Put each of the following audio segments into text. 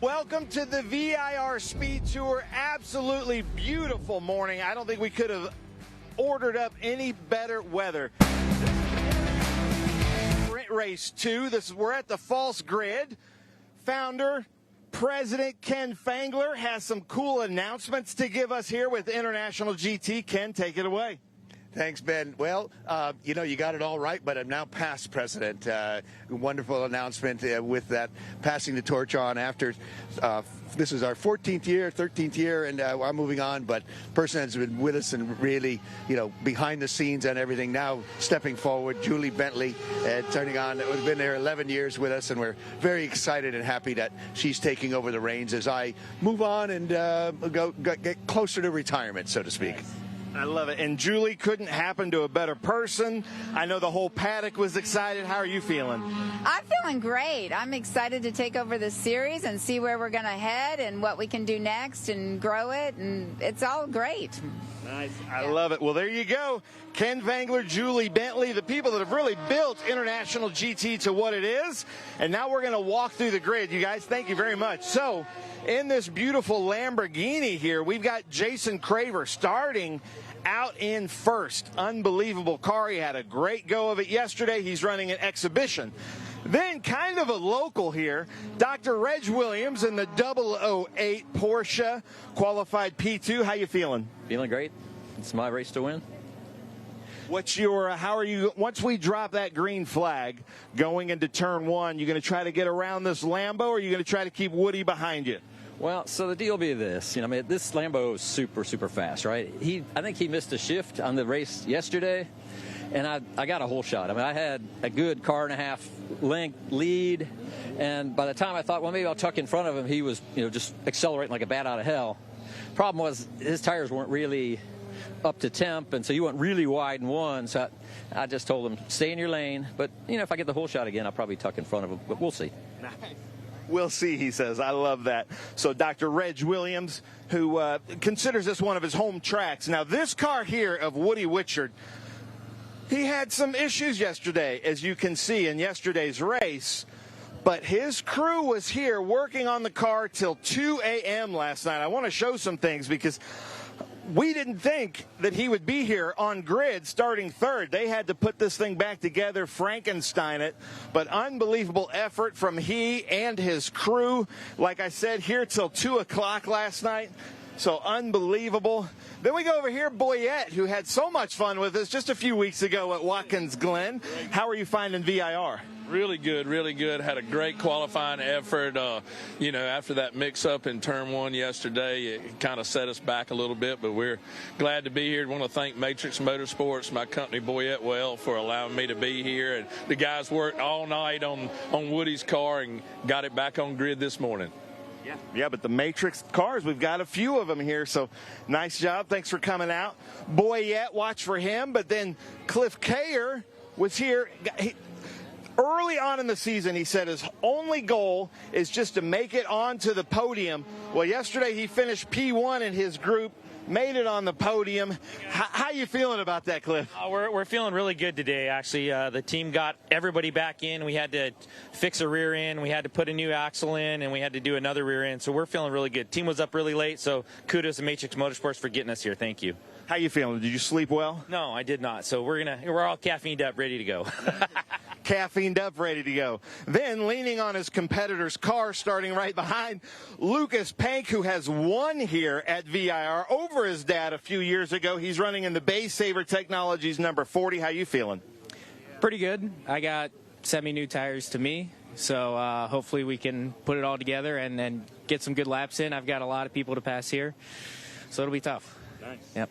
Welcome to the VIR Speed Tour. Absolutely beautiful morning. I don't think we could have ordered up any better weather. Sprint Race 2. We're at the false grid. Founder, President Ken Fangler has some cool announcements to give us here with International GT. Ken, take it away. Thanks, Ben. Well, you know, you got it all right, but I'm now past president. Wonderful announcement with that passing the torch on after this is our 14th year, 13th year, and I'm moving on. But person has been with us and really, you know, behind the scenes and everything. Now stepping forward, Julie Bentley, turning on. Has been there 11 years with us, and we're very excited and happy that she's taking over the reins as I move on and get closer to retirement, so to speak. I love it. And Julie couldn't happen to a better person. I know the whole paddock was excited. How are you feeling? I'm feeling great. I'm excited to take over this series and see where we're going to head and what we can do next and grow it. And it's all great. Nice. I love it. Well, there you go. Ken Fangler, Julie Bentley, the people that have really built International GT to what it is. And now we're going to walk through the grid. You guys, thank you very much. So, in this beautiful Lamborghini here, we've got Jason Craver starting out in first. Unbelievable car. He had a great go of it yesterday. He's running an exhibition. Then, kind of a local here, Dr. Reg Williams in the 008 Porsche, qualified P2. How you feeling? Feeling great. It's my race to win. What's your, how are you, once we drop that green flag going into turn one, you going to try to get around this Lambo, or are you going to try to keep Woody behind you? Well, so the deal will be this, you know, I mean, this Lambo is super, super fast, right? I think he missed a shift on the race yesterday, and I got a whole shot. I mean, I had a good car and a half length lead, and by the time I thought, well, maybe I'll tuck in front of him, he was, you know, just accelerating like a bat out of hell. Problem was his tires weren't really up to temp, and so you went really wide and won. So I just told him, stay in your lane. But, you know, if I get the whole shot again, I'll probably tuck in front of him. But we'll see. We'll see, he says. I love that. So Dr. Reg Williams, who considers this one of his home tracks. Now, this car here of Woody Witchard, he had some issues yesterday, as you can see in yesterday's race. But his crew was here working on the car till 2 a.m. last night. I want to show some things because we didn't think that he would be here on grid starting third. They had to put this thing back together, Frankenstein it. But unbelievable effort from he and his crew. Like I said, here till 2 o'clock last night. So unbelievable. Then we go over here, Boyette, who had so much fun with us just a few weeks ago at Watkins Glen. How are you finding VIR? Really good, really good. Had a great qualifying effort. You know, after that mix-up in turn one yesterday, it kind of set us back a little bit, but we're glad to be here. I want to thank Matrix Motorsports, my company Boyette Well, for allowing me to be here. And the guys worked all night on Woody's car and got it back on grid this morning. Yeah, but the Matrix cars, we've got a few of them here, so nice job. Thanks for coming out. Boyette, watch for him. But then Cliff Kayer was here. Early on in the season, he said his only goal is just to make it onto the podium. Well, yesterday he finished P1 in his group, made it on the podium. How you feeling about that, Cliff? We're feeling really good today, actually. The team got everybody back in. We had to fix a rear end. We had to put a new axle in, and we had to do another rear end. So we're feeling really good. Team was up really late, so kudos to Matrix Motorsports for getting us here. Thank you. How you feeling? Did you sleep well? No, I did not. So we're all caffeined up, ready to go. Caffeined up, ready to go. Then, leaning on his competitor's car, starting right behind, Lucas Pank, who has won here at VIR over his dad a few years ago. He's running in the Bay Saver Technologies number 40. How you feeling? Pretty good. I got semi-new tires to me, so hopefully we can put it all together and then get some good laps in. I've got a lot of people to pass here, so it'll be tough. Nice. Yep.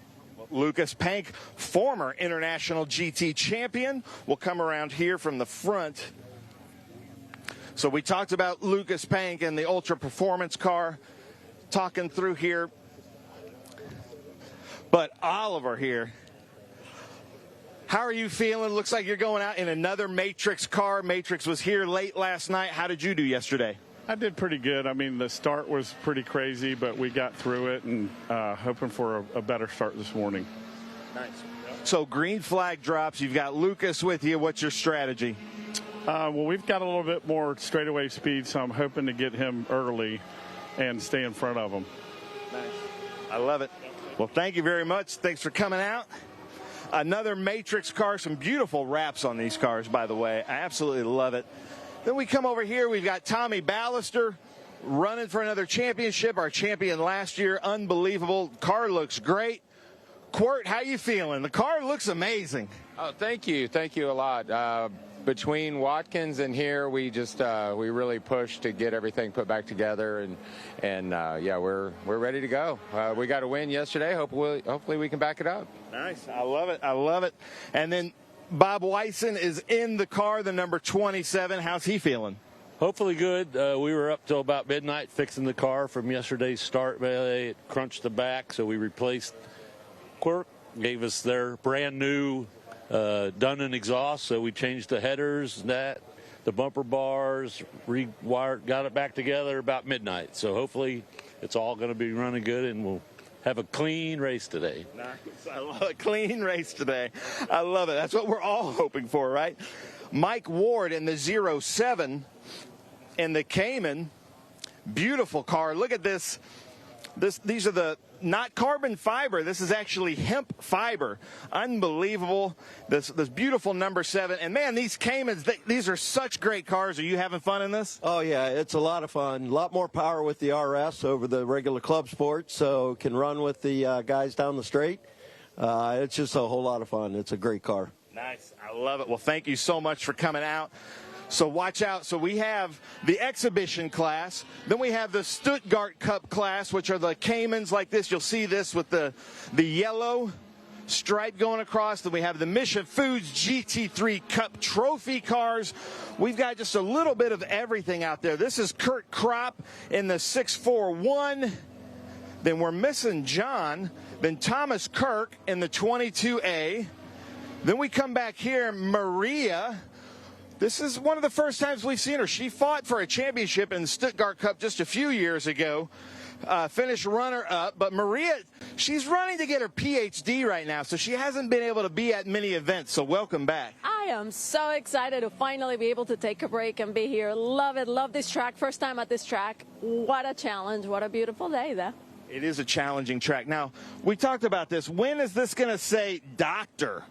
Lucas Pank, former International GT champion, will come around here from the front. So we talked about Lucas Pank and the Ultra Performance car, talking through here. But Oliver here, how are you feeling? Looks like you're going out in another Matrix car. Matrix was here late last night. How did you do yesterday? I did pretty good. I mean, the start was pretty crazy, but we got through it and hoping for a better start this morning. Nice. So green flag drops. You've got Lucas with you. What's your strategy? Well, we've got a little bit more straightaway speed, so I'm hoping to get him early and stay in front of him. Nice. I love it. Well, thank you very much. Thanks for coming out. Another Matrix car. Some beautiful wraps on these cars, by the way. I absolutely love it. Then we come over here. We've got Tommy Ballister running for another championship. Our champion last year. Unbelievable. Car looks great. Quirt, how you feeling? The car looks amazing. Oh, thank you. Thank you a lot. Between Watkins and here, we just we really pushed to get everything put back together, and yeah, we're ready to go. We got a win yesterday. Hopefully we can back it up. Nice. I love it. I love it. And then Bob Wyson is in the car, the number 27. How's he feeling? Hopefully good. We were up till about midnight fixing the car from yesterday's start. It crunched the back, so we replaced Quirk, gave us their brand new done in exhaust, so we changed the headers, the bumper bars, rewired, got it back together about midnight. So hopefully it's all going to be running good, and we'll have a clean race today. Nice. I love a clean race today. I love it. That's what we're all hoping for, right? Mike Ward in the 07 in the Cayman. Beautiful car. Look at this. These are the not carbon fiber. This is actually hemp fiber. Unbelievable. This beautiful number 7. And man, these Caymans, these are such great cars. Are you having fun in this? Oh yeah, it's a lot of fun. A lot more power with the RS over the regular club sport, so can run with the guys down the straight. It's just a whole lot of fun. It's a great car. Nice. I love it. Well, thank you so much for coming out. So watch out. So we have the exhibition class. Then we have the Stuttgart Cup class, which are the Caymans like this. You'll see this with the yellow stripe going across. Then we have the Mission Foods GT3 Cup trophy cars. We've got just a little bit of everything out there. This is Kurt Kropp in the 641. Then we're missing John. Then Thomas Kirk in the 22A. Then we come back here, Maria. This is one of the first times we've seen her. She fought for a championship in the Stuttgart Cup just a few years ago. Finished runner-up. But Maria, she's running to get her PhD right now, so she hasn't been able to be at many events. So welcome back. I am so excited to finally be able to take a break and be here. Love it. Love this track. First time at this track. What a challenge. What a beautiful day there. It is a challenging track. Now, we talked about this. When is this going to say doctor?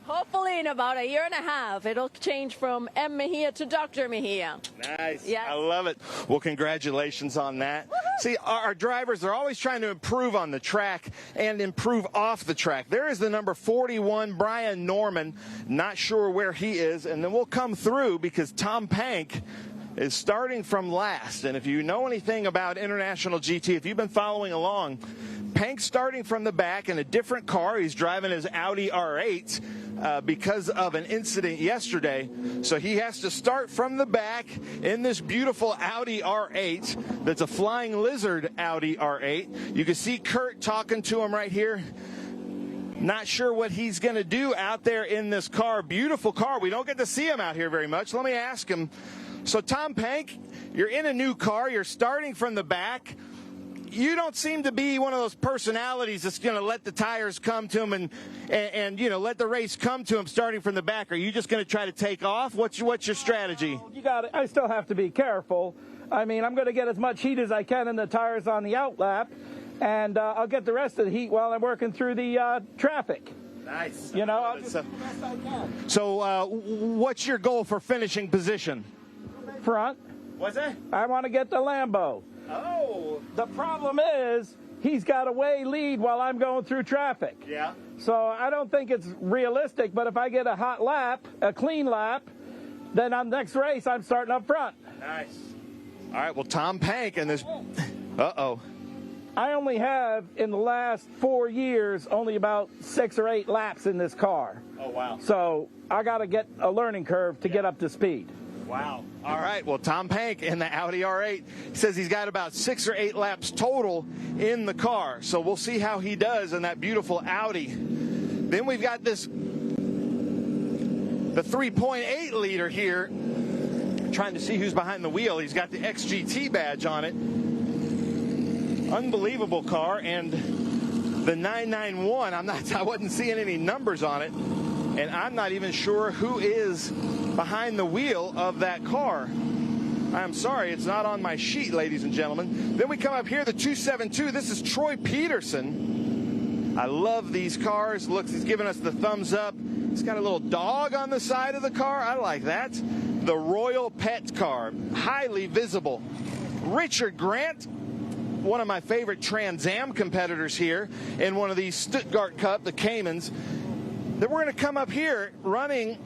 Hopefully in about a year and a half, it'll change from Am VIR to Dr. VIR. Nice. Yes. I love it. Well, congratulations on that. See, our drivers, they're always trying to improve on the track and improve off the track. There is the number 41, Brian Norman. Not sure where he is. And then we'll come through because Tom Pank is starting from last. And if you know anything about International GT, if you've been following along, Pank's starting from the back in a different car. He's driving his Audi R8 because of an incident yesterday. So he has to start from the back in this beautiful Audi R8 that's a Flying Lizard Audi R8. You can see Kurt talking to him right here. Not sure what he's going to do out there in this car. Beautiful car. We don't get to see him out here very much. Let me ask him. So, Tom Pank, you're in a new car. You're starting from the back. You don't seem to be one of those personalities that's going to let the tires come to him and you know, let the race come to him starting from the back. Are you just going to try to take off? What's your strategy? I still have to be careful. I mean, I'm going to get as much heat as I can in the tires on the out lap, and I'll get the rest of the heat while I'm working through the traffic. Nice. You know, I'll just do the best I can. So, what's your goal for finishing position? Front. What's that? I want to get the Lambo. Oh. The problem is he's got a way lead while I'm going through traffic. Yeah. So I don't think it's realistic, but if I get a hot lap, a clean lap, then on the next race I'm starting up front. Nice. All right, well, Tom Pank and this... Uh-oh. I only have, in the last 4 years, only about 6 or 8 laps in this car. Oh, wow. So I got to get a learning curve to get up to speed. Wow. All right. Well, Tom Pank in the Audi R8 says he's got about 6 or 8 laps total in the car. So we'll see how he does in that beautiful Audi. Then we've got the 3.8 liter here. Trying to see who's behind the wheel. He's got the XGT badge on it. Unbelievable car. And the 991, I wasn't seeing any numbers on it. And I'm not even sure who is behind the wheel of that car. I'm sorry, it's not on my sheet, ladies and gentlemen. Then we come up here, the 272. This is Troy Peterson. I love these cars. Looks, he's giving us the thumbs up. He's got a little dog on the side of the car. I like that. The Royal Pet car, highly visible. Richard Grant, one of my favorite Trans Am competitors here in one of these Stuttgart Cup, the Caymans. Then we're going to come up here running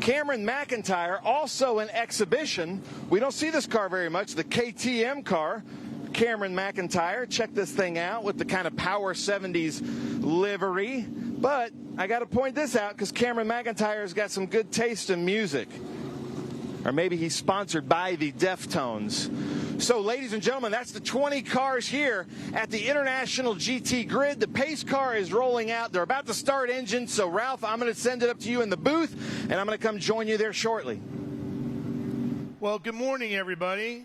Cameron McIntyre, also an exhibition. We don't see this car very much, the KTM car. Cameron McIntyre, check this thing out with the kind of Power 70s livery. But I got to point this out because Cameron McIntyre's got some good taste in music. Or maybe he's sponsored by the Deftones. So, ladies and gentlemen, that's the 20 cars here at the International GT Grid. The pace car is rolling out. They're about to start engines. So, Ralph, I'm going to send it up to you in the booth, and I'm going to come join you there shortly. Well, good morning, everybody.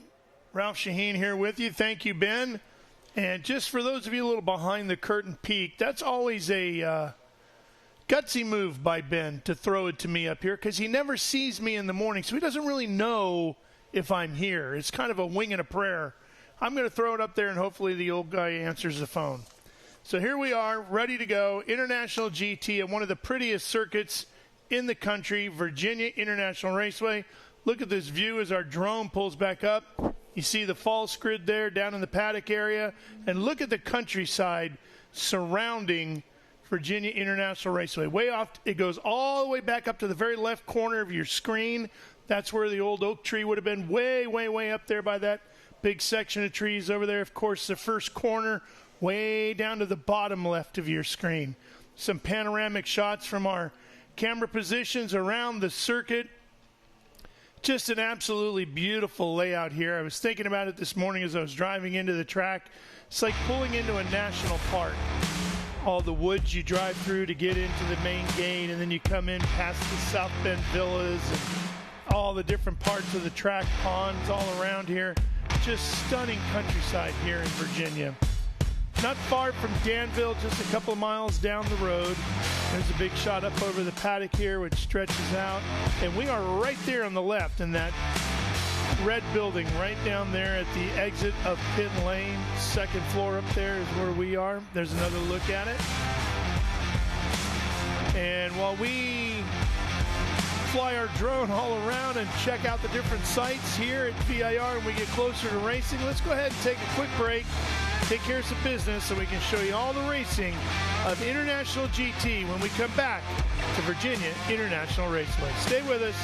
Ralph Shaheen here with you. Thank you, Ben. And just for those of you a little behind the curtain peek, that's always a gutsy move by Ben to throw it to me up here because he never sees me in the morning, so he doesn't really know if I'm here. It's kind of a wing and a prayer. I'm going to throw it up there, and hopefully the old guy answers the phone. So here we are, ready to go. International GT at one of the prettiest circuits in the country, Virginia International Raceway. Look at this view as our drone pulls back up. You see the false grid there down in the paddock area. And look at the countryside surrounding Virginia International Raceway. Way off, it goes all the way back up to the very left corner of your screen. That's where the old oak tree would have been, way, way, way up there by that big section of trees over there. Of course, the first corner, way down to the bottom left of your screen. Some panoramic shots from our camera positions around the circuit. Just an absolutely beautiful layout here. I was thinking about it this morning as I was driving into the track. It's like pulling into a national park. All the woods you drive through to get into the main gate, and then you come in past the South Bend Villas and all the different parts of the track, ponds all around here. Just stunning countryside here in Virginia. Not far from Danville, just a couple of miles down the road. There's a big shot up over the paddock here, which stretches out. And we are right there on the left in that red building right down there at the exit of Pit Lane. Second floor up there is where we are. There's another look at it. And while we fly our drone all around and check out the different sites here at VIR and we get closer to racing, let's go ahead and take a quick break, take care of some business so we can show you all the racing of International GT when we come back to Virginia International Raceway. Stay with us.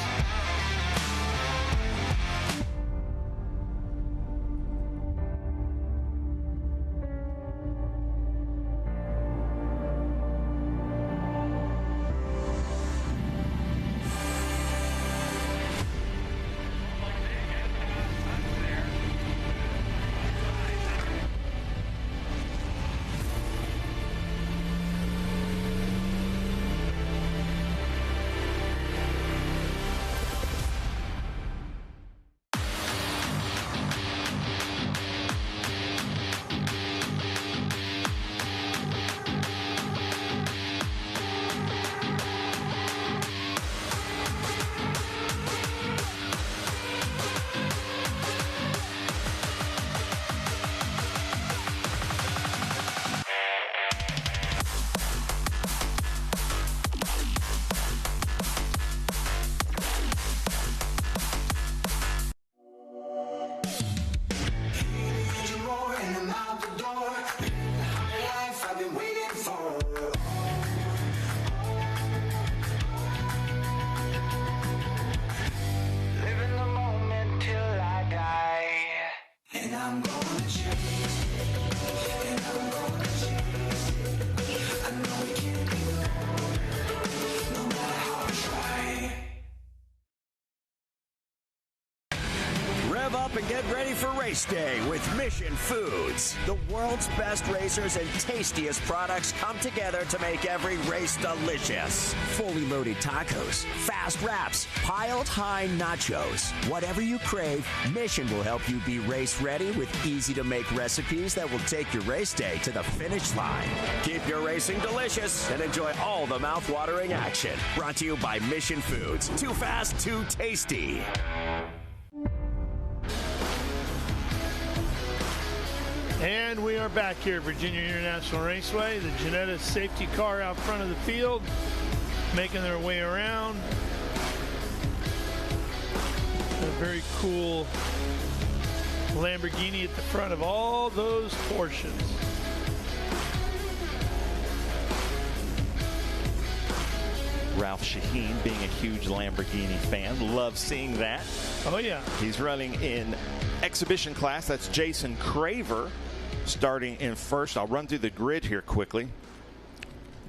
race day with Mission Foods. The world's best racers and tastiest products come together to make every race delicious. Fully loaded tacos, fast wraps, piled high nachos. Whatever you crave, Mission will help you be race ready with easy-to-make recipes that will take your race day to the finish line. Keep your racing delicious and enjoy all the mouth-watering action. Brought to you by Mission Foods. Too fast, too tasty. And we are back here at Virginia International Raceway. The Ginetta safety car out front of the field, making their way around. A very cool Lamborghini at the front of all those Porsches. Ralph Shaheen, being a huge Lamborghini fan, loves seeing that. Oh, yeah. He's running in exhibition class. That's Jason Craver starting in first. I'll run through the grid here quickly.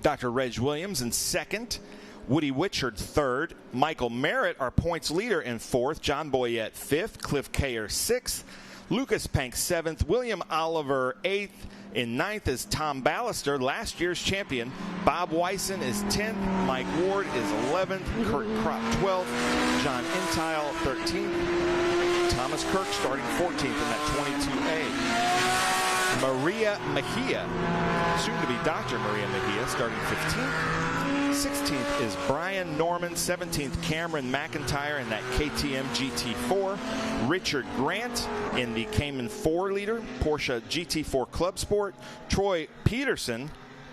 Dr. Reg Williams in second. Woody Witchard third. Michael Merritt, our points leader, in fourth. John Boyette fifth. Cliff Kayer sixth. Lucas Pank seventh. William Oliver eighth. In ninth is Tom Ballister, last year's champion. Bob Wyson is 10th. Mike Ward is 11th. Kurt Kropp 12th. John Entile 13th. Thomas Kirk starting 14th in that 22A. Maria Mejia, soon to be Dr. Maria Mejia, starting 15th. 16th is Brian Norman. 17th, Cameron McIntyre in that KTM GT4. Richard Grant in the Cayman 4-liter Porsche GT4 Club Sport. Troy Peterson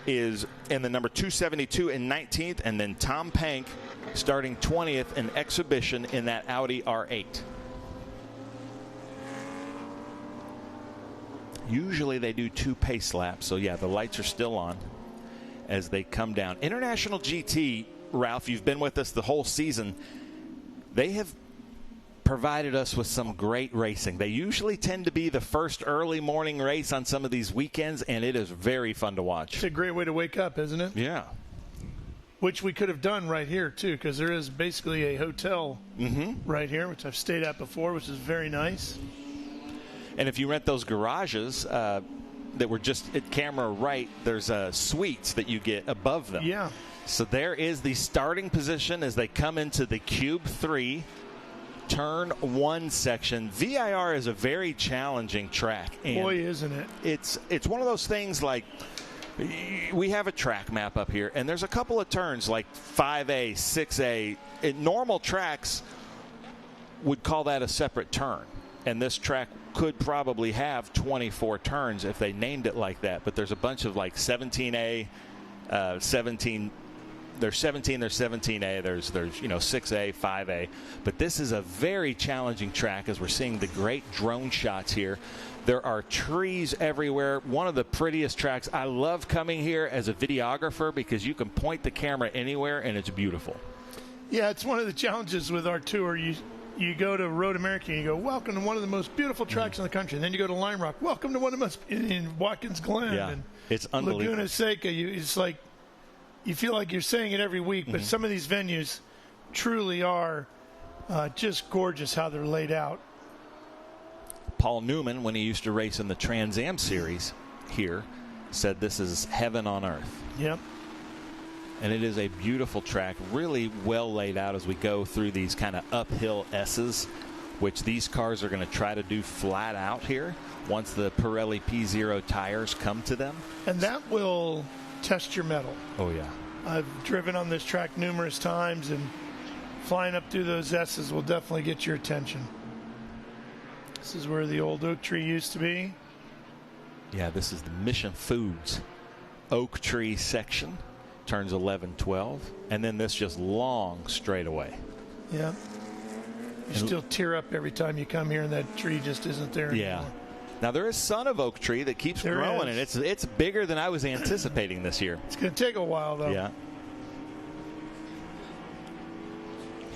is in the number 272 in 19th. And then Tom Pank starting 20th in exhibition in that Audi R8. Usually they do 2 pace laps, so yeah, the lights are still on as they come down. International GT, Ralph, you've been with us the whole season. They have provided us with some great racing. They usually tend to be the first early morning race on some of these weekends, and it is very fun to watch. It's a great way to wake up, isn't it? Yeah. Which we could have done right here, too, because there is basically a hotel right here, which I've stayed at before, which is very nice. And if you rent those garages that were just at camera right, there's suites that you get above them. Yeah. So there is the starting position as they come into the Cube 3 Turn 1 section. VIR is a very challenging track. And boy, isn't it? It's one of those things like we have a track map up here, and there's a couple of turns like 5A, 6A. Normal tracks would call that a separate turn. And this track could probably have 24 turns if they named it like that. But there's a bunch of like 17A, 17. There's 17. There's 17A. There's 6A, 5A. But this is a very challenging track as we're seeing the great drone shots here. There are trees everywhere. One of the prettiest tracks. I love coming here as a videographer because you can point the camera anywhere and it's beautiful. Yeah, it's one of the challenges with our tour. You go to Road America and you go, welcome to one of the most beautiful tracks in the country. And then you go to Lime Rock, welcome to one of the most, in Watkins Glen. Yeah, and it's unbelievable. Laguna Seca, it's like, you feel like you're saying it every week, but some of these venues truly are just gorgeous how they're laid out. Paul Newman, when he used to race in the Trans Am series here, said this is heaven on earth. Yep. And it is a beautiful track, really well laid out as we go through these kind of uphill S's, which these cars are going to try to do flat out here once the Pirelli P0 tires come to them. And that will test your mettle. Oh, yeah. I've driven on this track numerous times, and flying up through those S's will definitely get your attention. This is where the old oak tree used to be. Yeah, this is the Mission Foods oak tree section. Turns 11, 12, and then this just long straightaway. Yeah. You still tear up every time you come here, and that tree just isn't there anymore. Yeah. Now, there is son of oak tree that keeps growing, and it's bigger than I was anticipating this year. It's going to take a while, though. Yeah.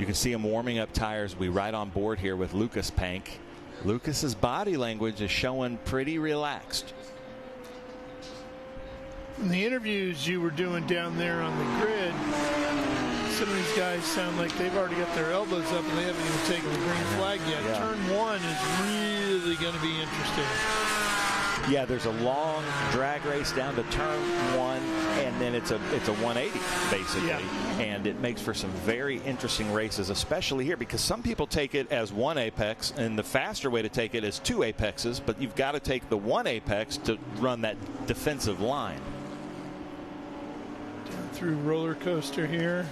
You can see him warming up tires. We ride on board here with Lucas Pank. Lucas's body language is showing pretty relaxed. In the interviews you were doing down there on the grid, some of these guys sound like they've already got their elbows up and they haven't even taken the green flag yet. Yeah. Turn 1 is absolutely going to be interesting. Yeah, there's a long drag race down to turn 1, and then it's a 180 basically, yeah. And it makes for some very interesting races, especially here, because some people take it as one apex, and the faster way to take it is 2 apexes, but you've got to take the 1 apex to run that defensive line. Down through roller coaster here.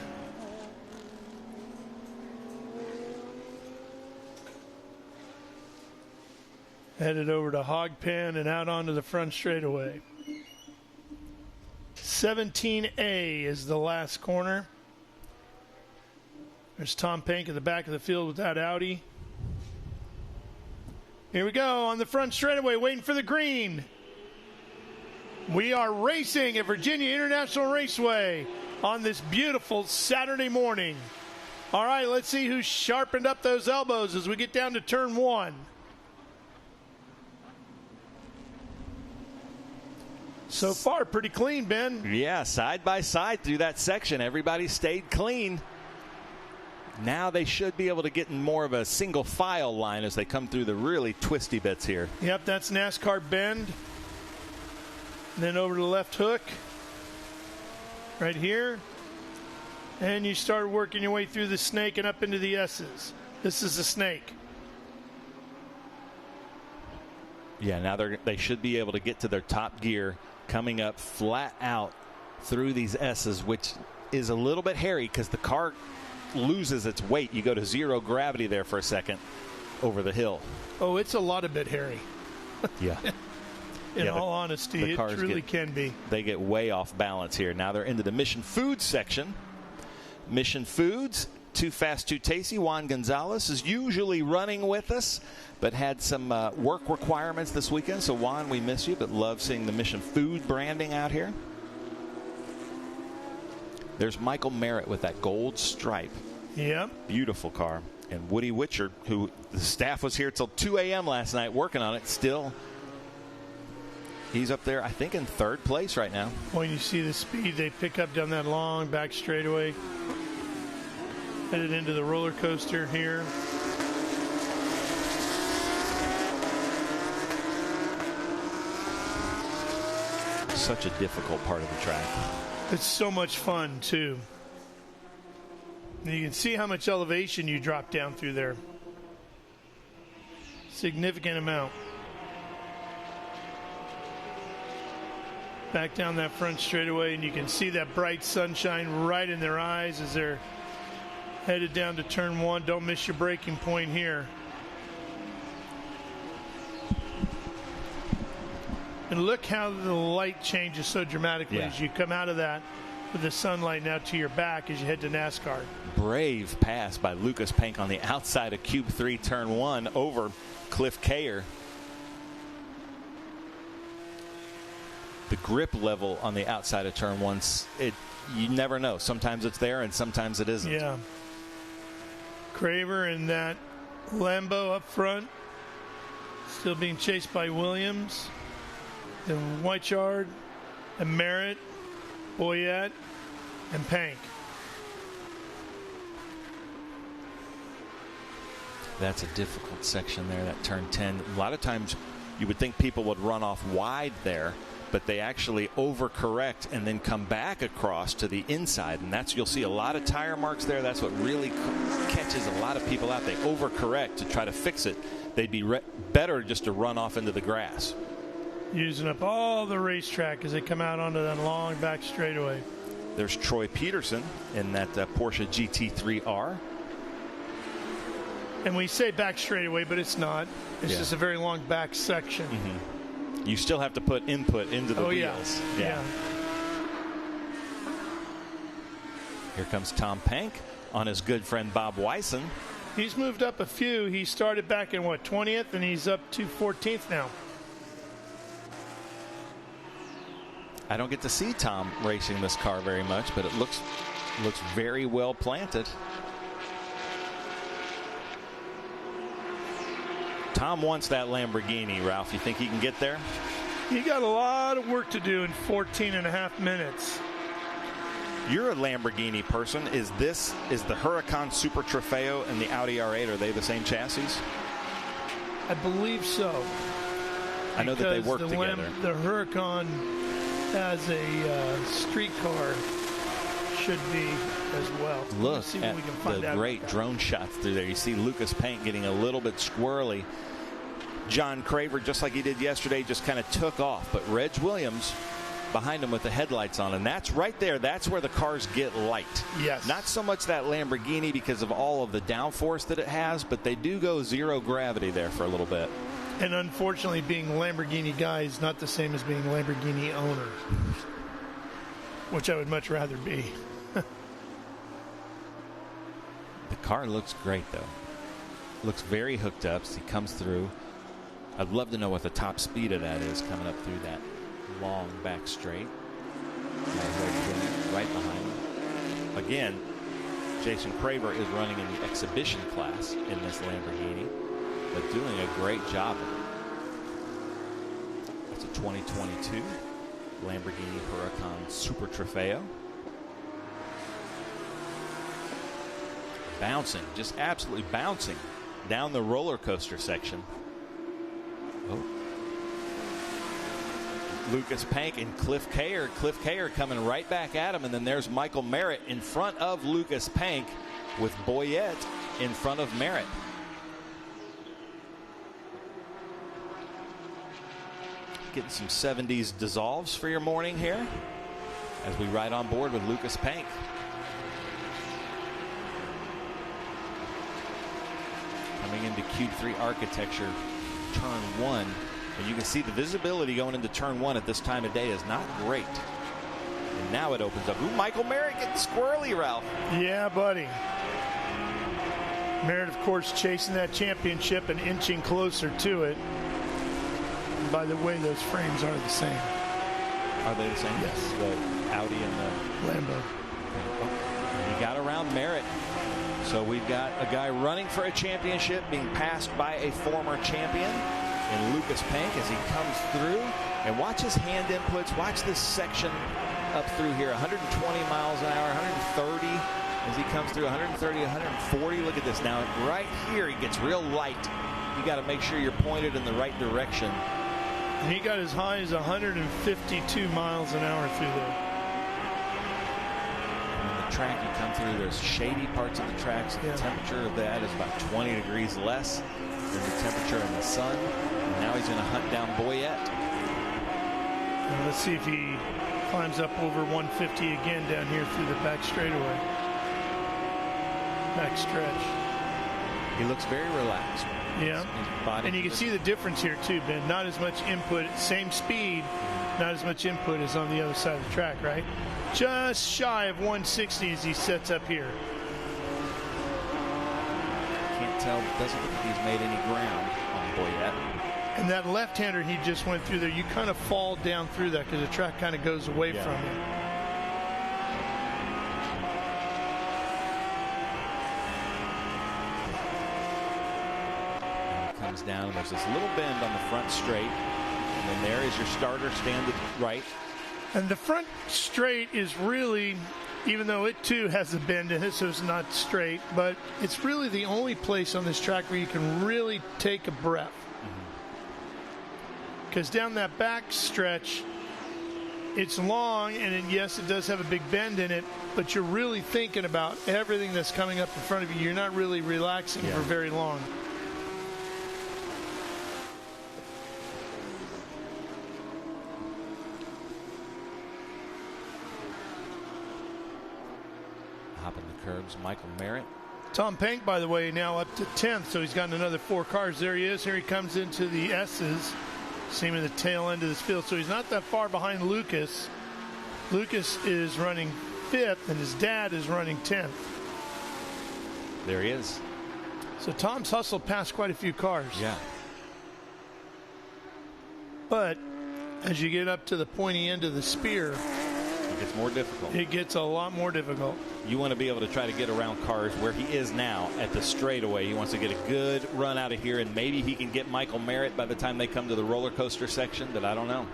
Headed over to Hogpen and out onto the front straightaway. 17A is the last corner. There's Tom Pank at the back of the field with that Audi. Here we go on the front straightaway, waiting for the green. We are racing at Virginia International Raceway on this beautiful Saturday morning. All right, let's see who sharpened up those elbows as we get down to turn 1. So far, pretty clean, Ben. Yeah, side by side through that section. Everybody stayed clean. Now they should be able to get in more of a single file line as they come through the really twisty bits here. Yep, that's NASCAR bend. And then over to the left hook. Right here. And you start working your way through the snake and up into the S's. This is the snake. Yeah, now they should be able to get to their top gear coming up flat out through these S's, which is a little bit hairy because the car loses its weight. You go to 0 gravity there for a second over the hill. Oh, it's a lot of bit hairy. Yeah. In all honesty, it truly can be. They get way off balance here. Now they're into the Mission Foods section. Mission Foods, Too Fast, Too Tasty. Juan Gonzalez is usually running with us, but had some work requirements this weekend. So, Juan, we miss you, but love seeing the Mission Food branding out here. There's Michael Merritt with that gold stripe. Yep. Beautiful car. And Woody Witcher, who the staff was here till 2 a.m. last night working on it, still, he's up there, I think, in 3rd place right now. When you see the speed they pick up down that long back straightaway. Headed into the roller coaster here. Such a difficult part of the track. It's so much fun, too. And you can see how much elevation you drop down through there. Significant amount. Back down that front straightaway, and you can see that bright sunshine right in their eyes as they're headed down to turn 1. Don't miss your braking point here. And look how the light changes so dramatically as you come out of that with the sunlight now to your back as you head to NASCAR. Brave pass by Lucas Pank on the outside of Cube 3, turn 1 over Cliff Kayer. The grip level on the outside of turn 1, you never know. Sometimes it's there and sometimes it isn't. Yeah. Craver in that Lambo up front, still being chased by Williams. Then Whiteyard and Merritt, Boyette, and Pank. That's a difficult section there, that turn 10. A lot of times you would think people would run off wide there, but they actually overcorrect and then come back across to the inside, and that's, you'll see a lot of tire marks there. That's what really catches a lot of people out. They overcorrect to try to fix it. They'd be better just to run off into the grass. Using up all the racetrack as they come out onto that long back straightaway. There's Troy Peterson in that Porsche GT3R. And we say back straightaway, but it's not. It's just a very long back section. Mm-hmm. You still have to put input into the wheels. Yeah. Here comes Tom Pank on his good friend Bob Wyson. He's moved up a few. He started back in, 20th, and he's up to 14th now. I don't get to see Tom racing this car very much, but it looks very well planted. Tom wants that Lamborghini, Ralph. You think he can get there? He got a lot of work to do in 14.5 minutes. You're a Lamborghini person. Is the Huracan Super Trofeo and the Audi R8, are they the same chassis? I believe so. I know that they work together. The Huracan as a street car should be as well. Look see at we can find the out great drone shots through there. You see Lucas Paint getting a little bit squirrely. John Craver, just like he did yesterday, just kind of took off. But Reg Williams behind him with the headlights on, and that's right there. That's where the cars get light. Yes. Not so much that Lamborghini because of all of the downforce that it has, but they do go zero gravity there for a little bit. And unfortunately, being Lamborghini guy is not the same as being Lamborghini owner, which I would much rather be. The car looks great, though. Looks very hooked up as he comes through. I'd love to know what the top speed of that is coming up through that long back straight. Right behind him. Again, Jason Craver is running in the exhibition class in this Lamborghini, but doing a great job of it. It's a 2022 Lamborghini Huracan Super Trofeo. Bouncing, just absolutely bouncing down the roller coaster section. Oh. Lucas Pank and Cliff Kayer. Cliff Kayer coming right back at him, and then there's Michael Merritt in front of Lucas Pank with Boyette in front of Merritt. Getting some 70s dissolves for your morning here as we ride on board with Lucas Pank. Coming into Q3 architecture, turn 1. And you can see the visibility going into turn 1 at this time of day is not great. And now it opens up. Ooh, Michael Merritt getting squirrely, Ralph. Yeah, buddy. Merritt, of course, chasing that championship and inching closer to it. And by the way, those frames are the same. Are they the same? Yes. The Audi and the Lambo. He got around Merritt. So we've got a guy running for a championship being passed by a former champion in Lucas Pank as he comes through. And watch his hand inputs. Watch this section up through here. 120 miles an hour, 130 as he comes through, 130, 140. Look at this now. Right here, he gets real light. You got to make sure you're pointed in the right direction. And he got as high as 152 miles an hour through there. Track you come through, there's shady parts of the track, so the temperature of that is about 20 degrees less than the temperature in the sun. And now he's going to hunt down Boyette. And let's see if he climbs up over 150 again down here through the back straightaway. Back stretch. He looks very relaxed. Yeah. And you can see the difference here too, Ben. Not as much input, same speed, not as much input as on the other side of the track, right? Just shy of 160 as he sets up here. Can't tell, doesn't look like he's made any ground on Boyette. And that left-hander he just went through there, you kind of fall down through that because the track kind of goes away from you. Comes down, and there's this little bend on the front straight. And then there is your starter stand to the right. And the front straight is really, even though it too has a bend in it, so it's not straight, but it's really the only place on this track where you can really take a breath. Because down that back stretch, it's long, and yes, it does have a big bend in it, but you're really thinking about everything that's coming up in front of you. You're not really relaxing for very long. Hopping the curbs, Michael Merritt. Tom Pank, by the way, now up to 10th, so he's gotten another 4 cars. There he is. Here he comes into the S's, seeming the tail end of this field. So he's not that far behind Lucas. Lucas is running 5th, and his dad is running 10th. There he is. So Tom's hustled past quite a few cars. Yeah. But as you get up to the pointy end of the spear, it gets more difficult. It gets a lot more difficult. You want to be able to try to get around cars where he is now at the straightaway. He wants to get a good run out of here, and maybe he can get Michael Merritt by the time they come to the roller coaster section, but I don't know.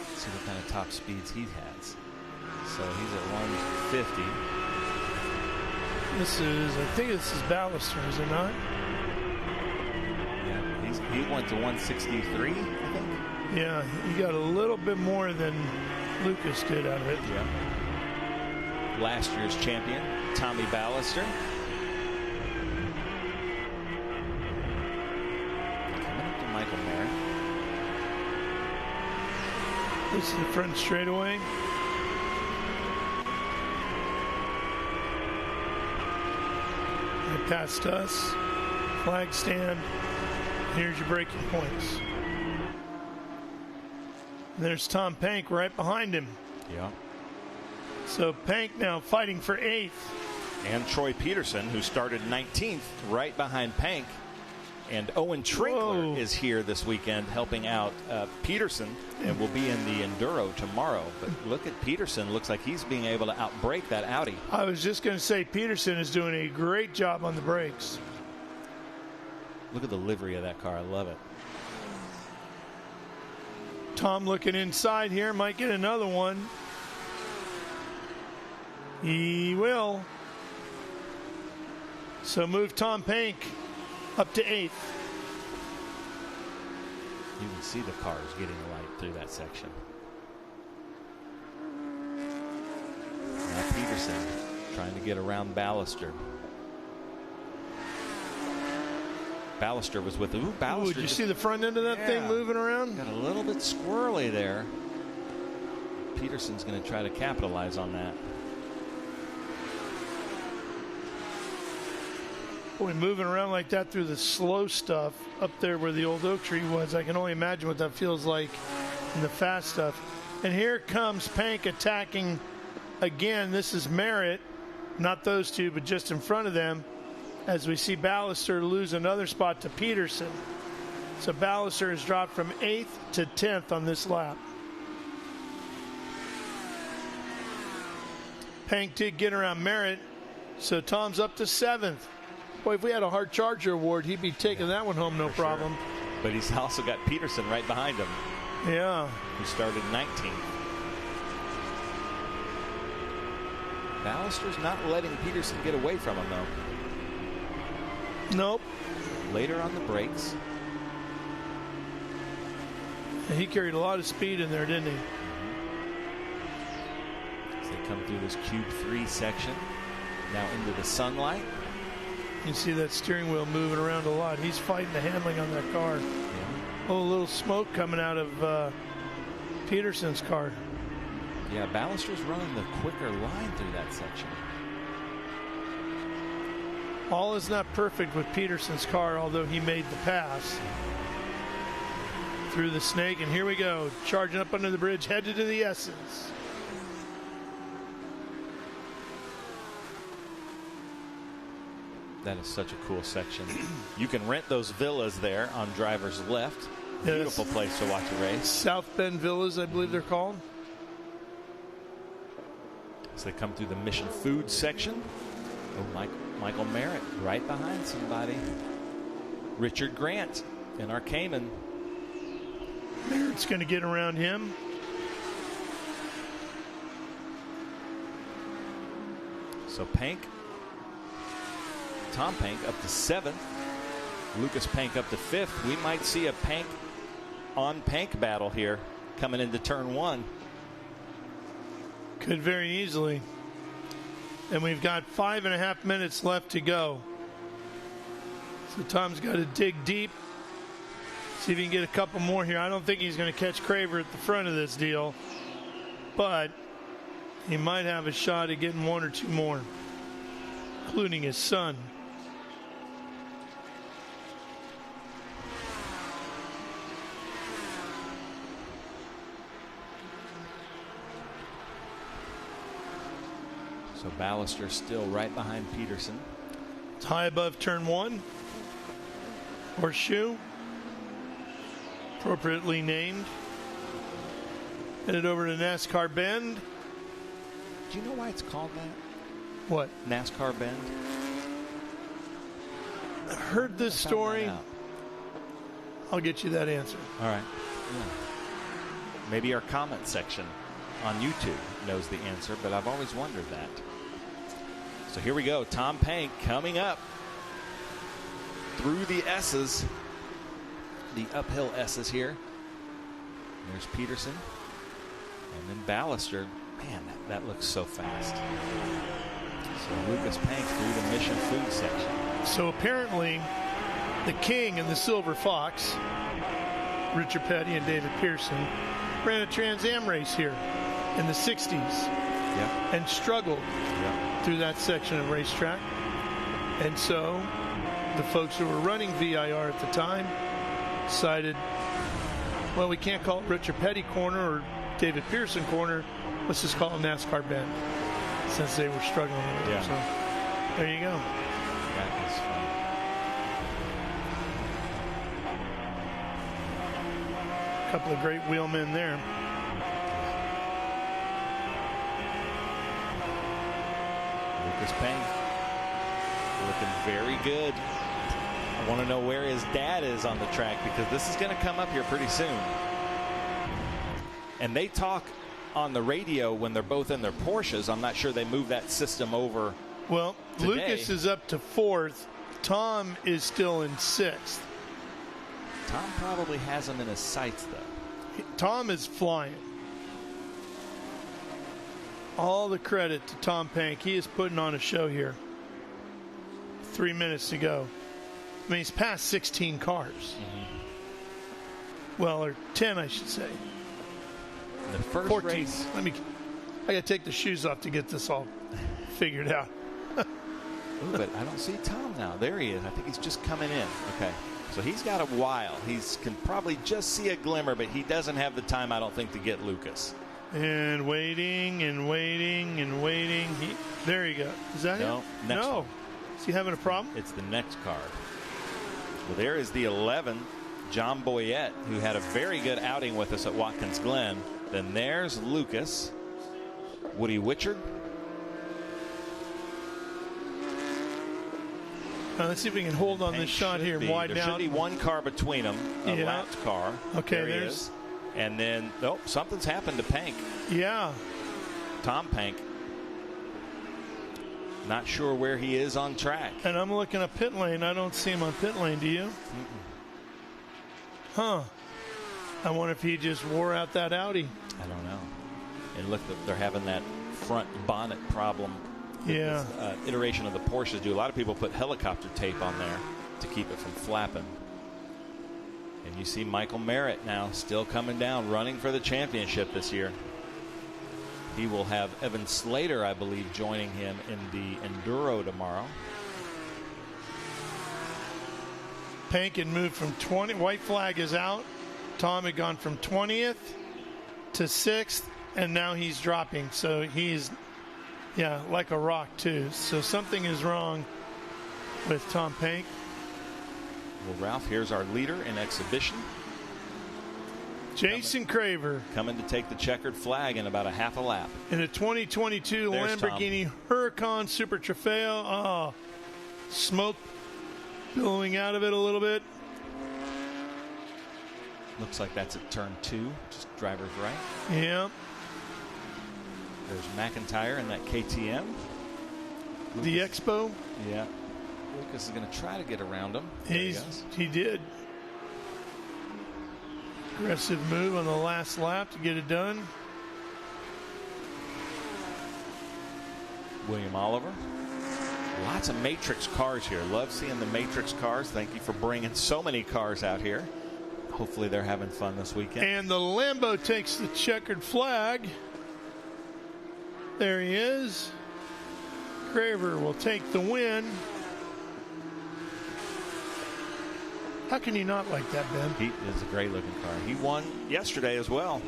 Let's see what kind of top speeds he has. So he's at 150. I think this is Ballister, is it not? Yeah, he went to 163, I think. Yeah, he got a little bit more than Lucas did out of it. Yeah. Last year's champion, Tommy Ballister. Coming up to Michael Merritt. This is the front straightaway. They passed us. Flag stand. Here's your braking points. There's Tom Pank right behind him. Yeah. So Pank now fighting for 8th. And Troy Peterson, who started 19th, right behind Pank. And Owen Trinkler is here this weekend helping out Peterson and will be in the Enduro tomorrow. But look at Peterson. Looks like he's being able to outbrake that Audi. I was just going to say Peterson is doing a great job on the brakes. Look at the livery of that car. I love it. Tom looking inside here. Might get another one. He will. So move Tom Pank up to 8th. You can see the cars getting light through that section. Now Peterson trying to get around Ballister. Ballister was with him. Ballister. Did you see the front end of that thing moving around? Got a little bit squirrely there. Peterson's going to try to capitalize on that. Boy, moving around like that through the slow stuff up there where the old oak tree was, I can only imagine what that feels like in the fast stuff. And here comes Pank attacking again. This is Merritt, not those two, but just in front of them, as we see Ballister lose another spot to Peterson. So Ballister has dropped from 8th to 10th on this lap. Pank did get around Merritt, so Tom's up to 7th. Boy, if we had a hard charger award, he'd be taking that one home, no problem. Sure. But he's also got Peterson right behind him. Yeah. Who started 19th. Ballister's not letting Peterson get away from him, though. Nope. Later on the brakes. And he carried a lot of speed in there, didn't he? As they come through this Cube 3 section, now into the sunlight. You see that steering wheel moving around a lot. He's fighting the handling on that car. Yeah. Oh, a little smoke coming out of Peterson's car. Yeah, Ballister's running the quicker line through that section. All is not perfect with Peterson's car, although he made the pass through the snake. And here we go, charging up under the bridge, headed to the S's. That is such a cool section. You can rent those villas there on driver's left. Beautiful place to watch a race. South Bend Villas, I believe they're called. As they come through the Mission Food section. Oh, Michael Merritt right behind somebody. Richard Grant in our Cayman. Merritt's going to get around him. So Pank. Tom Pank up to 7th. Lucas Pank up to 5th. We might see a Pank on Pank battle here coming into turn 1. Could very easily. And we've got 5.5 minutes left to go. So Tom's got to dig deep. See if he can get a couple more here. I don't think he's going to catch Craver at the front of this deal. But he might have a shot at getting 1 or 2 more, including his son. So Ballister still right behind Peterson. It's high above turn 1. Horseshoe. Appropriately named. Headed over to NASCAR Bend. Do you know why it's called that? What? NASCAR Bend? I heard this story. I'll get you that answer. All right. Yeah. Maybe our comment section on YouTube knows the answer, but I've always wondered that. So here we go. Tom Pank coming up through the S's, the uphill S's here. There's Peterson. And then Ballister. Man, that looks so fast. So Lucas Pank through the Mission Food section. So apparently, the King and the Silver Fox, Richard Petty and David Pearson, ran a Trans Am race here in the 60s and struggled through that section of racetrack. And so the folks who were running VIR at the time decided, well, we can't call it Richard Petty Corner or David Pearson Corner. Let's just call it NASCAR Bend, since they were struggling with it. So there you go. That is fun. A couple of great wheelmen there. Lucas Pank looking very good. I want to know where his dad is on the track, because this is going to come up here pretty soon. And they talk on the radio when they're both in their Porsches. I'm not sure they move that system over. Well, today. Lucas is up to 4th. Tom is still in 6th. Tom probably has him in his sights, though. Tom is flying. All the credit to Tom Pank. He is putting on a show here. 3 minutes to go. I mean, he's passed 16 cars. Well, or 10, I should say. The first 14. race. I got to take the shoes off to get this all figured out. Ooh, but I don't see Tom now. There he is. I think he's just coming in. Okay. So he's got a while. He can probably just see a glimmer, but he doesn't have the time, I don't think, to get Lucas. And waiting and waiting and waiting. There you go. Is that no, it? Next no. one. Is he having a problem? It's the next card. Well, there is the 11, John Boyette, who had a very good outing with us at Watkins Glen. Then there's Lucas. Woody Witchard. Let's see if we can hold on this shot here and widen out. There should be one car between them, a lapped car. Okay, there he is. And then, oh, something's happened to Pank. Yeah. Tom Pank. Not sure where he is on track. And I'm looking at pit lane. I don't see him on pit lane. Do you? Huh. I wonder if he just wore out that Audi. I don't know. And look, they're having that front bonnet problem. Yeah. This, iteration of the Porsches do. A lot of people put helicopter tape on there to keep it from flapping. And you see Michael Merritt now still coming down, running for the championship this year. He will have Evan Slater, I believe, joining him in the Enduro tomorrow. Pank had moved from 20. White flag is out. Tom had gone from 20th to 6th, and now he's dropping. So he's, like a rock, too. So something is wrong with Tom Pank. Well, Ralph, here's our leader in exhibition. Jason Craver. Coming to take the checkered flag in about a half a lap. In a 2022 There's Lamborghini Huracan Super Trofeo. Oh, smoke billowing out of it a little bit. Looks like that's at turn 2, just driver's right. Yeah. There's McIntyre in that KTM. The Expo. Yeah. Lucas is going to try to get around him. He did. Aggressive move on the last lap to get it done. William Oliver. Lots of Matrix cars here. Love seeing the Matrix cars. Thank you for bringing so many cars out here. Hopefully they're having fun this weekend. And the Lambo takes the checkered flag. There he is. Craver will take the win. How can you not like that, Ben? He is a great looking car. He won yesterday as well.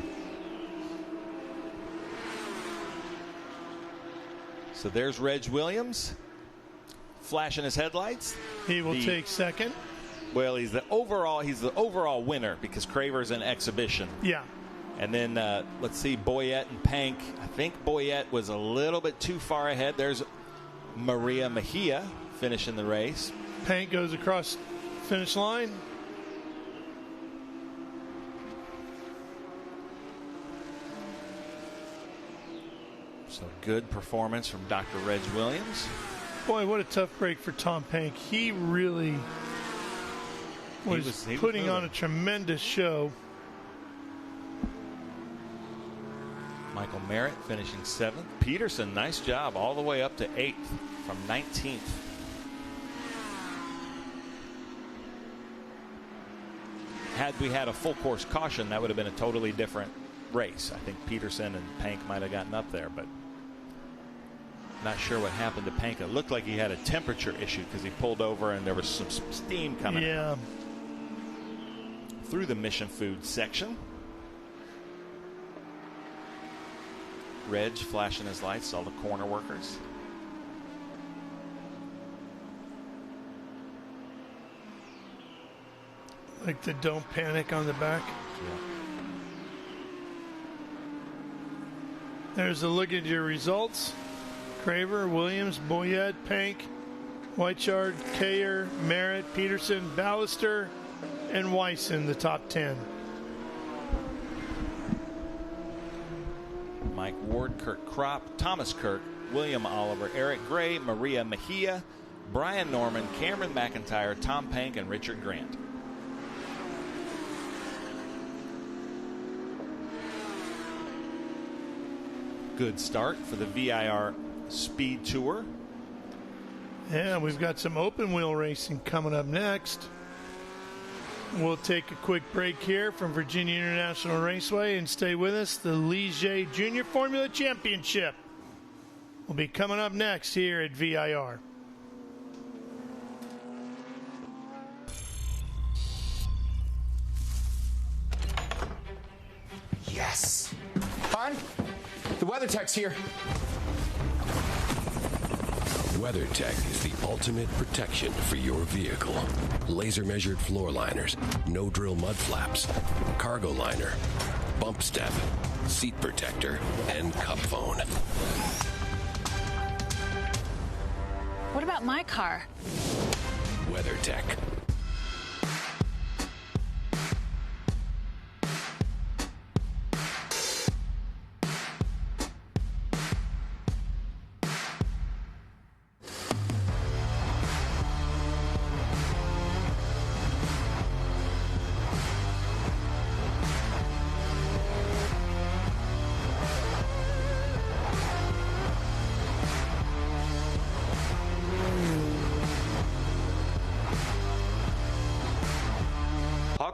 So there's Reg Williams flashing his headlights. He will take second. Well, he's the overall winner because Craver's in exhibition. Yeah. And then let's see, Boyette and Pank. I think Boyette was a little bit too far ahead. There's Maria Mejia finishing the race. Pank goes across finish line. So good performance from Dr. Reg Williams. Boy, what a tough break for Tom Pank. He really was putting on a tremendous show. Michael Merritt finishing 7th. Peterson, nice job all the way up to 8th from 19th. Had we had a full course caution, that would have been a totally different race. I think Peterson and Pank might have gotten up there, but not sure what happened to Pank. It looked like he had a temperature issue because he pulled over and there was some steam coming out through the Mission Food section. Reg flashing his lights, all the corner workers. Like the don't panic on the back. Yeah. There's the Ligier results. Craver, Williams, Boyette, Pank, Weichard, Kayer, Merritt, Peterson, Ballister, and Weiss in the top 10. Mike Ward, Kurt Kropp, Thomas Kirk, William Oliver, Eric Gray, Maria Mejia, Brian Norman, Cameron McIntyre, Tom Pank, and Richard Grant. Good start for the VIR Speed Tour. Yeah, we've got some open wheel racing coming up next. We'll take a quick break here from Virginia International Raceway and stay with us. The Ligier Junior Formula Championship will be coming up next here at VIR. Yes. Hon, the WeatherTech's here. WeatherTech is the ultimate protection for your vehicle. Laser measured floor liners, no drill mud flaps, cargo liner, bump step, seat protector, and cup phone. What about my car? WeatherTech.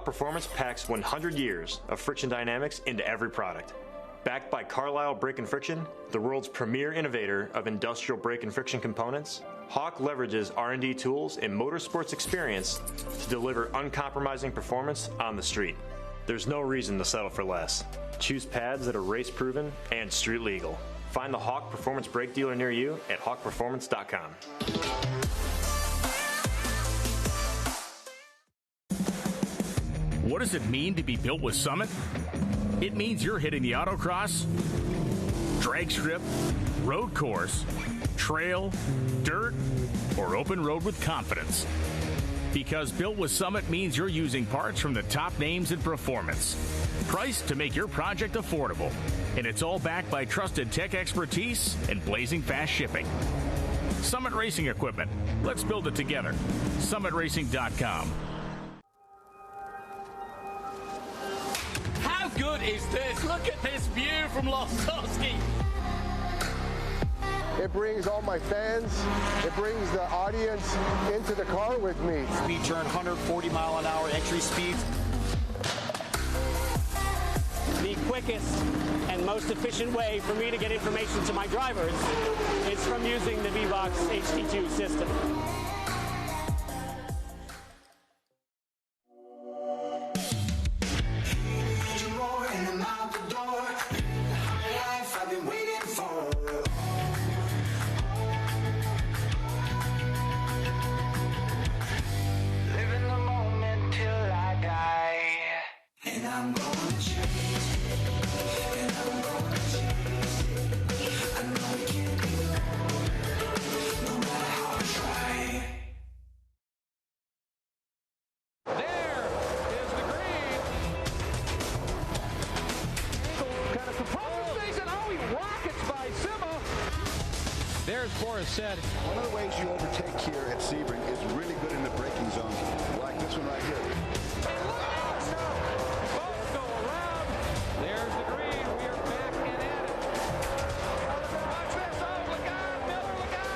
Performance packs 100 years of friction dynamics into every product. Backed by Carlisle Brake and Friction, the world's premier innovator of industrial brake and friction components, Hawk leverages R&D tools and motorsports experience to deliver uncompromising performance on the street. There's no reason to settle for less. Choose pads that are race proven and street legal. Find the Hawk Performance Brake dealer near you at hawkperformance.com. What does it mean to be built with Summit? It means you're hitting the autocross, drag strip, road course, trail, dirt, or open road with confidence. Because built with Summit means you're using parts from the top names in performance. Priced to make your project affordable. And it's all backed by trusted tech expertise and blazing fast shipping. Summit Racing Equipment. Let's build it together. SummitRacing.com. How good is this? Look at this view from Lostowski. It brings all my fans, it brings the audience into the car with me. Speed turn, 140 mile an hour entry speeds. The quickest and most efficient way for me to get information to my drivers is from using the V-Box HD2 system. has said. One of the ways you overtake here at Sebring is really good in the braking zones, like this one right here. Both go around. There's the green. We are back and at it. Watch this. Oh, look out, Miller, look out.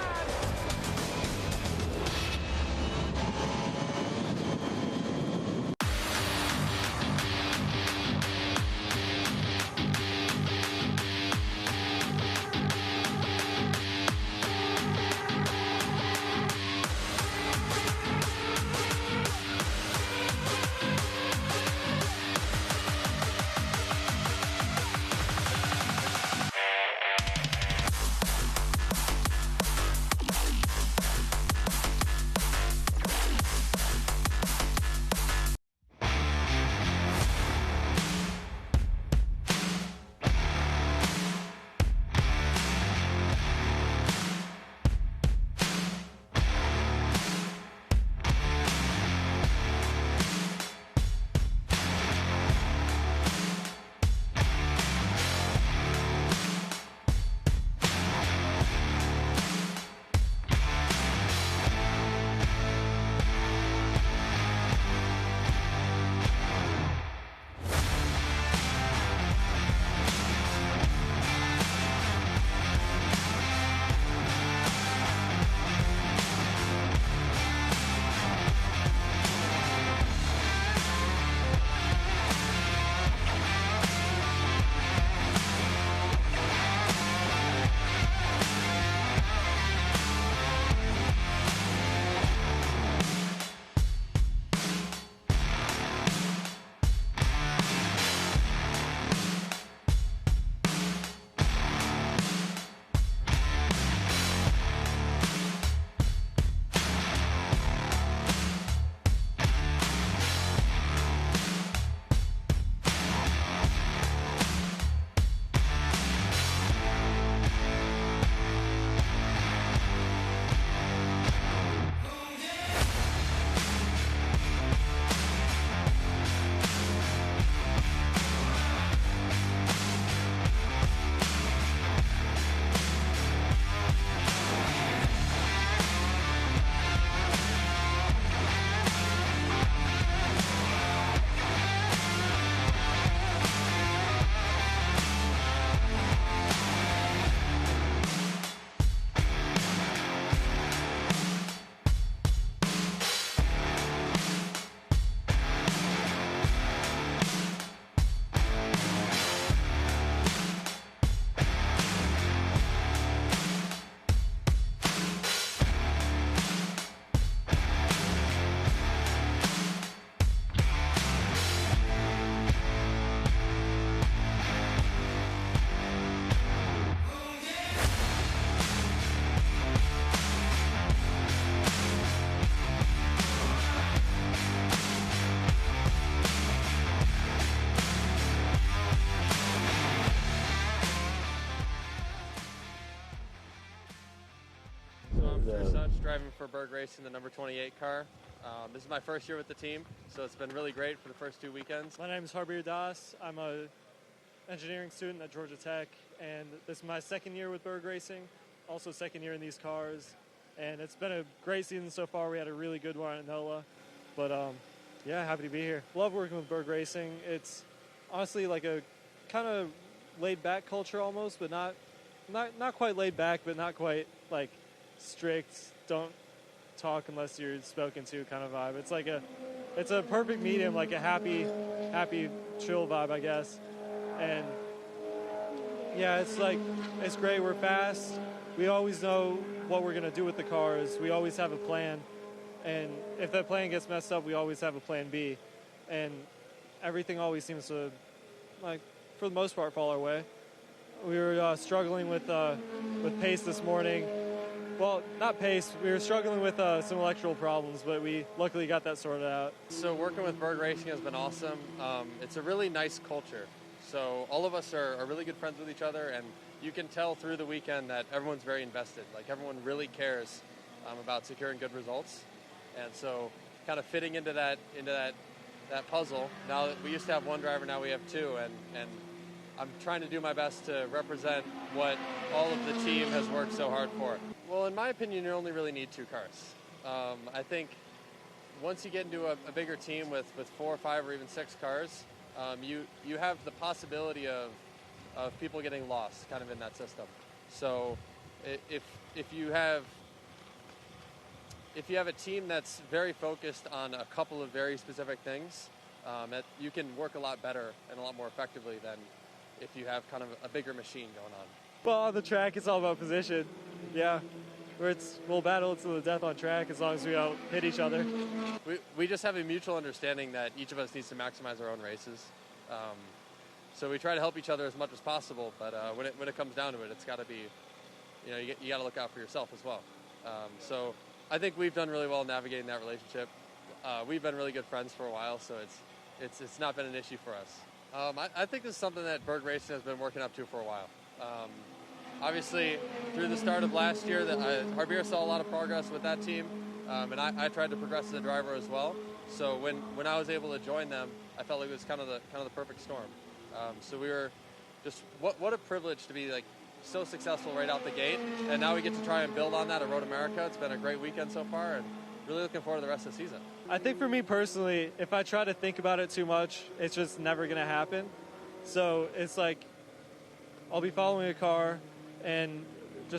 Driving for Berg Racing, the number 28 car. This is my first year with the team, so it's been really great for the first 2 weekends. My name is Harbir Das. I'm an engineering student at Georgia Tech, and this is my second year with Berg Racing, also second year in these cars. And it's been a great season so far. We had a really good one at NOLA, but yeah, happy to be here. Love working with Berg Racing. It's honestly like a kind of laid-back culture almost, but not quite laid back, but not quite like strict. Don't talk unless you're spoken to kind of vibe. It's a perfect medium, like a happy, chill vibe, I guess. And yeah, it's great. We're fast. We always know what we're gonna do with the cars. We always have a plan, and if that plan gets messed up, we always have a plan B. And everything always seems to, like, for the most part, fall our way. We were struggling with pace this morning. Well, not pace. We were struggling with some electrical problems, but we luckily got that sorted out. So working with Berg Racing has been awesome. It's a really nice culture. So all of us are really good friends with each other, and you can tell through the weekend that everyone's very invested. Like, everyone really cares about securing good results. And so kind of fitting into that puzzle. Now that we used to have one driver, now we have two, and I'm trying to do my best to represent what all of the team has worked so hard for. Well, in my opinion, you only really need 2 cars. I think once you get into a bigger team with 4, 5, or even 6 cars, you have the possibility of people getting lost kind of in that system. So if you have a team that's very focused on a couple of very specific things, you can work a lot better and a lot more effectively than if you have kind of a bigger machine going on. Well, on the track, it's all about position. Yeah, we'll battle to the death on track as long as we don't hit each other. We just have a mutual understanding that each of us needs to maximize our own races. So we try to help each other as much as possible, but when it comes down to it, it's got to be, you got to look out for yourself as well. So I think we've done really well navigating that relationship. We've been really good friends for a while, so it's not been an issue for us. I think this is something that Berg Racing has been working up to for a while. Obviously, through the start of last year, our VIR saw a lot of progress with that team, and I tried to progress as a driver as well. So when I was able to join them, I felt like it was kind of the perfect storm. So we were just what a privilege to be like so successful right out the gate, and now we get to try and build on that at Road America. It's been a great weekend so far, and really looking forward to the rest of the season. I think for me personally, if I try to think about it too much, it's just never going to happen. So it's like I'll be following a car, and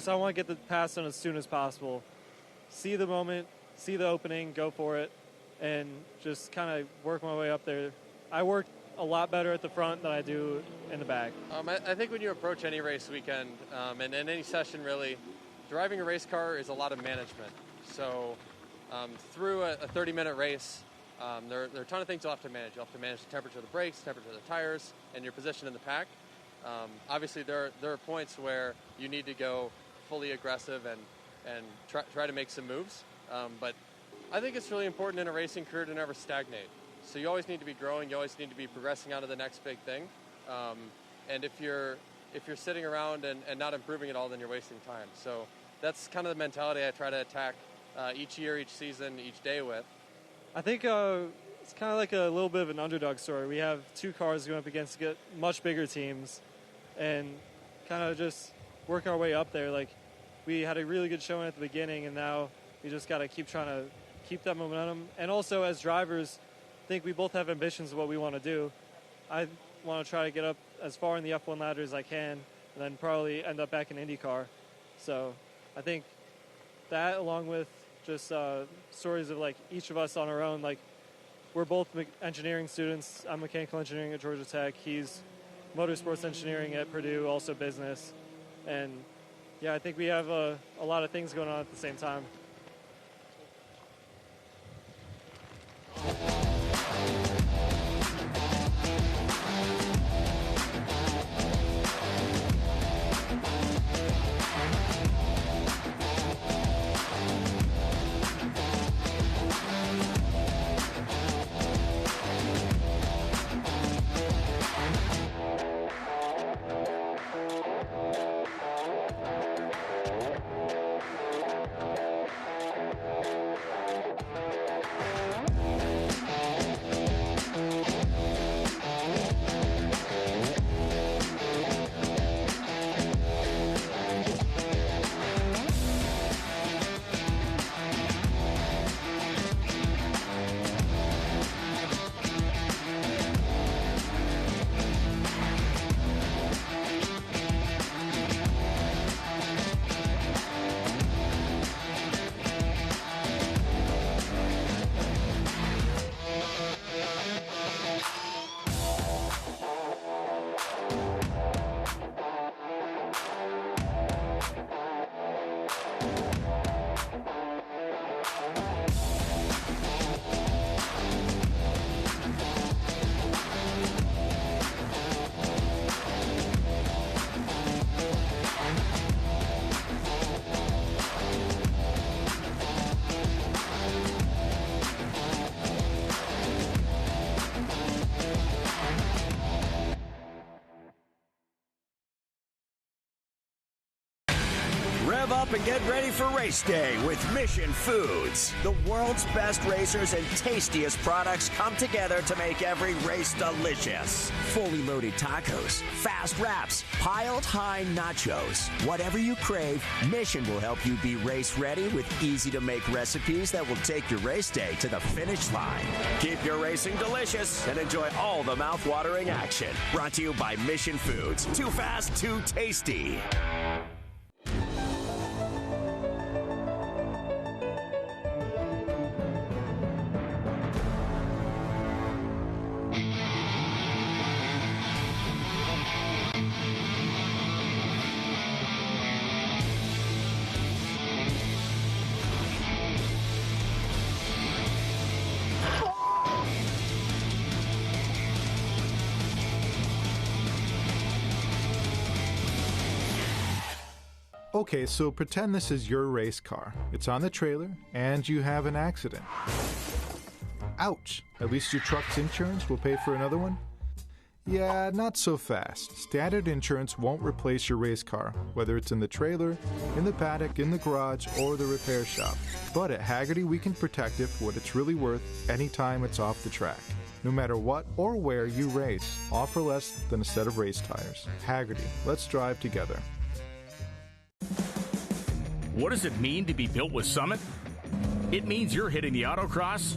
I want to get the pass on as soon as possible. See the moment, see the opening, go for it, and just kind of work my way up there. I work a lot better at the front than I do in the back. I think when you approach any race weekend, and any session really, driving a race car is a lot of management. So through a 30-minute race, there are a ton of things you'll have to manage. You'll have to manage the temperature of the brakes, temperature of the tires, and your position in the pack. Obviously, there are points where you need to go fully aggressive and try to make some moves. But I think it's really important in a racing career to never stagnate. So you always need to be growing. You always need to be progressing on to the next big thing. And if you're sitting around and not improving at all, then you're wasting time. So that's kind of the mentality I try to attack each year, each season, each day with. I think it's kind of like a little bit of an underdog story. We have 2 cars going up against much bigger teams, and kind of just working our way up there. Like, we had a really good showing at the beginning, and now we just got to keep trying to keep that momentum. And also, as drivers, I think we both have ambitions of what we want to do. I want to try to get up as far in the F1 ladder as I can, and then probably end up back in IndyCar. So I think that, along with just stories of like each of us on our own, like we're both engineering students. I'm mechanical engineering at Georgia Tech. He's motorsports engineering at Purdue, also business. And yeah, I think we have a lot of things going on at the same time. up and get ready for race day with Mission Foods. The world's best racers and tastiest products come together to make every race delicious. Fully loaded tacos, fast wraps, piled high nachos. Whatever you crave, Mission will help you be race ready with easy-to-make recipes that will take your race day to the finish line. Keep your racing delicious and enjoy all the mouth-watering action. Brought to you by Mission Foods. Too fast, too tasty. Okay, so pretend this is your race car. It's on the trailer, and you have an accident. Ouch! At least your truck's insurance will pay for another one? Yeah, not so fast. Standard insurance won't replace your race car, whether it's in the trailer, in the paddock, in the garage, or the repair shop. But at Hagerty, we can protect it for what it's really worth anytime it's off the track. No matter what or where you race, offer less than a set of race tires. Hagerty, let's drive together. What does it mean to be built with Summit? It means you're hitting the autocross,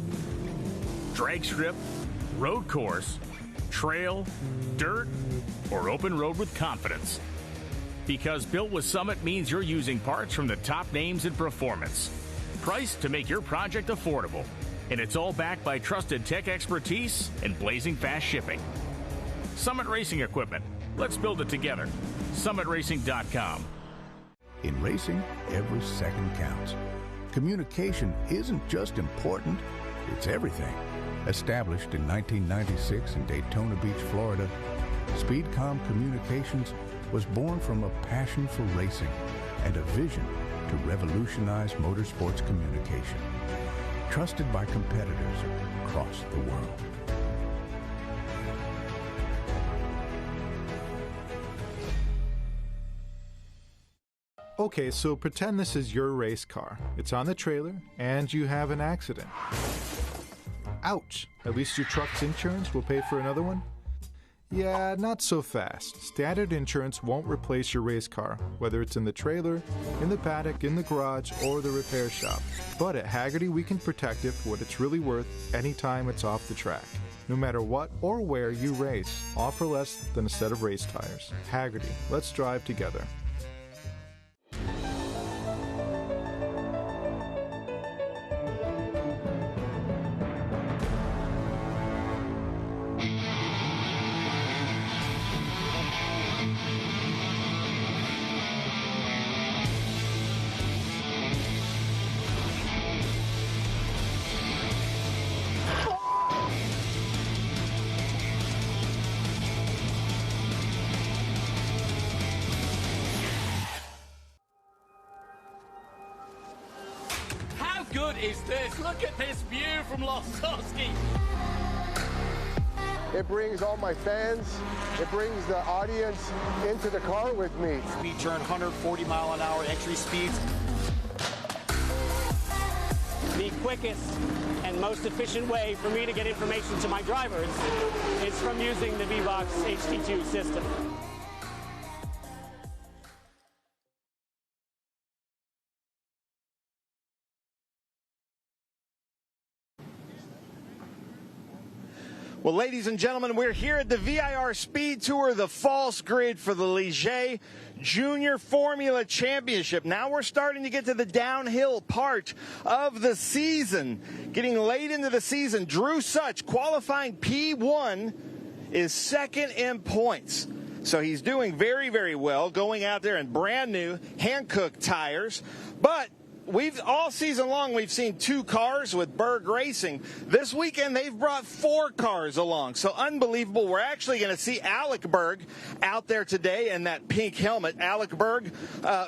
drag strip, road course, trail, dirt, or open road with confidence. Because built with Summit means you're using parts from the top names in performance, priced to make your project affordable. And it's all backed by trusted tech expertise and blazing fast shipping. Summit Racing Equipment. Let's build it together. SummitRacing.com. In racing, every second counts. Communication isn't just important, it's everything. Established in 1996 in Daytona Beach, Florida, SpeedCom Communications was born from a passion for racing and a vision to revolutionize motorsports communication. Trusted by competitors across the world. Okay, so pretend this is your race car. It's on the trailer, and you have an accident. Ouch! At least your truck's insurance will pay for another one? Yeah, not so fast. Standard insurance won't replace your race car, whether it's in the trailer, in the paddock, in the garage, or the repair shop. But at Hagerty, we can protect it for what it's really worth anytime it's off the track. No matter what or where you race, offer less than a set of race tires. Hagerty, let's drive together. Good is this? Look at this view from Losowski. It brings all my fans, it brings the audience into the car with me. We turn 140 mile an hour entry speeds. The quickest and most efficient way for me to get information to my drivers is from using the VBox HD2 system. Well, ladies and gentlemen, we're here at the VIR Speed Tour, the false grid for the Ligier Junior Formula Championship. Now we're starting to get to the downhill part of the season. Getting late into the season, Drew Such, qualifying P1, is second in points. So he's doing very, very well, going out there in brand new hand-cooked tires. But all season long, we've seen two cars with Berg Racing. This weekend, they've brought four cars along. So unbelievable. We're actually going to see Alec Berg out there today in that pink helmet. Alec Berg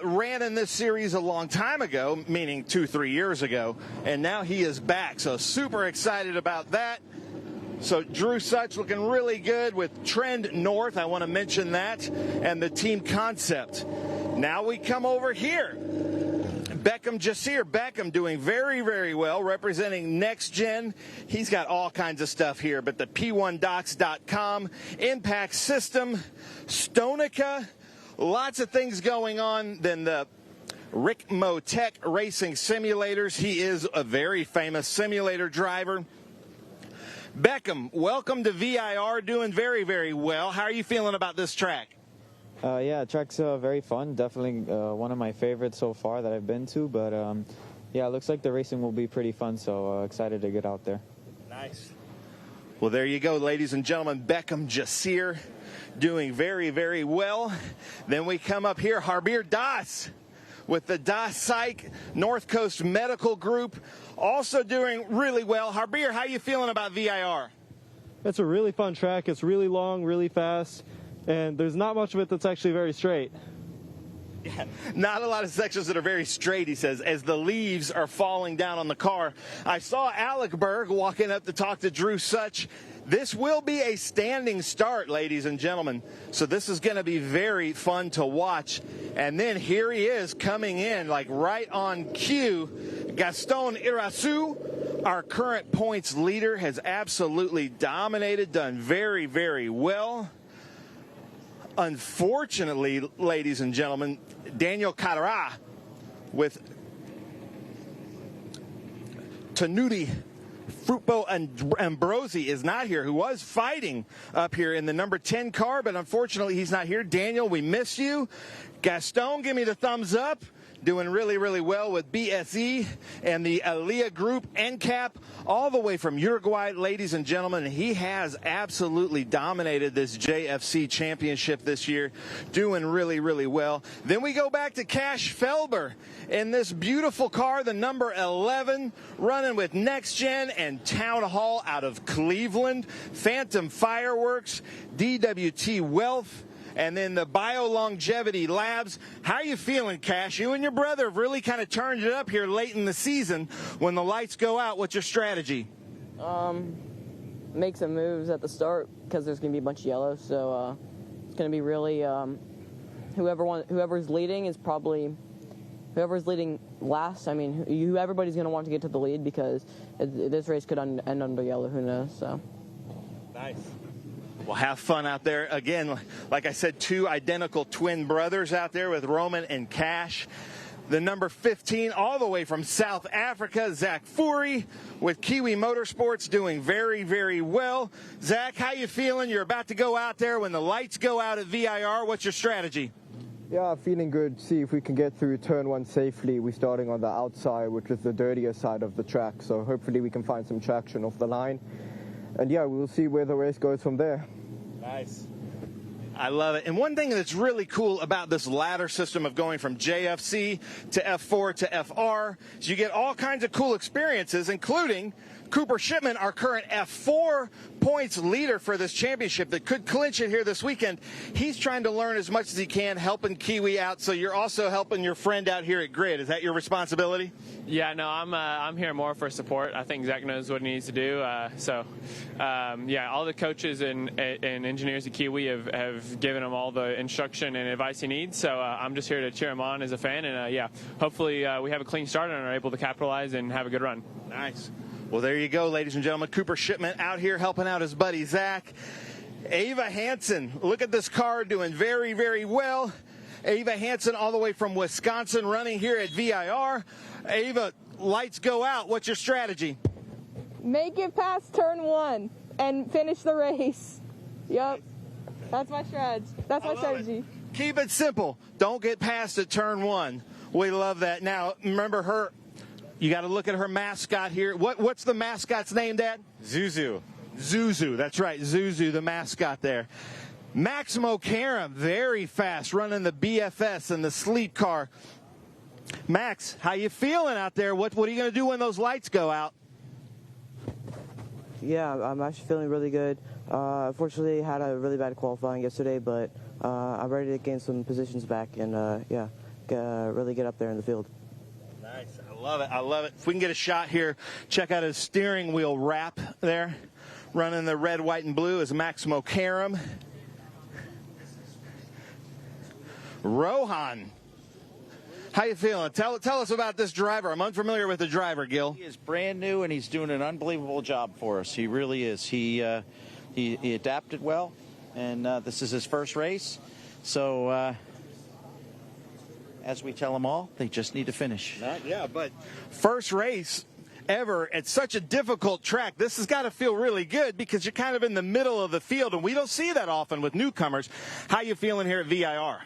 ran in this series a long time ago, meaning 2-3 years ago, and now he is back. So super excited about that. So Drew Such looking really good with Trend North. I want to mention that, and the team concept. Now we come over here Beckham Jasir. Beckham doing very, very well, representing Next Gen. He's got all kinds of stuff here, but the P1Docs.com, Impact System, Stonica, lots of things going on. Then the Rick Motec Racing Simulators. He is a very famous simulator driver. Beckham, welcome to VIR, doing very, very well. How are you feeling about this track? Yeah, track's very fun. Definitely one of my favorites so far that I've been to. But yeah, it looks like the racing will be pretty fun, so excited to get out there. Nice. Well, there you go, ladies and gentlemen. Beckham Jasir doing very, very well. Then we come up here, Harbir Das with the Das Psych North Coast Medical Group, also doing really well. Harbir, how you feeling about VIR? It's a really fun track. It's really long, really fast, and there's not much of it that's actually very straight. Yeah, not a lot of sections that are very straight, he says, as the leaves are falling down on the car. I saw Alec Berg walking up to talk to Drew Such. This will be a standing start, ladies and gentlemen. So this is going to be very fun to watch. And then here he is coming in like right on cue. Gaston Irasu, our current points leader, has absolutely dominated, done very, very well. Unfortunately, ladies and gentlemen, Daniel Catara with Tanuti Frupo and Ambrosi is not here, who was fighting up here in the number 10 car, but unfortunately he's not here. Daniel, we miss you. Gaston, give me the thumbs up. Doing really, really well with BSE and the Alia Group NCAP, all the way from Uruguay, ladies and gentlemen. He has absolutely dominated this JFC championship this year, doing really, really well. Then we go back to Cash Felber in this beautiful car, the number 11, running with Next Gen and Town Hall out of Cleveland, Phantom Fireworks, DWT Wealth, and then the BioLongevity Labs. How are you feeling, Cash? You and your brother have really kind of turned it up here late in the season. When the lights go out, what's your strategy? Make some moves at the start because there's going to be a bunch of yellow. So it's going to be really whoever's leading is probably whoever's leading last. I mean, everybody's going to want to get to the lead because this race could end under yellow. Who knows? So nice. Well, have fun out there. Again, like I said, two identical twin brothers out there with Roman and Cash. The number 15, all the way from South Africa, Zach Fourie with Kiwi Motorsports, doing very, very well. Zach, how you feeling? You're about to go out there when the lights go out at VIR. What's your strategy? Yeah, feeling good. See if we can get through turn one safely. We're starting on the outside, which is the dirtier side of the track. So hopefully we can find some traction off the line. And yeah, we'll see where the race goes from there. Nice. I love it. And one thing that's really cool about this ladder system of going from JFC to F4 to FR is you get all kinds of cool experiences, including Cooper Shipman, our current F4 points leader for this championship that could clinch it here this weekend. He's trying to learn as much as he can, helping Kiwi out. So you're also helping your friend out here at Grid. Is that your responsibility? Yeah, no, I'm here more for support. I think Zach knows what he needs to do. Yeah, all the coaches and engineers at Kiwi have given him all the instruction and advice he needs. So I'm just here to cheer him on as a fan. And yeah, hopefully we have a clean start and are able to capitalize and have a good run. Nice. Well, there you go, ladies and gentlemen. Cooper Shipman out here helping out his buddy Zach. Ava Hansen, look at this car, doing very, very well. Ava Hansen all the way from Wisconsin, running here at VIR. Ava, lights go out. What's your strategy? Make it past turn one and finish the race. Yep. That's my strategy. That's my strategy. Keep it simple. Don't get past at turn one. We love that. Now, remember her. You got to look at her mascot here. What's the mascot's name, Dad? Zuzu. Zuzu. That's right. Zuzu, the mascot there. Maximo Karam, very fast, running the BFS and the sleep car. Max, how you feeling out there? What are you going to do when those lights go out? Yeah, I'm actually feeling really good. Unfortunately, had a really bad qualifying yesterday, but I'm ready to gain some positions back and, yeah, really get up there in the field. Nice. I love it. I love it. If we can get a shot here, check out his steering wheel wrap there. Running the red, white, and blue is Maximo Karam. Rohan How you feeling? Tell us about this driver. I'm unfamiliar with the driver, Gil. He is brand new, and he's doing an unbelievable job for us. He really is. He adapted well, and this is his first race. So, as we tell them all, they just need to finish. Yeah, but first race ever at such a difficult track. This has got to feel really good because you're kind of in the middle of the field, and we don't see that often with newcomers. How you feeling here at VIR?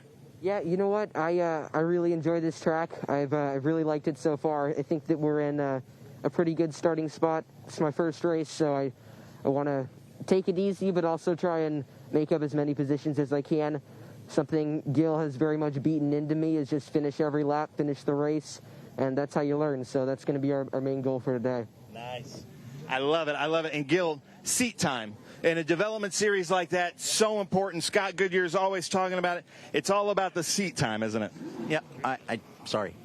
Yeah, you know what? I really enjoy this track. I've really liked it so far. I think that we're in a pretty good starting spot. It's my first race, so I want to take it easy, but also try and make up as many positions as I can. Something Gil has very much beaten into me is just finish every lap, finish the race, and that's how you learn. So that's going to be our main goal for today. Nice. I love it. I love it. And Gil, seat time. In a development series like that, so important. Scott Goodyear's always talking about it. It's all about the seat time, isn't it? Yeah, sorry.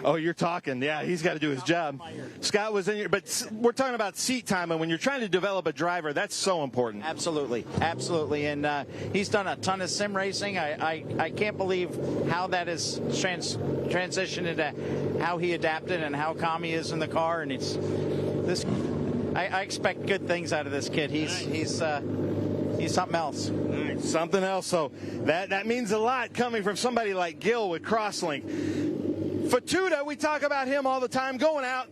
Oh, you're talking. Yeah, he's got to do his job. Scott was in here, but we're talking about seat time, and when you're trying to develop a driver, that's so important. Absolutely, absolutely. And he's done a ton of sim racing. I can't believe how that has transitioned into how he adapted and how calm he is in the car. And it's this. I expect good things out of this kid. He's something else. Right, something else. So that means a lot coming from somebody like Gil with Crosslink. Fatuda, we talk about him all the time, going out,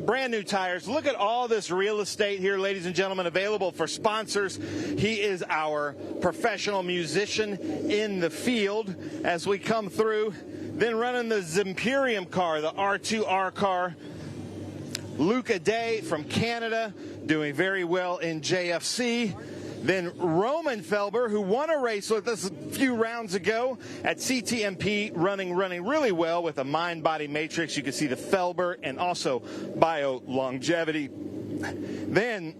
brand new tires. Look at all this real estate here, ladies and gentlemen, available for sponsors. He is our professional musician in the field as we come through. Then running the Zimperium car, the R2R car. Luca Day from Canada, doing very well in JFC. Then Roman Felber, who won a race with us a few rounds ago at CTMP, running really well with a mind-body matrix. You can see the Felber and also Bio Longevity. Then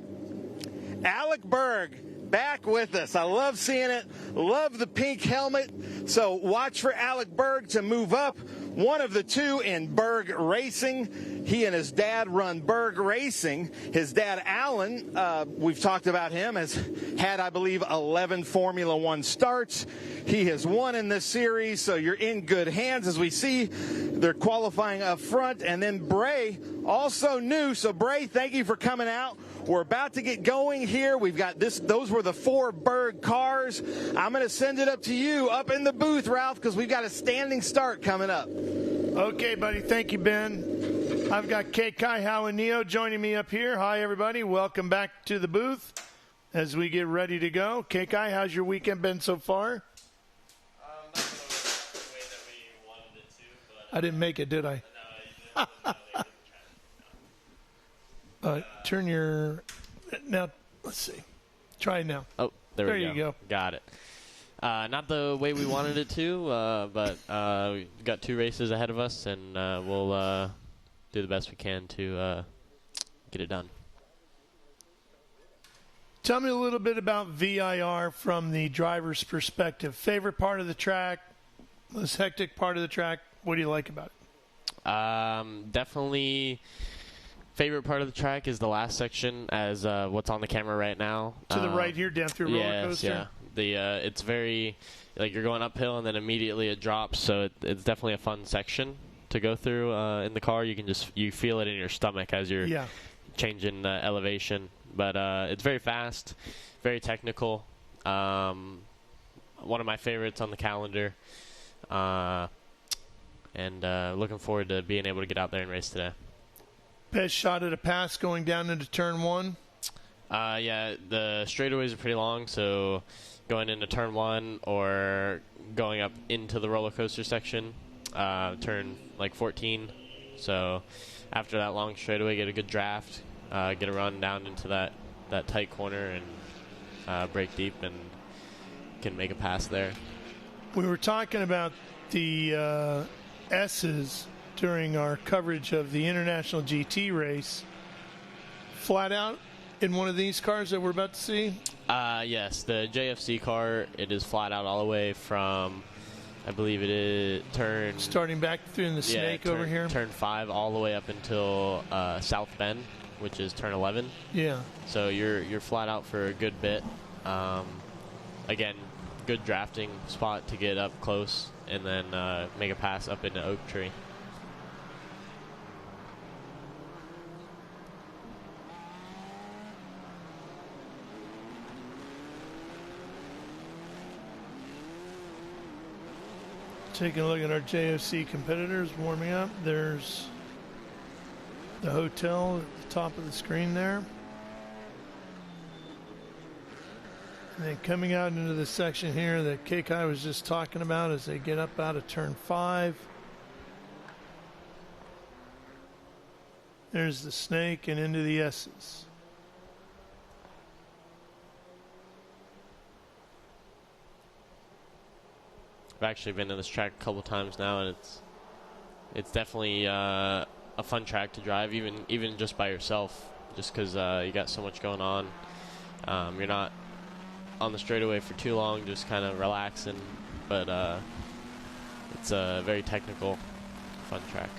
Alec Berg, back with us. I love seeing it. Love the pink helmet. So watch for Alec Berg to move up. One of the two in Berg Racing. He and his dad run Berg Racing. His dad, Alan, we've talked about him, has had, I believe, 11 Formula One starts. He has won in this series, so you're in good hands. As we see, they're qualifying up front. And then Bray, also new. So, Bray, thank you for coming out. We're about to get going here. We've got this. Those were the 4 Berg cars. I'm going to send it up to you up in the booth, Ralph, because we've got a standing start coming up. Okay, buddy. Thank you, Ben. I've got Kekai Hawanio joining me up here. Hi, everybody. Welcome back to the booth as we get ready to go. Kekai, how's your weekend been so far? Not the way that we wanted it to, but I didn't make it, did I? Turn your now. Let's see. Try it now. Oh, there you go. Got it. Not the way we wanted it to, but we got 2 races ahead of us, and we'll do the best we can to get it done. Tell me a little bit about VIR from the driver's perspective. Favorite part of the track, most hectic part of the track. What do you like about it? Definitely. Favorite part of the track is the last section, as what's on the camera right now. To the right here, down through roller coaster. Yeah. It's very, like, you're going uphill and then immediately it drops, so it's definitely a fun section to go through in the car. You feel it in your stomach as you're changing elevation. But it's very fast, very technical. One of my favorites on the calendar. And looking forward to being able to get out there and race today. Best shot at a pass going down into turn 1? Yeah, the straightaways are pretty long, so going into turn 1 or going up into the roller coaster section, turn like 14. So after that long straightaway, get a good draft, get a run down into that tight corner and brake deep and can make a pass there. We were talking about the S's during our coverage of the International GT race. Flat out in one of these cars that we're about to see? Yes, the JFC car, it is flat out all the way from, I believe it is turn... Starting back through the snake over here? Turn 5 all the way up until South Bend, which is turn 11. Yeah. So you're flat out for a good bit. Again, good drafting spot to get up close and then make a pass up into Oak Tree. Taking a look at our JFC competitors warming up. There's the hotel at the top of the screen there. And then coming out into the section here that Kekai was just talking about as they get up out of turn 5. There's the snake and into the S's. I've actually been to this track a couple times now, and it's definitely a fun track to drive, even just by yourself, just because you got so much going on. You're not on the straightaway for too long, just kind of relaxing, but it's a very technical, fun track.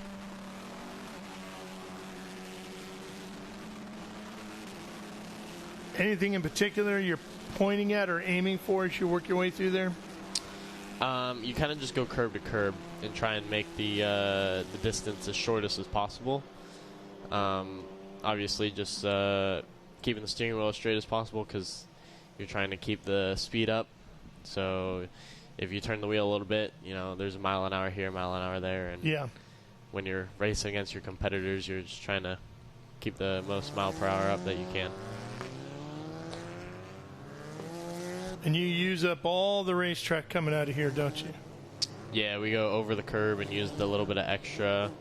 Anything in particular you're pointing at or aiming for as you work your way through there? You kind of just go curb to curb and try and make the distance as shortest as possible. Obviously, just keeping the steering wheel as straight as possible because you're trying to keep the speed up. So if you turn the wheel a little bit, you know, there's a mile an hour here, a mile an hour there. And yeah, when you're racing against your competitors, you're just trying to keep the most mile per hour up that you can. And you use up all the racetrack coming out of here, don't you? Yeah, we go over the curb and use the little bit of extra.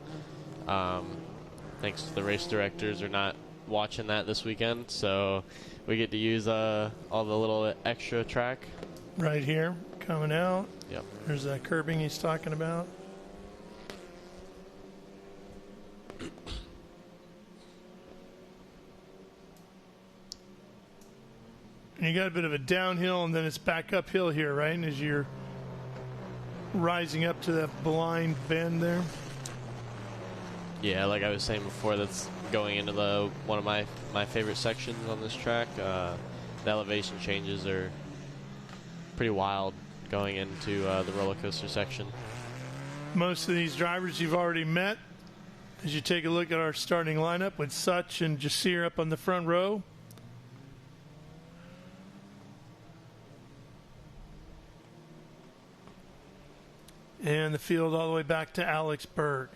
Thanks to the race directors are not watching that this weekend, so we get to use all the little extra track. Right here, coming out. Yep. There's that curbing he's talking about. And you got a bit of a downhill, and then it's back uphill here, right? And as you're rising up to that blind bend there. Yeah, like I was saying before, that's going into one of my favorite sections on this track. The elevation changes are pretty wild going into the roller coaster section. Most of these drivers you've already met. As you take a look at our starting lineup with Such and Jasir up on the front row. And the field all the way back to Alex Berg.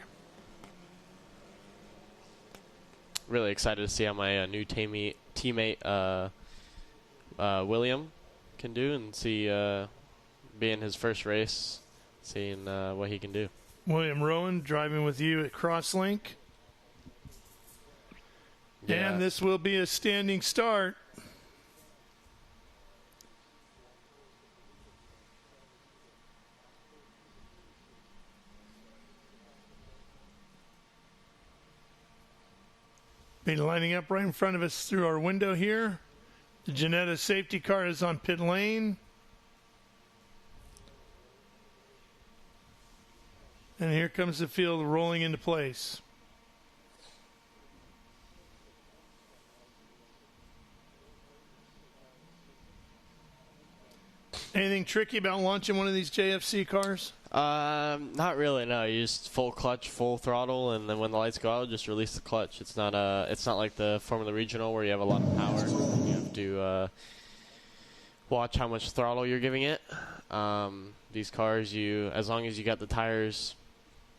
Really excited to see how my new teammate William can do, and see being his first race, seeing what he can do. William Rowan driving with you at Crosslink. Yeah. And this will be a standing start. Be lining up right in front of us through our window here. The Ginetta safety car is on pit lane. And here comes the field rolling into place. Anything tricky about launching one of these JFC cars? Not really. No, you just full clutch, full throttle, and then when the lights go out, just release the clutch. It's not like the Formula Regional where you have a lot of power. You have to watch how much throttle you're giving it. These cars, as long as you got the tires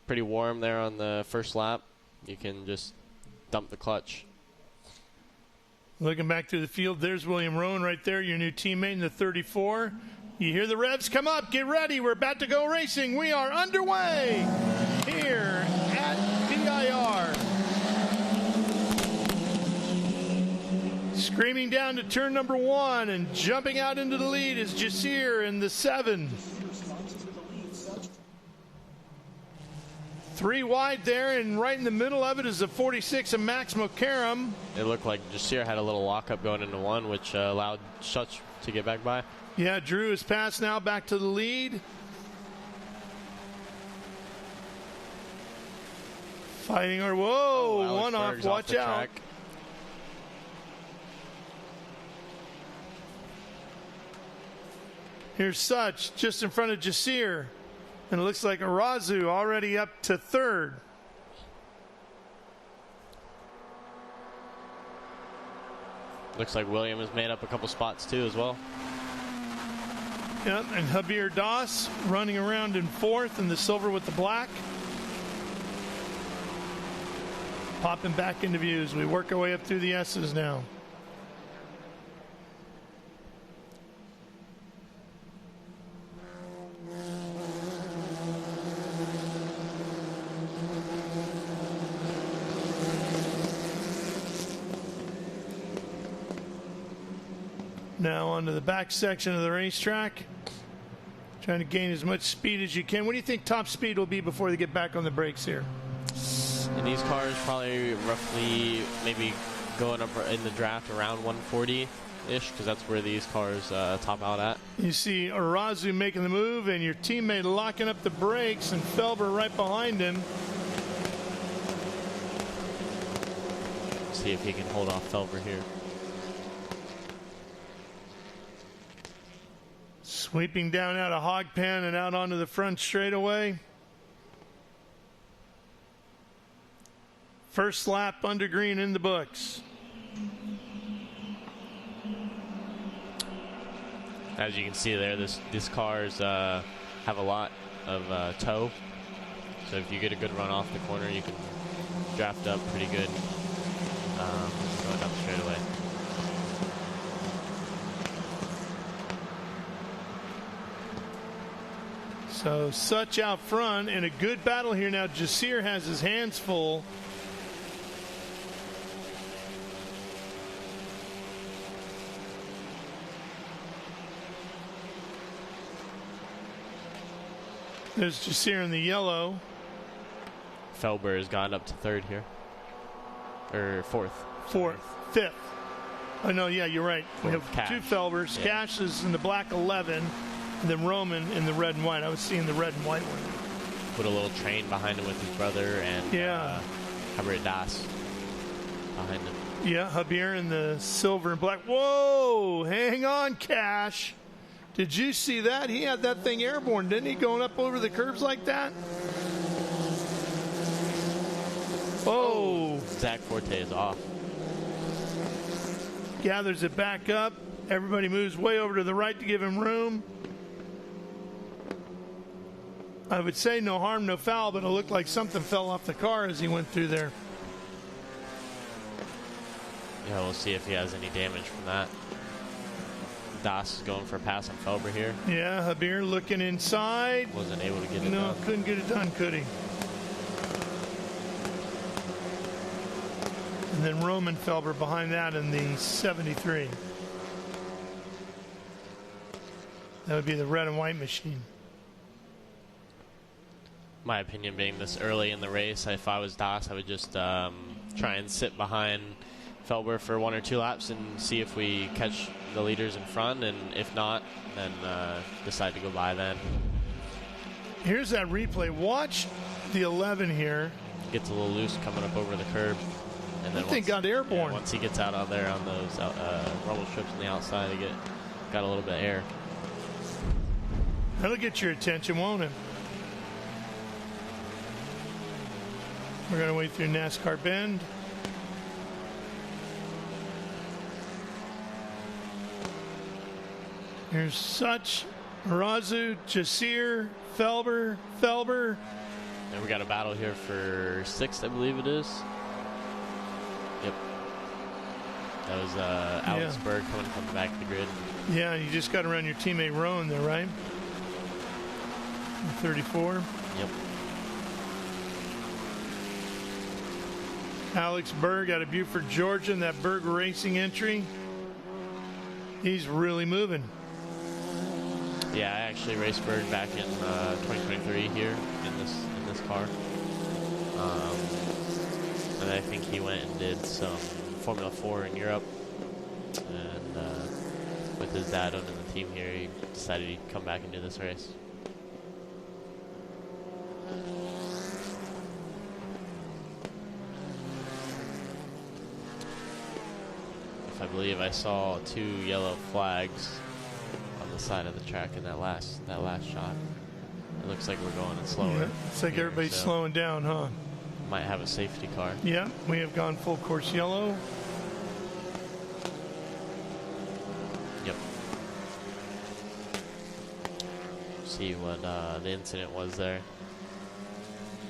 pretty warm there on the first lap, you can just dump the clutch. Looking back through the field, there's William Rowan right there, your new teammate in the 34. You hear the revs come up. Get ready. We're about to go racing. We are underway here at VIR. Screaming down to turn number 1 and jumping out into the lead is Jasir in the 7. 3 wide there, and right in the middle of it is the 46 of Max McCarrum. It looked like Jasir had a little lockup going into 1, which allowed Such to get back by. Yeah, Drew has passed now back to the lead. Fighting her. Whoa, one off. Watch out. Track. Here's Such just in front of Jasir. And it looks like Arazu already up to third. Looks like William has made up a couple spots too as well. Yep, and Javier Das running around in fourth in the silver with the black. Popping back into view as we work our way up through the S's now. Now onto the back section of the racetrack. Trying to gain as much speed as you can. What do you think top speed will be before they get back on the brakes here? In these cars, probably roughly maybe going up in the draft around 140-ish, because that's where these cars top out at. You see Arazu making the move and your teammate locking up the brakes and Felber right behind him. See if he can hold off Felber here. Sweeping down out of Hogpen and out onto the front straightaway. First lap under green in the books. As you can see there, these cars have a lot of toe. So if you get a good run off the corner, you can draft up pretty good going up straightaway. So Such out front in a good battle here now. Jasir has his hands full. There's Jasir in the yellow. Felber has gone up to third here. Or fourth. Fifth. Oh, no, yeah, you're right. We have Cash. two Felbers. Yeah. Cash is in the black 11. And then Roman in the red and white. I was seeing the red and white one. Put a little train behind him with his brother and Javier Das behind him. Yeah, Javier in the silver and black. Whoa! Hang on, Cash. Did you see that? He had that thing airborne, didn't he? Going up over the curbs like that? Whoa! Zach Forte is off. Gathers it back up. Everybody moves way over to the right to give him room. I would say no harm, no foul, but it looked like something fell off the car as he went through there. Yeah, we'll see if he has any damage from that. Das is going for a pass on Felber here. Yeah, Javier looking inside. Wasn't able to get it done. No, couldn't get it done, could he? And then Roman Felber behind that in the 73. That would be the red and white machine. My opinion being this early in the race, if I was Das, I would just try and sit behind Felber for 1 or 2 laps and see if we catch the leaders in front, and if not, then decide to go by then. Here's that replay. Watch the 11 here. Gets a little loose coming up over the curb. And then that thing got airborne. Yeah, once he gets out there on those rumble strips on the outside, he got a little bit of air. That'll get your attention, won't it? We're going to wait through NASCAR Bend. Here's Such, Arazu, Jasir, Felber. And we got a battle here for 6th, I believe it is. Yep. That was Alex Berg coming from the back of the grid. Yeah, you just got around your teammate Rowan there, right? 34. Yep. Alex Berg out of Buford, Georgia, in that Berg Racing entry. He's really moving. Yeah, I actually raced Berg back in 2023 here in this car. And I think he went and did some Formula 4 in Europe. And with his dad owning the team here, he decided he'd come back and do this race. I believe I saw 2 yellow flags on the side of the track in that last shot. It looks like we're going slower. Yeah, it's like everybody's slowing down, huh? Might have a safety car. Yeah, we have gone full course yellow. Yep. See what the incident was there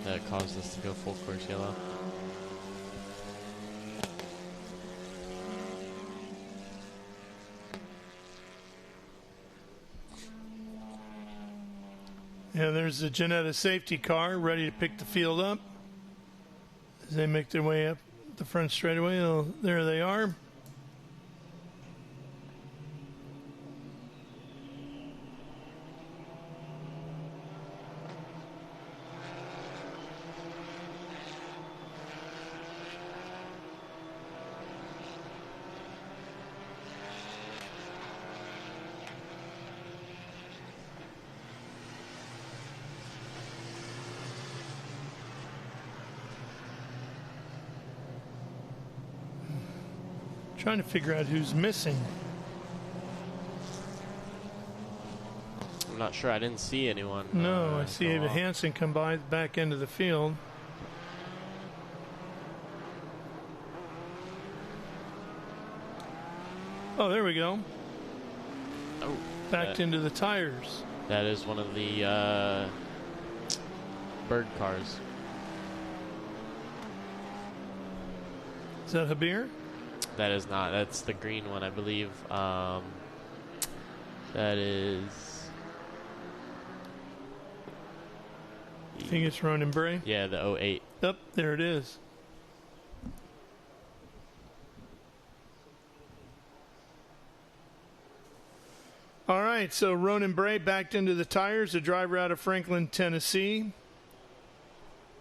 that caused us to go full course yellow. Yeah, there's the Ginetta safety car ready to pick the field up as they make their way up the front straightaway. Oh, there they are. Trying to figure out who's missing. I'm not sure. I didn't see anyone. No, I see Ava Hansen come by the back end of the field. Oh, there we go. Oh, backed into the tires. That is one of the bird cars. Is that Habir? That is not. That's the green one, I believe. That is. I think it's Ronan Bray. Yeah, the 08. Yep, there it is. All right, so Ronan Bray backed into the tires, a driver out of Franklin, Tennessee.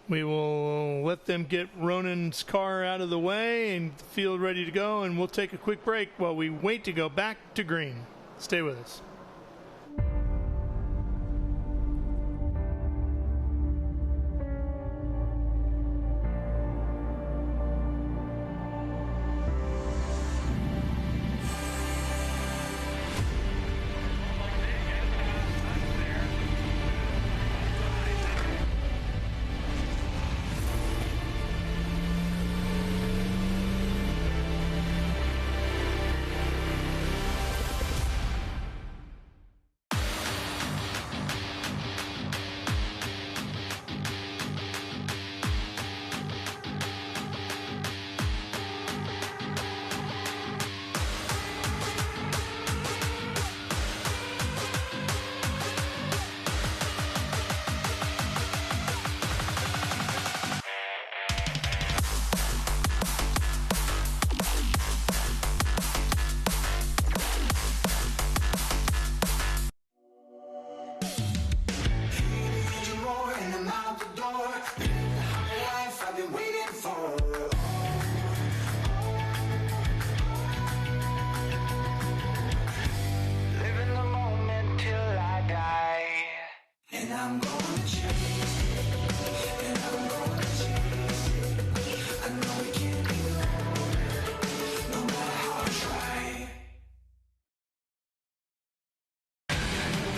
We will let them get Ronan's car out of the way and the field ready to go, and we'll take a quick break while we wait to go back to green. Stay with us.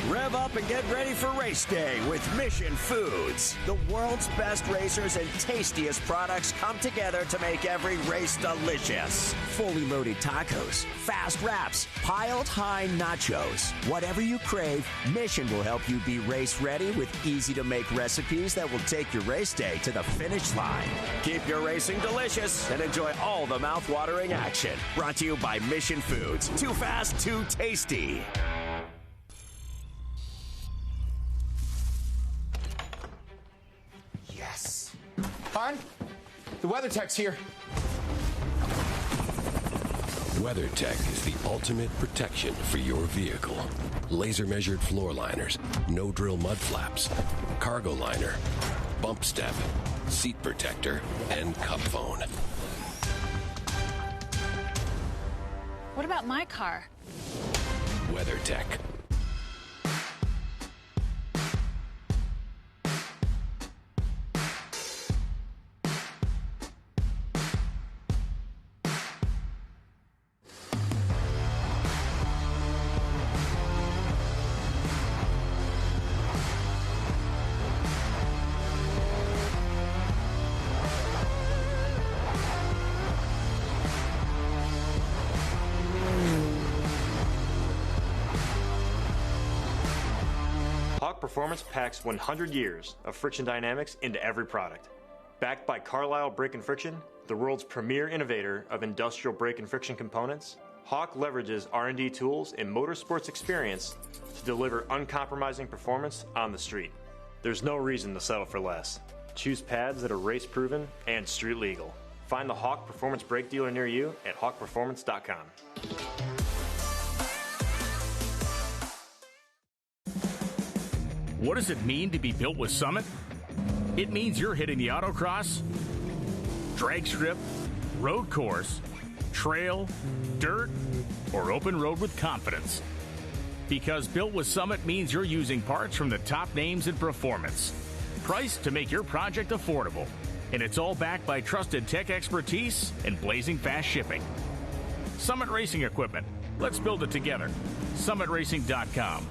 Rev up and get ready for race day with Mission Foods. The world's best racers and tastiest products come together to make every race delicious. Fully loaded tacos, fast wraps, piled high nachos. Whatever you crave, Mission will help you be race ready with easy-to-make recipes that will take your race day to the finish line. Keep your racing delicious and enjoy all the mouth-watering action. Brought to you by Mission Foods. Too fast, too tasty. Hon, the WeatherTech's here. WeatherTech is the ultimate protection for your vehicle. Laser measured floor liners, no drill mud flaps, cargo liner, bump step, seat protector, and cup phone. What about my car? WeatherTech. Hawk Performance packs 100 years of friction dynamics into every product. Backed by Carlisle Brake and Friction, the world's premier innovator of industrial brake and friction components, Hawk leverages R&D tools and motorsports experience to deliver uncompromising performance on the street. There's no reason to settle for less. Choose pads that are race-proven and street-legal. Find the Hawk Performance brake dealer near you at hawkperformance.com. What does it mean to be built with Summit? It means you're hitting the autocross, drag strip, road course, trail, dirt, or open road with confidence. Because built with Summit means you're using parts from the top names in performance, priced to make your project affordable. And it's all backed by trusted tech expertise and blazing fast shipping. Summit Racing Equipment. Let's build it together. SummitRacing.com.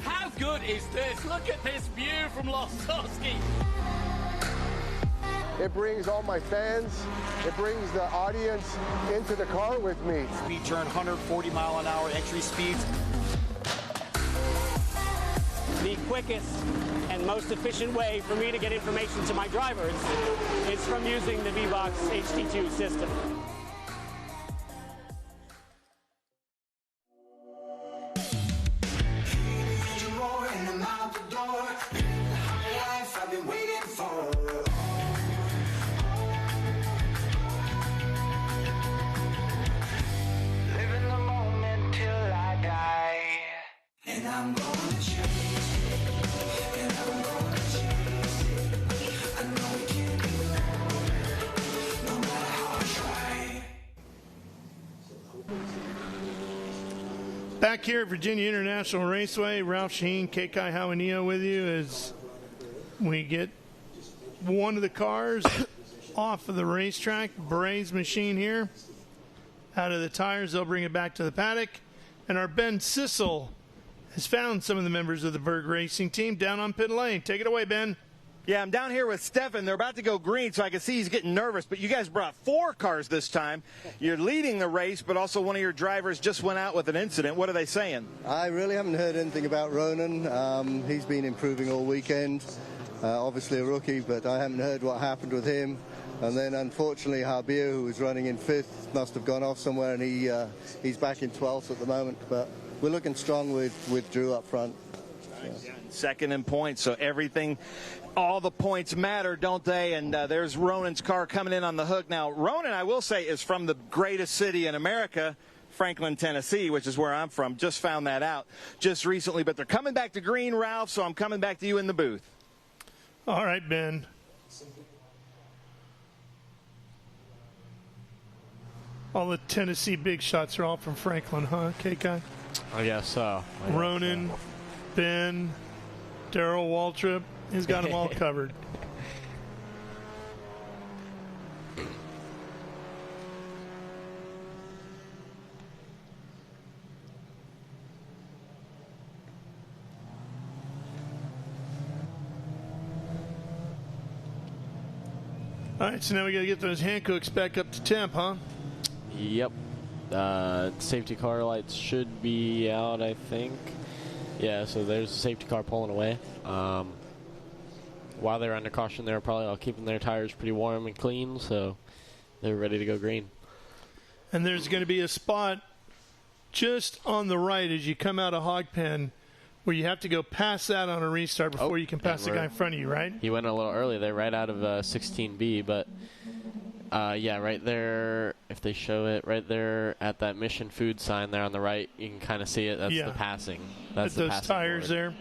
How good is this? Look at this view from Losowski. It brings all my fans, it brings the audience into the car with me. Speed turn 140 mile an hour entry speeds. The quickest and most efficient way for me to get information to my drivers is from using the VBox HD2 system. Back here at Virginia International Raceway, Ralph Sheen, Kekai Hawanio with you as we get one of the cars off of the racetrack. Bray's machine here. Out of the tires, they'll bring it back to the paddock. And our Ben Sissel has found some of the members of the Berg Racing team down on pit lane. Take it away, Ben. Yeah, I'm down here with Stefan. They're about to go green, so I can see he's getting nervous. But you guys brought 4 cars this time. You're leading the race, but also one of your drivers just went out with an incident. What are they saying? I really haven't heard anything about Ronan. He's been improving all weekend. Obviously a rookie, but I haven't heard what happened with him. And then, unfortunately, Javier, who was running in 5th, must have gone off somewhere, and he's back in 12th at the moment. But we're looking strong with Drew up front. Yeah. Second in points, so everything, all the points matter, don't they? And there's Ronan's car coming in on the hook. Now, Ronan, I will say, is from the greatest city in America, Franklin, Tennessee, which is where I'm from. Just found that out just recently. But they're coming back to green, Ralph, so I'm coming back to you in the booth. All right, Ben. All the Tennessee big shots are all from Franklin, huh, K-Guy? I guess so. Ronan, Ben, Darrell Waltrip. He's got them all covered. All right, so now we got to get those Hancooks back up to temp, huh? Yep. Safety car lights should be out, I think. Yeah, so there's a safety car pulling away. While they're under caution, they're probably all keeping their tires pretty warm and clean, so they're ready to go green. And there's going to be a spot just on the right as you come out of Hog Pen where you have to go past that on a restart before you can pass the guy in front of you, right? He went a little early there, right out of 16B, but yeah, right there, if they show it, right there at that Mission Food sign there on the right, you can kind of see it. That's the passing. That's the those passing tires board. there.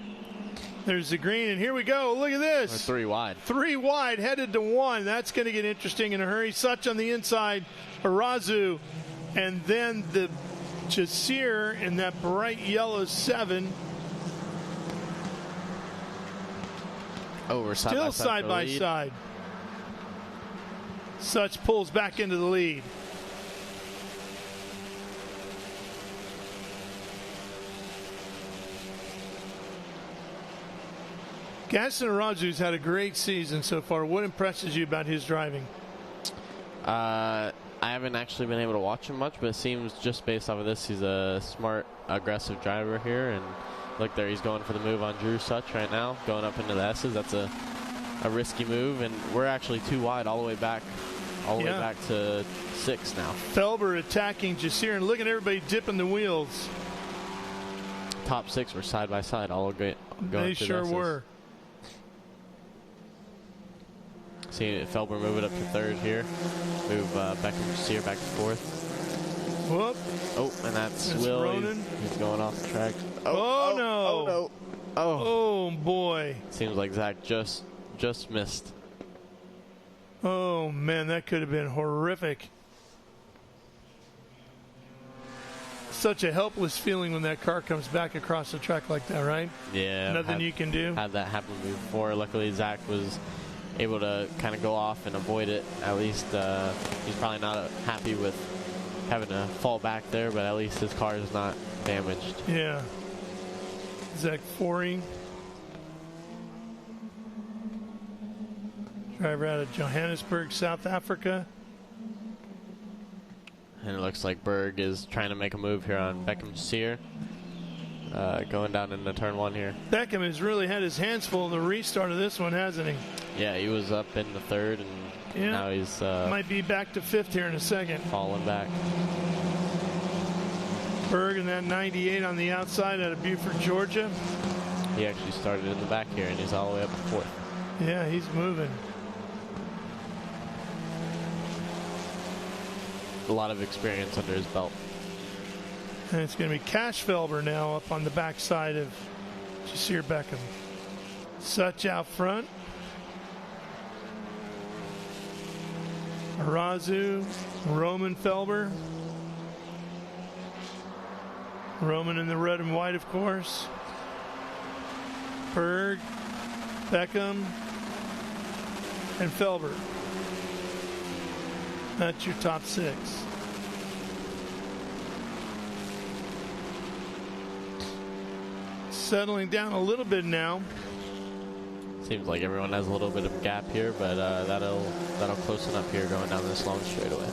There's the green, and here we go. Look at this. We're 3 wide. 3 wide, headed to 1. That's going to get interesting in a hurry. Such on the inside, Arazu, and then the Jasir in that bright yellow 7. Oh, we're side Still by side side for by lead. side. Such pulls back into the lead. Gaston Arazu's had a great season so far. What impresses you about his driving? I haven't actually been able to watch him much, but it seems just based off of this, he's a smart, aggressive driver here. And look there, he's going for the move on Drew Such right now, going up into the S's. That's a risky move, and we're actually too wide all the way back. All the way back to 6 now. Felber attacking Jasir, and look at everybody dipping the wheels. Top 6 were side by side, all going they sure were. See Felber move it up to 3rd here. Move Beckham Jasir back to 4th. Whoop. Oh, and that's Will. Ronan. He's going off the track. Oh, no. Oh, no. Oh, boy. Seems like Zach just missed. Oh, man, that could have been horrific. Such a helpless feeling when that car comes back across the track like that, right? Yeah. Nothing you can do. Had that happen before. Luckily, Zach was able to kind of go off and avoid it. At least he's probably not happy with having to fall back there, but at least his car is not damaged. Yeah. Zach Forey. Driver out of Johannesburg, South Africa. And it looks like Berg is trying to make a move here on Beckham Jasir. Going down into turn 1 here. Beckham has really had his hands full in the restart of this one, hasn't he? Yeah, he was up in the 3rd, and now he's... might be back to 5th here in a second. Falling back. Berg in that 98 on the outside out of Beaufort, Georgia. He actually started in the back here, and he's all the way up to 4th. Yeah, he's moving. A lot of experience under his belt. And it's going to be Cash Felber now up on the backside of Jasir Beckham. Such out front. Arazu, Roman Felber. Roman in the red and white, of course. Berg, Beckham, and Felber. That's your top 6. Settling down a little bit now. Seems like everyone has a little bit of a gap here, but that'll closen up here going down this long straightaway.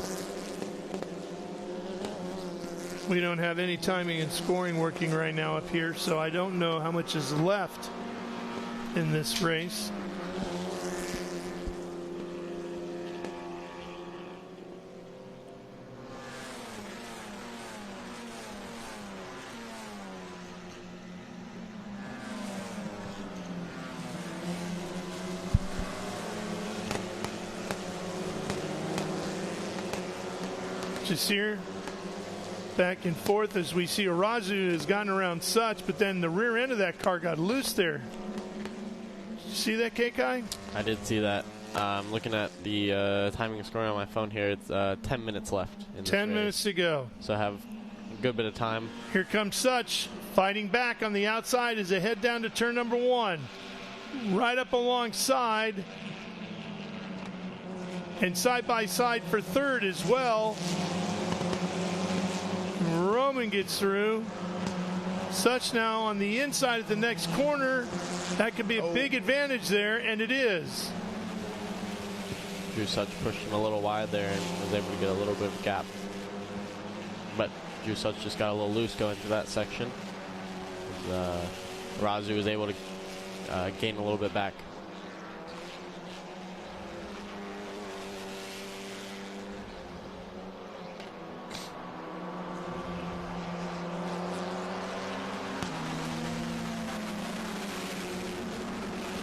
We don't have any timing and scoring working right now up here, so I don't know how much is left in this race. Jasir back and forth as we see Arazu has gotten around Such, but then the rear end of that car got loose there. Did you see that, K-Kai? I did see that. I'm looking at the timing and scoring on my phone here. It's 10 minutes left. In 10 minutes to go. So I have a good bit of time. Here comes Such, fighting back on the outside as they head down to turn number 1. Right up alongside. And side by side for 3rd as well. Roman gets through. Such now on the inside at the next corner. That could be a big advantage there, and it is. Drew Such pushed him a little wide there and was able to get a little bit of gap. But Drew Such just got a little loose going through that section. Razu was able to gain a little bit back.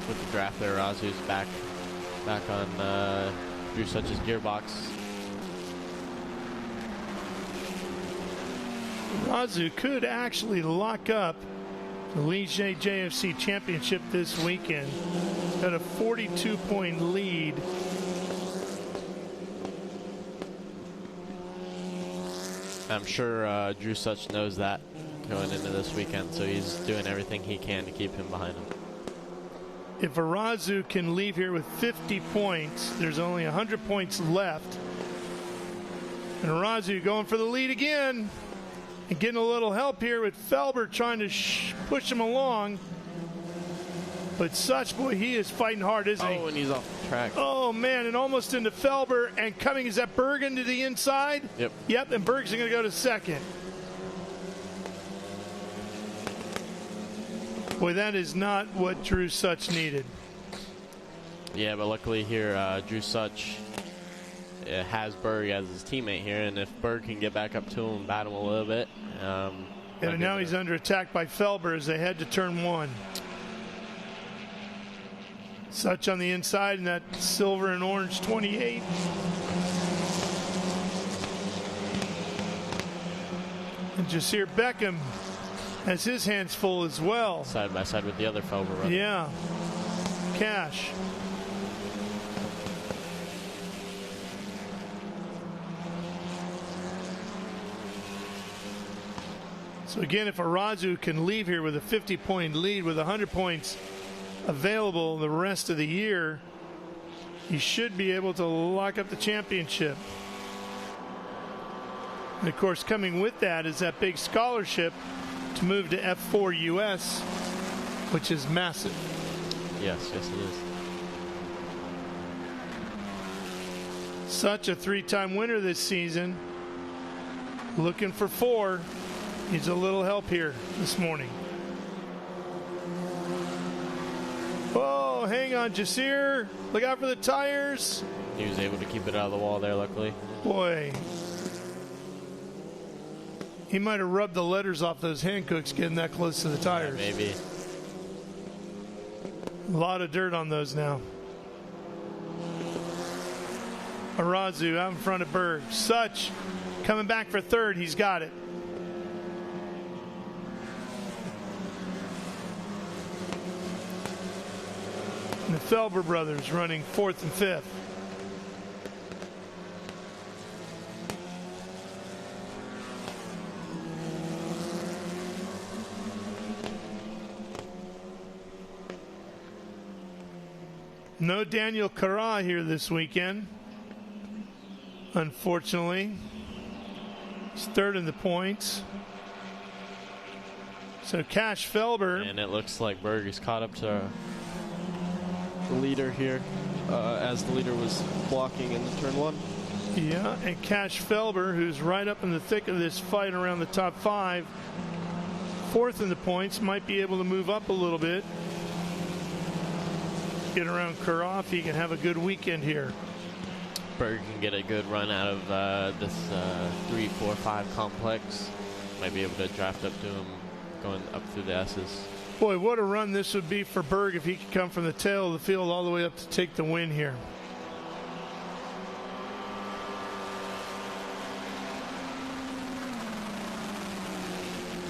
With the draft there, Razu's back on Drew Such's gearbox. Razu could actually lock up the Ligier JFC Championship this weekend. Got a 42-point lead. I'm sure Drew Such knows that going into this weekend, so he's doing everything he can to keep him behind him. If Arazu can leave here with 50 points, there's only 100 points left. And Arazu going for the lead again. And getting a little help here with Felber trying to push him along. But Such, boy, he is fighting hard, isn't he? Oh, and he's off the track. Oh, man, and almost into Felber, and coming, is that Bergen to the inside? Yep. Yep, and Berg's going to go to second. Boy, that is not what Drew Such needed. Yeah, but luckily here, Drew Such has Berg as his teammate here, and if Berg can get back up to him and bat him a little bit. And now he's under attack by Felber as they head to turn 1. Such on the inside in that silver and orange 28. And Jasir Beckham has his hands full as well. Side by side with the other Felber runner. Yeah. Cash. So again, if Arazu can leave here with a 50-point lead with 100 points available the rest of the year, he should be able to lock up the championship. And of course, coming with that is that big scholarship to move to F4 U.S., which is massive. Yes, it is. Such a 3-time winner this season. Looking for 4. Needs a little help here this morning. Oh, hang on, Jasir. Look out for the tires. He was able to keep it out of the wall there, luckily. Boy. He might have rubbed the letters off those hand cooks getting that close to the tires. Yeah, maybe. A lot of dirt on those now. Arazu out in front of Berg. Such coming back for 3rd. He's got it. And the Felber brothers running 4th and 5th. No Daniel Carra here this weekend, unfortunately. He's 3rd in the points. So Cash Felber. And it looks like Berg is caught up to the leader here, as the leader was blocking in turn 1. Yeah, and Cash Felber, who's right up in the thick of this fight around the top 5, 4th in the points, might be able to move up a little bit. Get around Kurov, he can have a good weekend here. Berg can get a good run out of this 3, 4, 5 complex. Might be able to draft up to him going up through the S's. Boy, what a run this would be for Berg if he could come from the tail of the field all the way up to take the win here.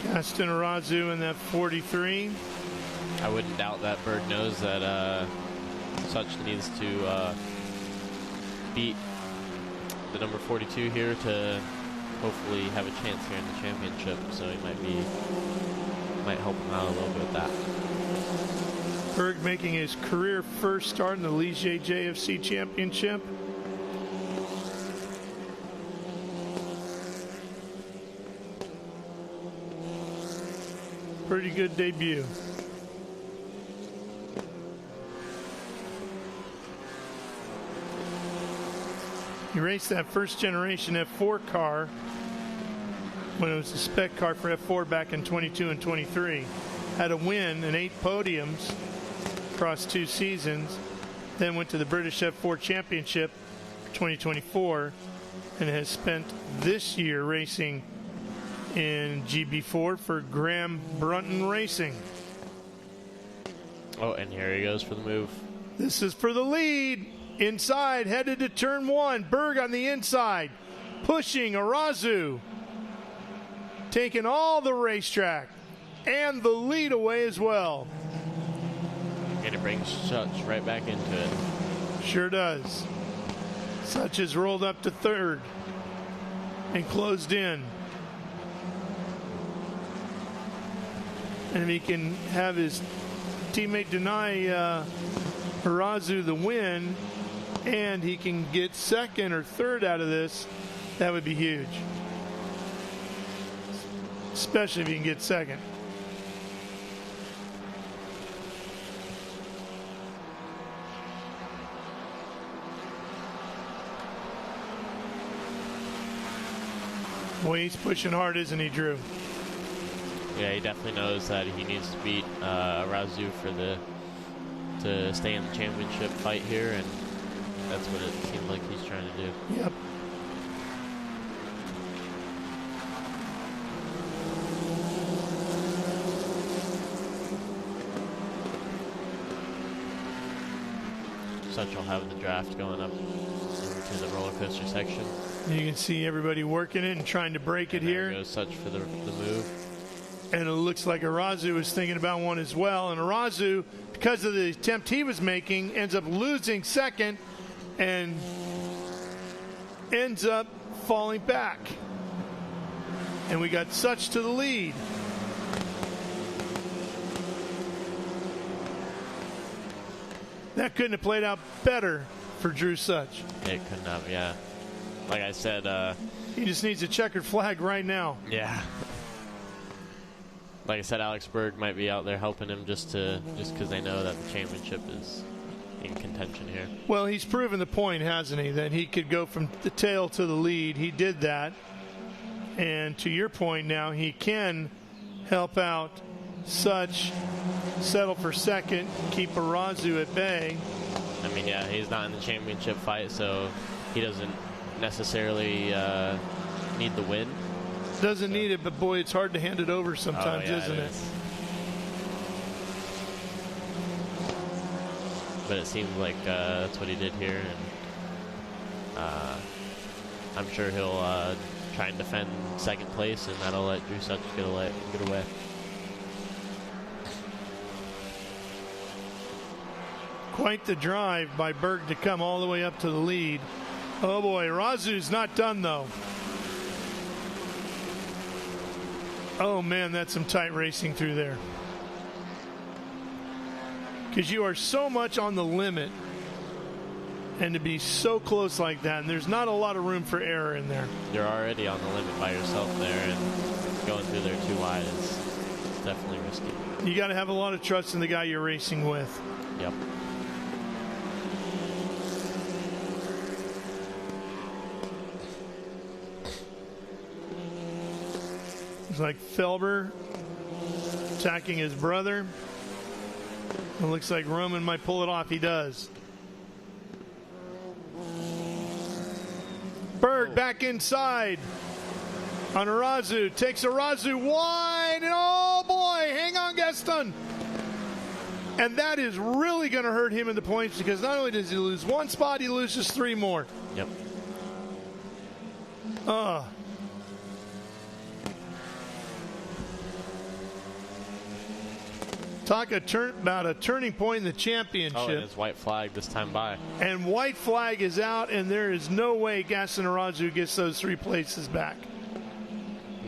Gaston Arazu in that 43. I wouldn't doubt that Berg knows that Such needs to beat the number 42 here to hopefully have a chance here in the championship. So he might help him out a little bit with that. Berg making his career first start in the Ligier JFC Championship. Pretty good debut. He raced that first generation F4 car when it was a spec car for F4 back in 22 and 23. Had a win and 8 podiums across 2 seasons. Then went to the British F4 Championship 2024 and has spent this year racing in GB4 for Graham Brunton Racing. Oh, and here he goes for the move. This is for the lead. Inside, headed to turn 1. Berg on the inside, pushing Arazu. Taking all the racetrack and the lead away as well. And it brings Such right back into it. Sure does. Such has rolled up to 3rd and closed in. And if he can have his teammate deny Arazu the win, and he can get 2nd or 3rd out of this, that would be huge. Especially if he can get 2nd. Boy, he's pushing hard, isn't he, Drew? Yeah, he definitely knows that he needs to beat Arazu to stay in the championship fight here, and that's what it seems like he's trying to do. Yep. Such will have the draft going up into the roller coaster section. You can see everybody working it and trying to break it here. There goes Such for the move. And it looks like Arazu is thinking about one as well. And Arazu, because of the attempt he was making, ends up losing second and ends up falling back. And we got Such to the lead. That couldn't have played out better for Drew Such. It couldn't have, yeah. Like I said, he just needs a checkered flag right now. Yeah. Like I said, Alex Berg might be out there helping him just because they know that the championship is in contention here. Well, he's proven the point, hasn't he, that he could go from the tail to the lead. He did that. And to your point now, he can help out Such, settle for second, keep Arazu at bay. I mean, yeah, he's not in the championship fight, so he doesn't necessarily need the win. Doesn't need it, but boy, it's hard to hand it over sometimes, isn't it? But it seems like that's what he did here, and I'm sure he'll try and defend second place, and that'll let Drew Such get away. Quite the drive by Berg to come all the way up to the lead. Oh boy, Arazu's not done though. Oh man, that's some tight racing through there. Because you are so much on the limit, and to be so close like that, and there's not a lot of room for error in there. You're already on the limit by yourself there, and going through there too wide is definitely risky. You got to have a lot of trust in the guy you're racing with. Yep. It's like Felber attacking his brother. It looks like Roman might pull it off. He does. Berg back inside on Arazu. Takes Arazu wide. And oh boy, hang on, Gaston. And that is really going to hurt him in the points, because not only does he lose one spot, he loses 3 more. Yep. Talk about a turning point in the championship. Oh, and it's white flag this time by. And white flag is out, and there is no way Gaston Arazu gets those 3 places back.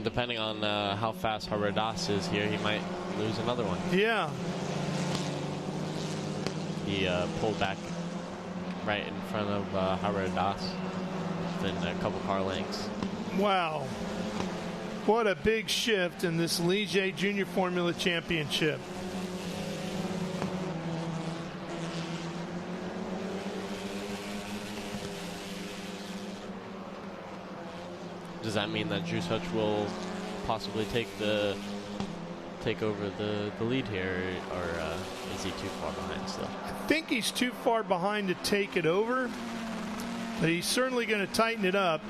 Depending on how fast Haradas is here, he might lose another one. Yeah. He pulled back right in front of Haradas within a couple car lengths. Wow. What a big shift in this Ligier Junior Formula Championship. Does that mean that Drew Such will possibly take over the lead here, or is he too far behind still? I think he's too far behind to take it over, but he's certainly going to tighten it up.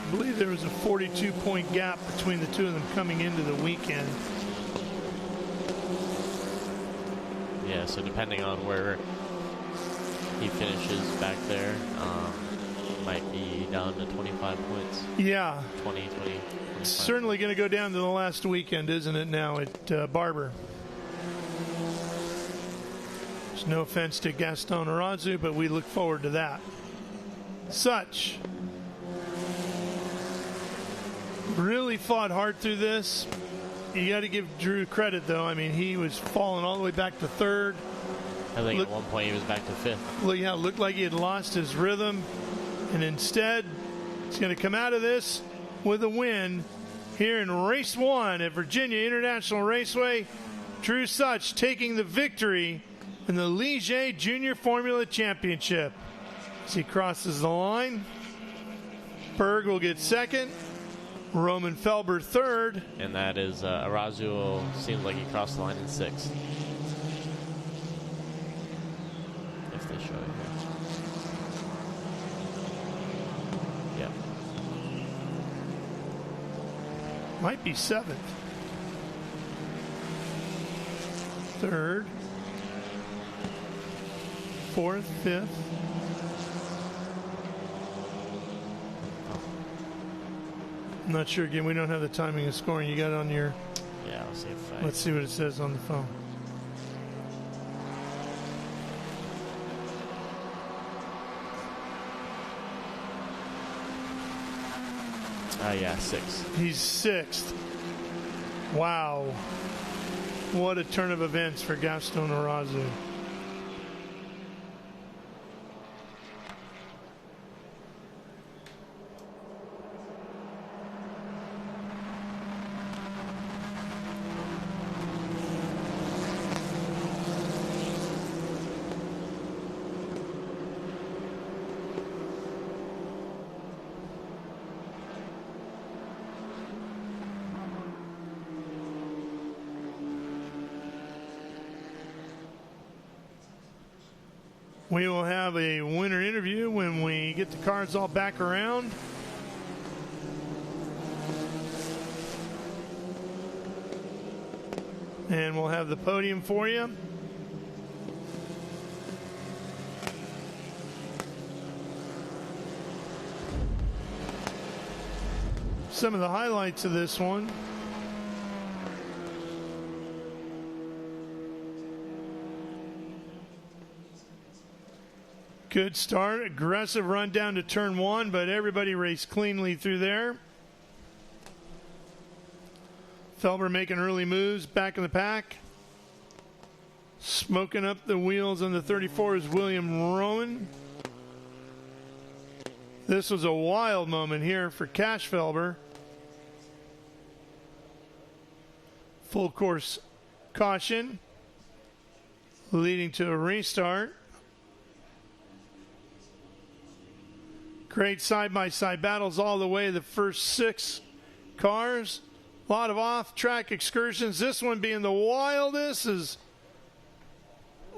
I believe there was a 42-point gap between the two of them coming into the weekend. Yeah, so depending on where he finishes back there, might be down to 25 points. Yeah. 20. It's certainly going to go down to the last weekend, isn't it, now at Barber? There's no offense to Gaston Arazu, but we look forward to that. Such really fought hard through this. You got to give Drew credit, though. I mean, he was falling all the way back to 3rd. I think at one point he was back to 5th. Look, yeah, it looked like he had lost his rhythm, and instead he's going to come out of this with a win here in race 1 at Virginia International Raceway. Drew Such taking the victory in the Ligier Junior Formula Championship. As he crosses the line, Berg will get second, Roman Felber third. And that is Arazu seems like he crossed the line in 6th. If they show it here. Yep. Might be 7th. Third. 4th, 5th. I'm not sure. Again, we don't have the timing of scoring. You got it on your... Yeah, I'll see if Let's see what it says on the phone. Yeah, 6th. He's 6th. Wow. What a turn of events for Gaston Arazu. We will have a winner interview when we get the cards all back around. And we'll have the podium for you. Some of the highlights of this one. Good start, aggressive run down to turn 1, but everybody raced cleanly through there. Felber making early moves back in the pack. Smoking up the wheels on the 34 is William Rowan. This was a wild moment here for Cash Felber. Full course caution, leading to a restart. Great side-by-side battles all the way, the first 6 cars. A lot of off-track excursions. This one being the wildest as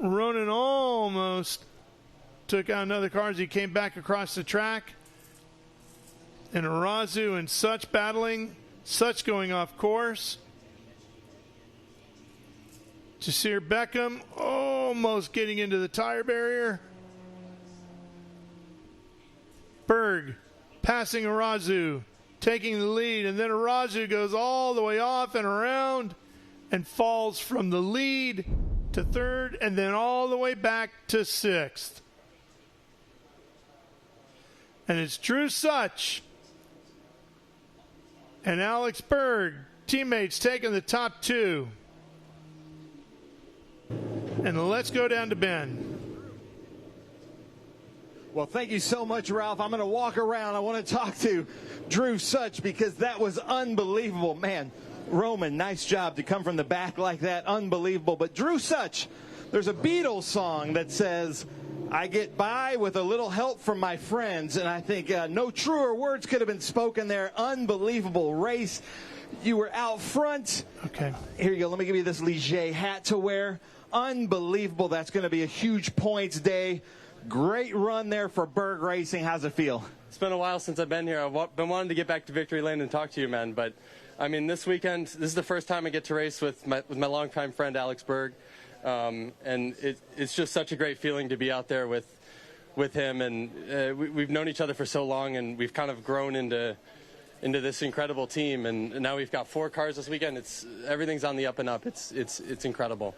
Ronan almost took out another car as he came back across the track. And Arazu and Such battling. Such going off course. Jasir Beckham almost getting into the tire barrier. Berg passing Arazu, taking the lead, and then Arazu goes all the way off and around and falls from the lead to 3rd and then all the way back to 6th. And it's Drew Such and Alex Berg, teammates, taking the top 2. And let's go down to Ben. Well, thank you so much, Ralph. I'm going to walk around. I want to talk to Drew Such because that was unbelievable. Man, Roman, nice job to come from the back like that. Unbelievable. But Drew Such, there's a Beatles song that says, I get by with a little help from my friends. And I think no truer words could have been spoken there. Unbelievable race. You were out front. Okay. Here you go. Let me give you this Ligier hat to wear. Unbelievable. That's going to be a huge points day. Great run there for Berg Racing. How's it feel? It's been a while since I've been here. I've been wanting to get back to Victory Lane and talk to you, man. But, I mean, this weekend, this is the first time I get to race with my longtime friend, Alex Berg. And it's just such a great feeling to be out there with him. And we've known each other for so long, and we've kind of grown into this incredible team. And now we've got 4 cars this weekend. Everything's on the up and up. It's incredible.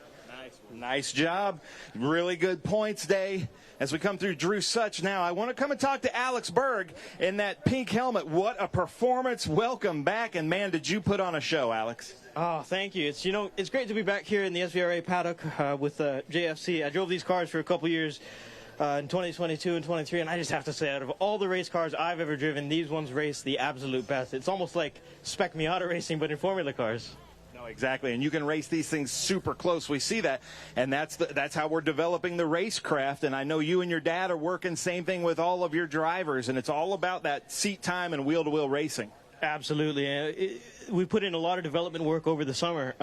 Nice job. Really good points day. As we come through Drew Such now, I want to come and talk to Alex Berg in that pink helmet. What a performance. Welcome back. And, man, did you put on a show, Alex? Oh, thank you. It's great to be back here in the SVRA paddock with JFC. I drove these cars for a couple years in 2022 and 23, and I just have to say, out of all the race cars I've ever driven, these ones race the absolute best. It's almost like Spec Miata racing, but in formula cars. No, exactly, and you can race these things super close. We see that, and that's how we're developing the racecraft. And I know you and your dad are working same thing with all of your drivers, and it's all about that seat time and wheel-to-wheel racing. Absolutely. We put in a lot of development work over the summer.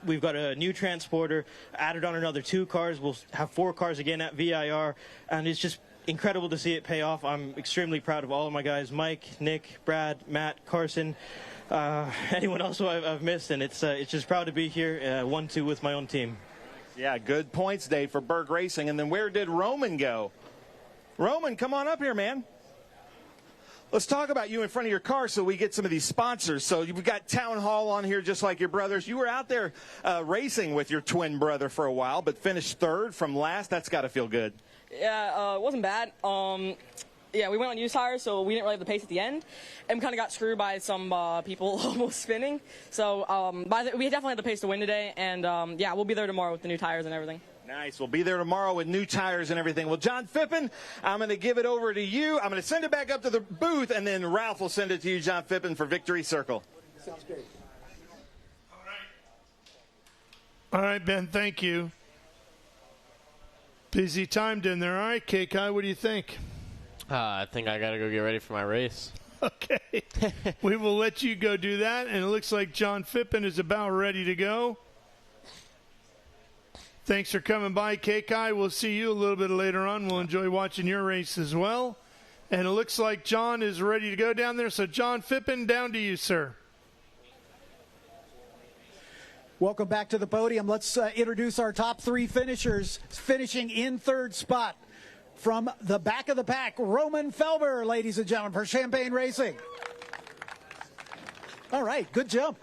We've got a new transporter, added on another 2 cars. We'll have 4 cars again at VIR, and it's just incredible to see it pay off. I'm extremely proud of all of my guys, Mike, Nick, Brad, Matt, Carson, anyone else who I've missed, and it's just proud to be here 1-2 with my own team. Yeah, good points day for Berg Racing. And then where did Roman go? Roman, come on up here, man. Let's talk about you in front of your car so we get some of these sponsors. So you've got Town Hall on here just like your brothers. You were out there racing with your twin brother for a while, but finished 3rd from last. That's got to feel good. Yeah, it wasn't bad. Yeah, we went on used tires, so we didn't really have the pace at the end, and kind of got screwed by some people almost spinning. So we definitely had the pace to win today, and yeah, we'll be there tomorrow with the new tires and everything. Nice. We'll be there tomorrow with new tires and everything. Well, John Phippen, I'm going to give it over to you. I'm going to send it back up to the booth, and then Ralph will send it to you, John Phippen, for Victory Circle. Sounds great. All right, Ben, thank you. Busy time down there. All right, KK, what do you think? I think I got to go get ready for my race. Okay. We will let you go do that, and it looks like John Phippen is about ready to go. Thanks for coming by, KK. We'll see you a little bit later on. We'll enjoy watching your race as well. And it looks like John is ready to go down there. So, John Phippen, down to you, sir. Welcome back to the podium. Let's introduce our top 3 finishers. Finishing in 3rd spot from the back of the pack, Roman Felber, ladies and gentlemen, for Champagne Racing. All right, good jump.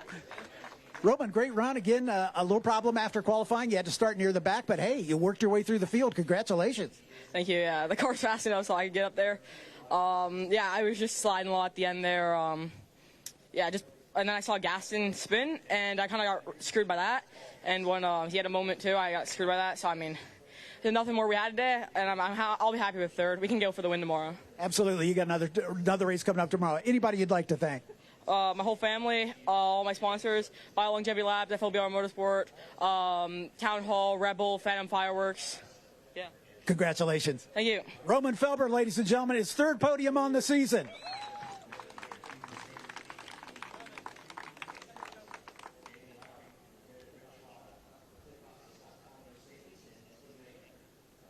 Roman, great run. Again, a little problem after qualifying. You had to start near the back, but hey, you worked your way through the field. Congratulations. Thank you. Yeah, the car's fast enough so I could get up there. Yeah, I was just sliding a lot at the end there. Yeah, and then I saw Gaston spin, and I kind of got screwed by that. And when he had a moment too, I got screwed by that. So I mean, there's nothing more we had today, and I'll be happy with 3rd. We can go for the win tomorrow. Absolutely. You got another race coming up tomorrow. Anybody you'd like to thank? My whole family, all my sponsors, Bio Longevity Labs, FLBR Motorsport, Town Hall, Rebel, Phantom Fireworks. Yeah. Congratulations. Thank you. Roman Felber, ladies and gentlemen, his 3rd podium on the season.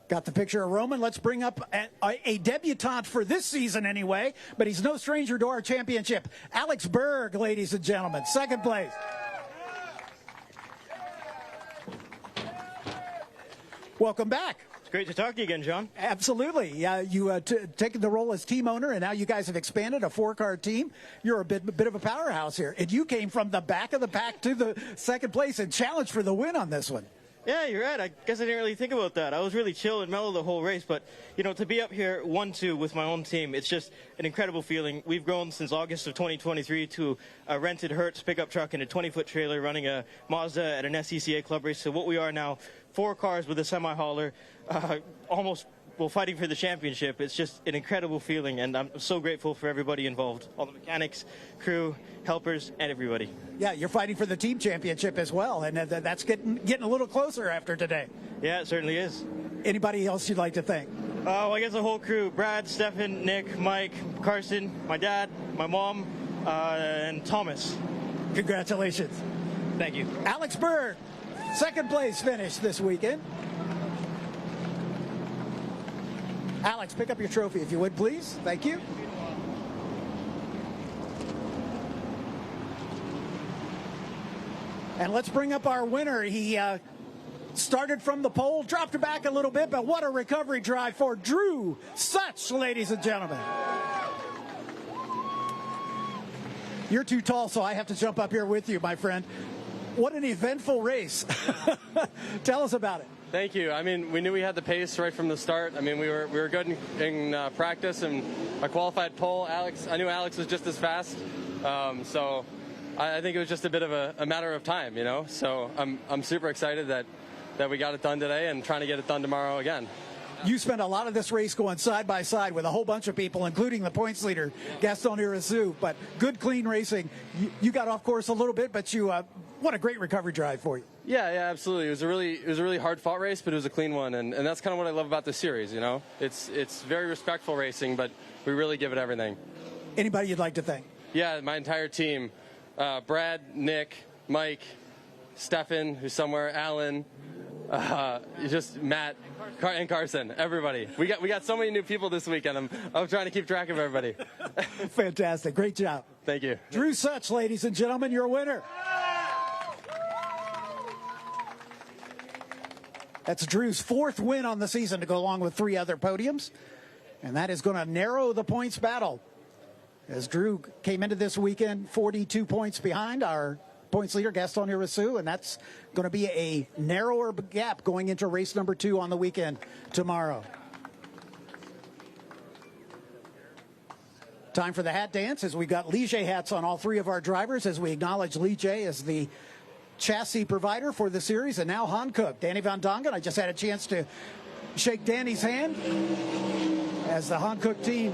Got the picture of Roman. Let's bring up a debutante for this season anyway, but he's no stranger to our championship. Alex Berg, ladies and gentlemen, 2nd place. Welcome back. It's great to talk to you again, John. Absolutely. You taken the role as team owner, and now you guys have expanded a 4-car team. You're a bit of a powerhouse here. And you came from the back of the pack to the 2nd place and challenged for the win on this one. Yeah, you're right. I guess I didn't really think about that. I was really chill and mellow the whole race, but, you know, to be up here 1-2 with my own team, it's just an incredible feeling. We've grown since August of 2023 to a rented Hertz pickup truck and a 20-foot trailer running a Mazda at an SCCA club race. So what we are now, 4 cars with a semi-hauler, fighting for the championship. It's just an incredible feeling, and I'm so grateful for everybody involved, all the mechanics, crew, helpers, and everybody. Yeah, you're fighting for the team championship as well, and that's getting a little closer after today. Yeah, it certainly is. Anybody else you'd like to thank? Oh, I guess the whole crew: Brad, Stefan, Nick, Mike, Carson, my dad, my mom, and Thomas. Congratulations. Thank you. Alex Berg, 2nd place finish this weekend. Alex, pick up your trophy if you would, please. Thank you. And let's bring up our winner. He started from the pole, dropped it back a little bit, but what a recovery drive for Drew Such, ladies and gentlemen. You're too tall, so I have to jump up here with you, my friend. What an eventful race. Tell us about it. Thank you. I mean, we knew we had the pace right from the start. I mean, we were good in practice, and I qualified pole. I knew Alex was just as fast. So I think it was just a bit of a matter of time, you know. So I'm super excited that we got it done today and trying to get it done tomorrow again. You spent a lot of this race going side by side with a whole bunch of people, including the points leader, Gaston Irasu. But good, clean racing. You got off course a little bit, but what a great recovery drive for you. Yeah, absolutely. It was a really hard-fought race, but it was a clean one, and that's kind of what I love about this series. You know, it's very respectful racing, but we really give it everything. Anybody you'd like to thank? Yeah, my entire team: Brad, Nick, Mike, Stefan, who's somewhere, Alan, just Matt, and Carson. Everybody. We got so many new people this weekend. I'm trying to keep track of everybody. Fantastic. Great job. Thank you. Drew Such, ladies and gentlemen, your winner. That's Drew's 4th win on the season to go along with 3 other podiums. And that is going to narrow the points battle. As Drew came into this weekend 42 points behind our points leader, Gaston Irasu, and that's going to be a narrower gap going into race number 2 on the weekend tomorrow. Time for the hat dance, as we got Ligier hats on all 3 of our drivers, as we acknowledge Ligier as the chassis provider for the series, and now Hankook. Danny Van Dongen, I just had a chance to shake Danny's hand as the Hankook team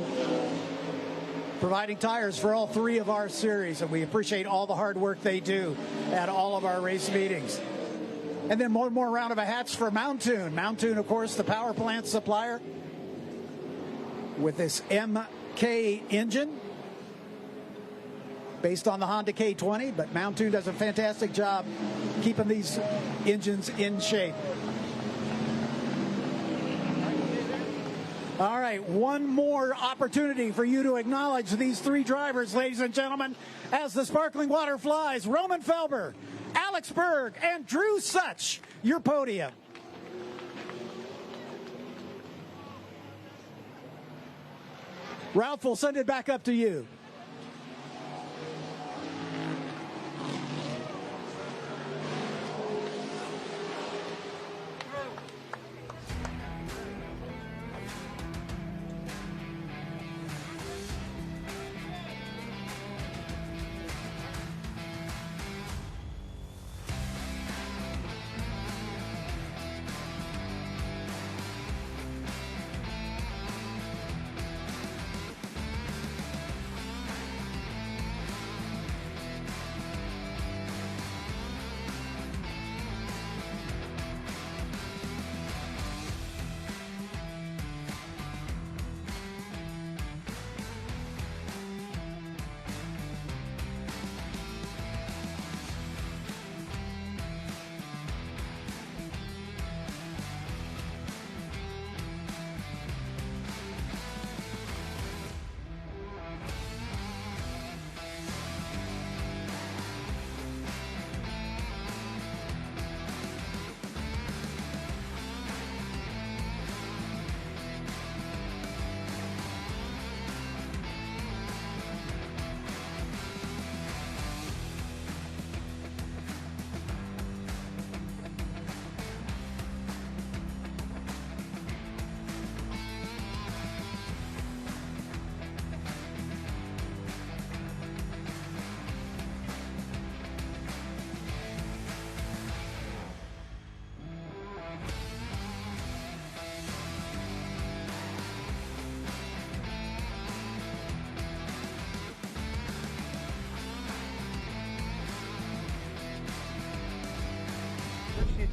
providing tires for all 3 of our series, and we appreciate all the hard work they do at all of our race meetings. And then one more round of hats for Mountoon. Mountoon, of course, the power plant supplier with this MK engine based on the Honda K20, but Mountoon does a fantastic job keeping these engines in shape. All right, one more opportunity for you to acknowledge these 3 drivers, ladies and gentlemen, as the sparkling water flies. Roman Felber, Alex Berg, and Drew Such, your podium. Ralph will send it back up to you.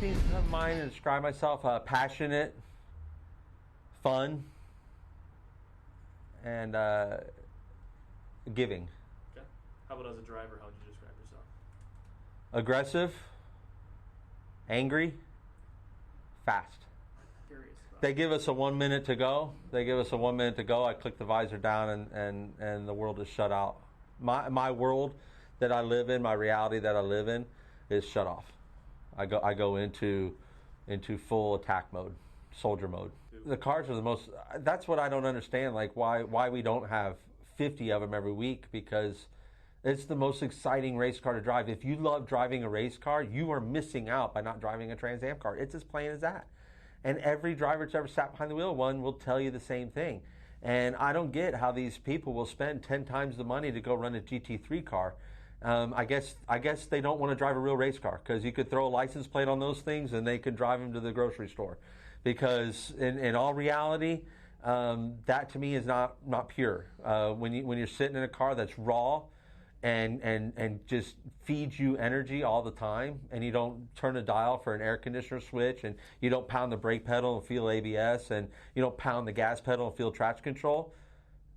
Things to come to mind and describe myself: passionate, fun, and giving. Okay. How about as a driver? How would you describe yourself? Aggressive, angry, fast. They give us a 1 minute to go. I click the visor down, and the world is shut out. My world that I live in, my reality that I live in, is shut off. I go into full attack mode, soldier mode. The cars are the most. That's what I don't understand. Like why we don't have 50 of them every week, because it's the most exciting race car to drive. If you love driving a race car, you are missing out by not driving a Trans Am car. It's as plain as that. And every driver that's ever sat behind the wheel of one will tell you the same thing. And I don't get how these people will spend 10 times the money to go run a GT3 car. I guess they don't want to drive a real race car, because you could throw a license plate on those things and they could drive them to the grocery store. because in all reality, that to me is not pure. When you're sitting in a car that's raw and just feeds you energy all the time, and you don't turn a dial for an air conditioner switch, and you don't pound the brake pedal and feel ABS, and you don't pound the gas pedal and feel traction control,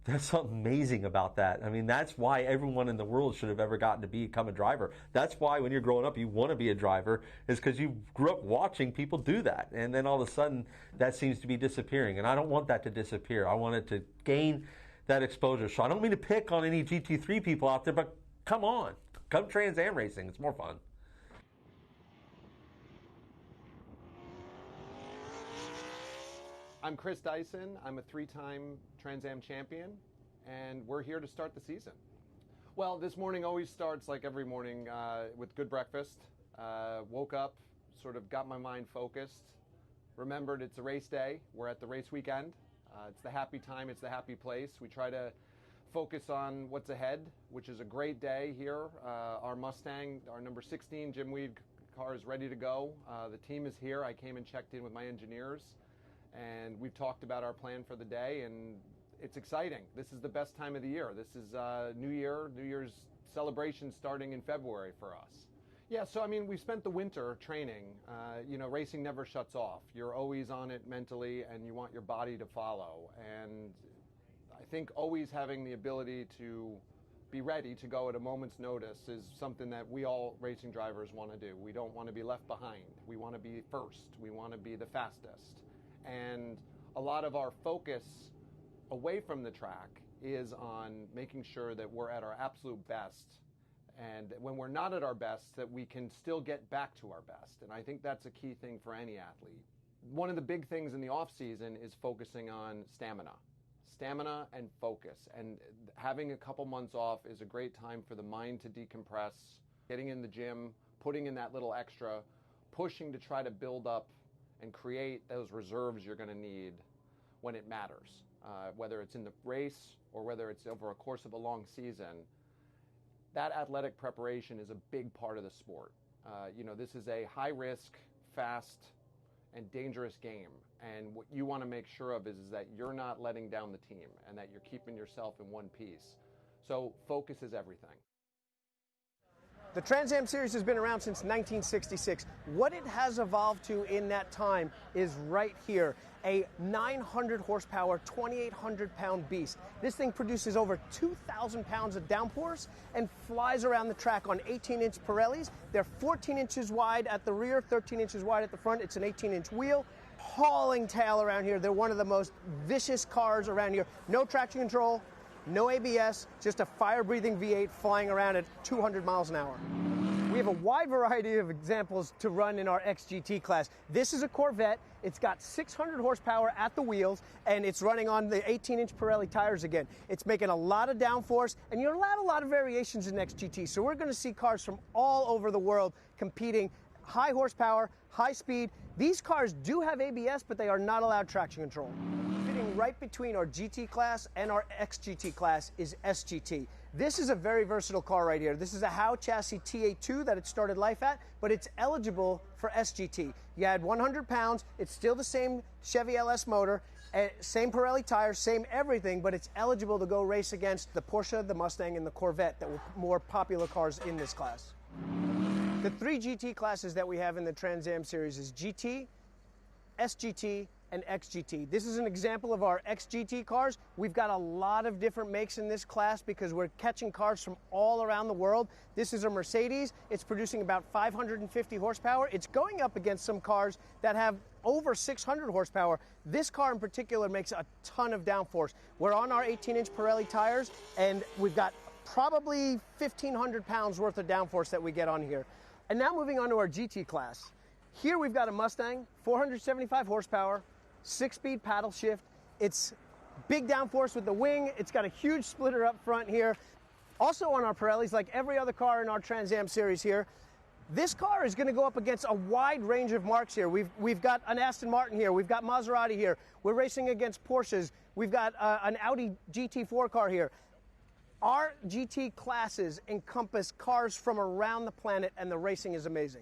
there's something amazing about that. I mean, that's why everyone in the world should have ever gotten to become a driver. That's why when you're growing up, you want to be a driver, is because you grew up watching people do that. And then all of a sudden, that seems to be disappearing. And I don't want that to disappear. I want it to gain that exposure. So I don't mean to pick on any GT3 people out there, but come on. Come Trans Am racing. It's more fun. I'm Chris Dyson. I'm a three-time Trans Am champion, and we're here to start the season. Well, this morning always starts like every morning with good breakfast. Woke up, sort of got my mind focused, remembered it's a race day. We're at the race weekend. It's the happy time. It's the happy place. We try to focus on what's ahead, which is a great day here. Our Mustang, our number 16 Jim Weed car is ready to go. The team is here. I came and checked in with my engineers, and we've talked about our plan for the day, and it's exciting. This is the best time of the year. This is New Year's celebration starting in February for us. Yeah, so I mean, we spent the winter training. Racing never shuts off. You're always on it mentally, and you want your body to follow. And I think always having the ability to be ready to go at a moment's notice is something that we all racing drivers want to do. We don't want to be left behind. We want to be first. We want to be the fastest. And a lot of our focus away from the track is on making sure that we're at our absolute best, and when we're not at our best, that we can still get back to our best. And I think that's a key thing for any athlete. One of the big things in the off season is focusing on stamina and focus. And having a couple months off is a great time for the mind to decompress, getting in the gym, putting in that little extra, pushing to try to build up and create those reserves you're going to need when it matters, whether it's in the race or whether it's over a course of a long season. That athletic preparation is a big part of the sport. This is a high-risk, fast, and dangerous game. And what you want to make sure of is that you're not letting down the team and that you're keeping yourself in one piece. So focus is everything. The Trans Am Series has been around since 1966. What it has evolved to in that time is right here, a 900 horsepower, 2,800 pound beast. This thing produces over 2,000 pounds of downforce and flies around the track on 18-inch Pirellis. They're 14 inches wide at the rear, 13 inches wide at the front. It's an 18-inch wheel. Hauling tail around here. They're one of the most vicious cars around here. No traction control, no ABS, just a fire-breathing V8 flying around at 200 miles an hour. We have a wide variety of examples to run in our XGT class. This is a Corvette. It's got 600 horsepower at the wheels, and it's running on the 18-inch Pirelli tires again. It's making a lot of downforce, and you're allowed a lot of variations in XGT. So we're going to see cars from all over the world competing, high horsepower, high speed. These cars do have ABS, but they are not allowed traction control. Fitting right between our GT class and our XGT class is SGT. This is a very versatile car right here. This is a Howe chassis TA2 that it started life at, but it's eligible for SGT. You add 100 pounds, it's still the same Chevy LS motor, same Pirelli tires, same everything, but it's eligible to go race against the Porsche, the Mustang, and the Corvette that were more popular cars in this class. The three GT classes that we have in the Trans Am Series is GT, SGT, and XGT. This is an example of our XGT cars. We've got a lot of different makes in this class because we're catching cars from all around the world. This is a Mercedes. It's producing about 550 horsepower. It's going up against some cars that have over 600 horsepower. This car in particular makes a ton of downforce. We're on our 18-inch Pirelli tires, and we've got probably 1,500 pounds worth of downforce that we get on here. And now moving on to our GT class. Here we've got a Mustang, 475 horsepower, 6-speed paddle shift. It's big downforce with the wing. It's got a huge splitter up front here. Also on our Pirellis, like every other car in our Trans Am Series here, this car is going to go up against a wide range of marques here. We've got an Aston Martin here. We've got Maserati here. We're racing against Porsches. We've got an Audi GT4 car here. Our GT classes encompass cars from around the planet, and the racing is amazing.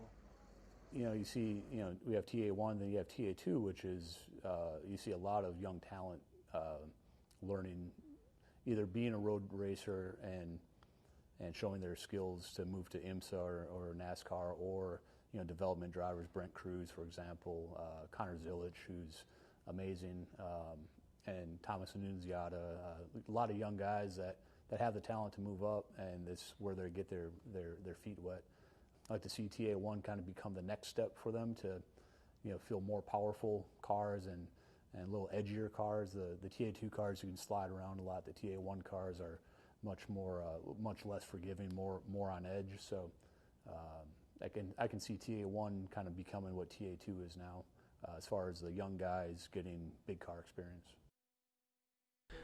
you see, we have TA1, then you have TA2, which is, you see a lot of young talent learning, either being a road racer and showing their skills to move to IMSA or NASCAR, or, development drivers, Brent Cruz, for example, Connor Zilic, who's amazing, and Thomas Annunziata, a lot of young guys that have the talent to move up, and this is where they get their feet wet. I like to see TA1 kind of become the next step for them to, feel more powerful cars and a little edgier cars. The TA2 cars, you can slide around a lot. The TA1 cars are much less forgiving, more on edge. So I can see TA1 kind of becoming what TA2 is now, as far as the young guys getting big car experience.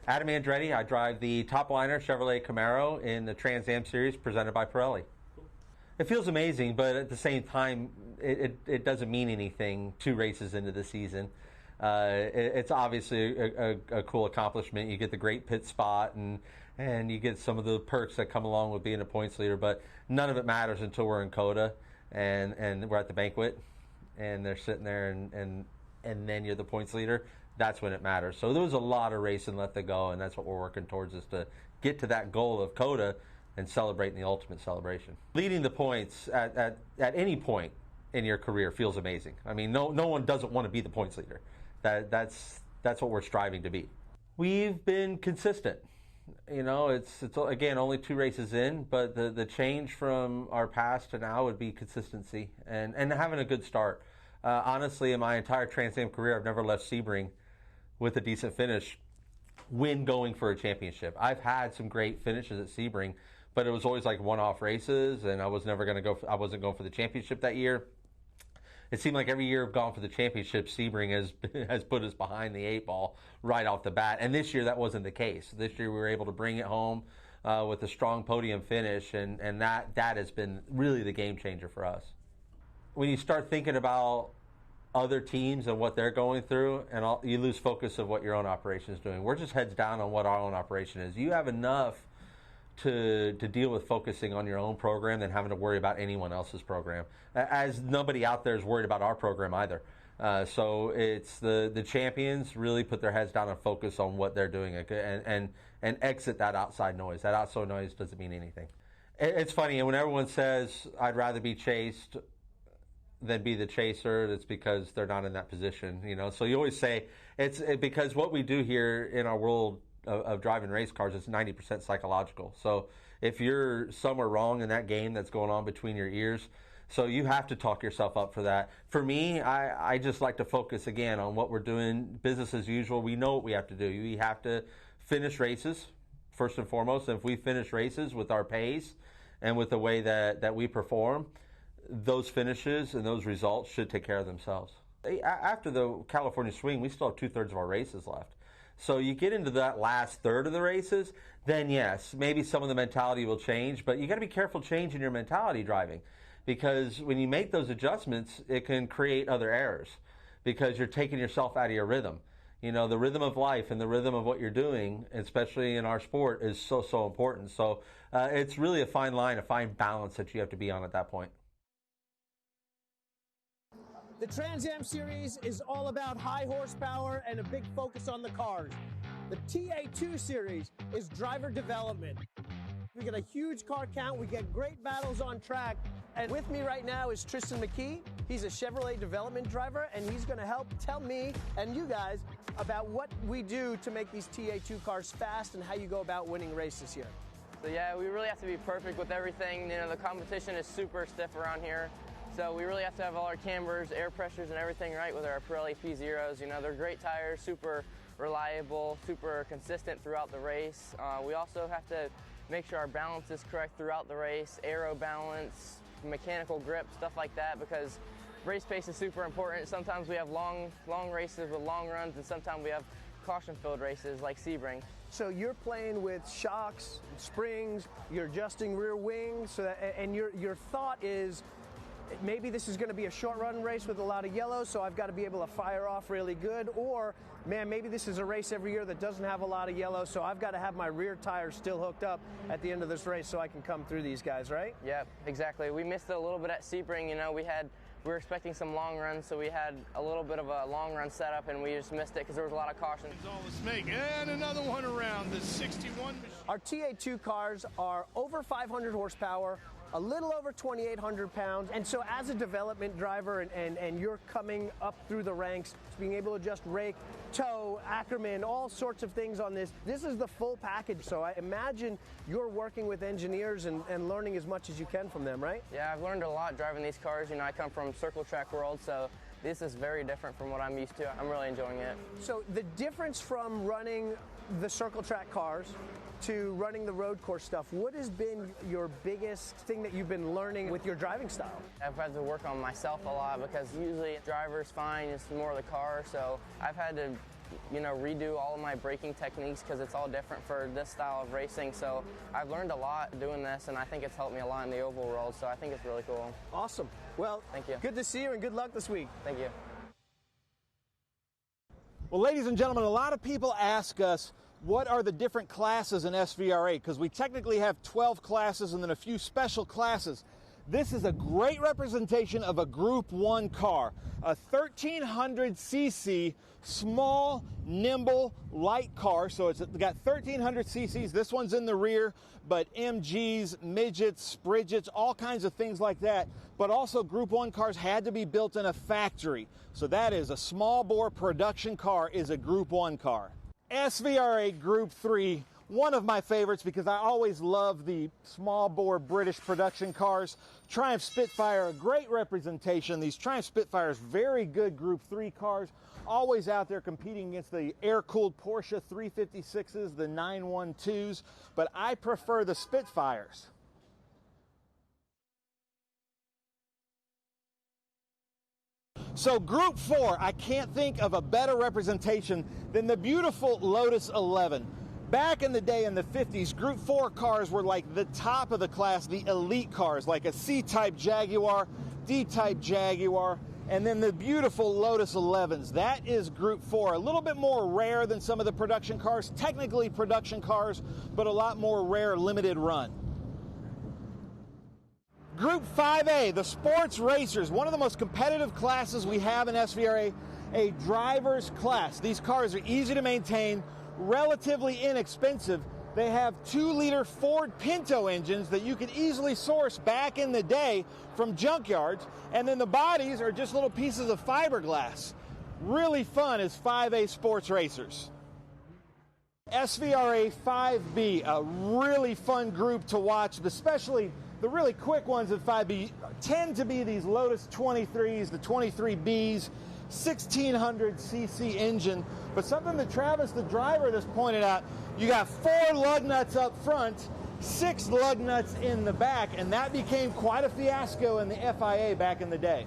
Adam Andretti, I drive the top liner Chevrolet Camaro in the Trans Am Series presented by Pirelli. It feels amazing, but at the same time, it doesn't mean anything 2 races into the season. It's obviously a cool accomplishment. You get the great pit spot, and you get some of the perks that come along with being a points leader, but none of it matters until we're in COTA and we're at the banquet, and they're sitting there, and then you're the points leader. That's when it matters. So there was a lot of racing left to go, and that's what we're working towards, is to get to that goal of COTA and celebrating the ultimate celebration. Leading the points at any point in your career feels amazing. I mean, no one doesn't want to be the points leader. That's what we're striving to be. We've been consistent. It's again only 2 races in, but the change from our past to now would be consistency and having a good start. Honestly, in my entire Trans Am career, I've never left Sebring with a decent finish when going for a championship. I've had some great finishes at Sebring, but it was always like one-off races, and I was never going to go. I wasn't going for the championship that year. It seemed like every year I've gone for the championship, Sebring has put us behind the 8 ball right off the bat. And this year that wasn't the case. This year we were able to bring it home with a strong podium finish, and that has been really the game changer for us. When you start thinking about other teams and what they're going through, and you lose focus of what your own operation is doing. We're just heads down on what our own operation is. You have enough to deal with focusing on your own program than having to worry about anyone else's program, as nobody out there is worried about our program either. So it's the champions really put their heads down and focus on what they're doing and exit that outside noise. That outside noise doesn't mean anything. It's funny, and when everyone says, I'd rather be chased than be the chaser, it's because they're not in that position, So you always say, because what we do here in our world of driving race cars is 90% psychological. So if you're somewhere wrong in that game that's going on between your ears, so you have to talk yourself up for that. For me, I just like to focus again on what we're doing, business as usual. We know what we have to do. We have to finish races, first and foremost. And if we finish races with our pace and with the way that we perform, those finishes and those results should take care of themselves. After the California swing, we still have 2/3 of our races left. So you get into that last third of the races, then yes, maybe some of the mentality will change, but you got to be careful changing your mentality driving, because when you make those adjustments, it can create other errors because you're taking yourself out of your rhythm. The rhythm of life and the rhythm of what you're doing, especially in our sport, is so important. So it's really a fine line, a fine balance that you have to be on at that point. The Trans Am Series is all about high horsepower and a big focus on the cars. The TA2 Series is driver development. We get a huge car count, we get great battles on track, and with me right now is Tristan McKee. He's a Chevrolet development driver, and he's going to help tell me and you guys about what we do to make these TA2 cars fast and how you go about winning races here. So yeah, we really have to be perfect with everything. The competition is super stiff around here. So we really have to have all our cambers, air pressures, and everything right with our Pirelli P0s. They're great tires, super reliable, super consistent throughout the race. We also have to make sure our balance is correct throughout the race, aero balance, mechanical grip, stuff like that, because race pace is super important. Sometimes we have long races with long runs, and sometimes we have caution-filled races like Sebring. So you're playing with shocks, springs, you're adjusting rear wings, and your thought is, maybe this is going to be a short run race with a lot of yellow, so I've got to be able to fire off really good. Or, man, maybe this is a race every year that doesn't have a lot of yellow, so I've got to have my rear tires still hooked up at the end of this race so I can come through these guys, right? Yep, exactly. We missed it a little bit at Sebring. We had We were expecting some long runs, so we had a little bit of a long run setup, and we just missed it because there was a lot of caution. And another one around the 61. Our TA2 cars are over 500 horsepower, a little over 2,800 pounds. And so as a development driver and you're coming up through the ranks, being able to just rake, tow, Ackerman, all sorts of things on this. This is the full package. So I imagine you're working with engineers and learning as much as you can from them, right? Yeah, I've learned a lot driving these cars. You know, I come from circle track world, so this is very different from what I'm used to. I'm really enjoying it. So the difference from running the circle track cars to running the road course stuff, what has been your biggest thing that you've been learning with your driving style? I've had to work on myself a lot because usually driver's fine, it's more the car, so I've had to, you know, redo all of my braking techniques because it's all different for this style of racing. So I've learned a lot doing this, and I think it's helped me a lot in the oval world, so I think it's really cool. Awesome. Well, thank you. Good to see you and good luck this week. Thank you. Well, ladies and gentlemen, a lot of people ask us, what are the different classes in SVRA? Because we technically have 12 classes and then a few special classes. This is a great representation of a Group 1 car, a 1300cc small, nimble, light car. So it's got 1300 cc's. This one's in the rear, but MGs, midgets, Spridgets, all kinds of things like that. But also Group 1 cars had to be built in a factory. So that is a small bore production car is a Group 1 car. SVRA Group 3, one of my favorites because I always love the small bore British production cars. Triumph Spitfire, a great representation. These Triumph Spitfires, very good Group 3 cars, always out there competing against the air-cooled Porsche 356s, the 912s, but I prefer the Spitfires. So Group 4, I can't think of a better representation than the beautiful Lotus 11. Back in the day in the 50s, Group 4 cars were like the top of the class, the elite cars, like a C-type Jaguar, D-type Jaguar, and then the beautiful Lotus 11s. That is Group 4, a little bit more rare than some of the production cars, technically production cars, but a lot more rare, limited run. Group 5A, the sports racers, one of the most competitive classes we have in SVRA, a driver's class. These cars are easy to maintain, relatively inexpensive. They have 2-liter Ford Pinto engines that you could easily source back in the day from junkyards, and then the bodies are just little pieces of fiberglass. Really fun as 5A sports racers. SVRA 5B, a really fun group to watch, especially the really quick ones at 5B tend to be these Lotus 23s, the 23Bs, 1600cc engine. But something that Travis, the driver, just pointed out, you got 4 lug nuts up front, 6 lug nuts in the back, and that became quite a fiasco in the FIA back in the day.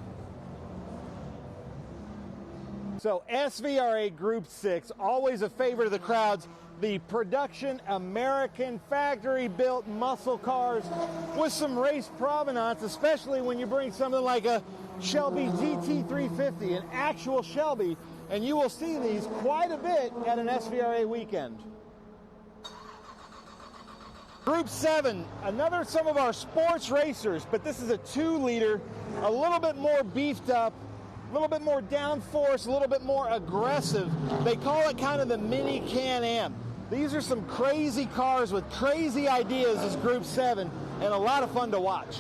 So SVRA Group 6, always a favorite of the crowds. The production American factory-built muscle cars with some race provenance, especially when you bring something like a Shelby GT 350, an actual Shelby, and you will see these quite a bit at an SVRA weekend. Group 7, some of our sports racers, but this is a 2-liter, a little bit more beefed up, a little bit more downforce, a little bit more aggressive. They call it kind of the mini Can-Am. These are some crazy cars with crazy ideas as Group 7 and a lot of fun to watch.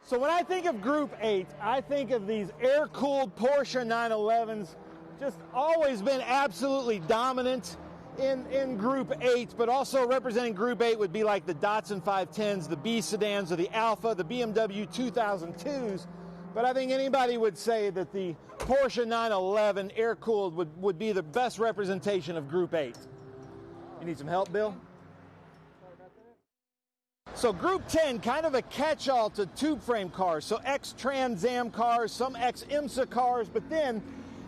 So when I think of Group 8, I think of these air-cooled Porsche 911s, just always been absolutely dominant in Group 8, but also representing Group 8 would be like the Datsun 510s, the B sedans, or the Alpha, the BMW 2002s. But I think anybody would say that the Porsche 911 air-cooled would be the best representation of Group 8. You need some help, Bill? So Group 10, kind of a catch-all to tube frame cars. So ex-Trans Am cars, some ex-IMSA cars, but then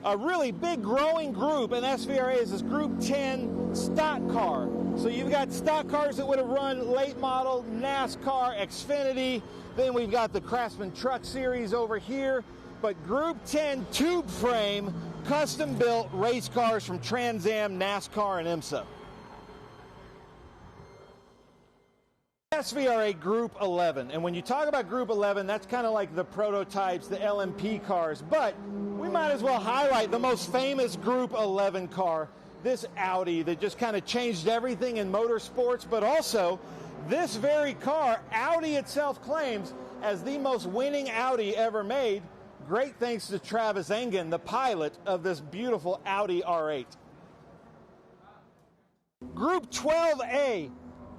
a really big growing group in SVRA is this Group 10 stock car. So you've got stock cars that would have run late model, NASCAR, Xfinity. Then we've got the Craftsman Truck Series over here. But Group 10 tube frame, custom built race cars from Trans Am, NASCAR, and IMSA. SVRA Group 11. And when you talk about Group 11, that's kind of like the prototypes, the LMP cars. But we might as well highlight the most famous Group 11 car, this Audi that just kind of changed everything in motorsports, but also this very car, Audi itself claims as the most winning Audi ever made. Great thanks to Travis Engen, the pilot of this beautiful Audi R8. Group 12A,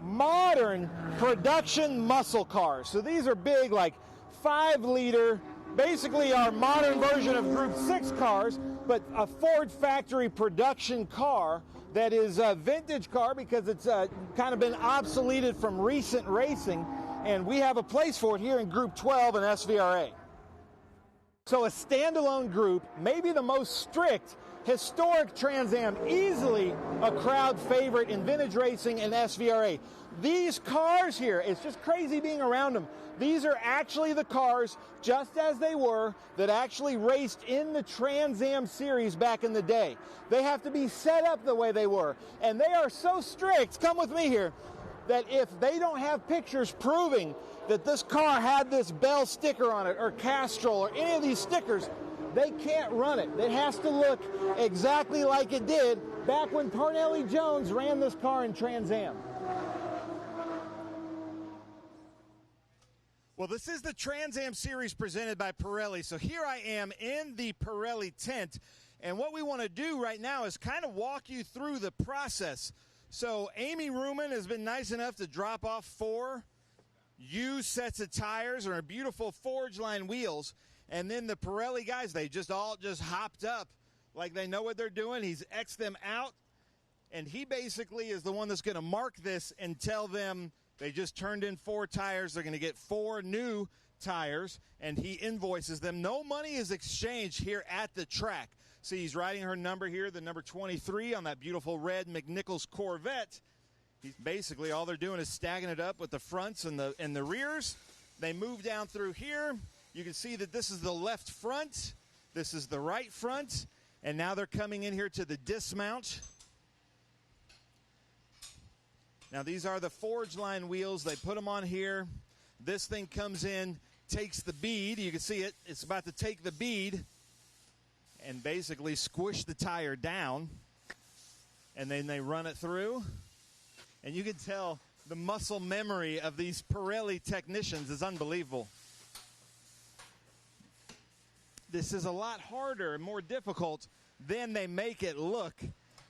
modern production muscle cars. So these are big, like 5-liter, basically our modern version of Group 6 cars, but a Ford factory production car that is a vintage car because it's kind of been obsoleted from recent racing, and we have a place for it here in Group 12 in SVRA. So a standalone group, maybe the most strict, historic Trans Am, easily a crowd favorite in vintage racing and SVRA. These cars here, it's just crazy being around them. These are actually the cars, just as they were, that actually raced in the Trans Am series back in the day. They have to be set up the way they were. And they are so strict, come with me here, that if they don't have pictures proving that this car had this Bell sticker on it, or Castrol, or any of these stickers, they can't run it. It has to look exactly like it did back when Pirelli Jones ran this car in Trans Am. Well, this is the Trans Am Series presented by Pirelli. So here I am in the Pirelli tent, and what we want to do right now is kind of walk you through the process. So Amy Ruman has been nice enough to drop off 4 used sets of tires or beautiful Forge Line wheels, and then the Pirelli guys, they all just hopped up like they know what they're doing. He's X'd them out, and he basically is the one that's going to mark this and tell them they just turned in 4 tires. They're going to get 4 new tires, and he invoices them. No money is exchanged here at the track. See, he's writing her number here, the number 23 on that beautiful red McNichols Corvette. He's basically, all they're doing is stacking it up with the fronts and the rears. They move down through here. You can see that this is the left front. This is the right front. And now they're coming in here to the dismount. Now these are the Forge Line wheels. They put them on here. This thing comes in, takes the bead. You can see it. It's about to take the bead and basically squish the tire down. And then they run it through. And you can tell the muscle memory of these Pirelli technicians is unbelievable. This is a lot harder and more difficult than they make it look,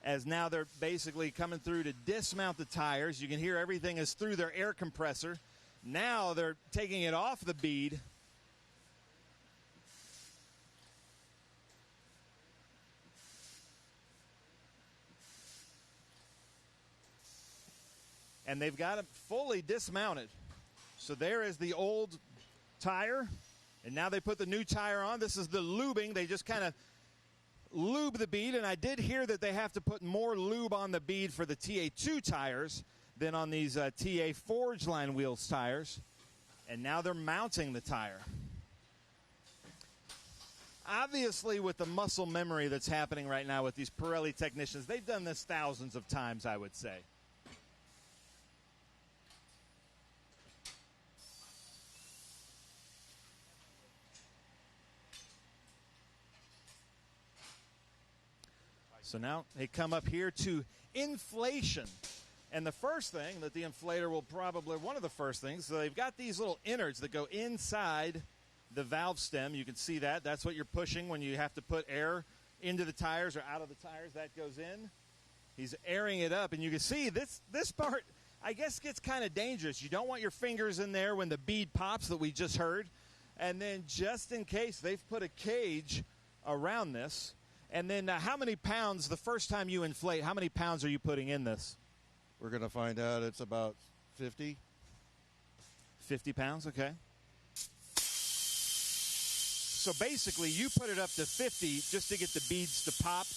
as now they're basically coming through to dismount the tires. You can hear everything is through their air compressor. Now they're taking it off the bead. And they've got it fully dismounted. So there is the old tire, and now they put the new tire on. This is the lubing. They just kind of lube the bead, and I did hear that they have to put more lube on the bead for the TA2 tires than on these TA Forge Line wheels tires. And now they're mounting the tire. Obviously, with the muscle memory that's happening right now with these Pirelli technicians, they've done this thousands of times, I would say. So now they come up here to inflation. And the first thing that the inflator will probably, one of the first things, so they've got these little innards that go inside the valve stem. You can see that. That's what you're pushing when you have to put air into the tires or out of the tires. That goes in. He's airing it up. And you can see this part, I guess, gets kind of dangerous. You don't want your fingers in there when the bead pops that we just heard. And then just in case, they've put a cage around this. And then how many pounds, the first time you inflate, how many pounds are you putting in this? We're going to find out. It's about 50. 50 pounds, okay. So basically you put it up to 50 just to get the beads to pop,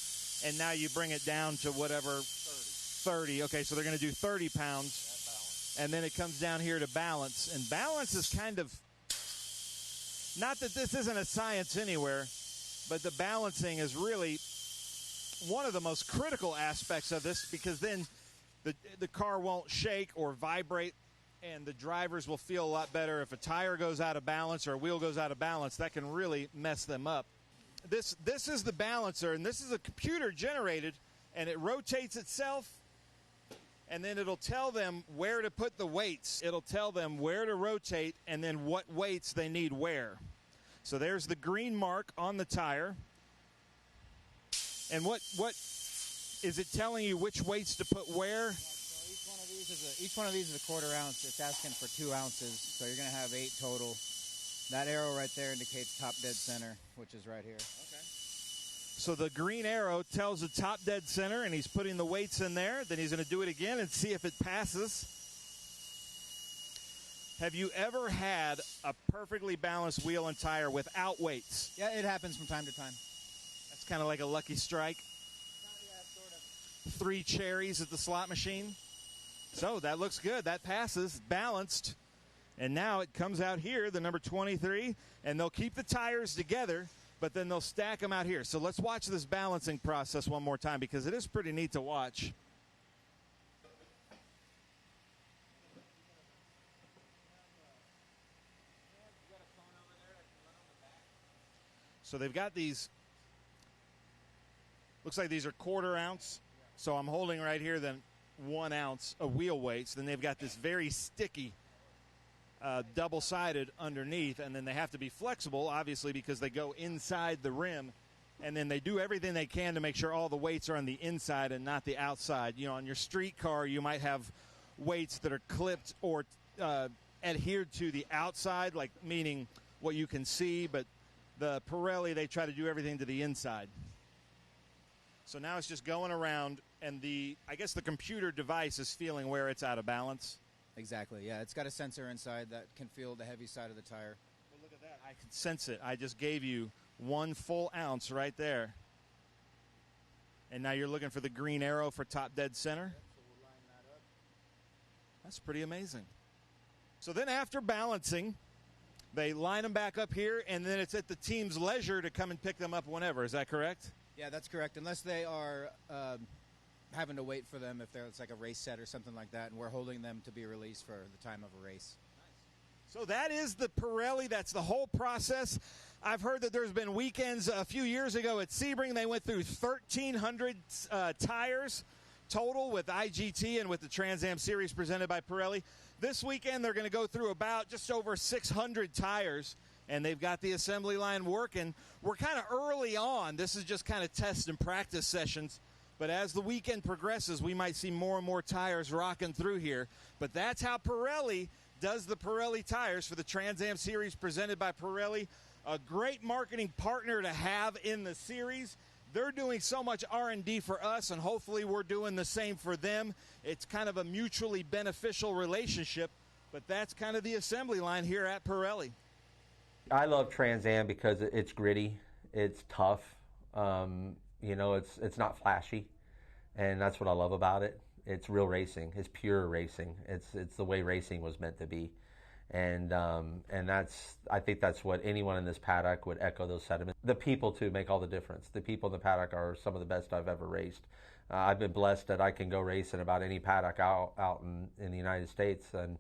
and now you bring it down to whatever, 30. Okay, so they're going to do 30 pounds. And then it comes down here to balance. And balance is kind of, not that this isn't a science anywhere, but the balancing is really one of the most critical aspects of this, because then the car won't shake or vibrate and the drivers will feel a lot better if a tire goes out of balance or a wheel goes out of balance. That can really mess them up. This is the balancer, and this is a computer generated, and it rotates itself, and then it'll tell them where to put the weights. It'll tell them where to rotate and then what weights they need where. So there's the green mark on the tire. And what is it telling you which weights to put where? So each one of these is a quarter ounce. It's asking for 2 ounces, so you're going to have 8 total. That arrow right there indicates top dead center, which is right here. Okay. So the green arrow tells the top dead center, and he's putting the weights in there. Then he's going to do it again and see if it passes. Have you ever had a perfectly balanced wheel and tire without weights? Yeah, it happens from time to time. That's kind of like a lucky strike. Yeah, sort of. 3 cherries at the slot machine. So that looks good. That passes, balanced. And now it comes out here, the number 23, and they'll keep the tires together, but then they'll stack them out here. So let's watch this balancing process one more time because it is pretty neat to watch. So they've got these, looks like these are quarter ounce. So I'm holding right here then 1 ounce of wheel weights. Then they've got this very sticky double-sided underneath, and then they have to be flexible, obviously, because they go inside the rim, and then they do everything they can to make sure all the weights are on the inside and not the outside. You know, on your street car, you might have weights that are clipped or adhered to the outside, like meaning what you can see, but the Pirelli, they try to do everything to the inside. So now it's just going around, and I guess the computer device is feeling where it's out of balance. Exactly, yeah. It's got a sensor inside that can feel the heavy side of the tire. Well, look at that. I can sense it. I just gave you 1 full ounce right there. And now you're looking for the green arrow for top dead center. Yep, so we'll line that up. That's pretty amazing. So then after balancing, they line them back up here, and then it's at the team's leisure to come and pick them up whenever. Is that correct? Yeah, that's correct. Unless they are having to wait for them if it's like a race set or something like that, and we're holding them to be released for the time of a race. So that is the Pirelli. That's the whole process. I've heard that there's been weekends a few years ago at Sebring. They went through 1,300 tires total with IGT and with the Trans Am Series presented by Pirelli. This weekend they're going to go through about just over 600 tires, and they've got the assembly line working. We're kind of early on. This is just kind of test and practice sessions. But as the weekend progresses, we might see more and more tires rocking through here. But that's how Pirelli does the Pirelli tires for the Trans Am Series presented by Pirelli. A great marketing partner to have in the series. They're doing so much R&D for us, and hopefully we're doing the same for them. It's kind of a mutually beneficial relationship, but that's kind of the assembly line here at Pirelli. I love Trans Am because it's gritty, it's tough. You know, it's not flashy, and that's what I love about it. It's real racing. It's pure racing. It's the way racing was meant to be, and I think that's what anyone in this paddock would echo those sentiments. The people too make all the difference. The people in the paddock are some of the best I've ever raced. I've been blessed that I can go race in about any paddock out in the United States, and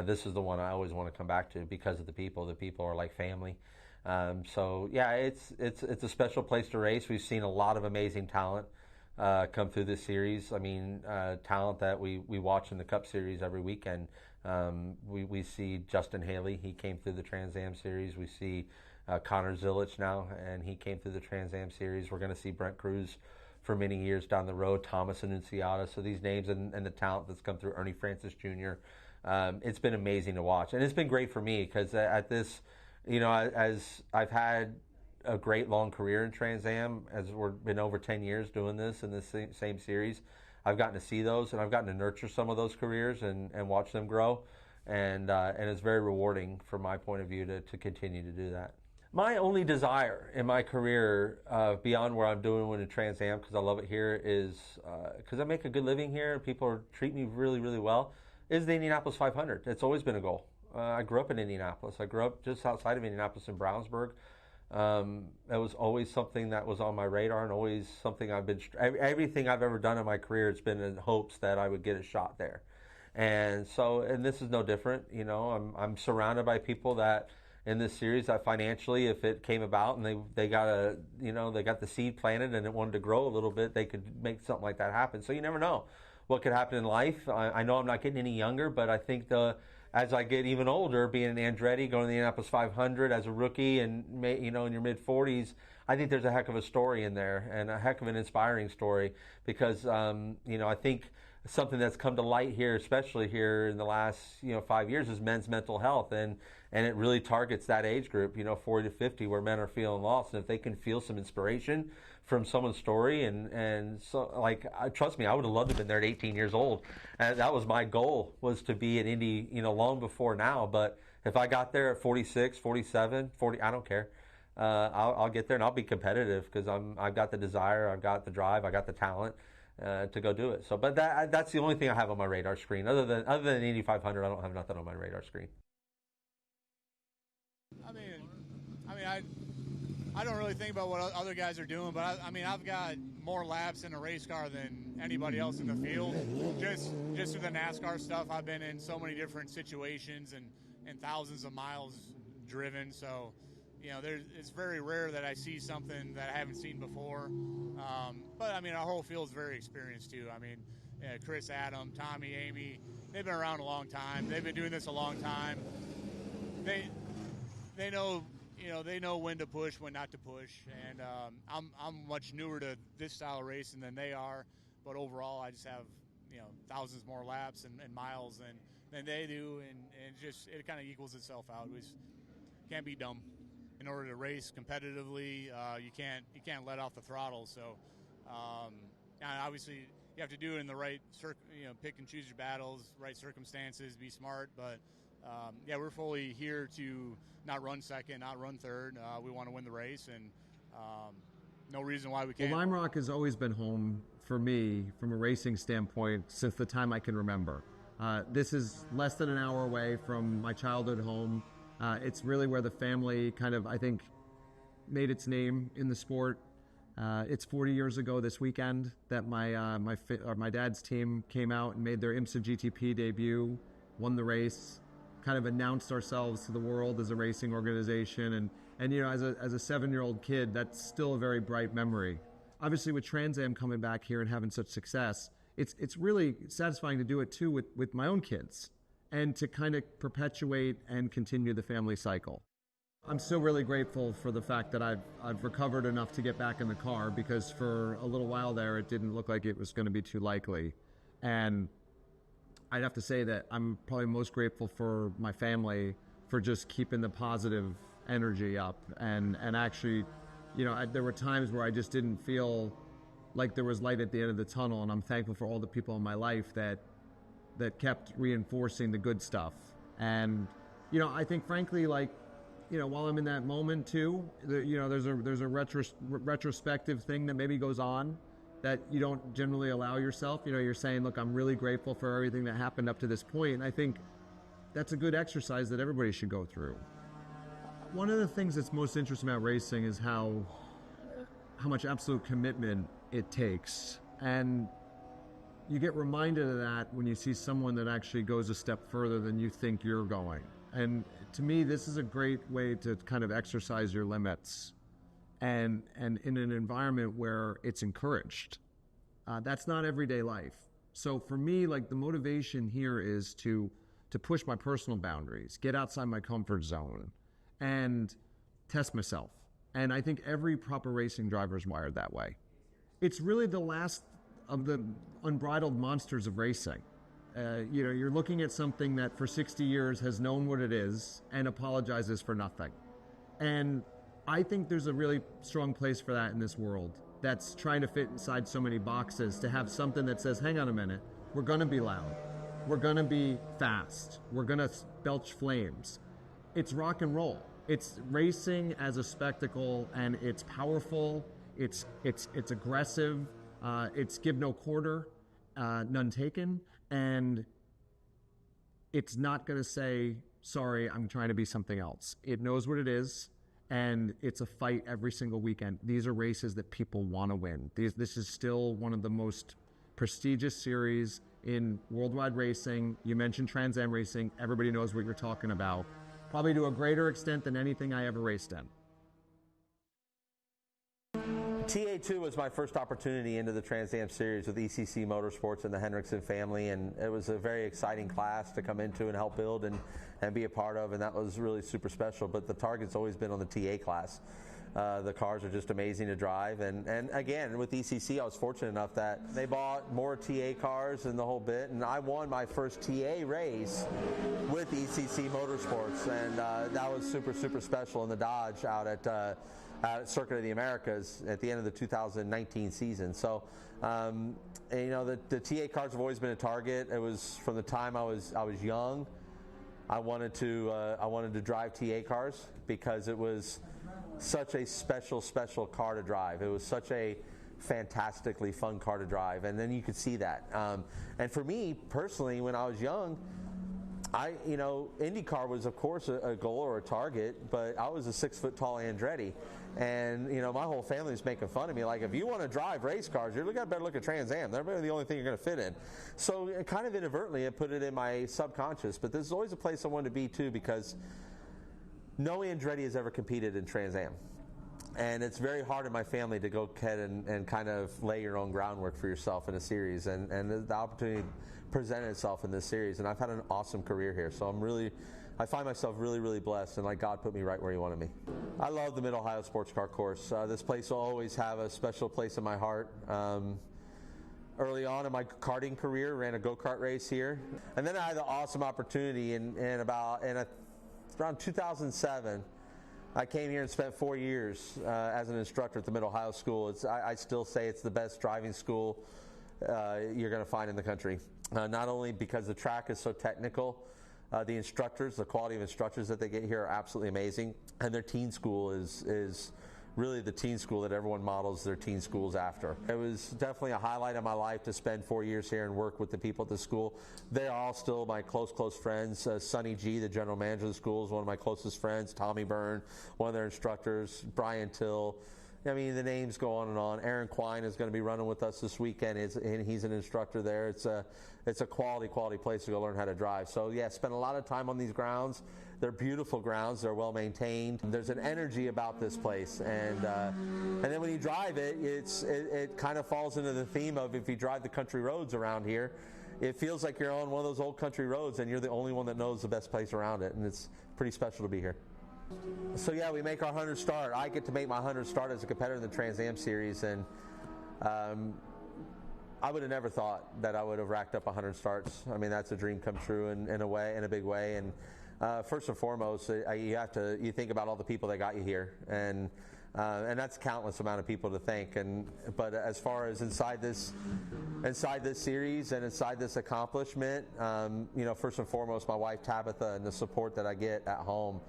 this is the one I always want to come back to because of the people. The people are like family. So yeah, it's a special place to race. We've seen a lot of amazing talent come through this series. I mean, talent that we watch in the Cup Series every weekend. We see Justin Haley. He came through the Trans Am Series. We see Connor Zilic now, and he came through the Trans Am Series. We're going to see Brent Cruz for many years down the road, Thomas Annunziata. So these names and the talent that's come through, Ernie Francis Jr., it's been amazing to watch. And it's been great for me because at this, you know, as I've had a great long career in Trans Am, as we've been over 10 years doing this in this same series, I've gotten to see those, and I've gotten to nurture some of those careers and watch them grow, and it's very rewarding from my point of view to continue to do that. My only desire in my career, beyond where I'm doing in Trans Am, because I love it here, is because I make a good living here, people treat me really, really well, is the Indianapolis 500. It's always been a goal. I grew up in Indianapolis. I grew up just outside of Indianapolis in Brownsburg. It was always something that was on my radar, and always something everything I've ever done in my career, it's been in hopes that I would get a shot there. And so, and this is no different. You know, I'm surrounded by people that in this series that financially, if it came about and they got they got the seed planted and it wanted to grow a little bit, they could make something like that happen. So you never know what could happen in life. I know I'm not getting any younger, but I think as I get even older, being an Andretti, going to the Indianapolis 500 as a rookie, and in your mid 40s, I think there's a heck of a story in there and a heck of an inspiring story because I think something that's come to light here, especially here in the last 5 years, is men's mental health, and it really targets that age group, 40 to 50, where men are feeling lost, and if they can feel some inspiration from someone's story, and so trust me, I would have loved to have been there at 18 years old, and that was my goal, was to be at Indy, long before now. But if I got there at 46, 47, 40, I don't care. I'll get there and I'll be competitive because I've got the desire, I've got the drive, I got the talent to go do it. So, but that's the only thing I have on my radar screen. Other than Indy 500, I don't have nothing on my radar screen. I don't really think about what other guys are doing, but I've got more laps in a race car than anybody else in the field. Just through the NASCAR stuff, I've been in so many different situations and thousands of miles driven. So, it's very rare that I see something that I haven't seen before. But our whole field's very experienced too. Chris, Adam, Tommy, Amy, they've been around a long time. They've been doing this a long time. They know. They know when to push, when not to push, and I'm much newer to this style of racing than they are. But overall, I just have thousands more laps and miles than they do, and it kind of equals itself out. We just can't be dumb. In order to race competitively, you can't let off the throttle. So obviously you have to do it in the right pick and choose your battles, right circumstances, be smart. But we're fully here to not run second, not run third. We want to win the race, and no reason why we can't. Well, Lime Rock has always been home for me from a racing standpoint since the time I can remember. This is less than an hour away from my childhood home. It's really where the family kind of, I think, made its name in the sport. It's 40 years ago this weekend that my dad's team came out and made their IMSA GTP debut, won the race, kind of announced ourselves to the world as a racing organization. And as a 7-year-old kid, that's still a very bright memory. Obviously, with Trans Am coming back here and having such success, it's really satisfying to do it too with my own kids, and to kind of perpetuate and continue the family cycle. I'm still really grateful for the fact that I've recovered enough to get back in the car, because for a little while there it didn't look like it was going to be too likely. And I'd have to say that I'm probably most grateful for my family for just keeping the positive energy up. And actually, there were times where I just didn't feel like there was light at the end of the tunnel, and I'm thankful for all the people in my life that kept reinforcing the good stuff. And I think frankly, while I'm in that moment too, there's a retrospective thing that maybe goes on that you don't generally allow yourself. You're saying, look, I'm really grateful for everything that happened up to this point. And I think that's a good exercise that everybody should go through. One of the things that's most interesting about racing is how much absolute commitment it takes. And you get reminded of that when you see someone that actually goes a step further than you think you're going. And to me, this is a great way to kind of exercise your limits, and in an environment where it's encouraged. That's not everyday life. So for me, the motivation here is to push my personal boundaries, get outside my comfort zone, and test myself. And I think every proper racing driver is wired that way. It's really the last of the unbridled monsters of racing. You're looking at something that for 60 years has known what it is and apologizes for nothing. And I think there's a really strong place for that in this world that's trying to fit inside so many boxes, to have something that says, hang on a minute, we're going to be loud, we're going to be fast, we're going to belch flames. It's rock and roll. It's racing as a spectacle, and it's powerful, it's aggressive, it's give no quarter, none taken, and it's not going to say, sorry, I'm trying to be something else. It knows what it is, and it's a fight every single weekend. These are races that people want to win. This is still one of the most prestigious series in worldwide racing. You mentioned Trans Am racing. Everybody knows what you're talking about. Probably to a greater extent than anything I ever raced in. TA2 was my first opportunity into the Trans Am Series with ECC Motorsports and the Hendrickson family, and it was a very exciting class to come into and help build and be a part of, and that was really super special. But the target's always been on the TA class. The cars are just amazing to drive, and again, with ECC, I was fortunate enough that they bought more TA cars and the whole bit, and I won my first TA race with ECC Motorsports, and that was super, super special in the Dodge out at Circuit of the Americas at the end of the 2019 season. So, and, you know, the TA cars have always been a target. It was from the time I was young. I wanted to drive TA cars because it was such a special car to drive. It was such a fantastically fun car to drive, and then you could see that. And for me personally, when I was young, IndyCar was of course a goal or a target, but I was a 6 foot tall Andretti, and my whole family was making fun of me. Like, if you want to drive race cars, you're better look at Trans Am. They're really the only thing you're going to fit in. So kind of inadvertently, I put it in my subconscious. But this is always a place I wanted to be too, because no Andretti has ever competed in Trans Am. And it's very hard in my family to go ahead and kind of lay your own groundwork for yourself in a series. And the opportunity presented itself in this series. And I've had an awesome career here. So I find myself really, really blessed, and like God put me right where He wanted me. I love the Mid-Ohio Sports Car Course. This place will always have a special place in my heart. Early on in my karting career, ran a go-kart race here. And then I had the awesome opportunity around 2007, I came here and spent 4 years as an instructor at the Mid-Ohio School. I still say it's the best driving school you're going to find in the country. Not only because the track is so technical, the instructors, the quality of instructors that they get here are absolutely amazing, and their teen school is really the teen school that everyone models their teen schools after. It was definitely a highlight of my life to spend 4 years here and work with the people at the school. They're all still my close friends. Sonny G, the general manager of the school, is one of my closest friends. Tommy Byrne, one of their instructors. Brian Till. I mean, the names go on and on. Aaron Quine is going to be running with us this weekend, and he's an instructor there. It's a quality place to go learn how to drive. So yeah, spend a lot of time on these grounds. They're beautiful grounds. They're well maintained. There's an energy about this place, and then when you drive it, it kind of falls into the theme of, if you drive the country roads around here, it feels like you're on one of those old country roads, and you're the only one that knows the best place around it, and it's pretty special to be here. So yeah, we make our 100 start. I get to make my 100 start as a competitor in the Trans Am Series, and I would have never thought that I would have racked up 100 starts. I mean, that's a dream come true in a big way. And first and foremost, you think about all the people that got you here, and that's a countless amount of people to thank. But as far as inside this series and inside this accomplishment, first and foremost, my wife Tabitha, and the support that I get at home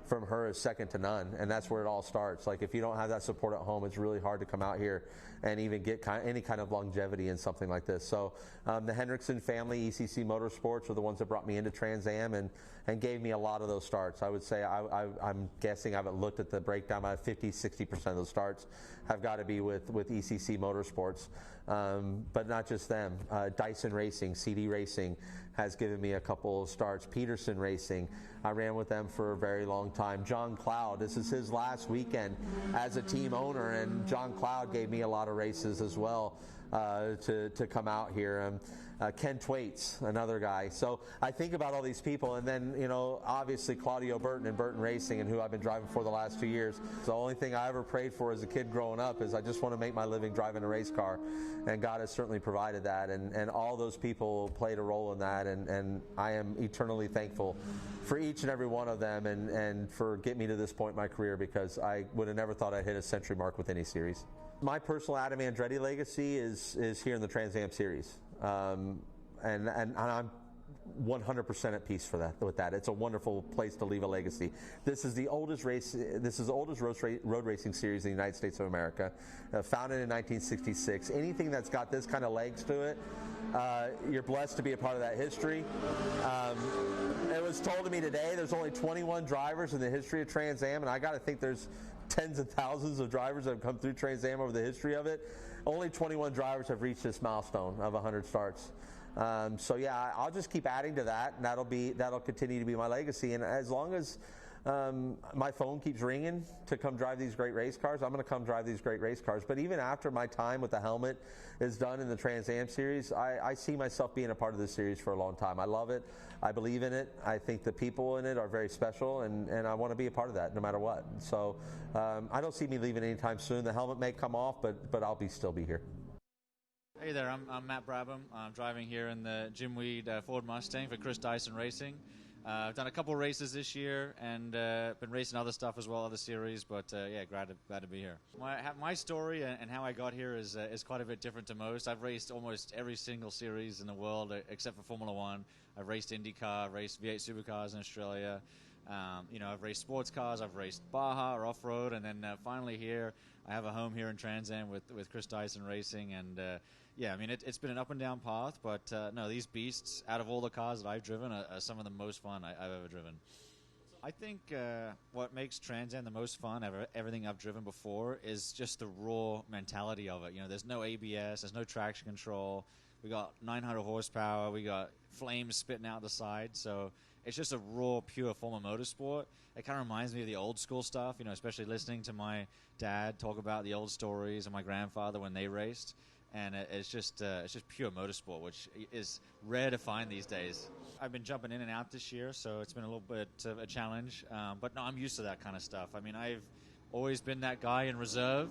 from her is second to none, and that's where it all starts. Like, if you don't have that support at home, it's really hard to come out here and even get any kind of longevity in something like this. So the Hendrickson family, ECC Motorsports, are the ones that brought me into Trans Am and gave me a lot of those starts. I would say I'm guessing, I haven't looked at the breakdown, about 50-60% of those starts have got to be with ECC Motorsports. But not just them. Dyson Racing, CD Racing has given me a couple of starts. Peterson Racing, I ran with them for a very long time. John Cloud, this is his last weekend as a team owner, and John Cloud gave me a lot of races as well to come out here. Ken Twaits, another guy. So I think about all these people, and then, obviously Claudio Burton and Burton Racing, and who I've been driving for the last 2 years. The only thing I ever prayed for as a kid growing up is I just want to make my living driving a race car, and God has certainly provided that, and all those people played a role in that, and I am eternally thankful for each and every one of them, and for getting me to this point in my career, because I would have never thought I'd hit a century mark with any series. My personal Adam Andretti legacy is here in the Trans Am Series. And I'm 100% at peace with that. It's a wonderful place to leave a legacy. This is the oldest road racing series in the United States of America, founded in 1966. Anything that's got this kind of legs to it, you're blessed to be a part of that history. It was told to me today there's only 21 drivers in the history of Trans Am, and I got to think there's tens of thousands of drivers that have come through Trans Am over the history of it. Only 21 drivers have reached this milestone of 100 starts. So yeah, I'll just keep adding to that, and that'll continue to be my legacy. And as long as my phone keeps ringing to come drive these great race cars, I'm going to come drive these great race cars. But even after my time with the helmet is done in the Trans Am series, I see myself being a part of this series for a long time. I love it. I believe in it. I think the people in it are very special, and I want to be a part of that no matter what. So I don't see me leaving anytime soon. The helmet may come off, but I'll still be here. Hey there, I'm Matt Brabham. I'm driving here in the Jim Weed Ford Mustang for Chris Dyson Racing. I've done a couple races this year and been racing other stuff as well, other series, but yeah, glad to be here. My story and how I got here is quite a bit different to most. I've raced almost every single series in the world except for Formula One. I've raced IndyCar, I've raced V8 Supercars in Australia. I've raced sports cars, I've raced Baja or off-road, and then finally here, I have a home here in Trans Am with Chris Dyson Racing, and yeah, I mean, it's been an up and down path, but no, these beasts, out of all the cars that I've driven, are some of the most fun I've ever driven. I think what makes Trans Am the most fun everything I've driven before is just the raw mentality of it. You know, there's no ABS, there's no traction control. We got 900 horsepower, we got flames spitting out the side, so it's just a raw, pure form of motorsport. It kind of reminds me of the old school stuff, you know, especially listening to my dad talk about the old stories and my grandfather when they raced. And it's just pure motorsport, which is rare to find these days. I've been jumping in and out this year, so it's been a little bit of a challenge. But no, I'm used to that kind of stuff. I mean, I've always been that guy in reserve.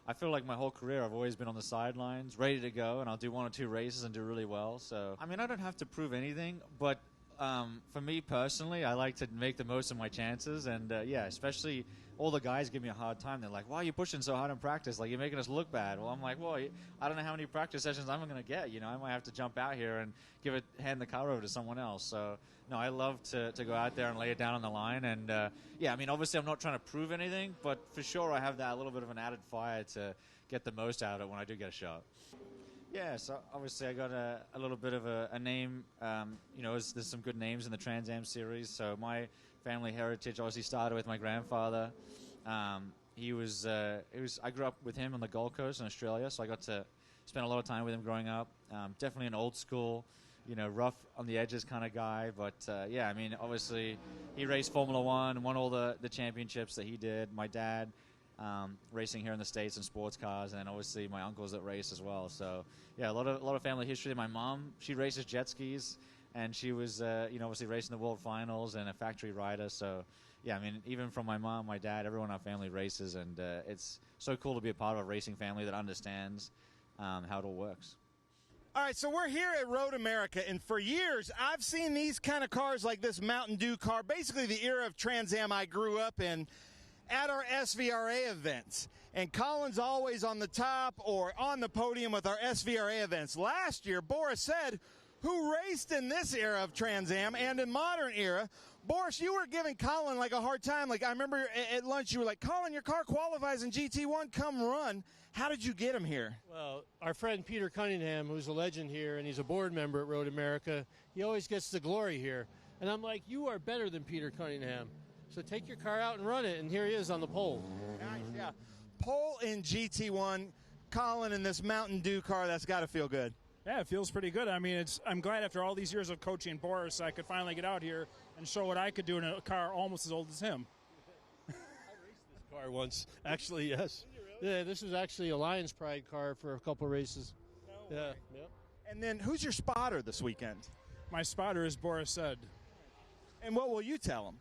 I feel like my whole career I've always been on the sidelines, ready to go, and I'll do one or two races and do really well. So, I mean, I don't have to prove anything, but for me personally, I like to make the most of my chances. And yeah, especially all the guys give me a hard time. They're like, why are you pushing so hard in practice? Like, you're making us look bad. Well, I'm like, well, I don't know how many practice sessions I'm going to get. You know, I might have to jump out here and hand the car over to someone else. So, no, I love to go out there and lay it down on the line. And, yeah, I mean, obviously I'm not trying to prove anything, but for sure I have that little bit of an added fire to get the most out of it when I do get a shot. Yeah, so obviously I got a little bit of a name. You know, there's some good names in the Trans Am series. So my family heritage obviously started with my grandfather. I grew up with him on the Gold Coast in Australia, so I got to spend a lot of time with him growing up. Definitely an old school, you know, rough on the edges kind of guy. But yeah, I mean, obviously he raced Formula One, won all the championships that he did. My dad. Racing here in the States in sports cars, and then obviously my uncles that race as well. So yeah, a lot of family history. My mom, she races jet skis, and she was obviously racing the World Finals and a factory rider. So yeah, I mean, even from my mom, my dad, everyone in our family races, and it's so cool to be a part of a racing family that understands how it all works. All right, so we're here at Road America, and for years I've seen these kind of cars like this Mountain Dew car, basically the era of Trans Am I grew up in, at our SVRA events. And Colin's always on the top or on the podium with our SVRA events. Last year, Boris said, who raced in this era of Trans Am and in modern era. Boris, you were giving Colin like a hard time. Like, I remember at lunch you were like, Colin, your car qualifies in GT1, come run. How did you get him here? Well, our friend Peter Cunningham, who's a legend here, and he's a board member at Road America, he always gets the glory here. And I'm like, you are better than Peter Cunningham. So take your car out and run it, and here he is on the pole. Nice, yeah. Pole in GT1, Colin in this Mountain Dew car, that's got to feel good. Yeah, it feels pretty good. I mean, I'm glad after all these years of coaching Boris, I could finally get out here and show what I could do in a car almost as old as him. I raced this car once. Actually, yes. Really? Yeah, this was actually a Lions Pride car for a couple races. No way. Yeah. Yep. And then who's your spotter this weekend? My spotter is Boris said. And what will you tell him?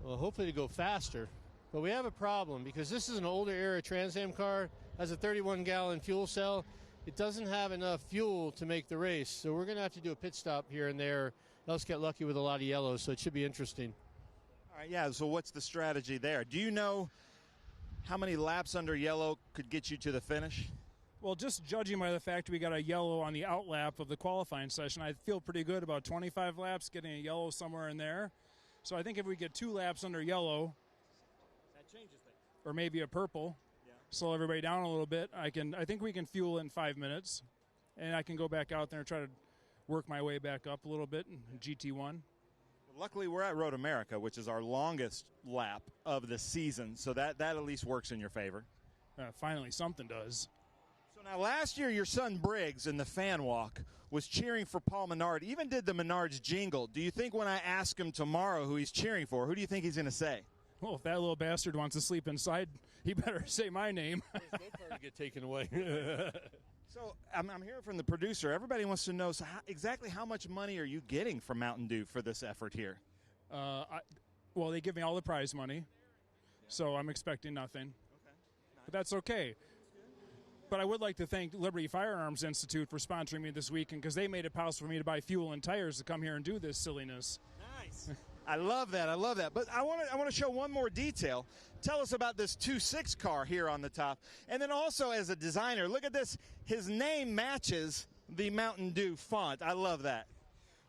Well, hopefully to go faster. But we have a problem because this is an older era Trans Am car, has a 31-gallon fuel cell. It doesn't have enough fuel to make the race, so we're going to have to do a pit stop here and there, else get lucky with a lot of yellow, so it should be interesting. All right, yeah, so what's the strategy there? Do you know how many laps under yellow could get you to the finish? Well, just judging by the fact we got a yellow on the out lap of the qualifying session, I feel pretty good about 25 laps, getting a yellow somewhere in there. So I think if we get 2 laps under yellow, that changes things. Or maybe a purple, slow everybody down a little bit, I think we can fuel in 5 minutes, and I can go back out there and try to work my way back up a little bit in GT1. Well, luckily, we're at Road America, which is our longest lap of the season, so that at least works in your favor. Finally, something does. So now last year, your son Briggs in the fan walk was cheering for Paul Menard, even did the Menard's jingle. Do you think when I ask him tomorrow who he's cheering for, who do you think he's going to say? Well, if that little bastard wants to sleep inside, he better say my name. Get taken away. So I'm hearing from the producer, everybody wants to know, so exactly how much money are you getting from Mountain Dew for this effort here? Well, they give me all the prize money, so I'm expecting nothing. But that's okay. But I would like to thank Liberty Firearms Institute for sponsoring me this weekend, because they made it possible for me to buy fuel and tires to come here and do this silliness. Nice. I love that. I love that. But I want to show one more detail. Tell us about this 2.6 car here on the top. And then also as a designer, look at this. His name matches the Mountain Dew font. I love that.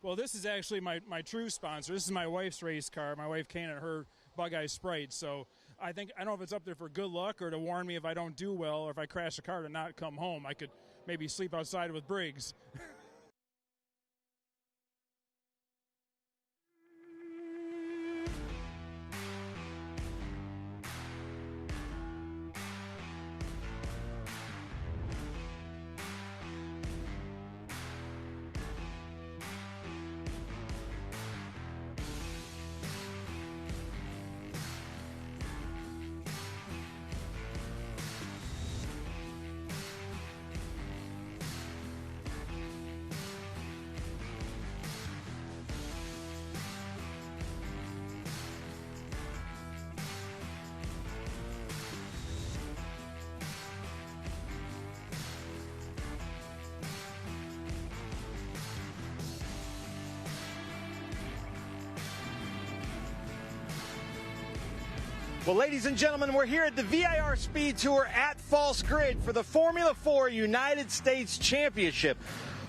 Well, this is actually my true sponsor. This is my wife's race car. My wife Kane and her Bug-Eye Sprite. So I don't know if it's up there for good luck or to warn me if I don't do well or if I crash a car to not come home. I could maybe sleep outside with Briggs. Well, ladies and gentlemen, we're here at the VIR Speed Tour at False Grid for the Formula 4 United States Championship.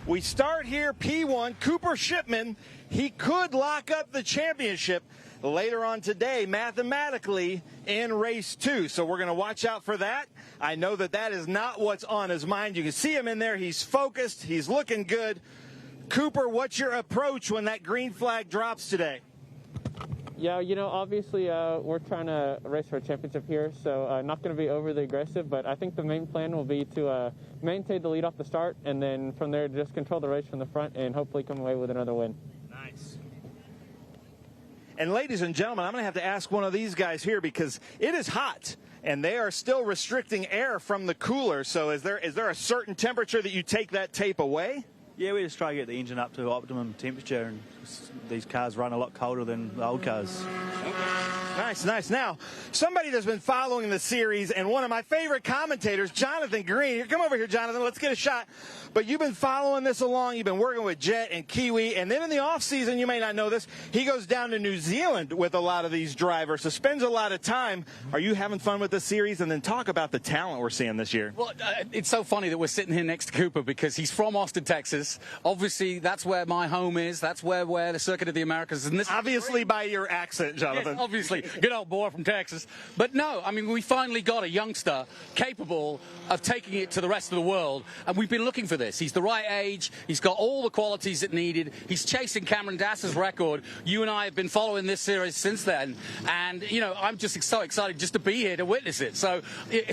We start here, P1, Cooper Shipman. He could lock up the championship later on today, mathematically, in race 2. So we're going to watch out for that. I know that that is not what's on his mind. You can see him in there. He's focused. He's looking good. Cooper, what's your approach when that green flag drops today? Yeah, obviously we're trying to race for a championship here, so not going to be overly aggressive, but I think the main plan will be to maintain the lead off the start, and then from there just control the race from the front and hopefully come away with another win. Nice. And ladies and gentlemen, I'm going to have to ask one of these guys here because it is hot, and they are still restricting air from the cooler, so is there a certain temperature that you take that tape away? Yeah, we just try to get the engine up to optimum temperature, and these cars run a lot colder than the old cars. Nice, nice. Now, somebody that's been following the series, and one of my favorite commentators, Jonathan Green. Come over here, Jonathan. Let's get a shot. But you've been following this along. You've been working with Jet and Kiwi. And then in the off-season, you may not know this, he goes down to New Zealand with a lot of these drivers, so spends a lot of time. Are you having fun with the series? And then talk about the talent we're seeing this year. Well, it's so funny that we're sitting here next to Cooper because he's from Austin, Texas. Obviously, that's where my home is. That's where the Circuit of the Americas is. And this obviously by your accent, Jonathan. Yes, obviously. Good old boy from Texas. But no, I mean, we finally got a youngster capable of taking it to the rest of the world. And we've been looking for this. He's the right age. He's got all the qualities that needed. He's chasing Cameron Dass's record. You and I have been following this series since then. And, I'm just so excited just to be here to witness it. So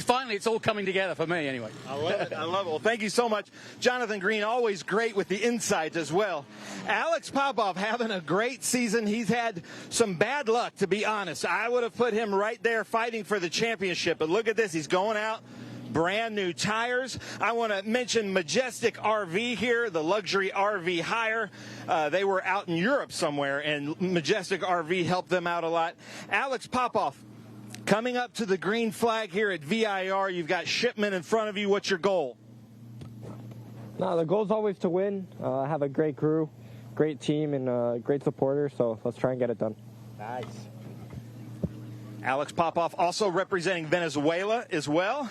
finally, it's all coming together for me anyway. I love it. I love it. Well, thank you so much. Jonathan Green, always great with the insights as well. Alex Popov having a great season. He's had some bad luck, to be honest. I would have put him right there fighting for the championship. But look at this. He's going out. Brand new tires. I want to mention Majestic RV here, the luxury RV hire. They were out in Europe somewhere, and Majestic RV helped them out a lot. Alex Popov, coming up to the green flag here at VIR. You've got Shipman in front of you. What's your goal? No, the goal is always to win. I have a great crew, great team, and great supporters, so let's try and get it done. Nice. Alex Popov also representing Venezuela as well.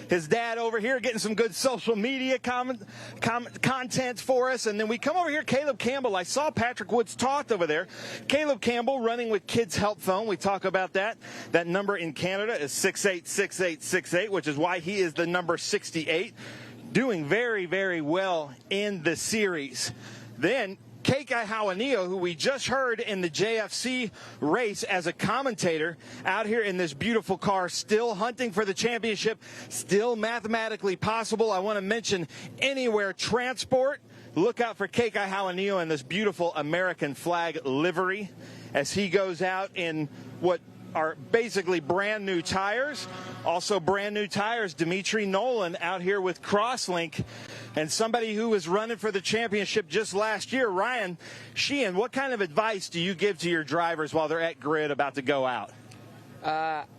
His dad over here getting some good social media content for us. And then we come over here, Caleb Campbell. I saw Patrick Woods talked over there. Caleb Campbell running with Kids Help Phone. We talk about that. That number in Canada is 686868, which is why he is the number 68. Doing very, very well in the series. Then Keiki Hawanio, who we just heard in the JFC race as a commentator, out here in this beautiful car, still hunting for the championship, still mathematically possible. I want to mention Anywhere Transport. Look out for Keiki Hawanio in this beautiful American flag livery as he goes out in what are basically brand new tires. Also brand new tires, Dimitri Nolan out here with Crosslink, and somebody who was running for the championship just last year. Ryan Sheehan, what kind of advice do you give to your drivers while they're at grid about to go out?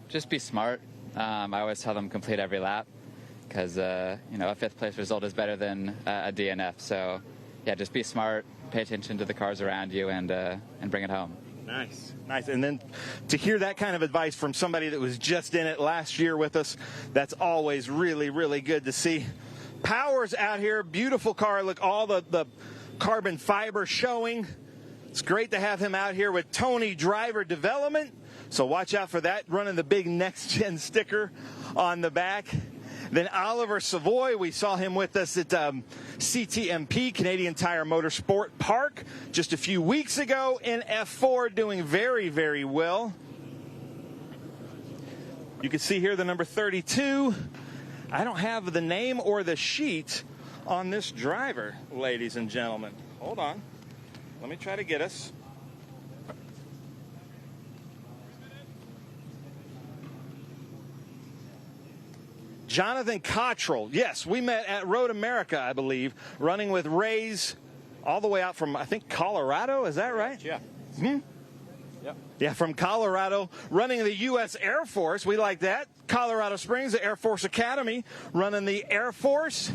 Just be smart. I always tell them complete every lap because, a fifth place result is better than a DNF. So, yeah, just be smart, pay attention to the cars around you, and bring it home. Nice. And then to hear that kind of advice from somebody that was just in it last year with us, that's always really, really good to see. Powers out here, beautiful car. Look, all the carbon fiber showing. It's great to have him out here with Tony Driver Development. So watch out for that, running the big next-gen sticker on the back. Then Oliver Savoy, we saw him with us at CTMP, Canadian Tire Motorsport Park, just a few weeks ago in F4, doing very, very well. You can see here the number 32. I don't have the name or the sheet on this driver, ladies and gentlemen. Hold on. Let me try to get us. Jonathan Cottrell. Yes, we met at Road America, I believe, running with Rays all the way out from, I think, Colorado. Is that right? Yeah. Yep. Yeah, from Colorado, running the U.S. Air Force. We like that. Colorado Springs, the Air Force Academy, running the Air Force.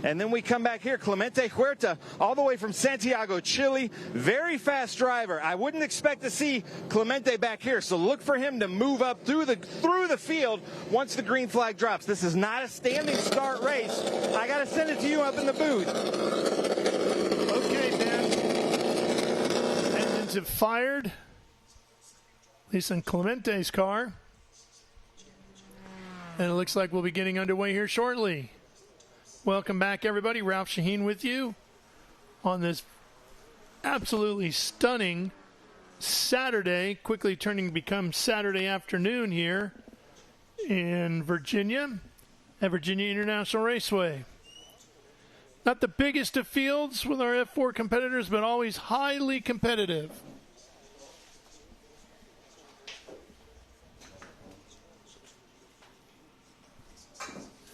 And then we come back here, Clemente Huerta, all the way from Santiago, Chile. Very fast driver. I wouldn't expect to see Clemente back here, so look for him to move up through the field once the green flag drops. This is not a standing start race. I got to send it to you up in the booth. Okay, Ben. Engines have fired, at least in Clemente's car. And it looks like we'll be getting underway here shortly. Welcome back, everybody. Ralph Shaheen with you on this absolutely stunning Saturday, quickly turning to become Saturday afternoon here in Virginia at Virginia International Raceway. Not the biggest of fields with our F4 competitors, but always highly competitive.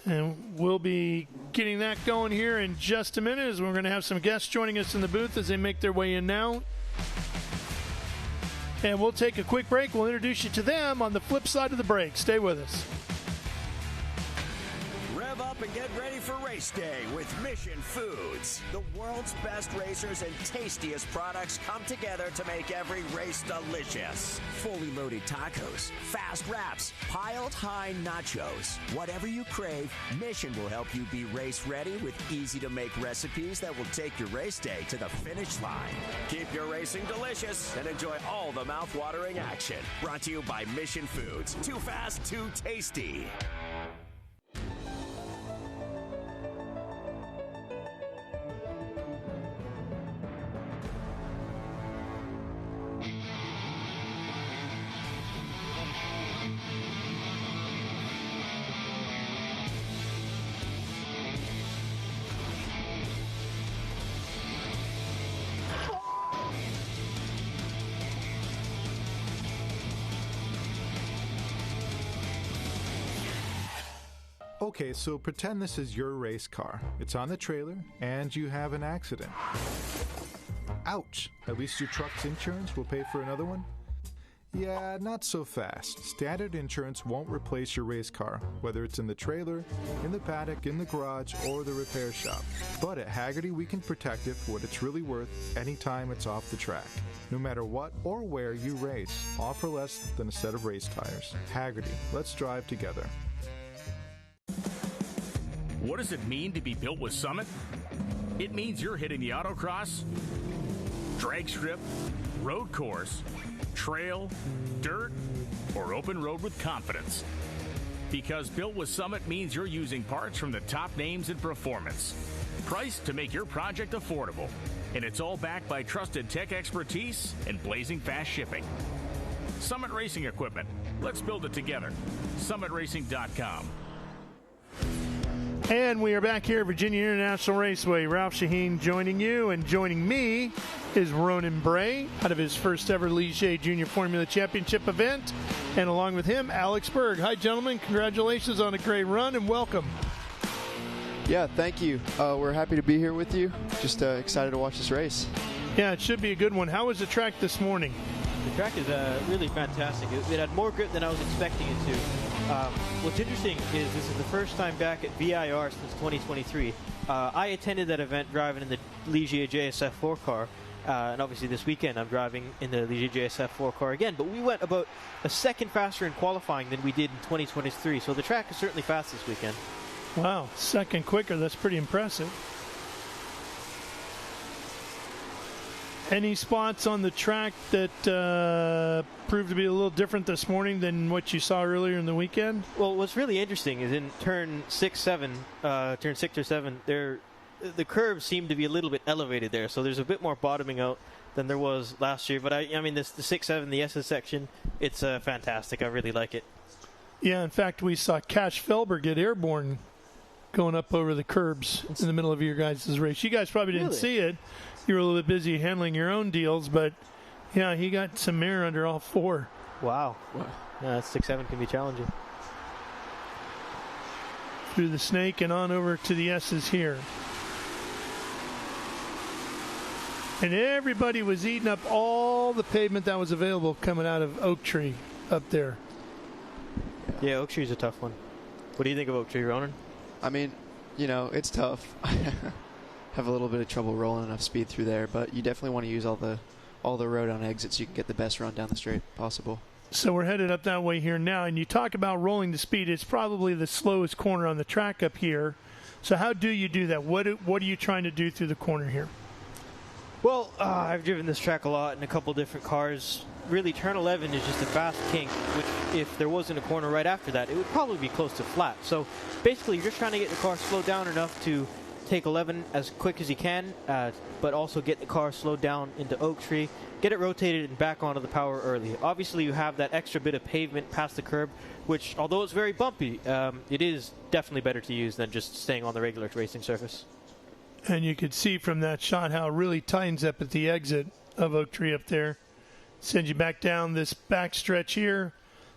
And we'll be getting that going here in just a minute, as we're going to have some guests joining us in the booth as they make their way in now. And we'll take a quick break. We'll introduce you to them on the flip side of the break. Stay with us. Rev up and get ready for race day with Mission Foods. The world's best racers and tastiest products come together to make every race delicious. Fully loaded tacos, fast wraps, piled high nachos. Whatever you crave, Mission will help you be race ready with easy to make recipes that will take your race day to the finish line. Keep your racing delicious and enjoy all the mouth-watering action. Brought to you by Mission Foods. Too fast, too tasty. Okay, so pretend this is your race car. It's on the trailer, and you have an accident. Ouch! At least your truck's insurance will pay for another one? Yeah, not so fast. Standard insurance won't replace your race car, whether it's in the trailer, in the paddock, in the garage, or the repair shop. But at Hagerty, we can protect it for what it's really worth anytime it's off the track. No matter what or where you race, all for less than a set of race tires. Hagerty, let's drive together. What does it mean to be built with Summit? It means you're hitting the autocross, drag strip, road course, trail, dirt, or open road with confidence. Because built with Summit means you're using parts from the top names in performance. Priced to make your project affordable. And it's all backed by trusted tech expertise and blazing fast shipping. Summit Racing Equipment. Let's build it together. SummitRacing.com. And we are back here at Virginia International Raceway. Ralph Shaheen joining you, and joining me is Ronan Bray out of his first ever Ligier Junior Formula Championship event. And along with him, Alex Berg. Hi, gentlemen. Congratulations on a great run and welcome. Yeah, thank you. We're happy to be here with you. Just excited to watch this race. Yeah, it should be a good one. How was the track this morning? The track is really fantastic. It had more grip than I was expecting it to. What's interesting is this is the first time back at VIR since 2023. I attended that event driving in the Ligier JS F4 car. And obviously this weekend I'm driving in the Ligier JS F4 car again. But we went about a second faster in qualifying than we did in 2023. So the track is certainly fast this weekend. Wow, second quicker. That's pretty impressive. Any spots on the track that proved to be a little different this morning than what you saw earlier in the weekend? Well, what's really interesting is in turn 6 or 7, the curves seem to be a little bit elevated there, so there's a bit more bottoming out than there was last year. But I mean, the 6-7, the SS section, it's fantastic. I really like it. Yeah, in fact, we saw Cash Felber get airborne going up over the curbs in the middle of your guys' race. You guys probably didn't see it. You were a little bit busy handling your own deals, but yeah, he got some air under all four. Wow. Yeah, 6-7 can be challenging. Through the snake and on over to the S's here. And everybody was eating up all the pavement that was available coming out of Oak Tree up there. Yeah, Oak Tree's a tough one. What do you think of Oak Tree, Ronan? I mean, you know, it's tough. Have a little bit of trouble rolling enough speed through there, but you definitely want to use all the road on exits so you can get the best run down the straight possible. So we're headed up that way here now, and you talk about rolling the speed. It's probably the slowest corner on the track up here. So how do you do that? What are you trying to do through the corner here? Well, I've driven this track a lot in a couple different cars. Really, turn 11 is just a fast kink, which if there wasn't a corner right after that, it would probably be close to flat. So basically, you're just trying to get the car slowed down enough to take 11 as quick as you can, but also get the car slowed down into Oak Tree, get it rotated and back onto the power early. Obviously, you have that extra bit of pavement past the curb, which, although it's very bumpy, it is definitely better to use than just staying on the regular racing surface. And you could see from that shot how it really tightens up at the exit of Oak Tree up there. Sends you back down this back stretch here,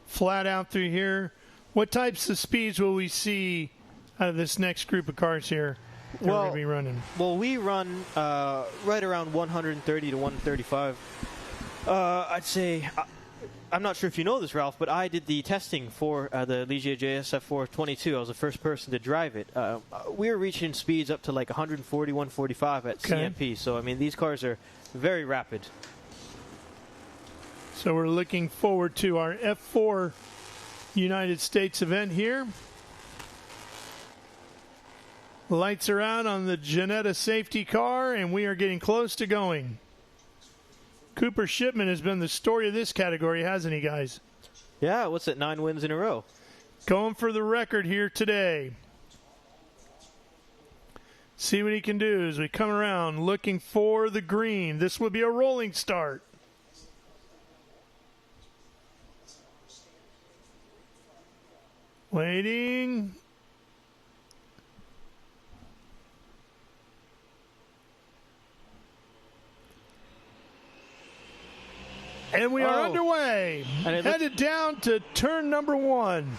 flat out through here. What types of speeds will we see out of this next group of cars here that we're going to be running? Well, we run right around 130 to 135. I'd say, I'm not sure if you know this, Ralph, but I did the testing for the Ligier JS F4 22. I was the first person to drive it. We were reaching speeds up to like 140, 145 at CMP. So, I mean, these cars are very rapid. So we're looking forward to our F4 United States event here. Lights are out on the Ginetta safety car, and we are getting close to going. Cooper Shipman has been the story of this category, hasn't he, guys? Yeah, what's it, 9 wins in a row? Going for the record here today. See what he can do as we come around looking for the green. This will be a rolling start. Waiting. And we are underway. And headed down to turn number 1.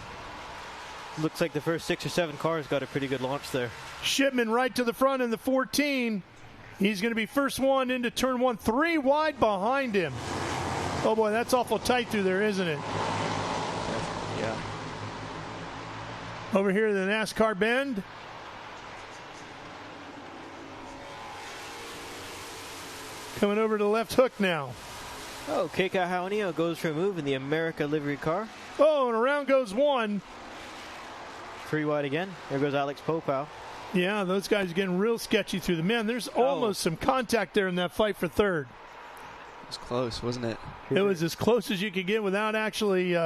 Looks like the first 6 or 7 cars got a pretty good launch there. Shipman right to the front in the 14. He's going to be first one into turn 1. 3 wide behind him. Oh, boy, that's awful tight through there, isn't it? Yeah. Over here, the NASCAR bend. Coming over to the left hook now. Oh, Keika Haonio goes for a move in the America livery car. Oh, and around goes 1. 3 wide again. There goes Alex Popow. Yeah, those guys are getting real sketchy through the man. There's almost some contact there in that fight for third. It was close, wasn't it? It was as close as you could get without actually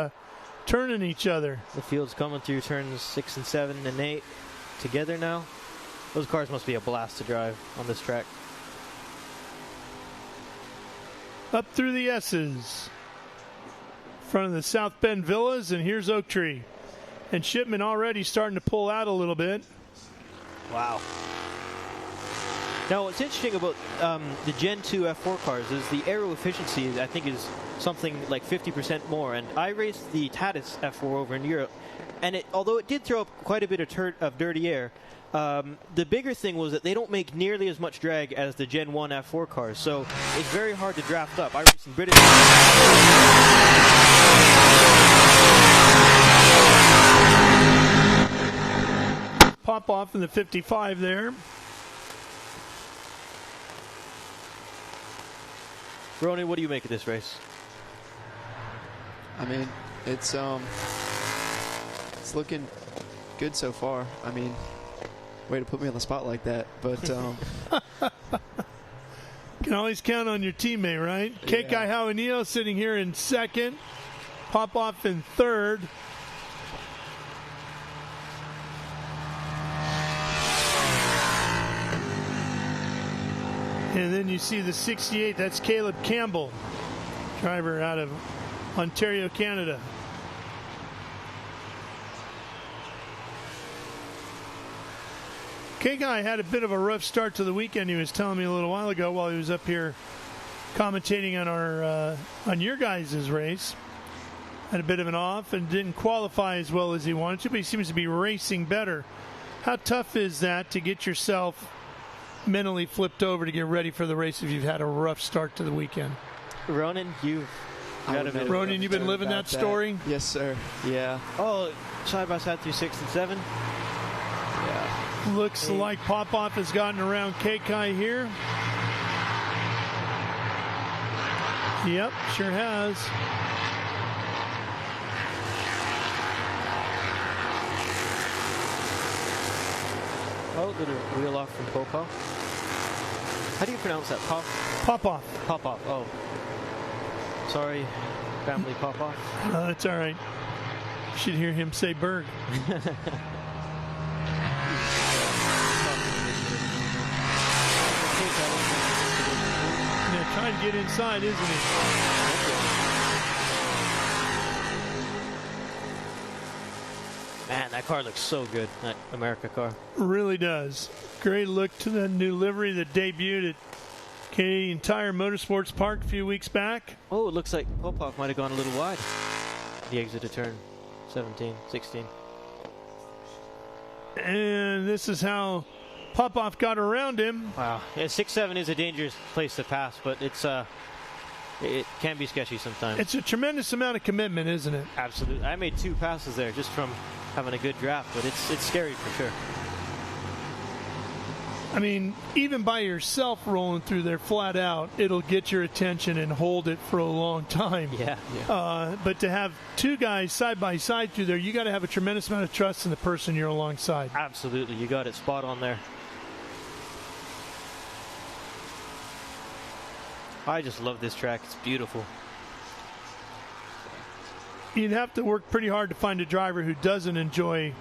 turning each other. The field's coming through turns 6 and 7 and 8 together now. Those cars must be a blast to drive on this track. up through the S's. In front of the South Bend Villas, and here's Oak Tree. And Shipman already starting to pull out a little bit. Wow. Now, what's interesting about the Gen 2 F4 cars is the aero efficiency, I think, is something like 50% more. And I raced the Tatis F4 over in Europe, and although it did throw up quite a bit of dirty air, the bigger thing was that they don't make nearly as much drag as the Gen 1 F4 cars, so it's very hard to draft up. I raced some British... Pop off in the 55 there. Ronan, what do you make of this race? I mean, it's looking good so far. I mean, way to put me on the spot like that, but can always count on your teammate, right? Yeah. Kekai Hauanio sitting here in second, Pop off in third. And then you see the 68, that's Caleb Campbell, driver out of Ontario, Canada. K-Guy had a bit of a rough start to the weekend. He was telling me a little while ago while he was up here commentating on our on your guys' race. Had a bit of an off and didn't qualify as well as he wanted to, but he seems to be racing better. How tough is that to get yourself mentally flipped over to get ready for the race if you've had a rough start to the weekend? Ronan, you've been living that story? Yes, sir. Yeah. Oh, side by side through 6 and 7? Yeah. Looks like Popoff has gotten around Kekai here. Yep, sure has. Oh, little wheel off from Popo. How do you pronounce that? Popoff. Popoff. Oh. Sorry, family Popoff. That's all right. You should hear him say Berg. Yeah, trying to get inside, isn't he? Man, that car looks so good, that America car. Really does. Great look to the new livery that debuted at Canadian Tire Motorsports Park a few weeks back. Oh, it looks like Popoff might have gone a little wide. The exit to turn 17, 16. And this is how Popoff got around him. Wow. Yeah, 6-7 is a dangerous place to pass, but it's it can be sketchy sometimes. It's a tremendous amount of commitment, isn't it? Absolutely. I made 2 passes there just from having a good draft, but it's scary for sure. I mean, even by yourself rolling through there flat out, it'll get your attention and hold it for a long time. Yeah. But to have 2 guys side by side through there, you got to have a tremendous amount of trust in the person you're alongside. Absolutely. You got it spot on there. I just love this track. It's beautiful. You'd have to work pretty hard to find a driver who doesn't enjoy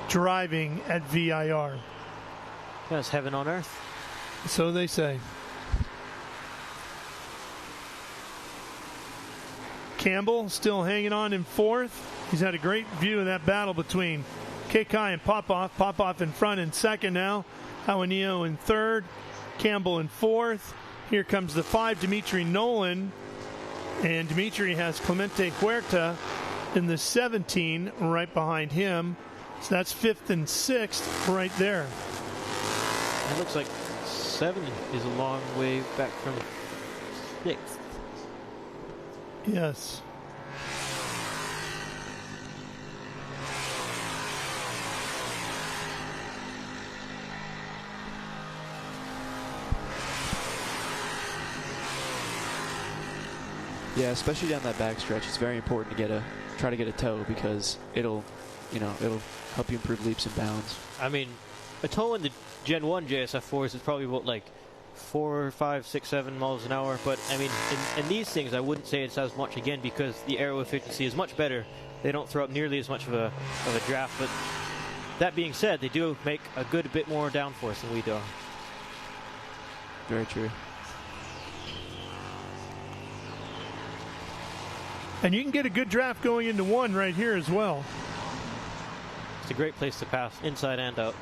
driving at VIR. Yeah, it's heaven on earth. So they say. Campbell still hanging on in 4th. He's had a great view of that battle between Kekai and Popoff. Popoff in front in 2nd now. Hauanio in 3rd. Campbell in 4th. Here comes the 5, Dimitri Nolan. And Dimitri has Clemente Huerta in the 17 right behind him. So that's 5th and 6th right there. It looks like 7 is a long way back from 6th. Yes. Yeah, especially down that back stretch, it's very important to try to get a toe because it'll help you improve leaps and bounds. I mean, a toe in the Gen 1 JS F4s is probably about like 4, 5, 6, 7 miles an hour. But I mean, in these things, I wouldn't say it's as much again because the aero efficiency is much better. They don't throw up nearly as much of a draft. But that being said, they do make a good bit more downforce than we do. Very true. And you can get a good draft going into 1 right here as well. It's a great place to pass, inside and out.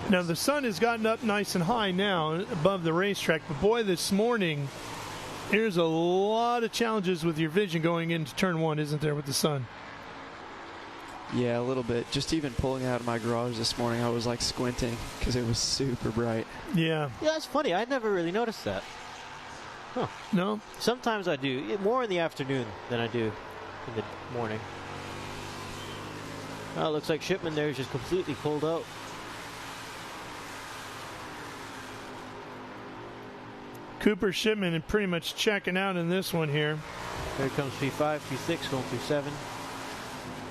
Now the sun has gotten up nice and high now above the racetrack, but boy, this morning there's a lot of challenges with your vision going into turn 1, isn't there, with the sun? Yeah, a little bit. Just even pulling out of my garage this morning, I was like squinting because it was super bright. Yeah. Yeah, that's funny. I never really noticed that. Huh. No? Sometimes I do. More in the afternoon than I do in the morning. Oh, it looks like Shipman there is just completely pulled out. Cooper Shipman pretty much checking out in this one here. Here comes P5, P6, going through 7.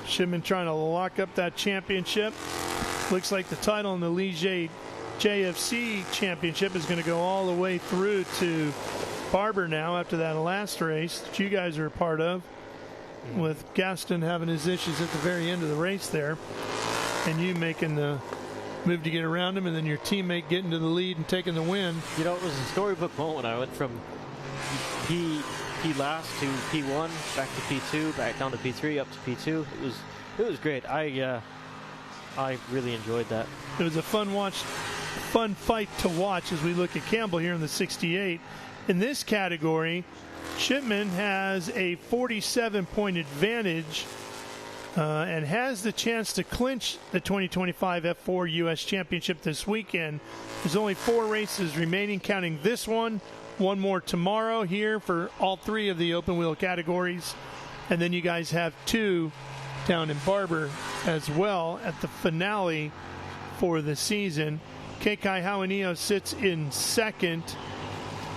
Shipman trying to lock up that championship. Looks like the title in the Ligier JFC championship is going to go all the way through to Barber now after that last race that you guys are a part of, with Gaston having his issues at the very end of the race there, and you making the move to get around him, and then your teammate getting to the lead and taking the win. You know, it was a storybook moment. I went from P last to P1, back to P2, back down to P3, up to P2. It was great. I really enjoyed that. It was a fun fight to watch as we look at Campbell here in the 68. In this category, Shipman has a 47-point advantage and has the chance to clinch the 2025 F4 U.S. Championship this weekend. There's only 4 races remaining, counting this one. One more tomorrow here for all 3 of the open wheel categories. And then you guys have 2 down in Barber as well at the finale for the season. Kekai Hawanio sits in 2nd.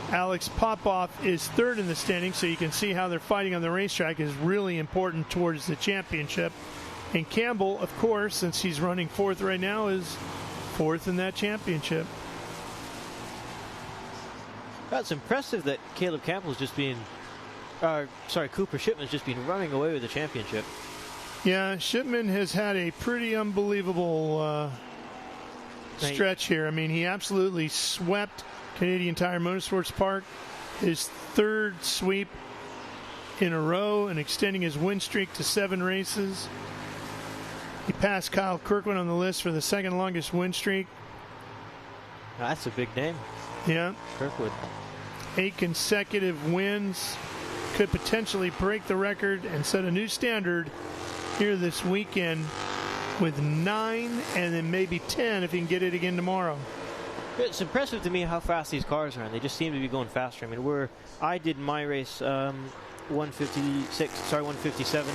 Alex Popoff is 3rd in the standing, so you can see how they're fighting on the racetrack is really important towards the championship. And Campbell, of course, since he's running 4th right now, is 4th in that championship. That's impressive that Caleb Campbell's just been, Cooper Shipman's just been running away with the championship. Yeah, Shipman has had a pretty unbelievable stretch here. I mean, he absolutely swept Canadian Tire Motorsports Park, his 3rd sweep in a row and extending his win streak to 7 races. He passed Kyle Kirkwood on the list for the 2nd longest win streak. That's a big name. Yeah. Kirkwood. 8 consecutive wins. Could potentially break the record and set a new standard here this weekend with 9 and then maybe 10 if he can get it again tomorrow. It's impressive to me how fast these cars are, and they just seem to be going faster. I mean, I did my race 157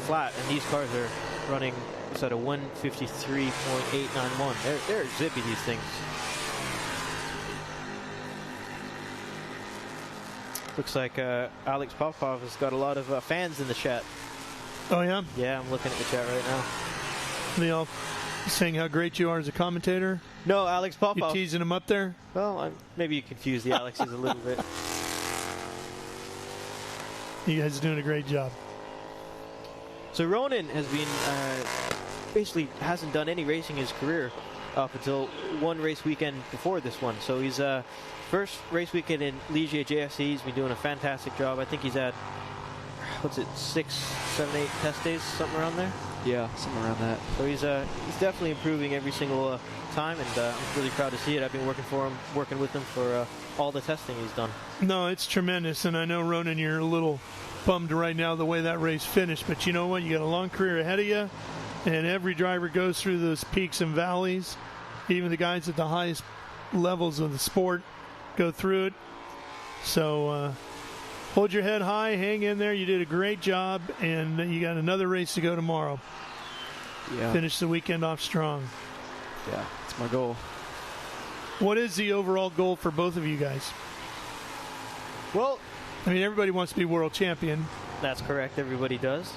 flat, and these cars are running at a 153.891. They're zippy, these things. Looks like Alex Popov has got a lot of fans in the chat. Oh, yeah? Yeah, I'm looking at the chat right now. They all saying how great you are as a commentator? No, Alex Popov. You teasing him up there? Well, maybe you confuse the Alexes a little bit. You guys are doing a great job. So Ronan has been basically hasn't done any racing in his career up until one race weekend before this one. So he's first race weekend in Ligier JFC. He's been doing a fantastic job. I think he's had, 6, 7, 8 test days, something around there? Yeah, something around that. So he's definitely improving every single time, and I'm really proud to see it. I've been working with him for all the testing he's done. No, it's tremendous, and I know, Ronan, you're a little bummed right now the way that race finished, but you know what? You got a long career ahead of you, and every driver goes through those peaks and valleys. Even the guys at the highest levels of the sport go through it. So hold your head high, hang in there. You did a great job, and you got another race to go tomorrow. Yeah. Finish the weekend off strong. Yeah, it's my goal. What is the overall goal for both of you guys? Well, I mean, everybody wants to be world champion. That's correct. Everybody does.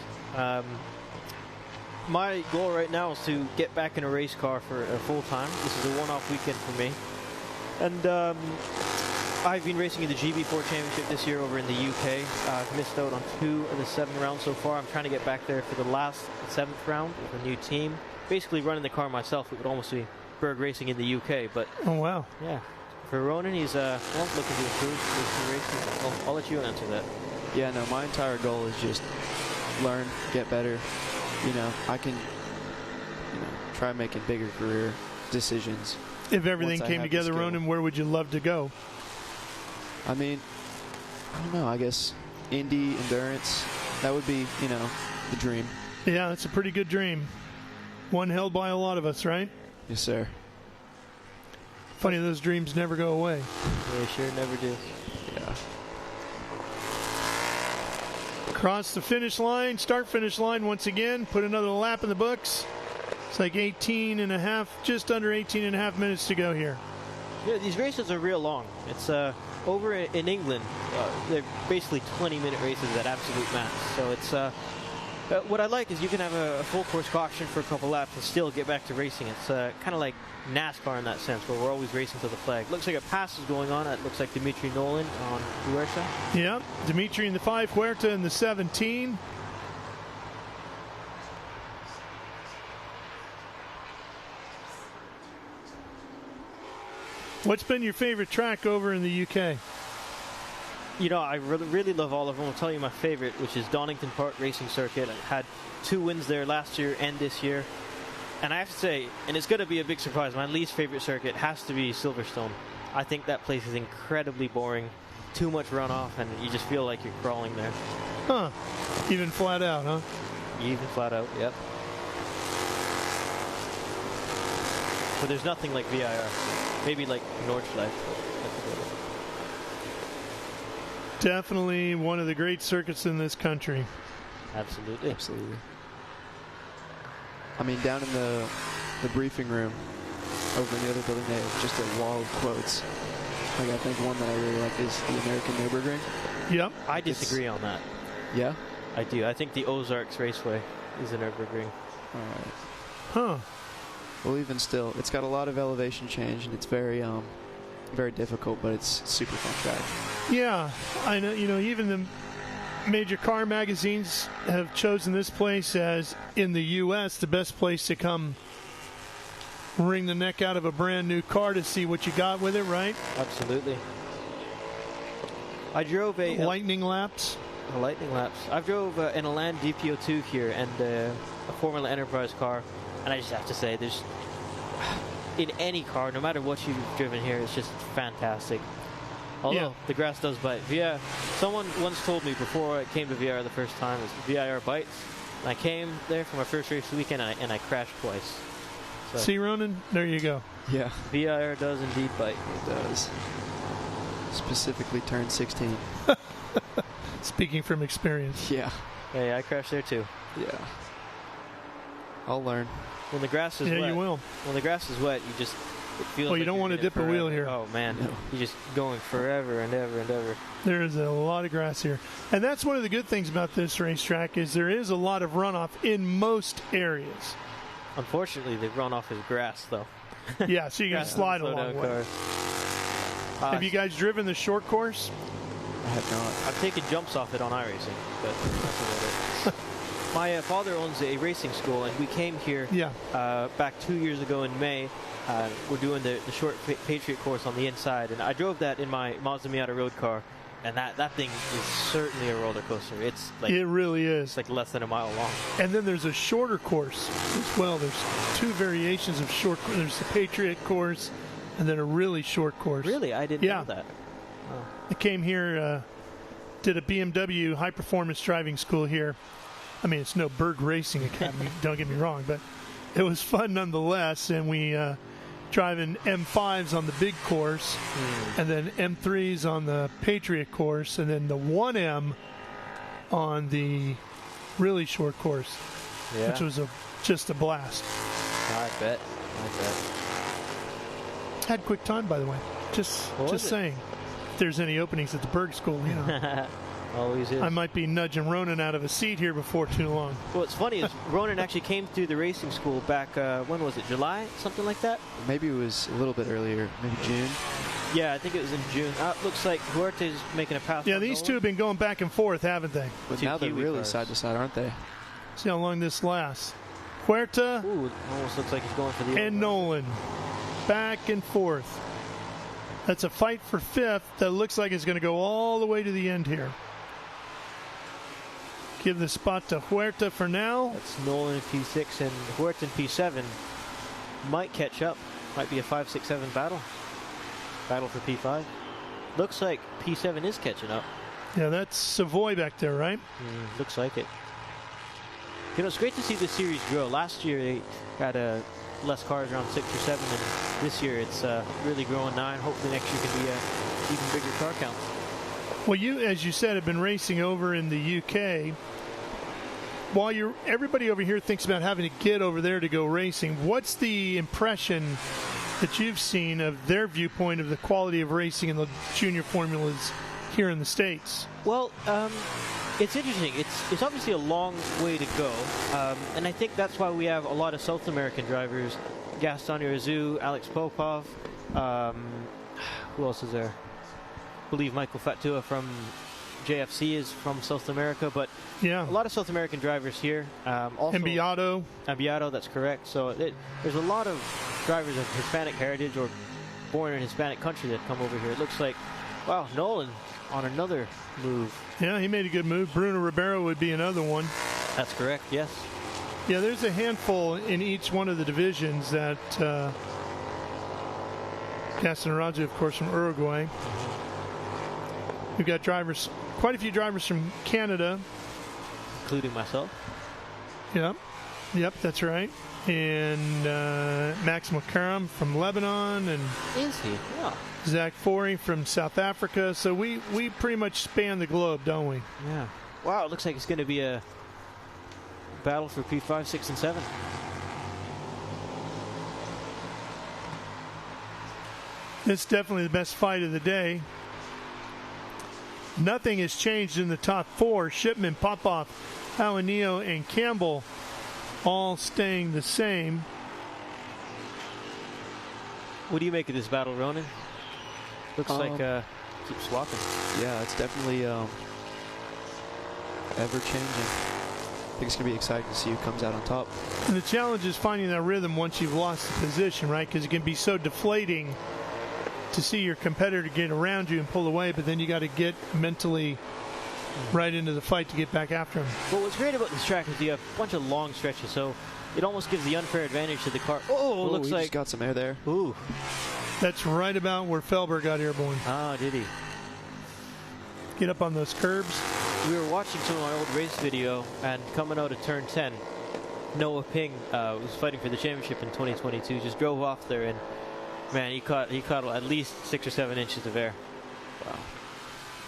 My goal right now is to get back in a race car for full time. This is a one-off weekend for me. And I've been racing in the GB4 Championship this year over in the UK. I've missed out on 2 of the 7 rounds so far. I'm trying to get back there for the last 7th round with a new team. Basically running the car myself. It would almost be Berg Racing in the UK. But oh, wow. Yeah. For Ronan, he's looking to improve his racing. I'll let you answer that. Yeah, no, my entire goal is just learn, get better. You know, I can, try making bigger career decisions. If everything came together, Ronan, where would you love to go? I mean, I don't know. I guess Indy, endurance, that would be, the dream. Yeah, that's a pretty good dream. One held by a lot of us, right? Yes, sir. Funny, those dreams never go away. They sure never do. Yeah. Across the finish line, start-finish line once again. Put another lap in the books. It's like 18 and a half, just under 18 and a half minutes to go here. Yeah, these races are real long. It's over in England. They're basically 20-minute races at absolute max. So it's what I like is you can have a full course caution for a couple laps and still get back to racing. It's kind of like NASCAR in that sense, where we're always racing to the flag. Looks like a pass is going on. It looks like Dimitri Nolan on Huerta. Yeah, Dimitri in the 5, Huerta in the 17. What's been your favorite track over in the UK? I really love all of them. I'll tell you my favorite, which is Donington Park Racing Circuit. I had 2 wins there last year and this year. And I have to say, and it's going to be a big surprise, my least favorite circuit has to be Silverstone. I think that place is incredibly boring. Too much runoff, and you just feel like you're crawling there. Huh. Even flat out, huh? Even flat out, yep. But there's nothing like VIR. Maybe like Nordschleife. Definitely one of the great circuits in this country. Absolutely. Absolutely. I mean, down in the briefing room over in the other building, they have just a wall of quotes. Like, I think one that I really like is the American Nürburgring. Yep. I disagree on that. Yeah? I do. I think the Ozarks Raceway is a Nürburgring. All right. Huh. Well, even still, it's got a lot of elevation change, and it's very difficult, but it's super fun track. Yeah, I know. Even the major car magazines have chosen this place as, in the U.S., the best place to come wring the neck out of a brand new car to see what you got with it, right? Absolutely. I drove a lightning laps. Lightning laps. I drove an Elan DPO2 here and a Formula Enterprise car, and I just have to say, there's in any car, no matter what you've driven here, it's just fantastic. Although the grass does bite. VIR. Someone once told me before I came to VIR the first time, is VIR bites. And I came there for my first race weekend, and I crashed twice. So. See, Ronan? There you go. Yeah. VIR does indeed bite. It does. Specifically turn 16. Speaking from experience. Yeah. Hey, I crashed there too. Yeah. I'll learn. When the grass is wet. Yeah, you will. When the grass is wet, it feels like you don't want to dip a wheel here. Oh, man. No. You're just going forever and ever and ever. There is a lot of grass here. And that's one of the good things about this racetrack is there is a lot of runoff in most areas. Unfortunately, the runoff is grass, though. Yeah, so you can slide a long way. Have you guys driven the short course? I have not. I've taken jumps off it on iRacing, but that's about it. My father owns a racing school, and we came here back 2 years ago in May. We're doing the short Patriot course on the inside, and I drove that in my Mazda Miata road car, and that thing is certainly a roller coaster. It's like, it really is. It's like less than a mile long. And then there's a shorter course as well. There's 2 variations of short. There's the Patriot course, and then a really short course. Really? I didn't know that. Oh. I came here, did a BMW high-performance driving school here. I mean, it's no Berg Racing Academy, don't get me wrong, but it was fun nonetheless, and we driving M5s on the big course, and then M3s on the Patriot course, and then the 1M on the really short course, which was just a blast. I bet. Had quick time, by the way. Just saying. If there's any openings at the Berg School, Always is. I might be nudging Ronan out of a seat here before too long. Well, what's funny is Ronan actually came through the racing school back, when was it, July? Something like that? Maybe it was a little bit earlier, maybe June. Yeah, I think it was in June. Looks like Huerta's making a pass. Yeah, these two have been going back and forth, haven't they? But now they're really side to side, aren't they? See how long this lasts. Huerta. Ooh, almost looks like he's going for the and Nolan. Back and forth. That's a fight for 5th that looks like it's going to go all the way to the end here. give the spot to Huerta for now. That's Nolan in P6 and Huerta in P7. Might catch up. Might be a 5, 6, 7 battle. Battle for P5. Looks like P7 is catching up. Yeah, that's Savoy back there, right? Looks like it. You know, it's great to see this series grow. Last year they had less cars, around 6 or 7, and this year it's really growing 9. Hopefully next year can be a even bigger car count. Well, you, as you said, have been racing over in the UK. While everybody over here thinks about having to get over there to go racing, what's the impression that you've seen of their viewpoint of the quality of racing in the junior formulas here in the States? Well, it's interesting. It's obviously a long way to go, and I think that's why we have a lot of South American drivers. Gaston Irazu, Alex Popov, who else is there? I believe Michael Fatua from JFC is from South America, but yeah, a lot of South American drivers here. Also, Ambiato, that's correct. So there's a lot of drivers of Hispanic heritage or born in a Hispanic country that come over here. It looks like, wow, Nolan on another move. Yeah, he made a good move. Bruno Ribeiro would be another one. That's correct, yes. Yeah, there's a handful in each one of the divisions that Gaston Irazu, of course, from Uruguay. We've got drivers, quite a few drivers from Canada. Including myself. Yep, that's right. And Max Makaram from Lebanon. And is he? Yeah. Zach Forey from South Africa. So we pretty much span the globe, don't we? Yeah. Wow, it looks like it's going to be a battle for P5, 6, and 7. It's definitely the best fight of the day. Nothing has changed in the top 4. Shipman, Popov, Awanio, and Campbell all staying the same. What do you make of this battle, Ronan? Looks like keep swapping. Yeah, it's definitely ever-changing. I think it's going to be exciting to see who comes out on top. And the challenge is finding that rhythm once you've lost the position, right? Because it can be so deflating to see your competitor get around you and pull away, but then you got to get mentally right into the fight to get back after him. Well, what's great about this track is you have a bunch of long stretches, so it almost gives the unfair advantage to the car. Oh, looks he like just got some air there. Ooh. That's right about where Felber got airborne. Ah, did he? Get up on those curbs. We were watching some of my old race video, and coming out of turn 10, Noah Ping was fighting for the championship in 2022, just drove off there, and man, he caught at least 6 or 7 inches of air. Wow,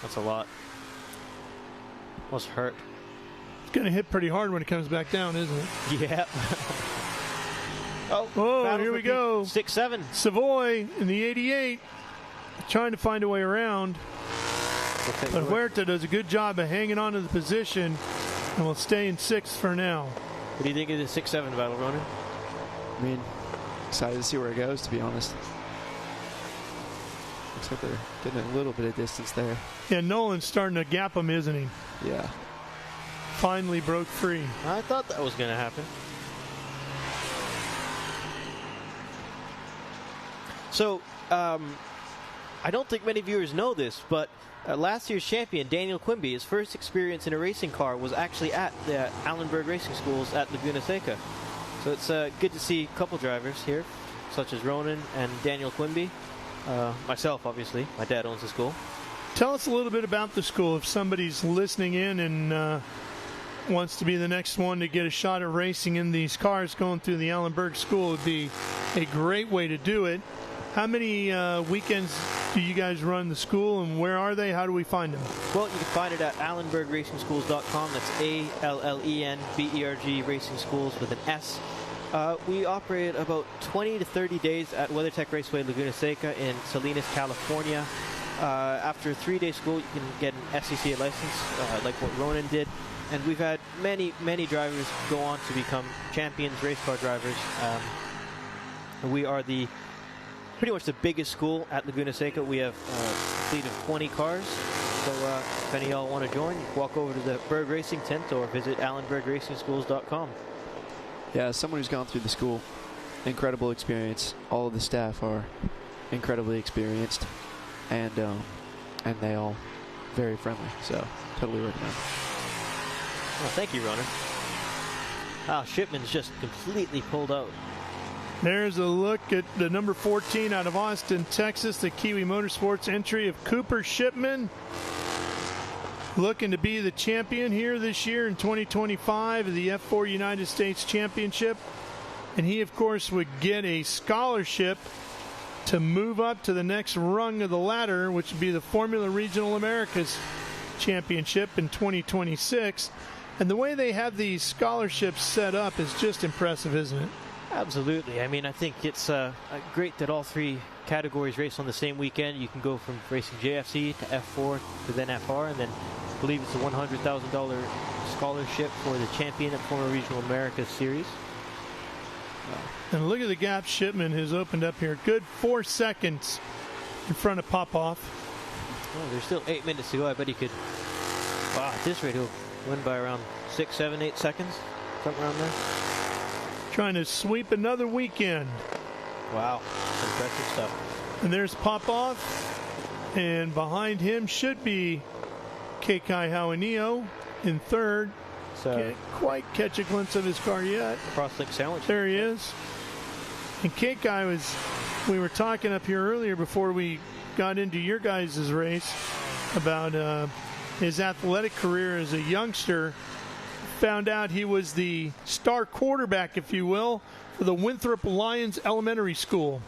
that's a lot. Must hurt. It's going to hit pretty hard when it comes back down, isn't it? Yeah. Oh, here we go. 6-7. Savoy in the 88, trying to find a way around. But Huerta does a good job of hanging on to the position and will stay in 6th for now. What do you think of the 6-7 battle, Ronan? I mean, excited to see where it goes, to be honest. Looks like they're getting a little bit of distance there. Yeah, Nolan's starting to gap him, isn't he? Yeah. Finally broke free. I thought that was going to happen. So, I don't think many viewers know this, but last year's champion, Daniel Quimby, his first experience in a racing car was actually at the Allenberg Racing Schools at Laguna Seca. So it's good to see a couple drivers here, such as Ronan and Daniel Quimby. Myself, obviously. My dad owns the school. Tell us a little bit about the school. If somebody's listening in and wants to be the next one to get a shot at racing in these cars going through the Allenberg School, it would be a great way to do it. How many weekends do you guys run the school, and where are they? How do we find them? Well, you can find it at AllenbergRacingSchools.com. That's ALLENBERG Racing Schools with an S. We operate about 20 to 30 days at WeatherTech Raceway Laguna Seca in Salinas, California. After a 3-day school, you can get an SCCA license, like what Ronan did. And we've had many, many drivers go on to become champions, race car drivers. We are pretty much the biggest school at Laguna Seca. We have a fleet of 20 cars. So if any of y'all want to join, walk over to the Berg Racing tent or visit AllenbergRacingSchools.com. Yeah, as someone who's gone through the school, incredible experience. All of the staff are incredibly experienced, and they all very friendly. So totally recommend. Oh, thank you, runner. Wow, Shipman's just completely pulled out. There's a look at the number 14 out of Austin, Texas, the Kiwi Motorsports entry of Cooper Shipman. Looking to be the champion here this year in 2025 of the F4 United States Championship. And he, of course, would get a scholarship to move up to the next rung of the ladder, which would be the Formula Regional Americas Championship in 2026. And the way they have these scholarships set up is just impressive, isn't it? Absolutely. I mean, I think it's great that all three categories race on the same weekend. You can go from racing JFC to F4 to then FR, and then I believe it's a $100,000 scholarship for the champion at Former Regional Americas Series. And look at the gap Shipman has opened up here. Good 4 seconds in front of Popoff. Oh, there's still 8 minutes to go. I bet he could. Wow, at this rate, he'll win by around 6, 7, 8 seconds. Something around there. Trying to sweep another weekend. Wow, impressive stuff. And there's Popoff. And behind him should be Kekai Hauanio in third. Can't quite catch a glimpse of his car yet. Crosslink sandwich. There he is. And Kekai we were talking up here earlier before we got into your guys' race about his athletic career as a youngster. Found out he was the star quarterback, if you will, for the Winthrop Lions Elementary School.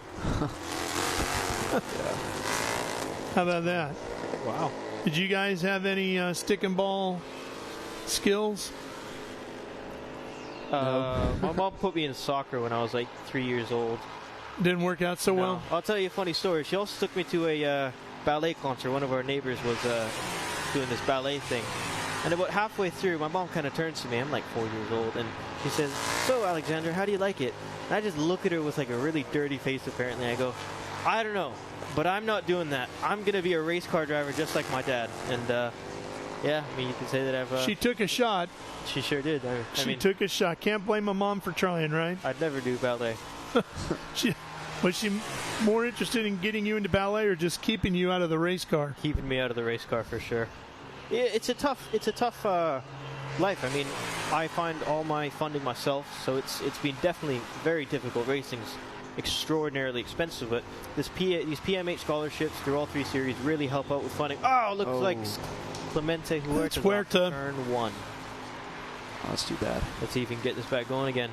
How about that? Wow. Did you guys have any stick and ball skills? My mom put me in soccer when I was like 3 years old. Didn't work out so well? I'll tell you a funny story. She also took me to a ballet concert. One of our neighbors was doing this ballet thing. And about halfway through, my mom kind of turns to me. I'm like 4 years old. And she says, "So, Alexander, how do you like it?" And I just look at her with like a really dirty face, apparently. I go, "I don't know, but I'm not doing that. I'm going to be a race car driver just like my dad." And yeah, I mean, you can say that I've... she took a shot. She sure did. I mean, took a shot. Can't blame my mom for trying, right? I'd never do ballet. Was she more interested in getting you into ballet or just keeping you out of the race car? Keeping me out of the race car for sure. Yeah, it's a tough life. I mean, I find all my funding myself, so it's been definitely very difficult. Racing's extraordinarily expensive, but these PMH scholarships through all three series really help out with funding. Oh, looks like Clemente Huerta turn one. Oh, that's too bad. Let's see if he can get this back going again.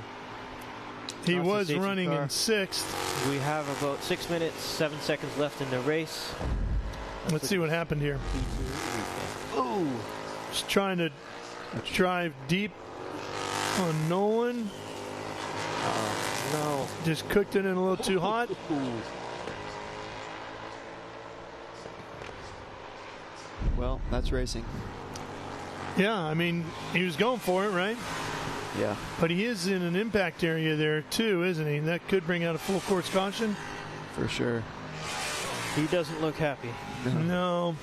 He was running in sixth. We have about 6 minutes, 7 seconds left in the race. Let's see what happened here. Oh, just trying to drive deep on Nolan. No. Just cooked it in a little too hot. Well, that's racing. Yeah, I mean, he was going for it, right? Yeah. But he is in an impact area there, too, isn't he? That could bring out a full course caution. For sure. He doesn't look happy. No.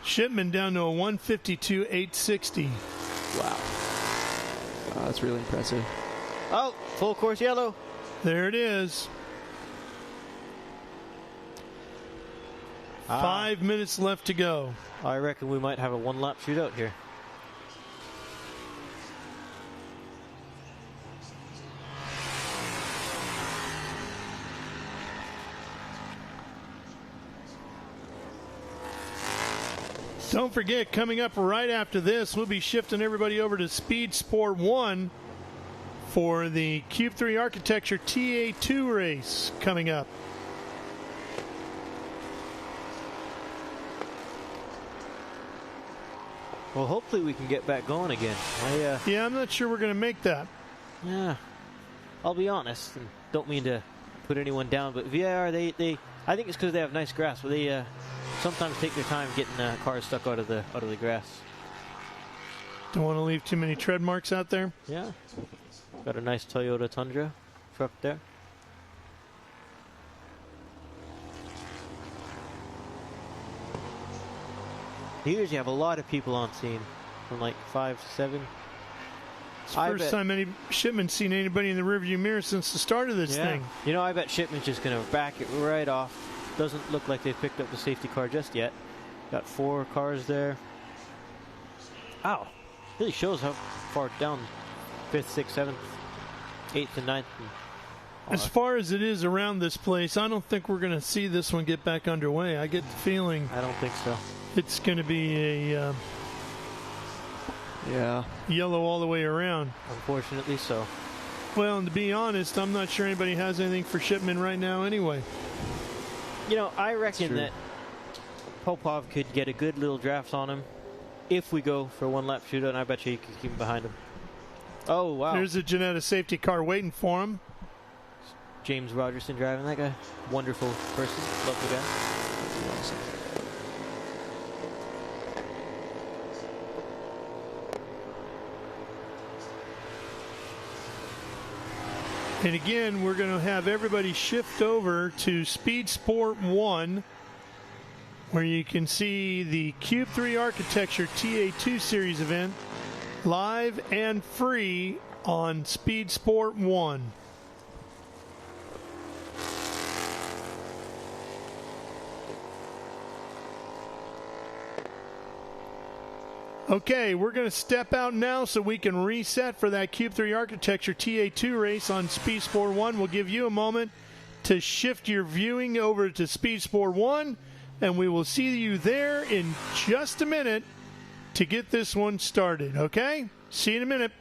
Shipman down to a 152.860. Wow. That's really impressive. Oh, full course yellow. There it is. 5 minutes left to go. I reckon we might have a one-lap shootout here. Don't forget, coming up right after this, we'll be shifting everybody over to Speed Sport 1 for the Cube 3 Architecture TA2 race coming up. Well, hopefully we can get back going again. Yeah, I'm not sure we're going to make that. Yeah, I'll be honest, and don't mean to put anyone down, but VIR, I think it's because they have nice grass, but they sometimes take their time getting cars stuck out of the grass. Don't want to leave too many tread marks out there. Yeah, got a nice Toyota Tundra truck there. Here's you have a lot of people on scene, from like 5 to 7. It's the first time any Shipman's seen anybody in the rearview mirror since the start of this thing. You know, I bet Shipman's just going to back it right off. Doesn't look like they've picked up the safety car just yet. Got 4 cars there. Ow. Really shows how far down 5th, 6th, 7th, 8th, and 9th. As far as it is around this place, I don't think we're going to see this one get back underway. I get the feeling. I don't think so. It's going to be a yellow all the way around. Unfortunately so. Well, and to be honest, I'm not sure anybody has anything for Shipman right now anyway. You know, I reckon that Popov could get a good little draft on him if we go for a one-lap shootout, and I bet you he could keep him behind him. Oh, wow. There's a Ginetta safety car waiting for him. James Rogerson driving that guy. Wonderful person. Love the guy. And again, we're going to have everybody shift over to Speed Sport 1, where you can see the Cube 3 Architecture TA2 Series event live and free on Speed Sport 1. Okay, we're going to step out now so we can reset for that Cube 3 Architecture TA2 race on Speed Sport 1. We'll give you a moment to shift your viewing over to Speed Sport 1, and we will see you there in just a minute to get this one started, okay? See you in a minute.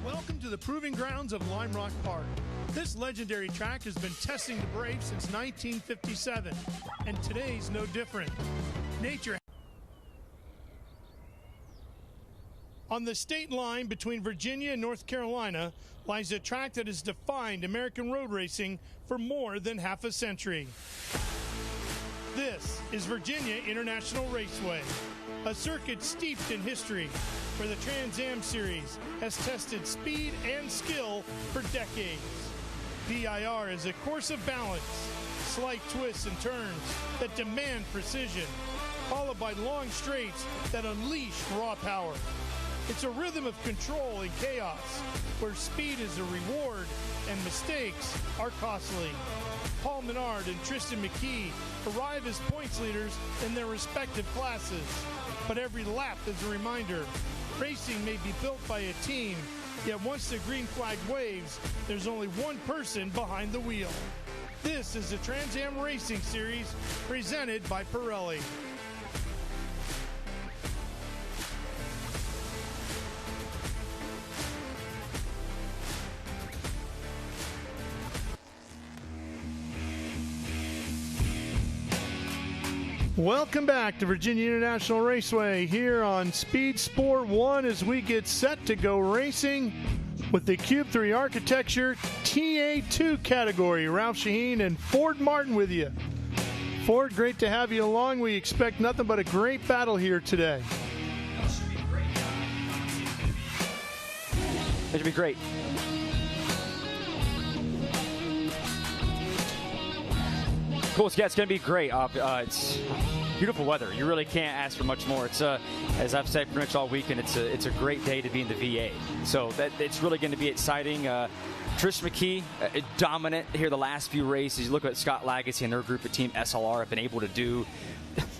Welcome to the proving grounds of Lime Rock Park. This legendary track has been testing the brave since 1957, and today's no different. Nature. On the state line between Virginia and North Carolina lies a track that has defined American road racing for more than half a century. This is Virginia International Raceway, a circuit steeped in history where the Trans Am Series has tested speed and skill for decades. VIR is a course of balance, slight twists and turns that demand precision, followed by long straights that unleash raw power. It's a rhythm of control and chaos, where speed is a reward and mistakes are costly. Paul Menard and Tristan McKee arrive as points leaders in their respective classes. But every lap is a reminder. Racing may be built by a team, yet once the green flag waves, there's only one person behind the wheel. This is the Trans Am Racing Series presented by Pirelli. Welcome back to Virginia International Raceway here on Speed Sport 1 as we get set to go racing with the Cube 3 Architecture TA2 category. Ralph Shaheen and Ford Martin with you. Ford, great to have you along. We expect nothing but a great battle here today. It should be great. Cool. Yeah, it's going to be great. It's beautiful weather. You really can't ask for much more. It's as I've said pretty much all weekend, it's a great day to be in the VA. So it's really going to be exciting. Tristan McKee, dominant here the last few races. You look at Scott Lagacy and their group at Team SLR have been able to do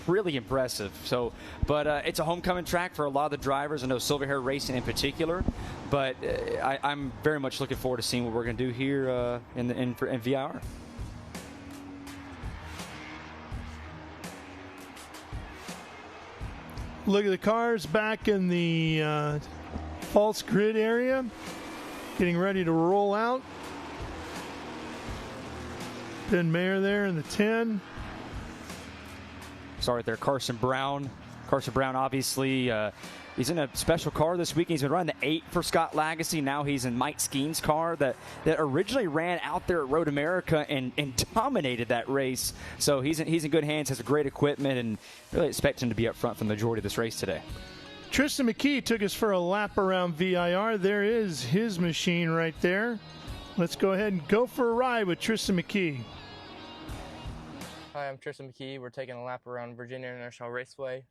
really impressive. So, but it's a homecoming track for a lot of the drivers. I know Silver Hair Racing in particular. But I'm very much looking forward to seeing what we're going to do here in VIR. Look at the cars back in the false grid area, getting ready to roll out. Ben Mayer there in the 10. Sorry there, Carson Brown. Carson Brown, obviously, he's in a special car this week. He's been running the 8 for Scott Lagacy. Now he's in Mike Skeen's car that originally ran out there at Road America and dominated that race. So he's in good hands, has great equipment, and really expect him to be up front for the majority of this race today. Tristan McKee took us for a lap around VIR. There is his machine right there. Let's go ahead and go for a ride with Tristan McKee. Hi, I'm Tristan McKee. We're taking a lap around Virginia International Raceway.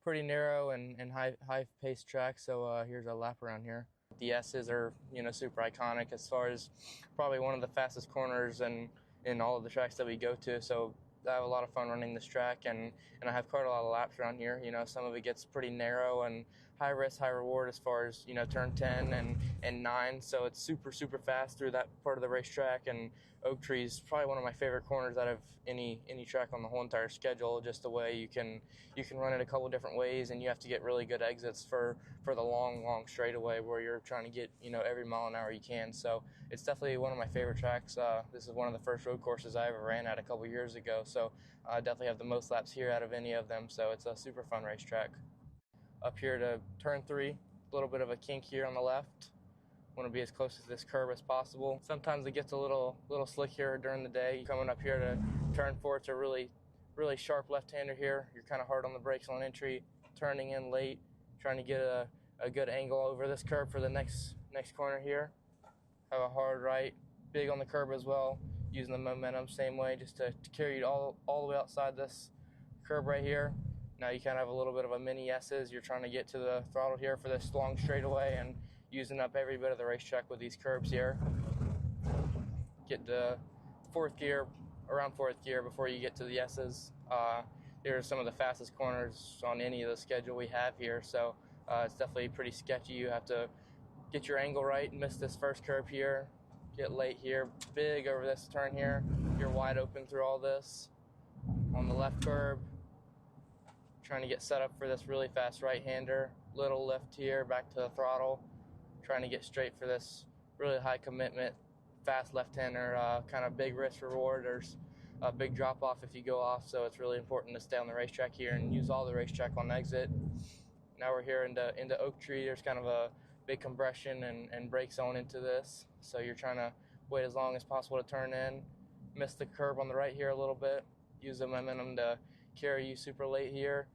Pretty narrow and high-paced track, so here's a lap around here. The S's are, super iconic as far as probably one of the fastest corners in all of the tracks that we go to. So I have a lot of fun running this track, and I have quite a lot of laps around here. Some of it gets pretty narrow and high risk, high reward as far as, turn 10 and 9. So it's super, super fast through that part of the racetrack. And Oak Tree is probably one of my favorite corners out of any track on the whole entire schedule. Just the way you can run it a couple different ways, and you have to get really good exits for the long straightaway where you're trying to get, every mile an hour you can. So it's definitely one of my favorite tracks. This is one of the first road courses I ever ran at a couple years ago. So I definitely have the most laps here out of any of them. So it's a super fun racetrack. Up here to turn 3, a little bit of a kink here on the left. Want to be as close to this curb as possible. Sometimes it gets a little slick here during the day. Coming up here to turn 4, it's a really sharp left-hander here. You're kind of hard on the brakes on entry, turning in late, trying to get a good angle over this curb for the next corner here. Have a hard right, big on the curb as well, using the momentum same way just to carry you all the way outside this curb right here. Now you kind of have a little bit of a mini S's. You're trying to get to the throttle here for this long straightaway and using up every bit of the racetrack with these curbs here. Get to around fourth gear before you get to the S's. Here are some of the fastest corners on any of the schedule we have here, so it's definitely pretty sketchy. You have to get your angle right, miss this first curb here, get late here, big over this turn here. You're wide open through all this. On the left curb, trying to get set up for this really fast right-hander. Little lift here, back to the throttle. Trying to get straight for this really high commitment, fast left-hander, kind of big risk reward. There's a big drop-off if you go off, so it's really important to stay on the racetrack here and use all the racetrack on exit. Now we're here into Oak Tree. There's kind of a big compression and brake zone into this, so you're trying to wait as long as possible to turn in. Miss the curb on the right here a little bit. Use the momentum to carry you super late here.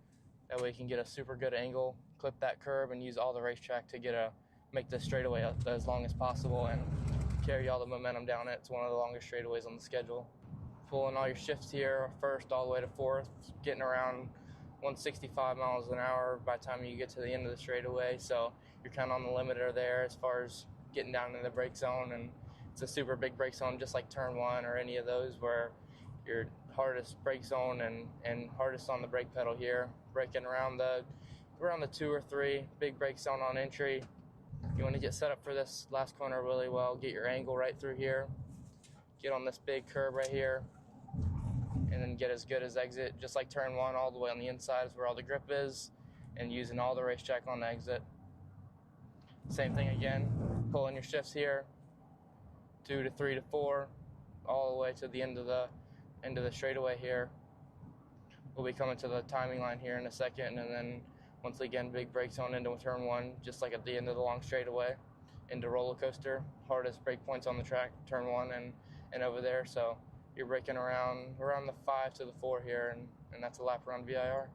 That way you can get a super good angle, clip that curb, and use all the racetrack to make this straightaway as long as possible and carry all the momentum down it. It's one of the longest straightaways on the schedule. Pulling all your shifts here, first all the way to fourth, getting around 165 miles an hour by the time you get to the end of the straightaway. So you're kind of on the limiter there as far as getting down in the brake zone. And it's a super big brake zone, just like turn 1 or any of those where your hardest brake zone and hardest on the brake pedal here. Braking around the 2 or 3, big brake zone on entry. You want to get set up for this last corner really well, get your angle right through here, get on this big curb right here, and then get as good as exit, just like turn 1 all the way on the inside is where all the grip is, and using all the racetrack on the exit. Same thing again, pulling your shifts here, 2 to 3 to 4, all the way to the end of the straightaway here. we'll be coming to the timing line here in a second, and then once again, big brakes on into turn 1, just like at the end of the long straightaway, into roller coaster, hardest brake points on the track, turn 1 and over there. So you're braking around the 5 to the 4 here, and that's a lap around VIR.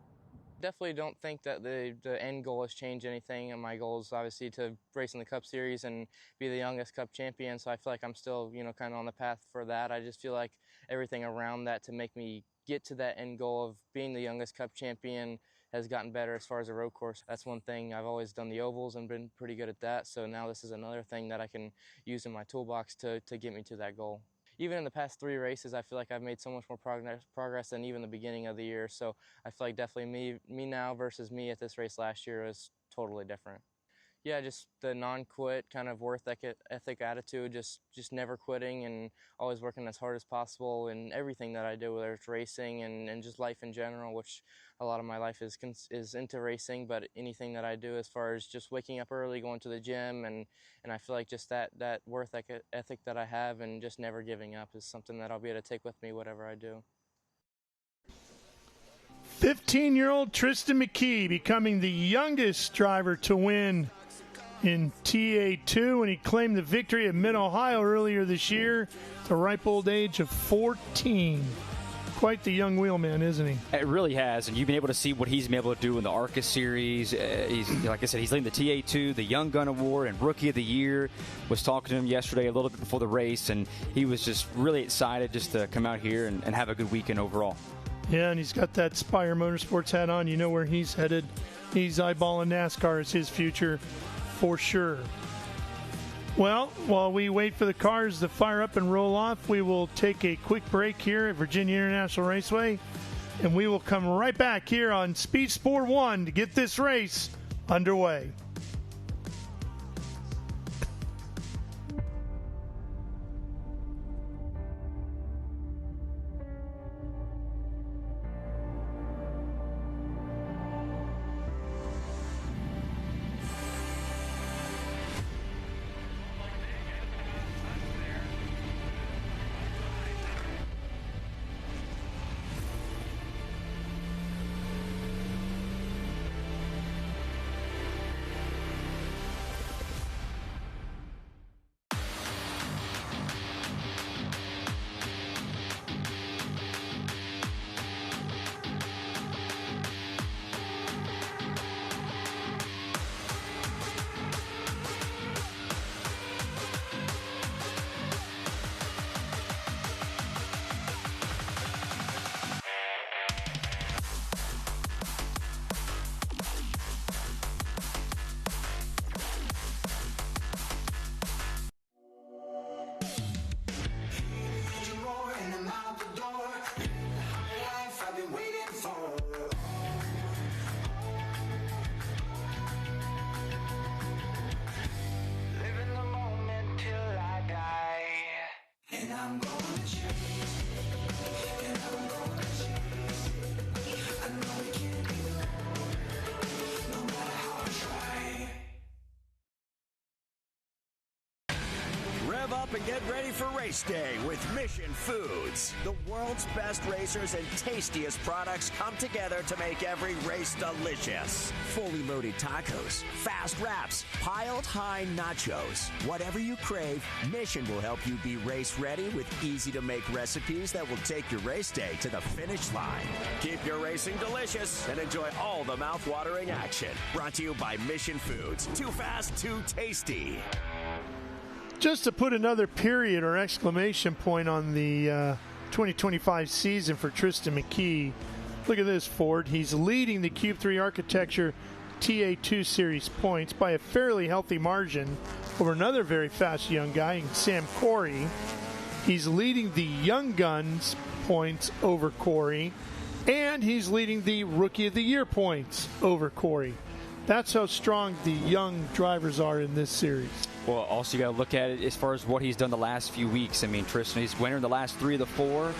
Definitely don't think that the end goal has changed anything, and my goal is obviously to race in the Cup Series and be the youngest Cup champion, so I feel like I'm still, kind of on the path for that. I just feel like everything around that to make me get to that end goal of being the youngest Cup champion has gotten better as far as the road course. That's one thing. I've always done the ovals and been pretty good at that, so now this is another thing that I can use in my toolbox to get me to that goal. Even in the past 3 races, I feel like I've made so much more progress than even the beginning of the year. So I feel like definitely me now versus me at this race last year is totally different. Yeah, just the non-quit kind of work ethic attitude, just never quitting and always working as hard as possible in everything that I do, whether it's racing and just life in general, which a lot of my life is into racing, but anything that I do as far as just waking up early, going to the gym, and I feel like just that work ethic that I have and just never giving up is something that I'll be able to take with me whatever I do. 15-year-old Tristan McKee becoming the youngest driver to win in TA2 when he claimed the victory at Mid-Ohio earlier this year at the ripe old age of 14. Quite the young wheelman, isn't he? It really has, and you've been able to see what he's been able to do in the ARCA series. He's, like I said, he's leading the TA2, the Young Gun Award, and Rookie of the Year. Was talking to him yesterday a little bit before the race, and he was just really excited just to come out here and have a good weekend overall. Yeah, and he's got that Spire Motorsports hat on. You know where he's headed. He's eyeballing NASCAR as his future for sure. Well, while we wait for the cars to fire up and roll off, we will take a quick break here at Virginia International Raceway, and we will come right back here on Speed Sport 1 to get this race underway. And get ready for race day with Mission Foods. The world's best racers and tastiest products come together to make every race delicious. Fully loaded tacos, fast wraps, piled high nachos. Whatever you crave, Mission will help you be race ready with easy to make recipes that will take your race day to the finish line. Keep your racing delicious and enjoy all the mouth-watering action. Brought to you by Mission Foods. Too fast, too tasty. Just to put another period or exclamation point on the 2025 season for Tristan McKee, look at this, Ford. He's leading the Cube 3 Architecture TA2 Series points by a fairly healthy margin over another very fast young guy, Sam Corey. He's leading the Young Guns points over Corey, and he's leading the Rookie of the Year points over Corey. That's how strong the young drivers are in this series. Well, also you got to look at it as far as what he's done the last few weeks. I mean, Tristan, he's winner in the last 3 of the 4.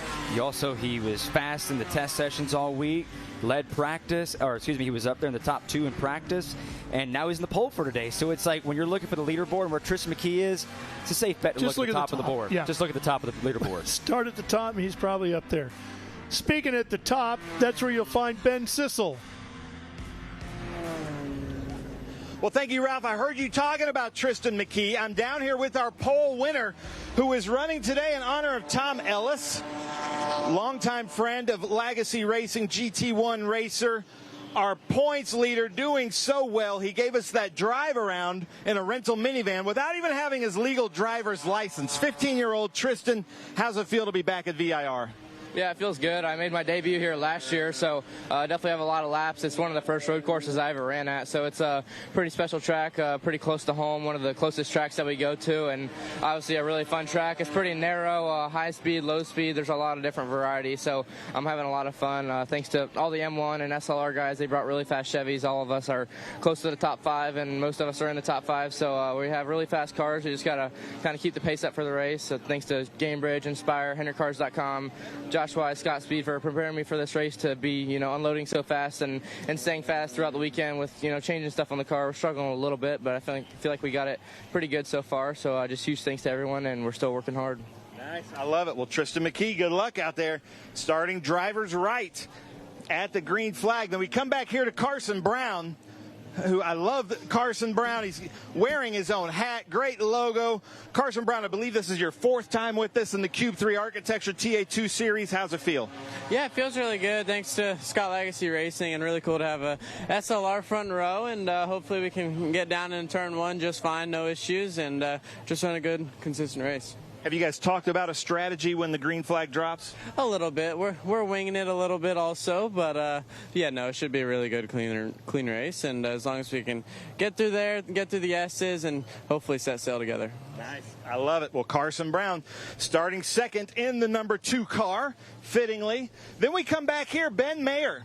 He was fast in the test sessions all week, led practice, he was up there in the top 2 in practice, and now he's in the pole for today. So it's like when you're looking for the leaderboard and where Tristan McKee is, it's a safe bet to look at the top of the board. Yeah. Just look at the top of the leaderboard. Start at the top, and he's probably up there. Speaking at the top, that's where you'll find Ben Sissel. Well, thank you, Ralph. I heard you talking about Tristan McKee. I'm down here with our pole winner, who is running today in honor of Tom Ellis, longtime friend of Legacy Racing, GT1 racer. Our points leader doing so well, he gave us that drive around in a rental minivan without even having his legal driver's license. 15-year-old Tristan, how's it feel to be back at VIR? Yeah, it feels good. I made my debut here last year, so definitely have a lot of laps. It's one of the first road courses I ever ran at, so it's a pretty special track, pretty close to home, one of the closest tracks that we go to, and obviously a really fun track. It's pretty narrow, high speed, low speed. There's a lot of different varieties, so I'm having a lot of fun. Thanks to all the M1 and SLR guys, they brought really fast Chevys. All of us are close to the top 5, and most of us are in the top 5, so we have really fast cars. We just got to kind of keep the pace up for the race. So thanks to Gamebridge, Inspire, HenryCars.com, Josh Wise, Scott Speed for preparing me for this race to be, unloading so fast and staying fast throughout the weekend with, changing stuff on the car. We're struggling a little bit, but I feel like we got it pretty good so far. So just huge thanks to everyone, and we're still working hard. Nice. I love it. Well, Tristan McKee, good luck out there. Starting driver's right at the green flag. Then we come back here to Carson Brown, who I love. Carson Brown, he's wearing his own hat, great logo. Carson Brown, I believe this is your 4th time with us in the Cube 3 Architecture TA2 series. How's it feel? Yeah, it feels really good. Thanks to Scott Legacy Racing, and really cool to have a SLR front row, and hopefully we can get down in turn 1 just fine, no issues, and just run a good, consistent race. Have you guys talked about a strategy when the green flag drops? A little bit. We're winging it a little bit also, but yeah, no, it should be a really good, clean race, and as long as we can get through there, get through the S's, and hopefully set sail together. Nice. I love it. Well, Carson Brown starting second in the number 2 car, fittingly. Then we come back here, Ben Mayer.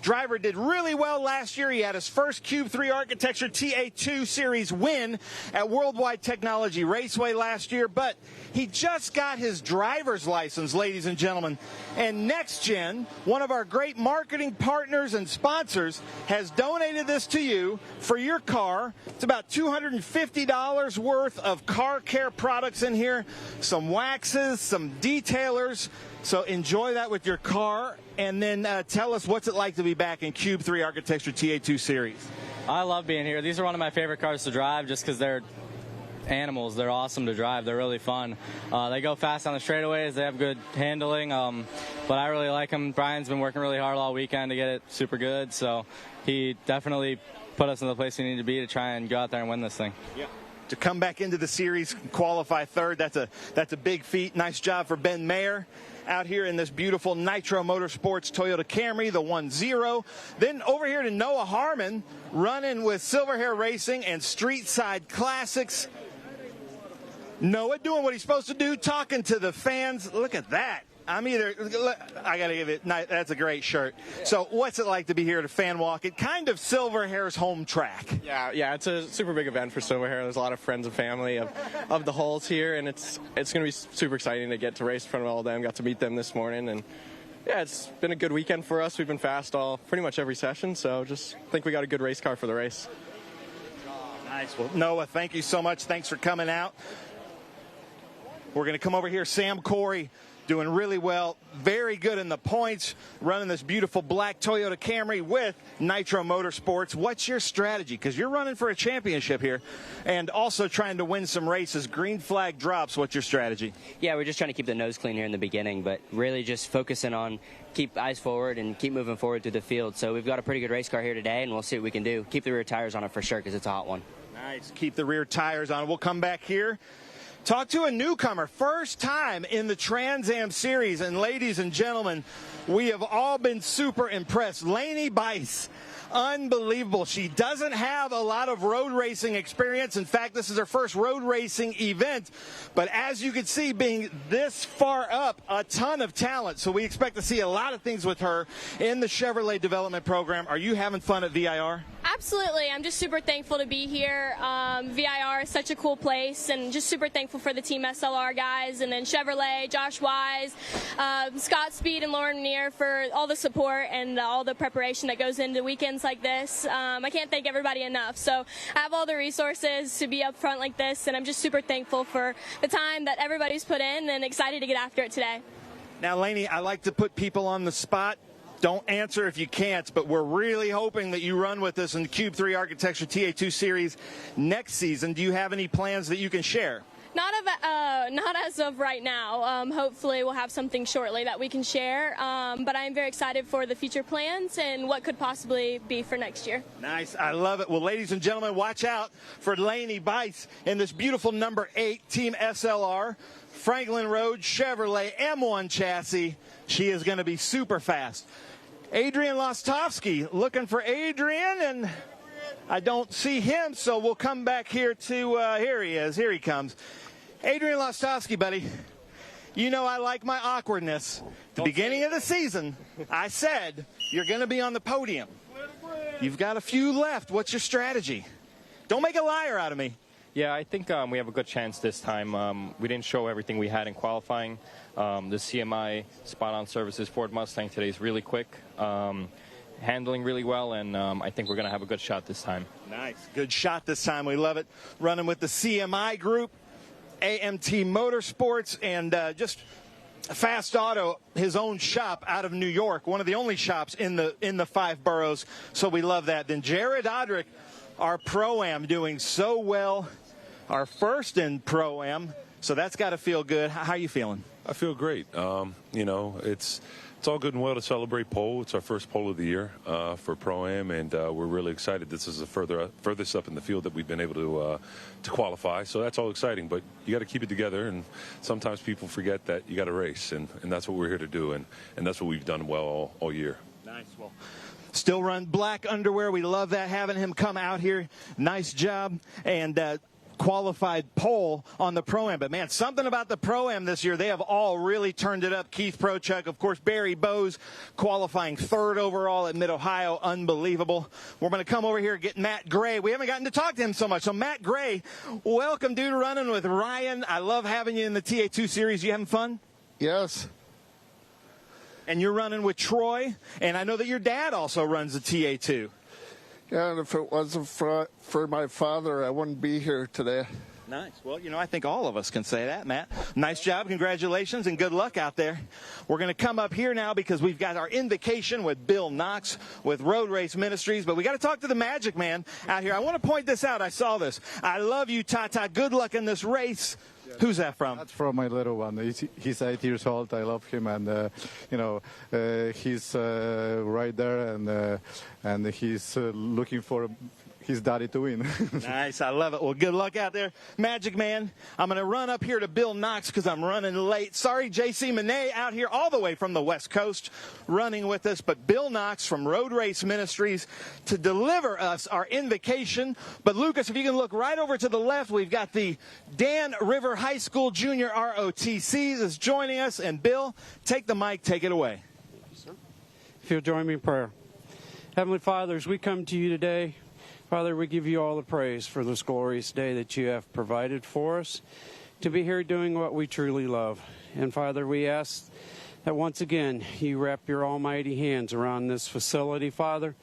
Driver did really well last year. He had his first Cube 3 Architecture TA2 Series win at Worldwide Technology Raceway last year, but he just got his driver's license, ladies and gentlemen. And Next Gen, one of our great marketing partners and sponsors, has donated this to you for your car. It's about $250 worth of car care products in here, some waxes, some detailers. So enjoy that with your car, and then tell us what's it like to be back in Cube 3 Architecture TA2 Series. I love being here. These are one of my favorite cars to drive just because they're animals. They're awesome to drive. They're really fun. They go fast on the straightaways. They have good handling, but I really like them. Brian's been working really hard all weekend to get it super good, so he definitely put us in the place we need to be to try and go out there and win this thing. Yeah. To come back into the series, qualify 3rd, that's a big feat. Nice job for Ben Mayer out here in this beautiful Nitro Motorsports Toyota Camry, the 1-0. Then over here to Noah Harmon, running with Silver Hair Racing and Street Side Classics. Noah doing what he's supposed to do, talking to the fans. Look at that. I got to give it, that's a great shirt. Yeah. So what's it like to be here to fan walk at kind of Silver Hair's home track? Yeah, it's a super big event for Silver Hair. There's a lot of friends and family of the Hulls here, and it's going to be super exciting to get to race in front of all of them. Got to meet them this morning, and yeah, it's been a good weekend for us. We've been fast pretty much every session, so just think we got a good race car for the race. Nice. Well, Noah, thank you so much. Thanks for coming out. We're going to come over here. Sam Corey doing really well, very good in the points, running this beautiful black Toyota Camry with Nitro Motorsports. What's your strategy? Because you're running for a championship here and also trying to win some races. Green flag drops. What's your strategy? Yeah, we're just trying to keep the nose clean here in the beginning, but really just focusing on keep eyes forward and keep moving forward through the field. So we've got a pretty good race car here today, and we'll see what we can do. Keep the rear tires on it for sure because it's a hot one. Nice. Keep the rear tires on. We'll come back here. Talk to a newcomer, first time in the Trans Am Series, and ladies and gentlemen, we have all been super impressed. Lainey Bice, unbelievable. She doesn't have a lot of road racing experience. In fact, this is her first road racing event, but as you can see, being this far up, a ton of talent. So we expect to see a lot of things with her in the Chevrolet development program. Are you having fun at VIR? Absolutely. I'm just super thankful to be here. VIR is such a cool place, and just super thankful for the Team SLR guys, and then Chevrolet, Josh Wise, Scott Speed, and Lauren Neer for all the support and all the preparation that goes into weekends like this. I can't thank everybody enough. So I have all the resources to be up front like this, and I'm just super thankful for the time that everybody's put in and excited to get after it today. Now, Laney, I like to put people on the spot. Don't answer if you can't, but we're really hoping that you run with us in the Cube 3 Architecture TA2 Series next season. Do you have any plans that you can share? Not as of right now. Hopefully we'll have something shortly that we can share. But I'm very excited for the future plans and what could possibly be for next year. Nice. I love it. Well, ladies and gentlemen, watch out for Laney Bice in this beautiful number 8 Team SLR Franklin Road Chevrolet M1 chassis. She is going to be super fast. Adrian Lostovsky, looking for Adrian, and I don't see him, so we'll come back here to, here he is, here he comes. Adrian Lostovsky, buddy, you know I like my awkwardness. At the beginning of the season, I said you're going to be on the podium. You've got a few left. What's your strategy? Don't make a liar out of me. Yeah, I think we have a good chance this time. We didn't show everything we had in qualifying. The CMI spot-on services Ford Mustang today is really quick, handling really well, and I think we're going to have a good shot this time. Nice. Good shot this time. We love it. Running with the CMI group, AMT Motorsports, and just Fast Auto, his own shop out of New York, one of the only shops in the 5 boroughs, so we love that. Then Jared Odrick, our Pro-Am, doing so well, our first in Pro-Am, so that's got to feel good. How are you feeling? I feel great. You know, it's all good and well to celebrate pole. It's our first pole of the year for Pro-Am, and we're really excited. This is the furthest up in the field that we've been able to qualify, so that's all exciting. But you got to keep it together, and sometimes people forget that you got to race, and that's what we're here to do, and that's what we've done well all year. Nice. Well, still run black underwear. We love that, having him come out here. Nice job. And qualified pole on the Pro-Am. But, man, something about the Pro-Am this year, they have all really turned it up. Keith Prochuk, of course, Barry Bowes qualifying 3rd overall at Mid-Ohio. Unbelievable. We're going to come over here and get Matt Gray. We haven't gotten to talk to him so much. So, Matt Gray, welcome, dude, running with Ryan. I love having you in the TA2 series. You having fun? Yes. And you're running with Troy, and I know that your dad also runs the TA2. Yeah, and if it wasn't for my father, I wouldn't be here today. Nice. Well, you know, I think all of us can say that, Matt. Nice job. Congratulations and good luck out there. We're going to come up here now because we've got our invocation with Bill Knox with Road Race Ministries, but we got to talk to the Magic Man out here. I want to point this out. I saw this. I love you, Tata. Good luck in this race. Who's that from? That's from my little one. He's 8 years old. I love him, and you know, he's right there, and he's looking for his daddy to win. Nice. I love it. Well, good luck out there, Magic Man. I'm going to run up here to Bill Knox because I'm running late. Sorry, JC Monet out here all the way from the West Coast running with us, but Bill Knox from Road Race Ministries to deliver us our invocation. But, Lucas, if you can look right over to the left, we've got the Dan River High School Junior ROTC is joining us. And, Bill, take the mic. Take it away. If you'll join me in prayer. Heavenly Father, as we come to you today, Father, we give you all the praise for this glorious day that you have provided for us to be here doing what we truly love. And Father, we ask that once again you wrap your almighty hands around this facility, Father,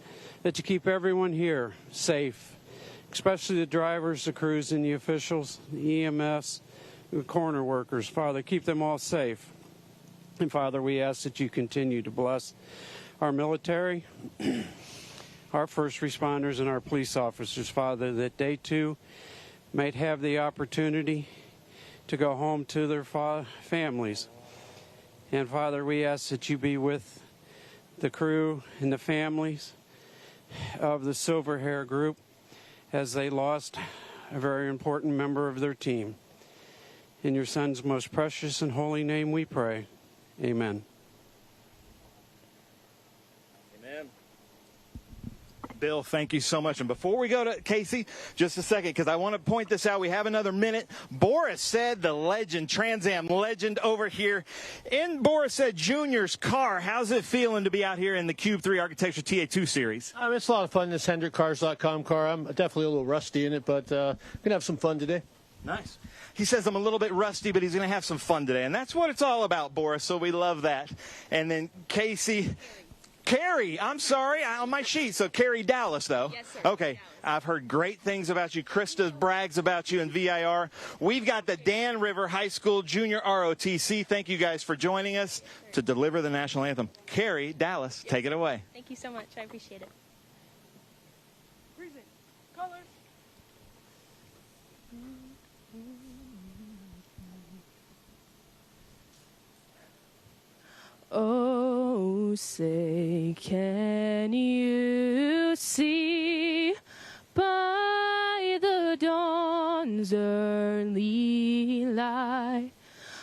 that you keep everyone here safe, especially the drivers, the crews, and the officials, the EMS, the corner workers. Father, keep them all safe. And Father, we ask that you continue to bless our military, our first responders, and our police officers, Father, that they too might have the opportunity to go home to their families. And Father, we ask that you be with the crew and the families of the Silver Hair Group as they lost a very important member of their team. In your Son's most precious and holy name we pray. Amen. Bill, thank you so much. And before we go to Casey, just a second, because I want to point this out. We have another minute. Boris said, the legend, Trans Am legend over here in Boris said Jr.'s car. How's it feeling to be out here in the Cube 3 Architecture TA2 series? It's a lot of fun, this HendrickCars.com car. I'm definitely a little rusty in it, but going to have some fun today. Nice. He says I'm a little bit rusty, but he's going to have some fun today. And that's what it's all about, Boris, so we love that. And then Casey Carrie, I'm sorry, on my sheet. So Carrie Dallas, though. Yes, sir. Okay, I've heard great things about you. Krista brags about you in VIR. We've got the Dan River High School Junior ROTC. Thank you guys for joining us to deliver the national anthem. Carrie Dallas, take it away. Thank you so much. I appreciate it. Oh, say, can you see by the dawn's early light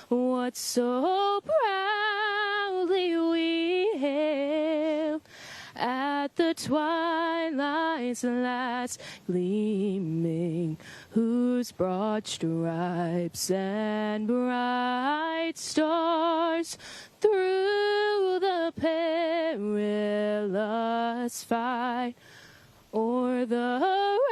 what so proudly we hailed at the twilight's last gleaming, whose broad stripes and bright stars through the perilous fight o'er the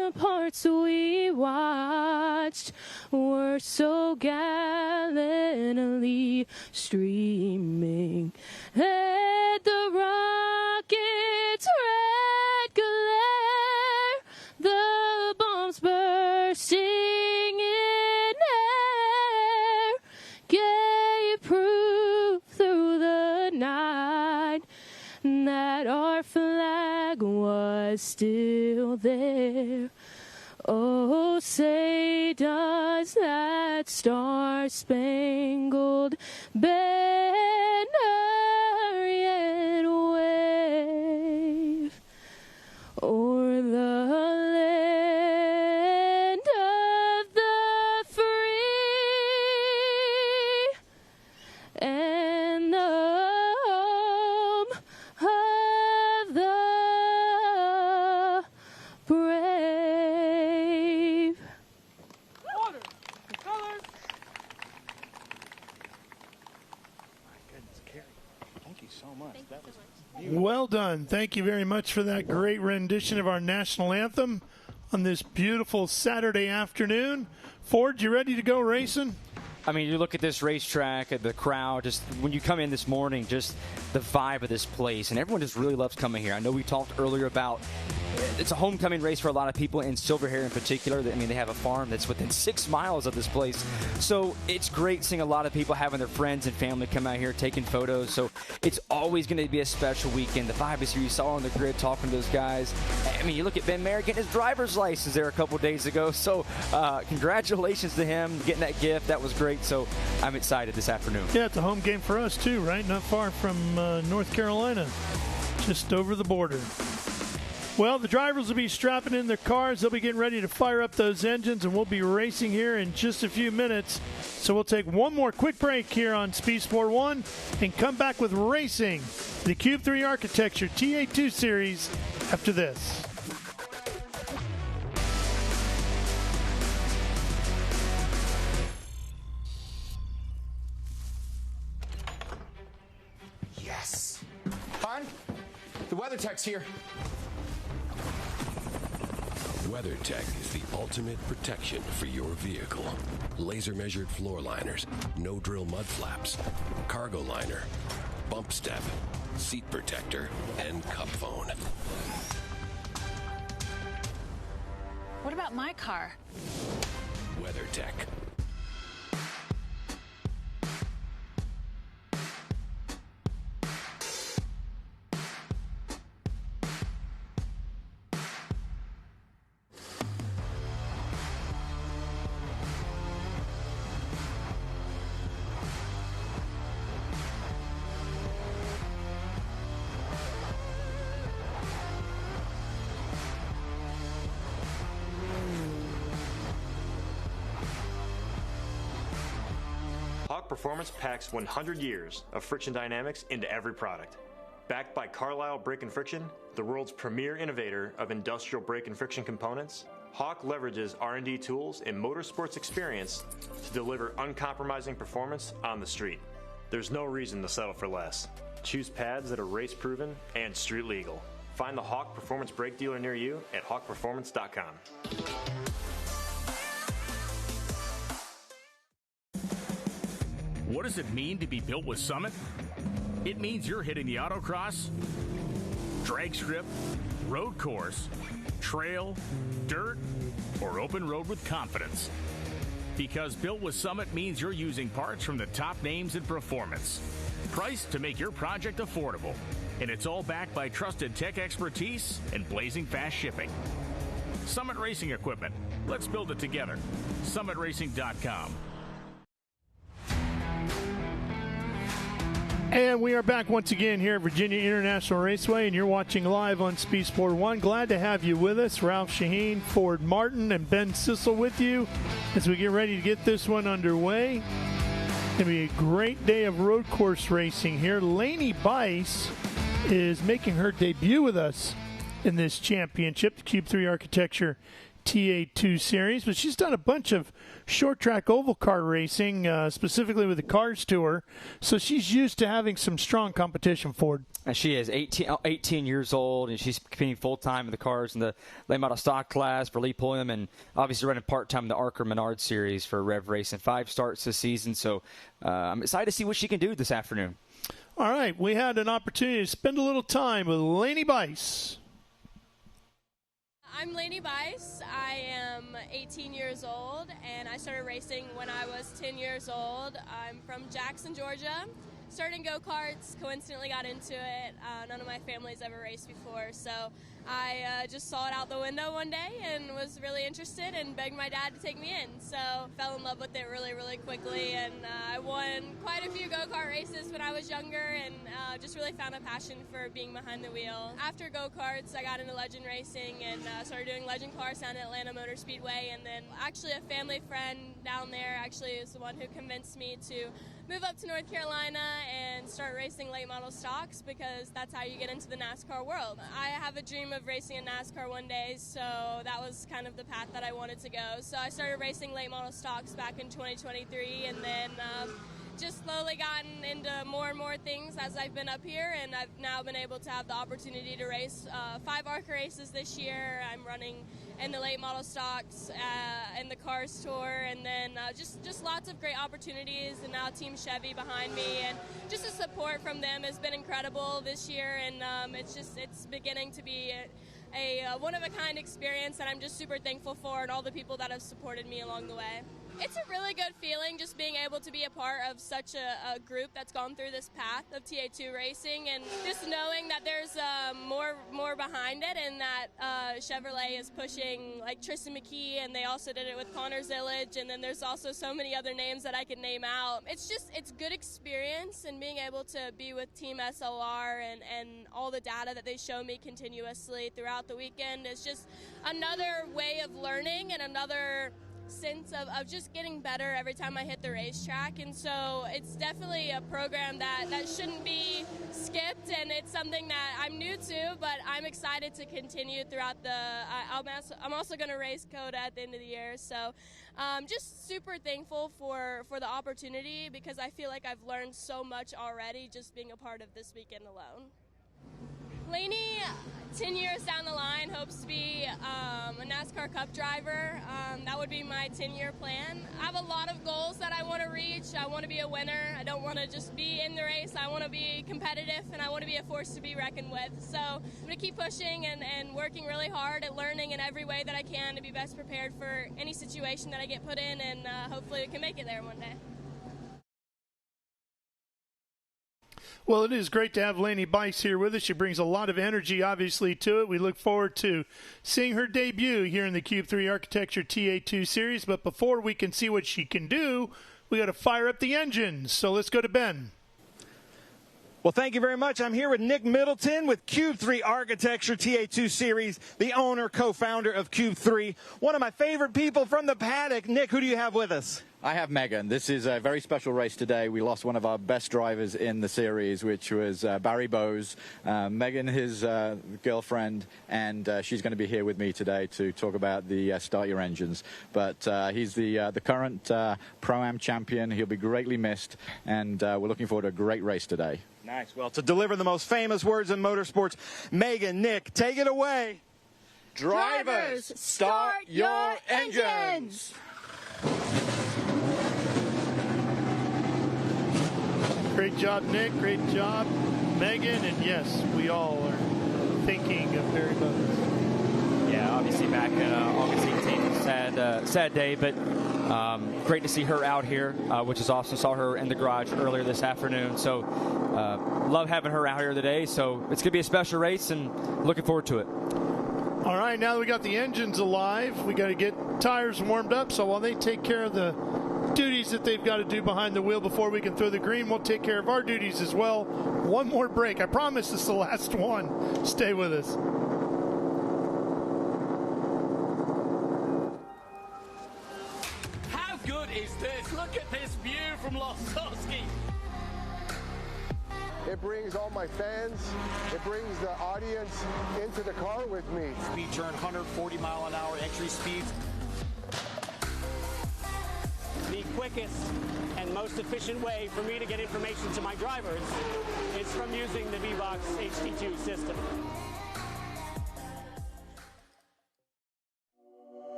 ramparts we watched were so gallantly streaming, and the rocket's red glare, the bombs bursting in air, gave proof through the night that our flag was still there. Oh, say does that star-spangled banner yet wave o'er the land of the free and the home of the brave? Order, colors. My goodness, Carrie, thank you so much. That was Well done. Thank you very much for that great rendition of our national anthem on this beautiful Saturday afternoon. Ford, you ready to go racing? I mean, you look at this racetrack, at the crowd, just when you come in this morning, just the vibe of this place, and everyone just really loves coming here. I know we talked earlier about it's a homecoming race for a lot of people, in Silver Hair in particular. I mean, they have a farm that's within 6 miles of this place. So it's great seeing a lot of people having their friends and family come out here, taking photos. So it's always going to be a special weekend. The vibe is here. You saw on the grid talking to those guys. I mean, you look at Ben Merrick getting his driver's license there a couple days ago. So congratulations to him getting that gift. That was great. So I'm excited this afternoon. Yeah, it's a home game for us too, right? Not far from North Carolina, just over the border. Well, the drivers will be strapping in their cars. They'll be getting ready to fire up those engines, and we'll be racing here in just a few minutes. So we'll take one more quick break here on Speed Sport 1 and come back with racing, the Cube 3 Architecture TA2 Series after this. Yes. Hon, the weather tech's here. WeatherTech is the ultimate protection for your vehicle. Laser measured floor liners, no drill mud flaps, cargo liner, bump step, seat protector, and cup phone. What about my car? WeatherTech. Hawk Performance packs 100 years of friction dynamics into every product. Backed by Carlisle Brake and Friction, the world's premier innovator of industrial brake and friction components, Hawk leverages R&D tools and motorsports experience to deliver uncompromising performance on the street. There's no reason to settle for less. Choose pads that are race-proven and street-legal. Find the Hawk Performance brake dealer near you at hawkperformance.com. What does it mean to be built with Summit? it means you're hitting the autocross, drag strip, road course, trail, dirt, or open road with confidence. Because Built with Summit means you're using parts from the top names in performance, priced to make your project affordable. And it's all backed by trusted tech expertise and blazing fast shipping. Summit Racing Equipment. Let's build it together. SummitRacing.com. And we are back once again here at Virginia International Raceway, and you're watching live on Speed Sport 1. Glad to have you with us. Ralph Shaheen, Ford Martin, and Ben Sissel with you as we get ready to get this one underway. It's going to be a great day of road course racing here. Lainey Bice is making her debut with us in this championship, the Cube 3 Architecture TA2 Series, but she's done a bunch of short track oval car racing, specifically with the Cars Tour, so she's used to having some strong competition, Ford. And she is 18 years old, and she's competing full-time in the cars in the late model stock class for Lee Pulliam, and obviously running part-time in the Archer Menard Series for Rev Racing. 5 starts this season, so I'm excited to see what she can do this afternoon. All right, we had an opportunity to spend a little time with Lainey Bice. I'm Lainey Bice. I am 18 years old, and I started racing when I was 10 years old. I'm from Jackson, Georgia. Started in go-karts, coincidentally got into it. None of my family's ever raced before, so I just saw it out the window one day and was really interested and begged my dad to take me in. So fell in love with it really, really quickly, and I won quite a few go-kart races when I was younger, and just really found a passion for being behind the wheel. After go-karts, I got into legend racing and started doing legend cars down at Atlanta Motor Speedway, and then actually a family friend down there actually is the one who convinced me to move up to North Carolina and start racing late model stocks, because that's how you get into the NASCAR world. I have a dream of racing in NASCAR one day, so that was kind of the path that I wanted to go. So I started racing late model stocks back in 2023, and then just slowly gotten into more and more things as I've been up here, and I've now been able to have the opportunity to race 5 ARCA races this year. I'm running in the late model stocks, in the Cars Tour, and then just lots of great opportunities, and now Team Chevy behind me, and just the support from them has been incredible this year, and it's beginning to be a one-of-a-kind experience that I'm just super thankful for, and all the people that have supported me along the way. It's a really good feeling just being able to be a part of such a group that's gone through this path of TA2 racing, and just knowing that there's more behind it, and that Chevrolet is pushing like Tristan McKee, and they also did it with Connor Zillage, and then there's also so many other names that I could name out. It's good experience, and being able to be with Team SLR and all the data that they show me continuously throughout the weekend is just another way of learning and another sense of just getting better every time I hit the racetrack. And so it's definitely a program that shouldn't be skipped, and it's something that I'm new to, but I'm excited to continue throughout I'm also going to race CODA at the end of the year, so just super thankful for the opportunity, because I feel like I've learned so much already just being a part of this weekend alone. Lainey, 10 years down the line, hopes to be a NASCAR Cup driver. That would be my 10-year plan. I have a lot of goals that I want to reach. I want to be a winner. I don't want to just be in the race. I want to be competitive, and I want to be a force to be reckoned with. So I'm going to keep pushing and working really hard at learning in every way that I can to be best prepared for any situation that I get put in, and hopefully we can make it there one day. Well, it is great to have Lainey Bice here with us. She brings a lot of energy, obviously, to it. We look forward to seeing her debut here in the Cube 3 Architecture TA2 Series. But before we can see what she can do, we got to fire up the engines. So let's go to Ben. Well, thank you very much. I'm here with Nick Middleton with Cube 3 Architecture TA2 Series, the owner, co-founder of Cube 3. One of my favorite people from the paddock. Nick, who do you have with us? I have Megan. This is a very special race today. We lost one of our best drivers in the series, which was Barry Bowes. Megan, his girlfriend, and she's going to be here with me today to talk about the Start Your Engines. But he's the current Pro-Am champion. He'll be greatly missed, and we're looking forward to a great race today. Nice. Well, to deliver the most famous words in motorsports, Megan, Nick, take it away. Drivers, start your engines! Great job, Nick. Great job, Megan. And yes, we all are thinking of Barry Bowes. Yeah, obviously back August 18th, sad day, but great to see her out here, which is awesome. Saw her in the garage earlier this afternoon. So love having her out here today. So it's going to be a special race and looking forward to it. All right, now that we got the engines alive, we got to get tires warmed up. So while they take care of the duties that they've got to do behind the wheel before we can throw the green, we'll take care of our duties as well. One more break. I promise this is the last one. Stay with us. How good is this? Look at this view from Losowski. It brings all my fans, it brings the audience into the car with me. Speed turn 140 mile an hour entry speeds. The quickest and most efficient way for me to get information to my drivers is from using the VBox HD2 system.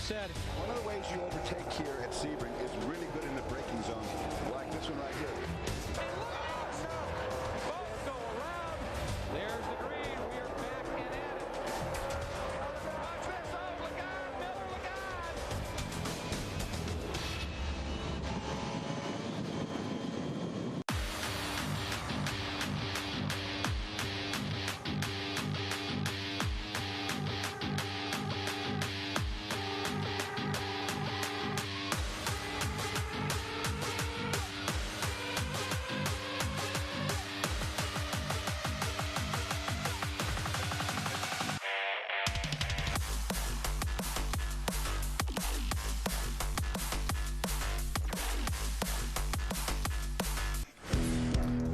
Said. One of the ways you overtake here at Sebring is really good in the braking zone, like this one right here. Both go around. There's the green. We are back and at it. Watch this. Oh, look out. Miller, look out.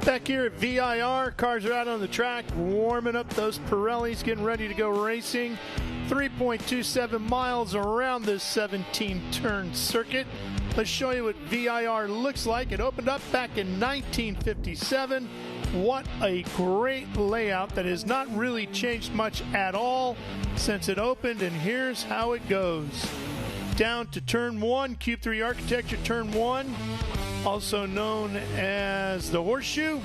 Back here at VIR, cars are out on the track, warming up those Pirellis, getting ready to go racing. 3.27 miles around this 17-turn circuit. Let's show you what VIR looks like. It opened up back in 1957. What a great layout that has not really changed much at all since it opened, and here's how it goes. Down to turn 1, Cube 3 architecture, turn 1. Also known as the horseshoe,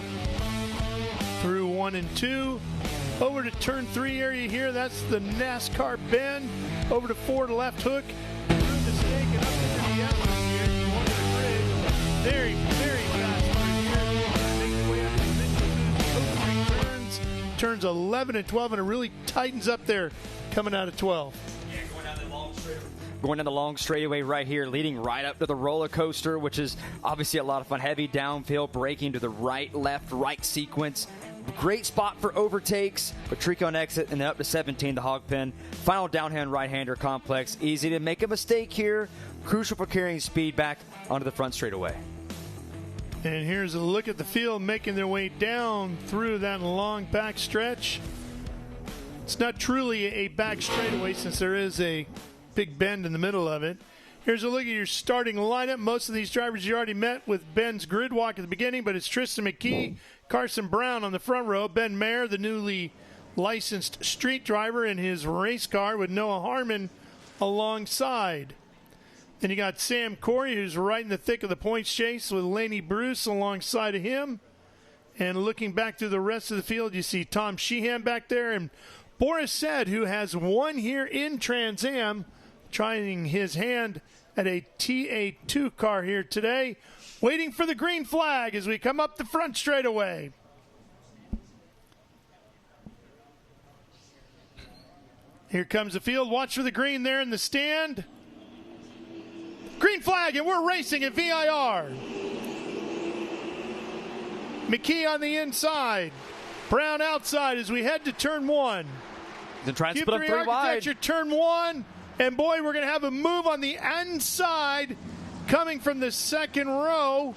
through 1 and 2. Over to turn 3 area here, that's the NASCAR bend. Over to 4 to left hook, through the snake and up into the atmosphere. Going to the grid. Very, very fast through here. Makes its way up to the turns. Turns 11 and 12, and it really tightens up there coming out of 12. Going down the long straightaway right here, leading right up to the roller coaster, which is obviously a lot of fun. Heavy downfill, braking to the right, left, right sequence. Great spot for overtakes, but trick on exit, and then up to 17, the hog pen. Final downhand right-hander complex. Easy to make a mistake here. Crucial for carrying speed back onto the front straightaway. And here's a look at the field making their way down through that long back stretch. It's not truly a back straightaway since there is a big bend in the middle of it. Here's a look at your starting lineup. Most of these drivers you already met with Ben's grid walk at the beginning, but it's Tristan McKee, Carson Brown on the front row, Ben Mayer, the newly licensed street driver in his race car with Noah Harmon alongside. Then you got Sam Corey, who's right in the thick of the points chase with Laney Bruce alongside of him. And looking back through the rest of the field, you see Tom Sheehan back there and Boris Said, who has won here in Trans Am, trying his hand at a TA2 car here today, waiting for the green flag as we come up the front straightaway. Here comes the field. Watch for the green there in the stand. Green flag, and we're racing at VIR. McKee on the inside. Brown outside as we head to turn 1. Then try and split up 3 wide. Turn 1. And boy, we're going to have a move on the inside coming from the second row.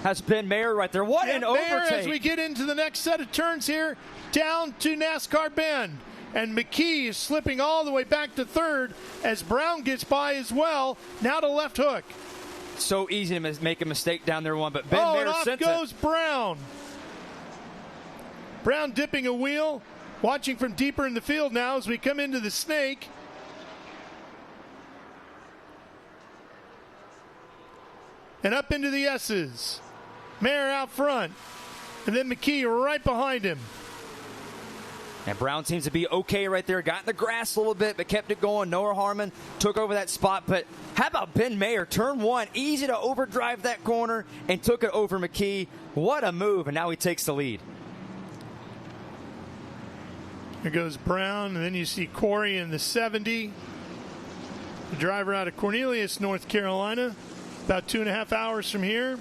That's Ben Mayer right there. What an overtake. As we get into the next set of turns here, down to NASCAR Bend. And McKee is slipping all the way back to third as Brown gets by as well. Now to left hook. So easy to make a mistake down there, but Ben Mayer and off sent goes it. Brown. Brown dipping a wheel, watching from deeper in the field now as we come into the snake. And up into the S's. Mayer out front. And then McKee right behind him. And Brown seems to be okay right there. Got in the grass a little bit, but kept it going. Noah Harmon took over that spot. But how about Ben Mayer? Turn 1, easy to overdrive that corner and took it over McKee. What a move, and now he takes the lead. Here goes Brown, and then you see Corey in the 70. The driver out of Cornelius, North Carolina. About 2.5 hours from here.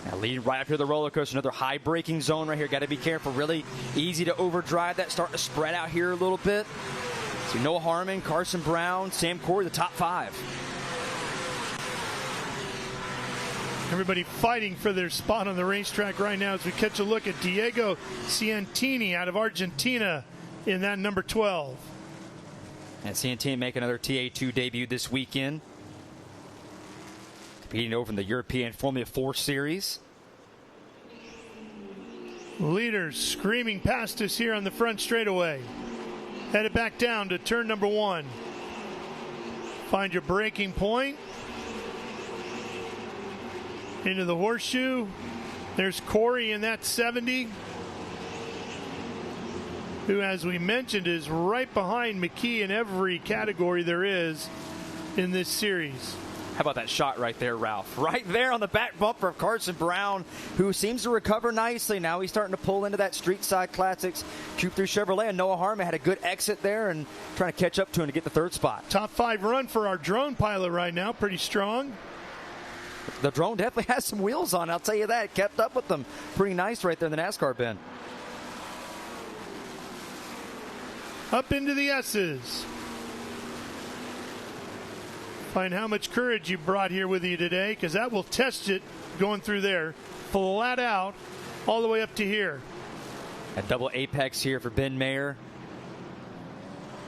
Now leading right up here the roller coaster, another high braking zone right here. Got to be careful. Really easy to overdrive that. Starting to spread out here a little bit. So Noah Harmon, Carson Brown, Sam Corey, the top 5. Everybody fighting for their spot on the racetrack right now as we catch a look at Diego Ciantini out of Argentina in that number 12. And Ciantini make another TA2 debut this weekend. Competing over in the European Formula 4 Series. Leaders screaming past us here on the front straightaway. Headed back down to turn number 1. Find your braking point. Into the horseshoe. There's Corey in that 70. Who, as we mentioned, is right behind McKee in every category there is in this series. How about that shot right there, Ralph? Right there on the back bumper of Carson Brown, who seems to recover nicely. Now he's starting to pull into that Street Side Classics Troop 3 Chevrolet. And Noah Harmon had a good exit there and trying to catch up to him to get the 3rd spot. Top 5 run for our drone pilot right now. Pretty strong. The drone definitely has some wheels on, I'll tell you that. Kept up with them pretty nice right there in the NASCAR bin. Up into the S's. Find how much courage you brought here with you today, because that will test it going through there. Flat out, all the way up to here. A double apex here for Ben Mayer.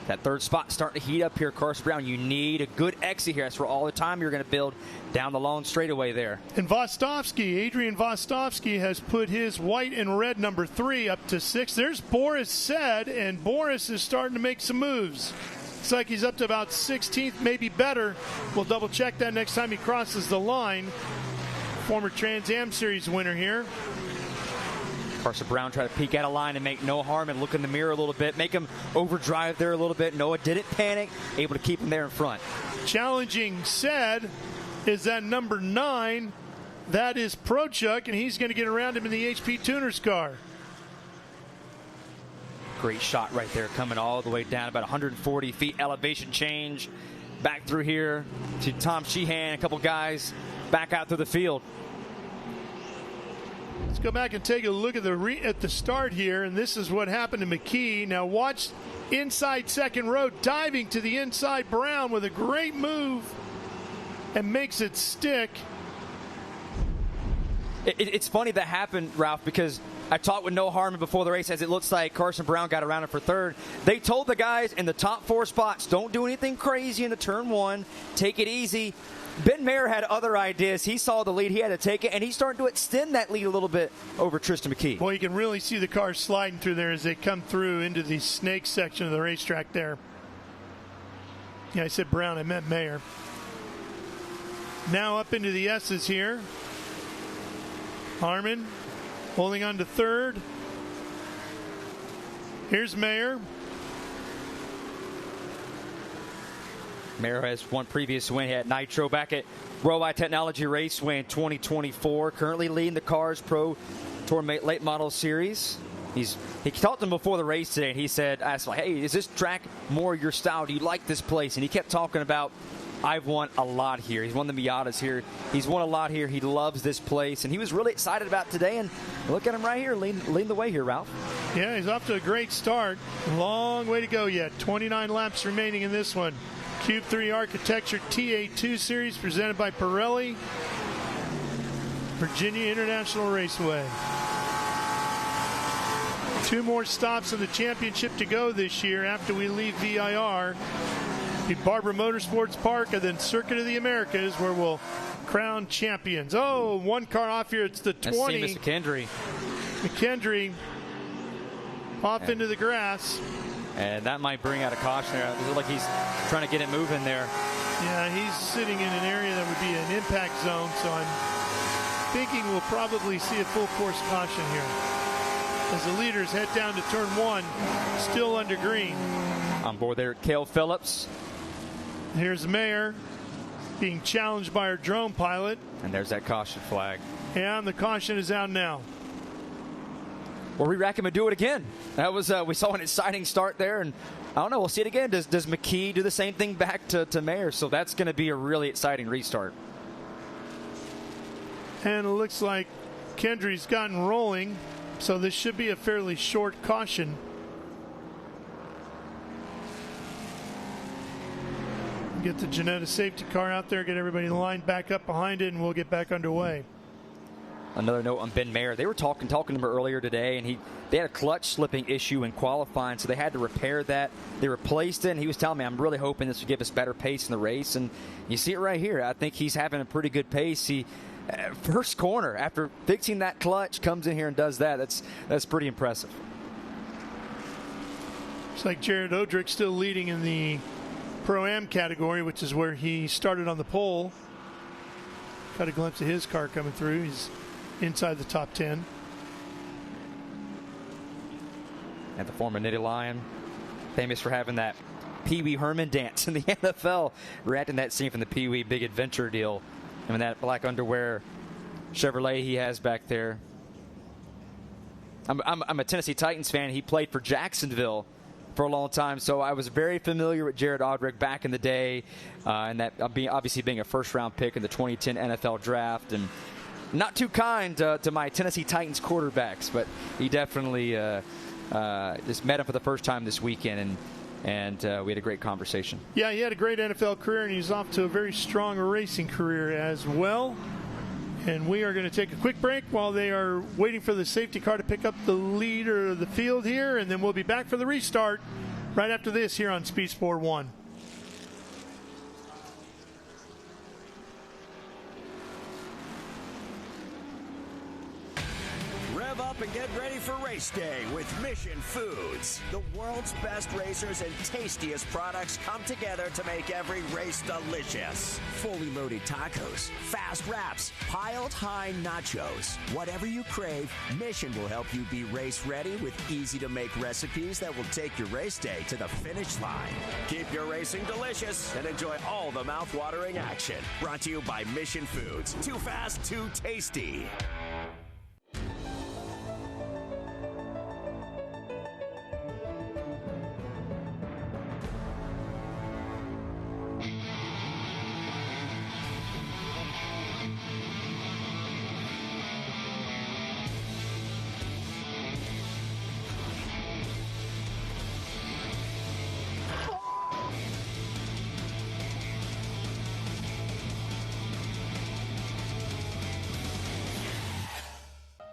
That 3rd spot starting to heat up here, Carson Brown. You need a good exit here. That's for all the time you're going to build down the long straightaway there. And Vostovsky, Adrian Vostovsky, has put his white and red number 3 up to 6. There's Boris Said, and Boris is starting to make some moves. Looks like he's up to about 16th, maybe better. We'll double check that next time he crosses the line. Former Trans Am Series winner here. Carson Brown tried to peek out of line and make Noah Harmon look in the mirror a little bit, make him overdrive there a little bit. Noah didn't panic, able to keep him there in front. Challenging Said is that number 9. That is Prochuk, and he's going to get around him in the HP Tuners car. Great shot right there, coming all the way down, about 140 feet elevation change. Back through here to Tom Sheehan, a couple guys back out through the field. Let's go back and take a look at the start here, and this is what happened to McKee. Now watch inside second row, diving to the inside. Brown with a great move and makes it stick. It's funny that happened, Ralph, because I talked with Noah Harmon before the race as it looks like Carson Brown got around him for 3rd. They told the guys in the top 4 spots, don't do anything crazy in the turn 1. Take it easy. Ben Mayer had other ideas. He saw the lead. He had to take it, and he's starting to extend that lead a little bit over Tristan McKee. Boy, you can really see the cars sliding through there as they come through into the snake section of the racetrack there. Yeah, I said Brown. I meant Mayer. Now up into the S's here. Harmon holding on to 3rd. Here's Mayer. Mayer has one previous win. He had Nitro back at Worldwide Technology Raceway in 2024. Currently leading the Cars Pro Tour Late Model Series. He talked to him before the race today, and he said, I asked him, hey, is this track more your style? Do you like this place? And he kept talking about I've won a lot here. He's won the Miatas here. He's won a lot here. He loves this place, and he was really excited about today. And look at him right here, leading the way here, Ralph. Yeah, he's off to a great start. Long way to go yet. 29 laps remaining in this one. Cube 3 Architecture TA2 Series presented by Pirelli, Virginia International Raceway. 2 more stops in the championship to go this year after we leave VIR. The Barber Motorsports Park and then Circuit of the Americas, where we'll crown champions. Oh, 1 car off here. It's the 20. That's McKendry. McKendry off into the grass. And that might bring out a caution there. It looks like he's trying to get it moving there. Yeah, he's sitting in an area that would be an impact zone, so I'm thinking we'll probably see a full course caution here as the leaders head down to turn 1, still under green. On board there, Cale Phillips. Here's Mayer being challenged by our drone pilot. And there's that caution flag. And the caution is out now. We'll re-rack him and do it again. That was we saw an exciting start there, and I don't know, we'll see it again. Does McKee do the same thing back to Mayer? So that's going to be a really exciting restart. And it looks like Kendry's gotten rolling, so this should be a fairly short caution. Get the Ginetta safety car out there, get everybody lined back up behind it, and we'll get back underway. Another note on Ben Mayer. They were talking to him earlier today, and they had a clutch slipping issue in qualifying, so they had to repair that. They replaced it, and he was telling me, I'm really hoping this will give us better pace in the race. And you see it right here. I think he's having a pretty good pace. He first corner, after fixing that clutch, comes in here and does that. That's pretty impressive. Looks like Jared Odrick still leading in the Pro-Am category, which is where he started on the pole. Got a glimpse of his car coming through. He's inside the top 10. And the former Nitty Lion, famous for having that Pee Wee Herman dance in the NFL, reacting that scene from the Pee Wee Big Adventure deal. I mean, that black underwear Chevrolet he has back there. I'm a Tennessee Titans fan. He played for Jacksonville for a long time, so I was very familiar with Jared Odrick back in the day, and that obviously being a first-round pick in the 2010 NFL draft, and not too kind to my Tennessee Titans quarterbacks, but he definitely just met him for the first time this weekend, and we had a great conversation. Yeah, he had a great NFL career, and he's off to a very strong racing career as well. And we are going to take a quick break while they are waiting for the safety car to pick up the leader of the field here, and then we'll be back for the restart right after this here on Speed Sport 1. Rev up and get ready for race day with Mission Foods. The world's best racers and tastiest products come together to make every race delicious. Fully loaded tacos, fast wraps, piled high nachos. Whatever you crave, Mission will help you be race ready with easy to make recipes that will take your race day to the finish line. Keep your racing delicious and enjoy all the mouth-watering action. Brought to you by Mission Foods. Too fast, too tasty.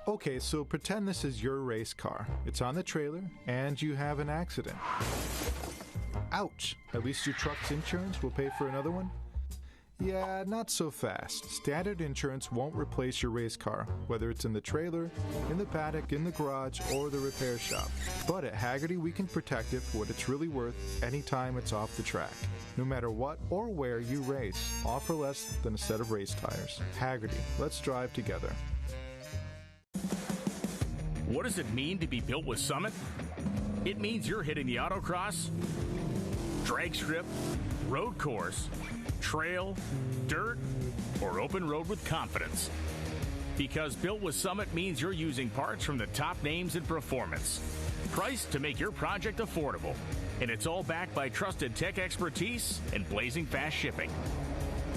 Okay, so pretend this is your race car. It's on the trailer, and you have an accident. Ouch! At least your truck's insurance will pay for another one? Yeah, not so fast. Standard insurance won't replace your race car, whether it's in the trailer, in the paddock, in the garage, or the repair shop. But at Hagerty, we can protect it for what it's really worth anytime it's off the track. No matter what or where you race, offer less than a set of race tires. Hagerty, let's drive together. What does it mean to be built with Summit? It means you're hitting the autocross, drag strip, road course, trail, dirt, or open road with confidence. Because built with Summit means you're using parts from the top names in performance. Priced to make your project affordable. And it's all backed by trusted tech expertise and blazing fast shipping.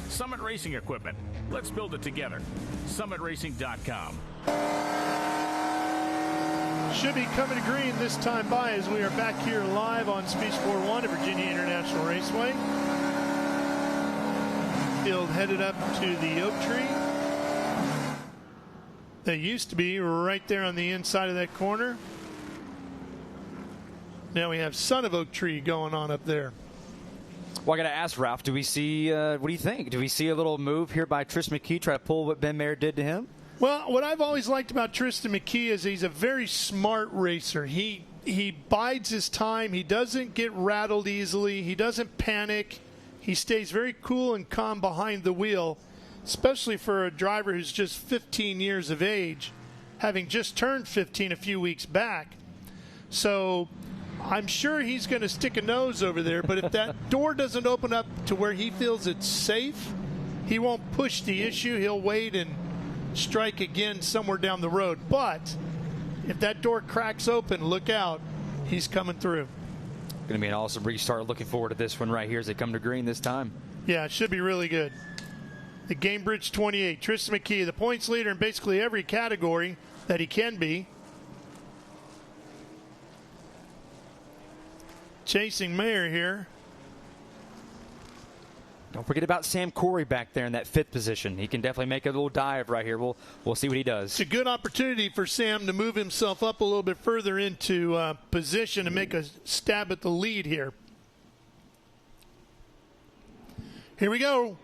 Summit Racing Equipment. Let's build it together. SummitRacing.com. Should be coming to green this time by as we are back here live on Speed Sport 1 at Virginia International Raceway. Field headed up to the oak tree. That used to be right there on the inside of that corner. Now we have Son of Oak Tree going on up there. Well, I got to ask, Ralph, do we see, what do you think? Do we see a little move here by Tristan McKee try to pull what Ben Mayer did to him? Well, what I've always liked about Tristan McKee is he's a very smart racer. He bides his time. He doesn't get rattled easily. He doesn't panic. He stays very cool and calm behind the wheel, especially for a driver who's just 15 years of age, having just turned 15 a few weeks back. So I'm sure he's going to stick a nose over there, but if that door doesn't open up to where he feels it's safe, he won't push the issue. He'll wait and strike again somewhere down the road. But if that door cracks open, look out. He's coming through. Going to be an awesome restart. Looking forward to this one right here as they come to green this time. Yeah, it should be really good. The Gamebridge 28, Tristan McKee, the points leader in basically every category that he can be. Chasing Mayer here. Don't forget about Sam Corey back there in that 5th position. He can definitely make a little dive right here. We'll see what he does. It's a good opportunity for Sam to move himself up a little bit further into position and make a stab at the lead here. Here we go.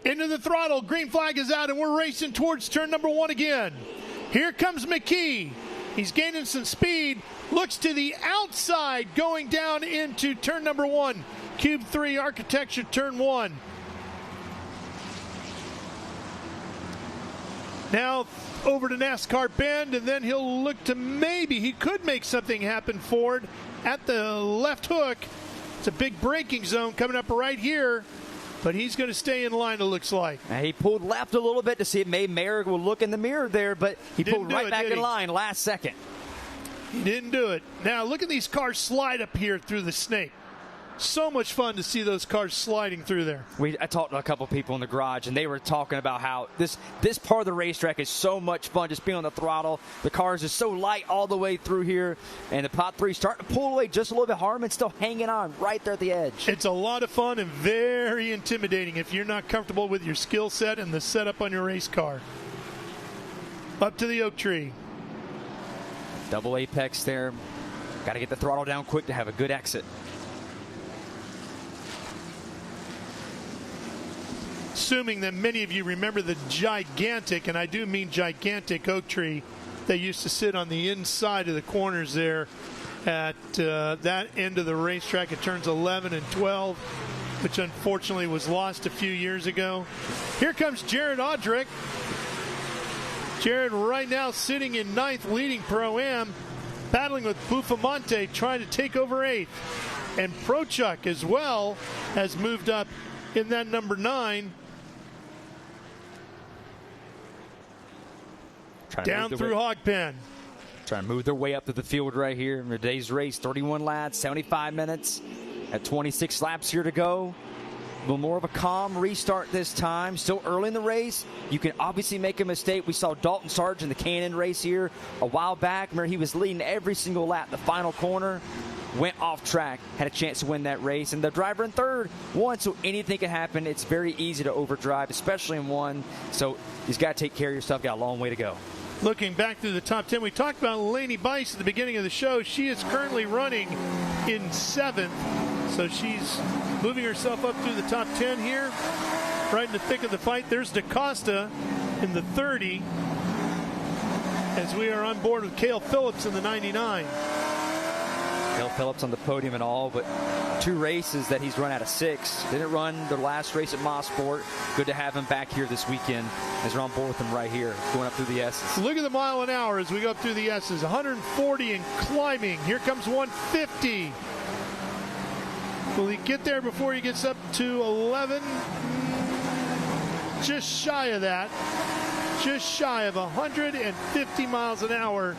Into the throttle. Green flag is out, and we're racing towards turn number 1 again. Here comes McKee. He's gaining some speed. Looks to the outside going down into turn number 1. Cube 3 architecture turn 1. Now over to NASCAR bend, and then he'll look to maybe he could make something happen forward at the left hook. It's a big braking zone coming up right here, but he's going to stay in line, it looks like. And he pulled left a little bit to see if maybe Mayer will look in the mirror there, but he pulled right back in line last second. He didn't do it. Now look at these cars slide up here through the snake. So much fun to see those cars sliding through there. I talked to a couple people in the garage, and they were talking about how this part of the racetrack is so much fun, just being on the throttle. The cars are so light all the way through here, and the Pot 3 starting to pull away just a little bit. Harmon's still hanging on right there at the edge. It's a lot of fun and very intimidating if you're not comfortable with your skill set and the setup on your race car. Up to the oak tree. Double apex there. Got to get the throttle down quick to have a good exit. Assuming that many of you remember the gigantic, and I do mean gigantic, oak tree that used to sit on the inside of the corners there at that end of the racetrack at turns 11 and 12, which unfortunately was lost a few years ago. Here comes Jared Audrick. Jared right now sitting in 9th, leading Pro-Am, battling with Bufamonte, trying to take over 8th. And Prochuk as well has moved up in that number 9. Down through Hogpen. Trying to move their way up to the field right here in today's race. 31 laps, 75 minutes at 26 laps here to go. A little more of a calm restart this time. Still early in the race. You can obviously make a mistake. We saw Dalton Sargent in the Cannon race here a while back. Remember, he was leading every single lap. The final corner went off track, had a chance to win that race. And the driver in 3rd won, so anything can happen. It's very easy to overdrive, especially in 1. So you've got to take care of yourself. Got a long way to go. Looking back through the top 10, we talked about Lainey Bice at the beginning of the show. She is currently running in 7th, so she's moving herself up through the top 10 here, right in the thick of the fight. There's DaCosta in the 30, as we are on board with Cale Phillips in the 99. Cale Phillips on the podium and all, but 2 races that he's run out of 6. Didn't run the last race at Mosport. Good to have him back here this weekend as we're on board with him right here, going up through the S's. Look at the mile an hour as we go up through the S's. 140 and climbing. Here comes 150. Will he get there before he gets up to 11? Just shy of that. just shy of 150 miles an hour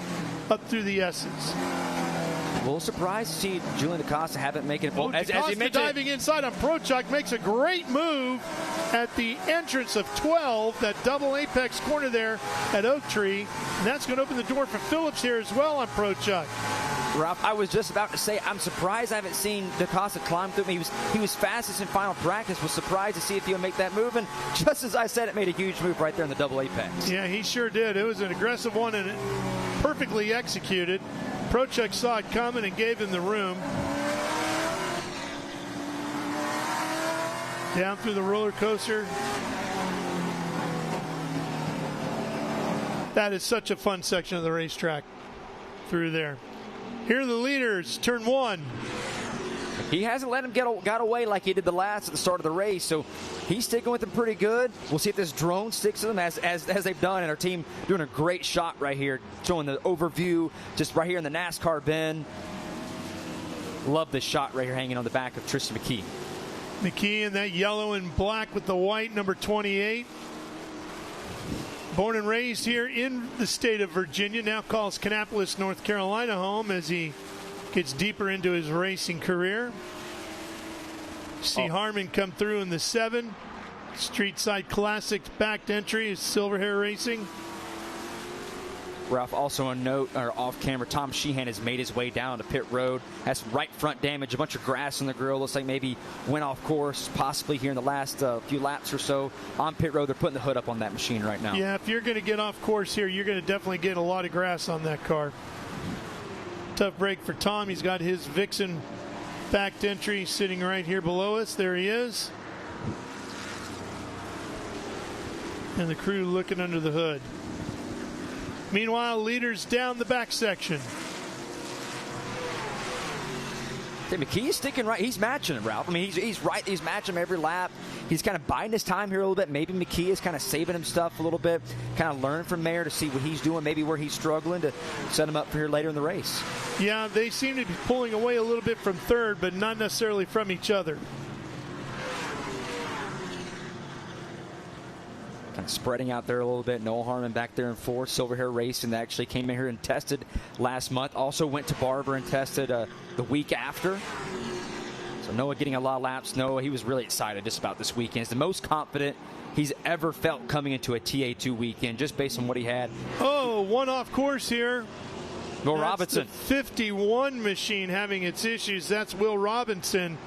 up through the S's. A little surprised to see Julian DaCosta haven't make it. Well, as you mentioned, diving inside on Prochuk makes a great move at the entrance of 12, that double apex corner there at Oak Tree. And that's going to open the door for Phillips here as well on Prochuk. Ralph, I was just about to say, I'm surprised I haven't seen DaCosta climb through. He was fastest in final practice. Was surprised to see if he'll make that move. And just as I said, it made a huge move right there in the double apex. Yeah, he sure did. It was an aggressive one and perfectly executed. Prochuk saw it coming and gave him the room. Down through the roller coaster. That is such a fun section of the racetrack through there. Here are the leaders, turn one. He hasn't let him got away like he did at the start of the race, so he's sticking with him pretty good. We'll see if this drone sticks to them as they've done, and our team doing a great shot right here, showing the overview just right here in the NASCAR bin. Love this shot right here hanging on the back of Tristan McKee. McKee in that yellow and black with the white, number 28. Born and raised here in the state of Virginia, now calls Kannapolis, North Carolina home as he gets deeper into his racing career. See Harmon come through in the 7. Street Side Classics backed entry is Silver Hair Racing. Ralph, also a note, or off camera, Tom Sheehan has made his way down to pit road. Has some right front damage, a bunch of grass in the grill. Looks like maybe went off course, possibly here in the last few laps or so. On pit road, they're putting the hood up on that machine right now. Yeah, if you're going to get off course here, you're going to definitely get a lot of grass on that car. Tough break for Tom. He's got his Vixen backed entry sitting right here below us. There he is. And the crew looking under the hood. Meanwhile, leaders down the back section. McKee's sticking right. He's matching him, Ralph. I mean, he's right. He's matching him every lap. He's kind of biding his time here a little bit. Maybe McKee is kind of saving him stuff a little bit, kind of learn from Mayer to see what he's doing, maybe where he's struggling to set him up for here later in the race. Yeah, they seem to be pulling away a little bit from third, but not necessarily from each other. Kind of spreading out there a little bit. Noah Harmon back there in 4th. Silver Hair Racing that actually came in here and tested last month. Also went to Barber and tested the week after. So Noah getting a lot of laps. Noah, he was really excited just about this weekend. He's the most confident he's ever felt coming into a TA2 weekend, just based on what he had. Oh, one off course here. Will Robinson. The 51 machine having its issues. That's Will Robinson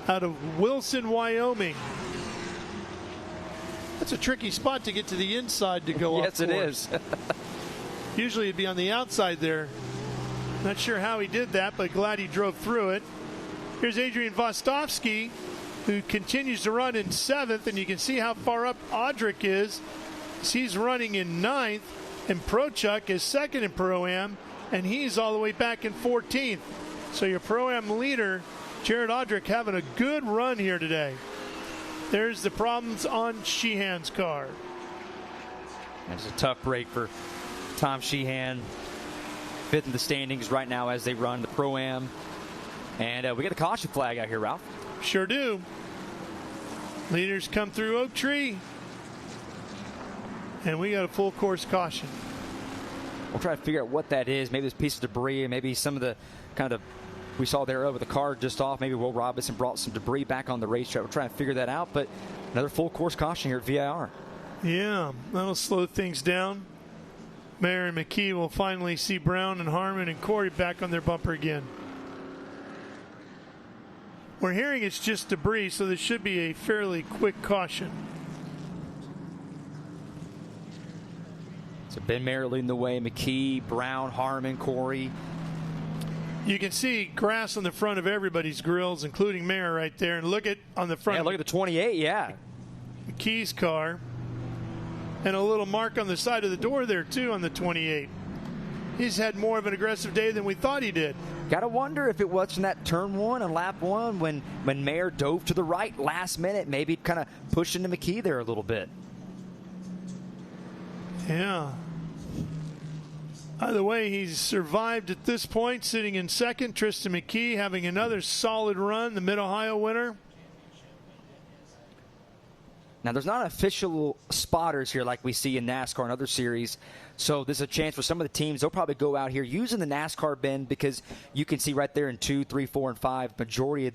out of Wilson, Wyoming. That's a tricky spot to get to the inside to go yes, off course. Yes, it is. Usually it'd be on the outside there. Not sure how he did that, but glad he drove through it. Here's Adrian Vostovsky, who continues to run in 7th, and you can see how far up Audric is. He's running in 9th, and Prochuk is 2nd in Pro-Am, and he's all the way back in 14th. So your Pro-Am leader, Jared Audric, having a good run here today. There's the problems on Sheehan's car. It's a tough break for Tom Sheehan. 5th in the standings right now as they run the Pro-Am. And we got a caution flag out here, Ralph. Sure do. Leaders come through Oak Tree. And we got a full course caution. We'll try to figure out what that is. Maybe this piece of debris, maybe some of the kind of we saw there with the car just off. Maybe Will Robinson brought some debris back on the racetrack. We're trying to figure that out, but another full course caution here at VIR. Yeah, that'll slow things down. Mayer and McKee will finally see Brown and Harmon and Corey back on their bumper again. We're hearing it's just debris, so this should be a fairly quick caution. So Ben Mayer leading the way. McKee, Brown, Harmon, Corey. You can see grass on the front of everybody's grills, including Mayer right there. And look at on the front. Yeah, look at the 28, yeah. McKee's car. And a little mark on the side of the door there, too, on the 28. He's had more of an aggressive day than we thought he did. Got to wonder if it was in that turn 1 on lap 1 when Mayer dove to the right last minute, maybe kind of pushed into McKee there a little bit. Yeah. Either way, he's survived at this point, sitting in 2nd. Tristan McKee having another solid run, the Mid-Ohio winner. Now, there's not official spotters here like we see in NASCAR and other series, so there's a chance for some of the teams, they'll probably go out here using the NASCAR bend because you can see right there in 2, 3, 4, and 5, majority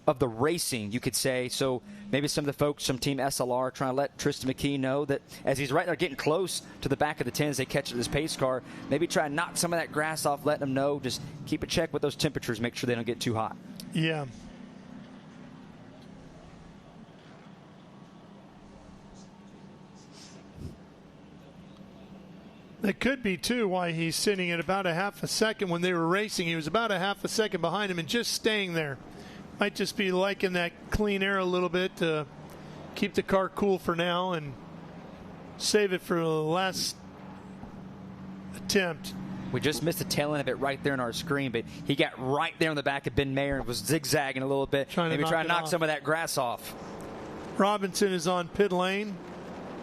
of the racing, you could say. So maybe some of the folks from Team SLR trying to let Tristan McKee know that as he's right there getting close to the back of the 10 as they catch this pace car, maybe try and knock some of that grass off, letting them know, just keep a check with those temperatures, make sure they don't get too hot. Yeah. That could be, too, why he's sitting at about a half a second. When they were racing, he was about a half a second behind him and just staying there. Might just be liking that clean air a little bit to keep the car cool for now and save it for the last attempt. We just missed the tail end of it right there on our screen, but he got right there on the back of Ben Mayer and was zigzagging a little bit. Maybe try to knock some of that grass off. Robinson is on pit lane,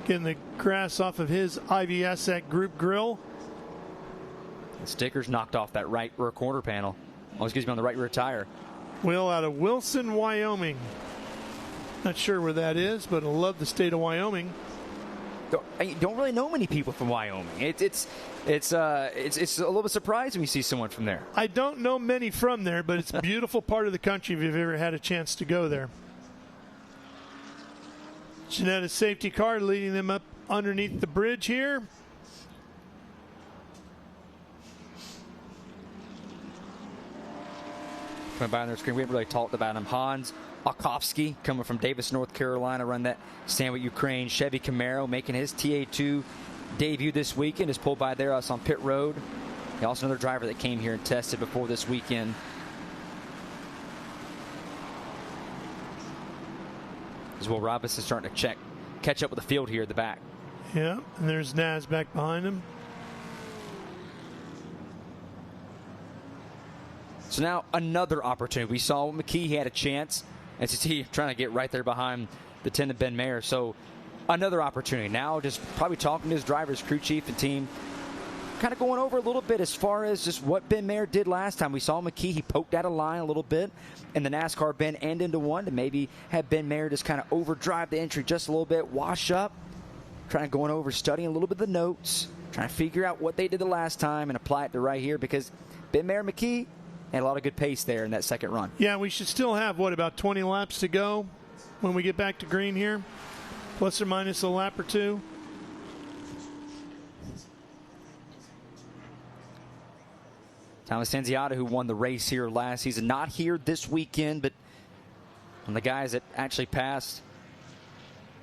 getting the grass off of his IVS group grill. The sticker's knocked off that right rear corner panel. Oh, excuse me, on the right rear tire. Will out of Wilson, Wyoming. Not sure where that is, but I love the state of Wyoming. Don't really know many people from Wyoming. It's a little bit surprising when you see someone from there. I don't know many from there, but it's a beautiful part of the country if you've ever had a chance to go there. Ginetta's safety car leading them up underneath the bridge here. Coming by on their screen, we haven't really talked about him. Hans Okovsky coming from Davis, North Carolina, run that Stanwood Ukraine Chevy Camaro, making his TA2 debut this weekend. Is pulled by there us on pit road. He also another driver that came here and tested before this weekend. As Will Robinson starting to catch up with the field here at the back. Yeah, and there's Naz back behind him. So now another opportunity. We saw McKee, he had a chance. And see trying to get right there behind the 10 of Ben Mayer. So another opportunity. Now just probably talking to his drivers, crew chief and team. Kind of going over a little bit as far as just what Ben Mayer did last time. We saw McKee, he poked out a line a little bit in the NASCAR bend and into one to maybe have Ben Mayer just kind of overdrive the entry just a little bit, wash up, trying to going over, studying a little bit of the notes, trying to figure out what they did the last time and apply it to right here because Ben Mayer McKee had a lot of good pace there in that second run. Yeah, we should still have, what, about 20 laps to go when we get back to green here? Plus or minus a lap or two. Thomas Anziata, who won the race here last season, not here this weekend, but on the guys that actually passed.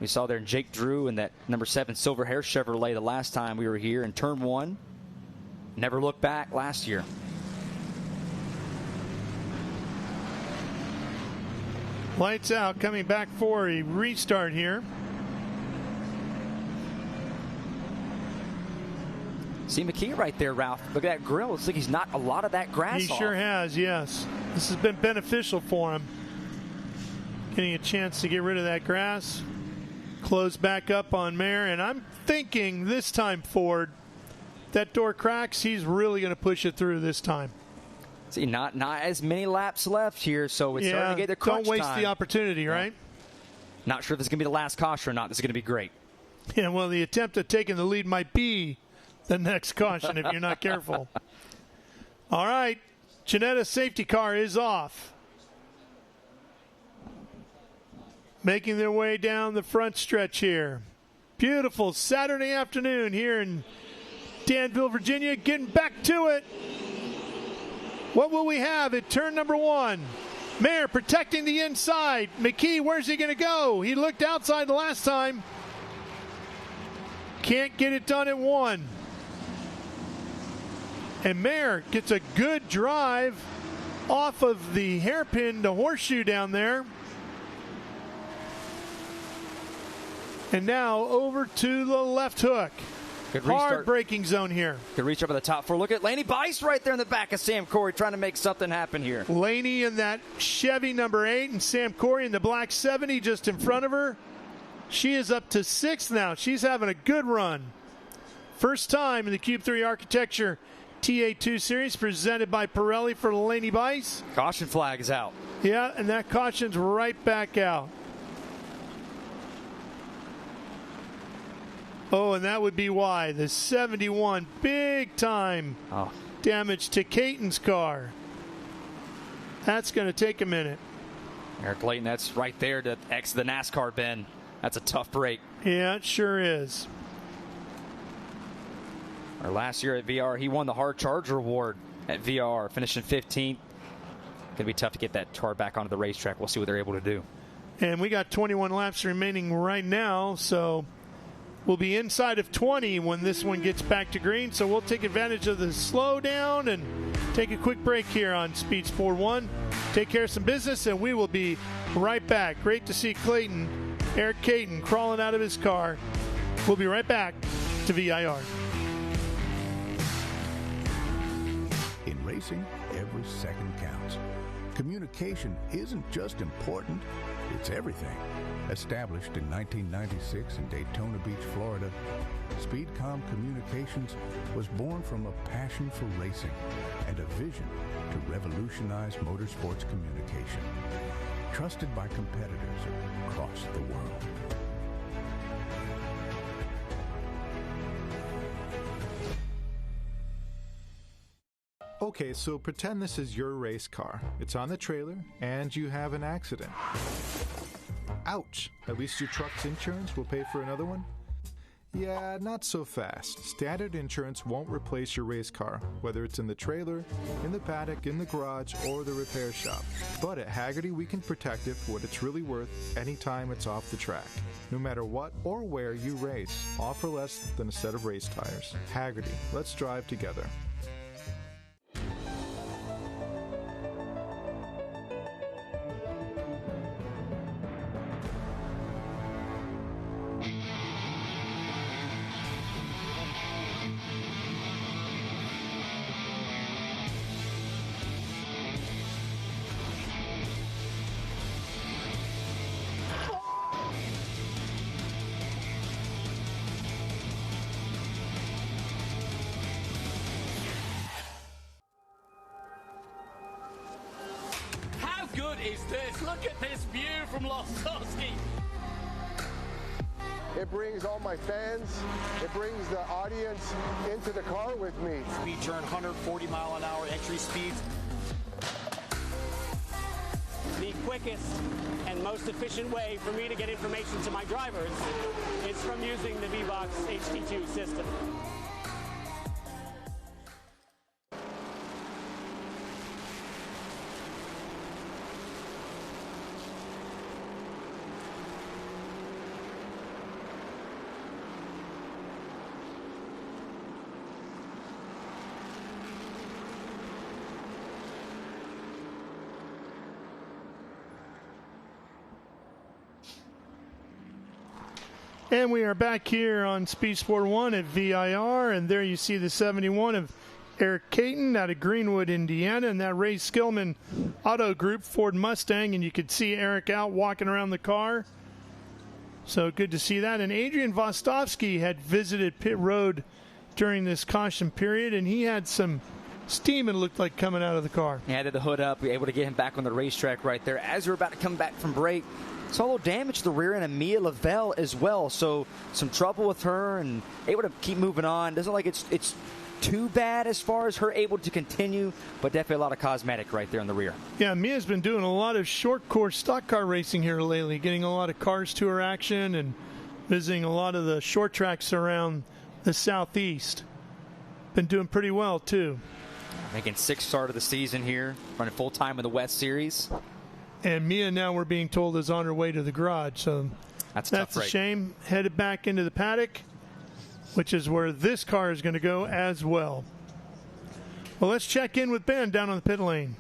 We saw there Jake Drew in that number 7 Silver Hair Chevrolet the last time we were here in turn 1. Never looked back last year. Lights out, coming back for a restart here. See McKee right there, Ralph. Look at that grill. It's like he's knocked a lot of that grass He off. sure has, yes. This has been beneficial for him. Getting a chance to get rid of that grass. Close back up on Mayer. And I'm thinking this time, Ford, that door cracks, he's really going to push it through this time. See, not as many laps left here, so it's starting to get the crunch don't waste time. the opportunity, right? Not sure if this is going to be the last caution or not. This is going to be great. Yeah, well, the attempt at taking the lead might be the next caution if you're not careful. All right, Ginetta's safety car is off. Making their way down the front stretch here. Beautiful Saturday afternoon here in Danville, Virginia. Getting back to it. What will we have at turn number 1? Mayer protecting the inside. McKee, where's he going to go? He looked outside the last time. Can't get it done at 1. And Mayer gets a good drive off of the hairpin to horseshoe down there. And now over to the left hook. Good restart. Hard braking zone here. Good reach up at the top 4. Look at Laney Bice right there in the back of Sam Corey trying to make something happen here. Laney in that Chevy number 8 and Sam Corey in the black 70 just in front of her. She is up to 6th now. She's having a good run. First time in the Cube 3 Architecture TA2 Series presented by Pirelli for Laney Bice. Caution flag is out. Yeah, and that caution's right back out. Oh, and that would be why. The 71, big time damage to Caton's car. That's going to take a minute. Eric Layton, that's right there to X the NASCAR bin. That's a tough break. Yeah, it sure is. Our last year at VR, he won the Hard Charger Award at VR, finishing 15th. Going to be tough to get that car back onto the racetrack. We'll see what they're able to do. And we got 21 laps remaining right now, so we'll be inside of 20 when this one gets back to green. So we'll take advantage of the slowdown and take a quick break here on Speed Sport 1. Take care of some business, and we will be right back. Great to see Eric Caton, crawling out of his car. We'll be right back to VIR. In racing, every second counts. Communication isn't just important, it's everything. Established in 1996 in Daytona Beach, Florida, Speedcom Communications was born from a passion for racing and a vision to revolutionize motorsports communication. Trusted by competitors across the world. Okay, so pretend this is your race car. It's on the trailer, and you have an accident. Ouch! At least your truck's insurance will pay for another one? Yeah, not so fast. Standard insurance won't replace your race car, whether it's in the trailer, in the paddock, in the garage, or the repair shop. But at Hagerty, we can protect it for what it's really worth anytime it's off the track. No matter what or where you race, all for less than a set of race tires. Hagerty, let's drive together. good is this? Look at this view from Losowski. It brings all my fans, it brings the audience into the car with me. Speed turn, 140 mile an hour entry speeds. The quickest and most efficient way for me to get information to my drivers is from using the VBox HD2 system. And we are back here on Speed Sport 1 at VIR, and there you see the 71 of Eric Caton out of Greenwood, Indiana, and that Ray Skillman Auto Group Ford Mustang, and you could see Eric out walking around the car. So good to see that. And Adrian Vostovsky had visited pit road during this caution period, and he had some steam, it looked like, coming out of the car. He had the hood up. We were able to get him back on the racetrack right there. As we were about to come back from break, saw a little damage to the rear end of Mia Lavelle as well. So some trouble with her and able to keep moving on. Doesn't look like it's too bad as far as her able to continue, but definitely a lot of cosmetic right there in the rear. Yeah, Mia's been doing a lot of short course stock car racing here lately, getting a lot of cars to her action and visiting a lot of the short tracks around the southeast. Been doing pretty well too. Making 6th start of the season here, running full time in the West Series. And Mia, now we're being told, is on her way to the garage. So that's a shame. Headed back into the paddock, which is where this car is going to go as well. Well, let's check in with Ben down on the pit lane.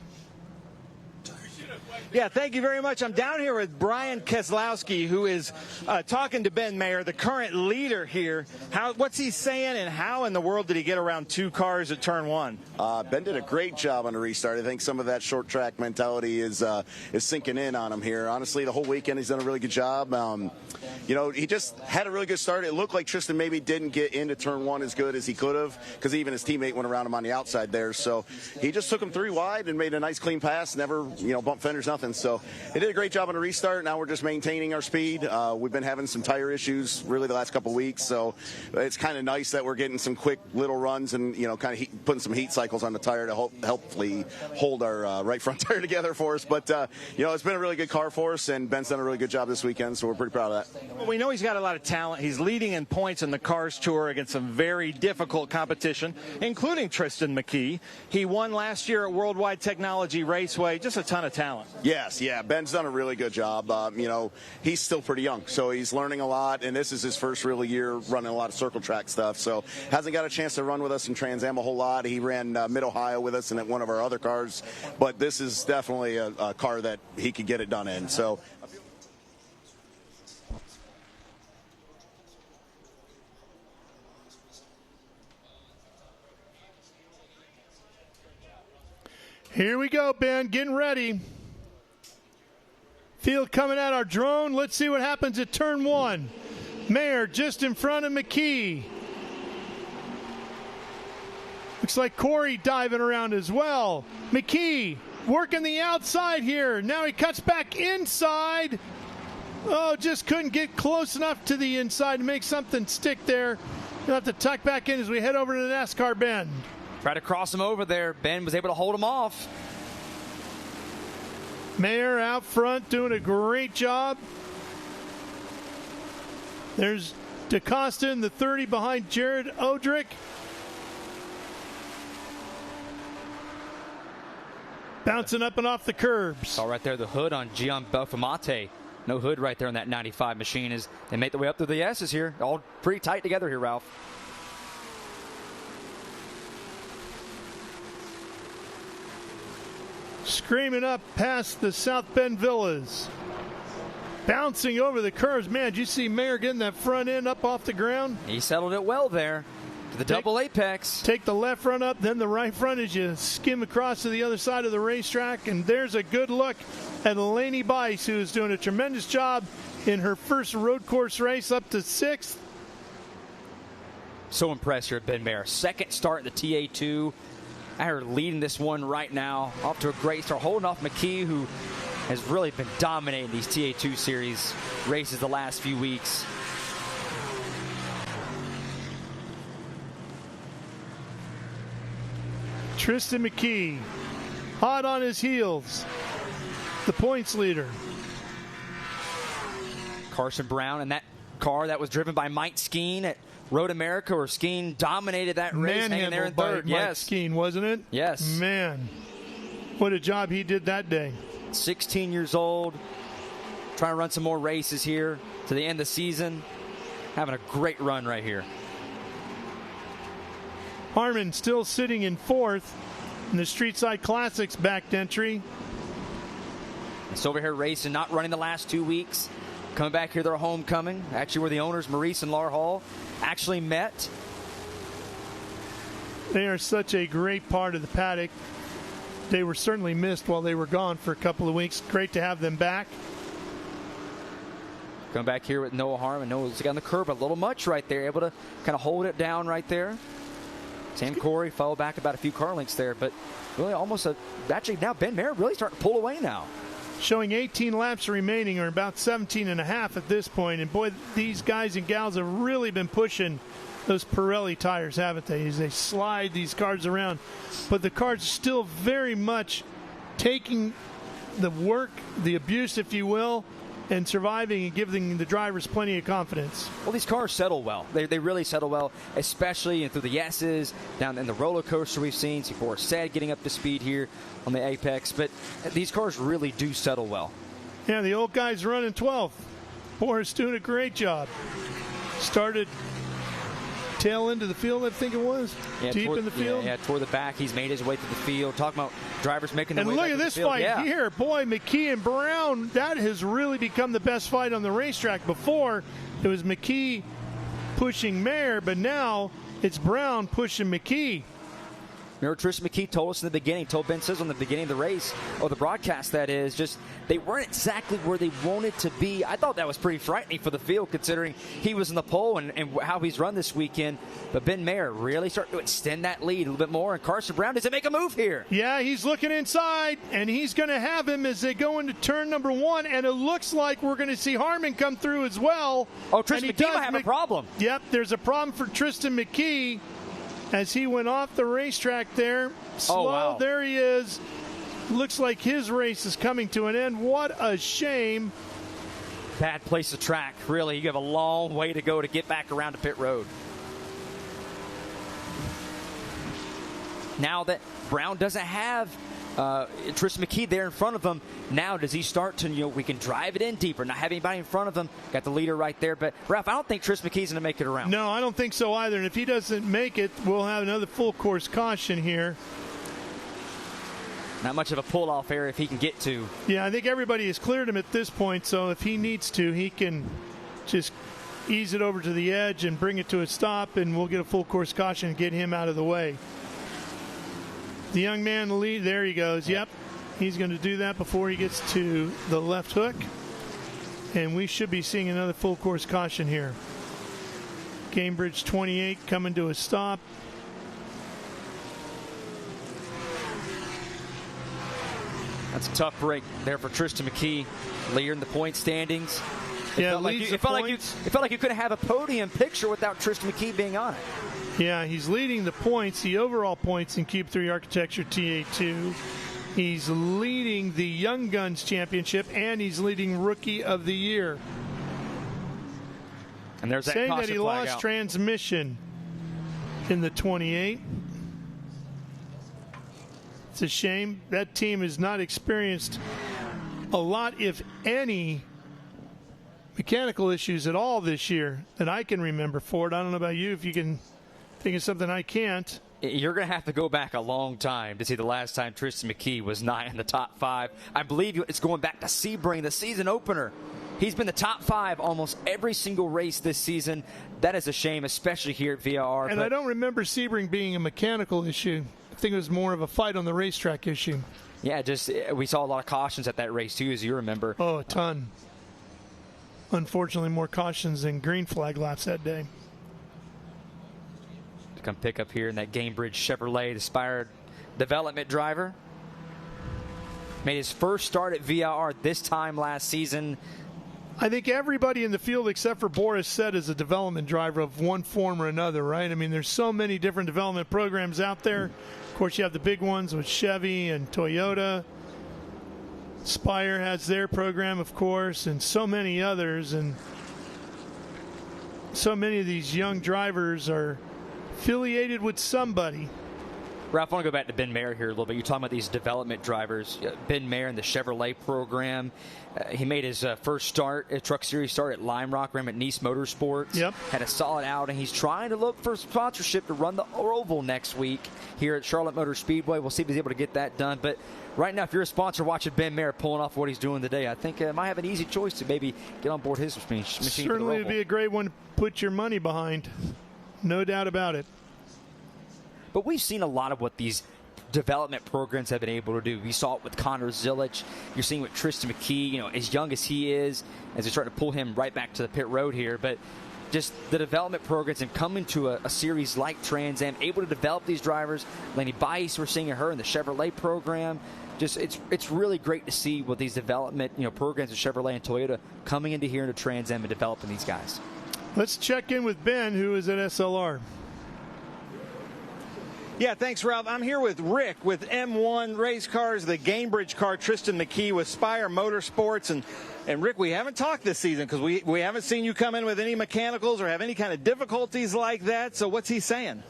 Yeah, thank you very much. I'm down here with Brian Keselowski, who is talking to Ben Mayer, the current leader here. What's he saying, and how in the world did he get around 2 cars at turn 1? Ben did a great job on the restart. I think some of that short track mentality is sinking in on him here. Honestly, the whole weekend he's done a really good job. You know, he just had a really good start. It looked like Tristan maybe didn't get into turn 1 as good as he could have, because even his teammate went around him on the outside there. So he just took him 3 wide and made a nice clean pass, never, you know, bumped fenders, nothing. So he did a great job on the restart. Now we're just maintaining our speed. We've been having some tire issues really the last couple of weeks, so it's kind of nice that we're getting some quick little runs and, you know, kind of putting some heat cycles on the tire to hopefully hold our right front tire together for us. But, you know, it's been a really good car for us, and Ben's done a really good job this weekend, so we're pretty proud of that. Well, we know he's got a lot of talent. He's leading in points in the Cars Tour against some very difficult competition, including Tristan McKee. He won last year at Worldwide Technology Raceway. Just a ton of talent. Yes, yeah. Ben's done a really good job. You know, he's still pretty young, so he's learning a lot, and this is his first real year running a lot of circle track stuff. So hasn't got a chance to run with us in Trans Am a whole lot. He ran Mid-Ohio with us and at one of our other cars, but this is definitely a car that he could get it done in. So. Here we go, Ben, getting ready. Field coming at our drone. Let's see what happens at turn 1. Mayer just in front of McKee. Looks like Corey diving around as well. McKee working the outside here. Now he cuts back inside. Oh, just couldn't get close enough to the inside to make something stick there. We'll have to tuck back in as we head over to the NASCAR bend. Try to cross him over there. Ben was able to hold him off. Mayer out front doing a great job. There's DaCosta in the 30 behind Jared Odrick. Bouncing up and off the curbs. All right there, the hood on Gian Belfamate. No hood right there on that 95 machine as they make their way up through the S's here. All pretty tight together here, Ralph. Screaming up past the South Bend Villas. Bouncing over the curves. Man, did you see Mayer getting that front end up off the ground? He settled it well there. To the double apex. Take the left front up, then the right front as you skim across to the other side of the racetrack. And there's a good look at Lainey Bice, who is doing a tremendous job in her first road course race, up to 6th. So impressed here at Ben Mayer. Second start in the TA2. I heard leading this one right now. Off to a great start. Holding off McKee, who has really been dominating these TA2 series races the last few weeks. Tristan McKee, hot on his heels. The points leader. Carson Brown and that car that was driven by Mike Skeen at Road America, where Skeen dominated that race, hanging there in third. Mike Skeen, wasn't it? Yes. Man, what a job he did that day. 16 years old, trying to run some more races here to the end of the season. Having a great run right here. Harmon still sitting in 4th in the Street Side Classics backed entry. Silver Hair Racing not running the last 2 weeks. Coming back here, their homecoming. Actually, where the owners, Maurice and Laura Hall, actually met. They are such a great part of the paddock. They were certainly missed while they were gone for a couple of weeks. Great to have them back. Coming back here with Noah Harmon. Noah's on the curb a little much right there. Able to kind of hold it down right there. Sam Corey fell back about a few car lengths there, but really almost actually now Ben Mayer really starting to pull away now. Showing 18 laps remaining, or about 17 and a half at this point. And boy, these guys and gals have really been pushing those Pirelli tires, haven't they? As they slide these cars around. But the cars still very much taking the work, the abuse, if you will, and surviving and giving the drivers plenty of confidence. Well, these cars settle well. They really settle well, especially through the S's, down in the roller coaster we've seen. See Boris Said getting up to speed here on the Apex. But these cars really do settle well. Yeah, the old guy's running 12th. Boris doing a great job. Started tail into the field, I think it was. Yeah, deep in the field. Yeah, toward the back. He's made his way through the field. Talking about drivers making their way back to the field. And look at this fight here. Boy, McKee and Brown, that has really become the best fight on the racetrack. Before, it was McKee pushing Mayer, but now it's Brown pushing McKee. Remember, Tristan McKee told us in the beginning, told Ben Sizzle in the beginning of the race, or the broadcast that is, just they weren't exactly where they wanted to be. I thought that was pretty frightening for the field, considering he was in the pole and how he's run this weekend. But Ben Mayer really started to extend that lead a little bit more. And Carson Brown, does it make a move here? Yeah, he's looking inside, and he's going to have him as they go into turn number 1. And it looks like we're going to see Harmon come through as well. Oh, Tristan McKee might have a problem. Yep, there's a problem for Tristan McKee as he went off the racetrack there. Slow, wow. There he is. Looks like his race is coming to an end. What a shame. Bad place to track, really. You have a long way to go to get back around to pit road. Now that Brown doesn't have Tristan McKee there in front of him, now does he start to, we can drive it in deeper, not have anybody in front of him. Got the leader right there. But, Ralph, I don't think Tristan McKee's going to make it around. No, I don't think so either. And if he doesn't make it, we'll have another full course caution here. Not much of a pull-off area if he can get to. Yeah, I think everybody has cleared him at this point, so if he needs to, he can just ease it over to the edge and bring it to a stop, and we'll get a full course caution and get him out of the way. The young man in the lead, there he goes. Yep, he's going to do that before he gets to the left hook. And we should be seeing another full course caution here. Cambridge 28 coming to a stop. That's a tough break there for Tristan McKee, leader in the point standings. It felt like you couldn't have a podium picture without Tristan McKee being on it. Yeah, he's leading the points, the overall points in Cube 3 Architecture TA2. He's leading the Young Guns Championship, and he's leading Rookie of the Year. And there's that saying caution that he flag lost out. transmission in the 28. It's a shame. That team has not experienced a lot, if any, mechanical issues at all this year that I can remember. Ford, I don't know about you, if you can think of something I can't. You're going to have to go back a long time to see the last time Tristan McKee was not in the top 5. I believe it's going back to Sebring, the season opener. He's been the top 5 almost every single race this season. That is a shame, especially here at VIR. And I don't remember Sebring being a mechanical issue. I think it was more of a fight on the racetrack issue. Yeah, just we saw a lot of cautions at that race too, as you remember. Oh, a ton. Unfortunately, more cautions than green flag laps that day. To come pick up here in that Gamebridge Chevrolet, the Spire development driver. Made his first start at VIR this time last season. I think everybody in the field except for Boris Said is a development driver of one form or another, right? I mean, there's so many different development programs out there. Of course, you have the big ones with Chevy and Toyota. Spire has their program, of course, and so many others. And so many of these young drivers are affiliated with somebody. Ralph, I want to go back to Ben Mayer here a little bit. You're talking about these development drivers. Ben Mayer in the Chevrolet program. He made his first start, a Truck Series start at Lime Rock, ran at Nice Motorsports. Yep. Had a solid outing. He's trying to look for sponsorship to run the Oval next week here at Charlotte Motor Speedway. We'll see if he's able to get that done. But right now, if you're a sponsor watching Ben Mayer pulling off what he's doing today, I think might have an easy choice to maybe get on board his machine. Certainly would be a great one to put your money behind. No doubt about it. But we've seen a lot of what these development programs have been able to do. We saw it with Connor Zilic. You're seeing with Tristan McKee, as young as he is, as they're trying to pull him right back to the pit road here. But just the development programs and coming to a series like Trans Am, able to develop these drivers. Lenny Bice, we're seeing her in the Chevrolet program. Just it's really great to see what these development programs of Chevrolet and Toyota coming into here into Trans Am and developing these guys. Let's check in with Ben, who is at SLR. Yeah, thanks, Ralph. I'm here with Rick with M1 Race Cars, the Gamebridge car, Tristan McKee with Spire Motorsports. And Rick, we haven't talked this season because we haven't seen you come in with any mechanicals or have any kind of difficulties like that. So what's he saying?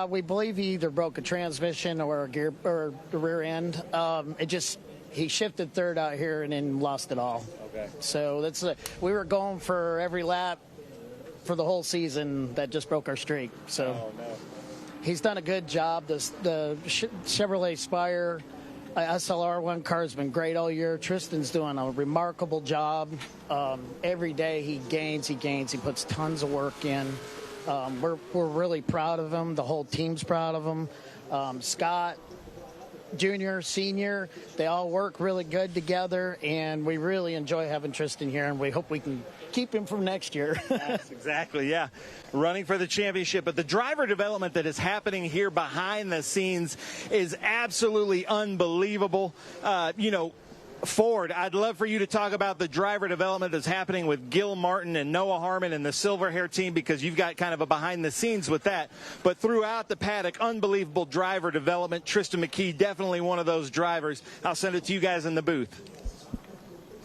We believe he either broke a transmission or a gear or the rear end. He shifted third out here and then lost it all. Okay. So we were going for every lap for the whole season. That just broke our streak. So. Oh, no. He's done a good job. The Chevrolet Spire SLR1 car has been great all year. Tristan's doing a remarkable job. Every day he gains. He puts tons of work in. We're really proud of him. The whole team's proud of him. Scott, Junior, Senior, they all work really good together, and we really enjoy having Tristan here, and we hope we can keep him from next year. Yes, exactly, yeah. Running for the championship. But the driver development that is happening here behind the scenes is absolutely unbelievable. Ford, I'd love for you to talk about the driver development that's happening with Gil Martin and Noah Harmon and the Silver Hair team, because you've got kind of a behind the scenes with that. But throughout the paddock, unbelievable driver development. Tristan McKee, definitely one of those drivers. I'll send it to you guys in the booth.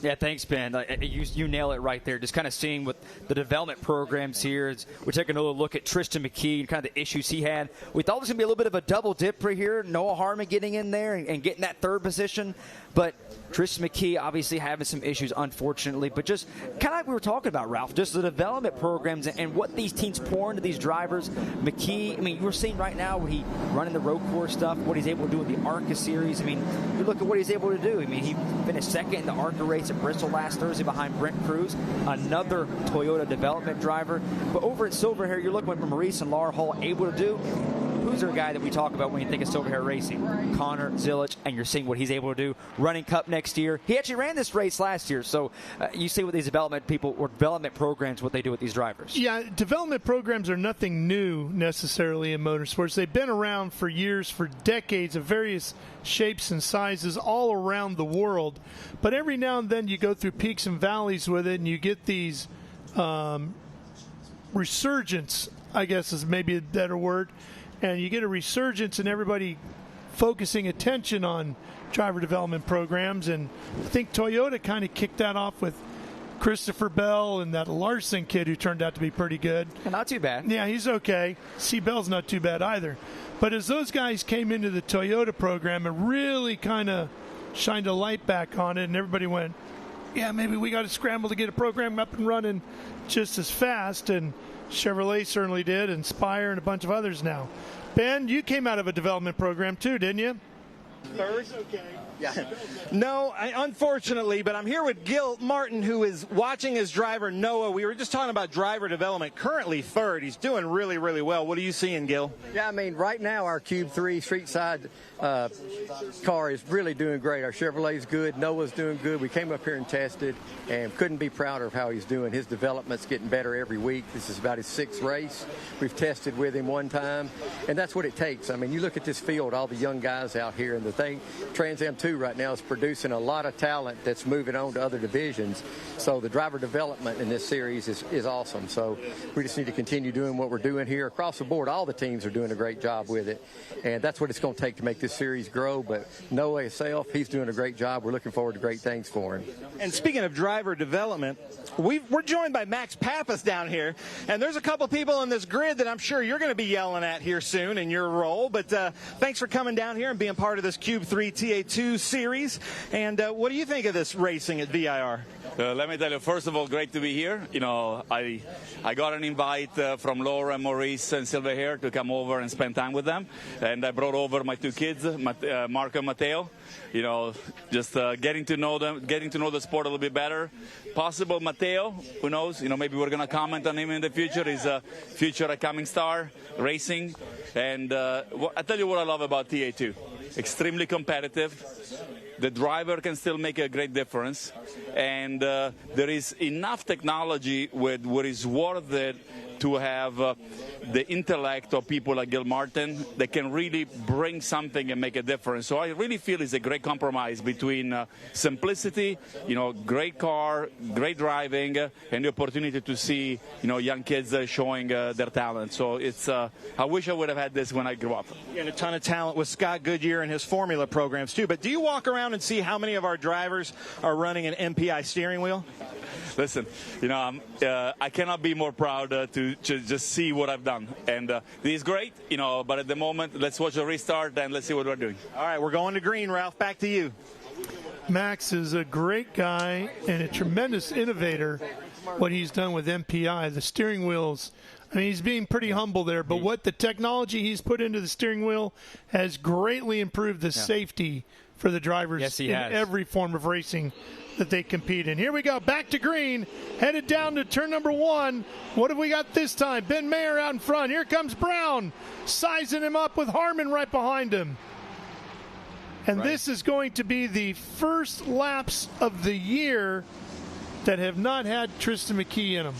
Yeah, thanks, Ben. You nail it right there. Just kind of seeing what the development programs here. We're taking a little look at Tristan McKee and kind of the issues he had. We thought it was going to be a little bit of a double dip right here. Noah Harmon getting in there and getting that third position. But Tristan McKee obviously having some issues, unfortunately. But just kind of like we were talking about, Ralph, just the development programs and what these teams pour into these drivers. McKee, I mean, we're seeing right now what he running the road course stuff, what he's able to do in the ARCA series. I mean, you look at what he's able to do. I mean, he finished second in the ARCA race at Bristol last Thursday behind Brent Cruz, another Toyota development driver. But over at Silver Hair, you're looking at what Maurice and Laura Hall able to do. Who's our guy that we talk about when you think of Silver Hair Racing? Connor Zilic, and you're seeing what he's able to do. Running Cup next year. He actually ran this race last year, so you see what these development people or development programs, what they do with these drivers. Yeah, development programs are nothing new necessarily in motorsports. They've been around for years, for decades, of various shapes and sizes all around the world. But every now and then you go through peaks and valleys with it, and you get these resurgence, I guess is maybe a better word. And you get a resurgence in everybody focusing attention on driver development programs. And I think Toyota kind of kicked that off with Christopher Bell and that Larson kid who turned out to be pretty good. Not too bad. Yeah, he's okay. C. Bell's not too bad either. But as those guys came into the Toyota program and really kind of shined a light back on it, and everybody went, yeah, maybe we got to scramble to get a program up and running just as fast. And Chevrolet certainly did, and Spire and a bunch of others now. Ben, you came out of a development program too, didn't you? Third? Okay. Yeah. No, unfortunately, but I'm here with Gil Martin, who is watching his driver, Noah. We were just talking about driver development. Currently third. He's doing really, really well. What are you seeing, Gil? Yeah, I mean, right now our Cube 3 street side car is really doing great. Our Chevrolet's good. Noah's doing good. We came up here and tested and couldn't be prouder of how he's doing. His development's getting better every week. This is about his 6th race. We've tested with him one time, and that's what it takes. I mean, you look at this field, all the young guys out here, and the thing, Trans Am 2 right now is producing a lot of talent that's moving on to other divisions. So the driver development in this series is awesome. So we just need to continue doing what we're doing here. Across the board, all the teams are doing a great job with it, and that's what it's going to take to make this series grow. But Noah himself, he's doing a great job. We're looking forward to great things for him. And speaking of driver development, we're joined by Max Pappas down here, and there's a couple people on this grid that I'm sure you're going to be yelling at here soon in your role. But thanks for coming down here and being part of this Cube 3 TA2 series. And what do you think of this racing at VIR? Let me tell you, first of all, great to be here. You know, I got an invite from Laura and Maurice and Silver Hair to come over and spend time with them. And I brought over my 2 kids, Marco and Matteo. You know, just getting to know them, getting to know the sport a little bit better. Possible Matteo, who knows? You know, maybe we're going to comment on him in the future. He's a future coming star racing. And I tell you what I love about TA2. Extremely competitive. The driver can still make a great difference, and there is enough technology with what is worth it to have the intellect of people like Gil Martin that can really bring something and make a difference. So I really feel it's a great compromise between simplicity, you know, great car, great driving, and the opportunity to see, you know, young kids showing their talent. So it's I wish I would have had this when I grew up. And a ton of talent with Scott Goodyear and his formula programs too. But do you walk around and see how many of our drivers are running an MPI steering wheel? Listen, you know, I cannot be more proud to just see what I've done. And this is great, you know, but at the moment, let's watch the restart and let's see what we're doing. All right, we're going to green, Ralph. Back to you. Max is a great guy and a tremendous innovator. what he's done with MPI, the steering wheels. I mean, he's being pretty humble there, but what the technology he's put into the steering wheel has greatly improved the safety for the drivers in every form of racing that they compete in. Here we go, back to green, headed down to turn number 1. What have we got this time? Ben Mayer out in front. Here comes Brown, sizing him up with Harmon right behind him. And this is going to be the first laps of the year that have not had Tristan McKee in them.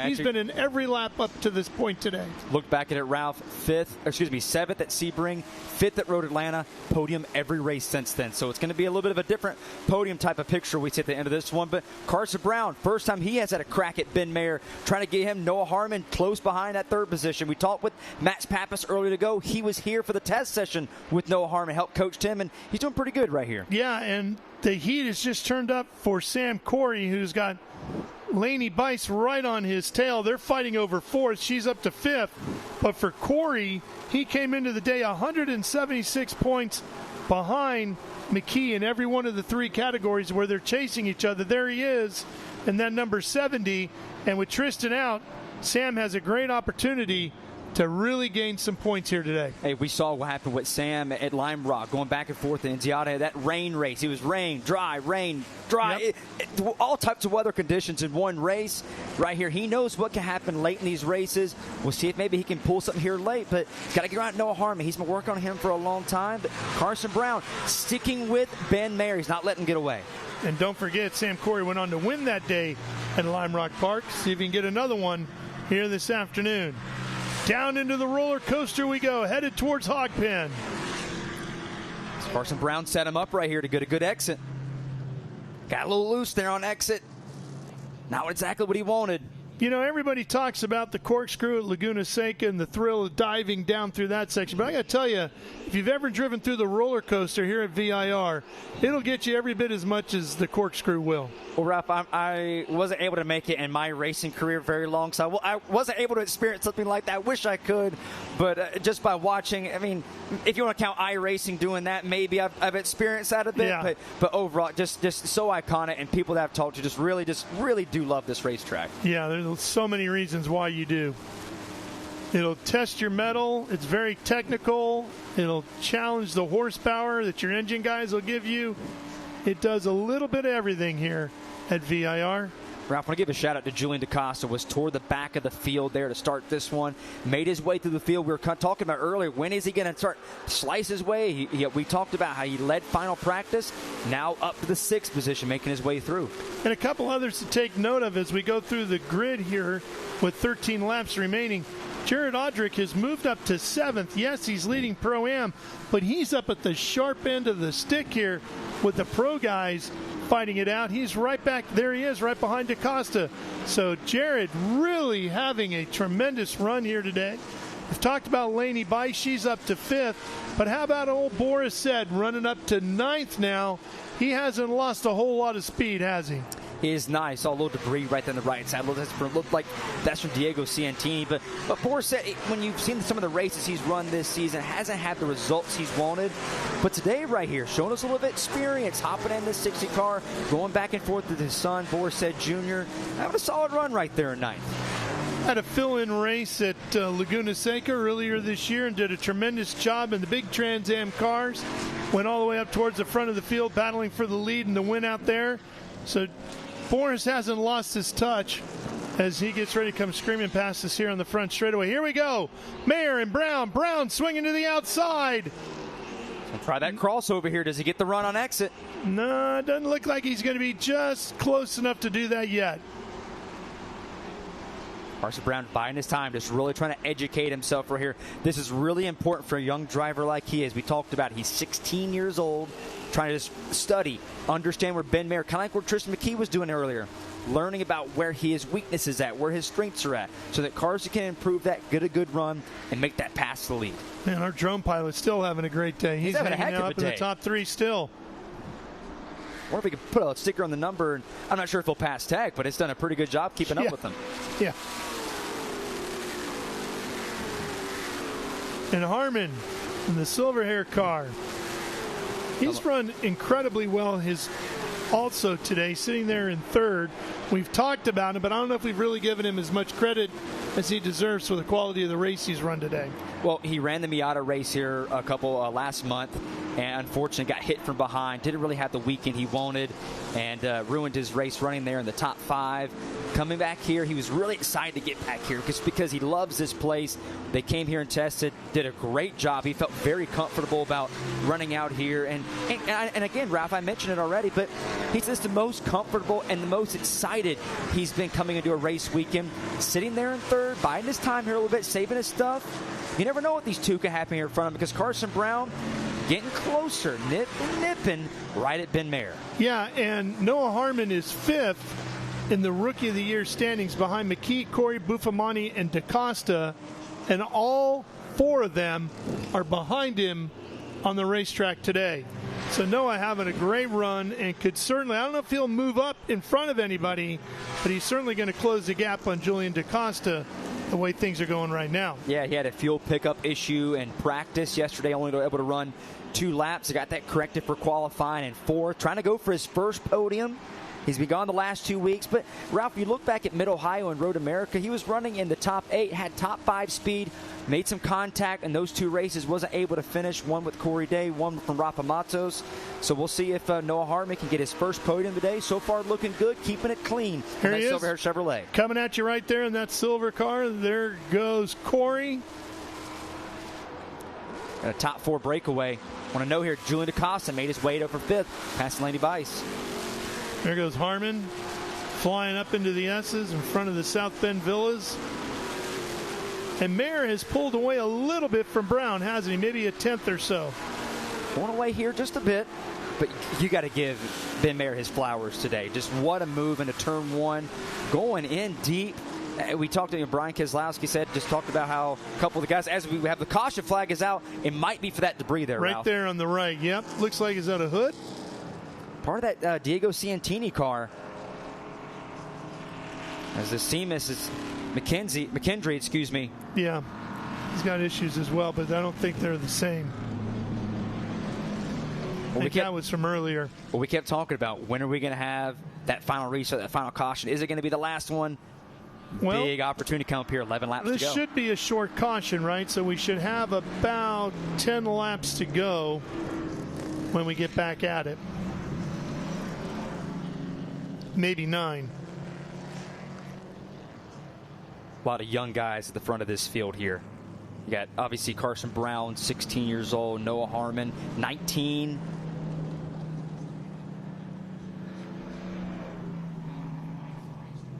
He's been in every lap up to this point today. Look back at it, Ralph. 7th at Sebring, 5th at Road Atlanta, podium every race since then. So it's going to be a little bit of a different podium type of picture we see at the end of this one. But Carson Brown, first time he has had a crack at Ben Mayer, trying to get him. Noah Harmon close behind that 3rd position. We talked with Max Pappas earlier to go. He was here for the test session with Noah Harmon, helped coach him, and he's doing pretty good right here. Yeah, and the heat has just turned up for Sam Corey, who's got Laney Bice right on his tail. They're fighting over 4th. She's up to 5th. But for Corey, he came into the day 176 points behind McKee in every one of the 3 categories where they're chasing each other. There he is, and then number 70. And with Tristan out, Sam has a great opportunity to really gain some points here today. Hey, we saw what happened with Sam at Lime Rock, going back and forth in Ginetta, that rain race. It was rain, dry, Yep. All types of weather conditions in one race. Right here, he knows what can happen late in these races. We'll see if maybe he can pull something here late, but got to get around Noah Harmon. He's been working on him for a long time. But Carson Brown sticking with Ben Mayer. He's not letting him get away. And don't forget, Sam Corey went on to win that day at Lime Rock Park. See if he can get another one here this afternoon. Down into the roller coaster we go, headed towards Hog Pen. Carson Brown set him up right here to get a good exit. Got a little loose there on exit. Not exactly what he wanted. You know, everybody talks about the corkscrew at Laguna Seca and the thrill of diving down through that section. But I got to tell you, if you've ever driven through the roller coaster here at VIR, it'll get you every bit as much as the corkscrew will. Well, Ralph, I wasn't able to make it in my racing career very long, so I wasn't able to experience something like that. I wish I could, but just by watching, I mean, if you want to count iRacing doing that, maybe I've experienced that a bit, yeah. But overall, just so iconic, and people that I've talked to just really do love this racetrack. Yeah, there's so many reasons why you do. It'll test your mettle. It's very technical. It'll challenge the horsepower that your engine guys will give you. It does a little bit of everything here at VIR. Ralph, I want to give a shout out to Julian DaCosta. Was toward the back of the field there to start this one. Made his way through the field. We were talking about earlier, when is he going to start slice his way? We talked about how he led final practice. Now up to the 6th position, making his way through. And a couple others to take note of as we go through the grid here with 13 laps remaining. Jared Audrick has moved up to 7th. Yes, he's leading Pro-Am, but he's up at the sharp end of the stick here with the pro guys fighting it out. He's right back. There he is, right behind DaCosta. So Jared really having a tremendous run here today. We've talked about Laney Bice. She's up to 5th. But how about old Boris Said running up to 9th now? He hasn't lost a whole lot of speed, has he? Is nice. All a little debris right there on the right side. Looked like that's from Diego Ciantini. But Boris said, when you've seen some of the races he's run this season, hasn't had the results he's wanted. But today right here, showing us a little bit of experience, hopping in this 60 car, going back and forth with his son, Boris said Jr. Having a solid run right there in 9th. Had a fill-in race at Laguna Seca earlier this year and did a tremendous job in the big Trans Am cars. Went all the way up towards the front of the field, battling for the lead and the win out there. So Boris hasn't lost his touch as he gets ready to come screaming past us here on the front straightaway. Here we go. Mayer and Brown. Brown swinging to the outside. Try that crossover here. Does he get the run on exit? No, it doesn't look like he's going to be just close enough to do that yet. Carson Brown biding his time, just really trying to educate himself right here. This is really important for a young driver like he is. We talked about he's 16 years old, trying to just study, understand where Ben Mayer, kind of like what Tristan McKee was doing earlier, learning about where his weaknesses at, where his strengths are at, so that Carson can improve that, get a good run, and make that pass to the lead. Man, our drone pilot's still having a great day. He's having a heck of a up day. In the top 3 still. Or if we could put a sticker on the number, and I'm not sure if he'll pass tag, but it's done a pretty good job keeping up with them. Yeah. And Harmon in the silver hair car. He's run incredibly well his also today, sitting there in third. We've talked about him, but I don't know if we've really given him as much credit as he deserves for the quality of the race he's run today. Well, he ran the Miata race here a couple last month, and unfortunately got hit from behind. Didn't really have the weekend he wanted, and ruined his race running there in the top 5. Coming back here, he was really excited to get back here because he loves this place. They came here and tested, did a great job. He felt very comfortable about running out here. And again, Ralph, I mentioned it already, but he's just the most comfortable and the most excited he's been coming into a race weekend. Sitting there in third, biding his time here a little bit, saving his stuff. You never know what these two can happen here in front of him, because Carson Brown getting closer, nipping right at Ben Mayer. Yeah, and Noah Harmon is 5th in the Rookie of the Year standings behind McKee, Corey, Buffamani, and DaCosta, and all 4 of them are behind him on the racetrack today. So Noah having a great run and could certainly, I don't know if he'll move up in front of anybody, but he's certainly going to close the gap on Julian DaCosta the way things are going right now. Yeah, he had a fuel pickup issue in practice yesterday, only able to run 2 laps. He got that corrected for qualifying in 4th, trying to go for his first podium. He's been gone the last 2 weeks. But, Ralph, you look back at Mid-Ohio and Road America, he was running in the top 8, had top 5 speed, made some contact in those 2 races, wasn't able to finish, one with Corey Day, one from Rafa Matos. So we'll see if Noah Harmon can get his first podium today. So far looking good, keeping it clean. Here he is, Silver Hair Chevrolet. coming at you right there in that silver car. There goes Corey. And a top 4 breakaway. Want to know here, Julian DaCosta made his way over 5th, past Laney Bice. There goes Harmon, flying up into the S's in front of the South Bend Villas. And Mayer has pulled away a little bit from Brown, hasn't he? Maybe a 10th or so. Pulling away here just a bit, but you got to give Ben Mayer his flowers today. Just what a move into turn 1, going in deep. We talked to Brian Keselowski just talked about how a couple of the guys, as we have the caution flag is out, it might be for that debris there, Right Ralph. there on the right, yep. Looks like, is that a hood? Part of that Diego Ciantini car. As the Seamus is McKendry, excuse me. Yeah, he's got issues as well, but I don't think they're the same. Well, that was from earlier. Well, we kept talking about when are we going to have that final restart, that final caution. Is it going to be the last one? Well, big opportunity come up here, 11 laps to go. This should be a short caution, right? So we should have about 10 laps to go when we get back at it. Maybe 9. A lot of young guys at the front of this field here. You got obviously Carson Brown, 16 years old, Noah Harmon, 19.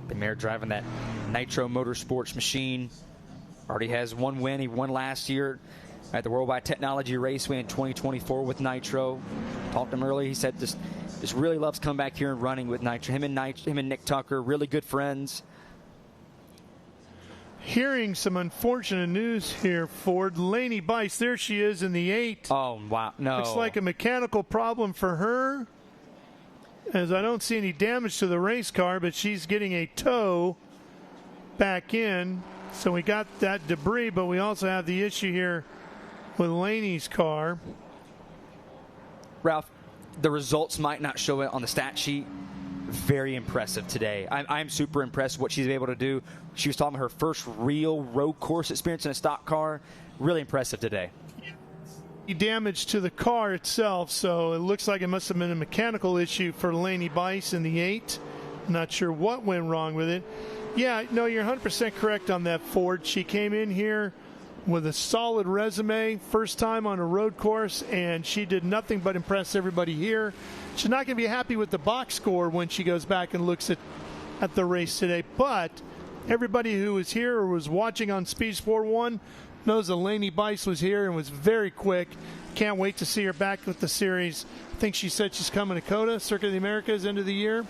Ben Mayer driving that Nitro Motorsports machine. Already has 1 win. He won last year at the Worldwide Technology Raceway in 2024 with Nitro. Talked to him earlier. He said just really loves coming back here and running with Nitro. Him and Nick Tucker, really good friends. Hearing some unfortunate news here, Ford. Laney Bice, there she is in the 8. Oh, wow. No. Looks like a mechanical problem for her, as I don't see any damage to the race car, but she's getting a tow back in. So we got that debris, but we also have the issue here with Laney's car. Ralph, the results might not show it on the stat sheet. Very impressive today. I'm super impressed with what she's able to do. She was talking about her first real road course experience in a stock car. Really impressive today. Damage to the car itself, so it looks like it must have been a mechanical issue for Laney Bice in the 8. Not sure what went wrong with it. Yeah, no, you're 100% correct on that, Ford. She came in here with a solid resume, first time on a road course, and she did nothing but impress everybody here. She's not going to be happy with the box score when she goes back and looks at the race today, but everybody who was here or was watching on Speed Sport 1 knows that Laney Bice was here and was very quick. Can't wait to see her back with the series. I think she said she's coming to COTA, Circuit of the Americas, end of the year.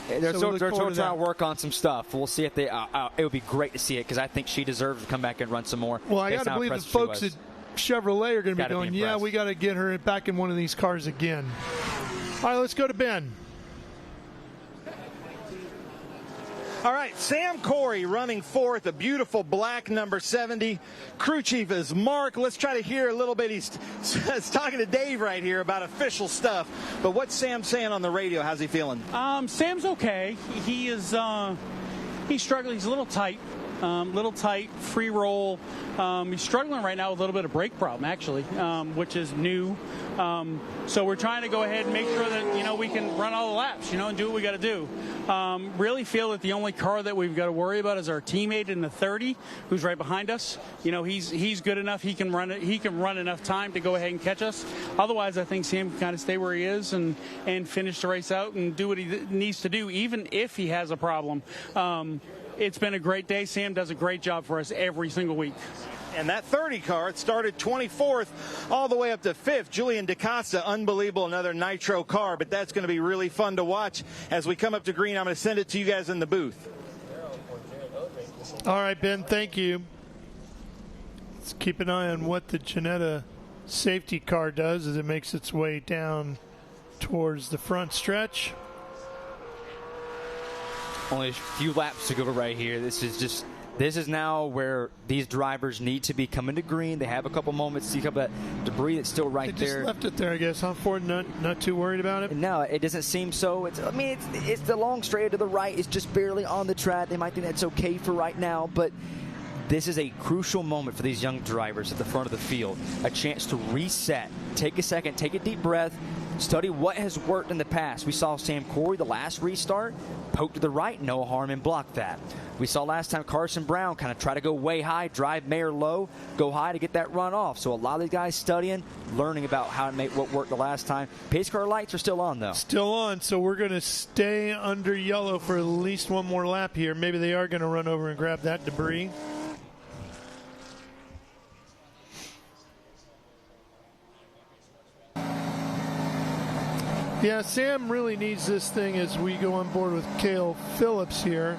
They're trying to work on some stuff. We'll see if they. It would be great to see it because I think she deserves to come back and run some more. Well, I got to believe the folks at Chevrolet are going to be going, yeah, we got to get her back in one of these cars again. All right, let's go to Ben. All right, Sam Corey running fourth, a beautiful black number 70. Crew chief is Mark. Let's try to hear a little bit. He's talking to Dave right here about official stuff. But what's Sam saying on the radio? How's he feeling? Sam's okay. He is he's struggling. He's a little tight. Free roll. He's struggling right now with a little bit of brake problem, actually, which is new. So we're trying to go ahead and make sure that, we can run all the laps, and do what we got to do. Really feel that the only car that we've got to worry about is our teammate in the 30, who's right behind us. He's good enough. He can run enough time to go ahead and catch us. Otherwise, I think Sam can kind of stay where he is and finish the race out and do what he needs to do, even if he has a problem. It's been a great day. Sam does a great job for us every single week. And that 30 car, it started 24th all the way up to 5th. Julian DaCosta, unbelievable, another nitro car, but that's going to be really fun to watch. As we come up to green, I'm going to send it to you guys in the booth. All right, Ben, thank you. Let's keep an eye on what the Ginetta safety car does as it makes its way down towards the front stretch. Only a few laps to go right here. This is now where these drivers need to be coming to green. They have a couple moments to see a couple of that debris that's still right there. They just left it there, I guess. Huh? Ford not too worried about it? No, it doesn't seem so. It's the long straight to the right. It's just barely on the track. They might think that's okay for right now, but this is a crucial moment for these young drivers at the front of the field. A chance to reset, take a second, take a deep breath, study what has worked in the past. We saw Sam Corey, the last restart, poke to the right, Noah Harmon blocked that. We saw last time Carson Brown kind of try to go way high, drive Mayer low, go high to get that run off. So a lot of these guys studying, learning about how to make what worked the last time. Pace car lights are still on, though. Still on, so we're going to stay under yellow for at least one more lap here. Maybe they are going to run over and grab that debris. Yeah, Sam really needs this thing as we go on board with Cale Phillips here.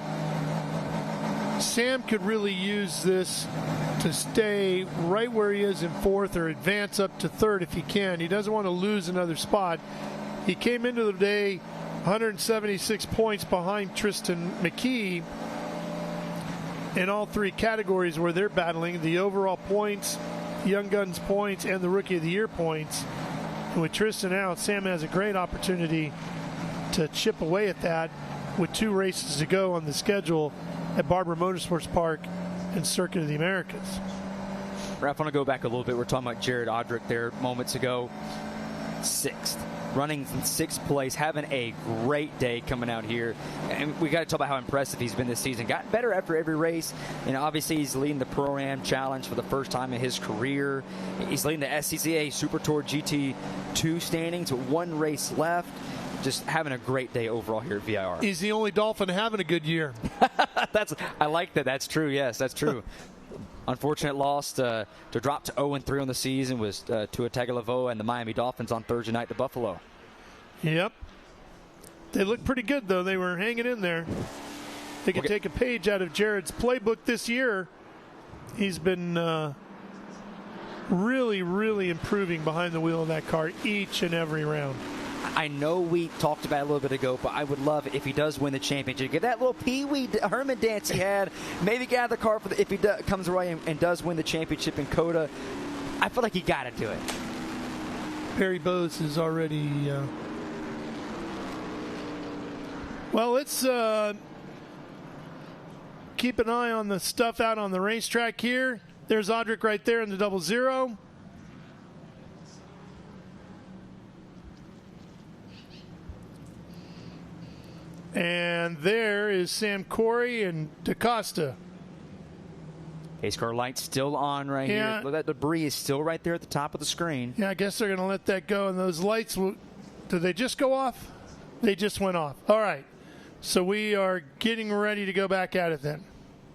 Sam could really use this to stay right where he is in fourth or advance up to third if he can. He doesn't want to lose another spot. He came into the day 176 points behind Tristan McKee in all three categories where they're battling: the overall points, Young Guns points, and the Rookie of the Year points. And with Tristan out, Sam has a great opportunity to chip away at that with 2 races to go on the schedule at Barber Motorsports Park and Circuit of the Americas. Ralph, I want to go back a little bit. We're talking about Jared Odrick there moments ago. 6th. Running in 6th place, having a great day coming out here. And we got to talk about how impressive he's been this season. Gotten better after every race. Obviously he's leading the Pro-Am Challenge for the first time in his career. He's leading the SCCA Super Tour GT2 standings with 1 race left. Just having a great day overall here at VIR. He's the only Dolphin having a good year. I like that. That's true. Yes, that's true. Unfortunate loss to drop to 0-3 on the season was Tua Tagovailoa and the Miami Dolphins on Thursday night to Buffalo. Yep. They look pretty good, though. They were hanging in there. They could take a page out of Jared's playbook this year. He's been really, really improving behind the wheel of that car each and every round. I know we talked about it a little bit ago, but I would love it if he does win the championship. Get that little Pee-wee Herman dance he had. Maybe get out of the car if he comes away and does win the championship in COTA. I feel like he got to do it. Perry Bose is already... Well, let's keep an eye on the stuff out on the racetrack here. There's Odrick right there in the 00. And there is Sam Corey and DaCosta. Pace car light still on right here. That debris is still right there at the top of the screen. Yeah, I guess they're going to let that go. And those lights, did they just go off? They just went off. All right. So we are getting ready to go back at it then.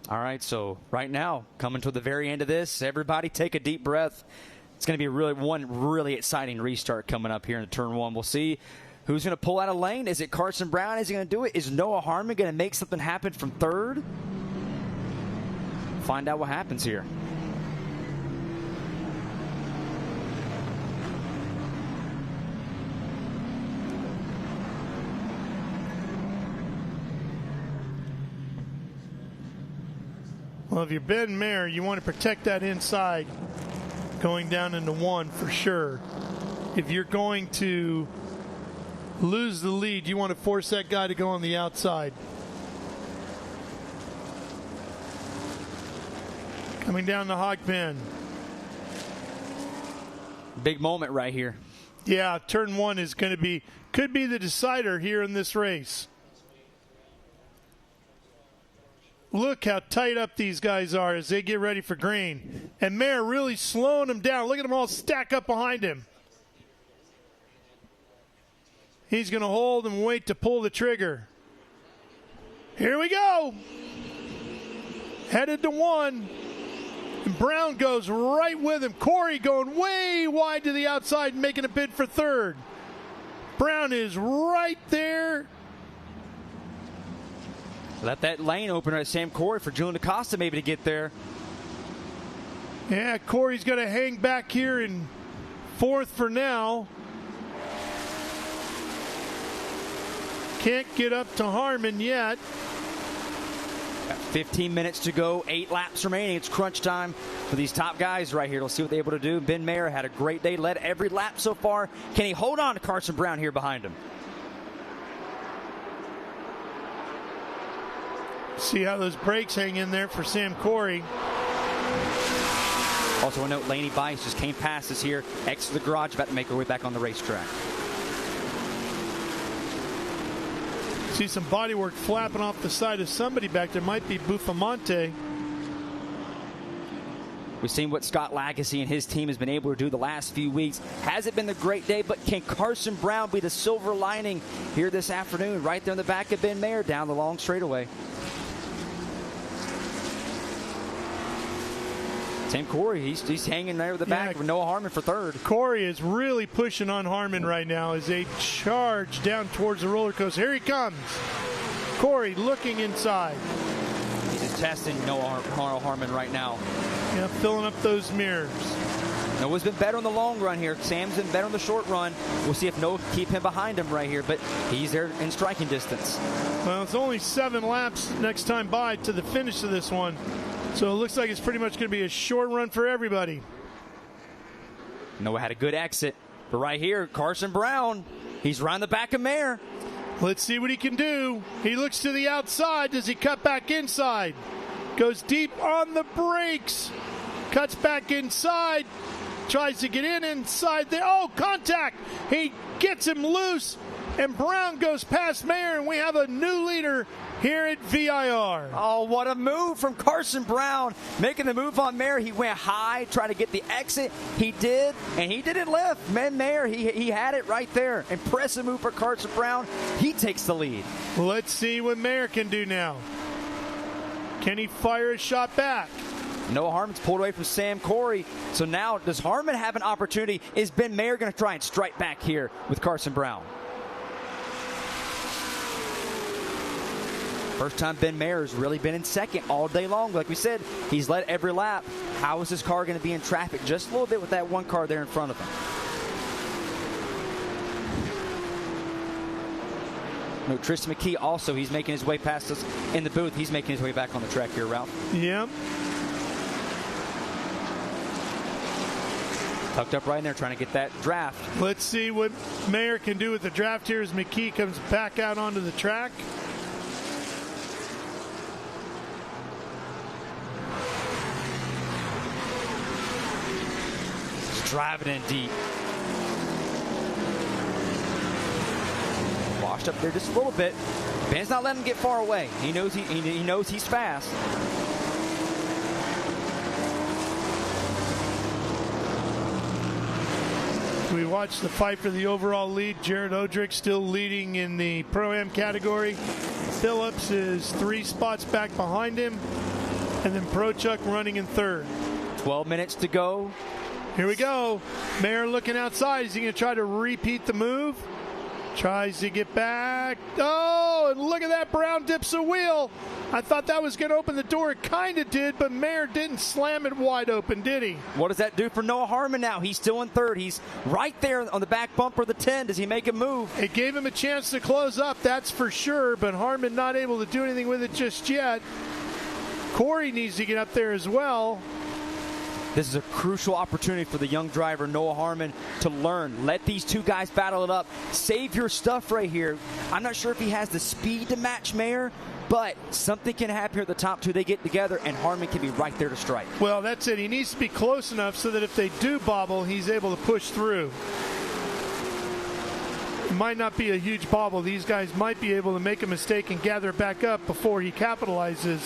All right. So right now, coming to the very end of this, everybody take a deep breath. It's going to be one really exciting restart coming up here in turn 1. We'll see who's going to pull out a lane. Is it Carson Brown? Is he going to do it? Is Noah Harmon going to make something happen from 3rd? Find out what happens here. Well, if you're Ben Mayer, you want to protect that inside going down into 1 for sure. If you're going to lose the lead, you want to force that guy to go on the outside. Coming down the hog pen. Big moment right here. Yeah, turn 1 is going to be, could be the decider here in this race. Look how tight up these guys are as they get ready for green. And Mayer really slowing them down. Look at them all stack up behind him. He's going to hold and wait to pull the trigger. Here we go. Headed to 1. And Brown goes right with him. Corey going way wide to the outside, making a bid for 3rd. Brown is right there. Let that lane open at Sam Corey for Julian DaCosta maybe to get there. Yeah, Corey's going to hang back here in 4th for now. Can't get up to Harmon yet. Got 15 minutes to go, 8 laps remaining. It's crunch time for these top guys right here. We'll see what they're able to do. Ben Mayer had a great day, led every lap so far. Can he hold on to Carson Brown here behind him? See how those brakes hang in there for Sam Corey. Also a note, Laney Bice just came past us here, exit the garage, about to make her way back on the racetrack. See some bodywork flapping off the side of somebody back there. Might be Buffamonte. We've seen what Scott Lagasse and his team has been able to do the last few weeks. Hasn't been the great day, but can Carson Brown be the silver lining here this afternoon? Right there in the back of Ben Mayer down the long straightaway. Sam Corey, he's hanging there with the back with Noah Harmon for 3rd. Corey is really pushing on Harmon right now as they charge down towards the roller coaster. Here he comes. Corey looking inside. He's just testing Noah Harmon right now. Yeah, filling up those mirrors. Noah's been better in the long run here. Sam's been better in the short run. We'll see if Noah can keep him behind him right here, but he's there in striking distance. Well, it's only 7 laps next time by to the finish of this one. So it looks like it's pretty much going to be a short run for everybody. Noah had a good exit. But right here, Carson Brown, he's around the back of Mayer. Let's see what he can do. He looks to the outside. Does he cut back inside? Goes deep on the brakes. Cuts back inside. Tries to get inside there. Oh, contact. He gets him loose. And Brown goes past Mayer, and we have a new leader here at VIR. Oh, what a move from Carson Brown. Making the move on Mayer. He went high, trying to get the exit. He did, and he didn't lift. Man, Mayer, he had it right there. Impressive move for Carson Brown. He takes the lead. Let's see what Mayer can do now. Can he fire a shot back? Noah Harmon's pulled away from Sam Corey. So now, does Harmon have an opportunity? Is Ben Mayer going to try and strike back here with Carson Brown? First time Ben Mayer has really been in second all day long. Like we said, he's led every lap. How is his car going to be in traffic? Just a little bit with that one car there in front of him. No, Tristan McKee also, he's making his way past us in the booth. He's making his way back on the track here, Ralph. Yep. Tucked up right in there trying to get that draft. Let's see what Mayer can do with the draft here as McKee comes back out onto the track. Driving in deep. Washed up there just a little bit. Ben's not letting him get far away. He knows he knows he's fast. We watched the fight for the overall lead. Jared Odrick still leading in the Pro-Am category. Phillips is 3 spots back behind him. And then Prochuk running in 3rd. 12 minutes to go. Here we go. Mayer looking outside. Is he going to try to repeat the move? Tries to get back. Oh, and look at that. Brown dips a wheel. I thought that was going to open the door. It kind of did, but Mayer didn't slam it wide open, did he? What does that do for Noah Harmon now? He's still in 3rd. He's right there on the back bumper of the 10. Does he make a move? It gave him a chance to close up, that's for sure, but Harmon not able to do anything with it just yet. Corey needs to get up there as well. This is a crucial opportunity for the young driver, Noah Harmon, to learn. Let these two guys battle it up. Save your stuff right here. I'm not sure if he has the speed to match Mayer, but something can happen here at the top two. They get together, and Harmon can be right there to strike. Well, that's it. He needs to be close enough so that if they do bobble, he's able to push through. It might not be a huge bobble. These guys might be able to make a mistake and gather it back up before he capitalizes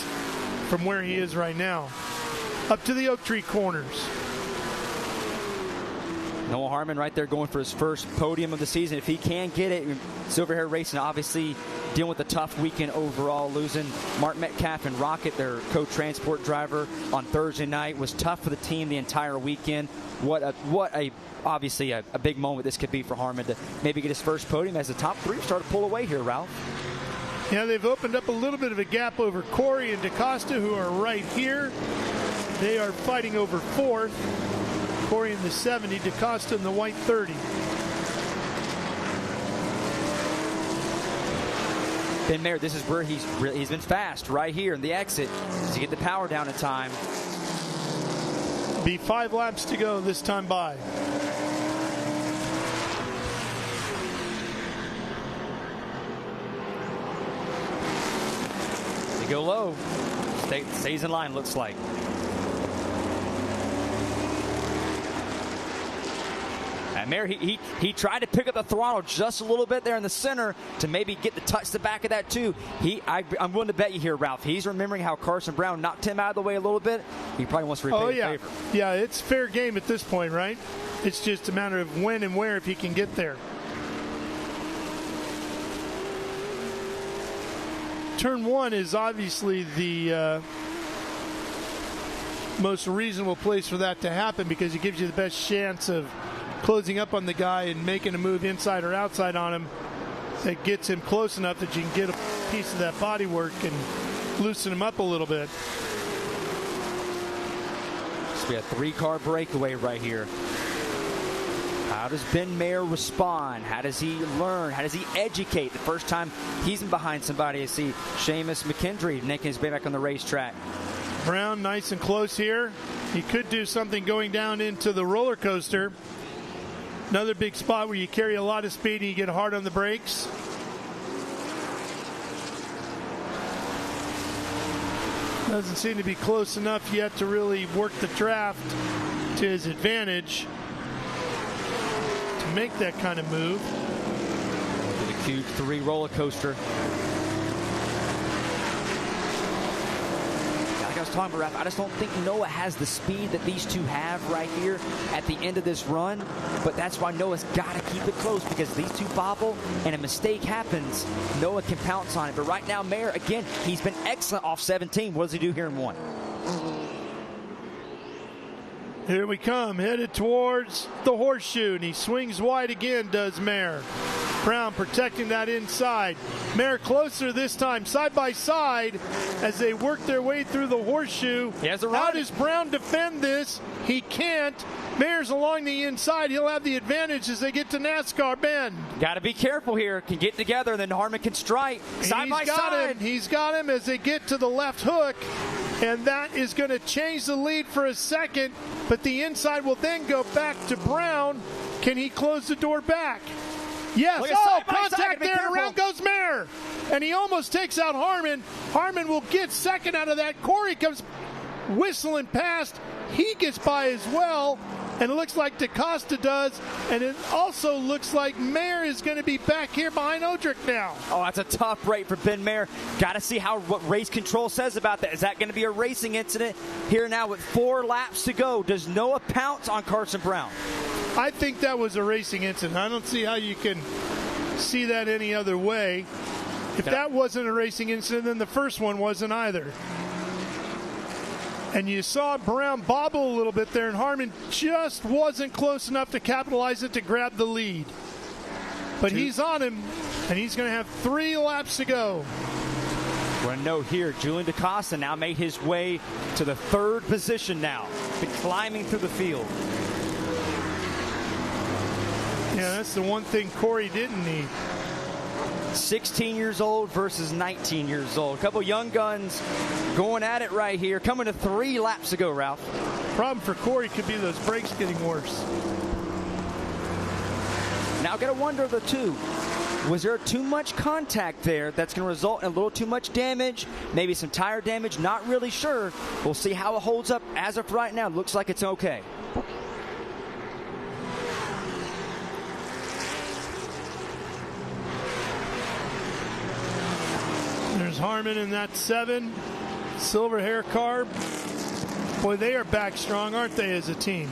from where he is right now. Up to the oak tree corners. Noah Harmon right there going for his first podium of the season. If he can get it, Silver Hair Racing obviously dealing with a tough weekend overall, losing Mark Metcalf and Rocket, their co-transport driver, on Thursday night. Was tough for the team the entire weekend. Obviously a big moment this could be for Harmon to maybe get his first podium as the top three start to pull away here, Ralph. Yeah, they've opened up a little bit of a gap over Corey and DaCosta, who are right here. They are fighting over fourth. Corey in the 70, DaCosta in the white 30. Ben Mayer, this is where he's been fast, right here in the exit to get the power down in time. Be 5 laps to go this time by. They go low. Stays in line, looks like. And Mayer, he tried to pick up the throttle just a little bit there in the center to maybe get the touch the back of that too. I'm willing to bet you here, Ralph. He's remembering how Carson Brown knocked him out of the way a little bit. He probably wants to repay the favor. Yeah, it's fair game at this point, right? It's just a matter of when and where if he can get there. Turn 1 is obviously the most reasonable place for that to happen because it gives you the best chance of closing up on the guy and making a move inside or outside on him that gets him close enough that you can get a piece of that body work and loosen him up a little bit. This will be a 3-car breakaway right here. How does Ben Mayer respond? How does he learn? How does he educate? The first time he's in behind somebody, I see Seamus McKendry making his way back on the racetrack. Brown nice and close here. He could do something going down into the roller coaster. Another big spot where you carry a lot of speed and you get hard on the brakes. Doesn't seem to be close enough yet to really work the draft to his advantage to make that kind of move. The Q3 roller coaster. Like I was talking about, I just don't think Noah has the speed that these two have right here at the end of this run. But that's why Noah's got to keep it close, because these two bobble and a mistake happens, Noah can pounce on it. But right now, Mayer, again, he's been excellent off 17. What does he do here in 1? Here we come, headed towards the horseshoe, and he swings wide again, does Mayer. Brown protecting that inside. Mayer closer this time, side by side, as they work their way through the horseshoe. How does Brown defend this? He can't. Mayer's along the inside. He'll have the advantage as they get to NASCAR Bend. Got to be careful here. Can get together, and then Harmon can strike. Side by side. He's got him as they get to the left hook. And that is going to change the lead for a second. But the inside will then go back to Brown. Can he close the door back? Yes. Oh, contact there, and around goes Mayer. And he almost takes out Harmon. Harmon will get second out of that. Corey comes whistling past. He gets by as well. And it looks like DaCosta does. And it also looks like Mayer is going to be back here behind Odrick now. Oh, that's a tough rate for Ben Mayer. Got to see what race control says about that. Is that going to be a racing incident? Here now with 4 laps to go. Does Noah pounce on Carson Brown? I think that was a racing incident. I don't see how you can see that any other way. If that wasn't a racing incident, then the first one wasn't either. And you saw Brown bobble a little bit there, and Harmon just wasn't close enough to capitalize it to grab the lead. But he's on him, and he's going to have 3 laps to go. We're going to note here, Julian DaCosta now made his way to the 3rd position now. Been climbing through the field. Yeah, that's the one thing Corey didn't need. 16 years old versus 19 years old. A couple young guns going at it right here. Coming to 3 laps to go, Ralph. Problem for Corey could be those brakes getting worse. Now, got to wonder the two. Was there too much contact there that's going to result in a little too much damage? Maybe some tire damage? Not really sure. We'll see how it holds up. As of right now, looks like it's okay. There's Harmon in that 7. Silver hair car. Boy, they are back strong, aren't they, as a team?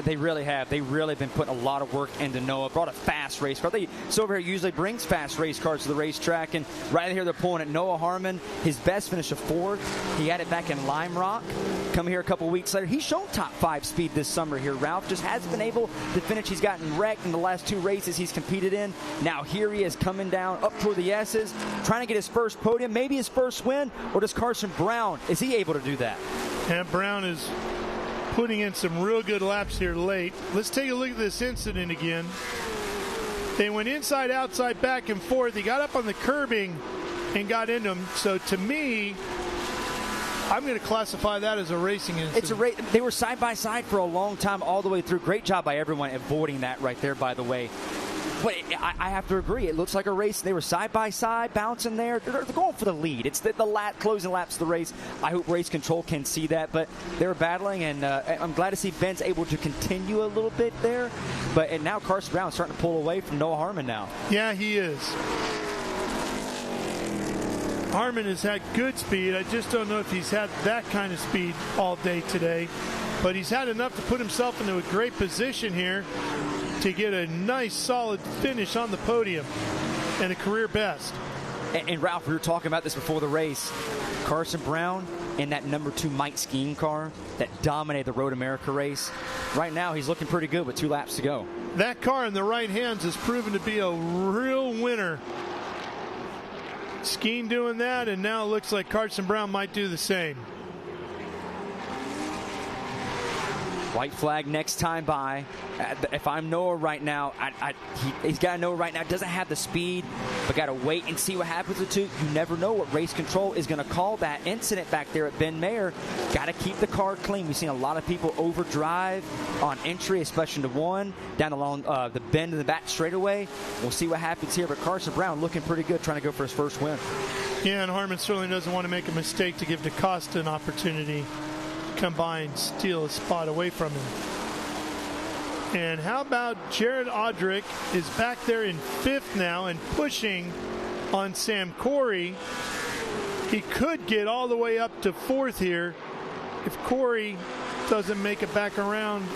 They really have. They really been putting a lot of work into Noah. Brought a fast race car. Silver Hair usually brings fast race cars to the racetrack, and right here they're pulling it. Noah Harmon, his best finish of 4th. He had it back in Lime Rock. Come here a couple weeks later. He's shown top 5 speed this summer here, Ralph. Just hasn't been able to finish. He's gotten wrecked in the last 2 races he's competed in. Now here he is coming down up toward the S's, trying to get his first podium, maybe his first win, or does Carson Brown, is he able to do that? Yeah, Brown is putting in some real good laps here late. Let's take a look at this incident again. They went inside, outside, back and forth. He got up on the curbing and got into him. So to me, I'm going to classify that as a racing incident. It's a they were side by side for a long time all the way through. Great job by everyone avoiding that right there, by the way. But I have to agree. It looks like a race. They were side by side, bouncing there. They're going for the lead. It's the closing laps of the race. I hope race control can see that. But they were battling, and I'm glad to see Ben's able to continue a little bit there. And now Carson Brown's starting to pull away from Noah Harmon now. Yeah, he is. Harmon has had good speed. I just don't know if he's had that kind of speed all day today. But he's had enough to put himself into a great position here to get a nice, solid finish on the podium and a career best. And Ralph, we were talking about this before the race. Carson Brown in that number 2 Mike Skeen car that dominated the Road America race. Right now, he's looking pretty good with 2 laps to go. That car in the right hands has proven to be a real winner. Skeen doing that, and now it looks like Carson Brown might do the same. White flag next time by. If I'm Noah right now, he's got to know right now, doesn't have the speed, but got to wait and see what happens with 2. You never know what race control is going to call that incident back there at Ben Mayer. Got to keep the car clean. We've seen a lot of people overdrive on entry, especially into 1, down along the bend in the back straightaway. We'll see what happens here, but Carson Brown looking pretty good, trying to go for his first win. Yeah, and Harmon certainly doesn't want to make a mistake to give DaCosta an opportunity. Come by and steal a spot away from him. And how about Jared Audrick is back there in 5th now and pushing on Sam Corey. He could get all the way up to 4th here if Corey doesn't make it back around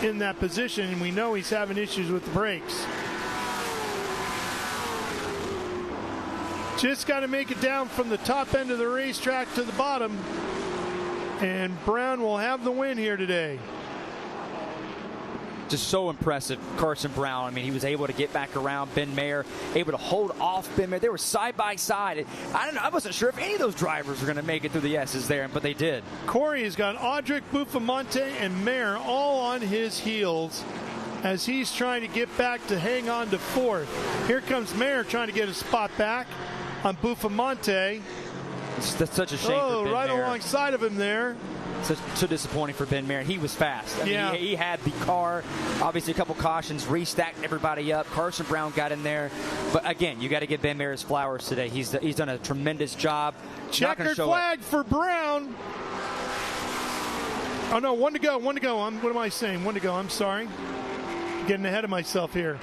in that position, and we know he's having issues with the brakes. Just got to make it down from the top end of the racetrack to the bottom. And Brown will have the win here today. Just so impressive, Carson Brown. I mean, he was able to get back around Ben Mayer, able to hold off Ben Mayer. They were side by side. I wasn't sure if any of those drivers were going to make it through the S's there, but they did. Corey has got Audrick, Bufamonte, and Mayer all on his heels as he's trying to get back to hang on to 4th. Here comes Mayer trying to get a spot back on Bufamonte. That's such a shame for Ben right Mayer. alongside of him there. So disappointing for Ben Mayer. He was fast. I mean, he had the car. Obviously, a couple cautions, restacked everybody up. Carson Brown got in there. But again, you got to give Ben Mayer his flowers today. He's done a tremendous job. Checkered flag for Brown. Oh, no, 1 to go. What am I saying? 1 to go. I'm sorry. Getting ahead of myself here.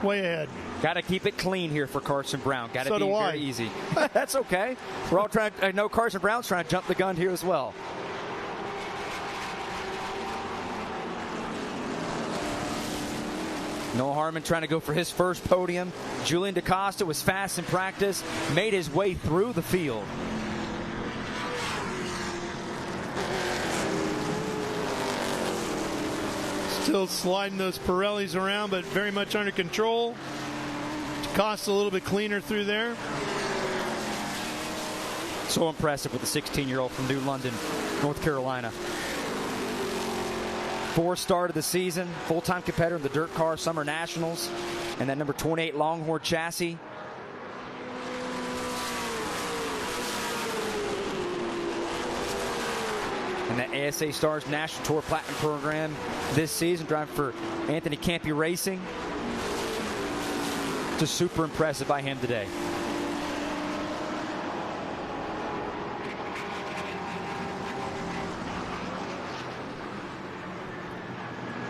Way ahead. Got to keep it clean here for Carson Brown. Got to be very easy. That's okay. We're all trying. I know Carson Brown's trying to jump the gun here as well. Noah Harmon trying to go for his first podium. Julian DaCosta was fast in practice, made his way through the field. Still sliding those Pirellis around, but very much under control. DaCosta a little bit cleaner through there. So impressive with the 16-year-old from New London, North Carolina. 4th start of the season, full-time competitor in the dirt car Summer Nationals, and that number 28 Longhorn chassis. in the ASA Stars National Tour Platinum program this season, driving for Anthony Campi Racing. Just super impressive by him today.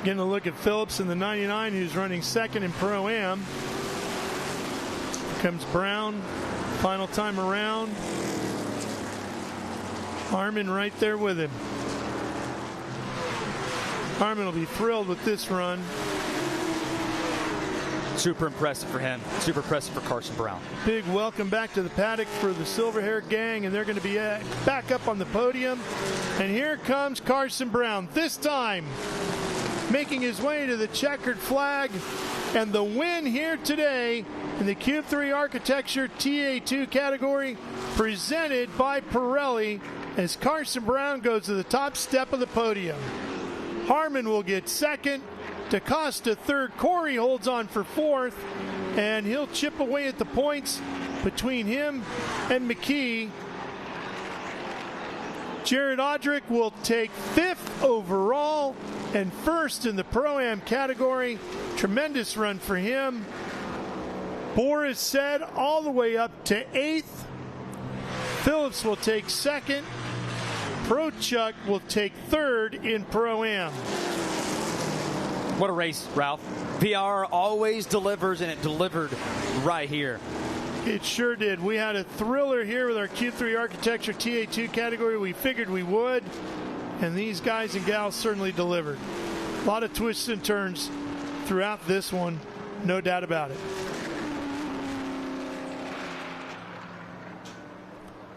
Getting a look at Phillips in the 99, who's running second in Pro-Am. Comes Brown, final time around. Harmon right there with him. Harmon will be thrilled with this run. Super impressive for him. Super impressive for Carson Brown. Big welcome back to the paddock for the Silver Hair gang, and they're going to be back up on the podium. And here comes Carson Brown, this time making his way to the checkered flag, and the win here today in the Cube 3 Architecture TA2 category, presented by Pirelli, as Carson Brown goes to the top step of the podium. Harmon will get second, DaCosta third, Corey holds on for fourth, and he'll chip away at the points between him and McKee. Jared Odrick will take fifth overall and first in the Pro-Am category. Tremendous run for him. Boris said all the way up to eighth. Phillips will take second. Prochuk will take third in Pro-Am. What a race, Ralph. VIR always delivers, and it delivered right here. It sure did. We had a thriller here with our Q3 Architecture TA2 category. We figured we would, and these guys and gals certainly delivered. A lot of twists and turns throughout this one, no doubt about it.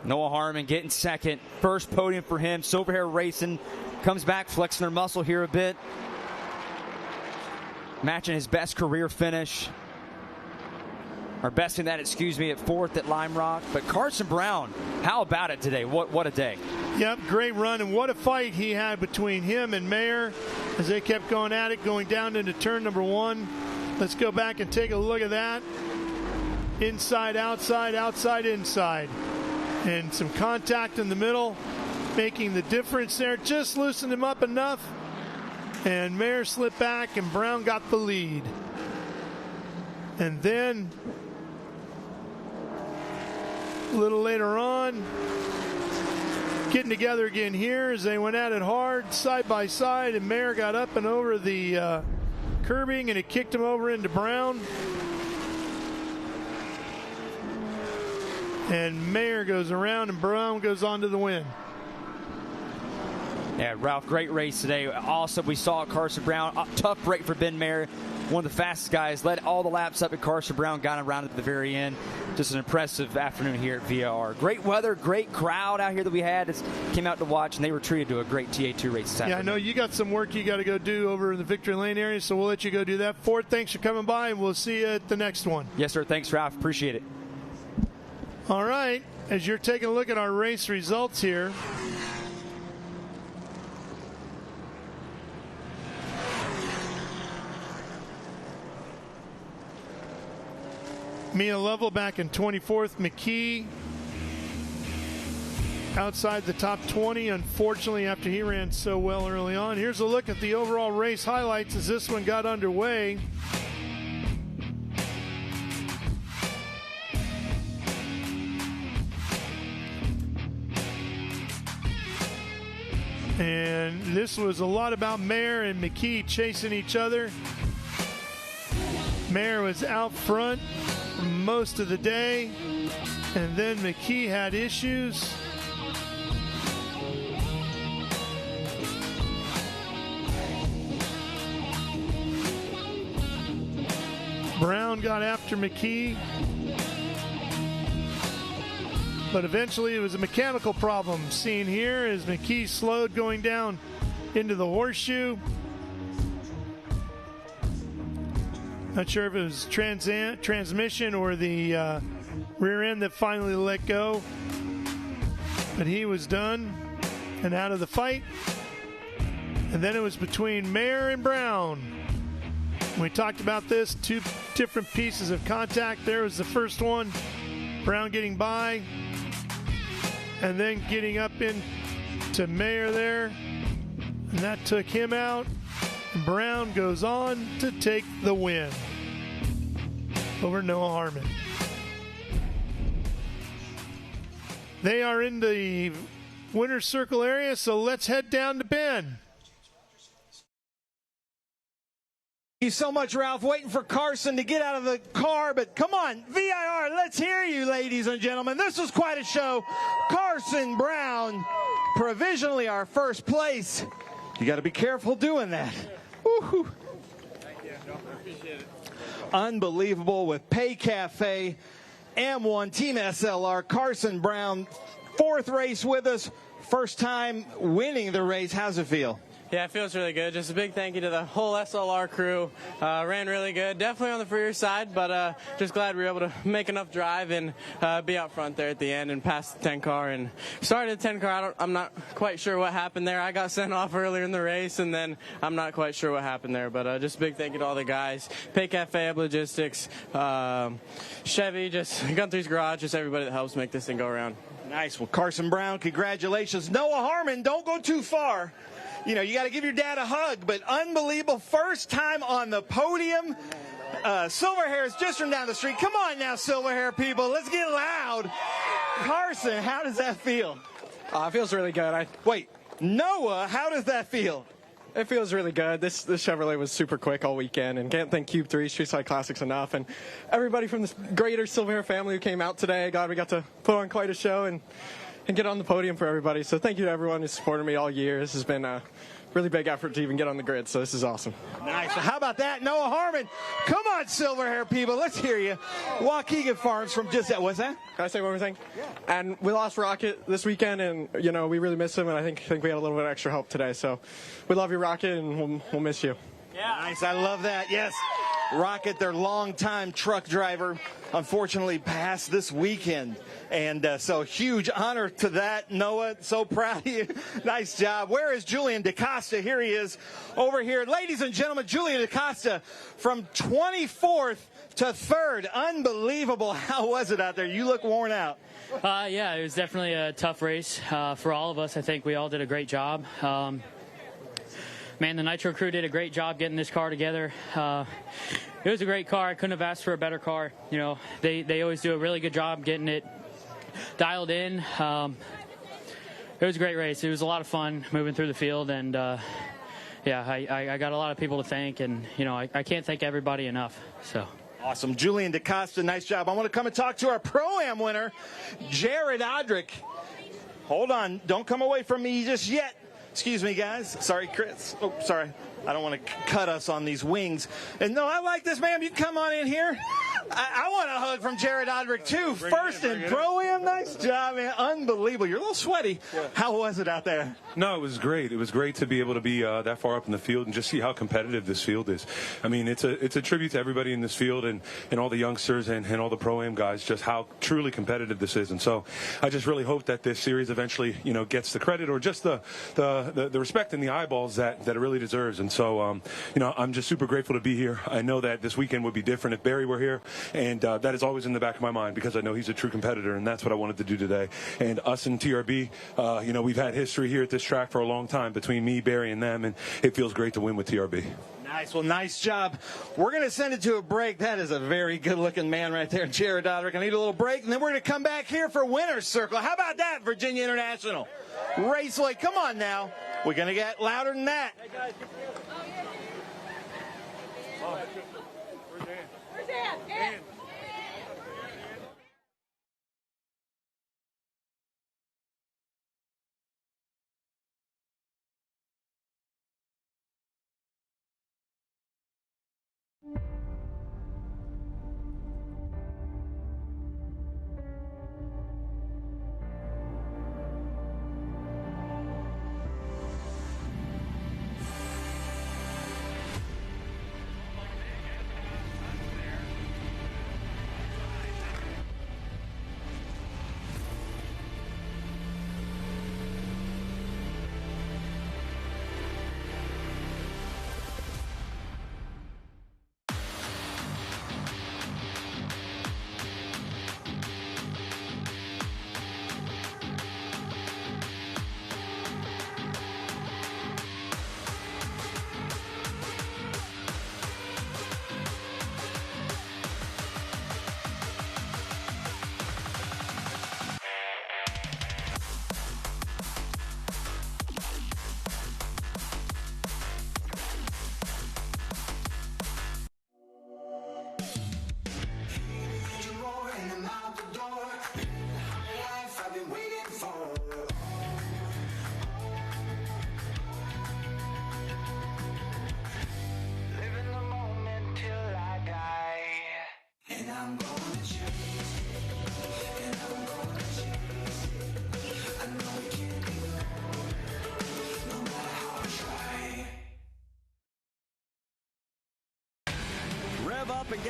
Noah Harmon getting second. First podium for him. Silver Hair Racing comes back, flexing their muscle here a bit. Matching his best career finish. Or best in that, excuse me, at fourth at Lime Rock. But Carson Brown, how about it today? What a day. Yep, great run, and what a fight he had between him and Mayer as they kept going at it, going down into turn number one. Let's go back and take a look at that. Inside, outside, outside, inside. And some contact in the middle, making the difference there. Just loosened him up enough, and Mayer slipped back, and Brown got the lead. And then a little later on, getting together again here as they went at it hard, side by side, and Mayer got up and over the curbing, and it kicked him over into Brown. And Mayer goes around, and Brown goes on to the win. Yeah, Ralph, great race today. Also, we saw Carson Brown, tough break for Ben Mayer, one of the fastest guys, led all the laps up at Carson Brown, got around at the very end. Just an impressive afternoon here at VIR. Great weather, great crowd out here that we had. Just came out to watch, and they were treated to a great TA2 race this afternoon. Yeah, I know you got some work you got to go do over in the Victory Lane area, so we'll let you go do that. Ford, thanks for coming by, and we'll see you at the next one. Yes, sir. Thanks, Ralph. Appreciate it. All right, as you're taking a look at our race results here, Mia Lovell back in 24th. McKee outside the top 20, unfortunately, after he ran so well early on. Here's a look at the overall race highlights as this one got underway. And this was a lot about Mayer and McKee chasing each other. Mayer was out front for most of the day, and then McKee had issues. Brown got after McKee, but eventually it was a mechanical problem seen here as McKee slowed going down into the horseshoe. Not sure if it was transmission or the rear end that finally let go, but he was done and out of the fight. And then it was between Mayer and Brown. We talked about this, two different pieces of contact. There was the first one, Brown getting by, and then getting up into to Mayer there, and that took him out. Brown goes on to take the win over Noah Harmon. They are in the winner's circle area, so let's head down to Ben. Thank you so much, Ralph. Waiting for Carson to get out of the car, but come on, VIR, let's hear you, ladies and gentlemen. This was quite a show. Carson Brown, provisionally our first place. You got to be careful doing that. Woo-hoo. Thank you. Appreciate it. Unbelievable with Pay Cafe, M1, Team SLR, Carson Brown, fourth race with us, first time winning the race. How's it feel? Yeah, it feels really good. Just a big thank you to the whole SLR crew. Ran really good. Definitely on the freer side, but just glad we were able to make enough drive and be out front there at the end and pass the 10 car. And started the 10 car. I'm not quite sure what happened there. I got sent off earlier in the race, and then I'm not quite sure what happened there. But just a big thank you to all the guys. Pay Cafe, Ab Logistics, Chevy, just Gun3's Garage, just everybody that helps make this thing go around. Nice. Well, Carson Brown, congratulations. Noah Harmon, don't go too far. You know, you got to give your dad a hug, but unbelievable. First time on the podium. Silverhair is just from down the street. Come on now, Silverhair people. Let's get loud. Carson, how does that feel? It feels really good. Wait, Noah, how does that feel? It feels really good. This Chevrolet was super quick all weekend, and can't thank Cube 3 Street Side Classics enough. And everybody from this greater Silverhair family who came out today. God, we got to put on quite a show and get on the podium for everybody. So thank you to everyone who's supported me all year. This has been a really big effort to even get on the grid, so this is awesome. Nice. How about that, Noah Harmon? Come on, Silverhair people. Let's hear you. Waukegan Farms from just that. What's that? Can I say one more thing? Yeah. And we lost Rocket this weekend, and, you know, we really miss him, and I think we had a little bit of extra help today. So we love you, Rocket, and we'll miss you. Yeah. Nice. I love that. Yes. Rocket, their longtime truck driver, unfortunately passed this weekend. And so huge honor to that, Noah. So proud of you. Nice job. Where is Julian DaCosta? Here he is over here. Ladies and gentlemen, Julian DaCosta from 24th to 3rd. Unbelievable. How was it out there? You look worn out. Yeah, it was definitely a tough race for all of us. I think we all did a great job. Man, the Nitro crew did a great job getting this car together. It was a great car. I couldn't have asked for a better car. You know, they always do a really good job getting it dialed in. It was a great race. It was a lot of fun moving through the field, and yeah, I got a lot of people to thank, and you know, I can't thank everybody enough. So. Awesome. Julian DaCosta, nice job. I want to come and talk to our Pro-Am winner, Jared Odrick. Hold on. Don't come away from me just yet. Excuse me, guys. Sorry, Chris. Oh, sorry. I don't want to cut us on these wings. And no, I like this, ma'am. You come on in here. I want a hug from Jared Odrick, too. First in Pro-Am. Nice job, man. Unbelievable. You're a little sweaty. Yeah. How was it out there? No, it was great. It was great to be able to be that far up in the field and just see how competitive this field is. I mean, it's a tribute to everybody in this field and all the youngsters and all the Pro-Am guys, just how truly competitive this is. And so I just really hope that this series eventually, you know, gets the credit or just the respect and the eyeballs that it really deserves. And so, you know, I'm just super grateful to be here. I know that this weekend would be different if Barry were here. And that is always in the back of my mind because I know he's a true competitor, and that's what I wanted to do today. And us and TRB, you know, we've had history here at this track for a long time between me, Barry, and them, and it feels great to win with TRB. Nice. Well, nice job. We're going to send it to a break. That is a very good-looking man right there, Jared Odrick. I need a little break, and then we're going to come back here for Winner's Circle. How about that, Virginia International? Raceway, come on now. We're going to get louder than that. Hey, guys. Where's Dan?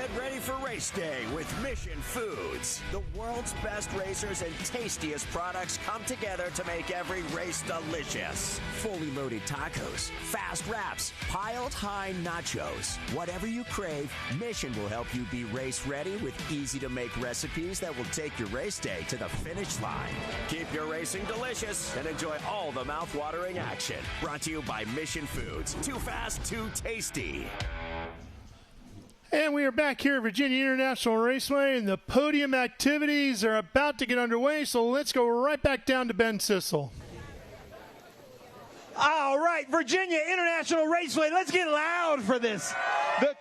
Get ready for race day with Mission Foods. The world's best racers and tastiest products come together to make every race delicious. Fully loaded tacos, fast wraps, piled high nachos. Whatever you crave, Mission will help you be race ready with easy-to-make recipes that will take your race day to the finish line. Keep your racing delicious and enjoy all the mouth-watering action. Brought to you by Mission Foods. Too fast, too tasty. And we are back here at Virginia International Raceway, and the podium activities are about to get underway, so let's go right back down to Ben Sissel. All right, Virginia International Raceway, let's get loud for this. The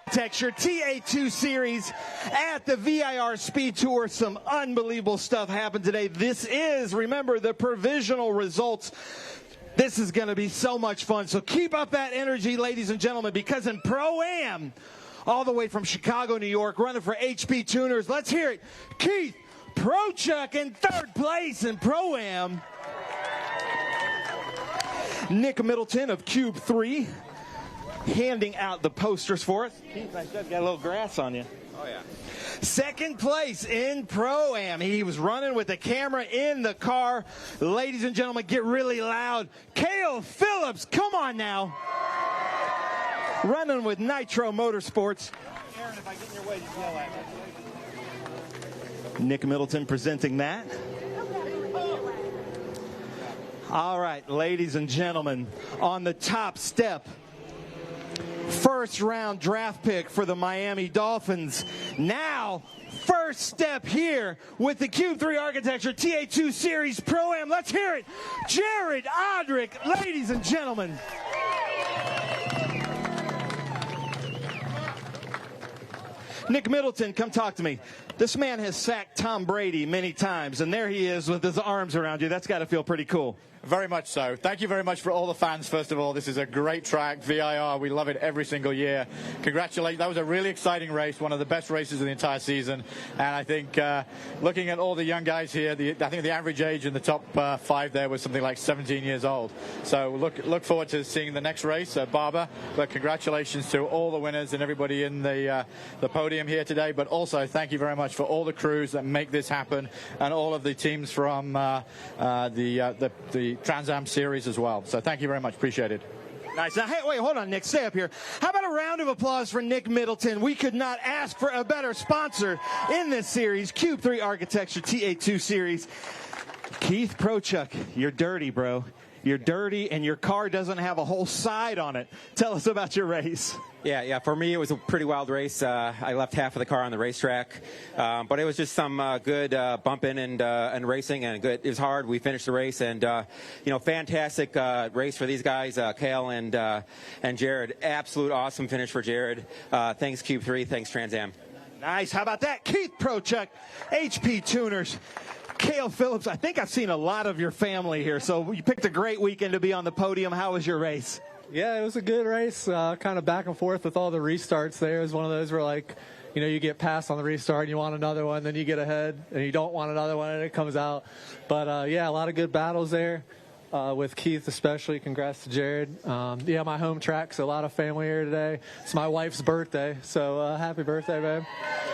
Architecture TA2 Series at the VIR Speed Tour. Some unbelievable stuff happened today. This is, remember, the provisional results. This is going to be so much fun. So keep up that energy, ladies and gentlemen, because in Pro-Am, all the way from Chicago, New York, running for HP Tuners, let's hear it. Keith Prochuk in third place in Pro-Am. Nick Middleton of Cube 3 handing out the posters for us. Keith, I said, got a little grass on you. Oh, yeah. Second place in Pro-Am. He was running with the camera in the car. Ladies and gentlemen, get really loud. Cale Phillips, come on now. Running with Nitro Motorsports. Aaron, if I get in your way, just yell at me. Nick Middleton presenting that. All right, ladies and gentlemen, on the top step, first round draft pick for the Miami Dolphins. Now, first step here with the Cube 3 Architecture TA2 Series Pro-Am. Let's hear it. Jared Odrick, ladies and gentlemen. Nick Middleton, come talk to me. This man has sacked Tom Brady many times, and there he is with his arms around you. That's got to feel pretty cool. Very much so. Thank you very much for all the fans, first of all. This is a great track, VIR. We love it every single year. Congratulations. That was a really exciting race, one of the best races of the entire season. And I think looking at all the young guys here, I think the average age in the top 5 there was something like 17 years old. So look forward to seeing the next race, Barber. But congratulations to all the winners and everybody in the podium here today. But also thank you very much for all the crews that make this happen and all of the teams from the Trans Am series as well. So thank you very much. Appreciate it. Nice. Now, hey, wait, hold on, Nick. Stay up here. How about a round of applause for Nick Middleton? We could not ask for a better sponsor in this series, Cube 3 Architecture TA2 Series. Keith Prochuk, you're dirty, bro. You're dirty, and your car doesn't have a whole side on it. Tell us about your race. Yeah. For me, it was a pretty wild race. I left half of the car on the racetrack, but it was just some good bumping and racing, and good. It was hard. We finished the race, and fantastic race for these guys, Cale and Jared. Absolute awesome finish for Jared. Thanks Cube 3. Thanks Trans Am. Nice. How about that, Keith Prochuk, HP Tuners. Cale Phillips, I think I've seen a lot of your family here, so you picked a great weekend to be on the podium. How was your race? Yeah, it was a good race, kind of back and forth with all the restarts there. It was one of those where, you get passed on the restart and you want another one, then you get ahead and you don't want another one and it comes out. But, a lot of good battles there with Keith especially. Congrats to Jared. My home track, so a lot of family here today. It's my wife's birthday, so happy birthday, babe.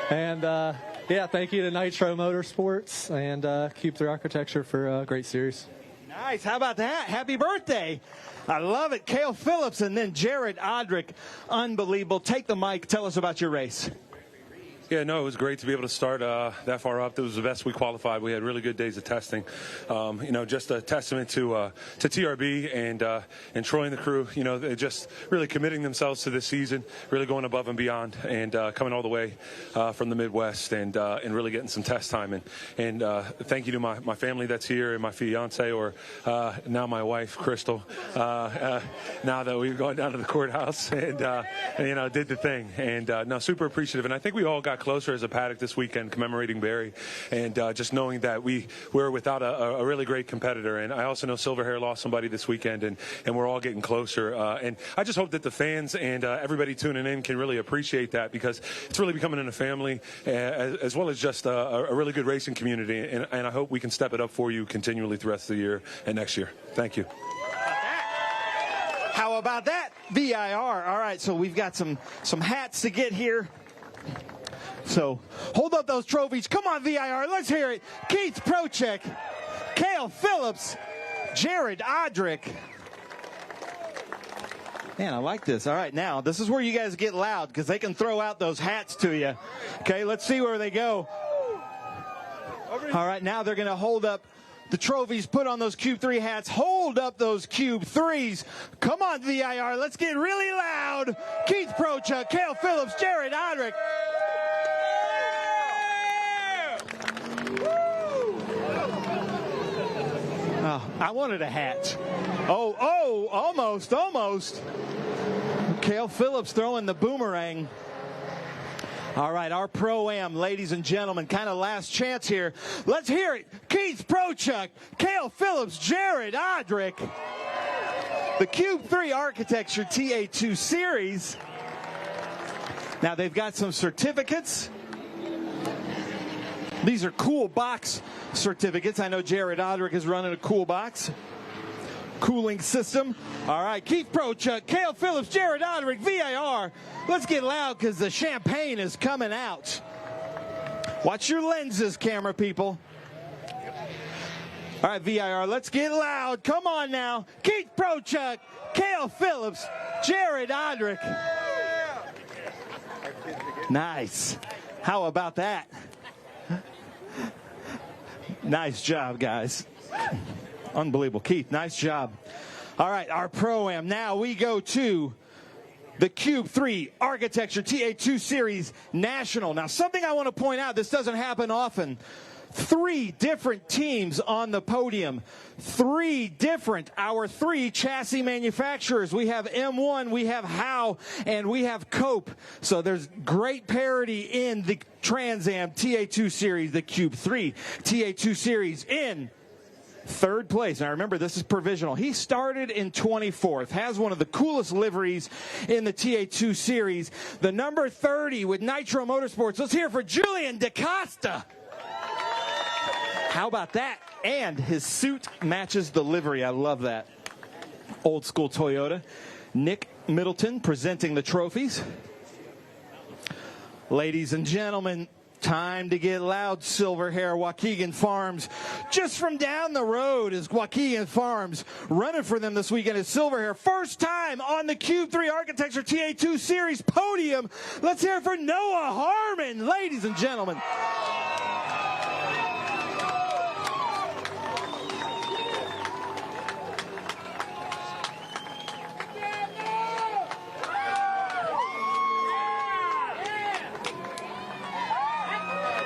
And, thank you to Nitro Motorsports and Cube 3 Architecture for a great series. Nice. How about that? Happy birthday. I love it. Cale Phillips and then Jared Odrick. Unbelievable. Take the mic. Tell us about your race. Yeah, no, it was great to be able to start that far up. It was the best we qualified. We had really good days of testing. Just a testament to TRB and Troy and the crew. They're just really committing themselves to this season, really going above and beyond, and coming all the way from the Midwest and really getting some test time. And thank you to my family that's here and my fiance, or now my wife, Crystal. Now that we've gone down to the courthouse and did the thing, and super appreciative. And I think we all got closer as a paddock this weekend commemorating Barry, and just knowing that we were without a really great competitor. And I also know Silver Hair lost somebody this weekend, and we're all getting closer. And I just hope that the fans and everybody tuning in can really appreciate that, because it's really becoming a family as well as just a really good racing community. And I hope we can step it up for you continually through the rest of the year and next year. Thank you. How about that? VIR. All right, so we've got some hats to get here. So hold up those trophies. Come on, VIR. Let's hear it. Keith Prochek, Cale Phillips, Jared Odrick. Man, I like this. All right, now, this is where you guys get loud because they can throw out those hats to you. Okay, let's see where they go. All right, now they're going to hold up the trophies, put on those Cube 3 hats, hold up those Cube 3s. Come on, VIR, let's get really loud. Keith Prochek, Cale Phillips, Jared Odrick. Oh, I wanted a hat. Oh, almost. Cale Phillips throwing the boomerang. All right, our Pro-Am, ladies and gentlemen, kind of last chance here. Let's hear it. Keith Prochek, Cale Phillips, Jared Odrick. The Cube 3 Architecture TA2 Series. Now, they've got some certificates. These are cool box certificates. I know Jared Odrick is running a cool box. Cooling system. All right, Keith Prochek, Cale Phillips, Jared Odrick, VIR. Let's get loud because the champagne is coming out. Watch your lenses, camera people. All right, VIR, let's get loud. Come on now. Keith Prochek, Cale Phillips, Jared Odrick. Nice. How about that? Nice job, guys. Unbelievable. Keith, nice job. All right, our Pro-Am. Now we go to the Cube 3 Architecture TA2 Series National. Now, something I want to point out, this doesn't happen often. 3 different teams on the podium. 3 different, our 3 chassis manufacturers. We have M1, we have Howe, and we have Cope. So there's great parity in the Trans Am TA2 Series, the Cube 3 TA2 Series in 3rd place. Now remember, this is provisional. He started in 24th, has one of the coolest liveries in the TA2 Series. The number 30 with Nitro Motorsports. Let's hear it for Julian DaCosta. How about that? And his suit matches the livery. I love that. Old school Toyota. Nick Middleton presenting the trophies. Ladies and gentlemen, time to get loud, Silver Hair, Waukegan Farms. Just from down the road is Waukegan Farms. Running for them this weekend is Silver Hair. First time on the Cube 3 Architecture TA2 Series podium. Let's hear it for Noah Harmon, ladies and gentlemen.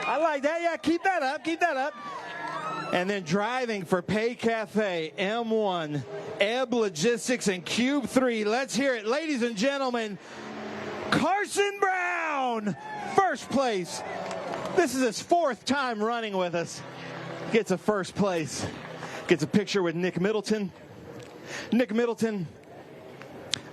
I like that. Yeah, keep that up. Keep that up. And then driving for Pay Cafe, M1, Ebb Logistics, and Cube 3. Let's hear it. Ladies and gentlemen, Carson Brown, first place. This is his 4th time running with us. Gets a first place. Gets a picture with Nick Middleton. Nick Middleton.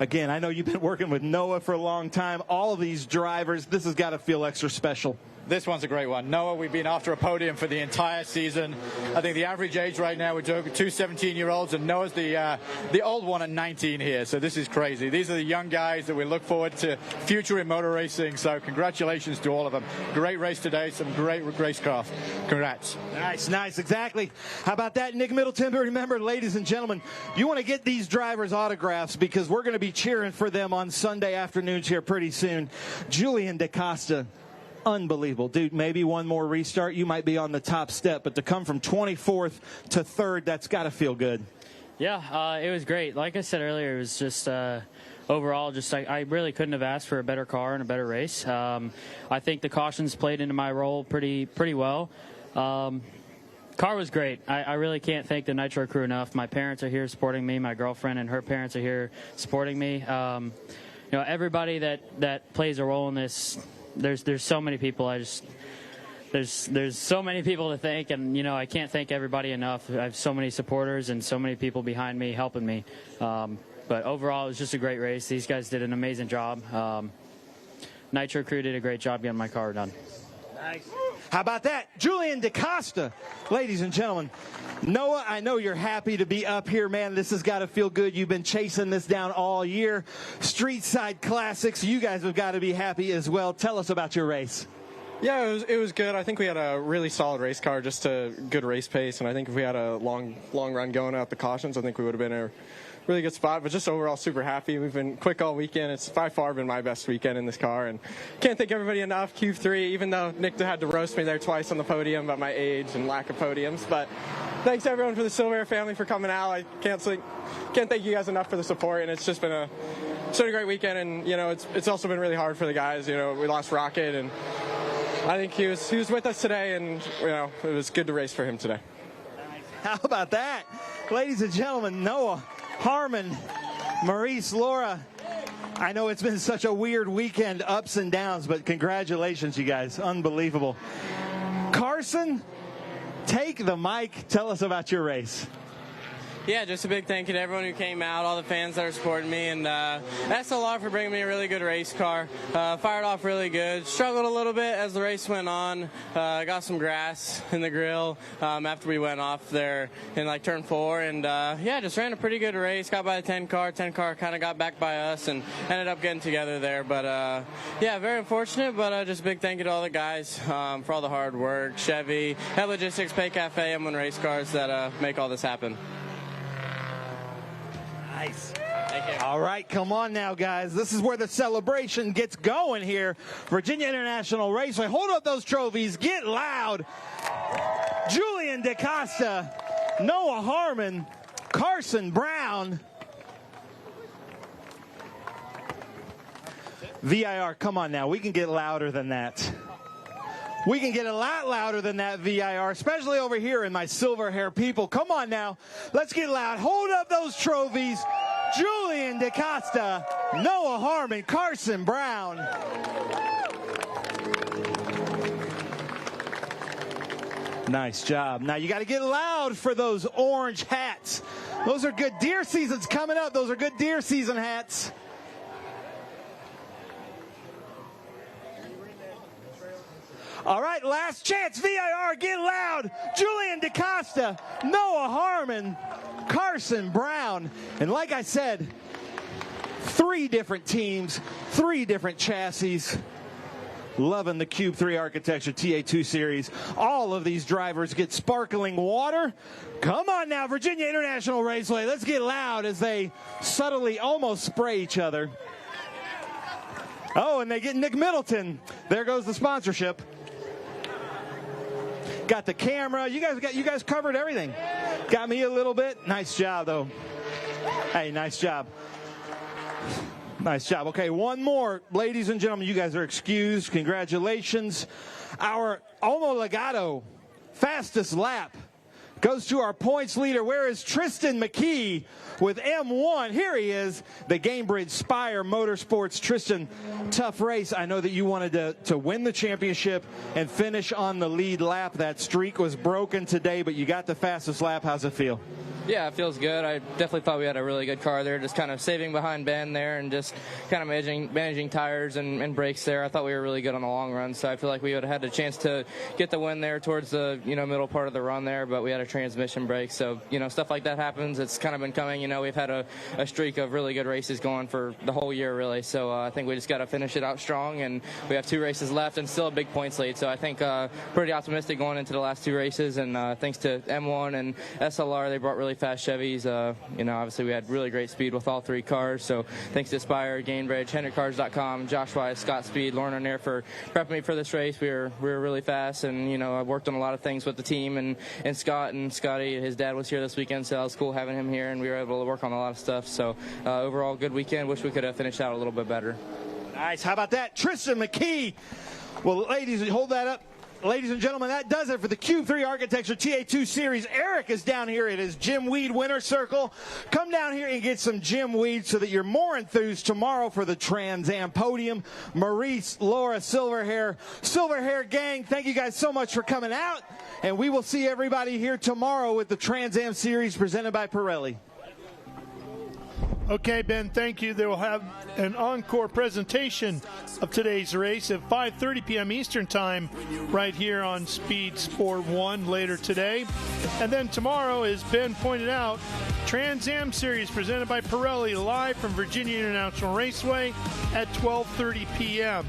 Again, I know you've been working with Noah for a long time. All of these drivers, this has got to feel extra special. This one's a great one. Noah, we've been after a podium for the entire season. I think the average age right now, we're doing 2 17-year-olds, and Noah's the old one at 19 here. So this is crazy. These are the young guys that we look forward to future in motor racing. So congratulations to all of them. Great race today. Some great racecraft. Congrats. Nice, exactly. How about that, Nick Middleton? But remember, ladies and gentlemen, you want to get these drivers' autographs because we're going to be cheering for them on Sunday afternoons here pretty soon. Julian DaCosta. Unbelievable. Dude, maybe one more restart, you might be on the top step, but to come from 24th to 3rd, that's got to feel good. Yeah, it was great. Like I said earlier, it was just overall, just I really couldn't have asked for a better car and a better race. I think the cautions played into my role pretty well. Car was great. I really can't thank the Nitro crew enough. My parents are here supporting me. My girlfriend and her parents are here supporting me. You know, everybody that plays a role in this. There's so many people. There's so many people to thank, and you know I can't thank everybody enough. I have so many supporters and so many people behind me helping me. But overall, it was just a great race. These guys did an amazing job. Nitro crew did a great job getting my car done. Nice. How about that? Julian DaCosta, ladies and gentlemen. Noah, I know you're happy to be up here, man. This has got to feel good. You've been chasing this down all year. Street Side Classics, you guys have got to be happy as well. Tell us about your race. Yeah, it was good. I think we had a really solid race car, just a good race pace, and I think if we had a long run going out the cautions, I think we would have been in a really good spot. But just overall, super happy. We've been quick all weekend. It's by far been my best weekend in this car, and can't thank everybody enough. Q3, even though Nick had to roast me there twice on the podium about my age and lack of podiums, but thanks everyone for the Silver Air family for coming out. I can't thank you guys enough for the support, and it's just been a great weekend. And you know, it's also been really hard for the guys. You know, we lost Rocket, and I think he was with us today, and you know, it was good to race for him today. How about that? Ladies and gentlemen, Noah, Harmon, Maurice, Laura, I know it's been such a weird weekend, ups and downs, but congratulations, you guys. Unbelievable. Carson, take the mic. Tell us about your race. Yeah, just a big thank you to everyone who came out, all the fans that are supporting me, and SLR for bringing me a really good race car. Fired off really good. Struggled a little bit as the race went on. Got some grass in the grill after we went off there in like turn 4, and yeah, just ran a pretty good race. Got by the 10 car. 10 car kind of got back by us and ended up getting together there. But yeah, very unfortunate, but just a big thank you to all the guys for all the hard work. Chevy, Head Logistics, Pay Cafe, M1 Race Cars that make all this happen. Nice. Thank you. All right, come on now, guys. This is where the celebration gets going here. Virginia International Raceway. Hold up those trophies. Get loud. Julian DaCosta, Noah Harmon, Carson Brown. VIR, come on now. We can get louder than that. We can get a lot louder than that, VIR, especially over here in my silver hair people. Come on now. Let's get loud. Hold up those trophies. Julian DaCosta, Noah Harmon, Carson Brown. Nice job. Now you got to get loud for those orange hats. Those are good. Deer season's coming up. Those are good deer season hats. All right, last chance, VIR, get loud. Julian DaCosta, Noah Harmon, Carson Brown. And like I said, 3 different teams, 3 different chassis. Loving the Cube 3 architecture TA2 series. All of these drivers get sparkling water. Come on now, Virginia International Raceway. Let's get loud as they subtly almost spray each other. Oh, and they get Nick Middleton. There goes the sponsorship. Got the camera. You guys covered everything. Got me a little bit. Nice job, though. Hey, nice job. Nice job. Okay, one more. Ladies and gentlemen, you guys are excused. Congratulations. Our Olmo Legato fastest lap goes to our points leader. Where is Tristan McKee with M1? Here he is, the Gamebridge Spire Motorsports. Tristan, tough race. I know that you wanted to win the championship and finish on the lead lap. That streak was broken today, but you got the fastest lap. How's it feel? Yeah, it feels good. I definitely thought we had a really good car there, just kind of saving behind Ben there and just kind of managing tires and brakes there. I thought we were really good on the long run, so I feel like we would have had a chance to get the win there towards the middle part of the run there, but we had a transmission break. So, stuff like that happens. It's kind of been coming. We've had a streak of really good races going for the whole year, really. So I think we just got to finish it out strong, and we have 2 races left and still a big points lead. So I think pretty optimistic going into the last 2 races, and thanks to M1 and SLR, they brought really fast Chevys. Obviously we had really great speed with all 3 cars. So thanks to Spire, Gainbridge, HendrickCars.com, Josh Wise, Scott Speed, Lauren O'Neill for prepping me for this race. We were really fast, and I worked on a lot of things with the team and Scott and Scotty. His dad was here this weekend, so it was cool having him here, and we were able to work on a lot of stuff. So overall, good weekend. Wish we could have finished out a little bit better. Nice. How about that, Tristan McKee? Well, ladies, hold that up. Ladies and gentlemen, that does it for the Cube 3 Architecture TA2 Series. Eric is down here at his Jim Weed Winter Circle. Come down here and get some Jim Weed so that you're more enthused tomorrow for the Trans Am Podium. Maurice, Laura, Silverhair gang, thank you guys so much for coming out. And we will see everybody here tomorrow with the Trans Am Series presented by Pirelli. Okay, Ben, thank you. They will have an encore presentation of today's race at 5:30 p.m. Eastern Time right here on Speed Sport 1 later today. And then tomorrow, as Ben pointed out, Trans Am Series presented by Pirelli live from Virginia International Raceway at 12:30 p.m.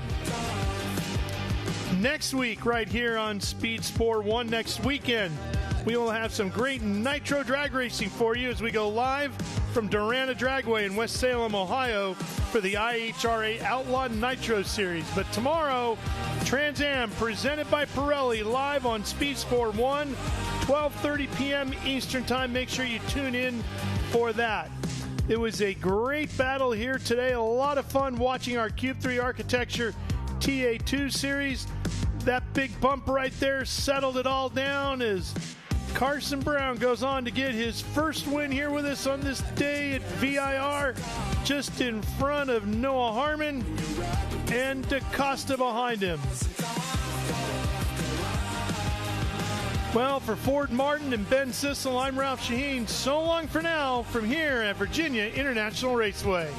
Next week, right here on Speed Sport 1, next weekend, we will have some great nitro drag racing for you as we go live from Durana Dragway in West Salem, Ohio for the IHRA Outlaw Nitro Series. But tomorrow, Trans Am presented by Pirelli live on Speed Sport 1, 12:30 p.m. Eastern Time. Make sure you tune in for that. It was a great battle here today. A lot of fun watching our Cube 3 Architecture TA2 series. That big bump right there settled it all down as Carson Brown goes on to get his first win here with us on this day at VIR, just in front of Noah Harmon and DaCosta behind him. Well, for Ford Martin and Ben Sissel, I'm Ralph Shaheen. So long for now from here at Virginia International Raceway.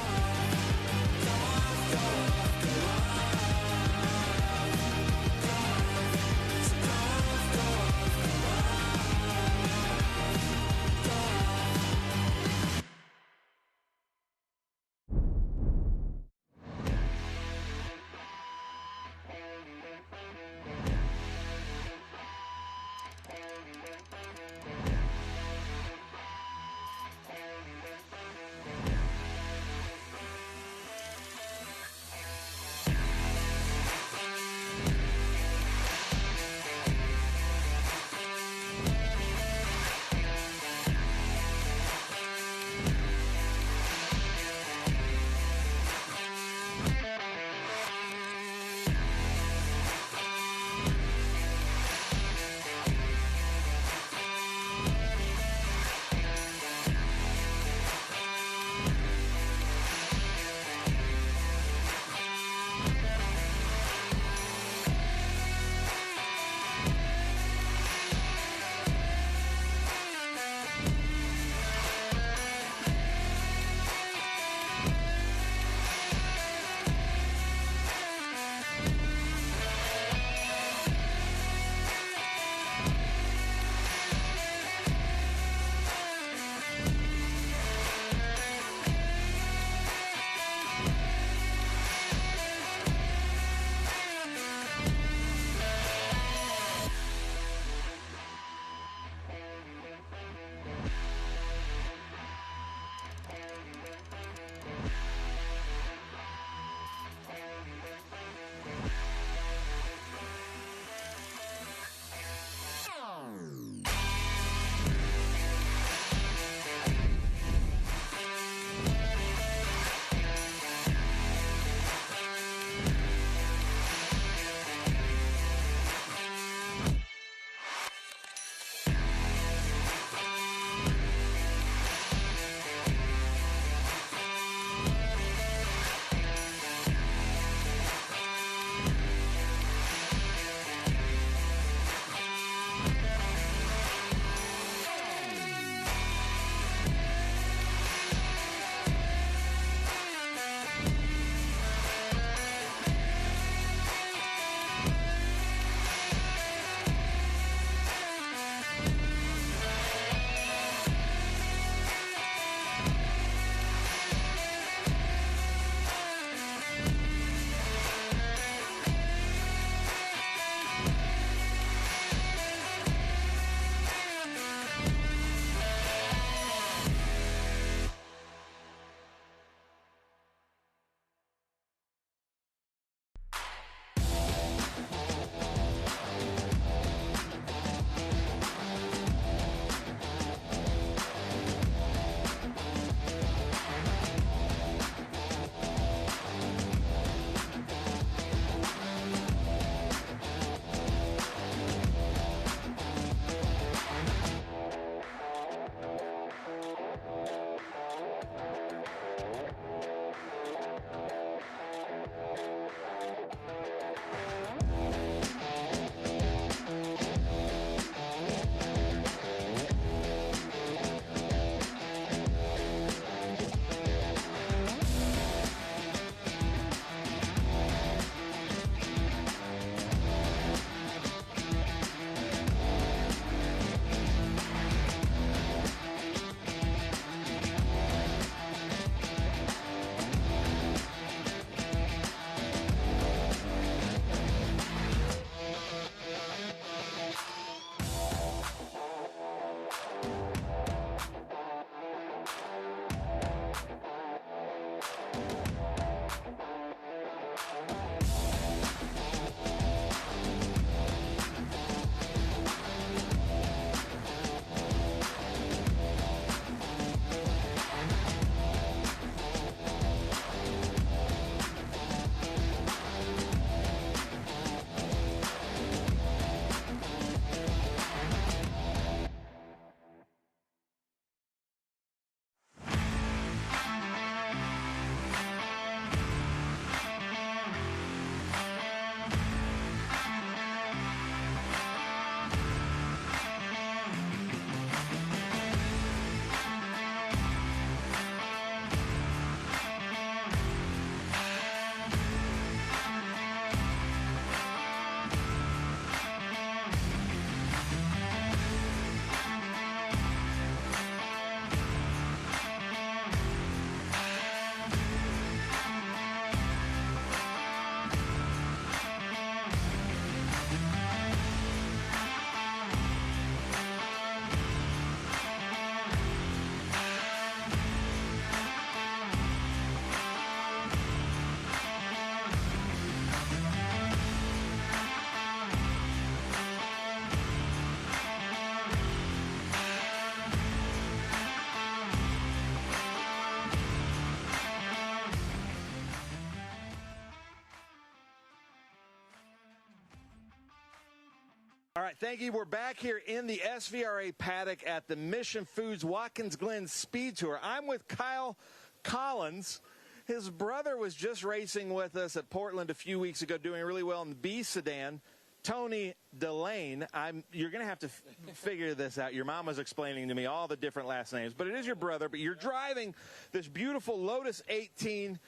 All right, thank you. We're back here in the SVRA paddock at the Mission Foods Watkins Glen Speed Tour. I'm with Kyle Collins. His brother was just racing with us at Portland a few weeks ago, doing really well in the B sedan. Tony Delane, you're going to have to figure this out. Your mom was explaining to me all the different last names, but it is your brother. But you're driving this beautiful Lotus 18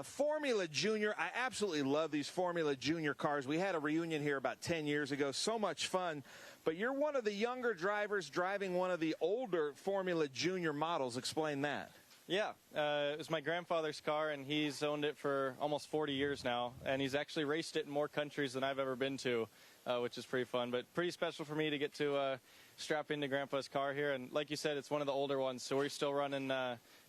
Formula Junior. I absolutely love these Formula Junior cars. We had a reunion here about 10 years ago. So much fun. But you're one of the younger drivers driving one of the older Formula Junior models. Explain that. Yeah, it was my grandfather's car, and he's owned it for almost 40 years now, and he's actually raced it in more countries than I've ever been to, which is pretty fun, but pretty special for me to get to strap into Grandpa's car here. And like you said, it's one of the older ones, so we're still running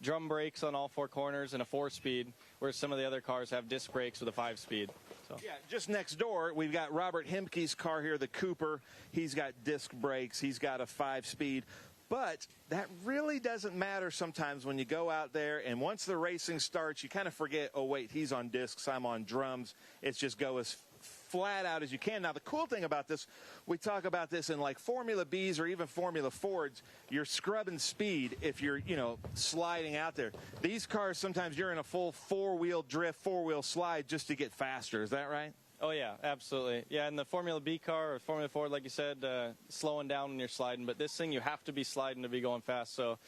drum brakes on all 4 corners and a 4-speed, whereas some of the other cars have disc brakes with a 5-speed. So. Yeah, just next door, we've got Robert Hemke's car here, the Cooper. He's got disc brakes. He's got a 5-speed. But that really doesn't matter sometimes when you go out there, and once the racing starts, you kind of forget, oh, wait, he's on discs, I'm on drums. It's just go as flat out as you can. Now, the cool thing about this, we talk about this in like Formula Bs or even Formula Fords, you're scrubbing speed if you're, sliding out there. These cars, sometimes you're in a full 4-wheel drift, 4-wheel slide just to get faster. Is that right? Oh, yeah, absolutely. Yeah, in the Formula B car or Formula Ford, like you said, slowing down when you're sliding. But this thing, you have to be sliding to be going fast. So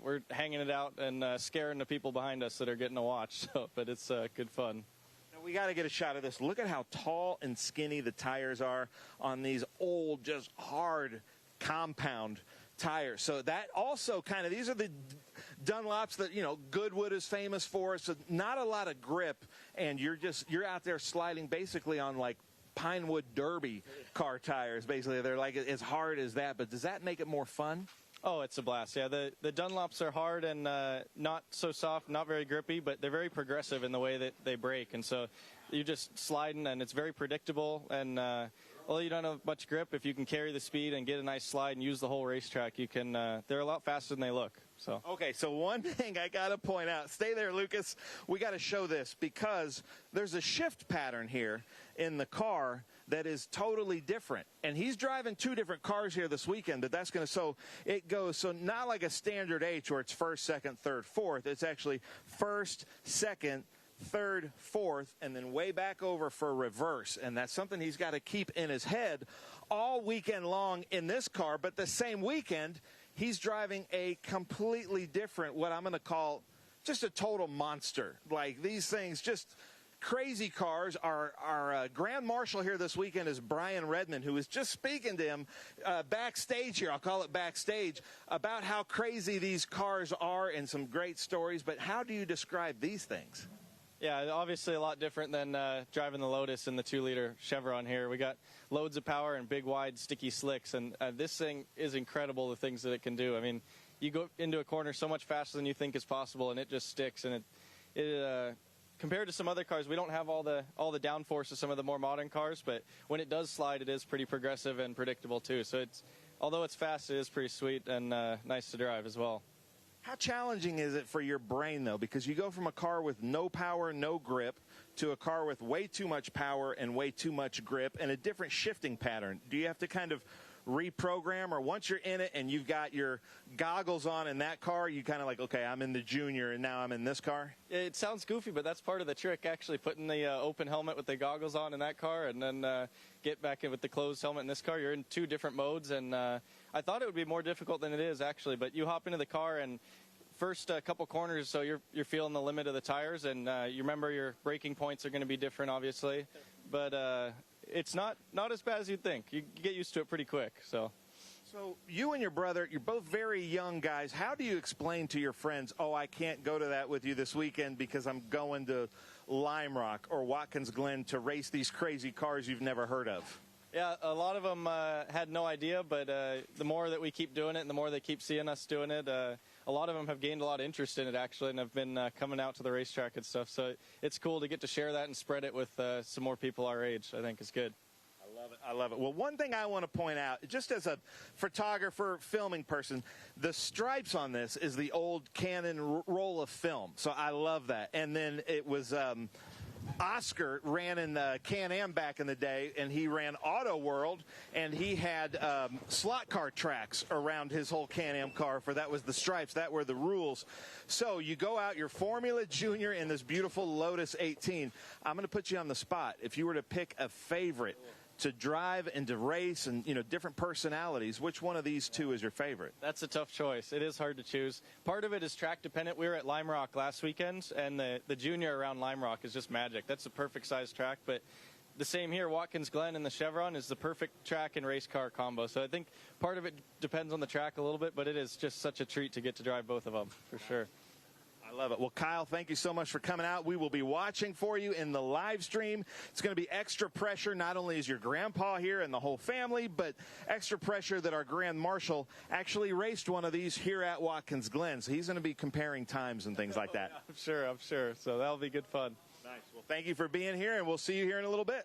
we're hanging it out and scaring the people behind us that are getting to watch. So, but it's good fun. Now, we got to get a shot of this. Look at how tall and skinny the tires are on these old, just hard compound tires. So that also these are the Dunlops that, Goodwood is famous for. So not a lot of grip, and you're out there sliding basically on like Pinewood Derby car tires. Basically, they're like as hard as that. But does that make it more fun? Oh, it's a blast. Yeah, the Dunlops are hard and not so soft, not very grippy, but they're very progressive in the way that they brake. And so you're just sliding, and it's very predictable. And although you don't have much grip, if you can carry the speed and get a nice slide and use the whole racetrack, you can. They're a lot faster than they look. So. Okay, so one thing I got to point out. Stay there, Lucas. We got to show this because there's a shift pattern here in the car that is totally different. And he's driving 2 different cars here this weekend, but that's going to, so it goes, so not like a standard H where it's first, second, third, fourth. It's actually first, second, third, fourth, and then way back over for reverse. And that's something he's got to keep in his head all weekend long in this car. But the same weekend, he's driving a completely different, what I'm going to call just a total monster. Like these things, just crazy cars. Our Grand Marshal here this weekend is Brian Redmond, who was just speaking to him backstage here. I'll call it backstage, about how crazy these cars are and some great stories. But how do you describe these things? Yeah, obviously a lot different than driving the Lotus in the 2-liter Chevron here. We got loads of power and big, wide, sticky slicks, and this thing is incredible, the things that it can do. I mean, you go into a corner so much faster than you think is possible, and it just sticks. And it compared to some other cars, we don't have all the downforce of some of the more modern cars, but when it does slide, it is pretty progressive and predictable too. So although it's fast, it is pretty sweet and nice to drive as well. How challenging is it for your brain, though? Because you go from a car with no power, no grip, to a car with way too much power and way too much grip and a different shifting pattern. Do you have to kind of reprogram, or once you're in it and you've got your goggles on in that car, you kind of like, okay, I'm in the Junior and now I'm in this car? It sounds goofy, but that's part of the trick, actually, putting the open helmet with the goggles on in that car and then get back in with the closed helmet in this car. You're in 2 different modes, and I thought it would be more difficult than it is, actually, but you hop into the car and first couple corners, so you're feeling the limit of the tires, and you remember your braking points are going to be different, obviously, but it's not as bad as you'd think. You get used to it pretty quick. So you and your brother, you're both very young guys. How do you explain to your friends, oh, I can't go to that with you this weekend because I'm going to Lime Rock or Watkins Glen to race these crazy cars you've never heard of? Yeah, a lot of them had no idea, but the more that we keep doing it and the more they keep seeing us doing it, a lot of them have gained a lot of interest in it, actually, and have been coming out to the racetrack and stuff. So it's cool to get to share that and spread it with some more people our age. I think is good. I love it. Well, one thing I want to point out, just as a photographer, filming person, the stripes on this is the old Canon roll of film. So I love that. And then it was Oscar ran in the Can-Am back in the day, and he ran Auto World, and he had slot car tracks around his whole Can-Am car, for that was the stripes. That were the rules. So you go out, your Formula Junior in this beautiful Lotus 18. I'm going to put you on the spot. If you were to pick a favorite to drive and to race and, you know, different personalities, which one of these two is your favorite? That's a tough choice. It is hard to choose. Part of it is track dependent. We were at Lime Rock last weekend, and the Junior around Lime Rock is just magic. That's a perfect size track, but the same here. Watkins Glen and the Chevron is the perfect track and race car combo. So I think part of it depends on the track a little bit, but it is just such a treat to get to drive both of them, for sure. I love it. Well, Kyle, thank you so much for coming out. We will be watching for you in the live stream. It's going to be extra pressure. Not only is your grandpa here and the whole family, but extra pressure that our Grand Marshal actually raced one of these here at Watkins Glen. So he's going to be comparing times and things like that. I'm sure. So that'll be good fun. Nice. Well, thank you for being here, and we'll see you here in a little bit.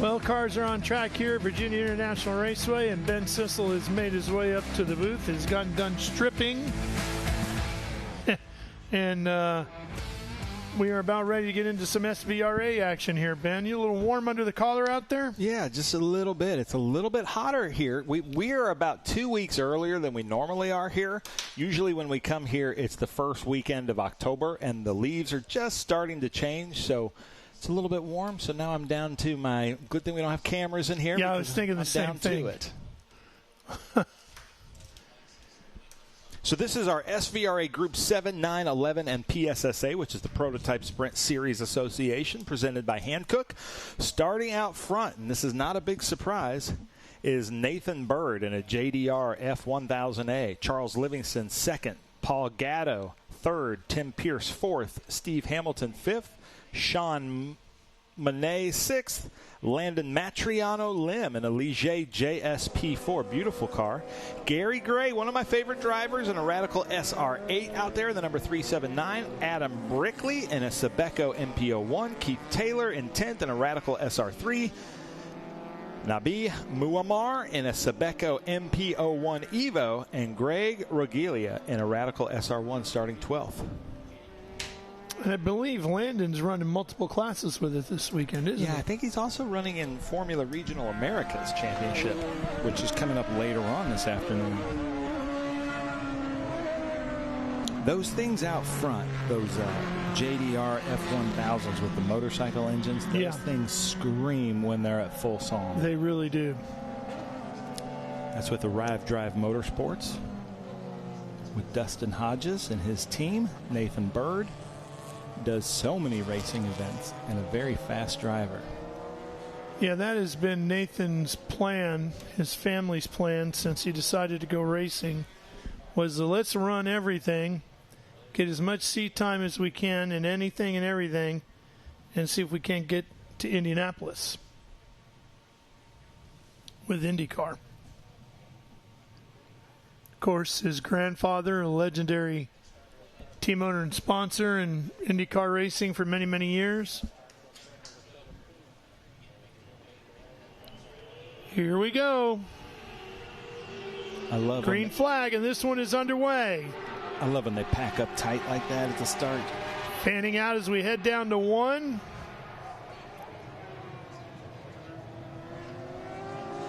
Well, cars are on track here at Virginia International Raceway, and Ben Sissel has made his way up to the booth, has gotten done stripping. And we are about ready to get into some SVRA action here, Ben. You a little warm under the collar out there? Yeah, just a little bit. It's a little bit hotter here. We are about 2 weeks earlier than we normally are here. Usually when we come here, it's the first weekend of October, and the leaves are just starting to change, so it's a little bit warm. So now I'm down to my – good thing we don't have cameras in here. Yeah, I was thinking the same thing. To it. So this is our SVRA Group 7, 9, 11, and PSSA, which is the Prototype Sprint Series Association, presented by Hankook. Starting out front, and this is not a big surprise, is Nathan Bird in a JDR F1000A. Charles Livingston, second. Paul Gatto, third. Tim Pierce, fourth. Steve Hamilton, fifth. Sean Monet, sixth. Landon Matriano Lim in a Ligier JS F4. Beautiful car. Gary Gray, one of my favorite drivers, in a Radical SR8 out there in the number 379. Adam Brickley in a Sabeco MP01. Keith Taylor in 10th in a Radical SR3. Nabi Muammar in a Sabeco MP01 Evo. And Greg Rogelia in a Radical SR1 starting 12th. And I believe Landon's running multiple classes with it this weekend, isn't he? Yeah, I think he's also running in Formula Regional Americas Championship, which is coming up later on this afternoon. Those things out front, those JDR F1000s with the motorcycle engines, those things scream when they're at full song. They really do. That's with Arrive Drive Motorsports, with Dustin Hodges and his team. Nathan Bird does so many racing events and a very fast driver. Yeah, that has been Nathan's plan, his family's plan, since he decided to go racing, was to let's run everything, get as much seat time as we can in anything and everything, and see if we can't get to Indianapolis with IndyCar. Of course, his grandfather, a legendary team owner and sponsor in IndyCar racing for many, many years. Here we go. I love green flag, and this one is underway. I love when they pack up tight like that at the start. Fanning out as we head down to one.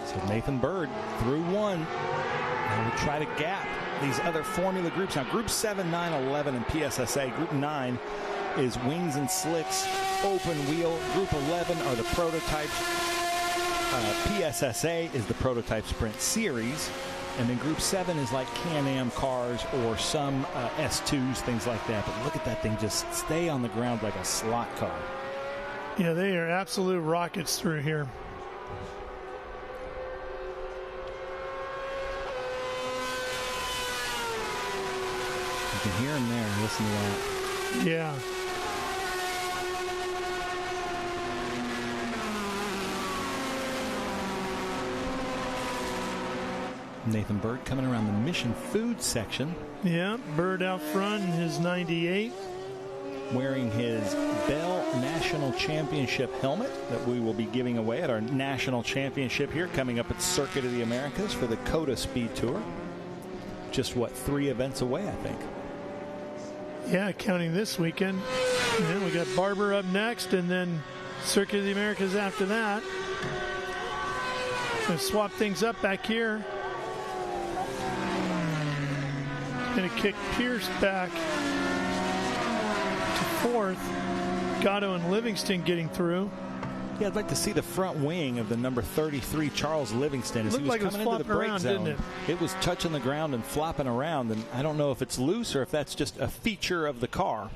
So Nathan Bird through one. Now we'll try to gap these other formula groups. Now, Group 7, 9, 11, and PSSA. Group 9 is Wings and Slicks, Open Wheel. Group 11 are the prototypes. PSSA is the Prototype Sprint Series. And then Group 7 is like Can-Am cars or some S2s, things like that. But look at that thing just stay on the ground like a slot car. Yeah, they are absolute rockets through here. You can hear him there. Listen to that. Yeah. Nathan Bird coming around the Mission Food section. Yeah, Bird out front in his 98. Wearing his Bell National Championship helmet that we will be giving away at our National Championship here coming up at Circuit of the Americas for the COTA Speed Tour. Just, 3 events away, I think. Yeah, counting this weekend. And then we got Barber up next, and then Circuit of the Americas after that. Going to swap things up back here. Going to kick Pierce back to fourth. Gatto and Livingston getting through. Yeah, I'd like to see the front wing of the number 33 Charles Livingston as he was coming into the brake zone. It was touching the ground and flopping around, and I don't know if it's loose or if that's just a feature of the car.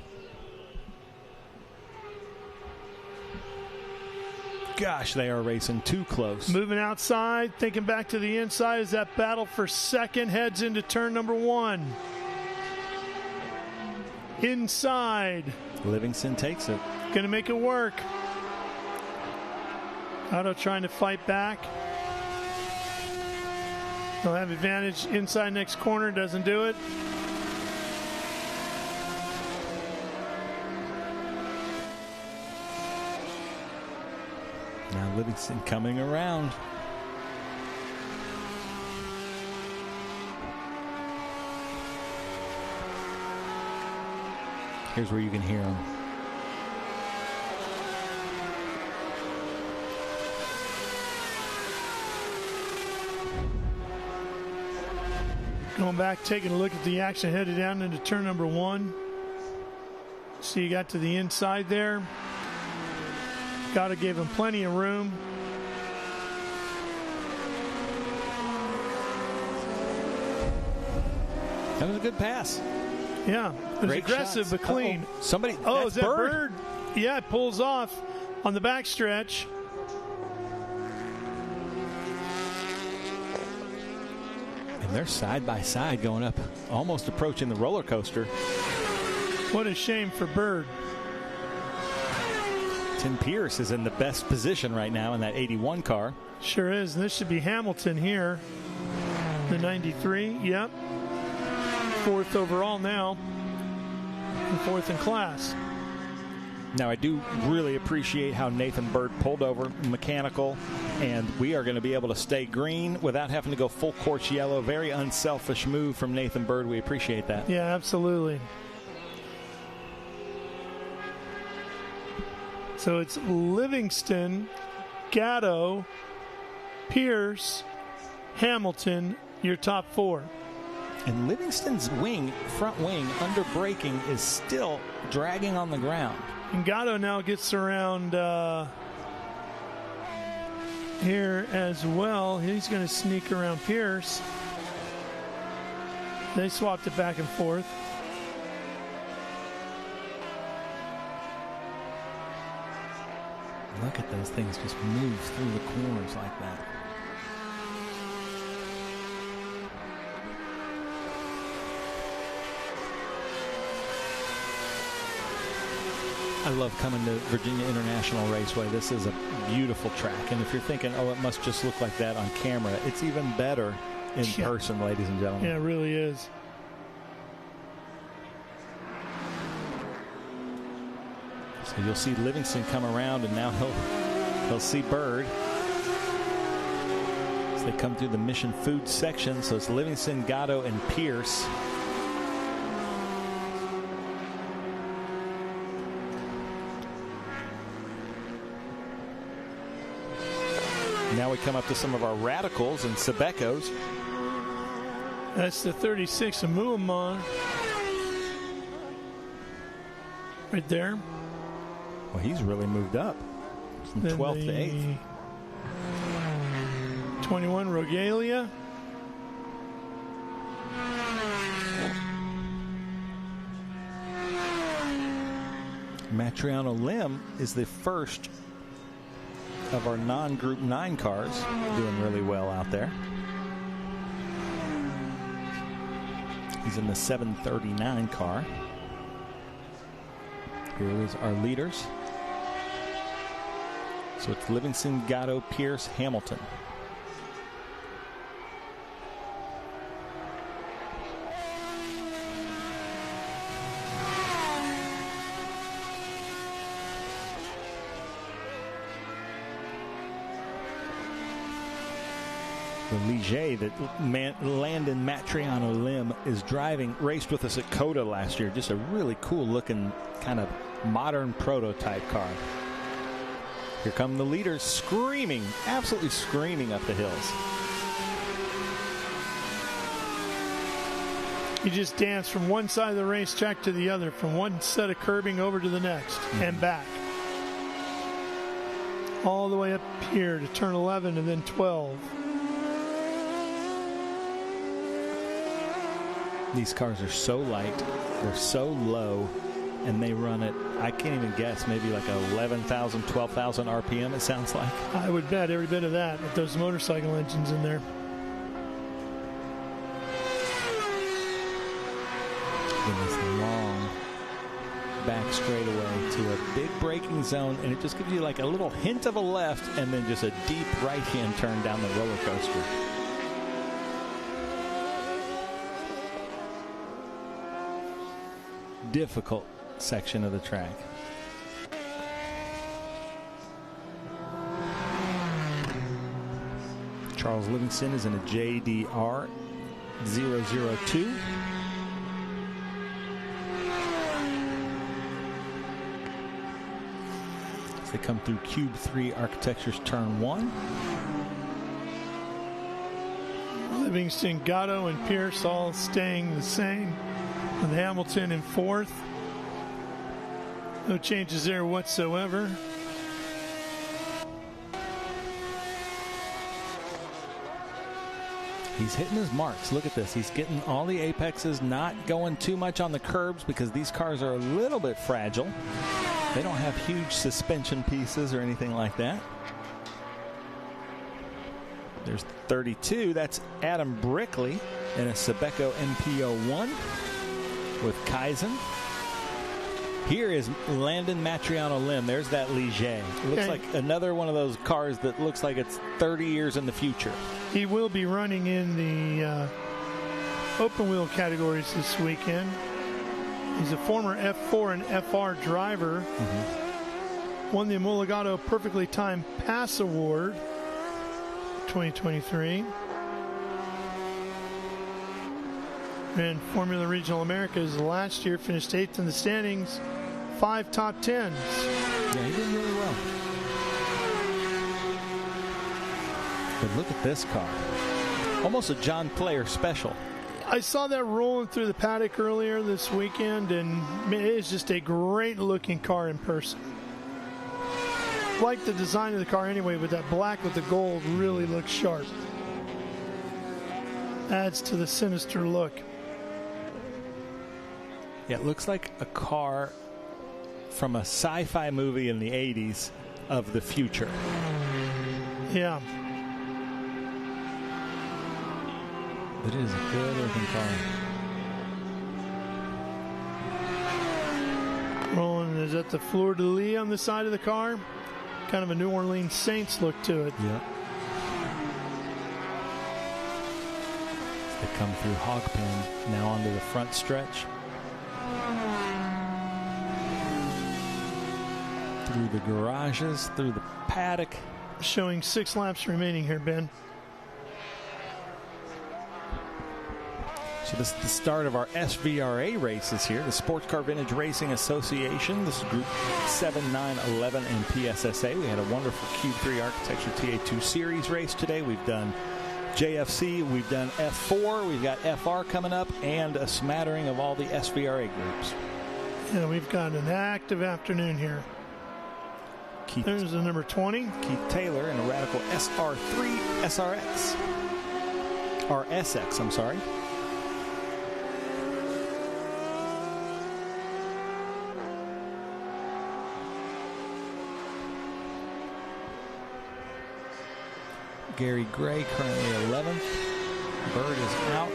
Gosh, they are racing too close. Moving outside, thinking back to the inside as that battle for second heads into turn number 1. Inside. Livingston takes it. Going to make it work. Otto trying to fight back. He'll have advantage inside next corner. Doesn't do it. Now Livingston coming around. Here's where you can hear him. Going back, taking a look at the action, headed down into turn number 1. See, you got to the inside there. Got to give him plenty of room. That was a good pass. Yeah, it was aggressive but clean. Somebody, is that Bird? Yeah, it pulls off on the backstretch. And they're side by side going up, almost approaching the roller coaster. What a shame for Bird. Tim Pierce is in the best position right now in that 81 car. Sure is. And this should be Hamilton here. The 93, yep. 4th overall now. And 4th in class. Now, I do really appreciate how Nathan Bird pulled over mechanical, and we are going to be able to stay green without having to go full course yellow. Very unselfish move from Nathan Bird. We appreciate that. Yeah, absolutely. So it's Livingston, Gatto, Pierce, Hamilton, your top 4. And Livingston's front wing, under braking, is still dragging on the ground. And Gatto now gets around here as well. He's going to sneak around Pierce. They swapped it back and forth. Look at those things just move through the corners like that. I love coming to Virginia International Raceway. This is a beautiful track. And if you're thinking, oh, it must just look like that on camera, it's even better in person, ladies and gentlemen. Yeah, it really is. So you'll see Livingston come around, and now he'll see Bird as they come through the Mission Food section. So it's Livingston, Gatto, and Pierce. Now we come up to some of our radicals and Sebecos. That's the 36 of Muamon. Right there. Well, he's really moved up from 12th to 8th. 21 Rogalia. Matriano Lim is the first of our non-Group 9 cars, doing really well out there. He's in the 739 car. Here is our leaders. So it's Livingston, Gatto, Pierce, Hamilton. The Ligier that Landon Matriano Lim is driving, raced with us at COTA last year. Just a really cool looking kind of modern prototype car. Here come the leaders screaming, absolutely screaming up the hills. You just dance from one side of the racetrack to the other, from one set of curbing over to the next and back. All the way up here to turn 11 and then 12. These cars are so light, they're so low, and they run at, I can't even guess, maybe like 11,000, 12,000 RPM, it sounds like. I would bet every bit of that with those motorcycle engines in there. In this long back straightaway to a big braking zone, and it just gives you like a little hint of a left and then just a deep right-hand turn down the roller coaster. Difficult section of the track. Charles Livingston is in a JDR 002. As they come through Cube 3 Architecture's turn 1. Livingston, Gatto, and Pierce all staying the same, with Hamilton in 4th. No changes there whatsoever. He's hitting his marks. Look at this. He's getting all the apexes, not going too much on the curbs because these cars are a little bit fragile. They don't have huge suspension pieces or anything like that. There's 32. That's Adam Brickley in a Sebeco MPO1 with Kaizen. Here is Landon Matriano Lim. There's that Ligier. It looks like another one of those cars that looks like it's 30 years in the future. He will be running in the open wheel categories this weekend. He's a former F4 and FR driver. Won the Omologato Perfectly Timed Pass Award 2023. And Formula Regional Americas last year finished 8th in the standings, 5 top 10s. Yeah, he did really well. But look at this car. Almost a John Player special. I saw that rolling through the paddock earlier this weekend, and it is just a great looking car in person. Like the design of the car anyway, but that black with the gold really looks sharp. Adds to the sinister look. Yeah, it looks like a car from a sci-fi movie in the 80s of the future. Yeah. It is a good looking car. Rolling is at the fleur-de-lis on the side of the car. Kind of a New Orleans Saints look to it. Yeah. They come through Hogpen, now onto the front stretch. Through the garages, through the paddock. Showing 6 laps remaining here, Ben. So this is the start of our SVRA races here, the Sports Car Vintage Racing Association. This is Group 7, 9, 11, and PSSA. We had a wonderful Q3 Architecture TA2 Series race today. We've done JFC, we've done F4, we've got FR coming up, and a smattering of all the SVRA groups. Yeah, we've got an active afternoon here. There's the number 20. Keith Taylor in a Radical SR3 SRX. Or SX, I'm sorry. Gary Gray currently 11th. Bird is out.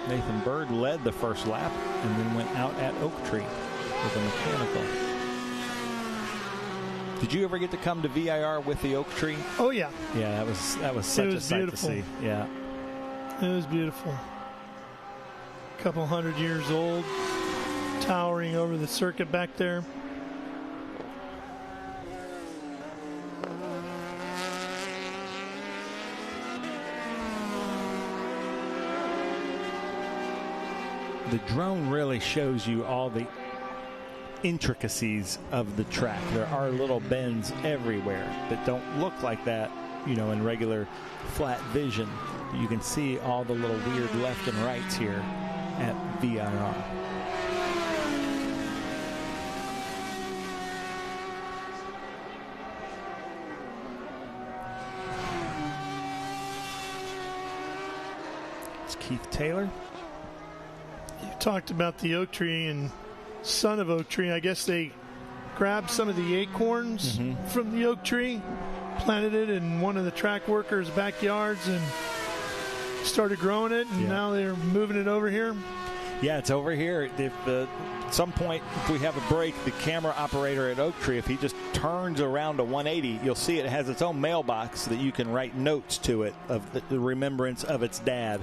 Nathan Bird led the first lap and then went out at Oak Tree with a mechanical. Did you ever get to come to VIR with the Oak Tree? Oh yeah. Yeah, that was such a sight beautiful. to see. Yeah. It was beautiful. A couple 100 years old, towering over the circuit back there. The drone really shows you all the intricacies of the track. There are little bends everywhere that don't look like that, you know, in regular flat vision. You can see all the little weird left and rights here at VIR. It's Keith Taylor. You talked about the Oak Tree and son of Oak Tree. I guess they grabbed some of the acorns from the Oak Tree, planted it in one of the track workers' backyards, and started growing it, and now they're moving it over here. Yeah, it's over here. If at some point, if we have a break, the camera operator at Oak Tree, if he just turns around to 180, you'll see it has its own mailbox that you can write notes to it of the remembrance of its dad.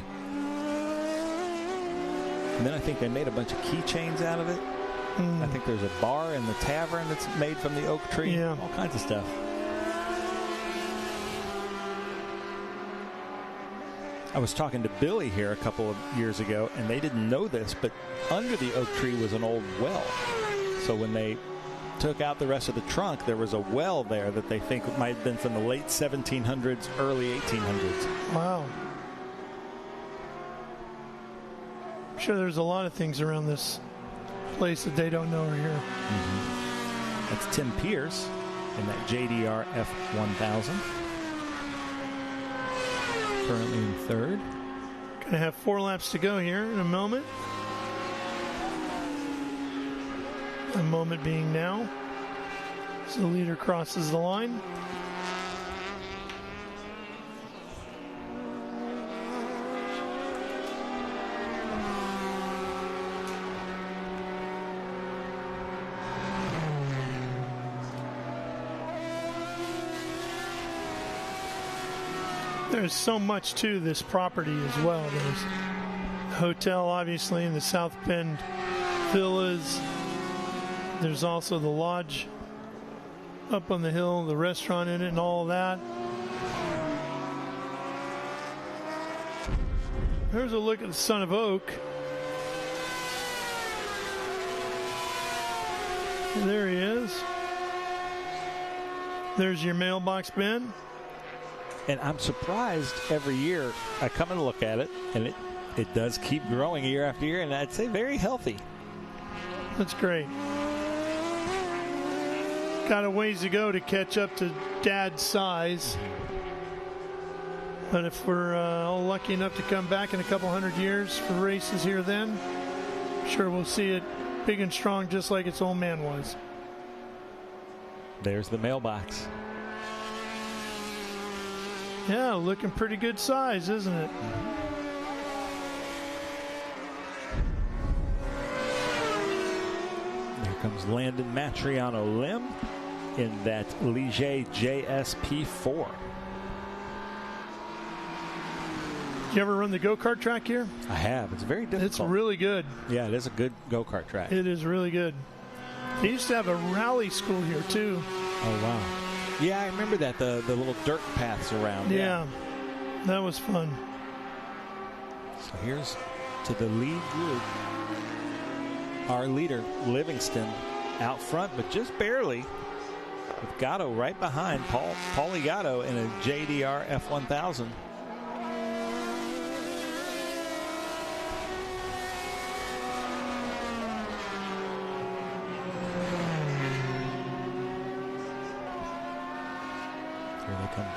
And then I think they made a bunch of keychains out of it. I think there's a bar in the tavern that's made from the Oak Tree. Yeah. All kinds of stuff. I was talking to Billy here a couple of years ago, and they didn't know this, but under the oak tree was an old well. So when they took out the rest of the trunk, there was a well there that they think might have been from the late 1700s, early 1800s. Wow. I'm sure there's a lot of things around this place that they don't know are here. That's Tim Pierce in that JDR F1000. Currently in third. Going to have 4 laps to go here in a moment. The moment being now. So the leader crosses the line. There's so much to this property as well. There's the hotel, obviously, in the South Bend villas. There's also the lodge up on the hill, the restaurant in it, and all of that. Here's a look at the Son of Oak. And there he is. There's your mailbox, Ben. And I'm surprised every year I come and look at it, and it does keep growing year after year, and I'd say very healthy. That's great. Got a ways to go to catch up to Dad's size. But if we're all lucky enough to come back in a couple hundred years for races here then, I'm sure we'll see it big and strong just like its old man was. There's the mailbox. Yeah, looking pretty good size, isn't it? Here comes Landon Matriano Lim in that Ligier JS F4. You ever run the go-kart track here? I have. It's very difficult. It's really good. Yeah, it is a good go-kart track. It is really good. They used to have a rally school here, too. Oh, wow. Yeah, I remember that, the little dirt paths around. Yeah, that was fun. So here's to the lead group. Our leader, Livingston, out front, but just barely. With Gatto right behind, Paulie Gatto in a JDR F1000.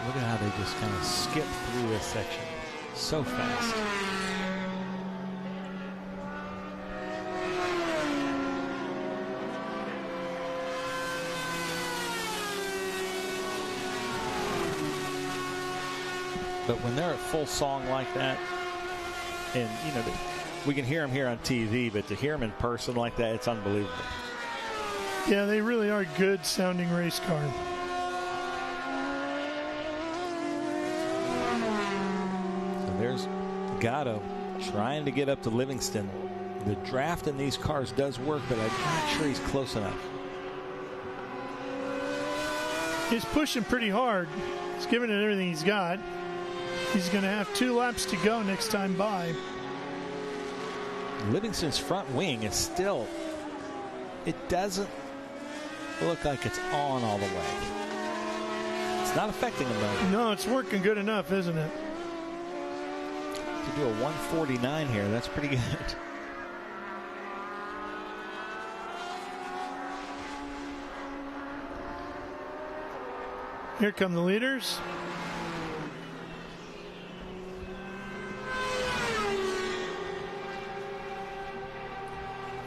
Look at how they just kind of skip through this section so fast. But when they're at full song like that, and you know, we can hear them here on TV, but to hear them in person like that, it's unbelievable. Yeah, they really are good sounding race cars. There's Gatto trying to get up to Livingston. The draft in these cars does work, but I'm not sure he's close enough. He's pushing pretty hard. He's giving it everything he's got. He's going to have 2 laps to go next time by. Livingston's front wing is still, it doesn't look like it's on all the way. It's not affecting him though. No, it's working good enough, isn't it? To do a 149 here, that's pretty good. Here come the leaders.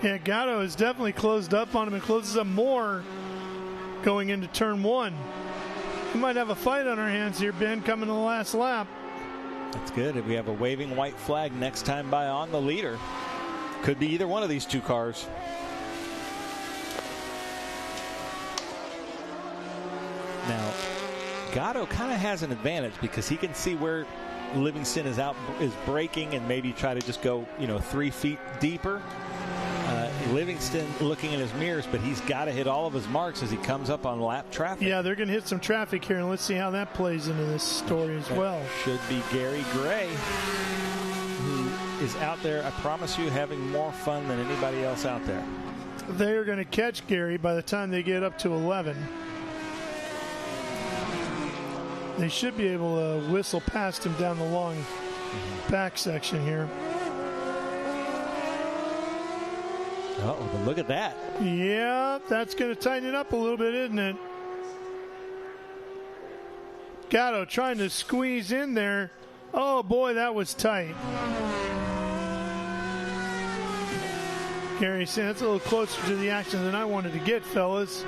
Yeah, Gatto has definitely closed up on him and closes up more going into turn 1. We might have a fight on our hands here, Ben, coming to the last lap. That's good. If we have a waving white flag next time by on the leader. Could be either one of these 2 cars. Now, Gatto kind of has an advantage because he can see where Livingston is braking and maybe try to just go, 3 feet deeper. Livingston looking in his mirrors, but he's got to hit all of his marks as he comes up on lap traffic. Yeah, they're going to hit some traffic here, and let's see how that plays into this story as well. Should be Gary Gray, who is out there, I promise you, having more fun than anybody else out there. They're going to catch Gary by the time they get up to 11. They should be able to whistle past him down the long back section here. Uh-oh, but look at that. Yeah, that's going to tighten it up a little bit, isn't it? Gatto trying to squeeze in there. Oh, boy, that was tight. Gary saying that's a little closer to the action than I wanted to get, fellas.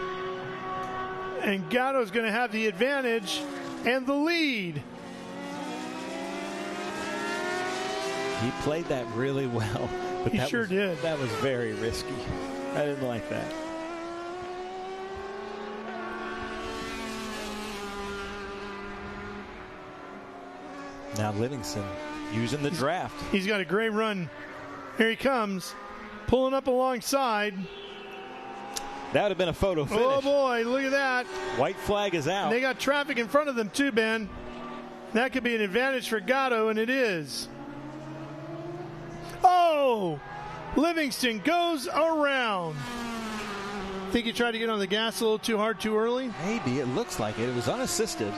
And Gatto's going to have the advantage and the lead. He played that really well. But He sure did. That was very risky. I didn't like that. Now Livingston using the draft. He's got a great run. Here he comes, pulling up alongside. That would have been a photo finish. Oh, boy, look at that. White flag is out. And they got traffic in front of them, too, Ben. That could be an advantage for Gatto, and it is. Oh! Livingston goes around. Think he tried to get on the gas a little too hard too early? Maybe. It looks like it. It was unassisted.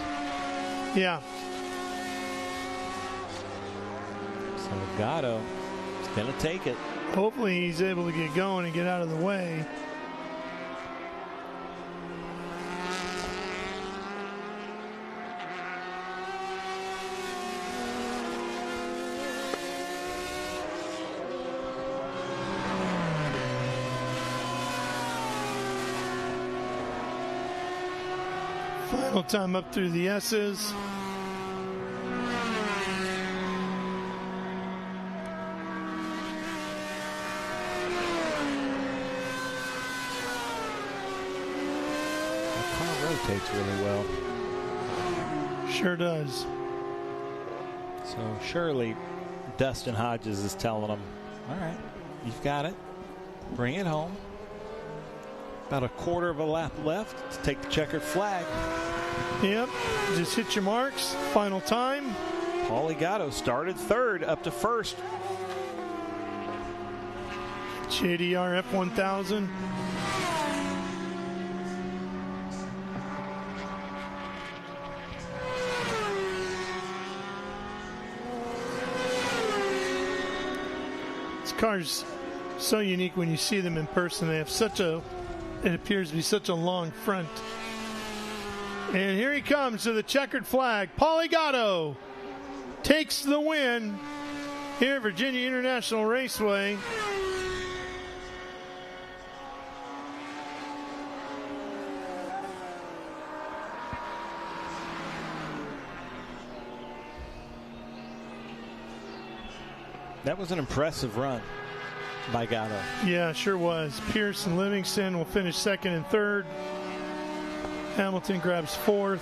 Yeah. So Gatto is going to take it. Hopefully he's able to get going and get out of the way. Final time up through the S's. The car rotates really well. Sure does. So surely Dustin Hodges is telling them, all right, you've got it. Bring it home. About a quarter of a lap left to take the checkered flag. Yep, just hit your marks. Final time. Paulie Gatto started third up to first. JDR F1000. This car's so unique when you see them in person. They have such a, it appears to be such a long front. And here he comes to the checkered flag. Paulie Gatto takes the win here at Virginia International Raceway. That was an impressive run by Gatto. Yeah, sure was. Pierce and Livingston will finish second and third. Hamilton grabs fourth.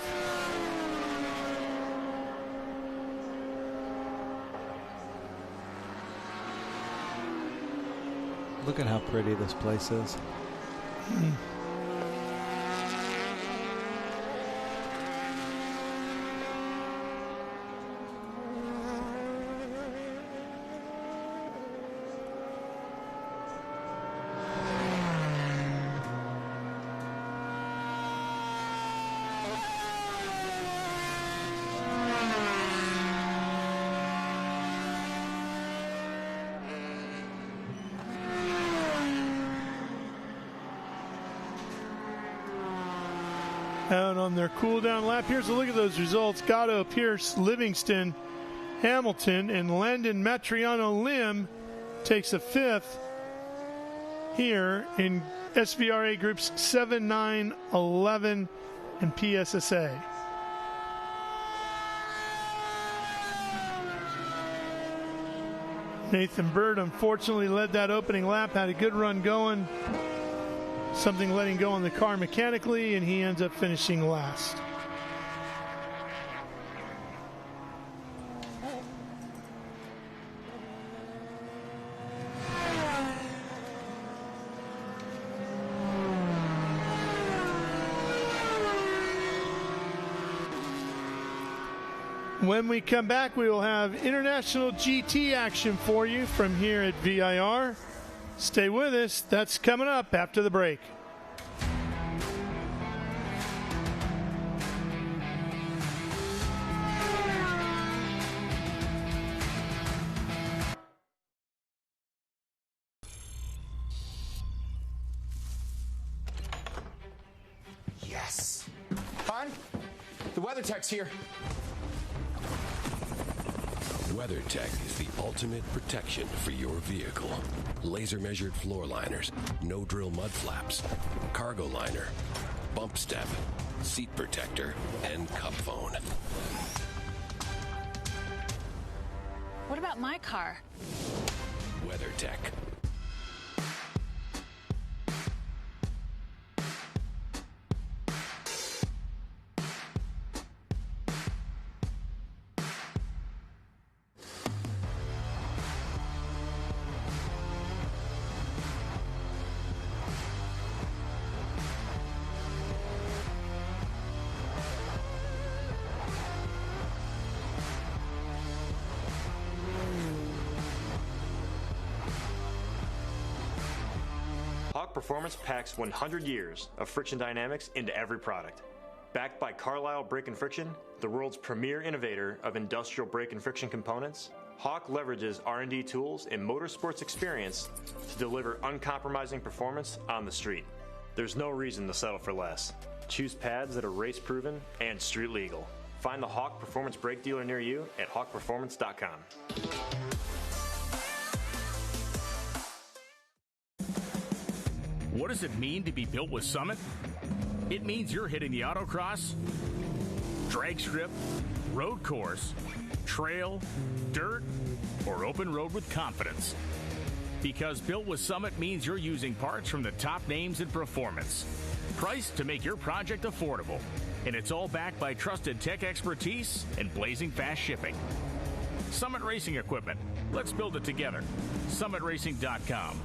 Look at how pretty this place is. Out on their cool down lap. Here's a look at those results. Gatto, Pierce, Livingston, Hamilton, and Landon Matriano Lim takes a fifth here in SVRA groups 7, 9, 11, and PSSA. Nathan Bird unfortunately led that opening lap, had a good run going. Something letting go on the car mechanically, and he ends up finishing last. When we come back, we will have international GT action for you from here at VIR. Stay with us. That's coming up after the break. Yes. Hon, the weather tech's here. WeatherTech is the ultimate protection for your vehicle. Laser measured floor liners, no drill mud flaps, cargo liner, bump step, seat protector, and cup phone. What about my car? WeatherTech. Hawk Performance packs 100 years of friction dynamics into every product. Backed by Carlisle Brake and Friction, the world's premier innovator of industrial brake and friction components, Hawk leverages R&D tools and motorsports experience to deliver uncompromising performance on the street. There's no reason to settle for less. Choose pads that are race-proven and street legal. Find the Hawk Performance brake dealer near you at hawkperformance.com. What does it mean to be built with Summit? It means you're hitting the autocross, drag strip, road course, trail, dirt, or open road with confidence. Because built with Summit means you're using parts from the top names in performance. Priced to make your project affordable. And it's all backed by trusted tech expertise and blazing fast shipping. Summit Racing Equipment. Let's build it together. SummitRacing.com.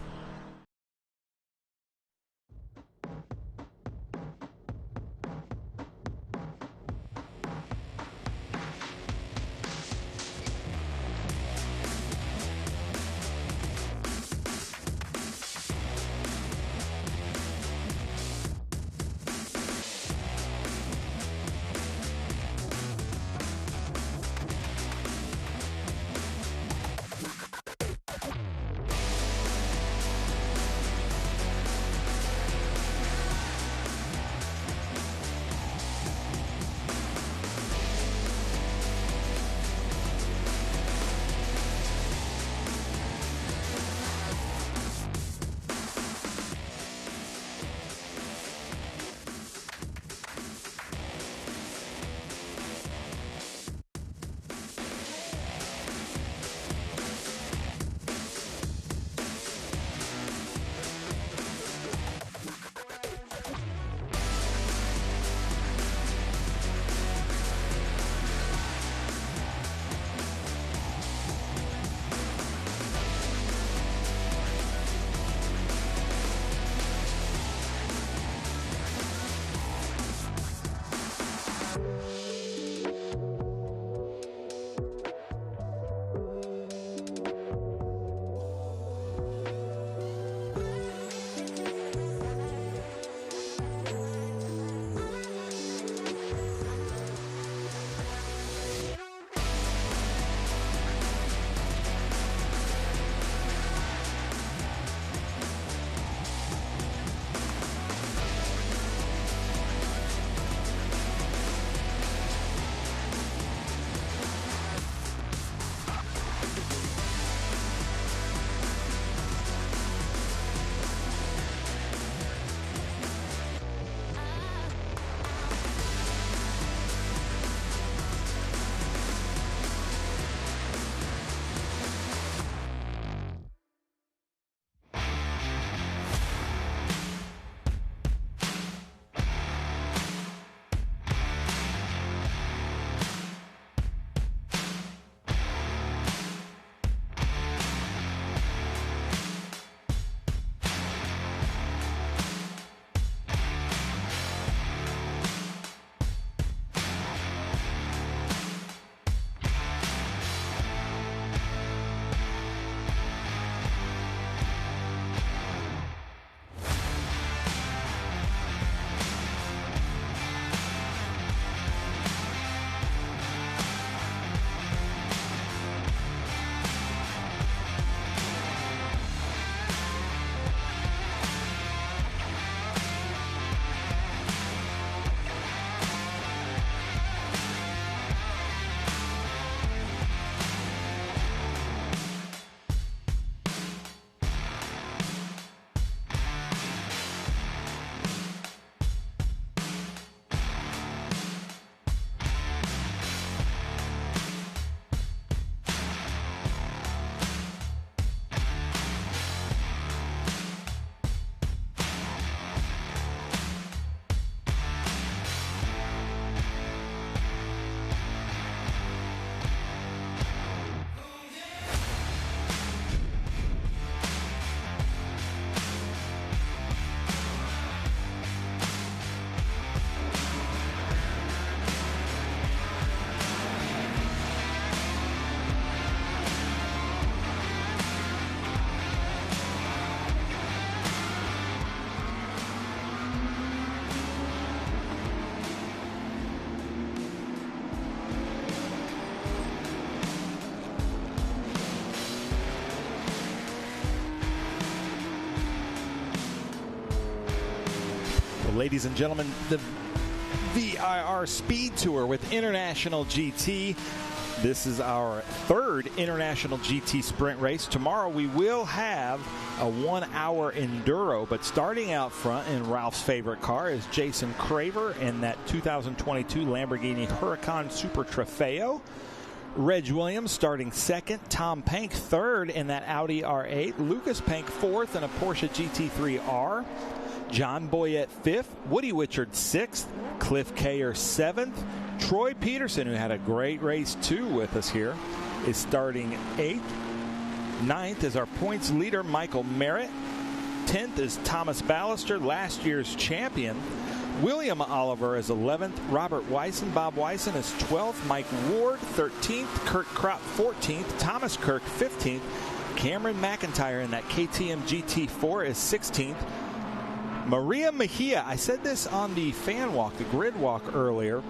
ladies and gentlemen, the VIR Speed Tour with International GT. This is our third International GT Sprint Race. Tomorrow we will have a 1 hour enduro, but starting out front in Ralph's favorite car is Jason Craver in that 2022 Lamborghini Huracan Super Trofeo. Reg Williams starting second, Tom Pank third in that Audi R8, Lucas Pank fourth in a Porsche GT3R, John Boyette fifth, Woody Witchard sixth, Cliff Kayer seventh, Troy Peterson, who had a great race too with us here, is starting eighth. Ninth is our points leader, Michael Merritt. 10th is Thomas Ballister, last year's champion. William Oliver is 11th. Robert Wyson, Bob Wyson is 12th. Mike Ward, 13th. Kurt Kropp, 14th. Thomas Kirk, 15th. Cameron McIntyre in that KTM GT4 is 16th. Maria Mejia, I said this on the fan walk, the grid walk earlier.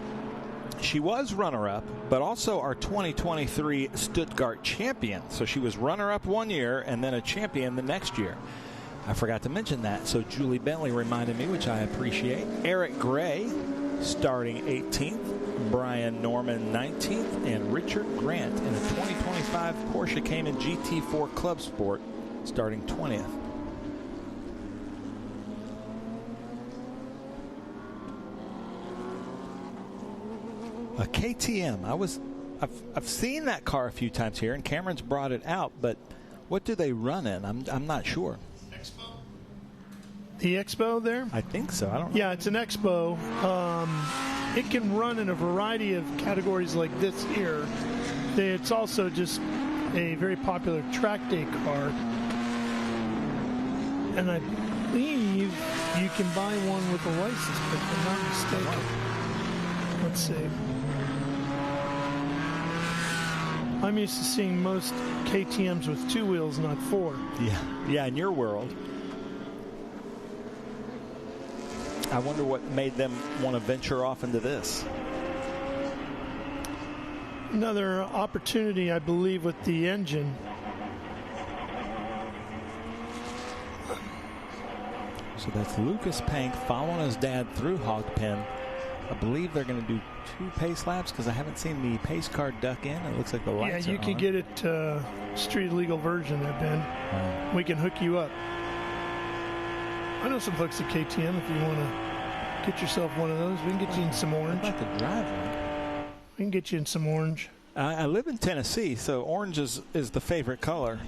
She was runner-up, but also our 2023 Stuttgart champion. So she was runner-up one year and then a champion the next year. I forgot to mention that, so Julie Bentley reminded me, which I appreciate. Eric Gray starting 18th, Brian Norman 19th, and Richard Grant in a 2025 Porsche Cayman GT4 Club Sport starting 20th. A KTM. I've seen that car a few times here, and Cameron's brought it out. But what do they run in? I'm not sure. The Expo there? I think so. I don't know. Yeah, it's an Expo. It can run in a variety of categories like this here. It's also just a very popular track day car. And I believe you can buy one with a license, but if I'm not mistaken. Let's see. I'm used to seeing most KTMs with 2 wheels, not 4. Yeah, in your world. I wonder what made them want to venture off into this. Another opportunity, I believe, with the engine. So that's Lucas Pank following his dad through Hog Pen. I believe they're going to do 2 pace laps because I haven't seen the pace car duck in. It looks like the lights are on. Yeah, you can get it street legal version there, Ben. We can hook you up. I know some folks at KTM. If you want to get yourself one of those, we can get you in some orange. I'd like to drive one. We can get you in some orange. I live in Tennessee, so orange is the favorite color.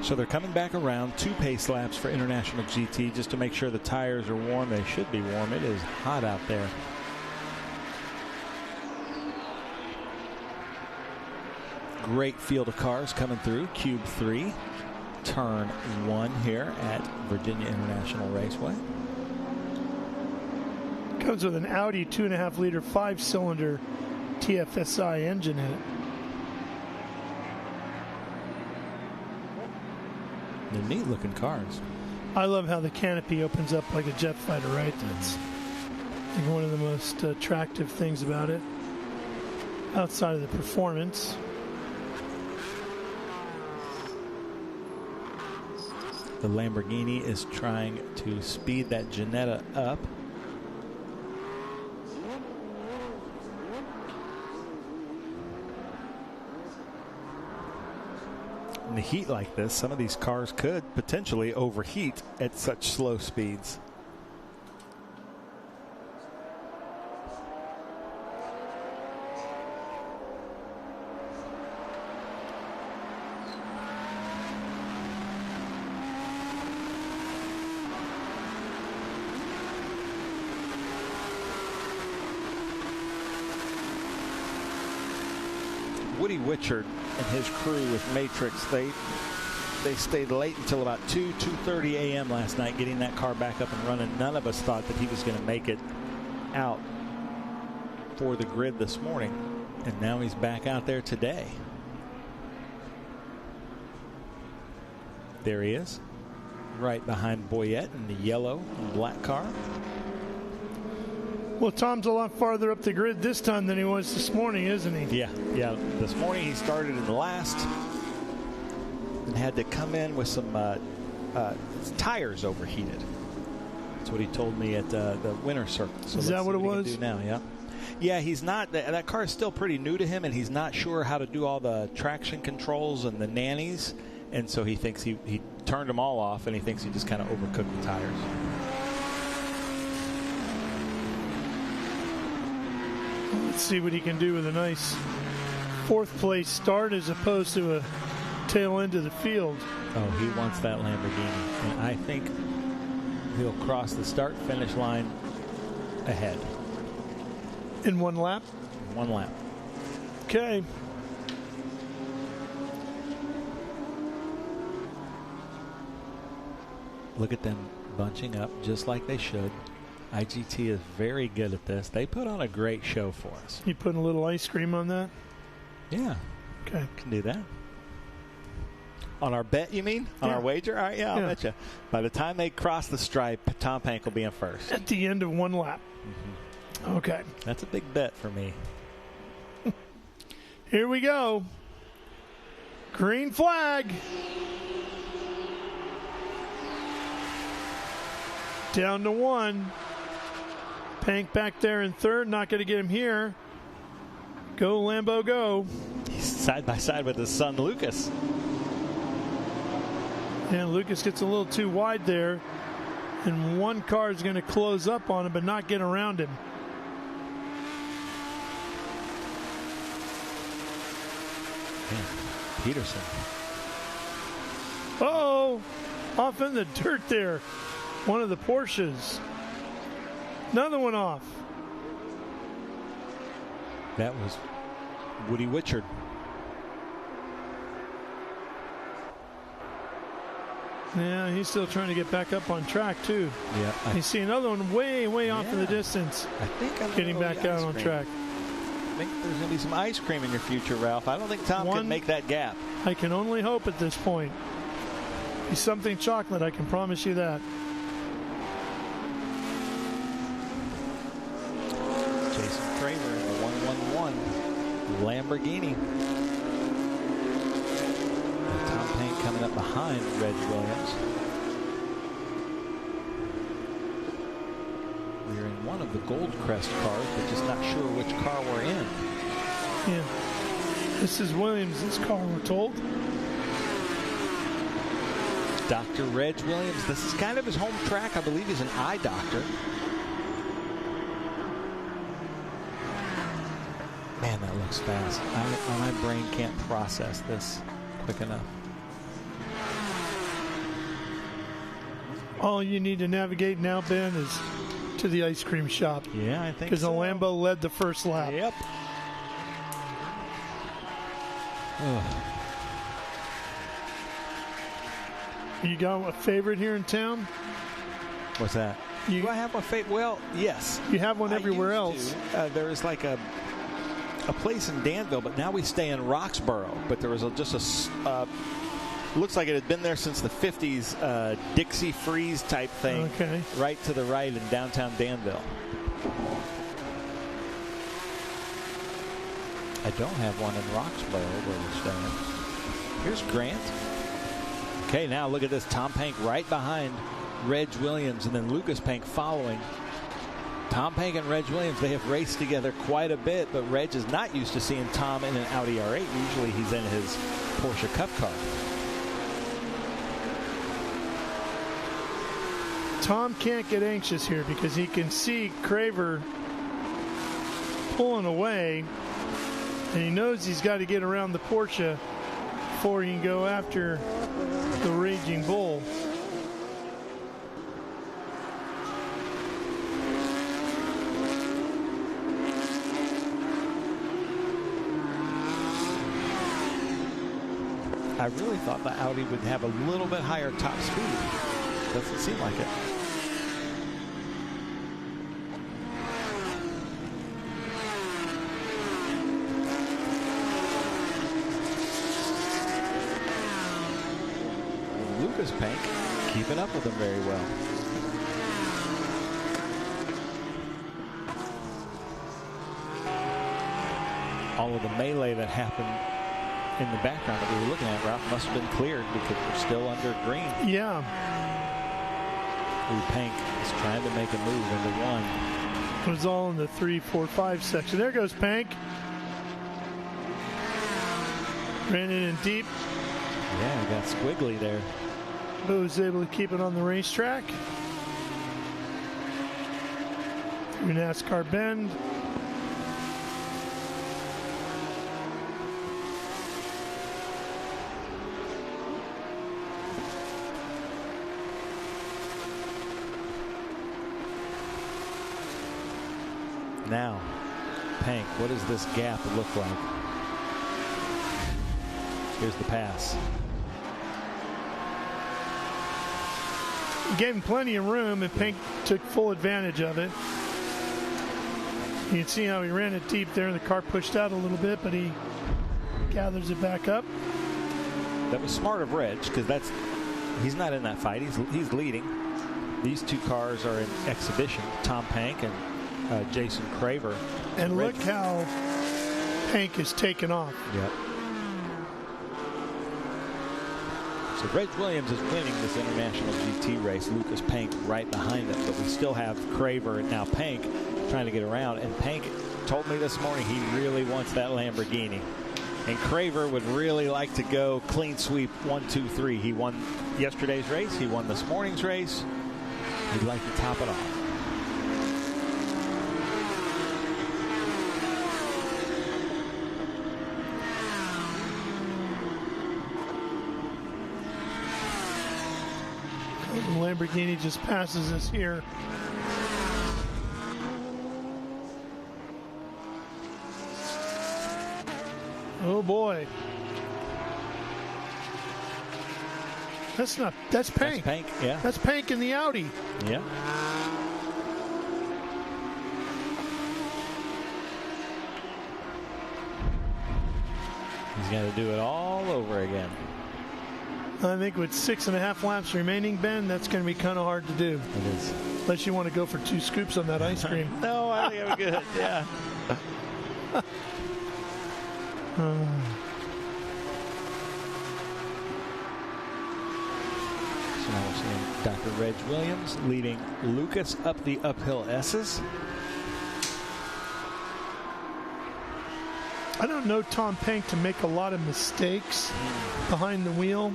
So they're coming back around, 2 pace laps for International GT just to make sure the tires are warm. They should be warm. It is hot out there. Great field of cars coming through. Cube 3, turn 1 here at Virginia International Raceway. Comes with an Audi 2.5 liter 5-cylinder TFSI engine in it. They're neat looking cars. I love how the canopy opens up like a jet fighter, right? That's I think one of the most attractive things about it, outside of the performance. The Lamborghini is trying to speed that Ginetta up. In the heat like this, some of these cars could potentially overheat at such slow speeds. Woody Witchard and his crew with Matrix, they stayed late until about 2:30 a.m. last night getting that car back up and running. None of us thought that he was going to make it out for the grid this morning, and now he's back out there today. There he is, right behind Boyette in the yellow and black car. Well, Tom's a lot farther up the grid this time than he was this morning, isn't he? Yeah. This morning he started in last and had to come in with some his tires overheated. That's what he told me at the winter circle. So is that what it was? Do now, yeah. Yeah, he's not. That car is still pretty new to him, and he's not sure how to do all the traction controls and the nannies. And so he thinks he turned them all off, and he thinks he just kind of overcooked the tires. Let's see what he can do with a nice 4th place start as opposed to a tail end of the field. Oh, he wants that Lamborghini. And I think he'll cross the start-finish line ahead. In 1 lap? 1 lap. Okay. Look at them bunching up just like they should. IGT is very good at this. They put on a great show for us. You putting a little ice cream on that? Yeah. Okay. Can do that. On our bet, you mean? On our wager? All right, yeah, I'll bet you. By the time they cross the stripe, Tom Pank will be in first. At the end of 1 lap. Okay. That's a big bet for me. Here we go. Green flag. Down to 1. Pank back there in 3rd. Not going to get him here. Go, Lambo, go. He's side by side with his son, Lucas. And Lucas gets a little too wide there. And 1 car is going to close up on him, but not get around him. Man, Peterson. Oh, off in the dirt there. One of the Porsches. Another one off. That was Woody Witchard. Yeah, he's still trying to get back up on track, too. Yeah. You see another one way off in the distance. I think I'm getting back out on track. I think there's going to be some ice cream in your future, Ralph. I don't think Tom can make that gap. I can only hope at this point. He's something chocolate, I can promise you that. Jason Kramer in the 111 Lamborghini. And Tom Pank coming up behind Reg Williams. We're in one of the Goldcrest cars, but just not sure which car we're in. Yeah. This is Williams' car, we're told. Dr. Reg Williams. This is kind of his home track. I believe he's an eye doctor. Man, that looks fast. My brain can't process this quick enough. All you need to navigate now, Ben, is to the ice cream shop. Yeah, I think because the Lambo led the first lap. Yep. You got a favorite here in town? What's that? Do I have a favorite? Well, yes. You have one everywhere else. There's like a place in Danville, but now we stay in Roxborough. But there was just a looks like it had been there since the 50s, Dixie Freeze type thing. Okay. Right to the right in downtown Danville. I don't have one in Roxborough where we're staying. Here's Grant. Okay, now look at this. Tom Pank right behind Reg Williams, and then Lucas Pank following. Tom Pank and Reg Williams, they have raced together quite a bit, but Reg is not used to seeing Tom in an Audi R8. Usually he's in his Porsche Cup car. Tom can't get anxious here because he can see Craver pulling away, and he knows he's got to get around the Porsche before he can go after the Raging Bull. I really thought the Audi would have a little bit higher top speed. Doesn't seem like it. Lucas Pank keeping up with him very well. All of the melee that happened in the background that we were looking at, Ralph, must have been cleared because we're still under green. Yeah. Pank is trying to make a move into one. It was all in the 3, 4, 5 section. There goes Pank. Ran in deep. Yeah, got squiggly there. But was able to keep it on the racetrack. Through NASCAR bend. Now, Pank, what does this gap look like? Here's the pass. He gave him plenty of room, and Pank took full advantage of it. You can see how he ran it deep there. The car pushed out a little bit, but he gathers it back up. That was smart of Reg, because he's not in that fight. He's leading. These two cars are in exhibition. Tom Pank and Jason Craver. And look how Pank is taken off. Yep. So Reg Williams is winning this international GT race. Lucas Pank right behind him, but we still have Craver and now Pank trying to get around. And Pank told me this morning he really wants that Lamborghini. And Craver would really like to go clean sweep 1, 2, 3. He won yesterday's race. He won this morning's race. He'd like to top it off. The Lamborghini just passes us here. Oh boy. That's Pank. That's Pank, yeah. That's Pank in the Audi. Yeah. He's got to do it all over again. I think with 6.5 laps remaining, Ben, that's going to be kind of hard to do. It is. Unless you want to go for 2 scoops on that ice cream. No, I think I'm good. Yeah. So now we're seeing Dr. Reg Williams leading Lucas up the uphill S's. I don't know Tom Pank to make a lot of mistakes behind the wheel,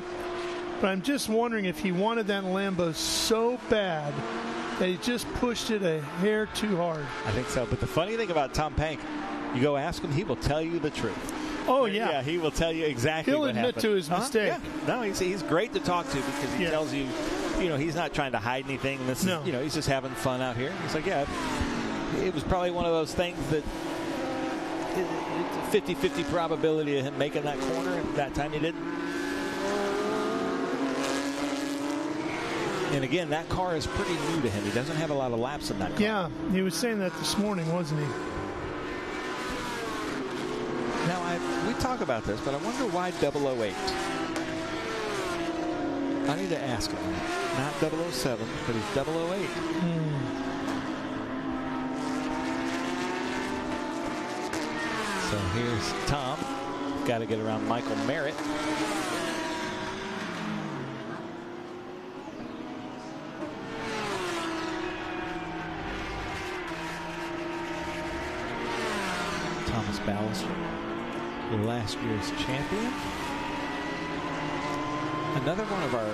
but I'm just wondering if he wanted that Lambo so bad that he just pushed it a hair too hard. I think so. But the funny thing about Tom Pank, you go ask him, he will tell you the truth. Oh, yeah. Yeah, he will tell you exactly He'll what admit happened. to his mistake. Yeah. No, he's great to talk to because he tells you, he's not trying to hide anything. This is, he's just having fun out here. He's like, yeah, it was probably one of those things that it's a 50-50 probability of him making that corner, and that time he didn't. And again, that car is pretty new to him. He doesn't have a lot of laps in that car. Yeah, he was saying that this morning, wasn't he? Now, we talk about this, but I wonder why 008. I need to ask him. Not 007, but he's 008. So here's Tom. Got to get around Michael Merritt. Thomas Ballister, last year's champion. Another one of our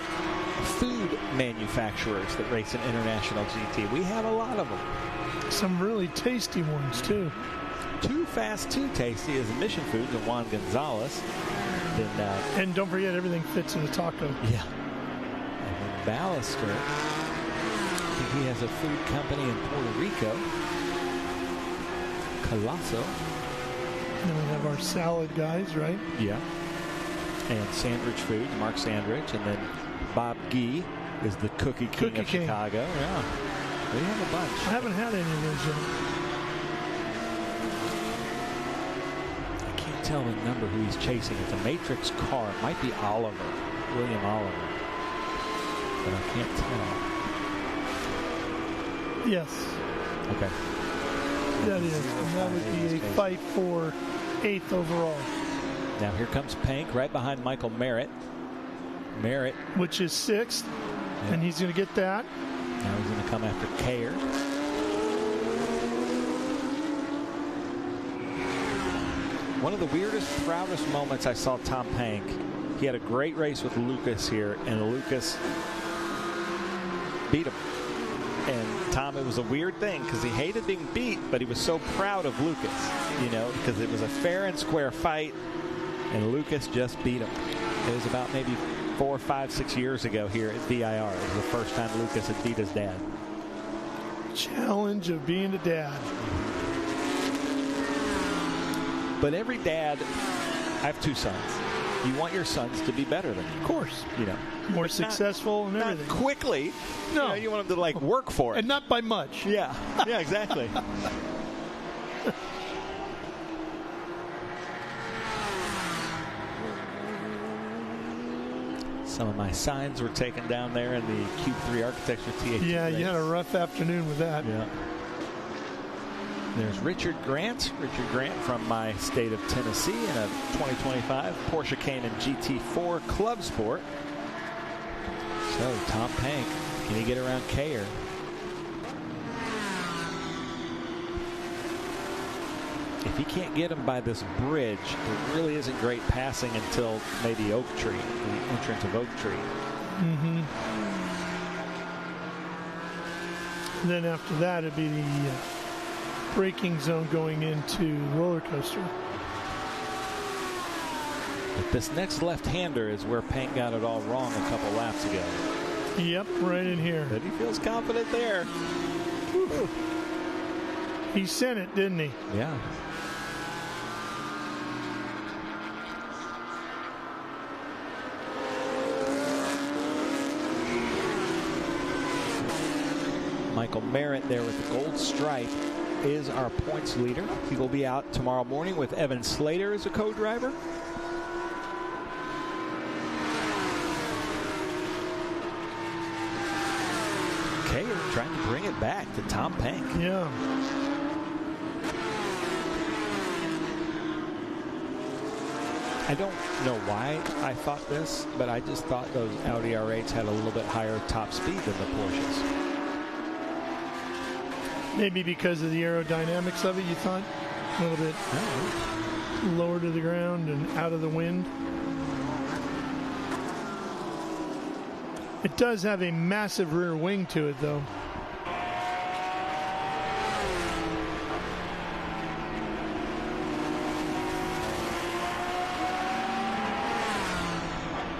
food manufacturers that race in International GT. We have a lot of them. Some really tasty ones, too. Too Fast, Too Tasty is Mission Foods and Juan Gonzalez. And don't forget, everything fits in a taco. Yeah. And then Ballister, I think he has a food company in Puerto Rico. Colosso. And we have our salad guys, right? Yeah. And Sandwich Food, Mark Sandrich. And then Bob Gee is the Cookie King of Chicago. Yeah. We have a bunch. I haven't had any of those yet. I can't tell the number who he's chasing. It's a Matrix car. It might be Oliver, William Oliver. But I can't tell. Yes. Okay. That is. And that would be a fight for 8th overall. Now here comes Pank right behind Michael Merritt. Merritt, which is 6th, and he's going to get that. Now he's going to come after Kayer. One of the weirdest, proudest moments I saw Tom Pank. He had a great race with Lucas here, and Lucas beat him. And Tom, it was a weird thing because he hated being beat, but he was so proud of Lucas, you know, because it was a fair and square fight, and Lucas just beat him. It was about maybe 4, 5, 6 years ago here at VIR. It was the first time Lucas had beat his dad. Challenge of being a dad. But every dad, I have 2 sons. You want your sons to be better than you. Of course. You know. More successful and everything. Not quickly. No. You want them to, like, work for it. And not by much. Yeah. Yeah, exactly. Some of my signs were taken down there in the Cube 3 architecture TH. Yeah, you had a rough afternoon with that. Yeah. There's Richard Grant. Richard Grant from my state of Tennessee in a 2025 Porsche Cayman GT4 Club Sport. So Tom Pank, can he get around Kayer? If he can't get him by this bridge, it really isn't great passing until maybe Oak Tree, the entrance of Oak Tree. Mm-hmm. And then after that, it'd be the braking zone going into roller coaster. But this next left-hander is where Pank got it all wrong a couple laps ago. Yep, right in here. But he feels confident there. Whew. He sent it, didn't he? Yeah. Michael Merritt there with the gold stripe is our points leader. He will be out tomorrow morning with Evan Slater as a co-driver. Kayer trying to bring it back to Tom Pank. Yeah. I don't know why I thought this, but I just thought those Audi R8s had a little bit higher top speed than the Porsches. Maybe because of the aerodynamics of it, you thought? A little bit lower to the ground and out of the wind. It does have a massive rear wing to it, though.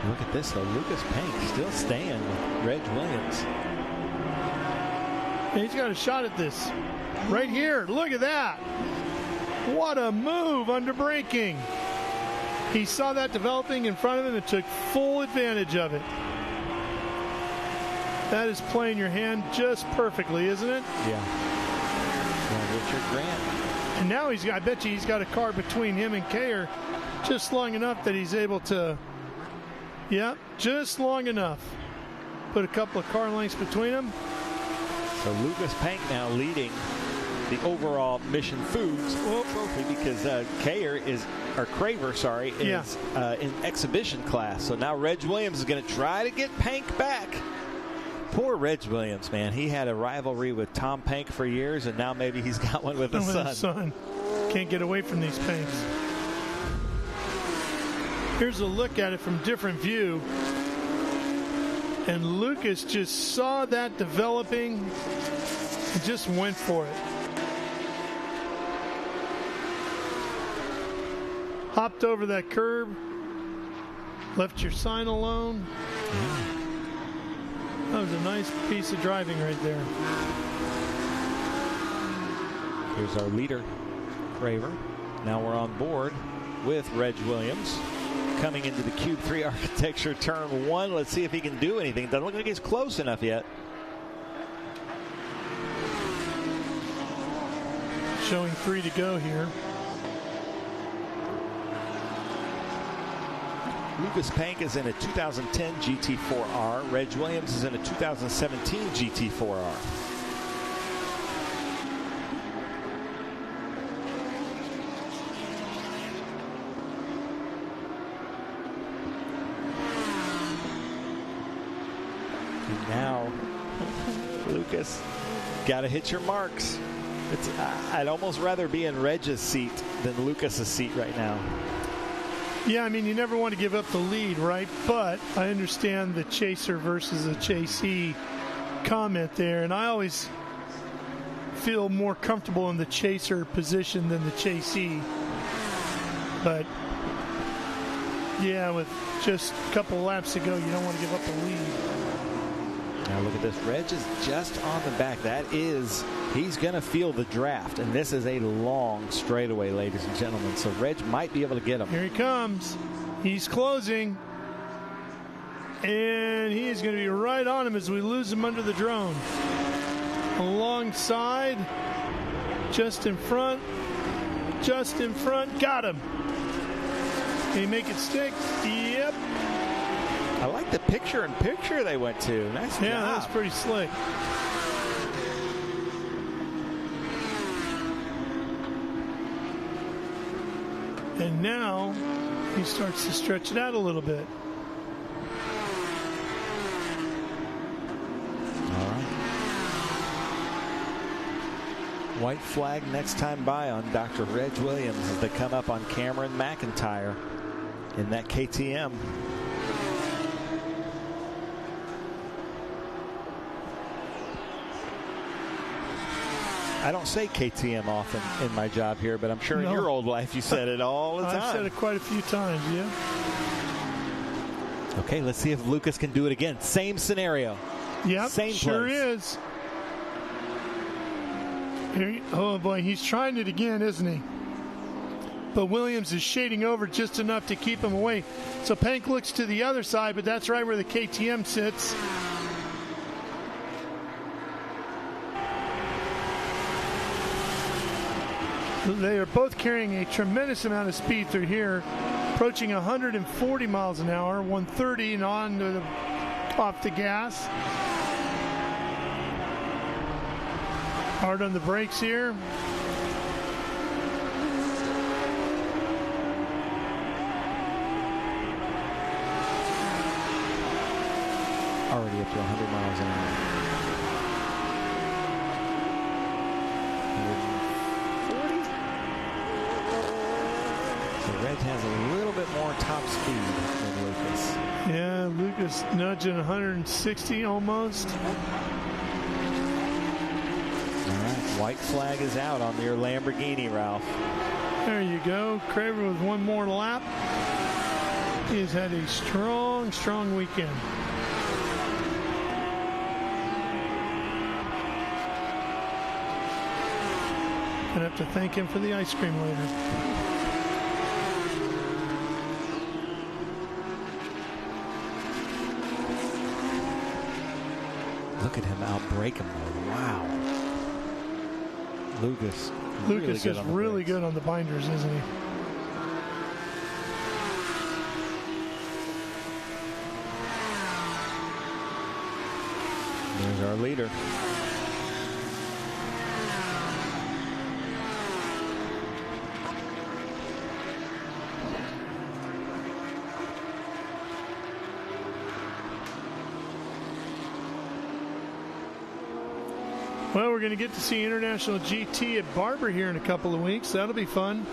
Look at this, though. Lucas Pank still staying with Reg Williams. He's got a shot at this. Right here. Look at that. What a move under braking. He saw that developing in front of him and took full advantage of it. That is playing your hand just perfectly, isn't it? Yeah. Well, Richard Grant. And now he's got, I bet you he's got a car between him and Kayer just long enough that he's able to, yeah, just long enough. Put a couple of car lengths between them. So Lucas Pank now leading the overall Mission Foods trophy because Kayer is, or Craver, sorry, is in exhibition class. So now Reg Williams is going to try to get Pank back. Poor Reg Williams, man. He had a rivalry with Tom Pank for years, and now maybe he's got one with his son. Can't get away from these Panks. Here's a look at it from different view. And Lucas just saw that developing and just went for it. Hopped over that curb, left your sign alone. That was a nice piece of driving right there. Here's our leader, Craver. Now we're on board with Reg Williams. Coming into the Cube 3 architecture turn 1. Let's see if he can do anything. Doesn't look like he's close enough yet. Showing 3 to go here. Lucas Pank is in a 2010 GT4R. Reg Williams is in a 2017 GT4R. Lucas. Got to hit your marks. I'd almost rather be in Reg's seat than Lucas's seat right now. Yeah, I mean, you never want to give up the lead, right? But I understand the chaser versus the chasee comment there, and I always feel more comfortable in the chaser position than the chasee. But yeah, with just a couple laps to go, you don't want to give up the lead. Now look at this. Reg is just on the back. He's going to feel the draft, and this is a long straightaway, ladies and gentlemen. So Reg might be able to get him. Here he comes. He's closing, and he is going to be right on him as we lose him under the drone. Alongside, just in front, got him. Can he make it stick? Yep. I like the picture-in-picture they went to. Nice job. Yeah, that was pretty slick. And now he starts to stretch it out a little bit. All right. White flag next time by on Dr. Reg Williams as they come up on Cameron McIntyre in that KTM. I don't say KTM often in my job here, but I'm sure in your old life you said it all the time. I've said it quite a few times, yeah. Okay, let's see if Lucas can do it again. Same scenario. Yep, same sure place. is. Oh boy, he's trying it again, isn't he? But Williams is shading over just enough to keep him away. So Pank looks to the other side, but that's right where the KTM sits. They are both carrying a tremendous amount of speed through here, approaching 140 miles an hour, 130 and on to off the gas. Hard on the brakes here. Already up to 100 miles an hour. Reg has a little bit more top speed than Lucas. Yeah, Lucas nudging 160 almost. All right, white flag is out on your Lamborghini, Ralph. There you go. Craver with one more lap. He has had a strong, strong weekend. Gonna have to thank him for the ice cream later. Look at him outbrake him. Wow. Lucas is really good on the binders, isn't he? There's our leader. Well, we're going to get to see International GT at Barber here in a couple of weeks. That'll be fun.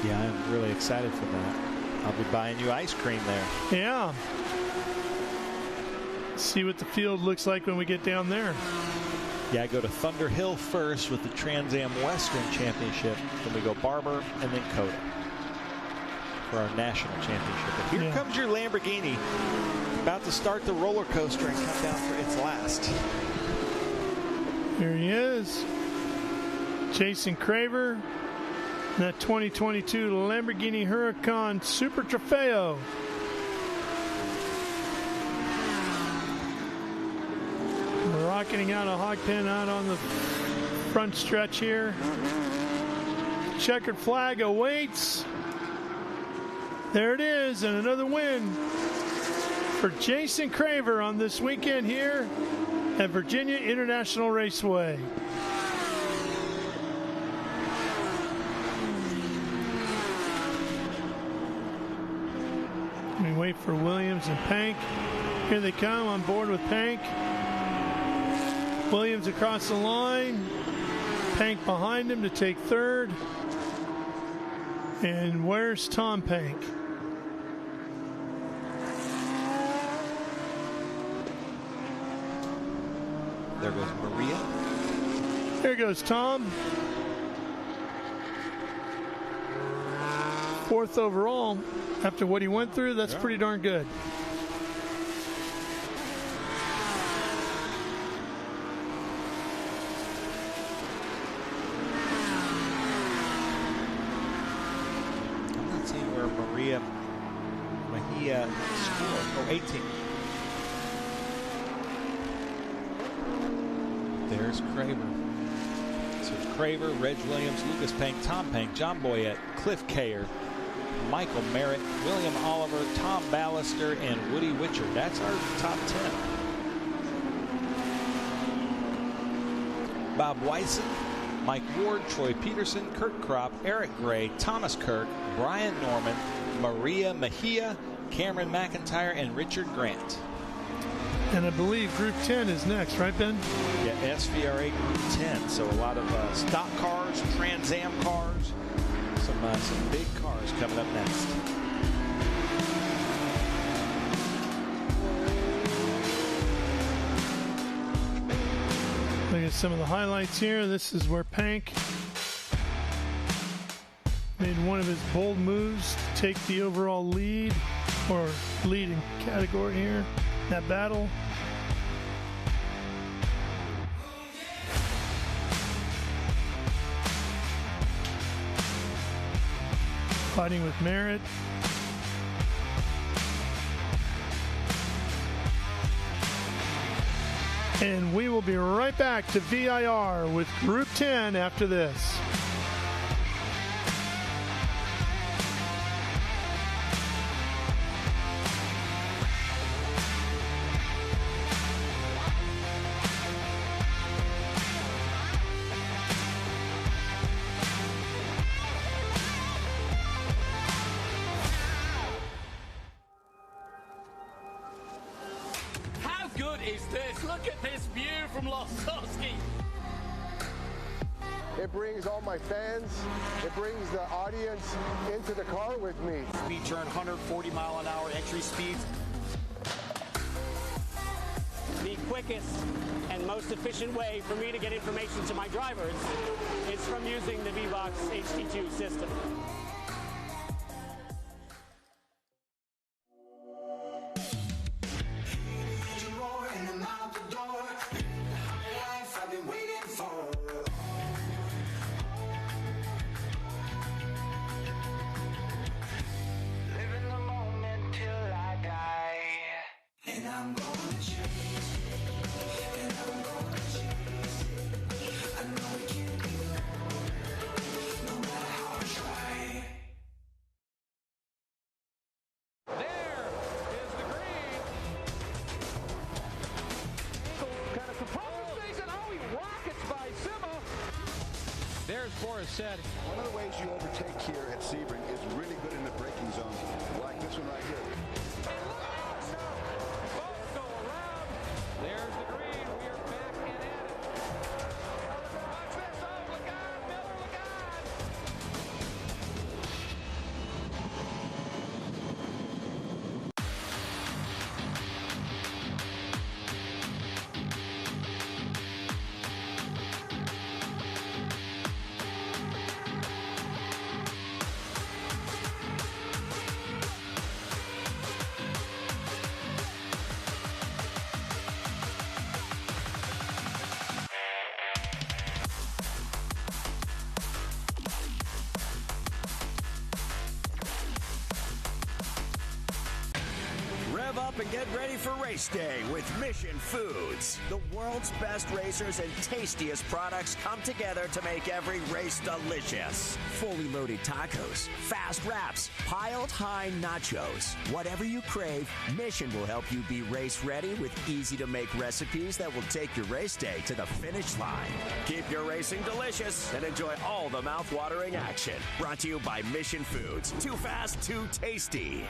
Yeah, I'm really excited for that. I'll be buying you ice cream there. Yeah. See what the field looks like when we get down there. Yeah, I go to Thunder Hill first with the Trans Am Western Championship. Then we go Barber and then Coda for our national championship. But here comes your Lamborghini, about to start the roller coaster and come down for its last. Here he is, Jason Craver, that 2022 Lamborghini Huracan Super Trofeo. Rocketing out a hog pen out on the front stretch here. Checkered flag awaits. There it is, and another win for Jason Craver on this weekend here at Virginia International Raceway. We wait for Williams and Pank. Here they come on board with Pank. Williams across the line. Pank behind him to take third. And where's Tom Pank? There goes Maria. There goes Tom. Fourth overall. After what he went through, that's pretty darn good. I'm not seeing where Maria Mejia scored. Oh, 18. There's Craver. So it's Craver, Reg Williams, Lucas Pank, Tom Pank, John Boyette, Cliff Kayer, Michael Merritt, William Oliver, Tom Ballister, and Woody Witcher. That's our top 10. Bob Wyson, Mike Ward, Troy Peterson, Kurt Kropp, Eric Gray, Thomas Kirk, Brian Norman, Maria Mejia, Cameron McIntyre, and Richard Grant. And I believe Group 10 is next, right, Ben? Yeah, SVRA Group 10. So a lot of stock cars, Trans Am cars, some big cars coming up next. Look at some of the highlights here. This is where Pank made one of his bold moves to take the overall lead, or leading category here, that battle. Fighting with Merritt. And we will be right back to VIR with Group 10 after this. It brings all my fans, it brings the audience into the car with me. We turn 140-mile-an-hour entry speeds. The quickest and most efficient way for me to get information to my drivers is from using the V-Box HD2 system. Said. One of the ways you overtake here at Sebring is really good in the braking zone, like this one right here. Both go around. There's the green. We are back and at it. Watch this. Oh, look out, Miller, look out. Rev up and get ready for race day with Mission Foods. The world's best racers and tastiest products come together to make every race delicious. Fully loaded tacos, fast wraps, piled high nachos. Whatever you crave, Mission will help you be race ready with easy to make recipes that will take your race day to the finish line. Keep your racing delicious and enjoy all the mouth-watering action. Brought to you by Mission Foods. Too fast, too tasty.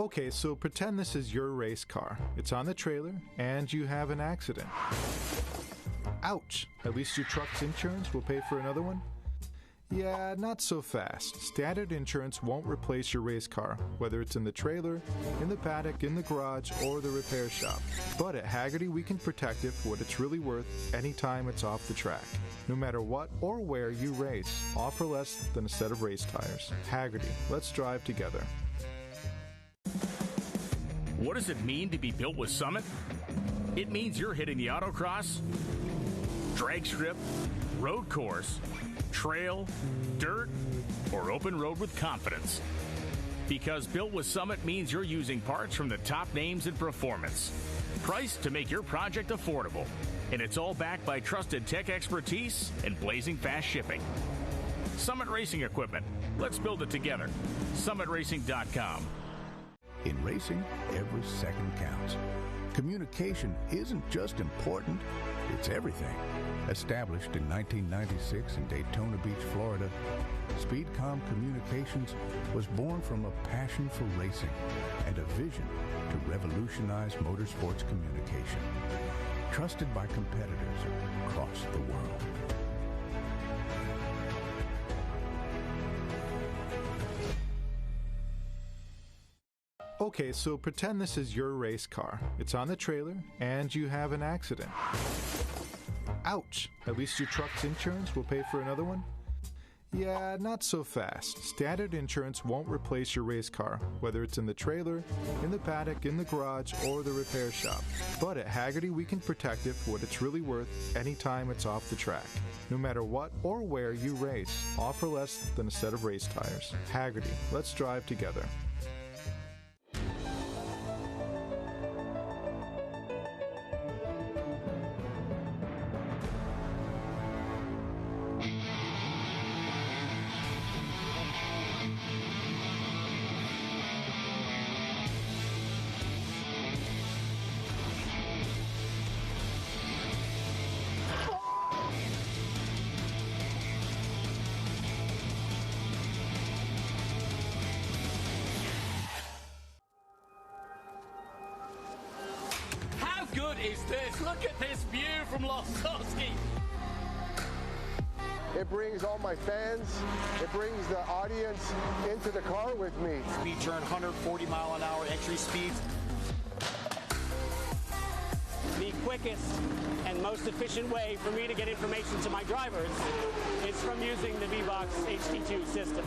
Okay, so pretend this is your race car. It's on the trailer, and you have an accident. Ouch! At least your truck's insurance will pay for another one? Yeah, not so fast. Standard insurance won't replace your race car, whether it's in the trailer, in the paddock, in the garage, or the repair shop. But at Hagerty, we can protect it for what it's really worth anytime it's off the track. No matter what or where you race, offer less than a set of race tires. Hagerty, let's drive together. What does it mean to be built with Summit? It means you're hitting the autocross, drag strip, road course, trail, dirt, or open road with confidence. Because built with Summit means you're using parts from the top names in performance. Priced to make your project affordable. And it's all backed by trusted tech expertise and blazing fast shipping. Summit Racing Equipment. Let's build it together. SummitRacing.com. In racing, every second counts. Communication isn't just important, it's everything. Established in 1996 in Daytona Beach, Florida, Speedcom Communications was born from a passion for racing and a vision to revolutionize motorsports communication. Trusted by competitors across the world. Okay, so pretend this is your race car. It's on the trailer, and you have an accident. Ouch! At least your truck's insurance will pay for another one? Yeah, not so fast. Standard insurance won't replace your race car, whether it's in the trailer, in the paddock, in the garage, or the repair shop. But at Hagerty, we can protect it for what it's really worth anytime it's off the track. No matter what or where you race, offer less than a set of race tires. Hagerty, let's drive together. Good is this? Look at this view from Losowski. It brings all my fans, it brings the audience into the car with me. Speed turn 140 mile an hour entry speeds. The quickest and most efficient way for me to get information to my drivers is from using the VBox HD2 system.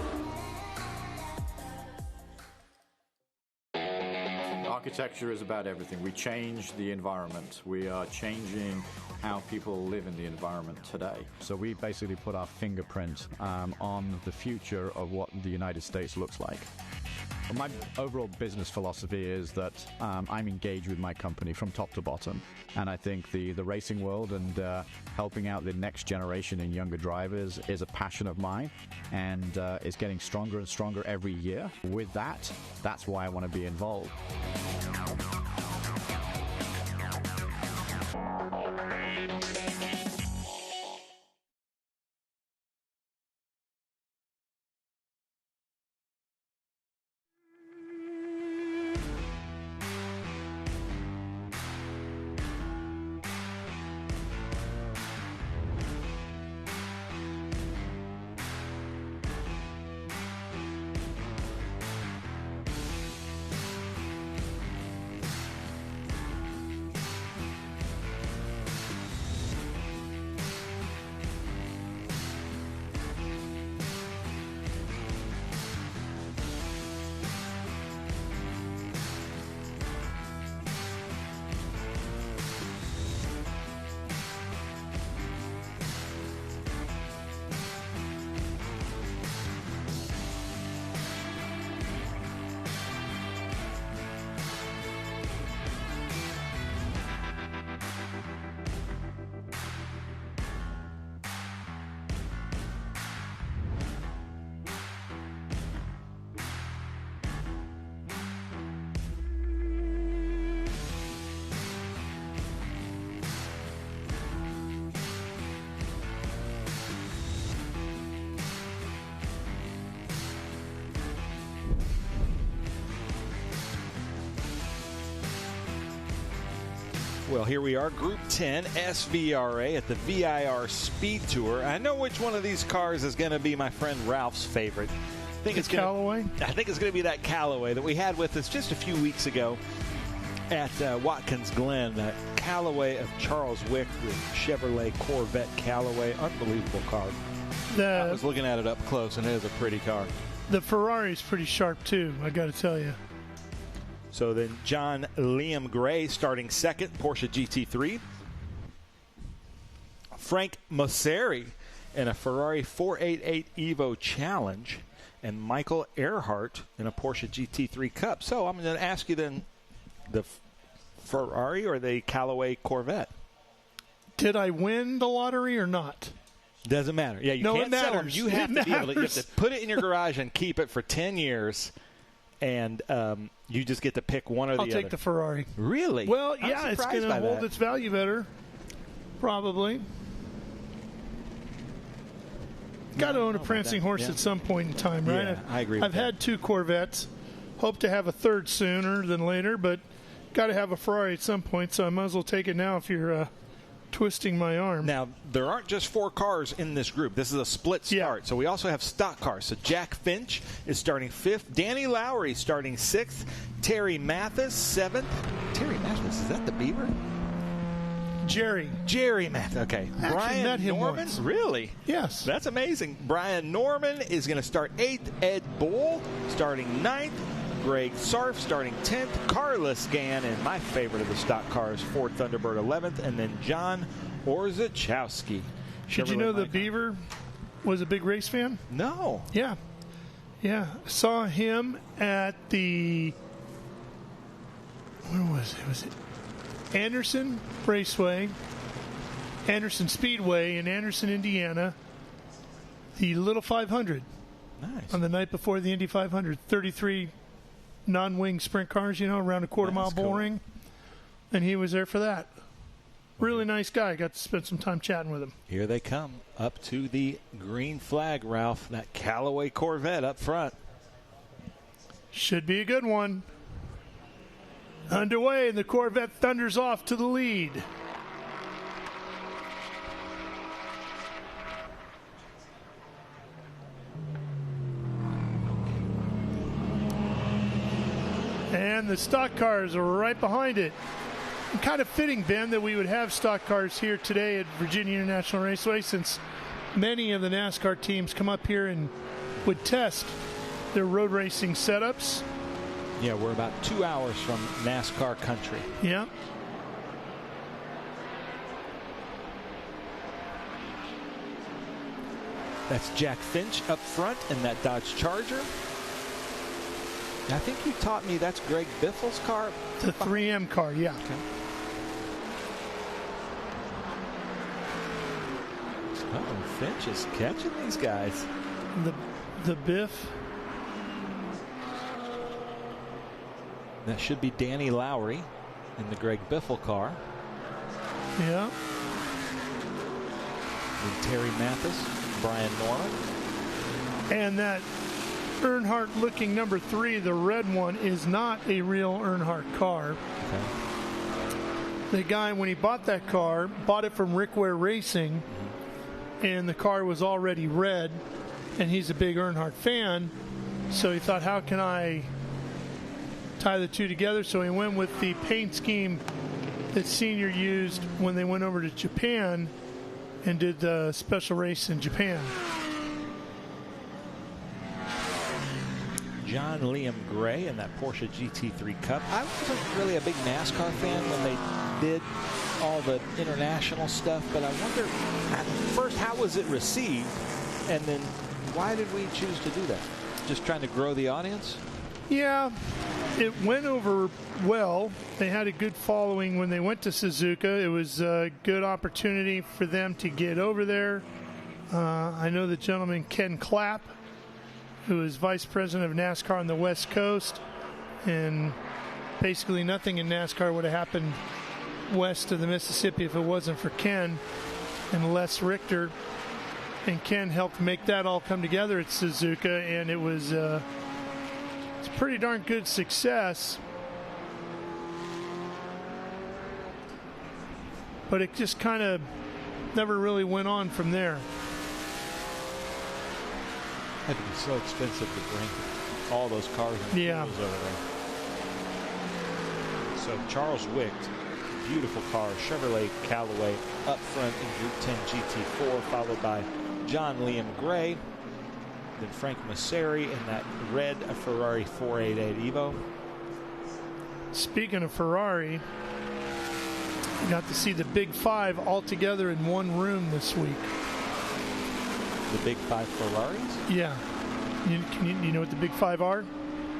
Architecture is about everything. We change the environment. We are changing how people live in the environment today. So we basically put our fingerprint on the future of what the United States looks like. My overall business philosophy is that I'm engaged with my company from top to bottom, and I think the racing world and helping out the next generation and younger drivers is a passion of mine, and it's getting stronger and stronger every year. With that, that's why I want to be involved. Well, here we are, Group 10, SVRA at the VIR Speed Tour. I know which one of these cars is going to be my friend Ralph's favorite. I think it's Callaway? I think it's going to be that Callaway that we had with us just a few weeks ago at Watkins Glen, that Callaway of Charles Wick with Chevrolet Corvette Callaway. Unbelievable car. I was looking at it up close, and it is a pretty car. The Ferrari's pretty sharp, too, I got to tell you. So then John Liam Gray starting second, Porsche GT3. Frank Mosseri in a Ferrari 488 Evo Challenge. And Michael Earhart in a Porsche GT3 Cup. So I'm going to ask you then, the Ferrari or the Callaway Corvette? Did I win the lottery or not? Doesn't matter. Yeah, you can't sell them. You have to be able to, you have to put it in your garage and keep it for 10 years. And you just get to pick one or the other. I'll take the Ferrari. Really? Well, yeah, it's going to hold its value better. Probably. Got to own a prancing horse at some point in time, right? Yeah, I agree with I've had 2 Corvettes. Hope to have a third sooner than later, but got to have a Ferrari at some point, so I might as well take it now if you're twisting my arm. Now, there aren't just 4 cars in this group. This is a split start. So we also have stock cars. So Jack Finch is starting 5th. Danny Lowry starting 6th. Terry Mathis, 7th. Terry Mathis, is that the Beaver? Jerry Mathis. Okay. I actually met him Norman? once. Really? Yes. That's amazing. Brian Norman is going to start 8th. Ed Bull starting 9th. Greg Sarf starting 10th. Carlos Gann, and my favorite of the stock cars, Ford Thunderbird 11th. And then John Orzechowski. Did you know the Beaver was a big race fan? No. Yeah. Yeah. Saw him at the, where was it? Was it Anderson Raceway, Anderson Speedway in Anderson, Indiana, the Little 500. Nice. On the night before the Indy 500, 33 non-wing sprint cars, around a quarter-mile bull ring. And he was there for that. Really nice guy. Got to spend some time chatting with him. Here they come up to the green flag, Ralph. That Callaway Corvette up front. Should be a good one. Underway, and the Corvette thunders off to the lead. And the stock cars are right behind it. And kind of fitting, Ben, that we would have stock cars here today at Virginia International Raceway, since many of the NASCAR teams come up here and would test their road racing setups. Yeah, we're about 2 hours from NASCAR country. Yeah. That's Jack Finch up front in that Dodge Charger. I think you taught me that's Greg Biffle's car. The 3M car, yeah. Okay. Oh, Finch is catching these guys. The Biff. That should be Danny Lowry in the Greg Biffle car. Yeah. And Terry Mathis, Brian Norman. And that Earnhardt-looking number 3, the red one, is not a real Earnhardt car. Okay. The guy, when he bought that car, bought it from Rick Ware Racing, and the car was already red, and he's a big Earnhardt fan, so he thought, how can I tie the two together? So he went with the paint scheme that Senior used when they went over to Japan and did the special race in Japan. John Liam Gray in that Porsche GT3 Cup. I wasn't really a big NASCAR fan when they did all the international stuff, but I wonder, first, how was it received? And then why did we choose to do that? Just trying to grow the audience? Yeah, it went over well. They had a good following when they went to Suzuka. It was a good opportunity for them to get over there. I know the gentleman Ken Clapp, who is vice president of NASCAR on the West Coast, and basically nothing in NASCAR would have happened west of the Mississippi if it wasn't for Ken and Les Richter. And Ken helped make that all come together at Suzuka, and it was it's a pretty darn good success. but it just kind of never really went on from there. Had to be so expensive to bring all those cars and yeah. over there. So Charles Wicht, beautiful car, Chevrolet Callaway up front in Group 10 GT4, followed by John Liam Gray, then Frank Masseri in that red Ferrari 488 Evo. Speaking of Ferrari, you got to see the Big Five all together in one room this week. The Big Five Ferraris? Yeah. You know what the Big Five are?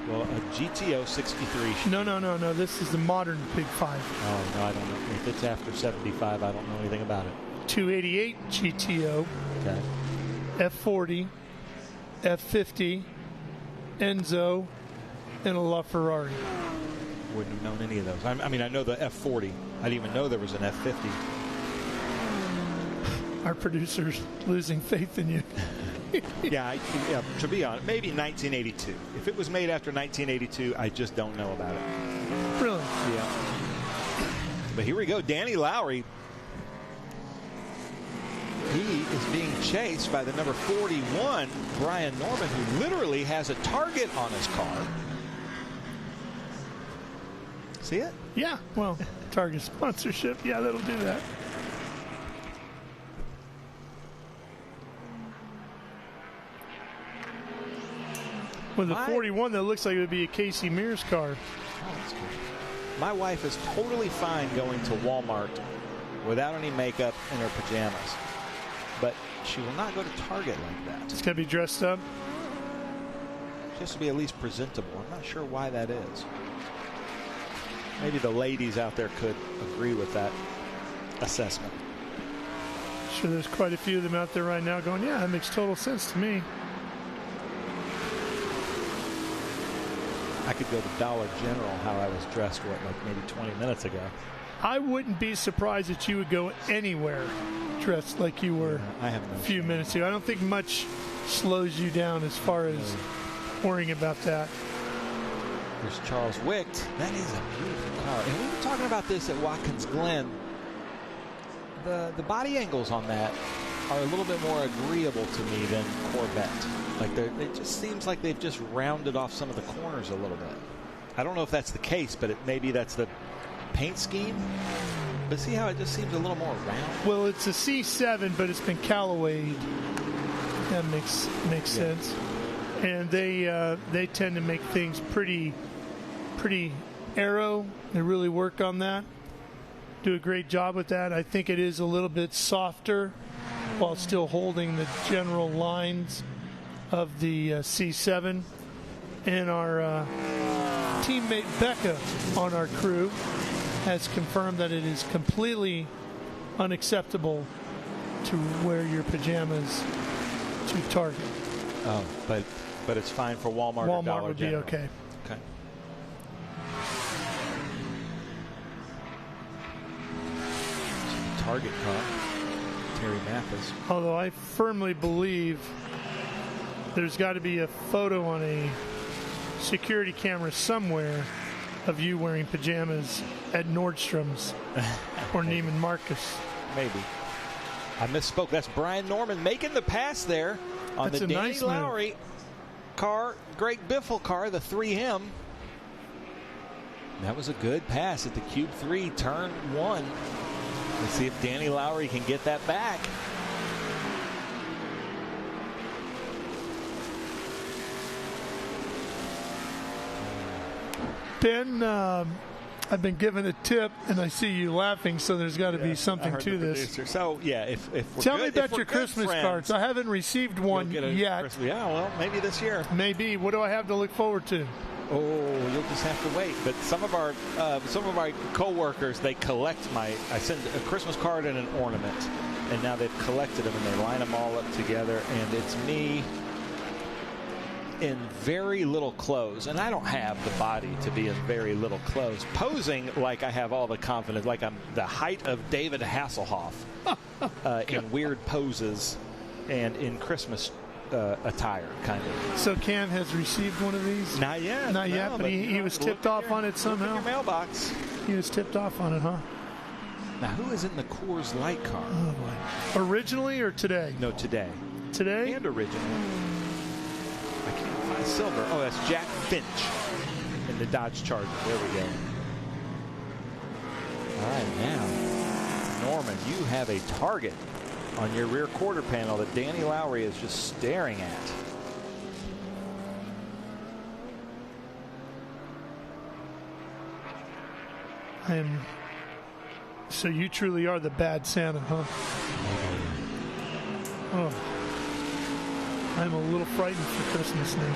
Well, a GTO 63. No. This is the modern Big Five. Oh, no, I don't know. If it's after 75, I don't know anything about it. 288 GTO. Okay. F40. F50. Enzo. And a LaFerrari. Wouldn't have known any of those. I mean, I know the F40. I didn't even know there was an F50. Our producer's losing faith in you. yeah, to be honest, maybe 1982. If it was made after 1982, I just don't know about it. Really? Yeah. But here we go. Danny Lowry. He is being chased by the number 41, Brian Norman, who literally has a target on his car. See it? Yeah. Well, Target sponsorship. Yeah, that'll do that. With the 41, that looks like it would be a Casey Mears car. Oh, that's good. My wife is totally fine going to Walmart without any makeup in her pajamas, but she will not go to Target like that. It's going to be dressed up? Just to be at least presentable. I'm not sure why that is. Maybe the ladies out there could agree with that assessment. Sure, there's quite a few of them out there right now going, yeah, that makes total sense to me. I could go to Dollar General how I was dressed, like maybe 20 minutes ago. I wouldn't be surprised that you would go anywhere dressed like you were a few minutes ago. I don't think much slows you down as far as worrying about that. There's Charles Wicht. That is a beautiful car. And we were talking about this at Watkins Glen. The body angles on that are a little bit more agreeable to me than Corvette. Like it just seems like they've just rounded off some of the corners a little bit. I don't know if that's the case, but maybe that's the paint scheme. But see how it just seems a little more round? Well, it's a C7, but it's been Callaway'd. That makes sense. And they tend to make things pretty aero. They really work on that. Do a great job with that. I think it is a little bit softer while still holding the general lines of the C7. And our teammate Becca on our crew has confirmed that it is completely unacceptable to wear your pajamas to Target. Oh, but it's fine for Walmart. Walmart or Dollar would General. be okay. Okay. Target car, Terry Mathis. Although I firmly believe there's got to be a photo on a security camera somewhere of you wearing pajamas at Nordstrom's or Neiman Marcus. Maybe. I misspoke. That's Brian Norman making the pass there on That's the a Danny nice Lowry car, Greg Biffle car, the 3M. That was a good pass at the Cube 3, turn 1. Let's see if Danny Lowry can get that back. Ben, I've been given a tip, and I see you laughing, so there's got to be something to this. Producer. So, yeah, if we're Tell me good, about your Christmas cards. I haven't received one yet. Yeah, well, maybe this year. Maybe. What do I have to look forward to? Oh, you'll just have to wait. But some of our co-workers, they collect I send a Christmas card and an ornament, and now they've collected them and they line them all up together, and it's me in very little clothes, and I don't have the body to be in very little clothes, posing like I have all the confidence, like I'm the height of David Hasselhoff in weird poses and in Christmas attire, kind of. So Cam has received one of these? Not yet. Not yet, but he was tipped off on it somehow. Look in your mailbox. He was tipped off on it, huh? Now, who is in the Coors Light car? Oh, boy. Originally or today? No, today. Today? And originally. I can't find silver. Oh, that's Jack Finch in the Dodge Charger. There we go. All right, now, Norman, you have a target on your rear quarter panel that Danny Lowry is just staring at. So you truly are the bad Santa, huh? Oh. I'm a little frightened for Christmas now.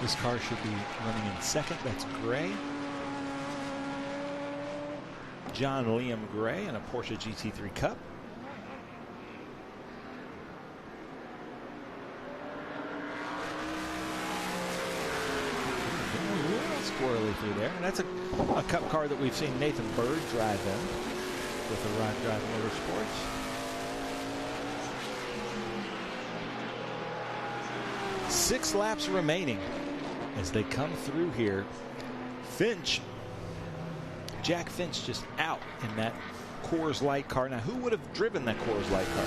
This car should be running in second. That's Gray. John Liam Gray in a Porsche GT3 Cup. Squirrely through there. And that's a Cup car that we've seen Nathan Bird drive in with the Rod Drive Motorsports. Six laps remaining as they come through here. Finch, Jack Finch, just out in that Coors Light car. Now, who would have driven that Coors Light car?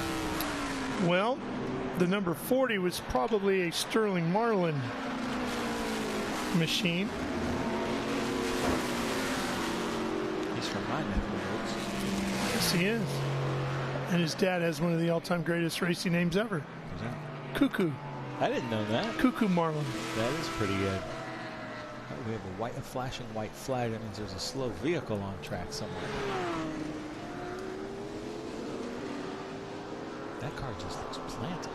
Well, the number 40 was probably a Sterling Marlin machine. He's from my neck of the woods. Yes, he is. And his dad has one of the all-time greatest racing names ever. Who's that? Cuckoo. I didn't know that. Cuckoo Marlin. That is pretty good. Oh, we have a flashing white flag. That means there's a slow vehicle on track somewhere. That car just looks planted.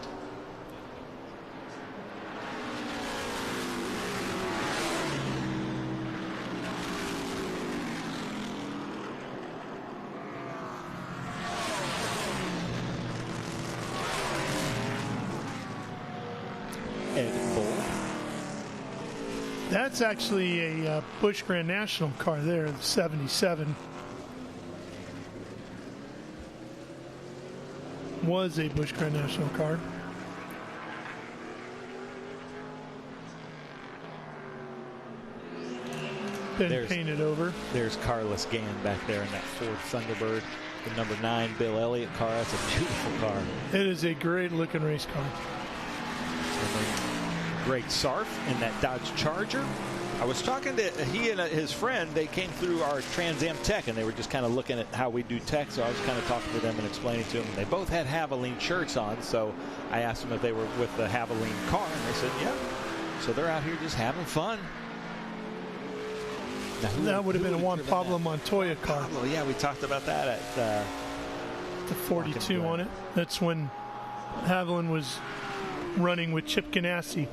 That's actually a Busch Grand National car there, the 77. Was a Busch Grand National car. Been painted over. There's Carlos Gann back there in that Ford Thunderbird. The number 9 Bill Elliott car. That's a beautiful car. It is a great looking race car. Greg Sarf in that Dodge Charger. I was talking to he and his friend. They came through our Trans Am Tech, and they were just kind of looking at how we do tech. So I was kind of talking to them and explaining to them. They both had Havoline shirts on, so I asked them if they were with the Havoline car, and they said, yeah. So they're out here just having fun. Now, that would have been a Juan Pablo Montoya car. Pablo, yeah, we talked about that at the 42 on it. That's when Havoline was running with Chip Ganassi.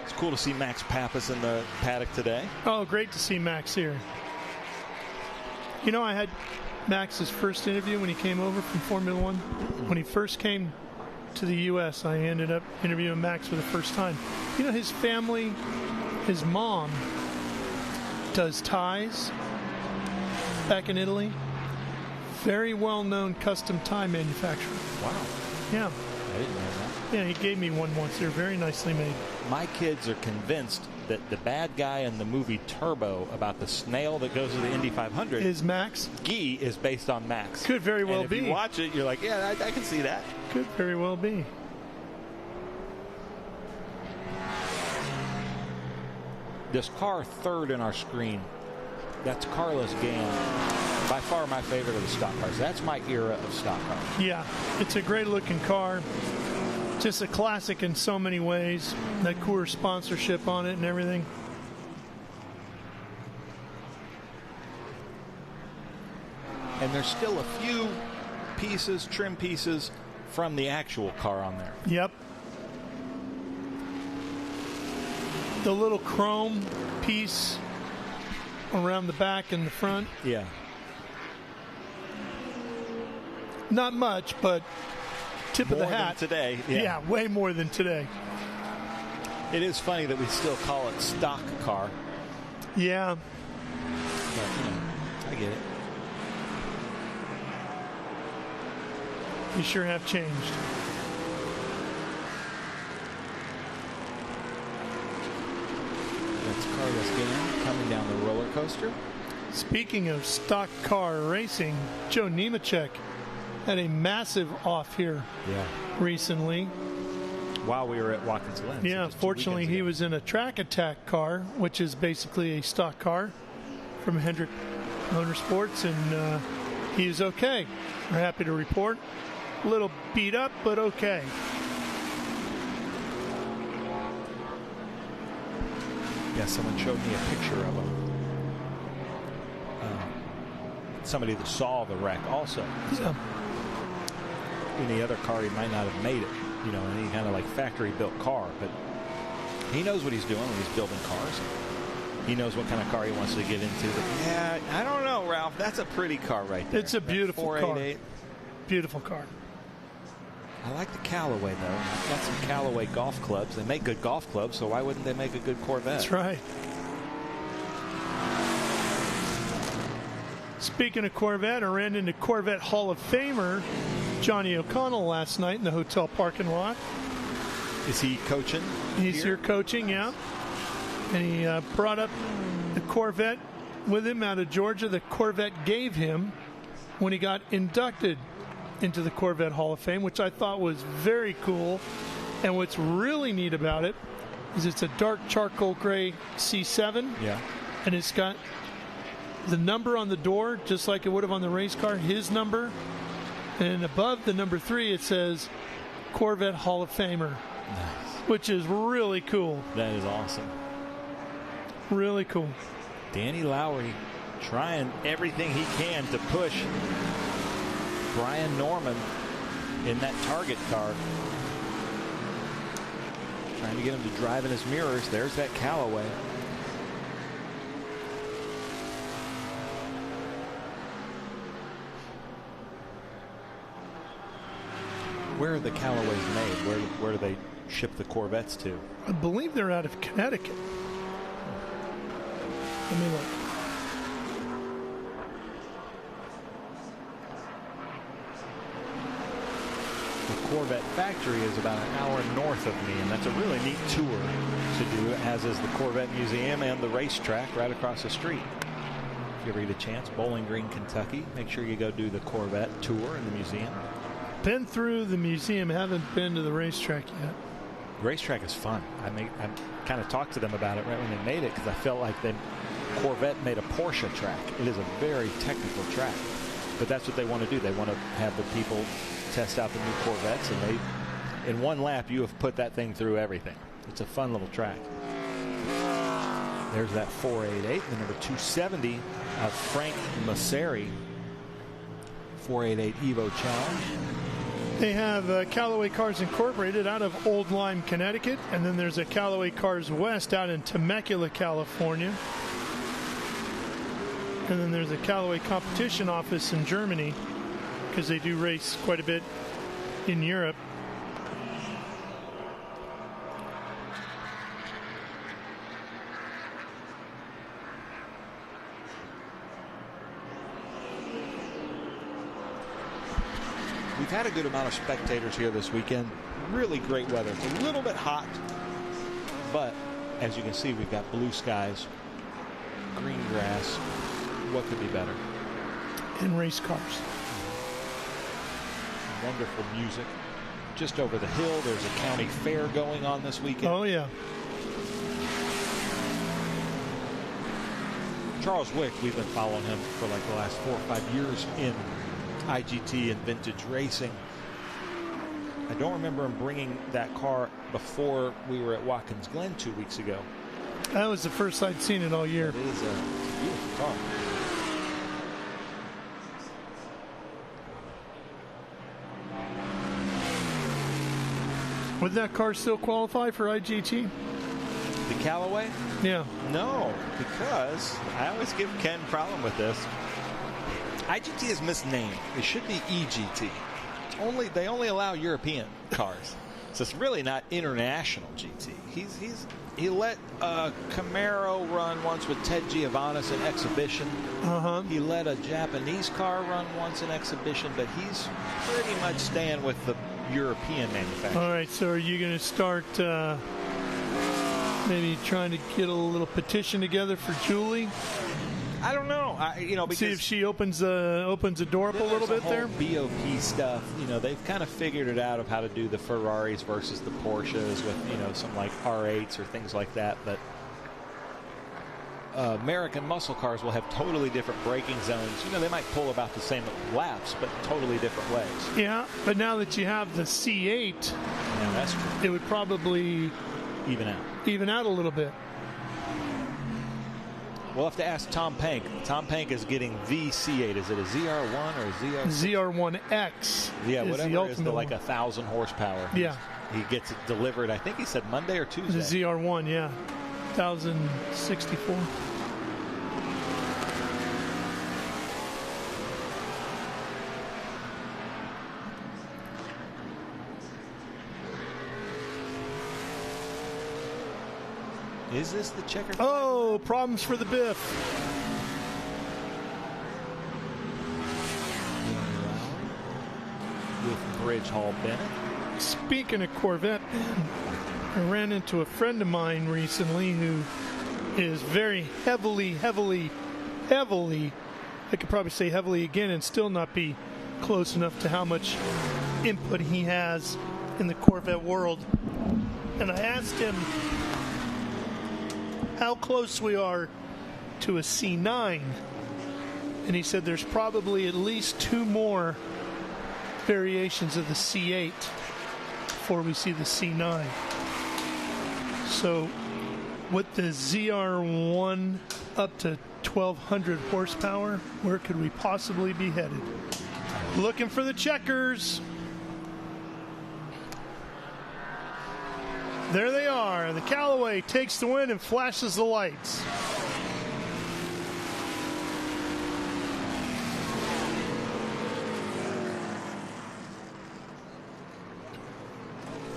It's cool to see Max Pappas in the paddock today. Oh, great to see Max here. You know, I had Max's first interview when he came over from Formula One. When he first came to the U.S., I ended up interviewing Max for the first time. You know, his family, his mom does ties back in Italy. Very well-known custom tie manufacturer. Wow. Yeah. I didn't know that. Yeah, he gave me one once. They're very nicely made. My kids are convinced that the bad guy in the movie Turbo about the snail that goes to the Indy 500 is Max. Guy is based on Max. Could very well be. If you watch it, you're like, yeah, I can see that. Could very well be. This car third in our screen, that's Carlos Gann. By far my favorite of the stock cars. That's my era of stock cars. Yeah, it's a great looking car. Just a classic in so many ways. That Coors sponsorship on it and everything. And there's still a few pieces, trim pieces from the actual car on there. Yep. The little chrome piece around the back and the front. Yeah. Not much, but tip of the hat. Today. Yeah, way more than today. It is funny that we still call it stock car. Yeah. But, you know, I get it. You sure have changed. us get in, coming down the roller coaster. Speaking of stock car racing, Joe Nemechek had a massive off here recently. While we were at Watkins Glen. Yeah, fortunately he was in a track attack car, which is basically a stock car from Hendrick Motorsports, and he's okay. We're happy to report. A little beat up, but okay. Yeah, someone showed me a picture of him. Somebody that saw the wreck also. So in the other car, he might not have made it. You know, any kind of like factory built car, but he knows what he's doing when he's building cars. He knows what kind of car he wants to get into. But yeah, I don't know, Ralph. That's a pretty car right there. It's a beautiful car. Beautiful car. I like the Callaway though. I've got some Callaway golf clubs. They make good golf clubs, so why wouldn't they make a good Corvette? That's right. Speaking of Corvette, I ran into Corvette Hall of Famer Johnny O'Connell last night in the hotel parking lot. Is he coaching? He's here coaching, yeah. And he brought up the Corvette with him out of Georgia. The Corvette gave him when he got inducted into the Corvette Hall of Fame, which I thought was very cool. And what's really neat about it is it's a dark charcoal gray C7. Yeah. And it's got the number on the door, just like it would have on the race car, his number. And above the number 3, it says Corvette Hall of Famer. Nice. Which is really cool. That is awesome. Really cool. Danny Lowry trying everything he can to push Brian Norman in that Target car. Trying to get him to drive in his mirrors. There's that Callaway. Where are the Callaways made? Where do they ship the Corvettes to? I believe they're out of Connecticut. Let me look. The Corvette factory is about an hour north of me, and that's a really neat tour to do, as is the Corvette Museum and the racetrack right across the street. If you ever get a chance, Bowling Green, Kentucky, make sure you go do the Corvette tour in the museum. Been through the museum, haven't been to the racetrack yet. The racetrack is fun. I kind of talked to them about it right when they made it, because I felt like Corvette made a Porsche track. It is a very technical track, but that's what they want to do. They want to have the people test out the new Corvettes, and they, in one lap, you have put that thing through everything. It's a fun little track. There's that 488, the number 270 of Frank Masseri. 488 Evo Challenge. They have Callaway Cars Incorporated out of Old Lyme, Connecticut, and then there's a Callaway Cars West out in Temecula, California. And then there's a Callaway competition office in Germany, because they do race quite a bit in Europe. We've had a good amount of spectators here this weekend. Really great weather. It's a little bit hot, but as you can see, we've got blue skies, green grass. What could be better? And race cars. Wonderful music. Just over the hill, there's a county fair going on this weekend. Oh, yeah. Charles Wick, we've been following him for like the last 4 or 5 years in IGT and vintage racing. I don't remember him bringing that car before we were at Watkins Glen 2 weeks ago. That was the first I'd seen it all year. It is a beautiful car. Would that car still qualify for IGT? The Callaway? Yeah. No, because I always give Ken a problem with this. IGT is misnamed. It should be EGT. They only allow European cars, so it's really not international GT. He let Camaro run once with Ted Giovannis in exhibition. He let a Japanese car run once in exhibition, but he's pretty much staying with the European manufacturer. All right, so are you going to start Maybe trying to get a little petition together for Julie. I don't know. Because see if she opens the door up a little bit there. BOP stuff. They've kind of figured it out of how to do the Ferraris versus the Porsches with some like R8s or things like that. But American muscle cars will have totally different braking zones. They might pull about the same laps, but totally different ways. Yeah, but now that you have the C8, yeah, that's true. It would probably even out a little bit. We'll have to ask Tom Pank. Tom Pank is getting the C8. Is it a ZR1 or a ZR1X? Yeah, is whatever the is the like 1,000 horsepower. Yeah. He gets it delivered, I think he said Monday or Tuesday. The ZR1, yeah. 1,064. Is this the checkered? Oh, problems for the Biff. With Bridge Hall Bennett. Speaking of Corvette, I ran into a friend of mine recently who is very heavily, I could probably say heavily again and still not be close enough to how much input he has in the Corvette world. And I asked him how close we are to a C9, and he said there's probably at least 2 more variations of the C8 before we see the C9. So with the ZR1 up to 1,200 horsepower, where could we possibly be headed? Looking for the checkers. There they are. The Callaway takes the win and flashes the lights.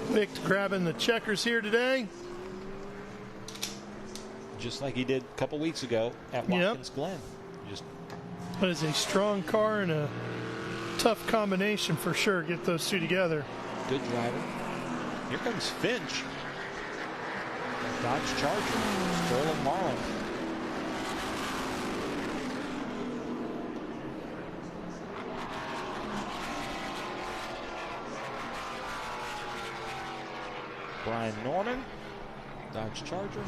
Vic grabbing the checkers here today. Just like he did a couple weeks ago at Watkins Glen. That is a strong car and a tough combination for sure. Get those two together. Good driver. Here comes Finch. Dodge Charger, Sterling Marlin. Brian Norman, Dodge Charger.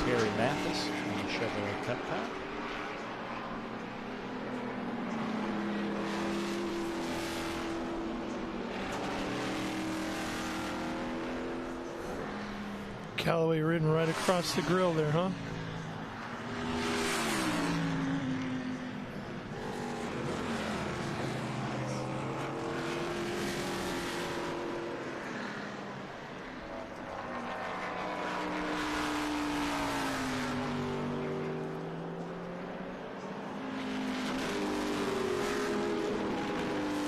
Terry Mathis on the Chevrolet Cup Car. Callaway ridden right across the grill there, huh?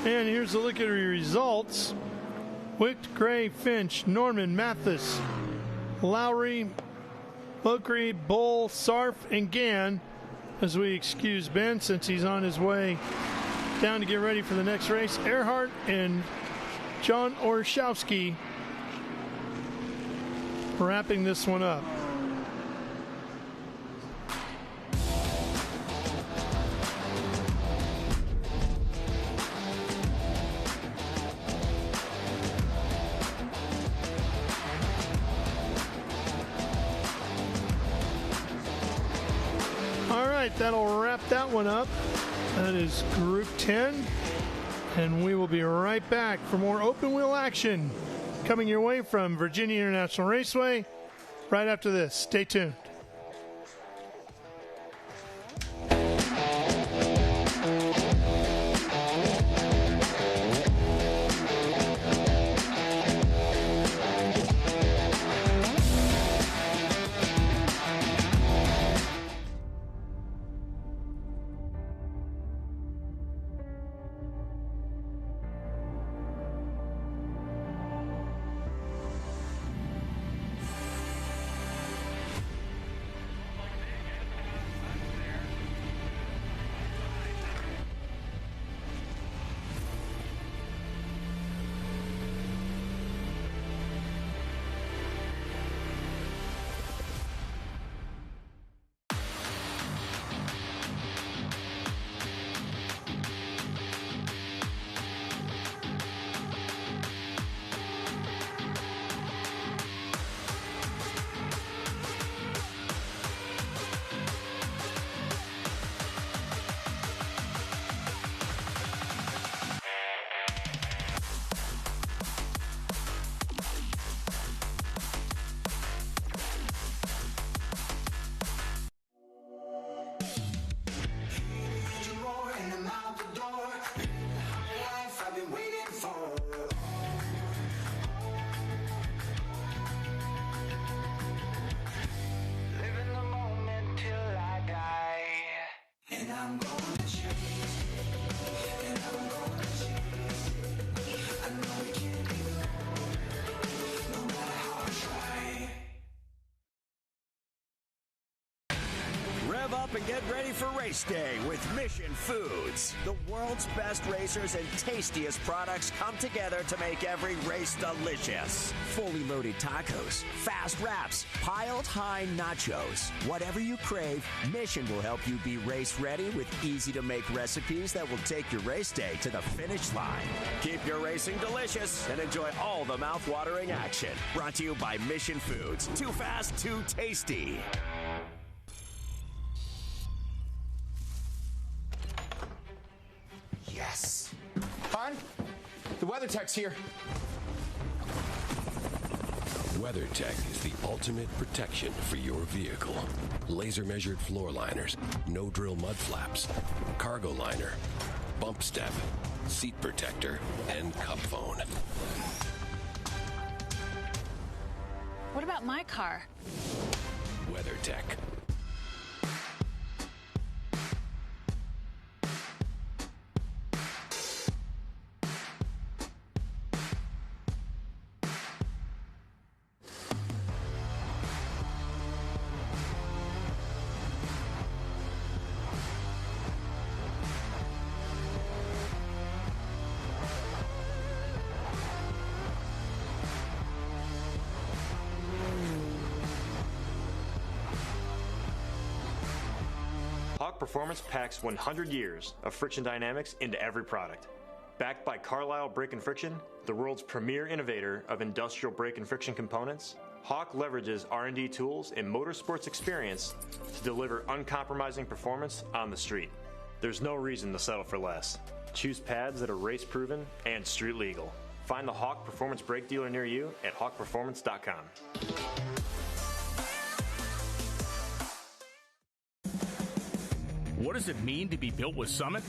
And here's a look at the results. Wicht, Gray, Finch, Norman, Mathis, Lowry, Mokri, Bull, Sarf, and Gann, as we excuse Ben since he's on his way down to get ready for the next race. Earhart and John Orszowski wrapping this one up. That'll wrap that one up. That is Group 10. And we will be right back for more open wheel action coming your way from Virginia International Raceway right after this. Stay tuned. up and get ready for race day with Mission Foods. The world's best racers and tastiest products come together to make every race delicious. Fully loaded tacos, fast wraps, piled high nachos. Whatever you crave, Mission will help you be race ready with easy-to-make recipes that will take your race day to the finish line. Keep your racing delicious and enjoy all the mouth-watering action. Brought to you by Mission Foods. Too fast, too tasty. Yes. Hon, the WeatherTech's here. WeatherTech is the ultimate protection for your vehicle. Laser measured floor liners, no drill mud flaps, cargo liner, bump step, seat protector, and cup phone. What about my car? WeatherTech. Hawk Performance packs 100 years of friction dynamics into every product. Backed by Carlisle Brake and Friction, the world's premier innovator of industrial brake and friction components, Hawk leverages R&D tools and motorsports experience to deliver uncompromising performance on the street. There's no reason to settle for less. Choose pads that are race-proven and street-legal. Find the Hawk Performance brake dealer near you at hawkperformance.com. What does it mean to be built with Summit?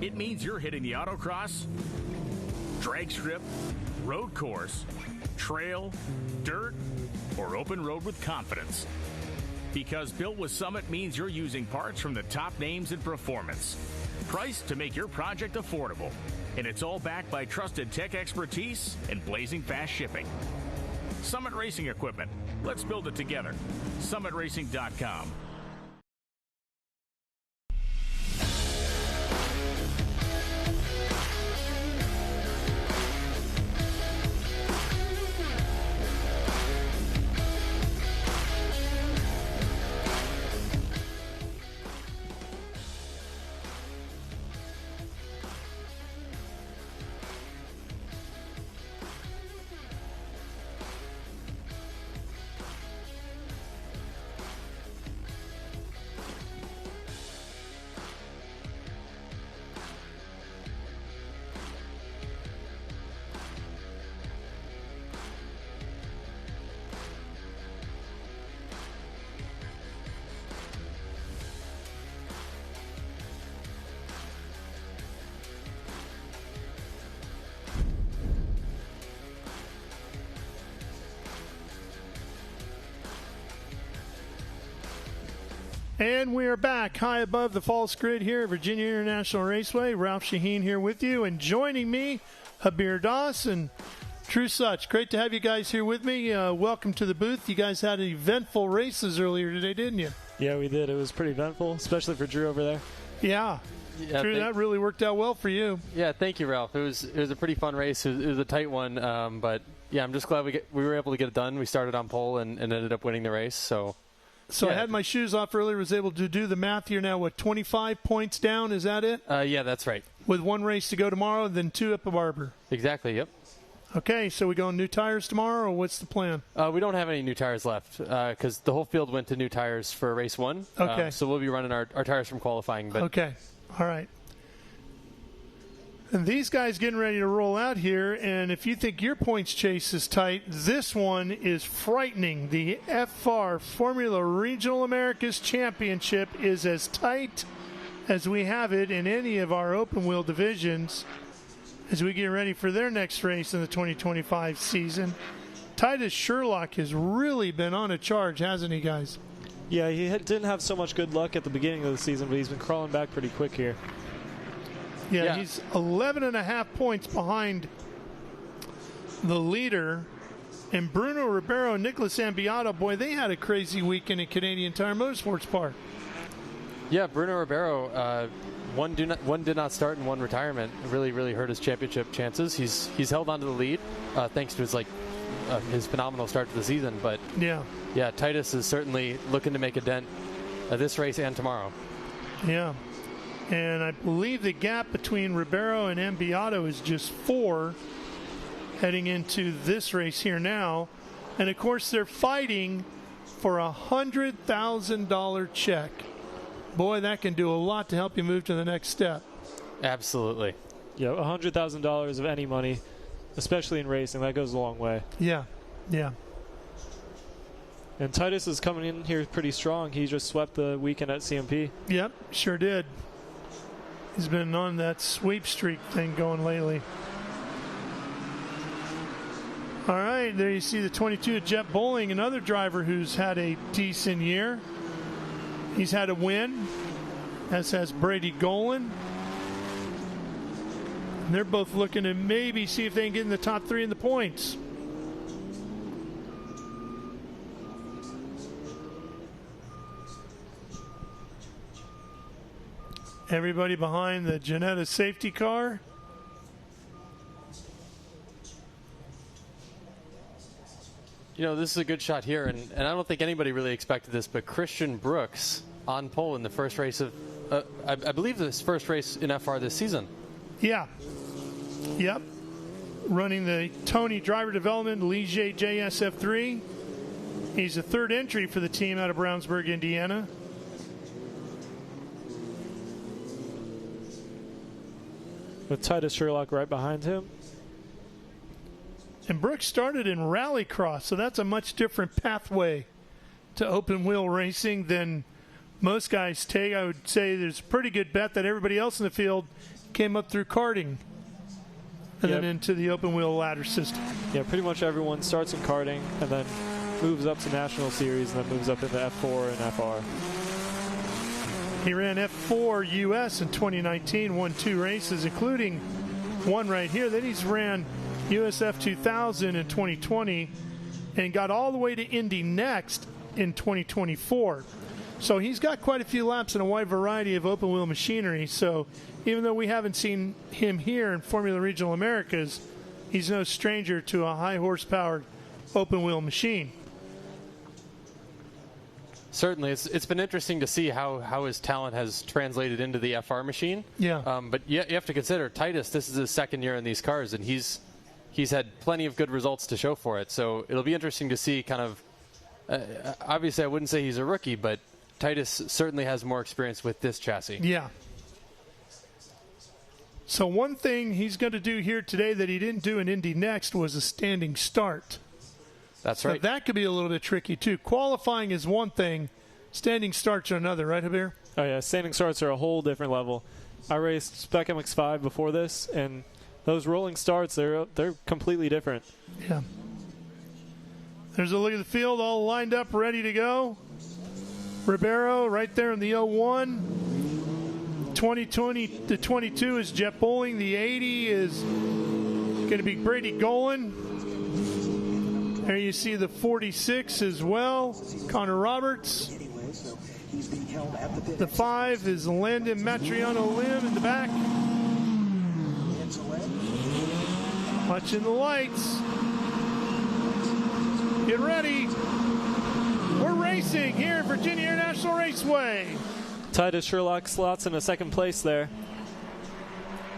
It means you're hitting the autocross, drag strip, road course, trail, dirt, or open road with confidence. Because built with Summit means you're using parts from the top names in performance. Priced to make your project affordable. And it's all backed by trusted tech expertise and blazing fast shipping. Summit Racing Equipment. Let's build it together. SummitRacing.com. And we are back high above the false grid here at Virginia International Raceway. Ralph Shaheen here with you, and joining me, Habir Dawson. True Such, great to have you guys here with me. Welcome to the booth. You guys had eventful races earlier today, didn't you? Yeah, we did. It was pretty eventful, especially for Drew over there. Yeah. Drew, that really worked out well for you. Yeah, thank you, Ralph. It was a pretty fun race. It was a tight one, but yeah, I'm just glad we were able to get it done. We started on pole and ended up winning the race. So yeah. I had my shoes off earlier, was able to do the math here now. What, 25 points down? Is that it? Yeah, that's right. With one race to go tomorrow, then two up at Barber. Exactly, yep. Okay, so we going new tires tomorrow, or what's the plan? We don't have any new tires left because the whole field went to new tires for race one. Okay. So we'll be running our tires from qualifying. But okay, all right. And these guys getting ready to roll out here, and if you think your points chase is tight, this one is frightening. The F4 Formula Regional Americas Championship is as tight as we have it in any of our open wheel divisions as we get ready for their next race in the 2025 season. Titus Sherlock has really been on a charge, hasn't he, guys? Yeah, he didn't have so much good luck at the beginning of the season, but he's been crawling back pretty quick here. Yeah, he's 11.5 points behind the leader. And Bruno Ribeiro and Nicholas Ambiato, boy, they had a crazy weekend at Canadian Tire Motorsports Park. Yeah, Bruno Ribeiro, one did not start and one retirement. Really hurt his championship chances. He's held on to the lead thanks to his phenomenal start to the season. But yeah, Titus is certainly looking to make a dent this race and tomorrow. Yeah, and I believe the gap between Ribeiro and Am VIR is just 4 heading into this race here now. And of course, they're fighting for a $100,000 check. Boy, that can do a lot to help you move to the next step. Absolutely. Yeah, $100,000 of any money, especially in racing, that goes a long way. Yeah, yeah. And Titus is coming in here pretty strong. He just swept the weekend at CMP. Yep, sure did. He's been on that sweep streak thing going lately. All right, there you see the 22 of Jet Bowling, another driver who's had a decent year. He's had a win, as has Brady Golan. And they're both looking to maybe see if they can get in the top 3 in the points. Everybody behind the Ginetta safety car. You know, this is a good shot here, and I don't think anybody really expected this, but Christian Brooks on pole in the first race of, I believe this first race in FR this season. Yeah. Yep. Running the Tony driver development, Ligier JS F4. He's a 3rd entry for the team out of Brownsburg, Indiana. With Titus Sherlock right behind him. And Brooks started in rallycross, so that's a much different pathway to open wheel racing than most guys take. I would say there's a pretty good bet that everybody else in the field came up through karting and then into the open wheel ladder system. Yeah, pretty much everyone starts in karting and then moves up to National Series and then moves up into F4 and FR. He ran F4 U.S. in 2019, won 2 races, including one right here. Then he's ran USF 2000 in 2020 and got all the way to Indy Next in 2024. So he's got quite a few laps and a wide variety of open wheel machinery. So even though we haven't seen him here in Formula Regional Americas, he's no stranger to a high horsepower open wheel machine. Certainly, it's been interesting to see how his talent has translated into the FR machine. Yeah. But you have to consider Titus. This is his 2nd year in these cars, and he's had plenty of good results to show for it. So it'll be interesting to see kind of. Obviously, I wouldn't say he's a rookie, but Titus certainly has more experience with this chassis. Yeah. So one thing he's going to do here today that he didn't do in Indy Next was a standing start. That's right. So that could be a little bit tricky, too. Qualifying is one thing. Standing starts are another, right, Javier? Oh, yeah. Standing starts are a whole different level. I raced Spec MX-5 before this, and those rolling starts, they're completely different. Yeah. There's a look at the field, all lined up, ready to go. Ribeiro right there in the 01. 2020 to 22 is Jet Bowling. The 80 is going to be Brady Golan. There you see the 46 as well, Connor Roberts. The 5 is Landon Matriano Lim in the back. Watching the lights. Get ready. We're racing here at Virginia International Raceway. Titus Sherlock slots in a 2nd place there.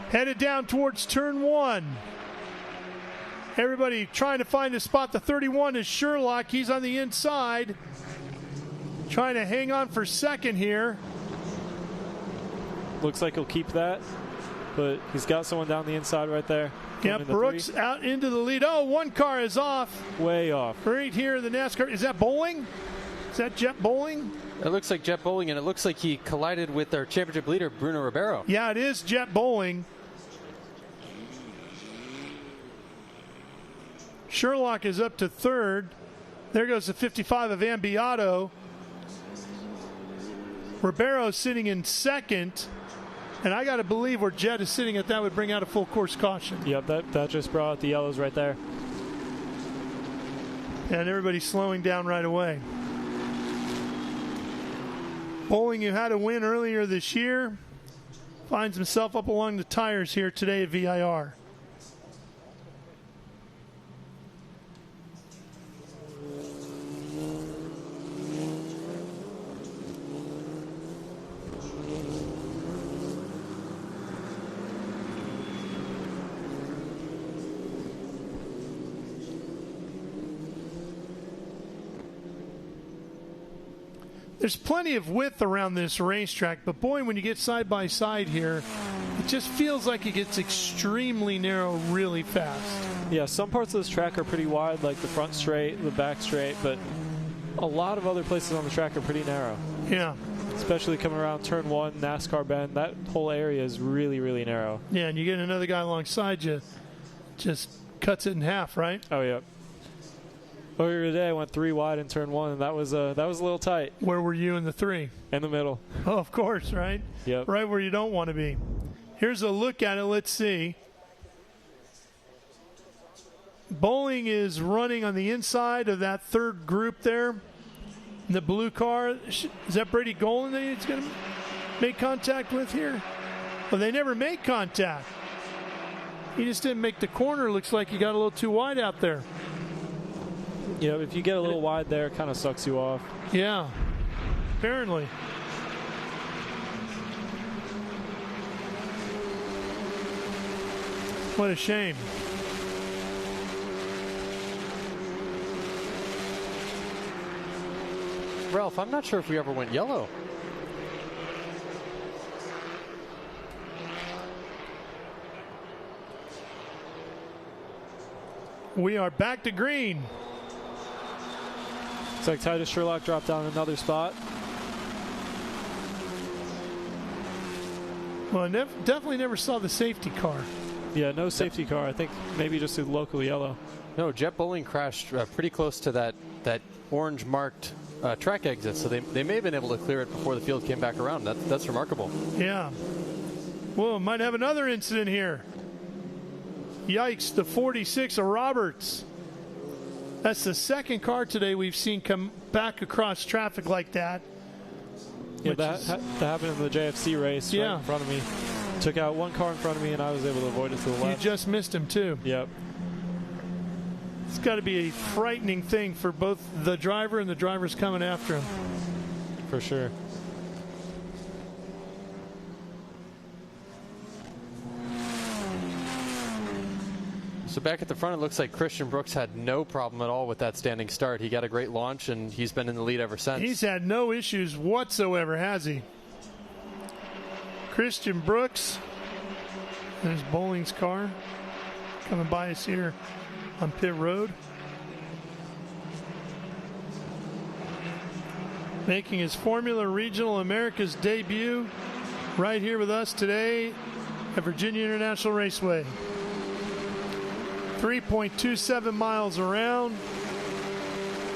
Headed down towards turn 1. Everybody trying to find a spot. The 31 is Sherlock. He's on the inside. Trying to hang on for 2nd here. Looks like he'll keep that, but he's got someone down the inside right there. Yep, Brooks 3. Out into the lead. Oh, one car is off. Way off. Right here in the NASCAR. Is that Bowling? Is that Jet Bowling? It looks like Jet Bowling, and it looks like he collided with their championship leader, Bruno Ribeiro. Yeah, it is Jet Bowling. Sherlock is up to 3rd. There goes the 55 of Am VIR. Ribeiro sitting in 2nd. And I got to believe where Jet is sitting at that would bring out a full course caution. Yep, that just brought out the yellows right there. And everybody's slowing down right away. Bowling, who had a win earlier this year, finds himself up along the tires here today at VIR. There's plenty of width around this racetrack, but boy, when you get side by side here, it just feels like it gets extremely narrow really fast. Yeah, some parts of this track are pretty wide, like the front straight, the back straight, but a lot of other places on the track are pretty narrow. Yeah. Especially coming around turn 1, NASCAR bend, that whole area is really, really narrow. Yeah, and you get another guy alongside you, just cuts it in half, right? Oh, yeah. Earlier today, I went 3 wide in turn 1, and that was a little tight. Where were you in the 3? In the middle. Oh, of course, right? Yep. Right where you don't want to be. Here's a look at it. Let's see. Bowling is running on the inside of that third group there. The blue car. Is that Brady Golan that he's going to make contact with here? Well, they never made contact. He just didn't make the corner. Looks like he got a little too wide out there. Yeah, if you get a little wide there, it kind of sucks you off. Yeah, apparently. What a shame. Ralph, I'm not sure if we ever went yellow. We are back to green. It's like Titus Sherlock dropped down another spot. Well, I definitely never saw the safety car. Yeah, no safety car. I think maybe just a local yellow. No, Jet Bowling crashed pretty close to that orange marked track exit, so they may have been able to clear it before the field came back around. That's remarkable. Yeah. Well, might have another incident here. Yikes, the 46 of Roberts. That's the second car today we've seen come back across traffic like that. Yeah, that happened in the JFC race right in front of me. Took out one car in front of me, and I was able to avoid it to the left. You just missed him, too. Yep. It's got to be a frightening thing for both the driver and the drivers coming after him. For sure. So back at the front, it looks like Christian Brooks had no problem at all with that standing start. He got a great launch, and he's been in the lead ever since. He's had no issues whatsoever, has he? Christian Brooks. There's Bowling's car coming by us here on pit road. Making his Formula Regional Americas debut right here with us today at Virginia International Raceway. 3.27 miles around.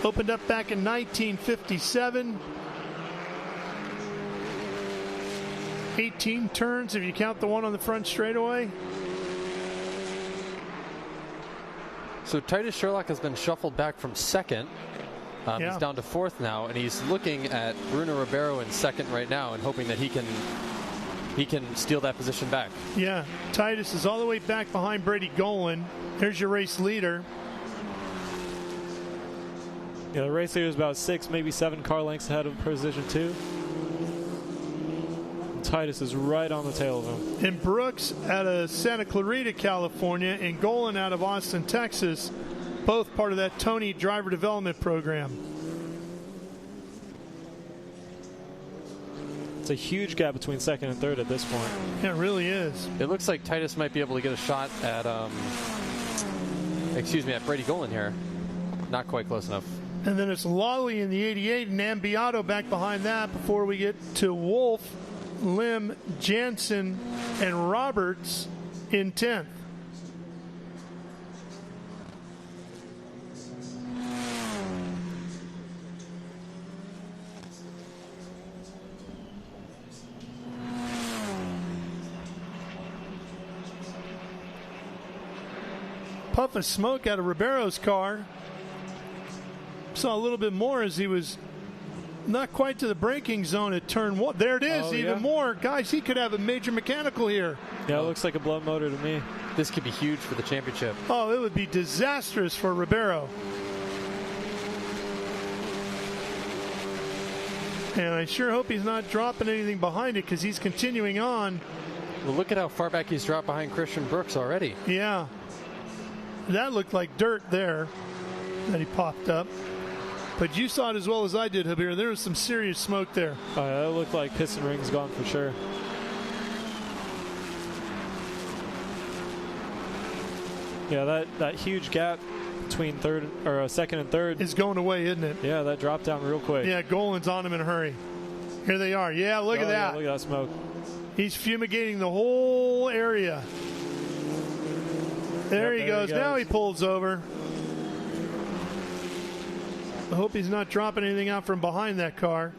Opened up back in 1957. 18 turns if you count the one on the front straightaway. So Titus Sherlock has been shuffled back from second. He's down to fourth now, and he's looking at Bruno Ribeiro in second right now and hoping that he can steal that position back. Yeah, Titus is all the way back behind Brady Golan. There's your race leader. Yeah, the race leader is about 6, maybe 7 car lengths ahead of position 2. And Titus is right on the tail of him. And Brooks out of Santa Clarita, California, and Golan out of Austin, Texas, both part of that Tony driver development program. It's a huge gap between second and third at this point. Yeah, it really is. It looks like Titus might be able to get a shot at, at Brady Golan here. Not quite close enough. And then it's Lawley in the 88 and Am VIR back behind that before we get to Wolf, Lim, Jansen, and Roberts in 10th. Puff of smoke out of Ribeiro's car. Saw a little bit more as he was Not quite to the braking zone at turn 1. There it is, even more. Guys, he could have a major mechanical here. Yeah, it looks like a blown motor to me. This could be huge for the championship. Oh, it would be disastrous for Ribeiro. And I sure hope he's not dropping anything behind it because he's continuing on. Well, look at how far back he's dropped behind Christian Brooks already. Yeah. That looked like dirt there that he popped up. But you saw it as well as I did, Javier. There was some serious smoke there. Oh, yeah, that looked like piston rings gone for sure. Yeah, that huge gap between second and third is going away, isn't it? Yeah, that dropped down real quick. Yeah, Golan's on him in a hurry. Here they are. Yeah, look at that. Yeah, look at that smoke. He's fumigating the whole area. There he goes. Now he pulls over. I hope he's not dropping anything out from behind that car.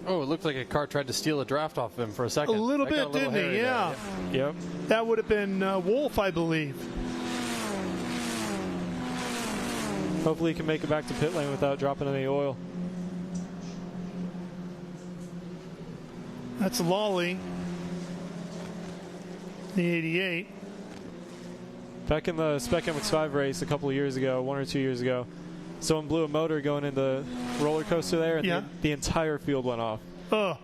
Oh, it looked like a car tried to steal a draft off of him for a second. A little bit, didn't he? Yeah. Yep. That would have been Wolf, I believe. Hopefully he can make it back to pit lane without dropping any oil. That's Lawley, the 88. Back in the Spec MX5 race a couple of years ago, 1 or 2 years ago, someone blew a motor going into the roller coaster there, and the entire field went off. Oh.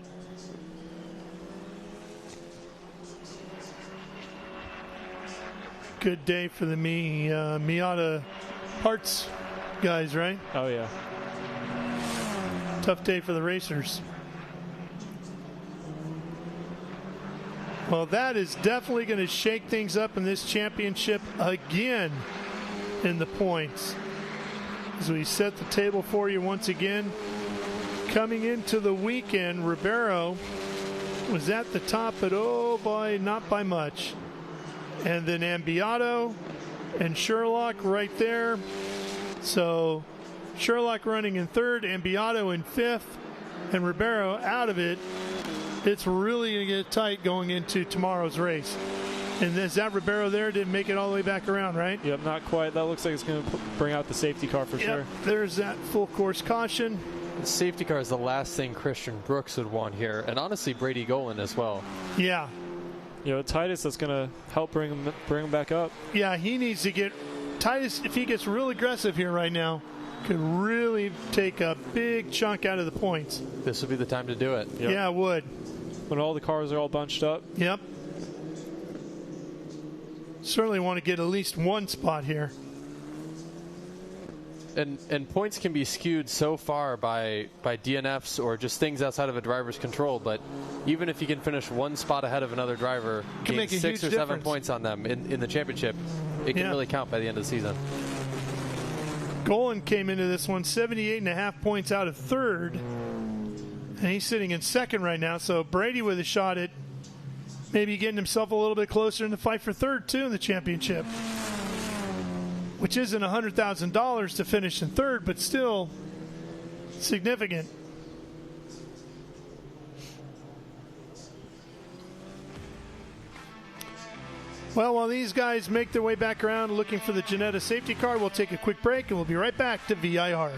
Good day for the Miata parts guys, right? Oh, yeah. Tough day for the racers. Well, that is definitely going to shake things up in this championship again in the points. As we set the table for you once again. Coming into the weekend, Ribeiro was at the top, but oh boy, not by much. And then Ambiato and Sherlock right there. So Sherlock running in third, Ambiato in fifth, and Ribeiro out of it. It's really going to get tight going into tomorrow's race. And is that Ribeiro there? Didn't make it all the way back around, right? Yep, not quite. That looks like it's going to bring out the safety car for sure. There's that full course caution. The safety car is the last thing Christian Brooks would want here, and honestly Brady Golan as well. Yeah. You know, Titus, that's going to help bring him back up. Yeah, he needs to get Titus. If he gets real aggressive here right now, could really take a big chunk out of the points. This would be the time to do it. Yep. Yeah, it would. When all the cars are all bunched up. Yep. Certainly want to get at least one spot here. And points can be skewed so far by DNFs or just things outside of a driver's control, but even if you can finish one spot ahead of another driver, gain 6 or 7 points on them in the championship, it can really count by the end of the season. Golan came into this one 78.5 points out of third, and he's sitting in second right now, so Brady with a shot at maybe getting himself a little bit closer in the fight for third, too, in the championship. Which isn't $100,000 to finish in third, but still significant. Well, while these guys make their way back around looking for the Ginetta safety car, we'll take a quick break and we'll be right back to VIR.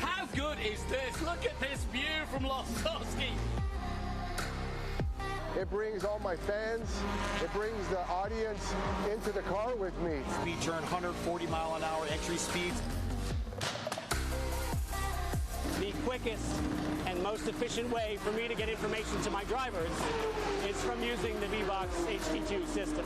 How good is this? Look at this view from Losowski. It brings all my fans, it brings the audience into the car with me. We turn 140-mile-an-hour entry speeds. The quickest and most efficient way for me to get information to my drivers is from using the VBox HD2 system.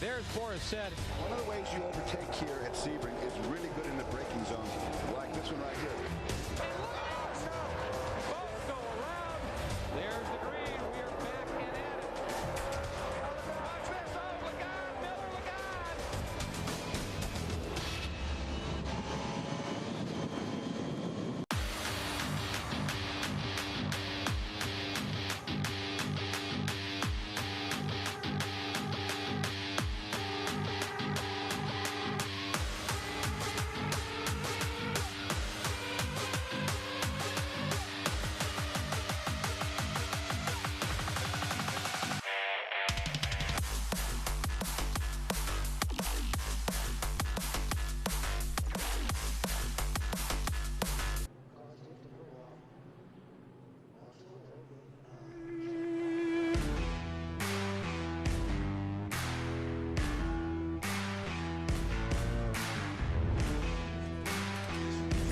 There's Boris said. One of the ways you overtake here at Sebring is really good in the braking zone, like this one right here. Both go around. There's the green. We are back and at it. Watch this. Oh, look out, Miller, look out.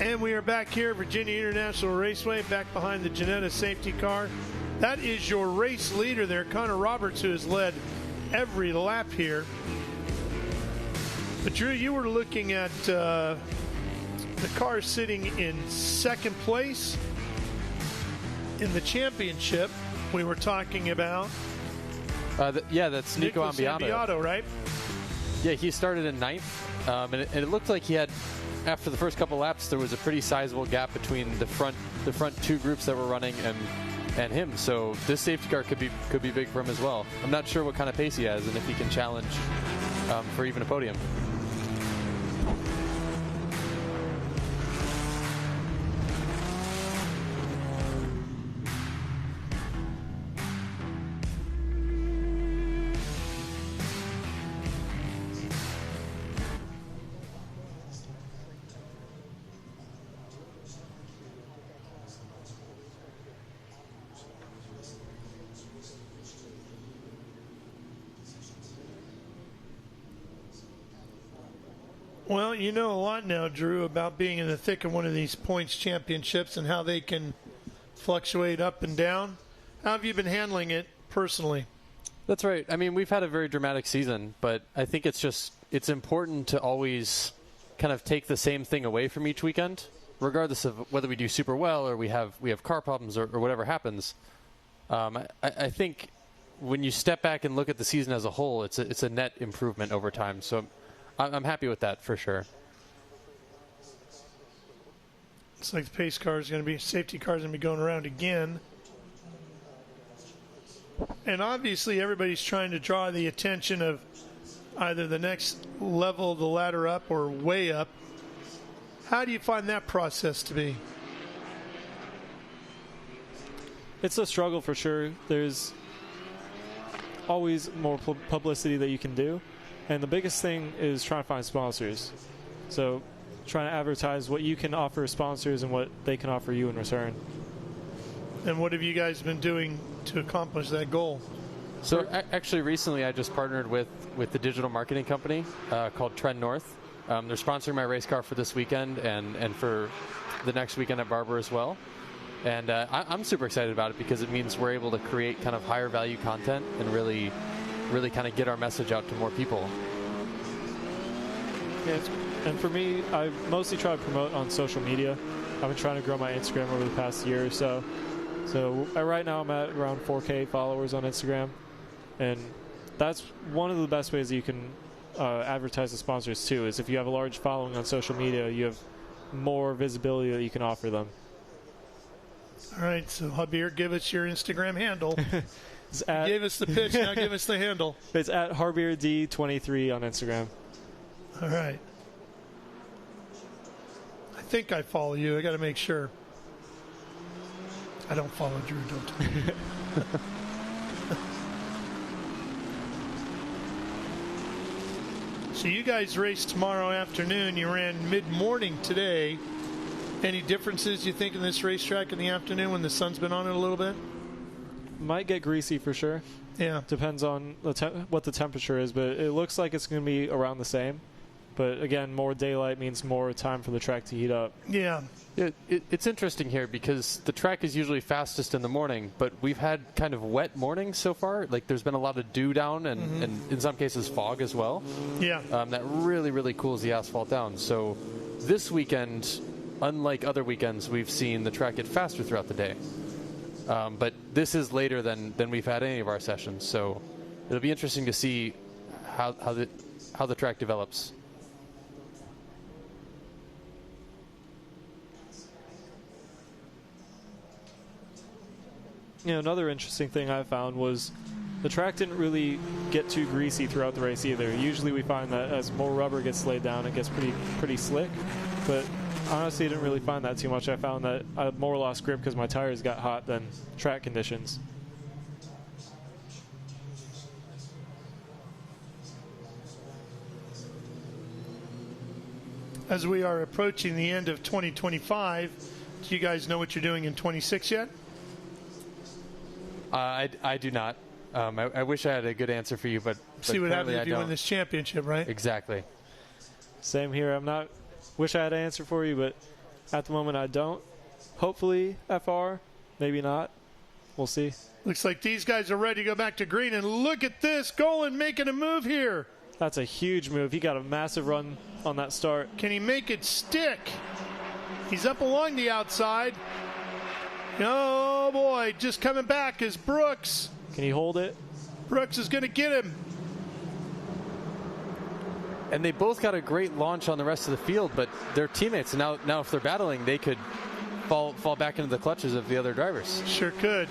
And we are back here at Virginia International Raceway, back behind the Ginetta safety car. That is your race leader there, Connor Roberts, who has led every lap here. But Drew, you were looking at the car sitting in second place in the championship. We were talking about. Yeah, that's Nico Ambiato, right? Yeah, he started in ninth, and it looked like he had. After the first couple laps, there was a pretty sizable gap between the front two groups that were running and him. So this safety car could be big for him as well. I'm not sure what kind of pace he has and if he can challenge for even a podium. Well, you know a lot now, Drew, about being in the thick of one of these points championships and how they can fluctuate up and down. How have you been handling it personally? That's right. I mean, we've had a very dramatic season, but I think it's important to always kind of take the same thing away from each weekend, regardless of whether we do super well or we have car problems or whatever happens. I think when you step back and look at the season as a whole, it's a net improvement over time. So I'm happy with that for sure. Looks like the pace car is going to be, safety car is going to be going around again. And obviously everybody's trying to draw the attention of either the next level of the ladder up or way up. How do you find that process to be? It's a struggle for sure. There's always more publicity that you can do. And the biggest thing is trying to find sponsors. So trying to advertise what you can offer sponsors and what they can offer you in return. And what have you guys been doing to accomplish that goal? So actually recently I just partnered with the digital marketing company called Trend North. They're sponsoring my race car for this weekend and for the next weekend at Barber as well. And I'm super excited about it because it means we're able to create kind of higher value content and really kind of get our message out to more people. Yeah, and for me, I mostly try to promote on social media. I've been trying to grow my Instagram over the past year or so. So right now I'm at around 4K followers on Instagram. And that's one of the best ways that you can advertise to sponsors too, is if you have a large following on social media, you have more visibility that you can offer them. All right, so Javier, give us your Instagram handle. You gave us the pitch, now give us the handle. It's at HarbierD23 on Instagram. All right. I think I follow you. I got to make sure. I don't follow Drew, don't tell me. So you guys race tomorrow afternoon. You ran mid-morning today. Any differences you think in this racetrack in the afternoon when the sun's been on it a little bit? Might get greasy for sure. Yeah. Depends on what the temperature is, but it looks like it's going to be around the same. But again, more daylight means more time for the track to heat up. Yeah. It's interesting here because the track is usually fastest in the morning, but we've had kind of wet mornings so far. Like there's been a lot of dew down and in some cases fog as well. Yeah. That really, really cools the asphalt down. So this weekend, unlike other weekends, we've seen the track get faster throughout the day. But this is later than we've had any of our sessions. So it'll be interesting to see how the track develops. You know, another interesting thing I found was the track didn't really get too greasy throughout the race either. Usually we find that as more rubber gets laid down, it gets pretty slick. But honestly, I didn't really find that too much. I found that I more lost grip because my tires got hot than track conditions. As we are approaching the end of 2025, do you guys know what you're doing in 26 yet? I do not. I wish I had a good answer for you, but See what happens if you don't. win this championship, right? Exactly. Same here. Wish I had an answer for you, but at the moment I don't. Hopefully FR, maybe not. We'll see. Looks like these guys are ready to go back to green, and look at this, Golan making a move here. That's a huge move. He got a massive run on that start. Can he make it stick? He's up along the outside. Oh boy, just coming back is Brooks. Can he hold it? Brooks is going to get him. And they both got a great launch on the rest of the field, but they're teammates. Now if they're battling, they could fall back into the clutches of the other drivers. Sure could.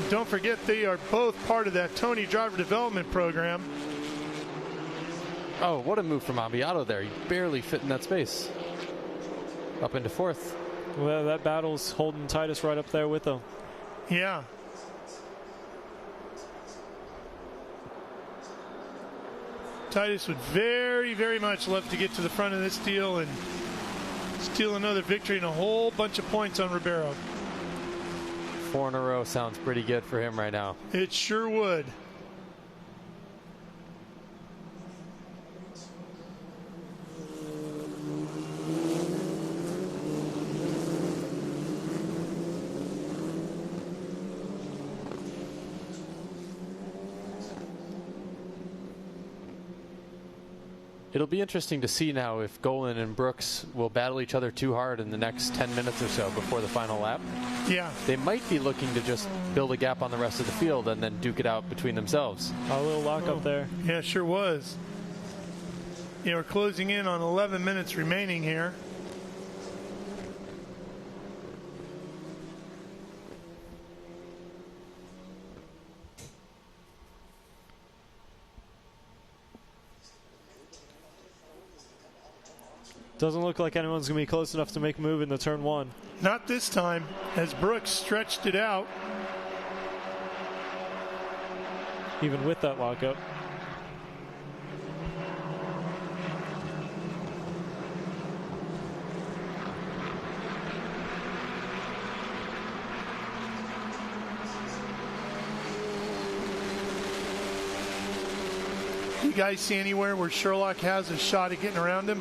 Don't forget, they are both part of that Tony driver development program. Oh, what a move from Ambiato there. He barely fit in that space. Up into fourth. Well, that battle's holding Titus right up there with him. Yeah. Titus would very, very much love to get to the front of this deal and steal another victory and a whole bunch of points on Ribeiro. 4 in a row sounds pretty good for him right now. It sure would. It'll be interesting to see now if Golan and Brooks will battle each other too hard in the next 10 minutes or so before the final lap. Yeah. They might be looking to just build a gap on the rest of the field and then duke it out between themselves. A little lock up there. Yeah, it sure was. Yeah, we're closing in on 11 minutes remaining here. Doesn't look like anyone's going to be close enough to make a move in the turn one. Not this time, as Brooks stretched it out. Even with that lockup. You guys see anywhere where Sherlock has a shot at getting around him?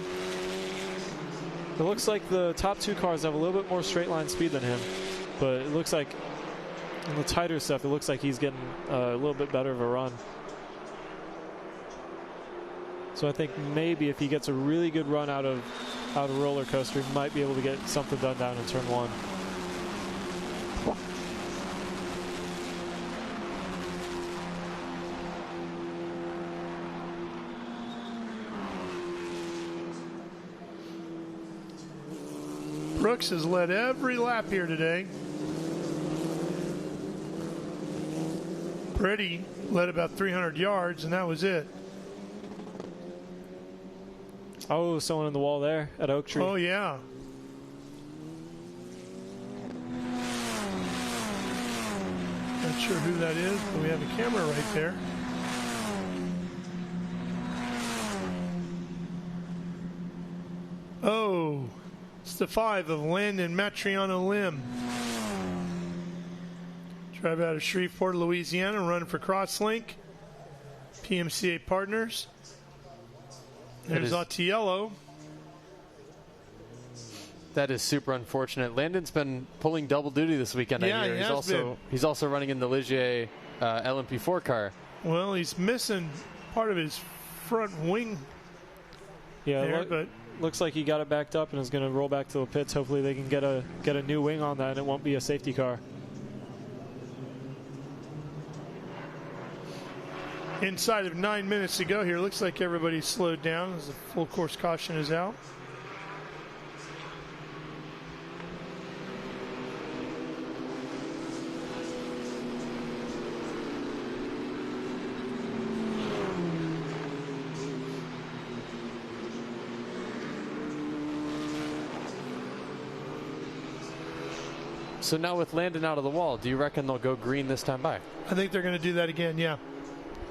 It looks like the top two cars have a little bit more straight line speed than him, but it looks like in the tighter stuff, it looks like he's getting a little bit better of a run. So I think maybe if he gets a really good run out of roller coaster, he might be able to get something done down in turn one. Brooks has led every lap here today. Pretty led about 300 yards, and that was it. Oh, someone in the wall there at Oak Tree. Oh, yeah. Not sure who that is, but we have a camera right there. Oh, it's the 5 of Landon Matriano Lim. Driver out of Shreveport, Louisiana, running for Crosslink, PMCA Partners. There's Attiello. That is super unfortunate. Landon's been pulling double duty this weekend. Yeah, I hear. He's also running in the Ligier LMP4 car. Well, he's missing part of his front wing. Yeah, but looks like he got it backed up and is going to roll back to the pits. Hopefully they can get a new wing on that and it won't be a safety car. Inside of 9 minutes to go here. Looks like everybody's slowed down as the full course caution is out. So now with Landon out of the wall, do you reckon they'll go green this time by? I think they're going to do that again, yeah.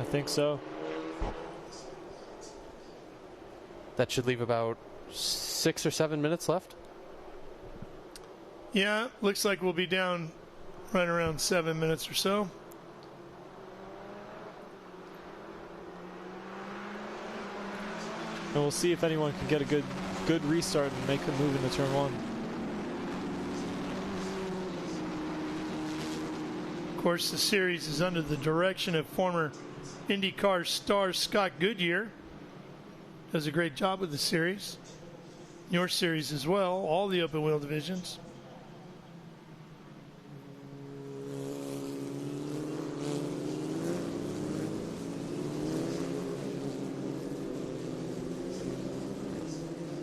I think so. That should leave about 6 or 7 minutes left. Yeah, looks like we'll be down right around 7 minutes or so. And we'll see if anyone can get a good restart and make a move into turn 1. Of course, the series is under the direction of former IndyCar star Scott Goodyear. Does a great job with the series. Your series as well, all the open wheel divisions.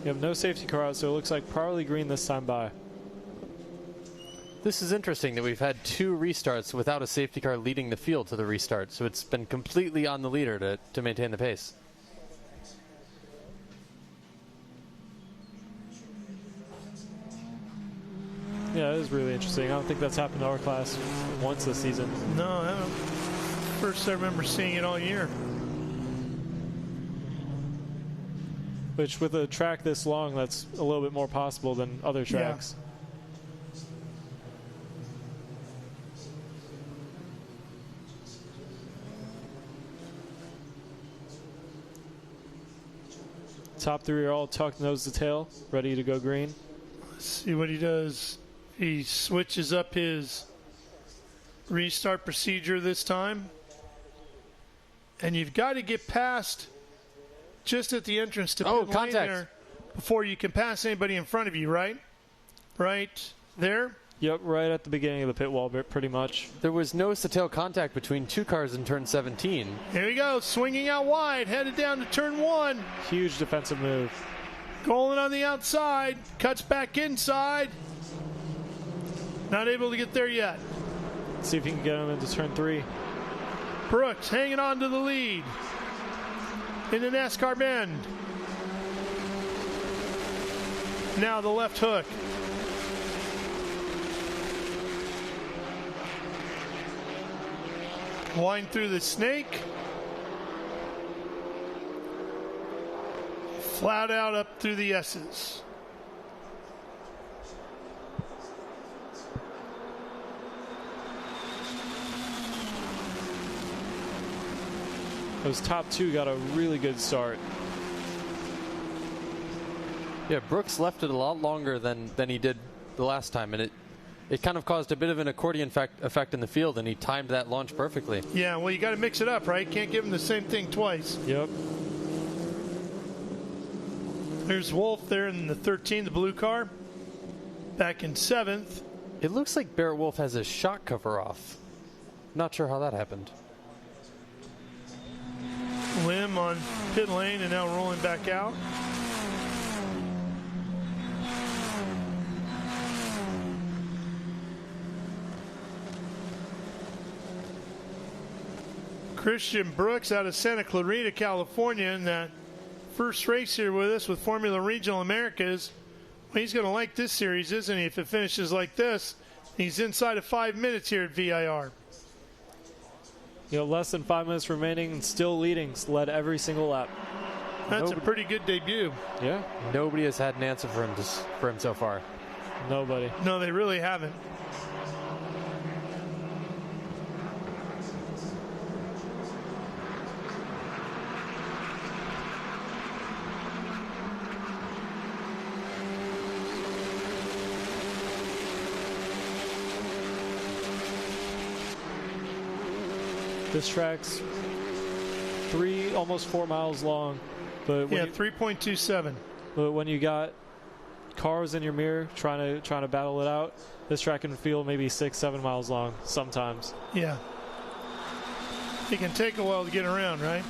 You have no safety car out, so it looks like probably green this time by. This is interesting that we've had 2 restarts without a safety car leading the field to the restart, so it's been completely on the leader to maintain the pace. Yeah, it is really interesting. I don't think that's happened to our class once this season. No, I haven't. First I remember seeing it all year. Which, with a track this long, that's a little bit more possible than other tracks. Yeah. Top 3 are all tucked nose to tail, ready to go green. Let's see what he does. He switches up his restart procedure this time. And you've got to get past just at the entrance to pit lane there before you can pass anybody in front of you, right? Right there? Yep, right at the beginning of the pit wall, pretty much. There was nose-to-tail contact between 2 cars in turn 17. Here we go, swinging out wide, headed down to turn 1. Huge defensive move. Going on the outside, cuts back inside. Not able to get there yet. Let's see if he can get him into turn 3. Brooks hanging on to the lead in the NASCAR bend. Now the left hook. Wind through the snake. Flat out up through the S's. Those top 2 got a really good start. Yeah, Brooks left it a lot longer than he did the last time, and it kind of caused a bit of an accordion effect in the field, and he timed that launch perfectly. Yeah, well, you got to mix it up, right? Can't give him the same thing twice. Yep. There's Wolf there in the 13, the blue car. Back in 7th. It looks like Barrett Wolf has his shock cover off. Not sure how that happened. Lim on pit lane and now rolling back out. Christian Brooks out of Santa Clarita, California, in that first race here with us with Formula Regional Americas. Well, he's going to like this series, isn't he? If it finishes like this, he's inside of 5 minutes here at VIR. You know, less than 5 minutes remaining and still leading. Led every single lap. That's a pretty good debut. Yeah. Nobody has had an answer for him so far. Nobody. No, they really haven't. This track's almost 4 miles long. But yeah, 3.27. But when you got cars in your mirror trying to battle it out, this track can feel maybe 6-7 miles long sometimes. Yeah. It can take a while to get around, right?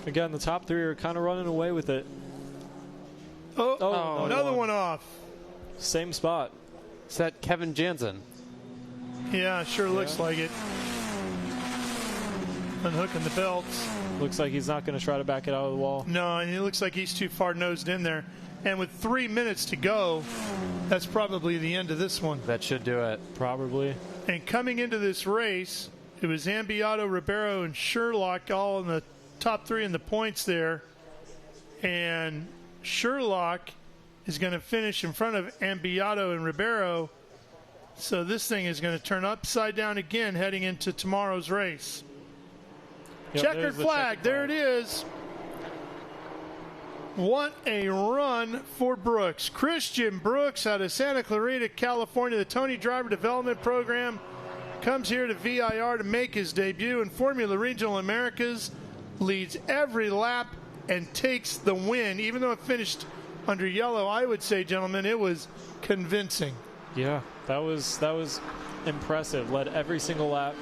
Again, the top three are kind of running away with it. Oh, another one off. Same spot. Is that Kevin Jansen? Yeah, sure looks like it. Unhooking the belts. Looks like he's not going to try to back it out of the wall. No, and it looks like he's too far nosed in there. And with 3 minutes to go, that's probably the end of this one. That should do it. Probably. And coming into this race, it was Ambiato, Ribeiro, and Sherlock all in the top three in the points there. And Sherlock is going to finish in front of Ambiato and Ribeiro. So this thing is going to turn upside down again heading into tomorrow's race. Yep, checkered flag. There it is. What a run for Brooks. Christian Brooks out of Santa Clarita, California, the Tony Driver Development Program, comes here to VIR to make his debut in Formula Regional Americas, leads every lap, and takes the win. Even though it finished under yellow, I would say, gentlemen, it was convincing. Yeah, that was impressive. Led every single lap.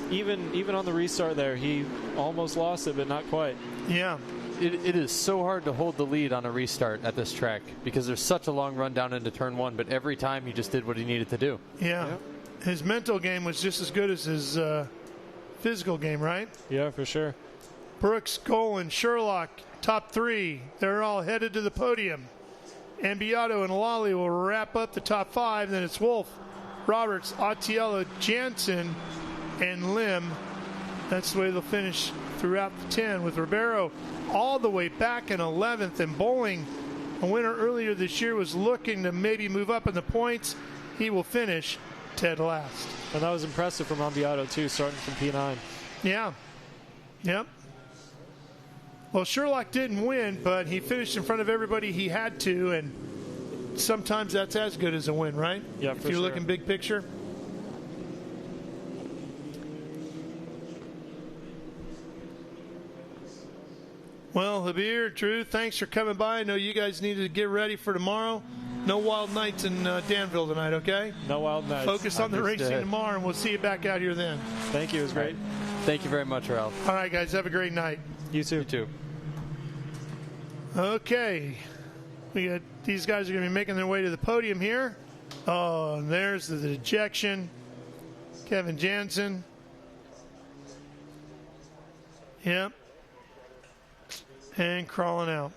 Even on the restart there, he almost lost it, but not quite. Yeah. It is so hard to hold the lead on a restart at this track because there's such a long run down into turn one, but every time he just did what he needed to do. Yeah. Yep. His mental game was just as good as his physical game, right? Yeah, for sure. Brooks, Golan, Sherlock, top three. They're all headed to the podium. Ambiato and Lally will wrap up the top five. Then it's Wolf, Roberts, Attiello, Jansen, and Lim. That's the way they'll finish throughout the 10, with Ribeiro all the way back in 11th. And Bowling, a winner earlier this year, was looking to maybe move up in the points. He will finish dead last. And that was impressive from Ambiato, too, starting from P9. Yeah. Yep. Well, Sherlock didn't win, but he finished in front of everybody he had to, and sometimes that's as good as a win, right? Yeah, if you're looking big picture. Well, Habir, Drew, thanks for coming by. I know you guys needed to get ready for tomorrow. No wild nights in Danville tonight, okay? No wild nights. Focus on the racing tomorrow, and we'll see you back out here then. Thank you. It was great. Thank you very much, Ralph. All right, guys. Have a great night. You too. You too. Okay. These guys are going to be making their way to the podium here. Oh, and there's the ejection. Kevin Jansen. Yep. And crawling out.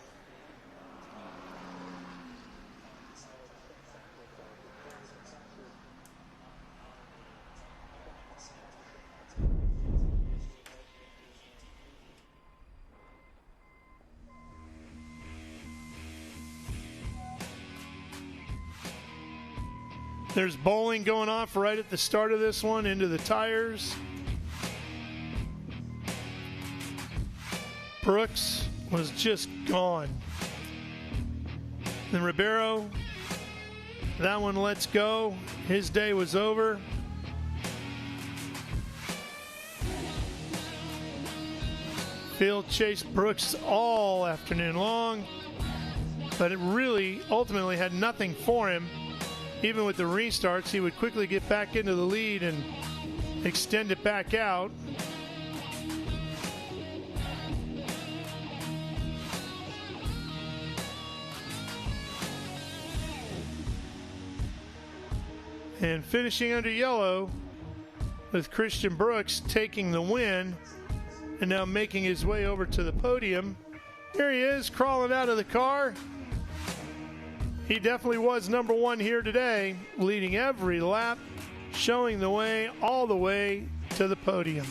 There's Bowling going off right at the start of this one into the tires. Brooks was just gone. Then Ribeiro, that one lets go. His day was over. Field chased Brooks all afternoon long, but it really ultimately had nothing for him. Even with the restarts, he would quickly get back into the lead and extend it back out. And finishing under yellow with Christian Brooks taking the win and now making his way over to the podium. Here he is, crawling out of the car. He definitely was number one here today, leading every lap, showing the way all the way to the podium.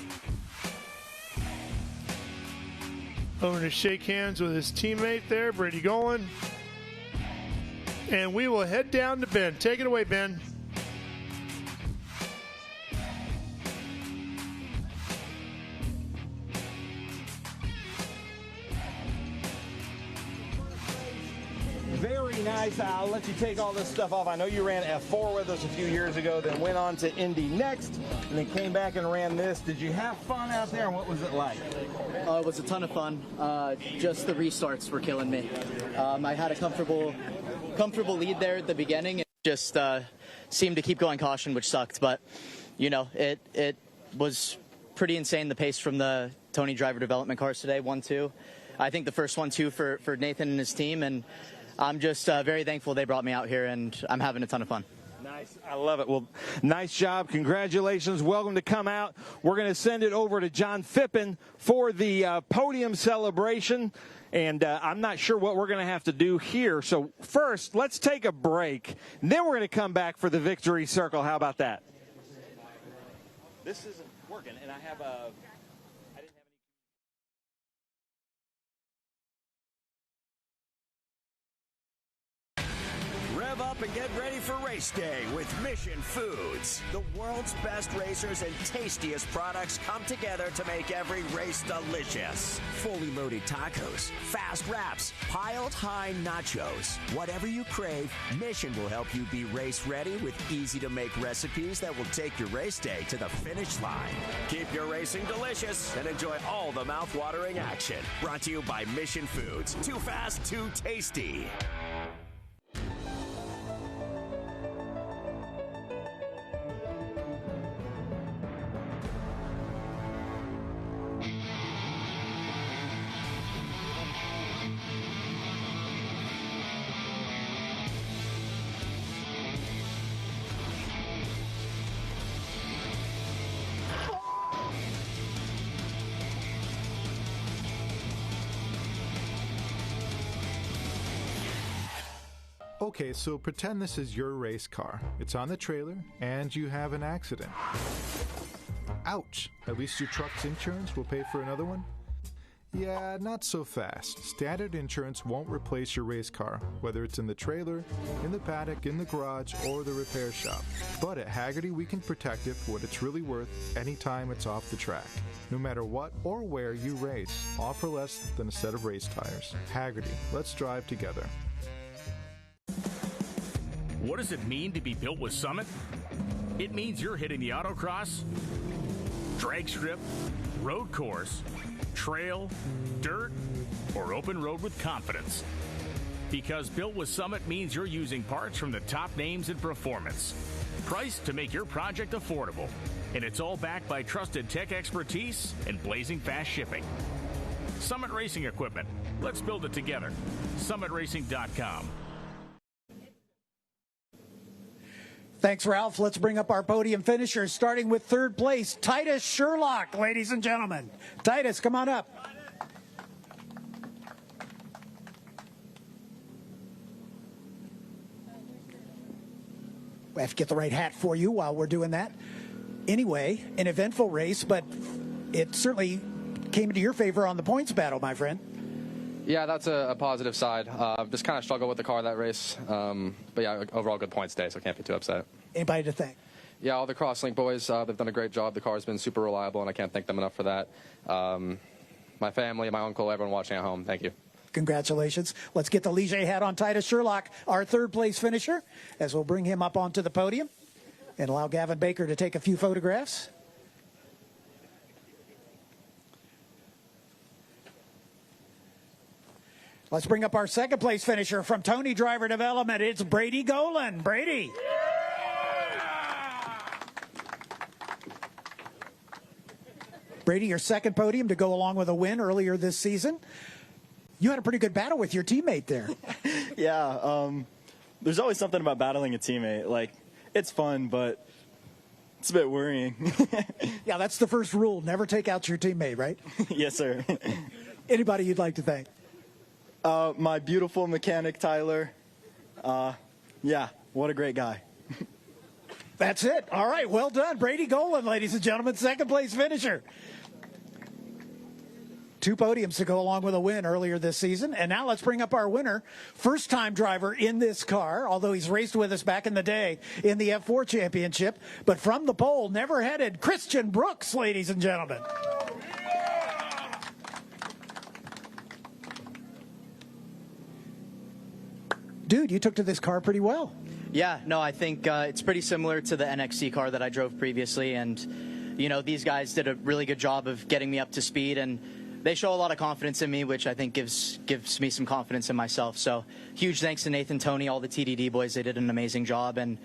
Over to shake hands with his teammate there, Brady Golan. and we will head down to Ben. Take it away, Ben. Very nice. I'll let you take all this stuff off. I know you ran F4 with us a few years ago, then went on to Indy next, and then came back and ran this. Did you have fun out there, and what was it like? It was a ton of fun. Just the restarts were killing me. I had a comfortable lead there at the beginning. It just seemed to keep going caution, which sucked. But, you know, it was pretty insane, the pace from the Tony driver development cars today, 1-2. I think the first 1-2 for Nathan and his team, and I'm just very thankful they brought me out here, and I'm having a ton of fun. Nice. I love it. Well, nice job. Congratulations. Welcome to come out. We're going to send it over to John Phippen for the podium celebration, and I'm not sure what we're going to have to do here. So first, let's take a break, and then we're going to come back for the victory circle. How about that? This isn't working, and I have a... Rev up and get ready for race day with Mission Foods. The world's best racers and tastiest products come together to make every race delicious. Fully loaded tacos, fast wraps, piled high nachos. Whatever you crave, Mission will help you be race ready with easy to make recipes that will take your race day to the finish line. Keep your racing delicious and enjoy all the mouth-watering action. Brought to you by Mission Foods. Too fast, too tasty. Okay, so pretend this is your race car. It's on the trailer, and you have an accident. Ouch! At least your truck's insurance will pay for another one? Yeah, not so fast. Standard insurance won't replace your race car, whether it's in the trailer, in the paddock, in the garage, or the repair shop. But at Hagerty, we can protect it for what it's really worth anytime it's off the track. No matter what or where you race, all for less than a set of race tires. Hagerty, let's drive together. What does it mean to be built with Summit? It means you're hitting the autocross, drag strip, road course, trail, dirt, or open road with confidence. Because built with Summit means you're using parts from the top names in performance, priced to make your project affordable. And it's all backed by trusted tech expertise and blazing fast shipping. Summit Racing Equipment. Let's build it together. SummitRacing.com. Thanks, Ralph. Let's bring up our podium finishers, starting with third place, Titus Sherlock, ladies and gentlemen. Titus, come on up. We have to get the right hat for you while we're doing that. Anyway, an eventful race, but it certainly came into your favor on the points battle, my friend. Yeah, that's a positive side. Just kind of struggled with the car that race. But yeah, overall good points day, so can't be too upset. Anybody to thank? Yeah, all the Crosslink boys, they've done a great job. The car's been super reliable, and I can't thank them enough for that. My family, my uncle, everyone watching at home, thank you. Congratulations. Let's get the Ligier hat on Titus Sherlock, our third place finisher, as we'll bring him up onto the podium and allow Gavin Baker to take a few photographs. Let's bring up our second place finisher from Tony Driver Development. It's Brady Golan. Brady. Brady, your second podium to go along with a win earlier this season. You had a pretty good battle with your teammate there. Yeah, there's always something about battling a teammate. Like, it's fun, but it's a bit worrying. Yeah, that's the first rule. Never take out your teammate, right? Yes, sir. Anybody you'd like to thank? My beautiful mechanic, Tyler. Yeah, what a great guy. That's it. All right, well done. Brady Golan, ladies and gentlemen, second place finisher. 2 podiums to go along with a win earlier this season. And now let's bring up our winner, first-time driver in this car, although he's raced with us back in the day in the F4 championship. But from the pole, never-headed Christian Brooks, ladies and gentlemen. Dude, you took to this car pretty well. Yeah, no, I think it's pretty similar to the NXC car that I drove previously, and you know, these guys did a really good job of getting me up to speed, and they show a lot of confidence in me, which I think gives me some confidence in myself. So huge thanks to Nathan, Tony, all the TDD boys. They did an amazing job, and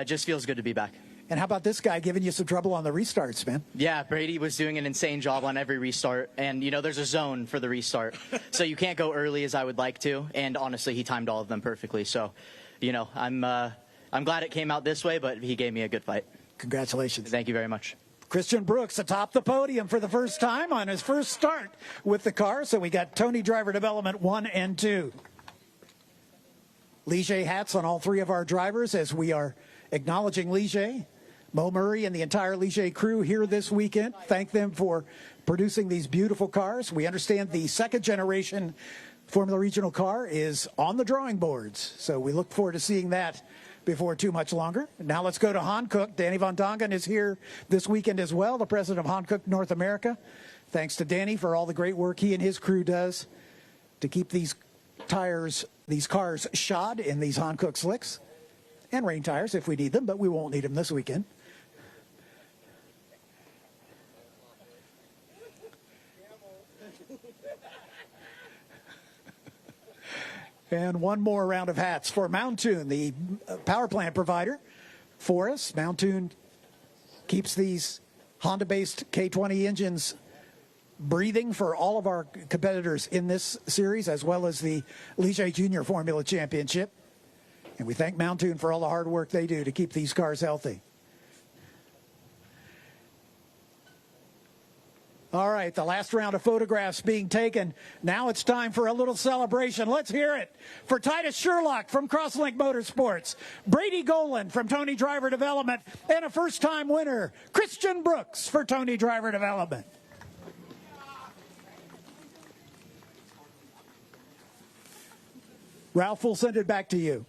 just feels good to be back. And how about this guy giving you some trouble on the restarts, man? Yeah, Brady was doing an insane job on every restart. And, you know, there's a zone for the restart. So you can't go early as I would like to. And honestly, he timed all of them perfectly. So, you know, I'm glad it came out this way, but he gave me a good fight. Congratulations. Thank you very much. Christian Brooks atop the podium for the first time on his first start with the car. So we got Tony Driver Development 1 and 2. Ligier hats on all 3 of our drivers as we are acknowledging Ligier. Mo Murray and the entire Ligier crew here this weekend. Thank them for producing these beautiful cars. We understand the second generation Formula Regional car is on the drawing boards. So we look forward to seeing that before too much longer. Now let's go to Hankook. Danny Von Dongen is here this weekend as well, the president of Hankook North America. Thanks to Danny for all the great work he and his crew does to keep these cars shod in these Hankook slicks. And rain tires if we need them, but we won't need them this weekend. And one more round of hats for Mountoon, the power plant provider for us. Mountoon keeps these Honda-based K20 engines breathing for all of our competitors in this series, as well as the Ligier Junior Formula Championship. And we thank Mountoon for all the hard work they do to keep these cars healthy. All right, the last round of photographs being taken. Now it's time for a little celebration. Let's hear it for Titus Sherlock from Crosslink Motorsports, Brady Golan from Tony Driver Development, and a first-time winner, Christian Brooks for Tony Driver Development. Ralph, we'll send it back to you.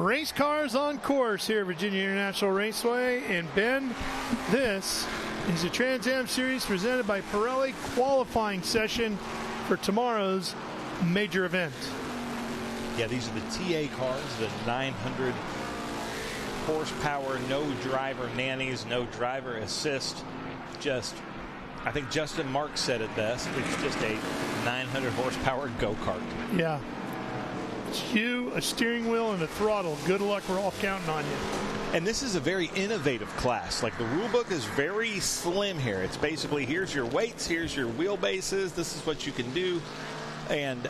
Race cars on course here at Virginia International Raceway. And Ben, this is a Trans Am Series presented by Pirelli qualifying session for tomorrow's major event. Yeah, these are the TA cars, the 900 horsepower, no driver nannies, no driver assist. Just, I think Justin Marks said it best. It's just a 900 horsepower go-kart. Yeah. It's you, a steering wheel, and a throttle. Good luck. We're all counting on you. And this is a very innovative class. Like, the rule book is very slim here. It's basically, here's your weights, here's your wheelbases, this is what you can do. And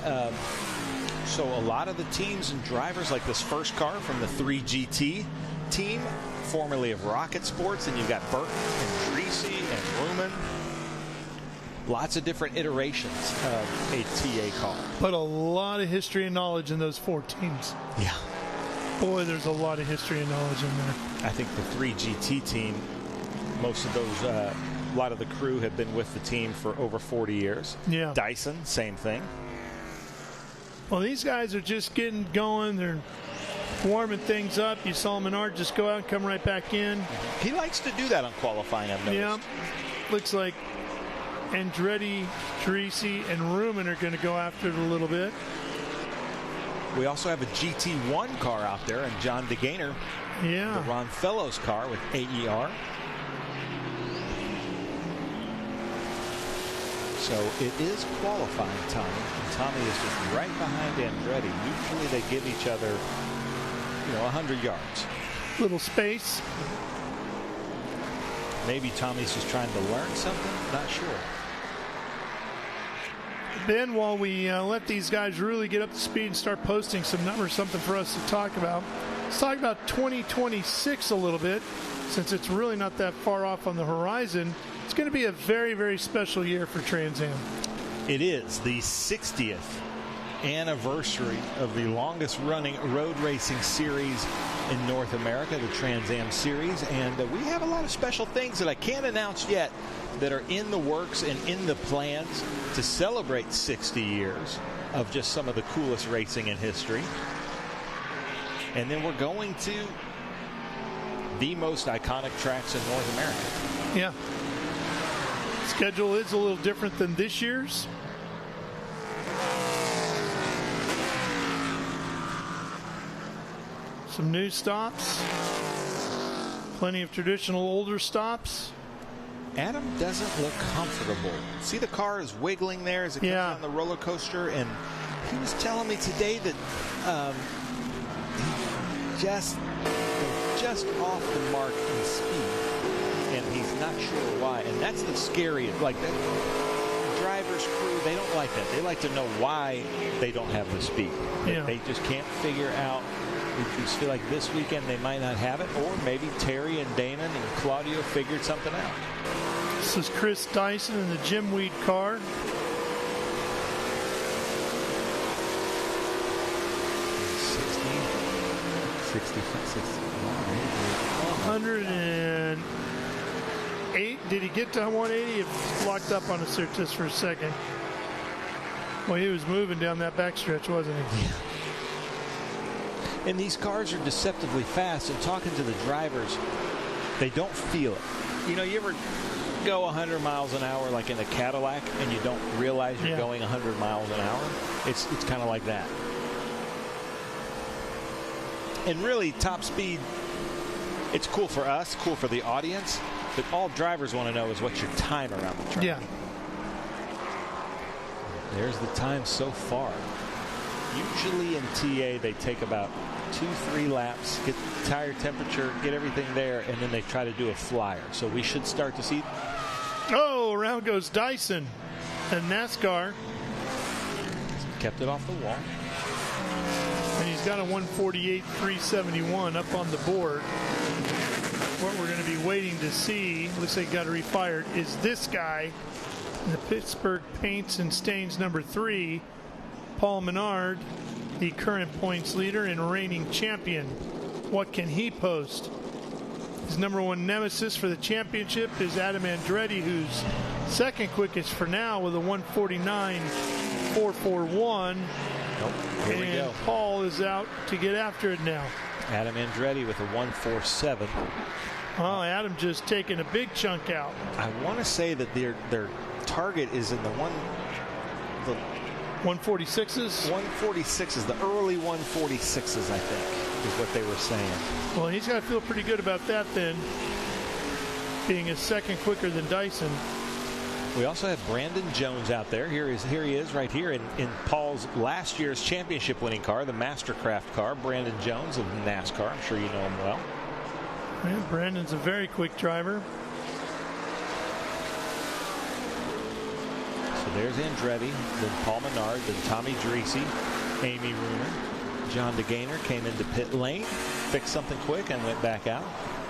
so a lot of the teams and drivers, like this first car from the 3GT team, formerly of Rocket Sports, and you've got Burton and Dreesy and Ruman. Lots of different iterations of a TA car. But a lot of history and knowledge in those 4 teams. Yeah. Boy, there's a lot of history and knowledge in there. I think the 3GT team, most of those, a lot of the crew have been with the team for over 40 years. Yeah. Dyson, same thing. Well, these guys are just getting going. They're warming things up. You saw Menard just go out and come right back in. He likes to do that on qualifying, I've noticed. Yeah. Looks like Andretti, Dreesy, and Ruman are going to go after it a little bit. We also have a GT1 car out there, and John DeGainer, yeah, the Ron Fellows car with AER. So it is qualifying time, and Tommy is just right behind Andretti. Usually they give each other, 100 yards. Little space. Maybe Tommy's just trying to learn something. Not sure. Ben, while we let these guys really get up to speed and start posting some numbers, something for us to talk about. Let's talk about 2026 a little bit, since it's really not that far off on the horizon. It's going to be a very, very special year for Trans Am. It is the 60th anniversary of the longest running road racing series in North America, the Trans Am Series, and we have a lot of special things that I can't announce yet that are in the works and in the plans to celebrate 60 years of just some of the coolest racing in history. And then we're going to the most iconic tracks in North America. Yeah. Schedule is a little different than this year's. Some new stops. Plenty of traditional older stops. Adam doesn't look comfortable. See, the car is wiggling there as it comes down the roller coaster, and he was telling me today that he just off the mark in speed, and he's not sure why. And that's the scariest. Like, that driver's crew, they don't like that. They like to know why they don't have the speed. Yeah. They just can't figure out. We just feel like this weekend they might not have it, or maybe Terry and Dana and Claudio figured something out. This is Chris Dyson in the Jim Weed car. 108. Did he get to 180? It was locked up on us there just for a second. Well, he was moving down that backstretch, wasn't he? Yeah. And these cars are deceptively fast, and talking to the drivers, they don't feel it. You ever go 100 miles an hour like in a Cadillac and you don't realize you're going 100 miles an hour? It's kind of like that. And really, top speed, it's cool for us, cool for the audience, but all drivers want to know is what's your time around the track. Yeah. There's the time so far. Usually in TA, they take about 2-3 laps, get the tire temperature, get everything there, and then they try to do a flyer. So we should start to see. Oh, around goes Dyson and NASCAR. Kept it off the wall. And he's got a 148.371 up on the board. What we're going to be waiting to see, looks like got refired, is this guy, the Pittsburgh Paints and Stains number 3, Paul Menard, the current points leader and reigning champion. What can he post? His number one nemesis for the championship is Adam Andretti, who's second quickest for now with a 149.441. Nope. Here we go. Paul is out to get after it now. Adam Andretti with a 147. Oh, Adam just taking a big chunk out. I want to say that their target is in the 146s? 146s, the early 146s, I think, is what they were saying. Well, he's got to feel pretty good about that then, being a second quicker than Dyson. We also have Brandon Jones out there. Here he is right here in Paul's last year's championship winning car, the Mastercraft car. Brandon Jones of NASCAR. I'm sure you know him well. Yeah, Brandon's a very quick driver. So there's Andretti, then Paul Menard, then Tommy Dreese, Amy Runer. John DeGainer came into pit lane, fixed something quick, and went back out.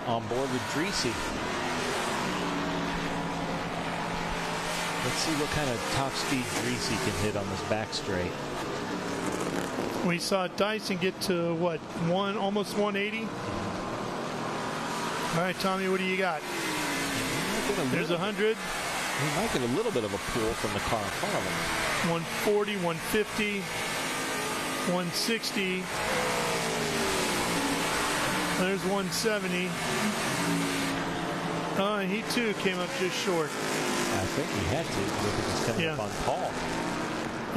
On board with Dreese. Let's see what kind of top speed Dreese can hit on this back straight. We saw Dyson get to what, almost 180. All right, Tommy, what do you got? There's 100. He might get a little bit of a pull from the car in front of him. 140, 150, 160. There's 170. He too came up just short. I think he had to because it was coming up on Paul.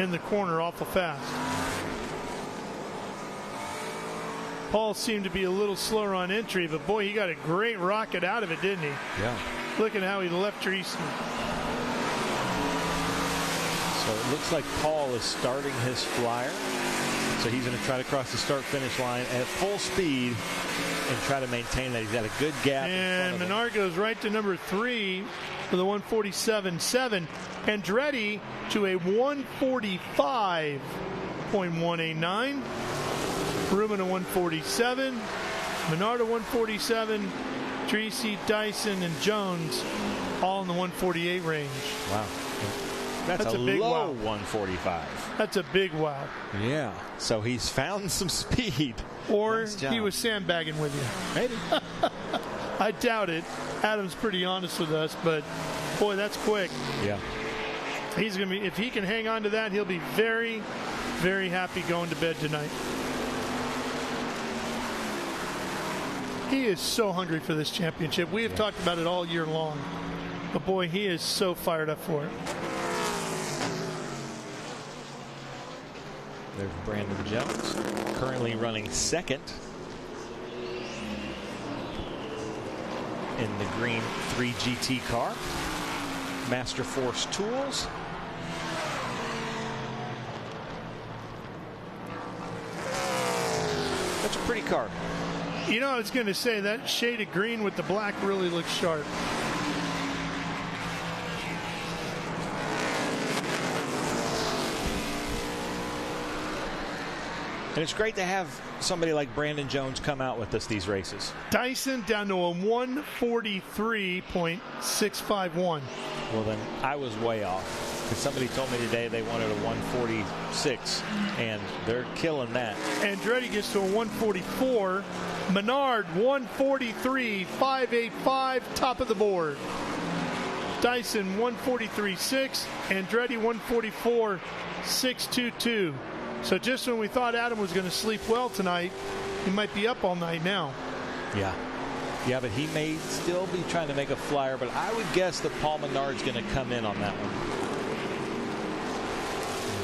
In the corner awful fast. Paul seemed to be a little slower on entry, but boy, he got a great rocket out of it, didn't he? Yeah. Look at how he left Dreese. So it looks like Paul is starting his flyer. So he's going to try to cross the start-finish line at full speed and try to maintain that. He's got a good gap. And Menard goes right to number 3 for the 147.7. Andretti to a 145.189. Ruben a 147. Menard a 147. Dreese, Dyson, and Jones all in the 148 range. Wow. That's a big low wow. 145. That's a big wow. Yeah. So he's found some speed. Or nice he was sandbagging with you. Maybe. I doubt it. Adam's pretty honest with us, but boy, that's quick. Yeah. He's going to be, if he can hang on to that, he'll be very, very happy going to bed tonight. He is so hungry for this championship. We have talked about it all year long. But boy, he is so fired up for it. There's Brandon Jones, currently running second in the green 3GT car. Master Force Tools. That's a pretty car. You know, I was going to say that shade of green with the black really looks sharp. And it's great to have somebody like Brandon Jones come out with us these races. Dyson down to a 143.651. Well, then I was way off. Because somebody told me today they wanted a 146, and they're killing that. Andretti gets to a 144. Menard 143.585, top of the board. Dyson 143.6. Andretti 144.622. So just when we thought Adam was going to sleep well tonight, he might be up all night now. Yeah. Yeah, but he may still be trying to make a flyer, but I would guess that Paul Menard's going to come in on that one.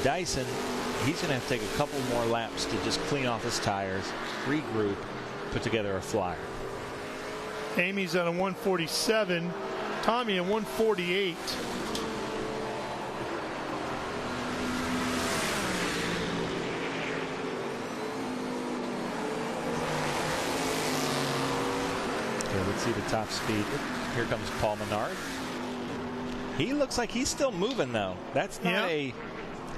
Dyson, he's going to have to take a couple more laps to just clean off his tires, regroup, put together a flyer. Amy's at a 147. Tommy at 148. Okay, let's see the top speed. Here comes Paul Menard. He looks like he's still moving, though. That's not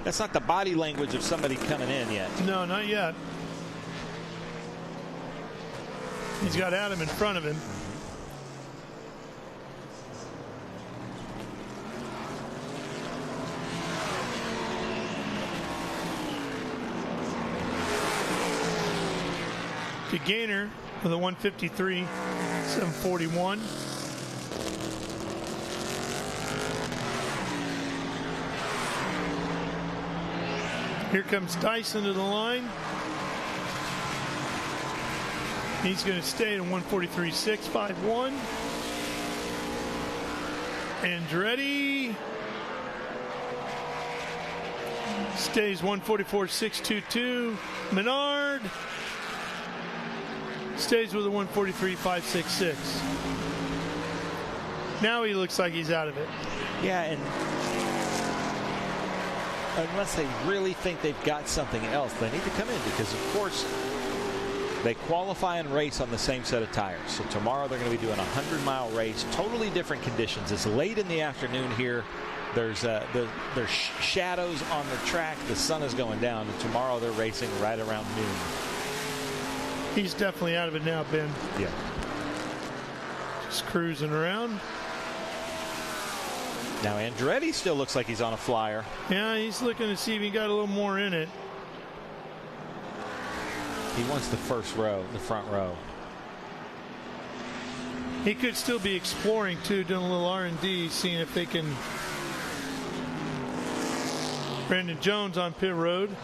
that's not the body language of somebody coming in yet. No, not yet. He's got Adam in front of him. DeGainer with a 153.741. Here comes Dyson to the line. He's going to stay at 143.651. Andretti stays 144.622. Menard stays with a 143.566. Now he looks like he's out of it. Yeah, and unless they really think they've got something else, they need to come in because, of course, they qualify and race on the same set of tires. So tomorrow they're going to be doing a 100-mile race, totally different conditions. It's late in the afternoon here. There's shadows on the track. The sun is going down, and tomorrow they're racing right around noon. He's definitely out of it now, Ben. Yeah. Just cruising around. Now Andretti still looks like he's on a flyer. Yeah, he's looking to see if he got a little more in it. He wants the first row, the front row. He could still be exploring too, doing a little R&D, seeing if they can. Brandon Jones on pit road.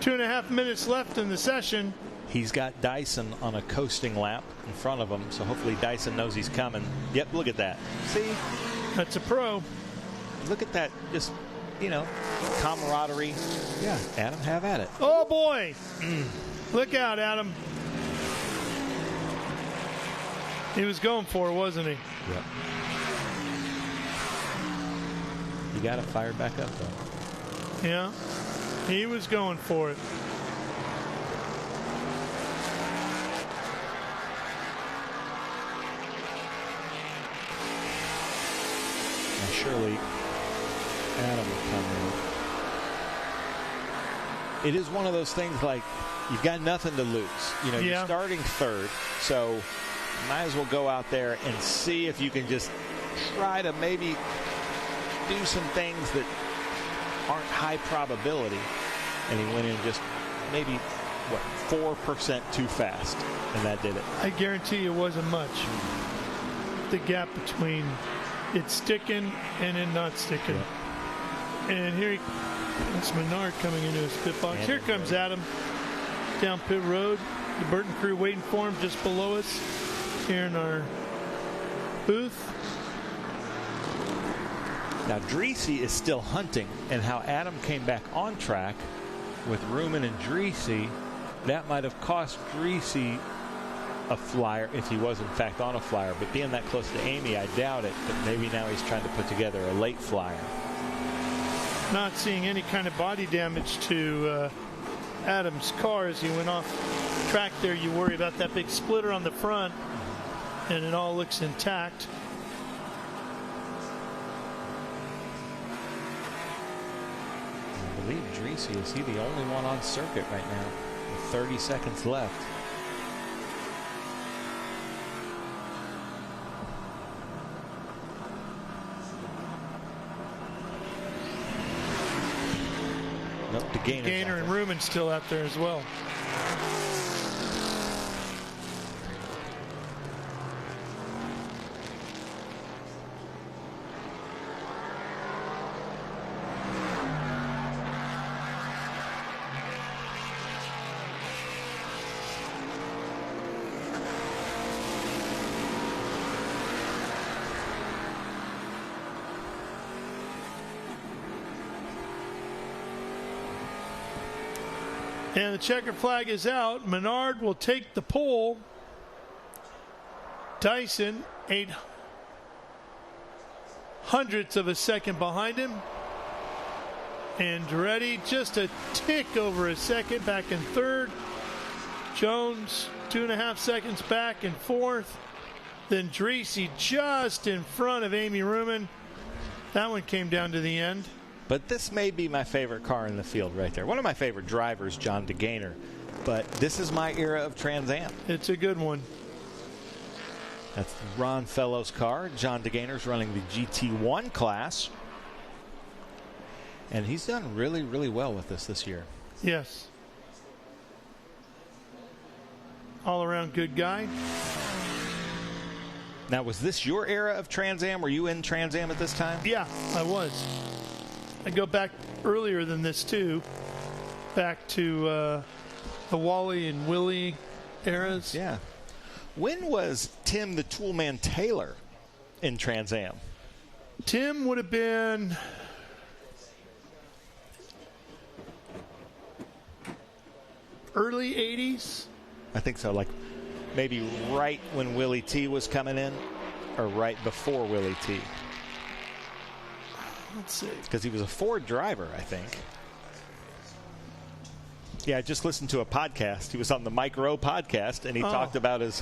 Two and a half minutes left in the session. He's got Dyson on a coasting lap in front of him, so hopefully Dyson knows he's coming. Yep, look at that. See? That's a pro. Look at that, just, you know, camaraderie. Yeah, Adam, have at it. Oh, boy. Look out, Adam. He was going for it, wasn't he? Yep. You got to fire back up, though. Yeah, he was going for it. Surely Adam will come in. It is one of those things like you've got nothing to lose. You know, you're starting third, so you might as well go out there and see if you can just try to maybe do some things that aren't high probability. And he went in just maybe, what, 4% too fast, and that did it. I guarantee you it wasn't much. The gap between it sticking and it not sticking. Yeah. And here it's Menard coming into his pit box. Here comes Adam down pit road. The Burton crew waiting for him just below us here in our booth. Now Dreesy is still hunting, and how Adam came back on track with Ruman and Dreesy, that might have cost Dreesy a flyer if he was in fact on a flyer, but being that close to Amy, I doubt it. But maybe now he's trying to put together a late flyer. Not seeing any kind of body damage to Adam's car as he went off track there. You worry about that big splitter on the front, and it all looks intact. I believe Dreesy, is he the only one on circuit right now with 30 seconds left? Gainer and Ruman still out there as well. And the checker flag is out. Menard will take the pole. Dyson, 0.08 of a second behind him. Andretti just a tick over a second back in third. Jones 2.5 seconds back in fourth. Then Dreesy just in front of Amy Ruman. That one came down to the end. But this may be my favorite car in the field right there. One of my favorite drivers, John DeGainer. But this is my era of Trans Am. It's a good one. That's Ron Fellows' car. John DeGainer's running the GT1 class. And he's done really, really well with this year. Yes. All around good guy. Now, was this your era of Trans Am? Were you in Trans Am at this time? Yeah, I was. I go back earlier than this too. back to the Wally and Willie eras. Yeah. When was Tim the Toolman Taylor in Trans Am? Tim would have been early 80s. I think so, like maybe right when Willie T was coming in or right before Willie T. Let's see. Because he was a Ford driver, I think. Yeah, I just listened to a podcast. He was on the Mike Rowe podcast, and he talked about his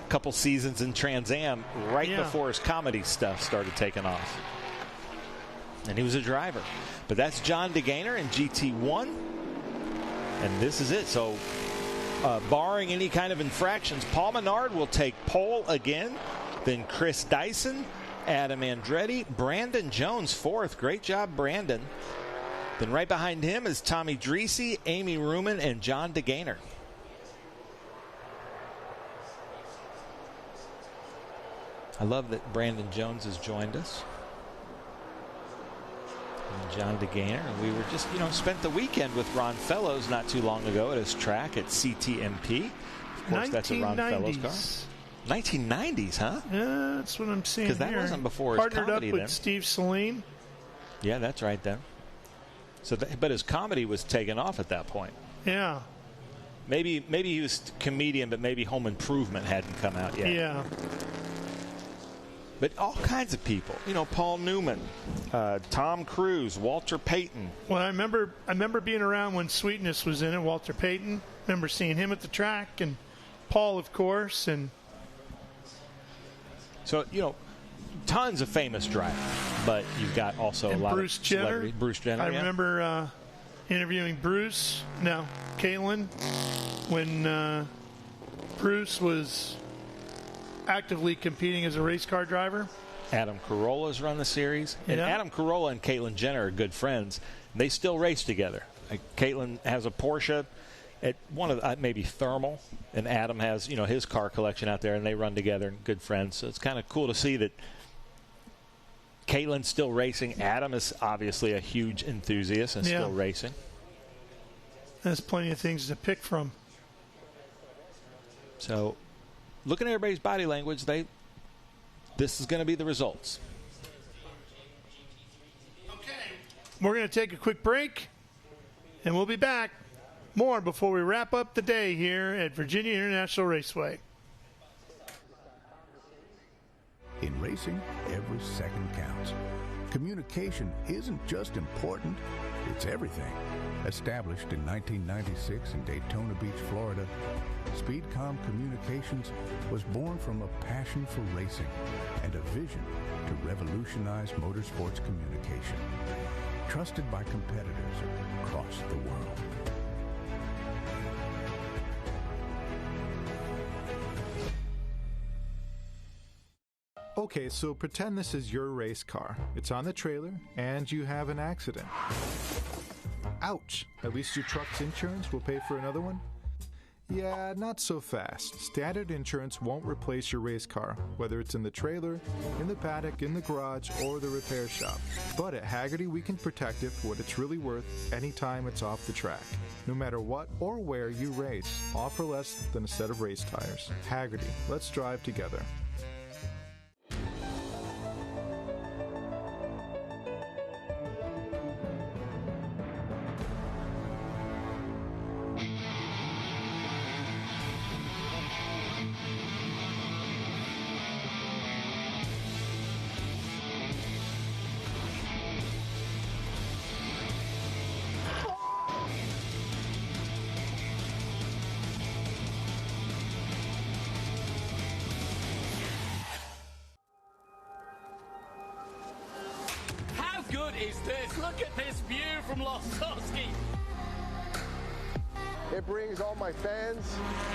couple seasons in Trans Am right before his comedy stuff started taking off. And he was a driver. But that's John DeGainer in GT1. And this is it. So, barring any kind of infractions, Paul Menard will take pole again. Then Chris Dyson, Adam Andretti, Brandon Jones fourth. Great job, Brandon. Then right behind him is Tommy Dreese, Amy Ruman, and John DeGainer. I love that Brandon Jones has joined us. And John DeGainer. And we were just, spent the weekend with Ron Fellows not too long ago at his track at CTMP. Of course, that's a Ron Fellows car. 1990s, huh? Yeah, that's what I'm seeing. Because that wasn't before his Partnered comedy up with then. Steve Saline. Yeah, that's right then. So, but his comedy was taken off at that point. Yeah. Maybe he was comedian, but maybe Home Improvement hadn't come out yet. Yeah. But all kinds of people. Paul Newman, Tom Cruise, Walter Payton. Well, I remember being around when Sweetness was in it, Walter Payton. Remember seeing him at the track, and Paul, of course, and so, tons of famous drivers, but you've got also a lot Bruce of Jenner. celebrities. Bruce Jenner. I remember interviewing Caitlin, when Bruce was actively competing as a race car driver. Adam Carolla's run the series. And Adam Carolla and Caitlin Jenner are good friends. They still race together. Caitlin has a Porsche at one of maybe Thermal, and Adam has his car collection out there, and they run together and good friends. So it's kind of cool to see that Caitlin's still racing. Adam is obviously a huge enthusiast and still racing. There's plenty of things to pick from. So looking at everybody's body language, this is going to be the results. We're going to take a quick break, and we'll be back. More before we wrap up the day here at Virginia International Raceway. In racing, every second counts. Communication isn't just important, it's everything. Established in 1996 in Daytona Beach, Florida, Speedcom Communications was born from a passion for racing and a vision to revolutionize motorsports communication. Trusted by competitors across the world. Okay, so pretend this is your race car. It's on the trailer, and you have an accident. Ouch! At least your truck's insurance will pay for another one? Yeah, not so fast. Standard insurance won't replace your race car, whether it's in the trailer, in the paddock, in the garage, or the repair shop. But at Haggerty, we can protect it for what it's really worth anytime it's off the track. No matter what or where you race, all for less than a set of race tires. Haggerty, let's drive together. Good is this? Look at this view from Losowski. It brings all my fans,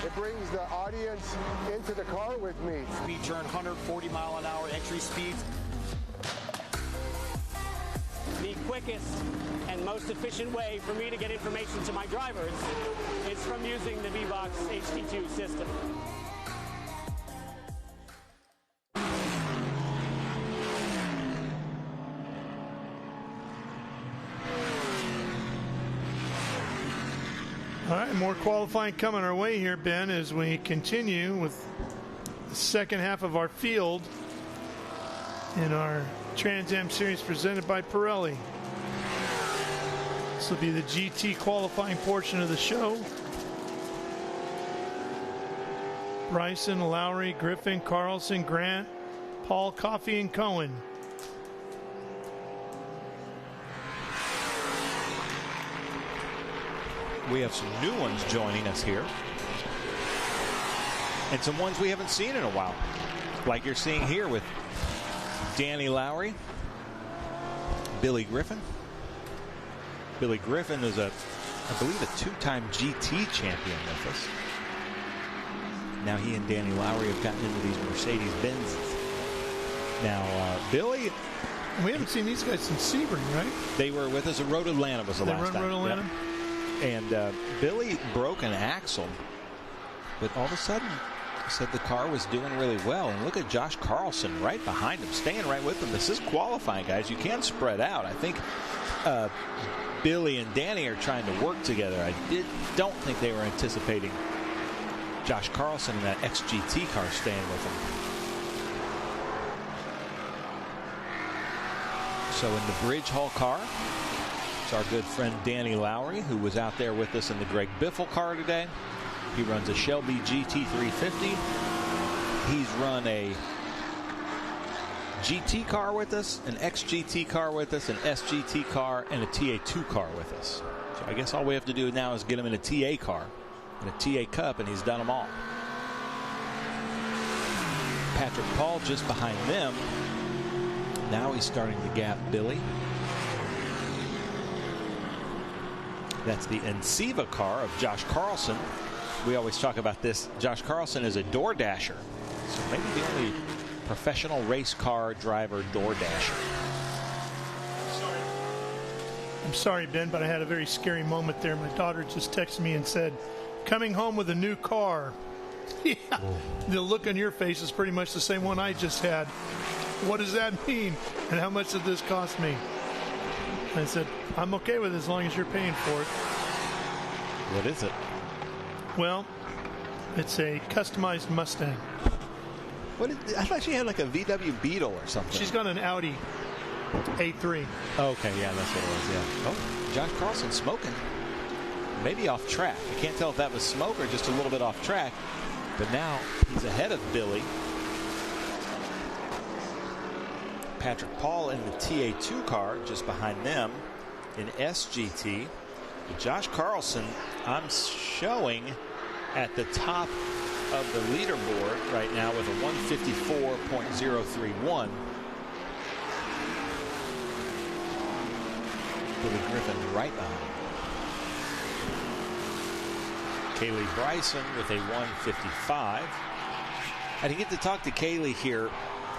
it brings the audience into the car with me. We turn 140 mile an hour entry speeds. The quickest and most efficient way for me to get information to my drivers is from using the VBox HD2 system. More qualifying coming our way here, Ben, as we continue with the second half of our field in our Trans Am Series presented by Pirelli. This will be the GT qualifying portion of the show. Bryson, Lowry, Griffin, Carlson, Grant, Paul, Coffey, and Cohen. We have some new ones joining us here. And some ones we haven't seen in a while. Like you're seeing here with Danny Lowry, Billy Griffin. Billy Griffin is I believe a two-time GT champion with us. Now he and Danny Lowry have gotten into these Mercedes-Benzes. Now, Billy... We haven't seen these guys since Sebring, right? They were with us at Road Atlanta was the last time. They run Road Atlanta? Yep. And Billy broke an axle, but all of a sudden said the car was doing really well. And look at Josh Carlson right behind him, staying right with him. This is qualifying, guys. You can spread out. I think Billy and Danny are trying to work together. I don't think they were anticipating Josh Carlson in that XGT car staying with him. So in the Bridge Hall car, it's our good friend Danny Lowry, who was out there with us in the Greg Biffle car today. He runs a Shelby GT350. He's run a GT car with us, an XGT car with us, an SGT car, and a TA2 car with us. So I guess all we have to do now is get him in a TA car and a TA Cup, and he's done them all. Patrick Paul just behind them. Now he's starting to gap Billy. That's the Enceva car of Josh Carlson. We always talk about this. Josh Carlson is a door dasher. So maybe the only professional race car driver door dasher. I'm sorry, Ben, but I had a very scary moment there. My daughter just texted me and said, coming home with a new car. Yeah. The look on your face is pretty much the same one I just had. What does that mean? And how much did this cost me? I said, I'm okay with it as long as you're paying for it. What is it? Well, it's a customized Mustang. I thought she had like a VW Beetle or something. She's got an Audi A3. Okay, yeah, that's what it was, yeah. Oh, Josh Carlson smoking. Maybe off track. I can't tell if that was smoke or just a little bit off track. But now he's ahead of Billy. Patrick Paul in the TA2 car just behind them in SGT. But Josh Carlson, I'm showing at the top of the leaderboard right now with a 154.031. Billy Griffin right behind. Kaylee Bryson with a 155. I didn't get to talk to Kaylee here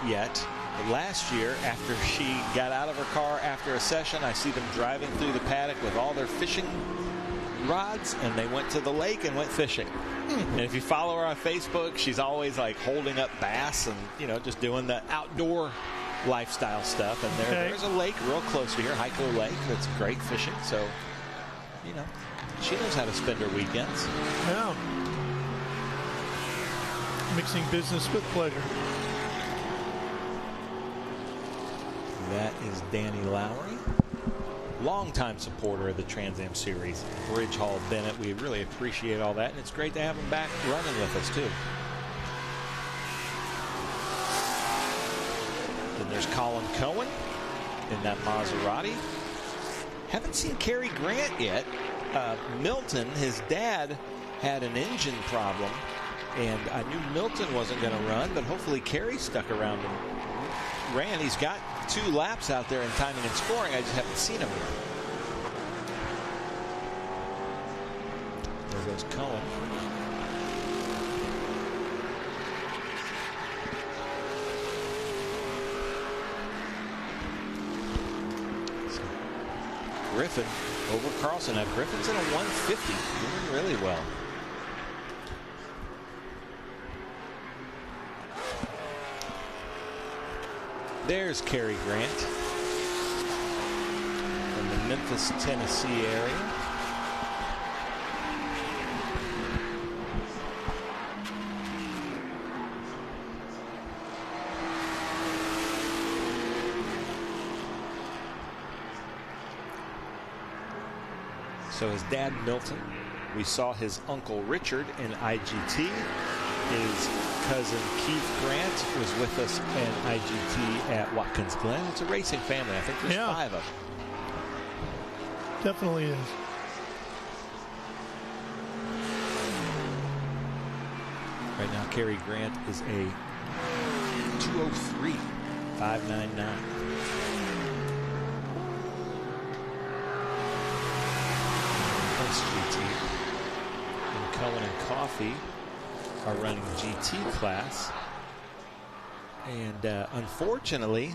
yet. But last year, after she got out of her car after a session, I see them driving through the paddock with all their fishing rods, and they went to the lake and went fishing. And if you follow her on Facebook, she's always like holding up bass and, you know, just doing the outdoor lifestyle stuff. And there's a lake real close to here, Heiko Lake, that's great fishing. So, you know, she knows how to spend her weekends. Yeah. Mixing business with pleasure. That is Danny Lowry, longtime supporter of the Trans Am Series, Bridge Hall Bennett. We really appreciate all that, and it's great to have him back running with us, too. Then there's Colin Cohen in that Maserati. Haven't seen Cary Grant yet. Milton, his dad, had an engine problem, and I knew Milton wasn't going to run, but hopefully Cary stuck around and ran. He's got 2 laps out there in timing and scoring. I just haven't seen him yet. There goes Cohen. So, Griffin over Carlson. Now Griffin's in a 150, doing really well. There's Cary Grant from the Memphis, Tennessee area. So his dad, Milton. We saw his uncle, Richard, in IGT. His cousin, Keith Grant, was with us in IGT at Watkins Glen. It's a racing family. I think there's 5 of them. Definitely is. Right now, Cary Grant is a 2:03.599. SGT and Cohen and Coffey are running GT class, and unfortunately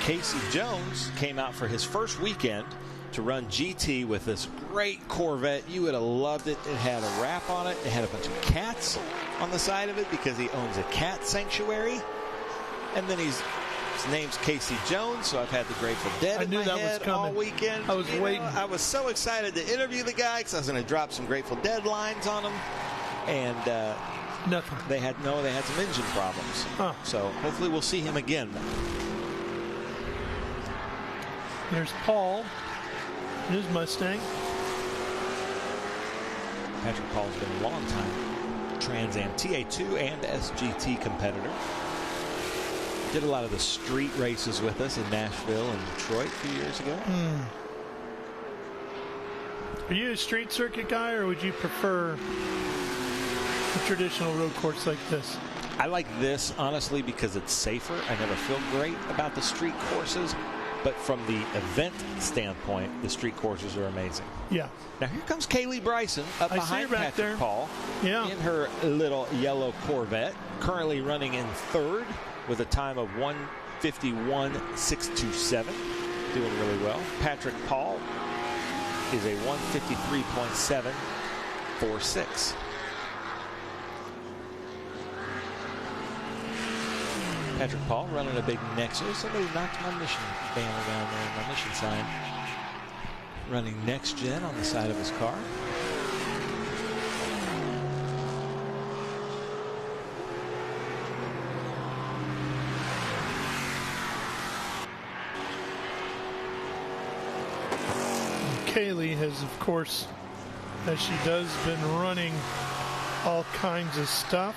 Casey Jones came out for his first weekend to run GT with this great Corvette. You would have loved it. It had a wrap on it. It had a bunch of cats on the side of it because he owns a cat sanctuary, and then his name's Casey Jones, so I've had the Grateful Dead in my head all weekend. I was waiting. I was so excited to interview the guy because I was going to drop some Grateful Dead lines on him, and nothing. They had some engine problems. So hopefully we'll see him again. There's Paul, his Mustang. Patrick Paul's been a long time Trans Am TA2 and SGT competitor. Did a lot of the street races with us in Nashville and Detroit a few years ago. Are you a street circuit guy, or would you prefer a traditional road course like this? I like this, honestly, because it's safer. I never feel great about the street courses, but from the event standpoint, the street courses are amazing. Yeah. Now here comes Kaylee Bryson up behind Patrick Paul in her little yellow Corvette, currently running in 3rd with a time of 1:51.627, doing really well. Patrick Paul is a 1:53.746. Patrick Paul running a big Nexus. Somebody knocked my mission banner down there, my mission sign. Running Next Gen on the side of his car. Kaylee has, of course, as she does, been running all kinds of stuff.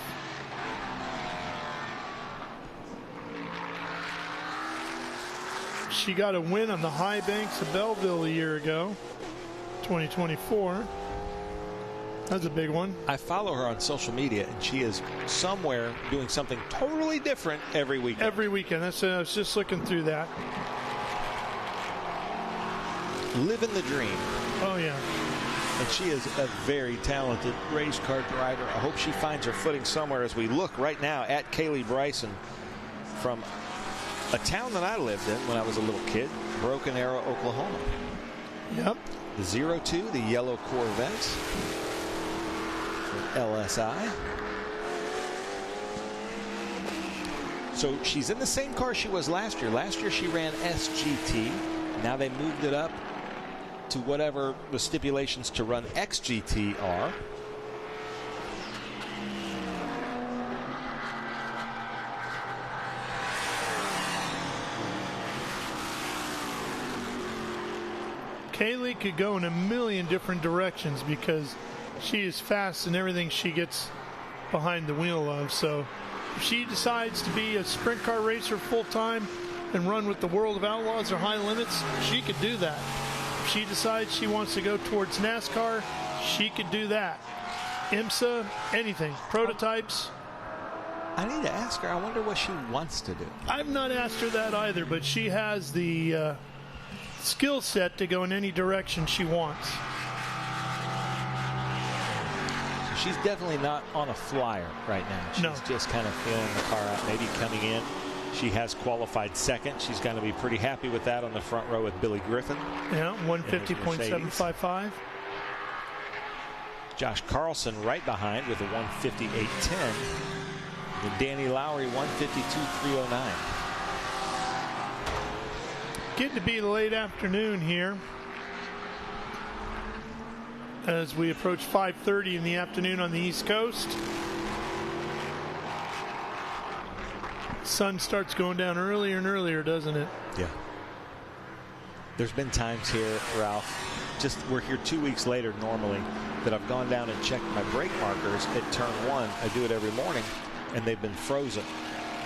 She got a win on the high banks of Belleville a year ago, 2024. That's a big one. I follow her on social media, and she is somewhere doing something totally different every weekend. Every weekend. I was just looking through that. Living the dream. Oh, yeah. And she is a very talented race car driver. I hope she finds her footing somewhere as we look right now at Kaylee Bryson from a town that I lived in when I was a little kid, Broken Arrow, Oklahoma. Yep. The 02, the yellow Corvette from LSI. So she's in the same car she was last year. Last year she ran SGT. Now they moved it up to whatever the stipulations to run XGT are. Kaylee could go in a million different directions because she is fast in everything she gets behind the wheel of. So if she decides to be a sprint car racer full time and run with the World of Outlaws or High Limits, she could do that. If she decides she wants to go towards NASCAR, she could do that. IMSA, anything, prototypes. I need to ask her. I wonder what she wants to do. I've not asked her that either, but she has the skill set to go in any direction she wants. So she's definitely not on a flyer right now. She's just kind of feeling the car out, maybe coming in. She has qualified second. She's going to be pretty happy with that on the front row with Billy Griffin. Yeah, 150.755. Josh Carlson right behind with a 158.10. And Danny Lowry 152.309. Getting to be late afternoon here as we approach 5:30 in the afternoon on the East Coast. Sun starts going down earlier and earlier, doesn't it? Yeah. There's been times here, Ralph, we're here 2 weeks later normally, that I've gone down and checked my brake markers at turn 1. I do it every morning, and they've been frozen.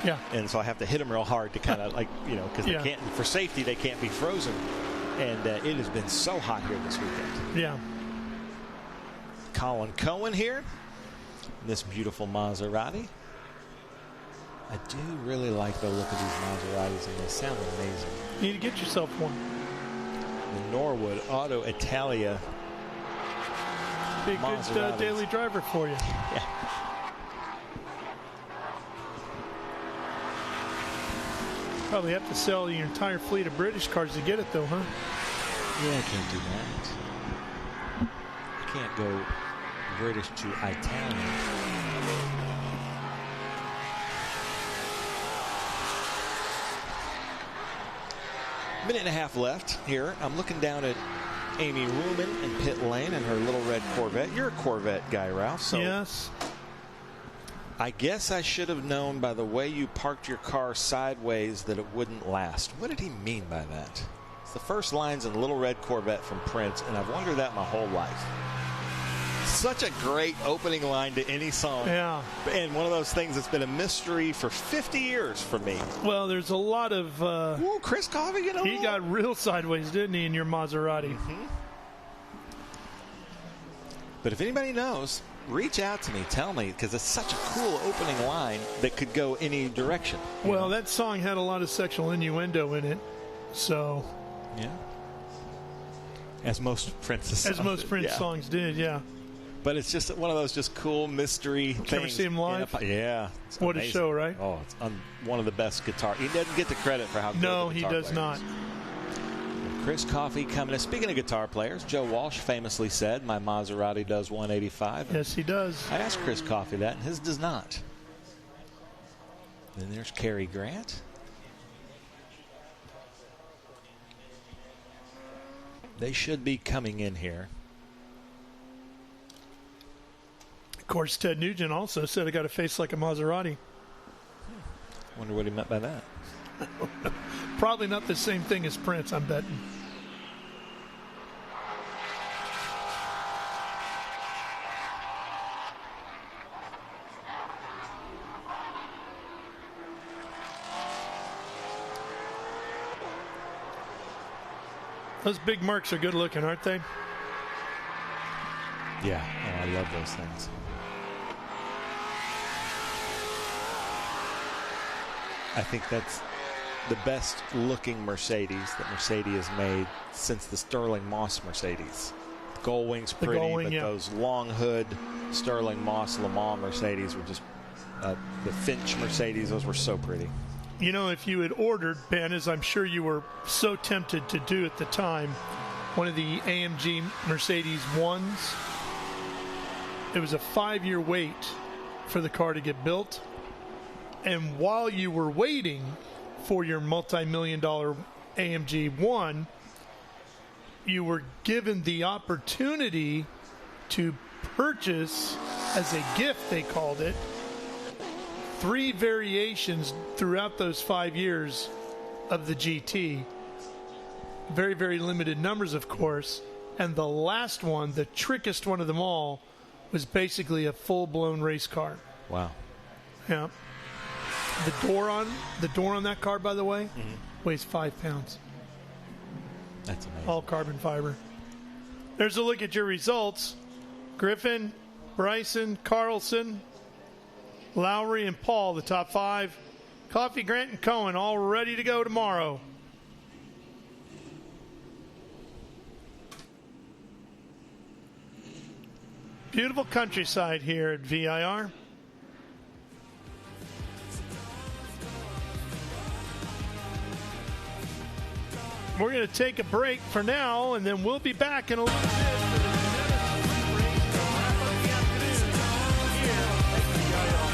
Yeah. And so I have to hit them real hard to kind of because they can't, for safety, they can't be frozen. And it has been so hot here this weekend. Yeah. Colin Cohen here. This beautiful Maserati. I do really like the look of these Maseratis, and they sound amazing. You need to get yourself one. The Norwood Auto Italia. Be a good daily driver for you. Yeah. Probably have to sell your entire fleet of British cars to get it, though, huh? Yeah, I can't do that. I can't go British to Italian. Minute and a half left here. I'm looking down at Amy Ruhlman in pit lane and her little red Corvette. You're a Corvette guy, Ralph. So yes. I guess I should have known by the way you parked your car sideways that it wouldn't last. What did he mean by that? It's the first lines in Little Red Corvette from Prince, and I've wondered that my whole life. Such a great opening line to any song. Yeah. And one of those things that's been a mystery for 50 years for me. Well, there's a lot of... Ooh, Chris Coffey, he got real sideways, didn't he, in your Maserati? Mm-hmm. But if anybody knows, reach out to me, tell me, because it's such a cool opening line that could go any direction. Well, that song had a lot of sexual innuendo in it, so... Yeah. As most Prince songs. As most Prince songs did, yeah. But it's just one of those just cool mystery things. Ever see him live? Yeah. What a show, right? Oh, it's one of the best guitar. He doesn't get the credit for how good No, the he guitar does player not. is. Chris Coffey coming in. Speaking of guitar players, Joe Walsh famously said, my Maserati does 185. Yes, he does. I asked Chris Coffey that, and his does not. Then there's Cary Grant. They should be coming in here. Of course, Ted Nugent also said I got a face like a Maserati. Wonder what he meant by that. Probably not the same thing as Prince, I'm betting. Those big marks are good looking, aren't they? Yeah, oh, I love those things. I think that's the best looking Mercedes that Mercedes has made since the Sterling Moss Mercedes. The Gull Wing's pretty, but those long hood Sterling Moss Le Mans Mercedes were just the Finch Mercedes. Those were so pretty. You know, if you had ordered, Ben, as I'm sure you were so tempted to do at the time, one of the AMG Mercedes 1s, it was a 5-year wait for the car to get built. And while you were waiting for your multi-million-dollar AMG 1, you were given the opportunity to purchase, as a gift they called it, 3 variations throughout those 5 years of the GT. Very, very limited numbers, of course. And the last one, the trickiest one of them all, was basically a full-blown race car. Wow. Yeah. The door on that car, by the way, weighs 5 pounds. That's amazing. All carbon fiber. There's a look at your results. Griffin, Bryson, Carlson, Lowry, and Paul, the top 5. Coffey, Grant, and Cohen all ready to go tomorrow. Beautiful countryside here at VIR. We're going to take a break for now, and then we'll be back in a little bit for the Ginetta Sprint Race to wrap up the afternoon here at VIR.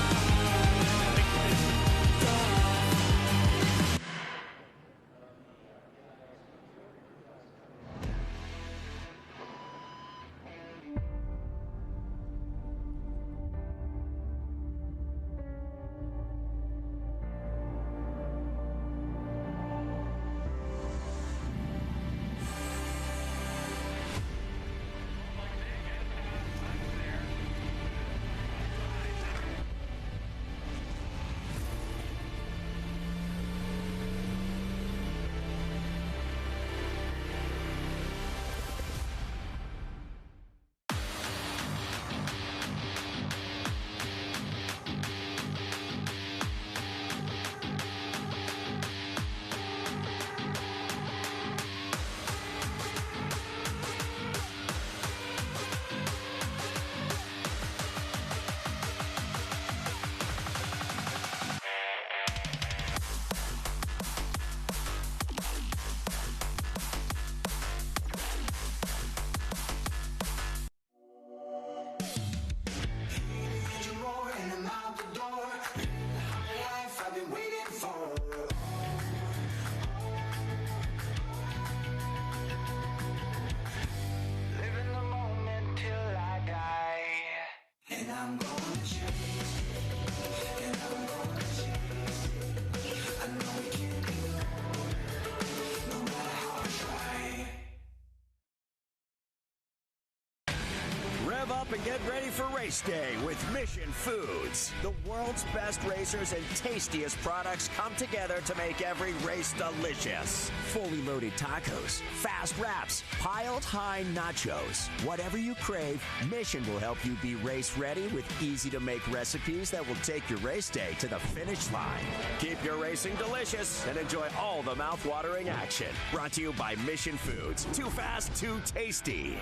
Rev up and get ready for race day with Mission Foods. The world's best racers and tastiest products come together to make every race delicious. Fully loaded tacos, fast wraps, piled high nachos. Whatever you crave, Mission will help you be race ready with easy to make recipes that will take your race day to the finish line. Keep your racing delicious and enjoy all the mouth-watering action. Brought to you by Mission Foods. Too fast, too tasty.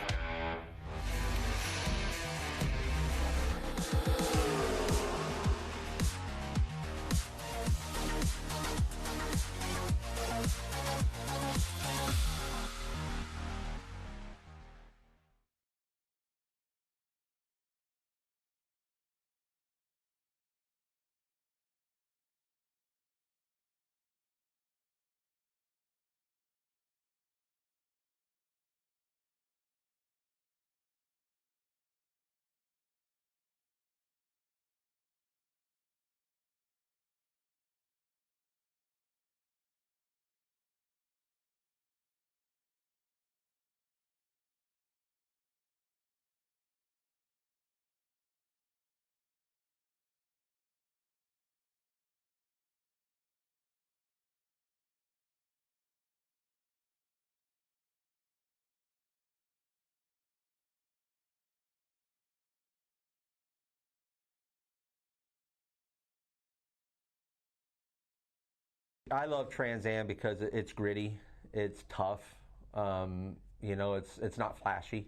I love Trans Am because it's gritty, it's tough, you know, it's not flashy,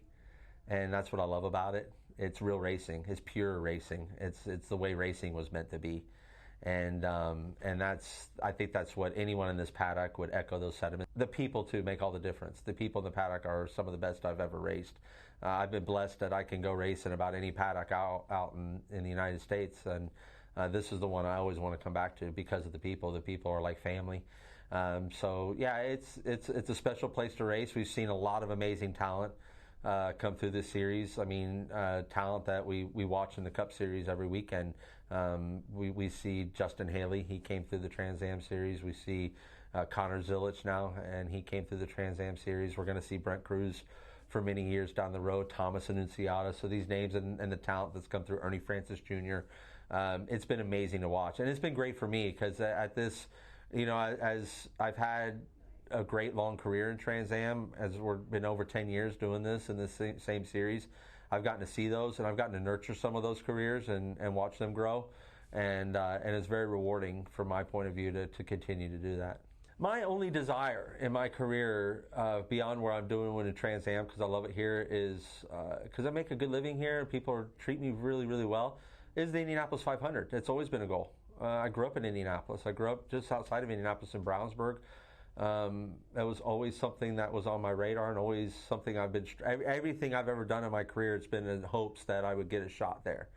and that's what I love about it. It's real racing, it's pure racing, it's the way racing was meant to be, and I think that's what anyone in this paddock would echo those sentiments. The people too make all the difference. The people in the paddock are some of the best I've ever raced. I've been blessed that I can go race in about any paddock out in the United States, and this is the one I always want to come back to because of the people. The people are like family. So yeah, it's a special place to race. We've seen a lot of amazing talent come through this series. I mean, talent that we watch in the Cup Series every weekend. We see Justin Haley. He came through the Trans Am Series. We see Connor Zilic now, and he came through the Trans Am Series. We're going to see Brent Cruz for many years down the road, Thomas Annunziata. So these names and the talent that's come through, Ernie Francis Jr., it's been amazing to watch. And it's been great for me because at this, you know, as I've had a great long career in Trans Am, as we've been over 10 years doing this in this same series, I've gotten to see those, and I've gotten to nurture some of those careers and watch them grow. And it's very rewarding from my point of view to continue to do that. My only desire in my career, beyond where I'm doing in Trans Am, because I love it here, is because I make a good living here and people treat me really, really well, is the Indianapolis 500. It's always been a goal. I grew up in Indianapolis. I grew up just outside of Indianapolis in Brownsburg. That was always something that was on my radar, and always something everything I've ever done in my career, it's been in hopes that I would get a shot there.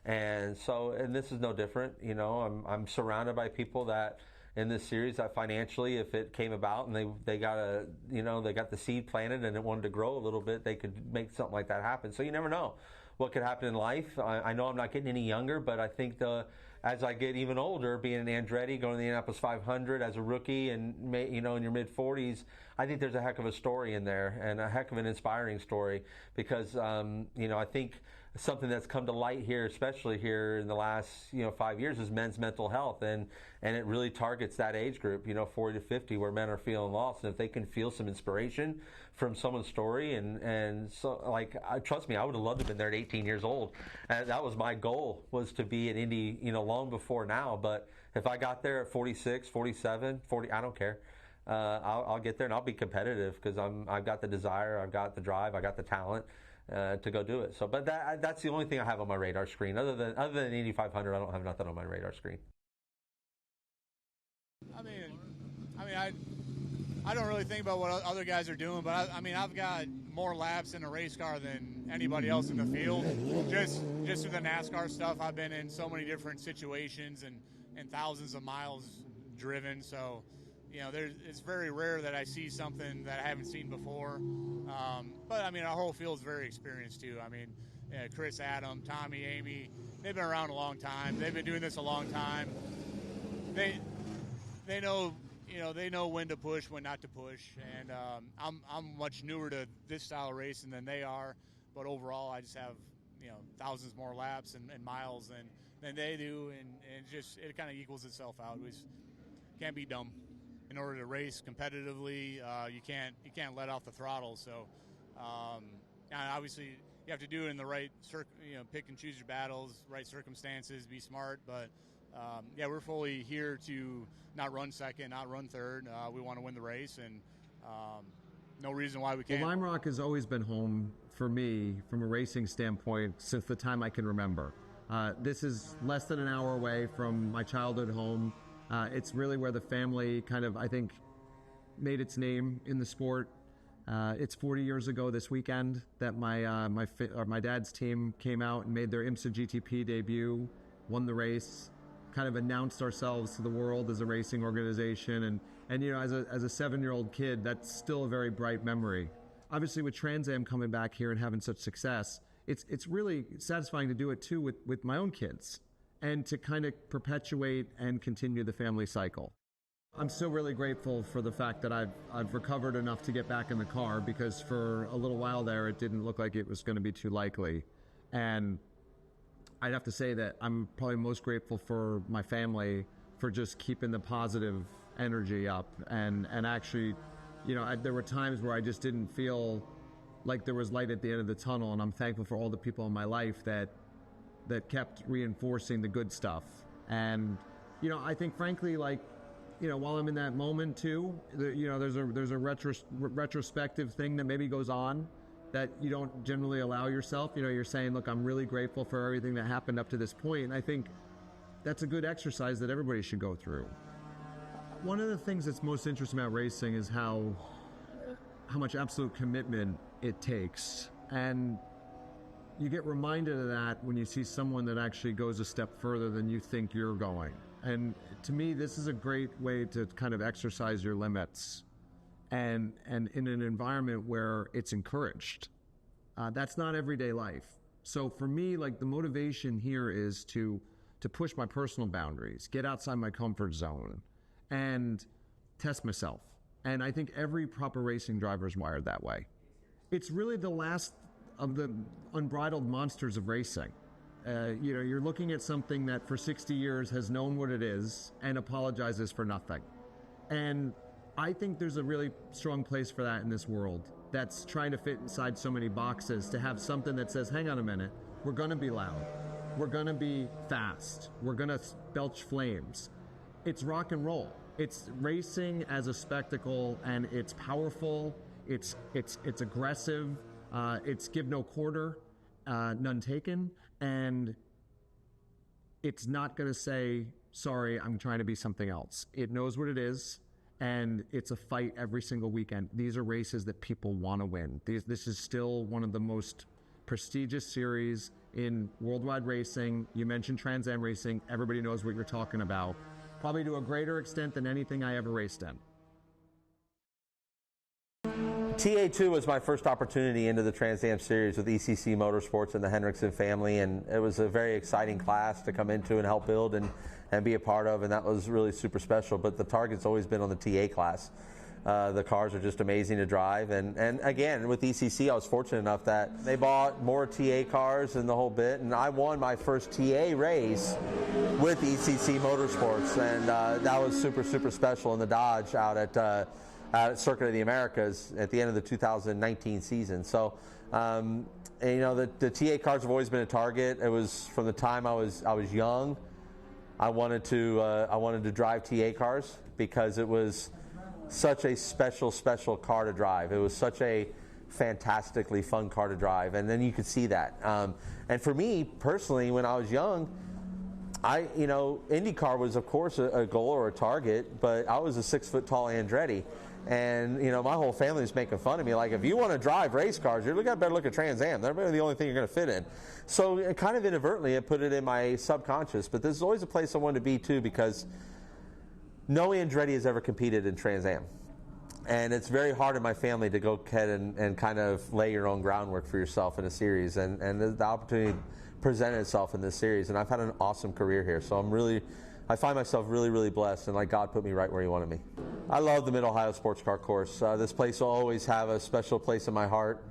And this is no different. You know, I'm surrounded by people that in this series that financially, if it came about and they got they got the seed planted and it wanted to grow a little bit, they could make something like that happen. So you never know what could happen in life. I know I'm not getting any younger, but I think as I get even older, being an Andretti, going to the Indianapolis 500 as a rookie, and in your mid 40s, I think there's a heck of a story in there, and a heck of an inspiring story, because I think something that's come to light here, especially here in the last 5 years, is men's mental health, and it really targets that age group, 40 to 50, where men are feeling lost. And if they can feel some inspiration from someone's story, and so, trust me, I would have loved to have been there at 18 years old. And that was my goal, was to be at Indy, long before now. But if I got there at 46, 47, 40, I don't care. I'll get there and I'll be competitive, because I've got the desire, I've got the drive, I got the talent to go do it. So, but that's the only thing I have on my radar screen. Other than Indy 500, I don't have nothing on my radar screen. I don't really think about what other guys are doing, but I've got more laps in a race car than anybody else in the field. Just through the NASCAR stuff, I've been in so many different situations and thousands of miles driven. So, it's very rare that I see something that I haven't seen before. But our whole field's very experienced too. Chris, Adam, Tommy, Amy, they've been around a long time. They've been doing this a long time. They know, they know when to push, when not to push. And I'm much newer to this style of racing than they are. But overall, I just have, thousands more laps and miles than they do. And it kind of equals itself out. We can't be dumb. In order to race competitively, you can't let off the throttle. So obviously you have to do it in the right, pick and choose your battles, right circumstances, be smart. But we're fully here to not run second, not run third. We want to win the race, and no reason why we can't. Well, Lime Rock has always been home for me from a racing standpoint since the time I can remember. This is less than an hour away from my childhood home. It's really where the family kind of, I think, made its name in the sport. It's 40 years ago this weekend that my dad's team came out and made their IMSA GTP debut, won the race, kind of announced ourselves to the world as a racing organization. And as a 7-year-old kid, that's still a very bright memory. Obviously, with Trans Am coming back here and having such success, it's really satisfying to do it too with my own kids, and to kind of perpetuate and continue the family cycle. I'm still really grateful for the fact that I've recovered enough to get back in the car, because for a little while there it didn't look like it was going to be too likely. And I'd have to say that I'm probably most grateful for my family for just keeping the positive energy up. And actually, there were times where I just didn't feel like there was light at the end of the tunnel, and I'm thankful for all the people in my life that kept reinforcing the good stuff. And I think frankly, while I'm in that moment too, there's a retrospective thing that maybe goes on that you don't generally allow yourself. You're saying, look, I'm really grateful for everything that happened up to this point. And I think that's a good exercise that everybody should go through. One of the things that's most interesting about racing is how much absolute commitment it takes. And you get reminded of that when you see someone that actually goes a step further than you think you're going. And to me, this is a great way to kind of exercise your limits, and in an environment where it's encouraged. That's not everyday life. So for me, the motivation here is to push my personal boundaries, get outside my comfort zone, and test myself. And I think every proper racing driver is wired that way. It's really the last of the unbridled monsters of racing. You're looking at something that for 60 years has known what it is and apologizes for nothing. And I think there's a really strong place for that in this world that's trying to fit inside so many boxes, to have something that says, hang on a minute, we're going to be loud. We're going to be fast. We're going to belch flames. It's rock and roll. It's racing as a spectacle, and it's powerful. It's aggressive. It's give no quarter, none taken. And it's not going to say, sorry, I'm trying to be something else. It knows what it is, and it's a fight every single weekend. These are races that people want to win. This is still one of the most prestigious series in worldwide racing. You mentioned Trans Am racing. Everybody knows what you're talking about, probably to a greater extent than anything I ever raced in. TA2 was my first opportunity into the Trans Am Series with ECC Motorsports and the Hendrickson family, and it was a very exciting class to come into and help build and be a part of, and that was really super special. But the target's always been on the TA class. The cars are just amazing to drive, and again, with ECC, I was fortunate enough that they bought more TA cars and the whole bit, and I won my first TA race with ECC Motorsports, and that was super, super special in the Dodge out at Circuit of the Americas at the end of the 2019 season. So, the TA cars have always been a target. It was from the time I was young. I wanted to drive TA cars because it was such a special car to drive. It was such a fantastically fun car to drive, and then you could see that. And for me personally, when I was young, IndyCar was of course a goal or a target, but I was a 6-foot-tall Andretti. And, my whole family was making fun of me. Like, if you want to drive race cars, you're better look at Trans Am. They're the only thing you're going to fit in. So, it kind of inadvertently, it put it in my subconscious. But this is always a place I wanted to be, too, because no Andretti has ever competed in Trans Am. And it's very hard in my family to go ahead and kind of lay your own groundwork for yourself in a series. And the opportunity presented itself in this series. And I've had an awesome career here. So I find myself really, really blessed, and like God put me right where He wanted me. I love the Mid-Ohio Sports Car Course. This place will always have a special place in my heart.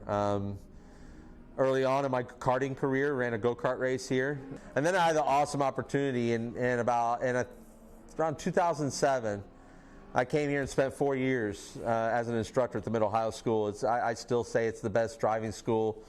Early on in my karting career, ran a go-kart race here. And then I had the awesome opportunity around 2007, I came here and spent 4 years as an instructor at the Mid-Ohio School. I still say it's the best driving school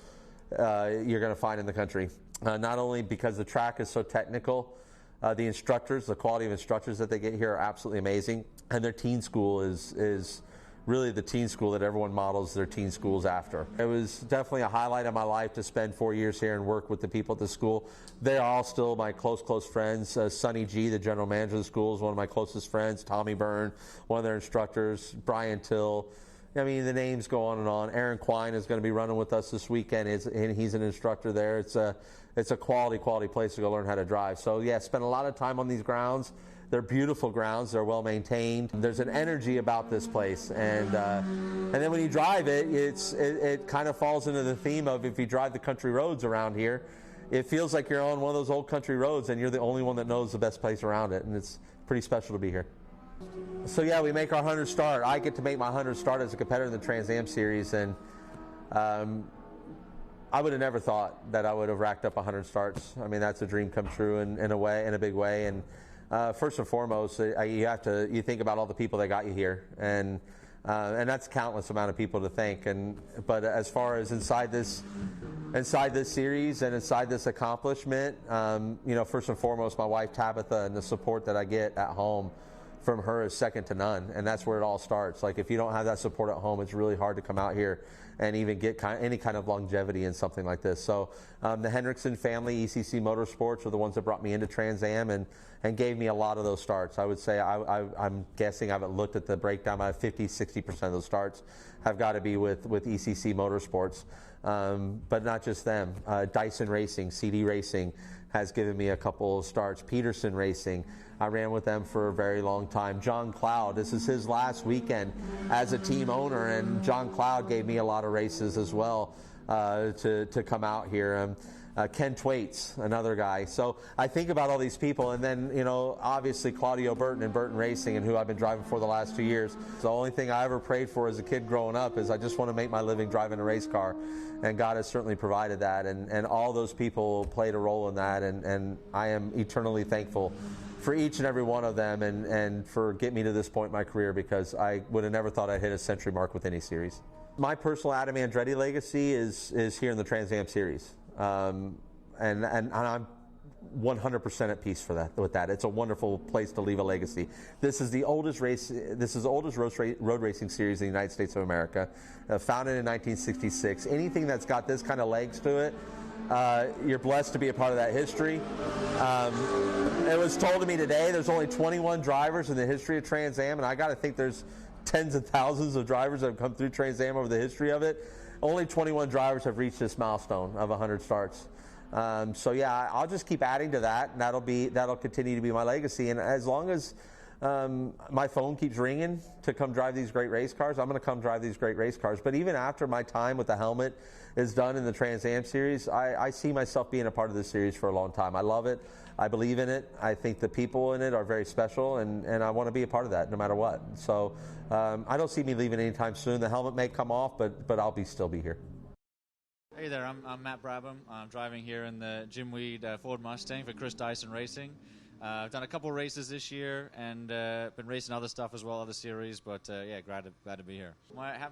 you're going to find in the country. Not only because the track is so technical, the instructors, the quality of instructors that they get here are absolutely amazing. And their teen school is really the teen school that everyone models their teen schools after. It was definitely a highlight of my life to spend 4 years here and work with the people at the school. They're all still my close friends. Sonny G, the general manager of the school, is one of my closest friends. Tommy Byrne, one of their instructors. Brian Till. I mean, the names go on and on. Aaron Quine is going to be running with us this weekend, and he's an instructor there. It's a quality place to go learn how to drive. So yeah, spend a lot of time on these grounds. They're beautiful grounds. They're well maintained. There's an energy about this place, and then when you drive it, it kind of falls into the theme of if you drive the country roads around here, it feels like you're on one of those old country roads, and you're the only one that knows the best place around it, and it's pretty special to be here. So yeah, we make our 100 start. I get to make my 100 start as a competitor in the Trans Am Series, and I would have never thought that I would have racked up 100 starts. I mean, that's a dream come true in a big way. And first and foremost, you think about all the people that got you here, and that's countless amount of people to thank. But as far as inside this series and inside this accomplishment, first and foremost, my wife Tabitha and the support that I get at home from her is second to none, and that's where it all starts. Like, if you don't have that support at home, it's really hard to come out here and even get any kind of longevity in something like this. So the Hendrickson family, ECC Motorsports, are the ones that brought me into Trans Am and gave me a lot of those starts. I would say, I'm guessing, I haven't looked at the breakdown, about 50-60% of those starts have got to be with ECC Motorsports. But not just them. Dyson Racing, CD Racing has given me a couple of starts. Peterson Racing, I ran with them for a very long time. John Cloud, this is his last weekend as a team owner, and John Cloud gave me a lot of races as well to come out here. Ken Twaits, another guy. So I think about all these people, and then, obviously Claudio Burton and Burton Racing, and who I've been driving for the last 2 years. The only thing I ever prayed for as a kid growing up is I just want to make my living driving a race car, and God has certainly provided that, and all those people played a role in that, and I am eternally thankful for each and every one of them, and for getting me to this point in my career, because I would have never thought I'd hit a century mark with any series. My personal Adam Andretti legacy is here in the Trans Am Series. And I'm 100% at peace with that. It's a wonderful place to leave a legacy. This is the oldest road racing series in the United States of America, founded in 1966. Anything that's got this kind of legs to it, you're blessed to be a part of that history. It was told to me today there's only 21 drivers in the history of Trans Am, and I got to think there's tens of thousands of drivers that have come through Trans Am over the history of it. Only 21 drivers have reached this milestone of 100 starts. So yeah, I'll just keep adding to that, and that'll continue to be my legacy. And as long as my phone keeps ringing to come drive these great race cars, I'm going to come drive these great race cars. But even after my time with the helmet is done in the Trans Am Series, I see myself being a part of this series for a long time. I love it. I believe in it. I think the people in it are very special, and I want to be a part of that no matter what. So I don't see me leaving anytime soon. The helmet may come off, but I'll still be here. Hey there, I'm Matt Brabham. I'm driving here in the Jim Weed Ford Mustang for Chris Dyson Racing. I've done a couple races this year, and been racing other stuff as well, other series, but yeah, glad to be here.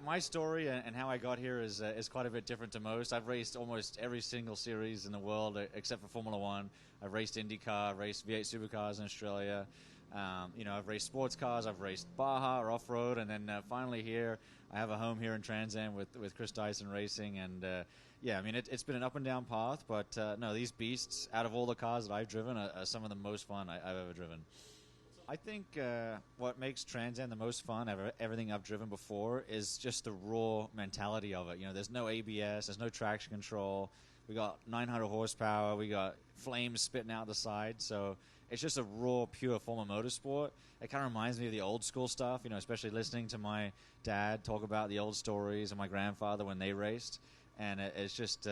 My story and how I got here is quite a bit different to most. I've raced almost every single series in the world except for Formula One. I've raced IndyCar, I've raced V8 supercars in Australia. I've raced sports cars, I've raced Baja or off-road, and then finally here, I have a home here in Trans Am with Chris Dyson Racing, and yeah, I mean, it's been an up and down path, but no, these beasts, out of all the cars that I've driven, are some of the most fun I've ever driven. I think what makes Trans Am the most fun out of everything I've driven before is just the raw mentality of it. There's no ABS, there's no traction control. We got 900 horsepower, we got flames spitting out the side. So it's just a raw, pure form of motorsport. It kind of reminds me of the old school stuff, you know, especially listening to my dad talk about the old stories and my grandfather when they raced. And it's just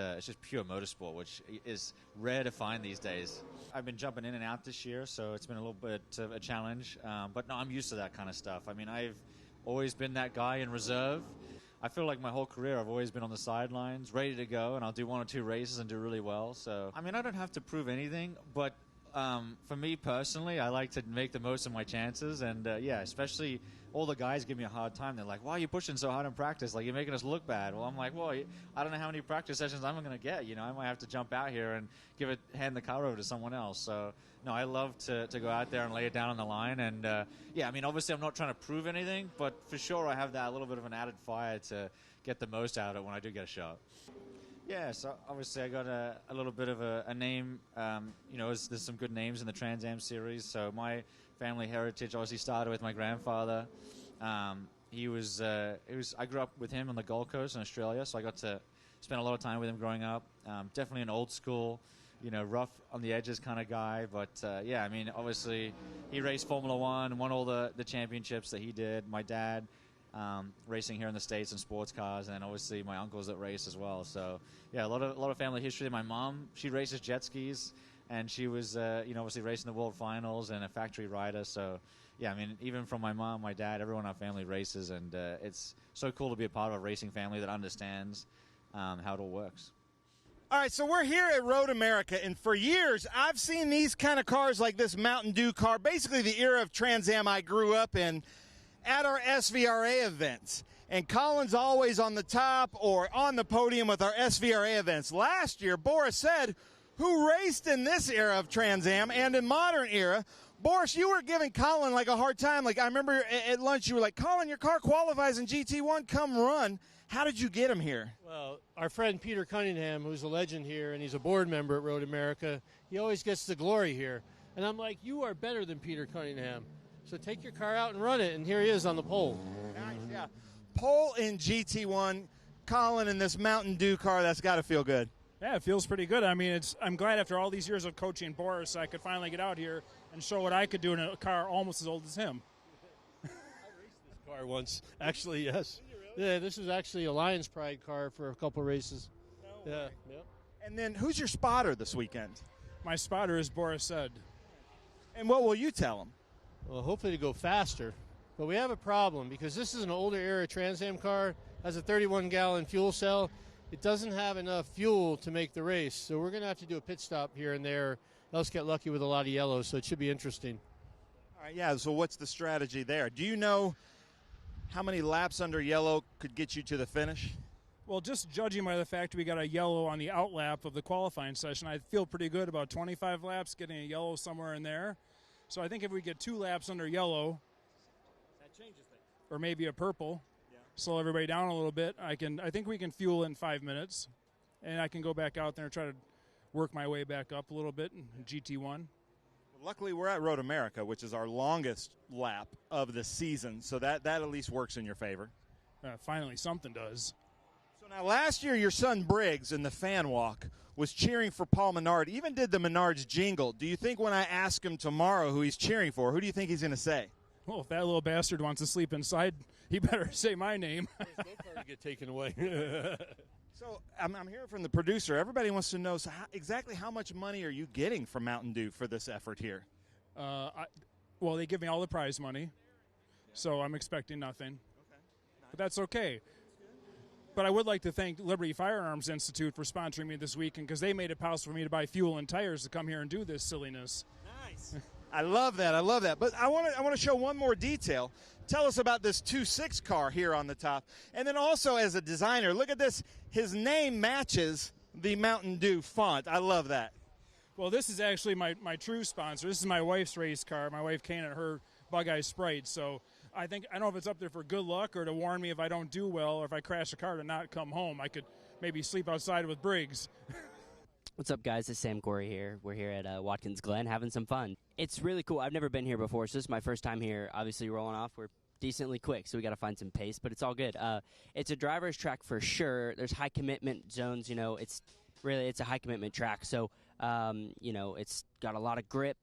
pure motorsport, which is rare to find these days. I've been jumping in and out this year, so it's been a little bit of a challenge. But no, I'm used to that kind of stuff. I mean, I've always been that guy in reserve. I feel like my whole career I've always been on the sidelines, ready to go, and I'll do 1 or 2 races and do really well. So, I mean, I don't have to prove anything, but for me personally, I like to make the most of my chances. And, yeah, especially all the guys give me a hard time. They're like, why are you pushing so hard in practice? Like, you're making us look bad. Well, I'm like, well, I don't know how many practice sessions I'm going to get. You know, I might have to jump out here and hand the car over to someone else. So, no, I love to go out there and lay it down on the line. And, yeah, I mean, obviously I'm not trying to prove anything, but for sure I have that little bit of an added fire to get the most out of it when I do get a shot. Yeah, so obviously I got a little bit of a name. You know, there's some good names in the Trans Am series. So my family heritage obviously started with my grandfather. I grew up with him on the Gold Coast in Australia, so I got to spend a lot of time with him growing up. Definitely an old school, you know, rough on the edges kind of guy. But yeah, I mean, obviously he raced Formula One, won all the championships that he did. My dad racing here in the States in sports cars, and then obviously my uncles that race as well. So yeah, a lot of family history. My mom, she races jet skis, and she was you know, obviously racing the World Finals and a factory rider. So yeah, I mean, even from my mom, my dad, everyone in our family races, and it's so cool to be a part of a racing family that understands how it all works. All right, so we're here at Road America, and for years I've seen these kind of cars like this Mountain Dew car, basically the era of Trans Am I grew up in, at our SVRA events. And Colin's always on the top or on the podium with our SVRA events. Last year, Boris said, who raced in this era of Trans Am and in modern era. Boris, you were giving Colin like a hard time. Like, I remember at lunch you were like, Colin, your car qualifies in GT1, come run. How did you get him here? Well, our friend Peter Cunningham, who's a legend here, and he's a board member at Road America, he always gets the glory here. And I'm like, you are better than Peter Cunningham. So take your car out and run it, and here he is on the pole. Nice, yeah. Pole in GT1, Colin in this Mountain Dew car, that's got to feel good. Yeah, it feels pretty good. I mean, I'm glad after all these years of coaching Boris, I could finally get out here and show what I could do in a car almost as old as him. I raced this car once. Actually, yes. Yeah, this is actually a Lions Pride car for a couple races. Yeah. Yep. And then who's your spotter this weekend? My spotter is Boris said. And what will you tell him? Well, hopefully to go faster. But we have a problem because this is an older era Trans Am car, has a 31-gallon fuel cell. It doesn't have enough fuel to make the race, so we're going to have to do a pit stop here and there, else get lucky with a lot of yellow, so it should be interesting. All right, yeah, so what's the strategy there? Do you know how many laps under yellow could get you to the finish? Well, just judging by the fact we got a yellow on the outlap of the qualifying session, I feel pretty good about 25 laps, getting a yellow somewhere in there. So I think if we get 2 laps under yellow, that changes things. Or maybe a purple, slow everybody down a little bit, I think we can fuel in 5 minutes, and I can go back out there and try to work my way back up a little bit in GT1. Well, luckily, we're at Road America, which is our longest lap of the season, so that at least works in your favor. Finally, something does. So now, last year, your son Briggs in the fan walk was cheering for Paul Menard, even did the Menards jingle. Do you think when I ask him tomorrow who he's cheering for, who do you think he's going to say? Well, if that little bastard wants to sleep inside, he better say my name. His go-kart will get taken away. So I'm hearing from the producer. Everybody wants to know exactly how much money are you getting from Mountain Dew for this effort here? Well, they give me all the prize money, so I'm expecting nothing. Okay. But that's okay. But I would like to thank Liberty Firearms Institute for sponsoring me this weekend because they made it possible for me to buy fuel and tires to come here and do this silliness. Nice. I love that. I love that. But I want to show one more detail. Tell us about this 2.6 car here on the top. And then also as a designer, look at this. His name matches the Mountain Dew font. I love that. Well, this is actually my true sponsor. This is my wife's race car. My wife Kane and her Bug-Eye Sprite. So I don't know if it's up there for good luck or to warn me if I don't do well or if I crash a car to not come home. I could maybe sleep outside with Briggs. What's up, guys? It's Sam Corey here. We're here at Watkins Glen having some fun. It's really cool. I've never been here before, so this is my first time here. Obviously, rolling off. We're decently quick, so we got to find some pace, but it's all good. It's a driver's track for sure. There's high commitment zones. You know, it's a high commitment track. So You know, it's got a lot of grip.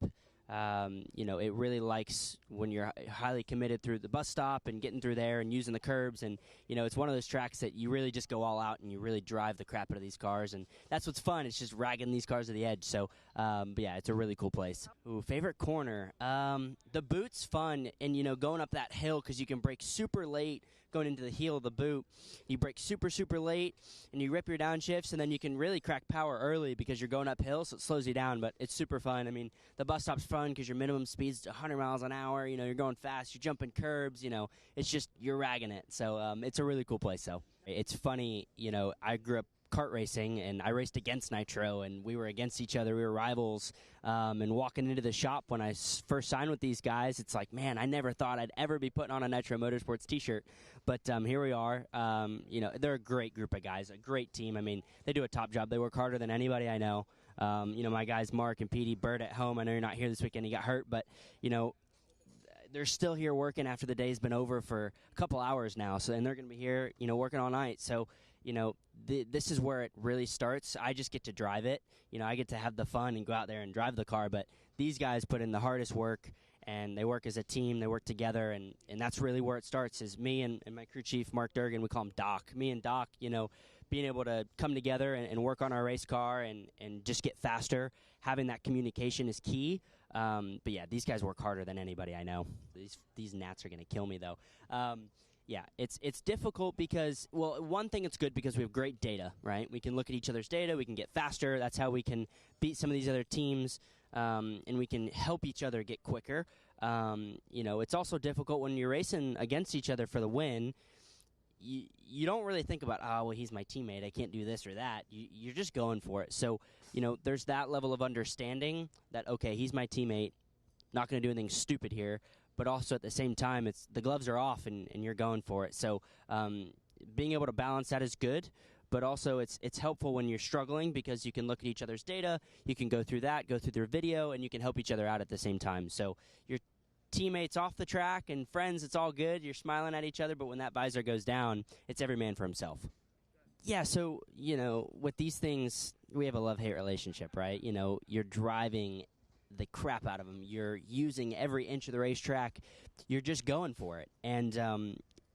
You know, it really likes when you're highly committed through the bus stop and getting through there and using the curbs. And, you know, it's one of those tracks that you really just go all out and you really drive the crap out of these cars. And that's what's fun. It's just ragging these cars to the edge. So, but yeah, it's a really cool place. Ooh, favorite corner. The boot's fun. And, you know, going up that hill because you can brake super late going into the heel of the boot. You brake super, super late, and you rip your downshifts, and then you can really crack power early because you're going uphill, so it slows you down, but it's super fun. I mean, the bus stop's fun because your minimum speed's 100 miles an hour. You know, you're going fast. You're jumping curbs. You know, it's just you're ragging it. So it's a really cool place, so. It's funny, you know, I grew up kart racing, and I raced against Nitro, and we were against each other. We were rivals. And walking into the shop when I first signed with these guys, it's like, man, I never thought I'd ever be putting on a Nitro Motorsports T-shirt. But here we are. You know, they're a great group of guys, a great team. I mean, they do a top job. They work harder than anybody I know. You know, my guys, Mark and Petey, Bird at home. I know you're not here this weekend. He got hurt, but, you know, they're still here working after the day's been over for a couple hours now. So, and they're going to be here, you know, working all night. So, you know, this is where it really starts. I just get to drive it. You know, I get to have the fun and go out there and drive the car. But these guys put in the hardest work, and they work as a team. They work together, and that's really where it starts is me and my crew chief, Mark Durgan. We call him Doc. Me and Doc, you know, being able to come together and work on our race car and just get faster. Having that communication is key. But, yeah, these guys work harder than anybody I know. These gnats are going to kill me, though. Yeah, it's difficult because, well, one thing it's good because we have great data, right? We can look at each other's data. We can get faster. That's how we can beat some of these other teams, and we can help each other get quicker. You know, it's also difficult when you're racing against each other for the win. You don't really think about, oh, well, he's my teammate. I can't do this or that. You're just going for it. So, you know, there's that level of understanding that, okay, he's my teammate, not going to do anything stupid here. But also at the same time, it's the gloves are off and you're going for it. So being able to balance that is good, but also it's helpful when you're struggling because you can look at each other's data, you can go through that, go through their video, and you can help each other out at the same time. So your teammates off the track and friends, it's all good. You're smiling at each other, but when that visor goes down, it's every man for himself. Yeah, so, you know, with these things, we have a love-hate relationship, right? You know, you're driving the crap out of them. You're using every inch of the racetrack. You're just going for it. And,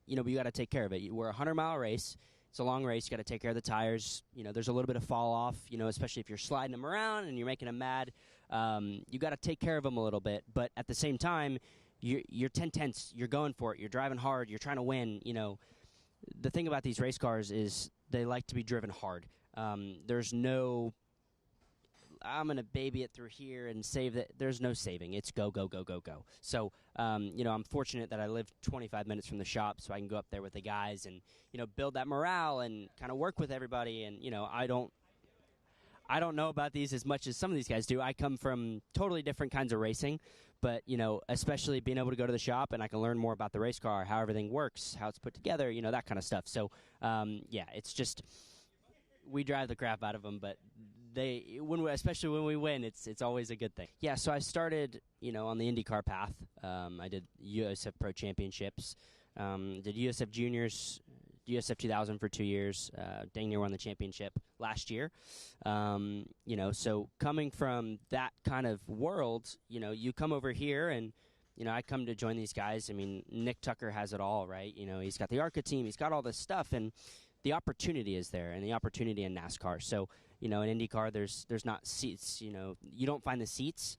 you know, but you got to take care of it. We're a 100-mile race. It's a long race. You got to take care of the tires. You know, there's a little bit of fall off, you know, especially if you're sliding them around and you're making them mad. You got to take care of them a little bit. But at the same time, you're 10/10. You're going for it. You're driving hard. You're trying to win. You know, the thing about these race cars is they like to be driven hard. There's no, I'm going to baby it through here and save that. There's no saving. It's go, go, go, go, go. So, you know, I'm fortunate that I live 25 minutes from the shop, so I can go up there with the guys and, you know, build that morale and kind of work with everybody. And, you know, I don't know about these as much as some of these guys do. I come from totally different kinds of racing, but, you know, especially being able to go to the shop and I can learn more about the race car, how everything works, how it's put together, you know, that kind of stuff. So, yeah, it's just we drive the crap out of them, but especially when we win, it's always a good thing. Yeah, so I started, you know, on the IndyCar path. I did USF Pro Championships, did USF Juniors, USF 2000 for 2 years. Dang near won the championship last year. You know, so coming from that kind of world, you know, you come over here and, you know, I come to join these guys. I mean, Nick Tucker has it all, right? You know, he's got the ARCA team, he's got all this stuff, and the opportunity is there, and the opportunity in NASCAR. So, you know, in IndyCar, there's not seats. You know, you don't find the seats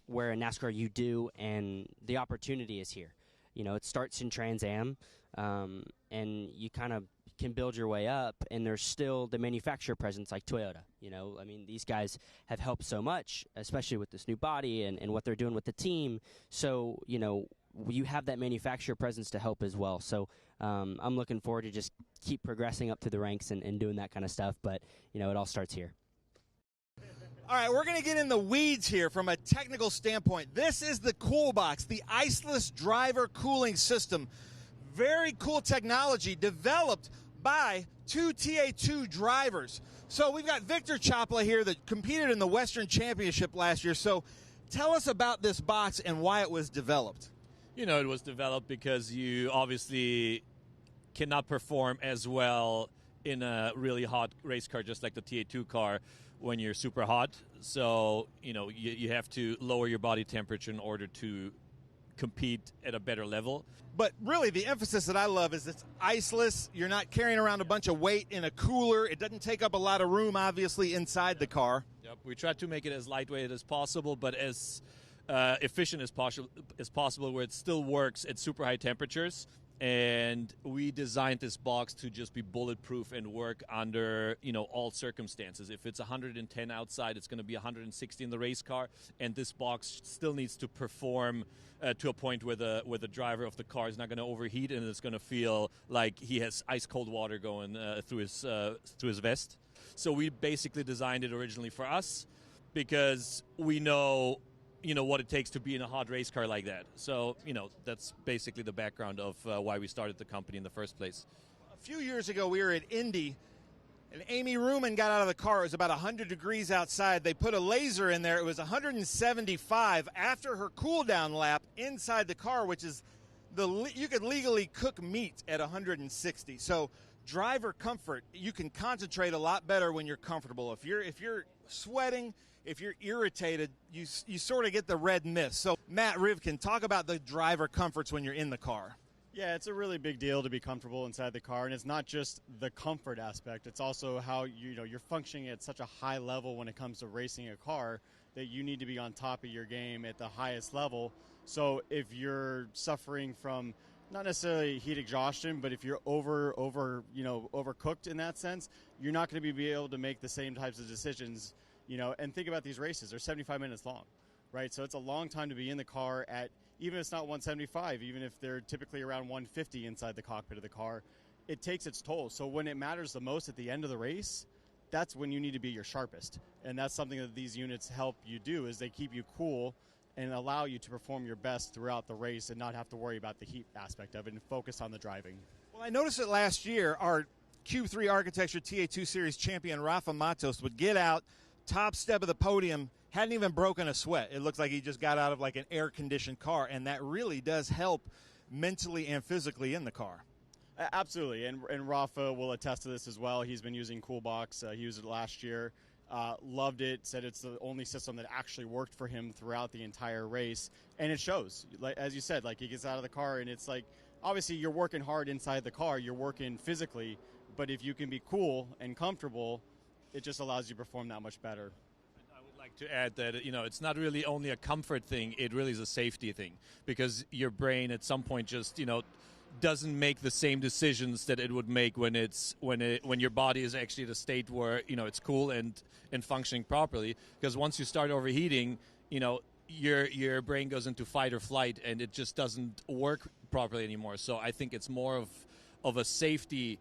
where in NASCAR you do, and the opportunity is here. You know, it starts in Trans Am, and you kind of can build your way up, and there's still the manufacturer presence like Toyota. You know, I mean, these guys have helped so much, especially with this new body and what they're doing with the team. So, you know, you have that manufacturer presence to help as well. So I'm looking forward to just keep progressing up through the ranks and doing that kind of stuff. But, you know, it all starts here. All right, we're going to get in the weeds here from a technical standpoint. This is the Cool Box, the iceless driver cooling system. Very cool technology developed by two TA2 drivers. So we've got Victor Chopla here that competed in the Western Championship last year. So tell us about this box and why it was developed. You know, it was developed because you obviously cannot perform as well in a really hot race car just like the TA2 car when you're super hot. So, you have to lower your body temperature in order to compete at a better level. But really, the emphasis that I love is it's iceless. You're not carrying around a bunch of weight in a cooler. It doesn't take up a lot of room, obviously, inside the car. Yep, we try to make it as lightweight as possible, but as efficient as possible, where it still works at super high temperatures. And we designed this box to just be bulletproof and work under, all circumstances. If it's 110 outside, it's going to be 160 in the race car. And this box still needs to perform to a point where the driver of the car is not going to overheat and it's going to feel like he has ice cold water going through his vest. So we basically designed it originally for us because we know what it takes to be in a hot race car like that. So, that's basically the background of why we started the company in the first place. A few years ago, we were at Indy, and Amy Ruman got out of the car. It was about 100 degrees outside. They put a laser in there. It was 175 after her cool-down lap inside the car, which is you could legally cook meat at 160. So driver comfort, you can concentrate a lot better when you're comfortable. If you're sweating, if you're irritated, you sort of get the red mist. So, Matt Rivkin, talk about the driver comforts when you're in the car. Yeah, it's a really big deal to be comfortable inside the car, and it's not just the comfort aspect. It's also how you're functioning at such a high level when it comes to racing a car that you need to be on top of your game at the highest level. So if you're suffering from not necessarily heat exhaustion, but if you're overcooked in that sense, you're not going to be able to make the same types of decisions. And think about these races. They're 75 minutes long, right? So it's a long time to be in the car at, even if it's not 175, even if they're typically around 150 inside the cockpit of the car, it takes its toll. So when it matters the most at the end of the race, that's when you need to be your sharpest. And that's something that these units help you do, is they keep you cool and allow you to perform your best throughout the race and not have to worry about the heat aspect of it and focus on the driving. Well, I noticed that last year, our Q3 Architecture TA2 Series champion, Rafa Matos, would get out, top step of the podium, hadn't even broken a sweat. It looks like he just got out of like an air-conditioned car, and that really does help mentally and physically in the car. Absolutely, and Rafa will attest to this as well. He's been using Coolbox. He used it last year, loved it, said it's the only system that actually worked for him throughout the entire race, and it shows. Like, as you said, like, he gets out of the car, and it's like, obviously you're working hard inside the car, you're working physically, but if you can be cool and comfortable, it just allows you to perform that much better. I would like to add that, it's not really only a comfort thing, it really is a safety thing, because your brain at some point just, doesn't make the same decisions that it would make when your body is actually at a state where, it's cool and functioning properly. Because once you start overheating, your brain goes into fight or flight and it just doesn't work properly anymore. So I think it's more of a safety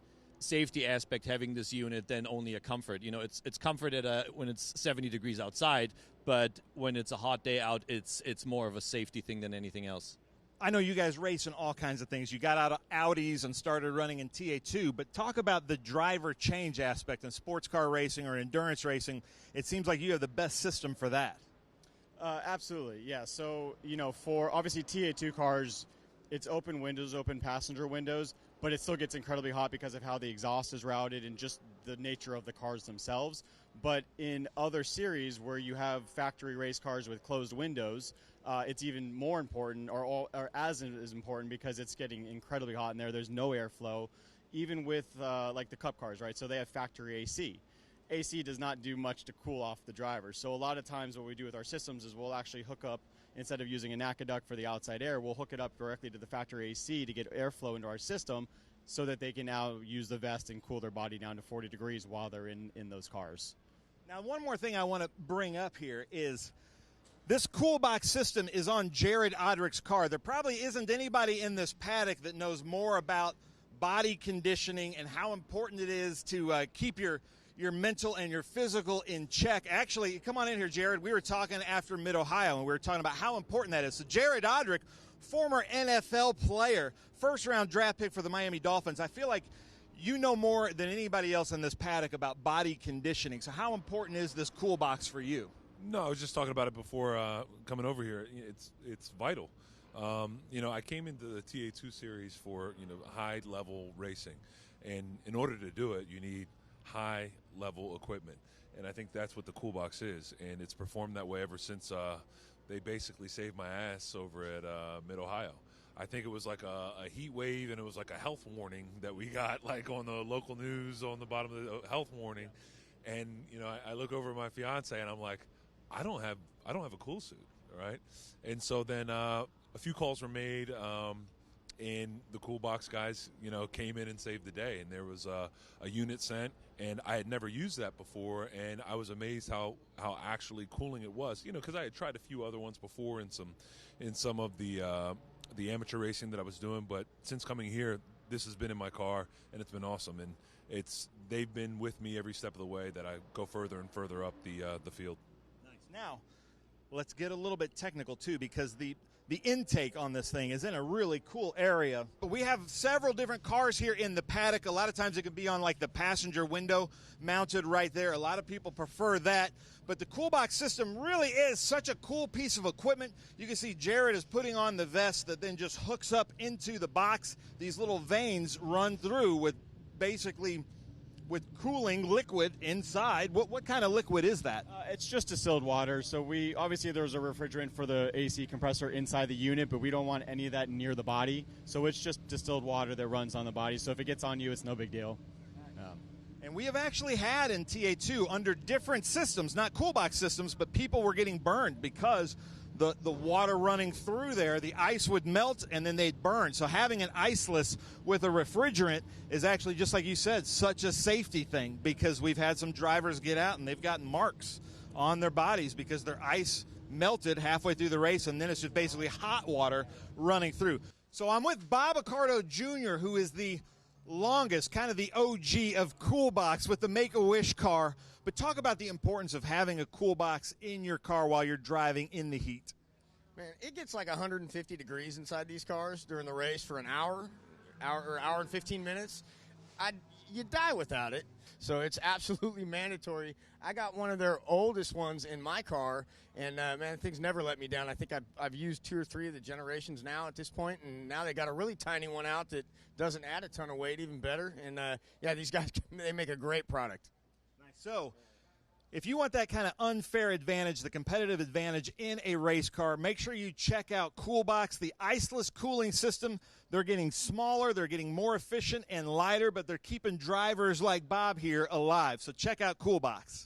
aspect having this unit than only a comfort. It's comfort when it's 70 degrees outside, but when it's a hot day out, it's more of a safety thing than anything else. I know you guys race in all kinds of things. You got out of Audis and started running in TA2, but talk about the driver change aspect in sports car racing or endurance racing. It seems like you have the best system for that. Absolutely, yeah. So, for obviously TA2 cars, it's open windows, open passenger windows, but it still gets incredibly hot because of how the exhaust is routed and just the nature of the cars themselves. But in other series where you have factory race cars with closed windows, it's even more important or as important because it's getting incredibly hot in there. There's no airflow, even with like the Cup cars, right? So they have factory AC. AC does not do much to cool off the driver. So a lot of times what we do with our systems is we'll actually hook up, instead of using a NACA duct for the outside air, we'll hook it up directly to the factory AC to get airflow into our system so that they can now use the vest and cool their body down to 40 degrees while they're in those cars. Now, one more thing I want to bring up here is this Coolbox system is on Jared Odrick's car. There probably isn't anybody in this paddock that knows more about body conditioning and how important it is to keep your mental and your physical in check. Actually, come on in here, Jared. We were talking after Mid-Ohio, and we were talking about how important that is. So Jared Odrick, former NFL player, first-round draft pick for the Miami Dolphins. I feel like you know more than anybody else in this paddock about body conditioning. So how important is this Coolbox for you? No, I was just talking about it before coming over here. It's vital. I came into the TA2 series for high-level racing, and in order to do it, you need high-level equipment. And I think that's what the Cool Box is, and it's performed that way ever since they basically saved my ass over at Mid-Ohio. I think it was like a heat wave, and it was like a health warning that we got, like on the local news on the bottom of the health warning. And you know, I look over at my fiance, and I'm like, I don't have a cool suit, right? And so then a few calls were made, and the Cool Box guys, you know, came in and saved the day. And there was a unit sent, and I had never used that before, and I was amazed how actually cooling it was. You know, because I had tried a few other ones before in some of the amateur racing that I was doing, but since coming here, this has been in my car, and it's been awesome. And they've been with me every step of the way that I go further and further up the field. Nice. Now, let's get a little bit technical too, because the intake on this thing is in a really cool area. We have several different cars here in the paddock. A lot of times it can be on like the passenger window mounted right there. A lot of people prefer that. But the Cool Box system really is such a cool piece of equipment. You can see Jared is putting on the vest that then just hooks up into the box. These little veins run through with cooling liquid inside. What kind of liquid is that? It's just distilled water. So obviously there's a refrigerant for the AC compressor inside the unit, but we don't want any of that near the body. So it's just distilled water that runs on the body. So if it gets on you, it's no big deal. And we have actually had in TA2 under different systems, not Cool Box systems, but people were getting burned because the water running through there, the ice would melt and then they'd burn. So having an iceless with a refrigerant is actually, just like you said, such a safety thing, because we've had some drivers get out and they've gotten marks on their bodies because their ice melted halfway through the race, and then it's just basically hot water running through. So I'm with Bob Accardo Jr., who is the longest, kind of the OG of Cool Box with the Make-A-Wish car. But talk about the importance of having a Cool Box in your car while you're driving in the heat. Man, it gets like 150 degrees inside these cars during the race for an hour and 15 minutes. You die without it, so it's absolutely mandatory. I got one of their oldest ones in my car, and man, things never let me down. I think I've used 2 or 3 of the generations now at this point, and now they got a really tiny one out that doesn't add a ton of weight, even better. And yeah, these guys, they make a great product. Nice. So if you want that kind of unfair advantage, the competitive advantage in a race car, make sure you check out Cool Box, the iceless cooling system. They're getting smaller, they're getting more efficient and lighter, but they're keeping drivers like Bob here alive. So check out Cool Box.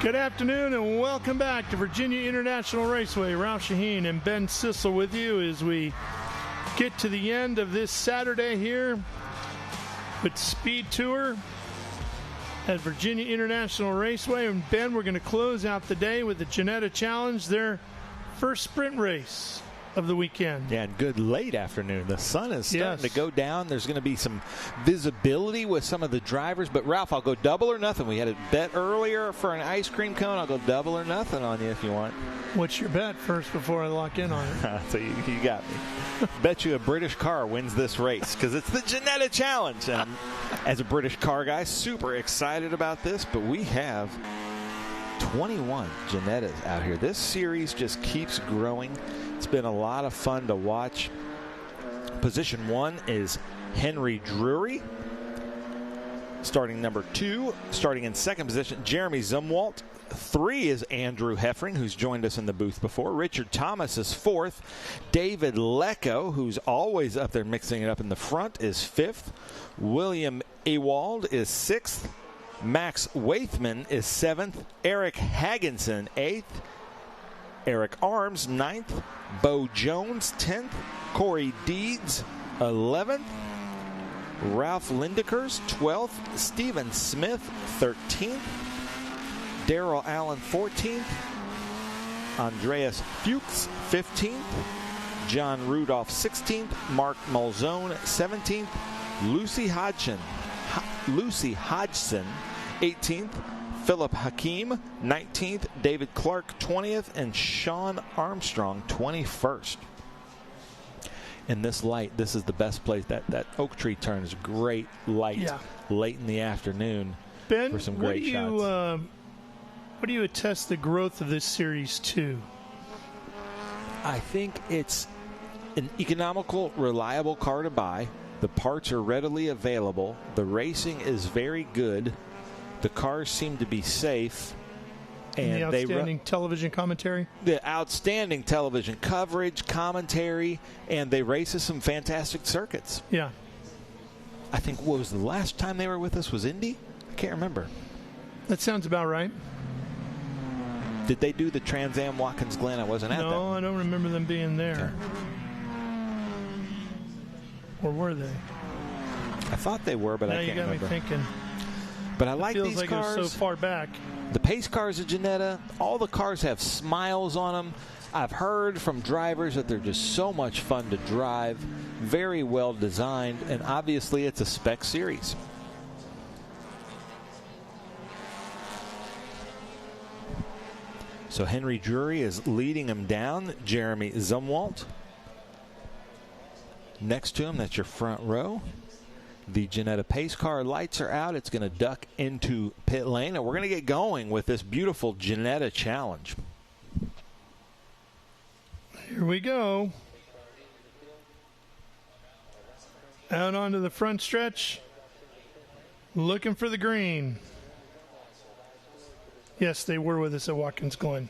Good afternoon and welcome back to Virginia International Raceway. Ralph Shaheen and Ben Sissel with you as we get to the end of this Saturday here with Speed Tour at Virginia International Raceway. And Ben, we're going to close out the day with the Ginetta Challenge, their first sprint race of the weekend. Yeah, and good late afternoon. The sun is starting to go down. There's going to be some visibility with some of the drivers. But, Ralph, I'll go double or nothing. We had a bet earlier for an ice cream cone. I'll go double or nothing on you if you want. What's your bet first before I lock in on it? So you got me. Bet you a British car wins this race because it's the Ginetta Challenge. And as a British car guy, super excited about this. But we have 21 Ginettas out here. This series just keeps growing. It's been a lot of fun to watch. Position 1 is Henry Drury. Starting number 2, starting in second position, Jeremy Zumwalt. 3 is Andrew Heffring, who's joined us in the booth before. Richard Thomas is 4th. David Lecco, who's always up there mixing it up in the front, is 5th. William Ewald is 6th. Max Waithman is 7th. Eric Hagginson, 8th. Eric Arms, 9th. Bo Jones, 10th. Corey Deeds, 11th. Ralph Lindekers, 12th. Stephen Smith, 13th. Darrell Allen, 14th. Andreas Fuchs 15th, John Rudolph 16th, Mark Malzone 17th, Lucy Hodgson 18th, Philip Hakim 19th, David Clark 20th, and Sean Armstrong 21st. In this light, this is the best place. That oak tree turn is great light late in the afternoon Ben, for some great shots. What do you attest the growth of this series to? I think it's an economical, reliable car to buy. The parts are readily available. The racing is very good. The cars seem to be safe. And the outstanding television commentary? The outstanding television coverage, commentary, and they race at some fantastic circuits. Yeah. I think, what was the last time they were with us was Indy? I can't remember. That sounds about right. Did they do the Trans Am Watkins Glen? I wasn't at that. No, I don't remember them being there. Okay. Or were they? I thought they were, but I can't remember. Now you got me thinking. But I like these these cars. It feels like it was so far back. The pace cars at Ginetta, all the cars have smiles on them. I've heard from drivers that they're just so much fun to drive, very well designed, and obviously it's a spec series. So Henry Drury is leading him down. Jeremy Zumwalt next to him. That's your front row. The Ginetta pace car lights are out. It's going to duck into pit lane, and we're going to get going with this beautiful Ginetta challenge. Here we go. Out onto the front stretch. Looking for the green. Yes, they were with us at Watkins Glen.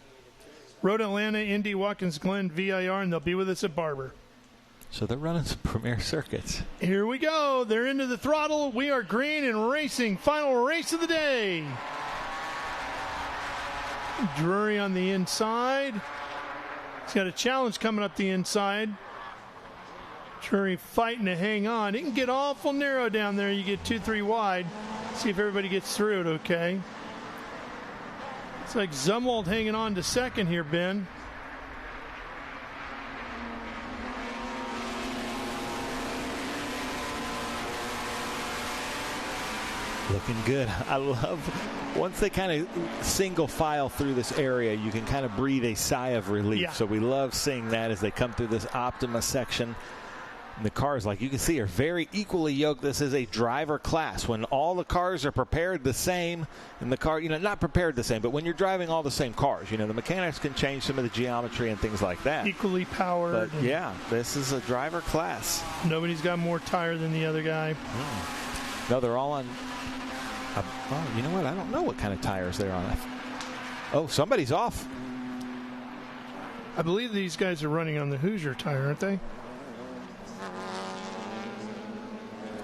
Road Atlanta, Indy, Watkins Glen, VIR, and they'll be with us at Barber. So they're running some premier circuits. Here we go. They're into the throttle. We are green and racing. Final race of the day. Drury on the inside. He's got a challenge coming up the inside. Drury fighting to hang on. It can get awful narrow down there. You get 2-3 wide. See if everybody gets through it okay. It's like Zumwalt hanging on to second here, Ben. Looking good. I love once they kind of single file through this area, you can kind of breathe a sigh of relief. Yeah. So we love seeing that as they come through this Optima section. And the cars, like you can see, are very equally yoked. This is a driver class. When all the cars are prepared the same, and the car, not prepared the same, but when you're driving all the same cars, the mechanics can change some of the geometry and things like that. Equally powered. But yeah, this is a driver class. Nobody's got more tire than the other guy. No, they're all on. Oh, you know what? I don't know what kind of tires they're on. Oh, somebody's off. I believe these guys are running on the Hoosier tire, aren't they?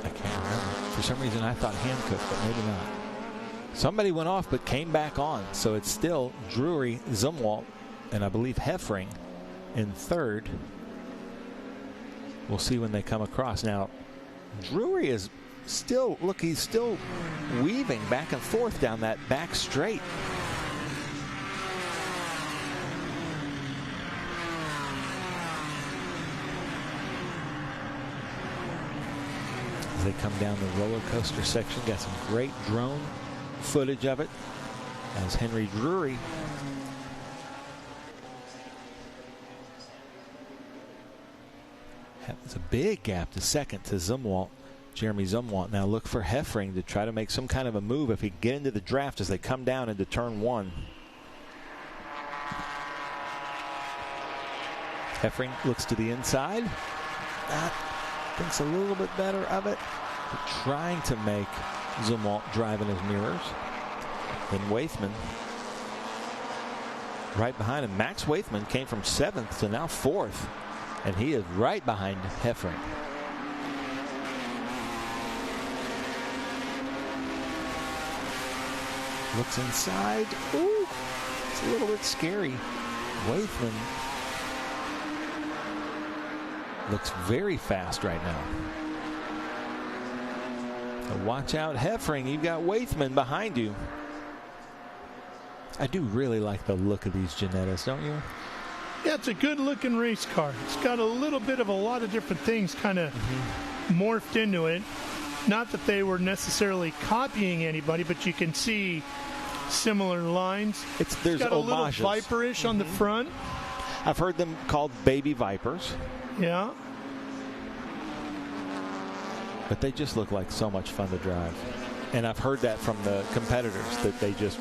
I can't remember. For some reason, I thought Hancock, but maybe not. Somebody went off but came back on. So it's still Drury, Zumwalt, and I believe Heffring in third. We'll see when they come across. Now, Drury is still, look, he's still weaving back and forth down that back straight. As they come down the roller coaster section, got some great drone footage of it as Henry Drury has a big gap to second to Zumwalt. Jeremy Zumwalt now look for Heffring to try to make some kind of a move if he can get into the draft as they come down into turn one. Heffring looks to the inside. Thinks a little bit better of it. But trying to make Zumwalt drive in his mirrors. Then Waithman right behind him. Max Waithman came from 7th to now 4th. And he is right behind Heffring. Looks inside. Ooh, it's a little bit scary. Waithman looks very fast right now. So watch out, Heffring. You've got Waithman behind you. I do really like the look of these Ginettas, don't you? Yeah, it's a good-looking race car. It's got a little bit of a lot of different things kind of morphed into it. Not that they were necessarily copying anybody, but you can see similar lines. There's got a homages. little Viperish on the front. I've heard them called baby Vipers. Yeah. But they just look like so much fun to drive. And I've heard that from the competitors, that they just,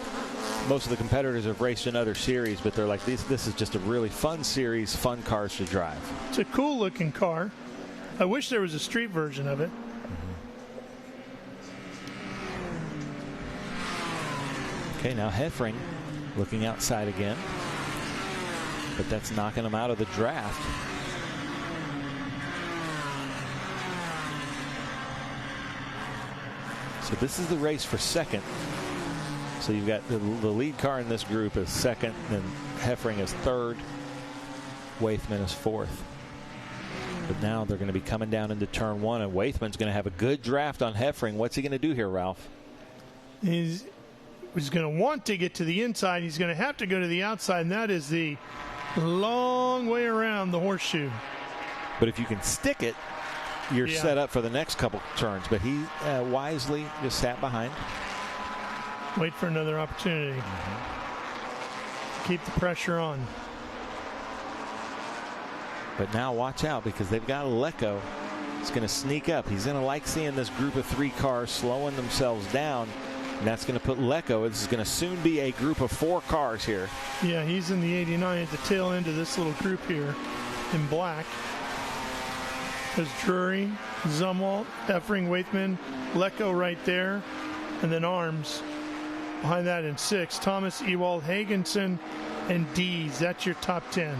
most of the competitors have raced in other series, but they're like, this is just a really fun series, fun cars to drive. It's a cool looking car. I wish there was a street version of it. Okay, now Heffring looking outside again, but that's knocking him out of the draft. So this is the race for second. So you've got the lead car in this group is second, and Heffring is third, Waithman is fourth. But now they're going to be coming down into turn one, and Waithman's going to have a good draft on Heffring. What's he going to do here, Ralph? He's going to want to get to the inside. He's going to have to go to the outside, and that is the long way around the horseshoe. But if you can stick it, you're set up for the next couple turns. But he wisely just sat behind. Wait for another opportunity. Keep the pressure on. But now watch out, because they've got Lecco. He's going to sneak up. He's going to like seeing this group of three cars slowing themselves down. And that's going to put Lecco. This is going to soon be a group of four cars here. Yeah, he's in the 89 at the tail end of this little group here in black. There's Drury, Zumwalt, Heffring, Waithman, Lecco right there, and then Arms behind that in 6. Thomas, Ewald, Hagensen, and Dees. That's your top 10.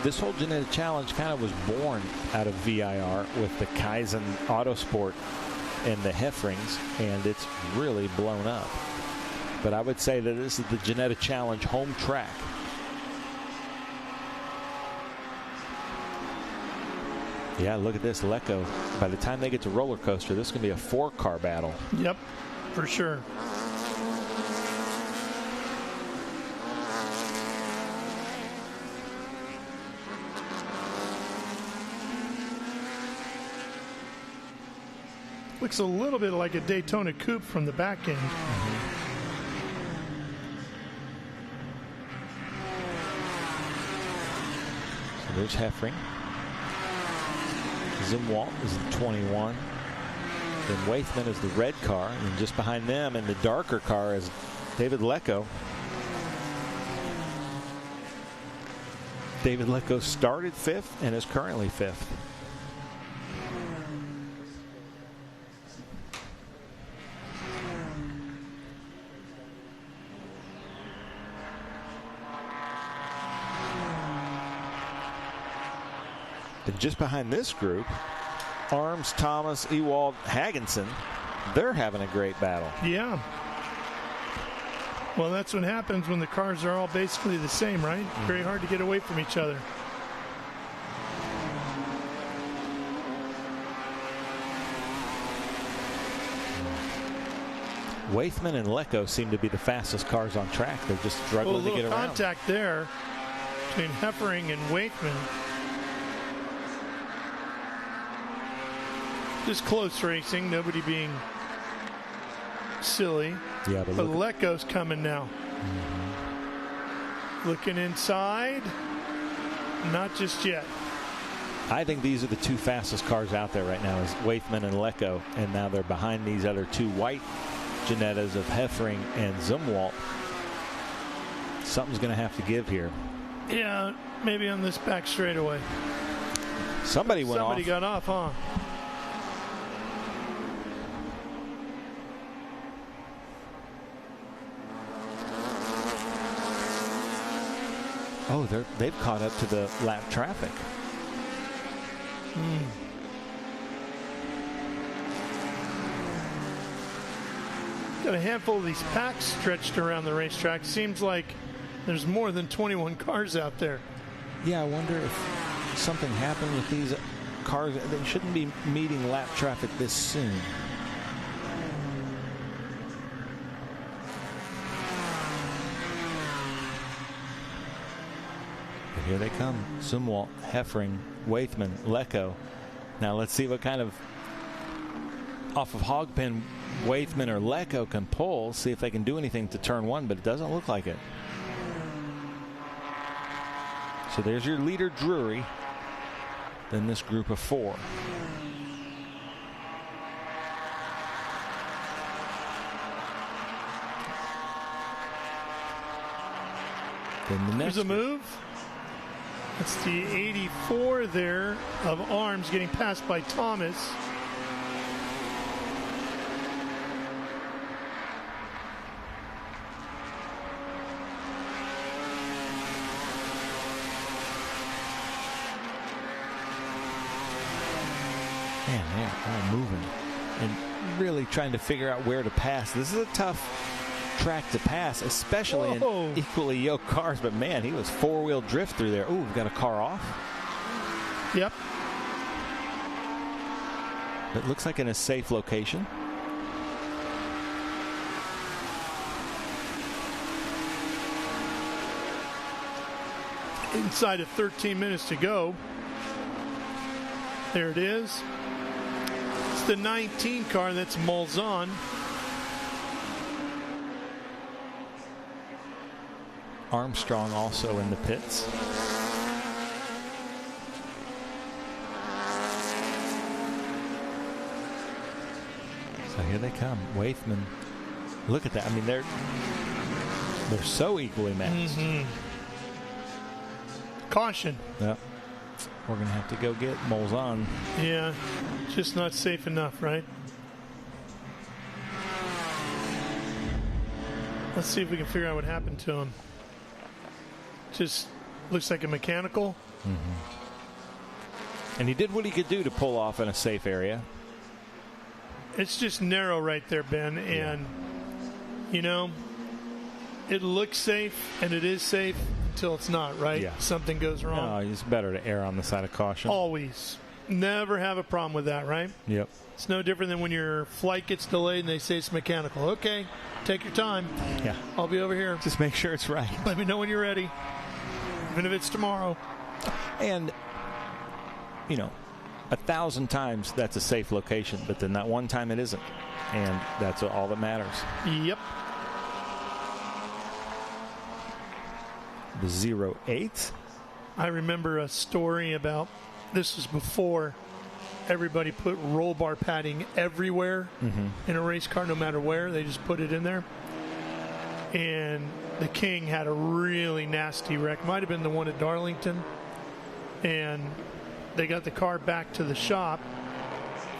This whole Ginetta Challenge kind of was born out of VIR with the Kaizen Autosport and the Heffrings, and it's really blown up. But I would say that this is the Ginetta Challenge home track. Yeah, look at this, Lecco. By the time they get to roller coaster, this is going to be a 4-car battle. Yep, for sure. Looks a little bit like a Daytona coupe from the back end. So there's Heffring. Zumwalt is the 21. Then Waithman is the red car. And just behind them in the darker car is David Lecco. David Lecco started 5th and is currently 5th. And just behind this group, Arms, Thomas, Ewald, Hagensen, they're having a great battle. Yeah. Well, that's what happens when the cars are all basically the same, right? Very hard to get away from each other. Waithman and Lecco seem to be the fastest cars on track. They're just struggling to get around. Contact there between Heffring and Waithman. Just close racing, nobody being silly. Yeah, but Lecco's coming now. Looking inside. Not just yet. I think these are the two fastest cars out there right now, is Waithman and Lecco, and now they're behind these other two white Ginettas of Heffring and Zumwalt. Something's going to have to give here. Yeah, maybe on this back straightaway. Somebody got off, huh? Oh, they've caught up to the lap traffic. Got a handful of these packs stretched around the racetrack. Seems like there's more than 21 cars out there. Yeah, I wonder if something happened with these cars. They shouldn't be meeting lap traffic this soon. here they come. Zumwalt, Heffring, Waithman, Lecco. Now let's see what kind of off of hog pin Waithman or Lecco can pull. See if they can do anything to turn one, but it doesn't look like it. So there's your leader, Drury. Then this group of 4. Then the next There's a move. That's the 84 there of Arms getting passed by Thomas. Man, they're all moving and really trying to figure out where to pass. This is a tough track to pass, especially in equally yoked cars. But man, he was 4-wheel drift through there. Ooh, we've got a car off. Yep. It looks like in a safe location. Inside of 13 minutes to go. There it is. It's the 19 car. That's Malzahn. Armstrong also in the pits. So here they come. Waithman. Look at that. I mean, they're so equally matched. Caution. Yep. We're going to have to go get Malzahn. Yeah, just not safe enough, right? Let's see if we can figure out what happened to him. Just looks like a mechanical. And he did what he could do to pull off in a safe area. It's just narrow right there, Ben. And, you know, it looks safe, and it is safe until it's not, right? Yeah. Something goes wrong. No, it's better to err on the side of caution. Always. Never have a problem with that, right? Yep. It's no different than when your flight gets delayed and they say it's mechanical. Okay, take your time. Yeah. I'll be over here. Just make sure it's right. Let me know when you're ready. Even if it's tomorrow. And, you know, 1,000 times that's a safe location, but then that one time it isn't. And that's all that matters. Yep. The 08. I remember a story about, this was before everybody put roll bar padding everywhere in a race car, no matter where. They just put it in there. And the King had a really nasty wreck. Might have been the one at Darlington. And they got the car back to the shop.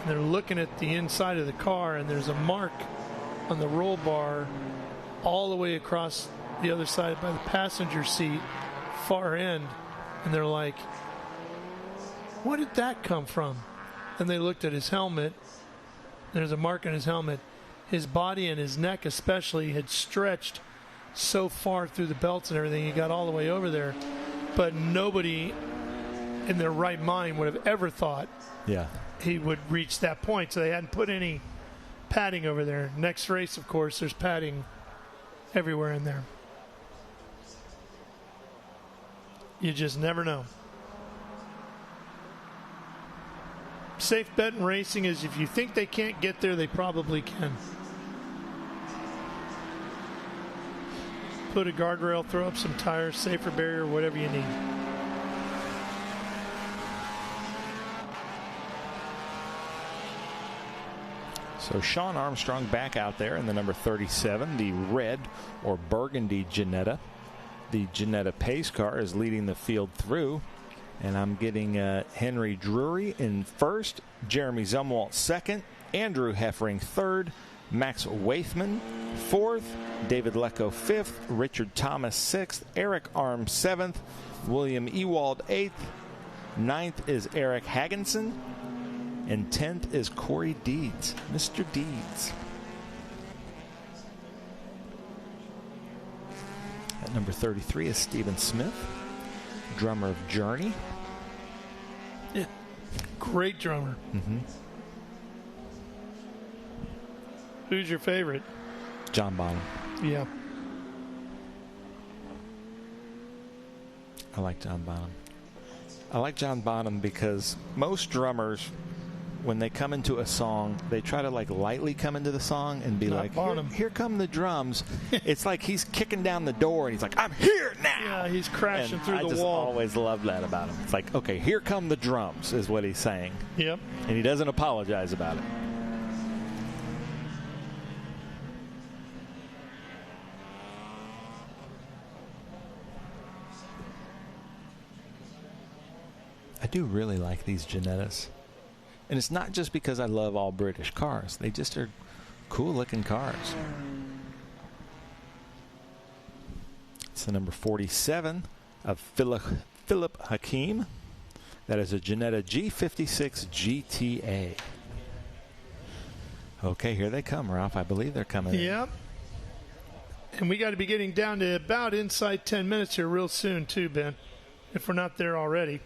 And they're looking at the inside of the car, and there's a mark on the roll bar all the way across the other side by the passenger seat, far end. And they're like, where did that come from? And they looked at his helmet. There's a mark on his helmet. His body and his neck especially had stretched so far through the belts and everything. He got all the way over there. But nobody in their right mind would have ever thought he would reach that point. So they hadn't put any padding over there. Next race, of course, there's padding everywhere in there. You just never know. Safe bet in racing is if you think they can't get there, they probably can. Put a guardrail, throw up some tires, safer barrier, whatever you need. So Sean Armstrong back out there in the number 37, the red or burgundy Ginetta. The Ginetta pace car is leading the field through. And I'm getting Henry Drury in first, Jeremy Zumwalt second, Andrew Heffring third, Max Waithman fourth, David Lecco fifth, Richard Thomas sixth, Eric Arms seventh, William Ewald eighth, ninth is Eric Hagginson, and 10th is Corey Deeds, Mr. Deeds. At number 33 is Stephen Smith, drummer of Journey. Yeah, great drummer. Who's your favorite? John Bonham. Yeah. I like John Bonham. I like John Bonham because most drummers, when they come into a song, they try to like lightly come into the song and be like, here come the drums. It's like he's kicking down the door and he's like, I'm here now. Yeah, he's crashing and through the I just wall. always love that about him. It's like, okay, here come the drums is what he's saying. Yep. And he doesn't apologize about it. I do really like these Ginettas. And it's not just because I love all British cars. They just are cool looking cars. It's the number 47 of Philip Hakim. That is a Ginetta G56 GTA. Okay, here they come, Ralph. I believe they're coming in. Yep. And we got to be getting down to about inside 10 minutes here real soon, too, Ben, if we're not there already.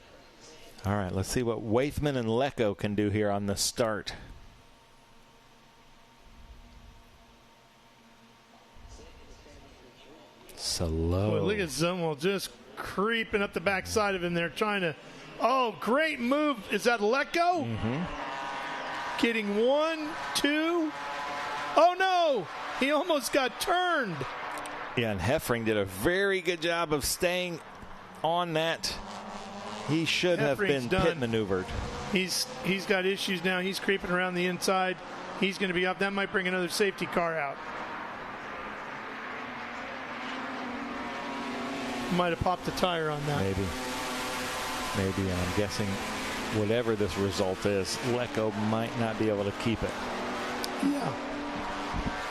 All right, let's see what Waithman and Lecco can do here on the start. Slow. Boy, look at Zumwalt just creeping up the backside of him there, trying to. Oh, great move. Is that Lecco? Mm-hmm. Getting 1, 2. Oh, no. He almost got turned. Yeah, and Heffring did a very good job of staying on that. He should have been pit maneuvered. He's got issues now. He's creeping around the inside. He's going to be up. That might bring another safety car out. Might have popped the tire on that. Maybe. I'm guessing whatever this result is, Lecco might not be able to keep it. Yeah.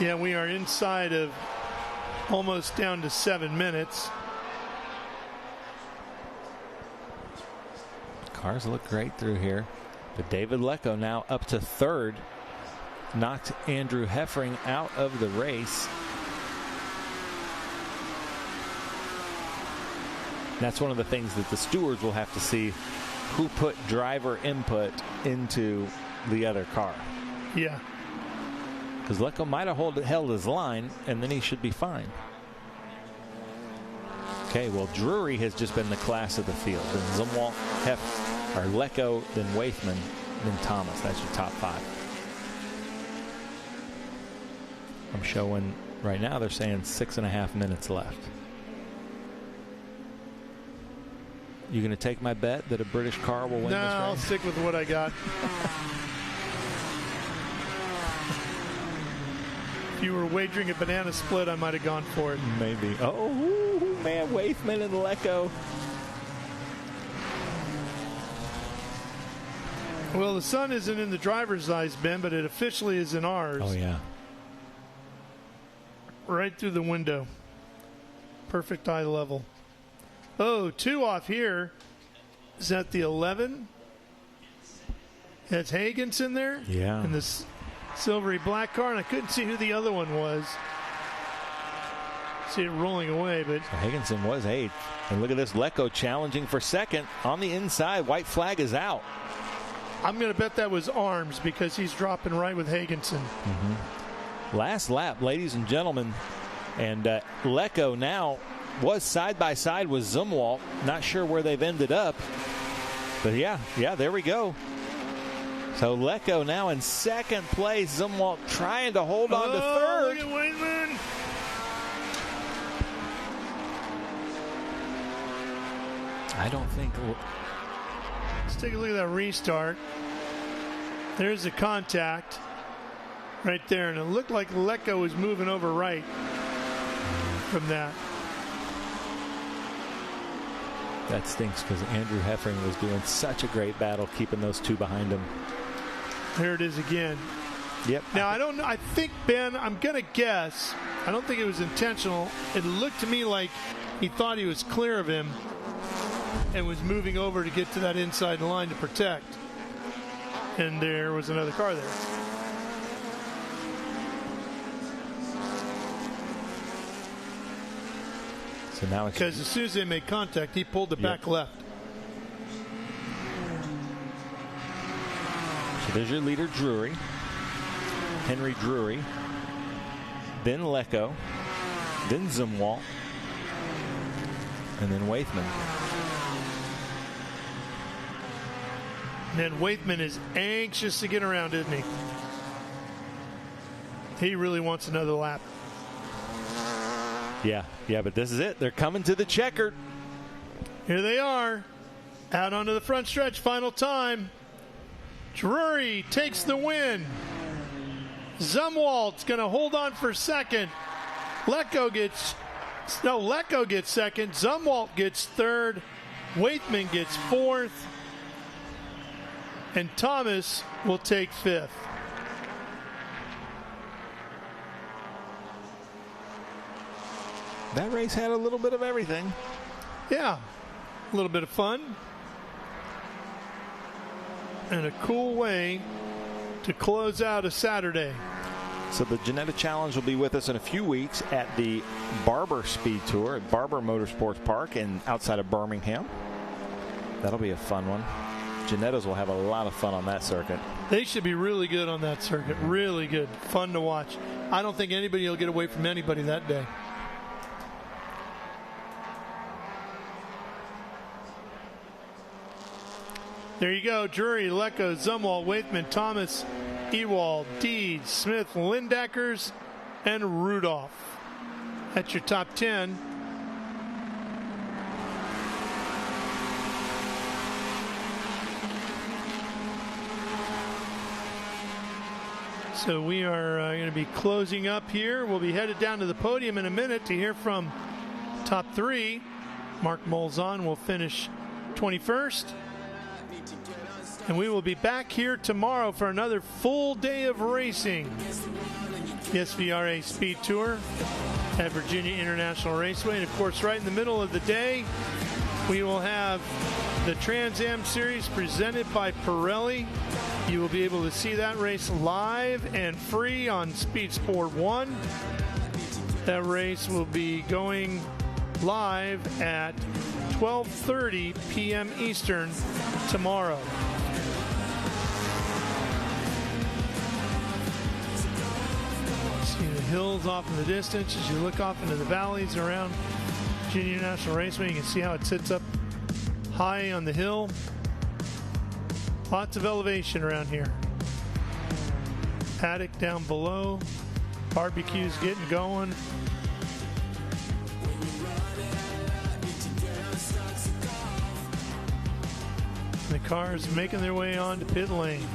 Yeah, we are inside of almost down to 7 minutes. Cars look great through here. But David Lecco now up to third. Knocked Andrew Heffring out of the race. That's one of the things that the stewards will have to see, who put driver input into the other car. Yeah. Because Lecco might have held his line, and then he should be fine. Okay, well, Drury has just been the class of the field. And Zumwalt, Lecco, then Waithman, then Thomas. That's your top 5. I'm showing right now they're saying 6.5 minutes left. You going to take my bet that a British car will win this race? No, I'll stick with what I got. If you were wagering a banana split, I might have gone for it. Maybe. Oh, man, Waithman and Lecco. Well, the sun isn't in the driver's eyes, Ben, but it officially is in ours. Oh, yeah. Right through the window. Perfect eye level. Oh, 2 off here. Is that the 11? That's Hagenson there? Yeah. In this silvery black car, and I couldn't see who the other one was. See it rolling away, but so Hagenson was 8th. And look at this, Lecco challenging for 2nd. On the inside, white flag is out. I'm going to bet that was Arms because he's dropping right with Hagenson. Mm-hmm. Last lap, ladies and gentlemen. And Lecco now was side by side with Zumwalt. Not sure where they've ended up. But yeah, there we go. So Lecco now in 2nd place. Zumwalt trying to hold on to 3rd. Look at Waithman. I don't think. Let's take a look at that restart. There's the contact right there, and it looked like Lecco was moving over right from that. That stinks because Andrew Heffring was doing such a great battle keeping those 2 behind him. There it is again. Yep. Now, I don't know. I think, Ben, I'm going to guess. I don't think it was intentional. It looked to me like he thought he was clear of him and was moving over to get to that inside line to protect. And there was another car there. So now it's because as soon as they made contact, he pulled the back left. So there's your leader, Drury. Henry Drury. Then Lecco. Then Zumwalt. And then Waithman. And then Waithman is anxious to get around, isn't he? He really wants another lap. Yeah, but this is it. They're coming to the checkered. Here they are, out onto the front stretch, final time. Drury takes the win. Zumwalt's going to hold on for second. Lecco gets second. Zumwalt gets third. Waithman gets fourth. And Thomas will take fifth. That race had a little bit of everything. Yeah, a little bit of fun. And a cool way to close out a Saturday. So the Ginetta Challenge will be with us in a few weeks at the Barber Speed Tour at Barber Motorsports Park outside of Birmingham. That'll be a fun one. Ginettas will have a lot of fun on that circuit. They should be really good on that circuit. Really good. Fun to watch. I don't think anybody will get away from anybody that day. There you go. Drury, Lecco, Zumwalt, Waithman, Thomas, Ewald, Deeds, Smith, Lindeckers, and Rudolph. That's your top 10. So we are going to be closing up here. We'll be headed down to the podium in a minute to hear from top 3. Mark Molzon will finish 21st. And we will be back here tomorrow for another full day of racing. The SVRA Speed Tour at Virginia International Raceway. And of course, right in the middle of the day, we will have the Trans Am Series presented by Pirelli. You will be able to see that race live and free on Speed Sport 1. That race will be going live at 12:30 p.m. Eastern tomorrow. See the hills off in the distance as you look off into the valleys around Virginia International Raceway. You can see how it sits up high on the hill. Lots of elevation around here. Paddock down below. Barbecues getting going. The cars making their way onto pit lane.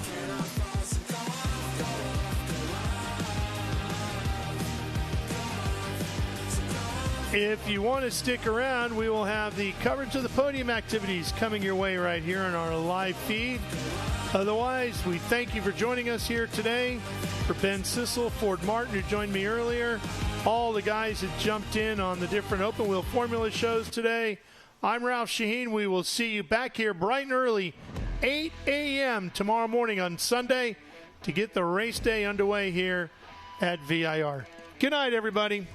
If you want to stick around, we will have the coverage of the podium activities coming your way right here on our live feed. Otherwise, we thank you for joining us here today. For Ben Sissel, Ford Martin, who joined me earlier, all the guys that jumped in on the different open wheel formula shows today, I'm Ralph Shaheen. We will see you back here bright and early, 8 a.m. tomorrow morning on Sunday to get the race day underway here at VIR. Good night, everybody.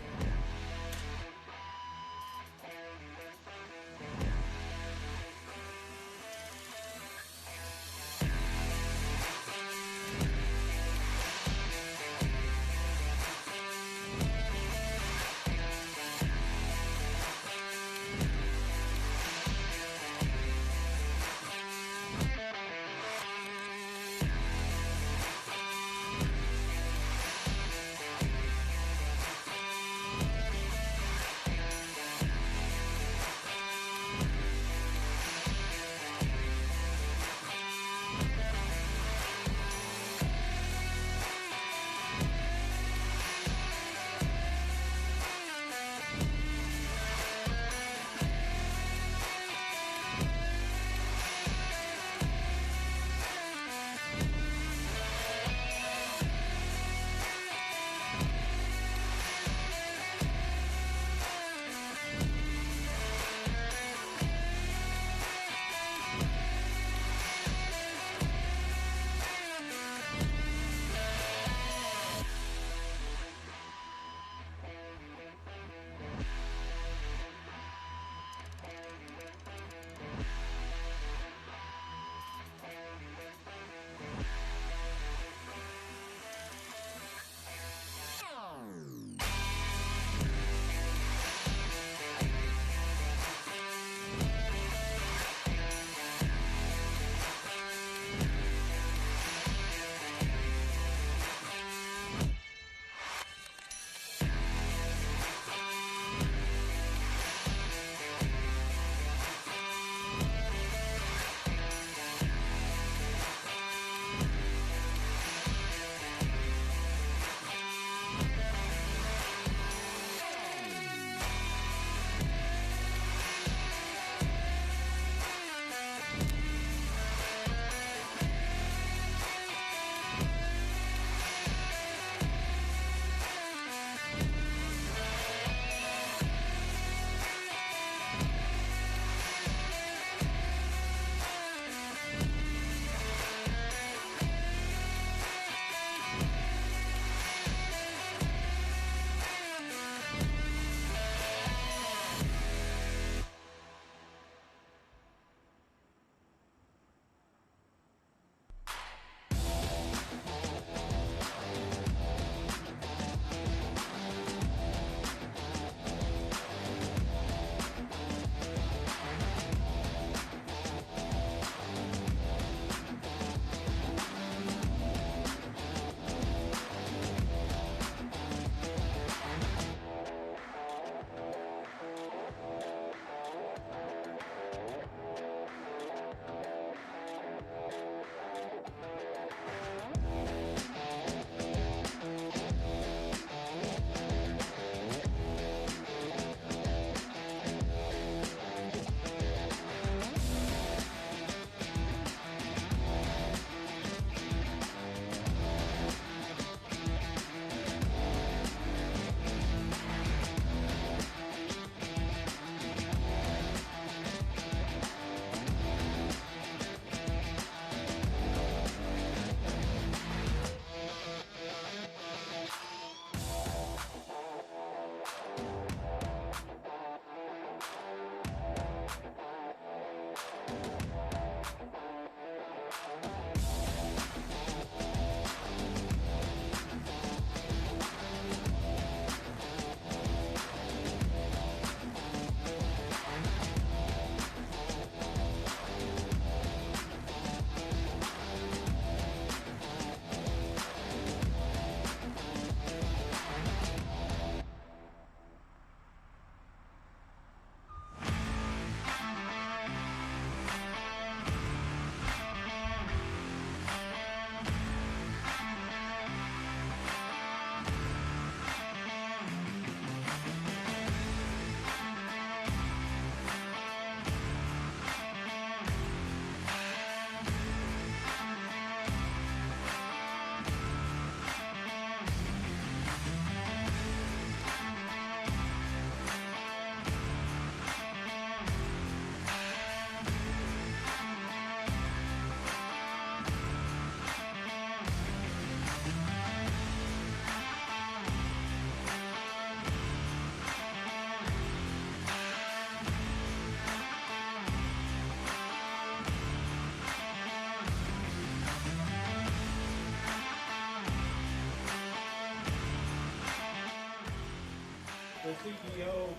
CEO,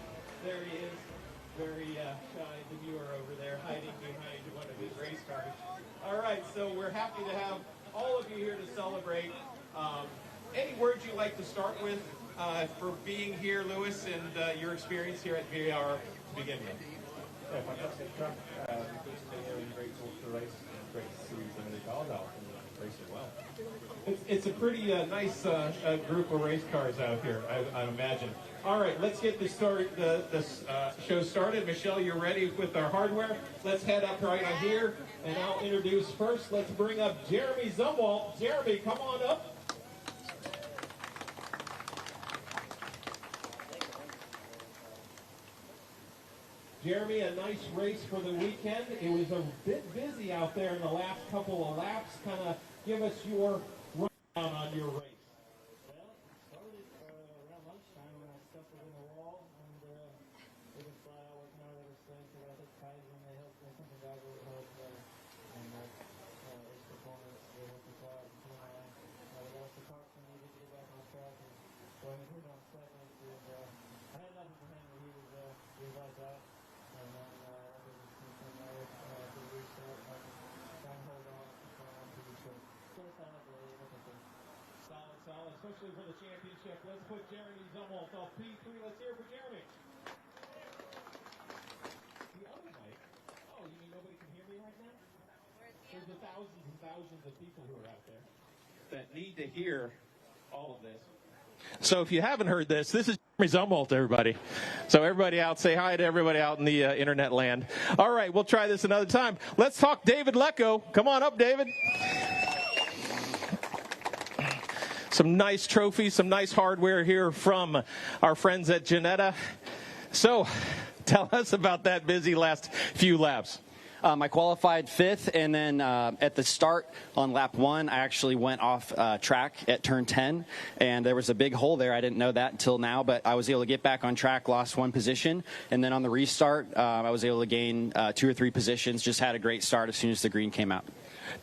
there he is, very shy demure over there, hiding behind one of his race cars. All right, so we're happy to have all of you here to celebrate. Any words you'd like to start with for being here, Lewis, and your experience here at VIR to begin with? Yeah, fantastic track. Good to be here and grateful for the race. Great to see so many cars out and racing well. It's a pretty nice group of race cars out here, I imagine. All right, let's get the show started. Michelle, you're ready with our hardware. Let's head up right on here, and I'll introduce first. Let's bring up Jeremy Zumwalt. Jeremy, come on up. Jeremy, a nice race for the weekend. It was a bit busy out there in the last couple of laps. Kind of give us your rundown on your race. Well, it started around lunchtime when I stepped within the wall, and we could fly out with no other strength. I hit ties and they helped me. Something guys really helped. And race performance, they helped me fly out the team line. We lost the car for me to get back on track. And so I moved on second. I had nothing for him, but he was like that. And then there was a team there to restart. I was trying to hold on to the show. Still kind of Solid, especially for the championship. Let's put Jeremy Zumwalt off P3. Let's hear it for Jeremy. The other mic. Oh, you mean nobody can hear me right now? There's the thousands and thousands of people who are out there that need to hear all of this. So if you haven't heard this, this is Jeremy Zumwalt, everybody. So everybody out, say hi to everybody out in the internet land. All right, we'll try this another time. Let's talk David Lecco. Come on up, David. Some nice trophies, some nice hardware here from our friends at Ginetta. So tell us about that busy last few laps. I qualified 5th, and then at the start on lap 1, I actually went off track at turn 10, and there was a big hole there. I didn't know that until now, but I was able to get back on track, lost 1 position, and then on the restart, I was able to gain 2 or 3 positions, just had a great start as soon as the green came out.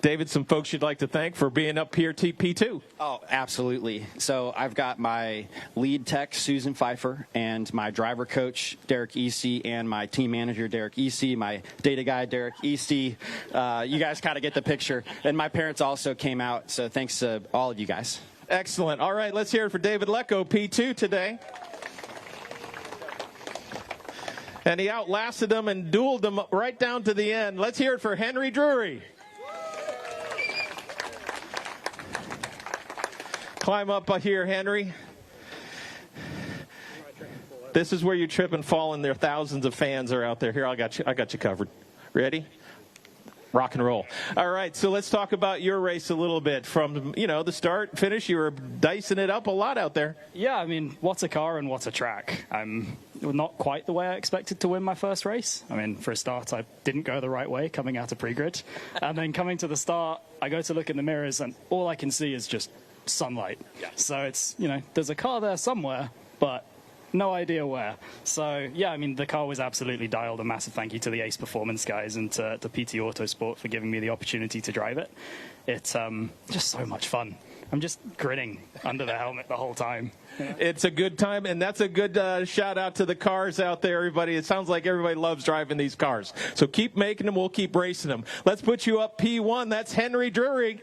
David, some folks you'd like to thank for being up here to P2. Oh, absolutely. So I've got my lead tech, Susan Pfeiffer, and my driver coach, Derek Easty, and my team manager, Derek Easty, my data guy, Derek Easty. You guys kind of get the picture. And my parents also came out, so thanks to all of you guys. Excellent. All right, let's hear it for David Lecco, P2 today. And he outlasted them and dueled them right down to the end. Let's hear it for Henry Drury. Climb up here, Henry. This is where you trip and fall, and there thousands of fans are out there. Here, I got you covered. Ready? Rock and roll. All right, so let's talk about your race a little bit. From, the start, finish, you were dicing it up a lot out there. Yeah, I mean, what's a car and what's a track? Not quite the way I expected to win my first race. I mean, for a start, I didn't go the right way coming out of pre-grid. And then coming to the start, I go to look in the mirrors, and all I can see is just sunlight. Yeah. So it's, there's a car there somewhere, but no idea where. So, yeah, I mean, the car was absolutely dialed. A massive thank you to the Ace Performance guys and to PT Autosport for giving me the opportunity to drive it. It's just so much fun. I'm just grinning under the helmet the whole time. It's a good time, and that's a good shout out to the cars out there, everybody. It sounds like everybody loves driving these cars. So keep making them. We'll keep racing them. Let's put you up P1. That's Henry Drury.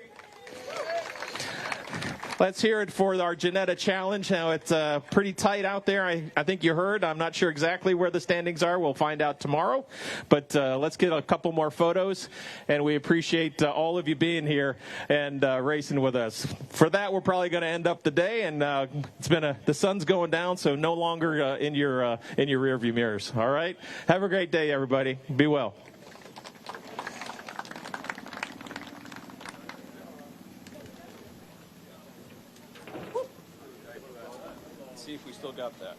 Let's hear it for our Ginetta Challenge. Now, it's pretty tight out there. I think you heard. I'm not sure exactly where the standings are. We'll find out tomorrow. But let's get a couple more photos. And we appreciate all of you being here and racing with us. For that, we're probably going to end up the day. And it's been the sun's going down, so no longer in your rearview mirrors. All right? Have a great day, everybody. Be well. See if we still got that.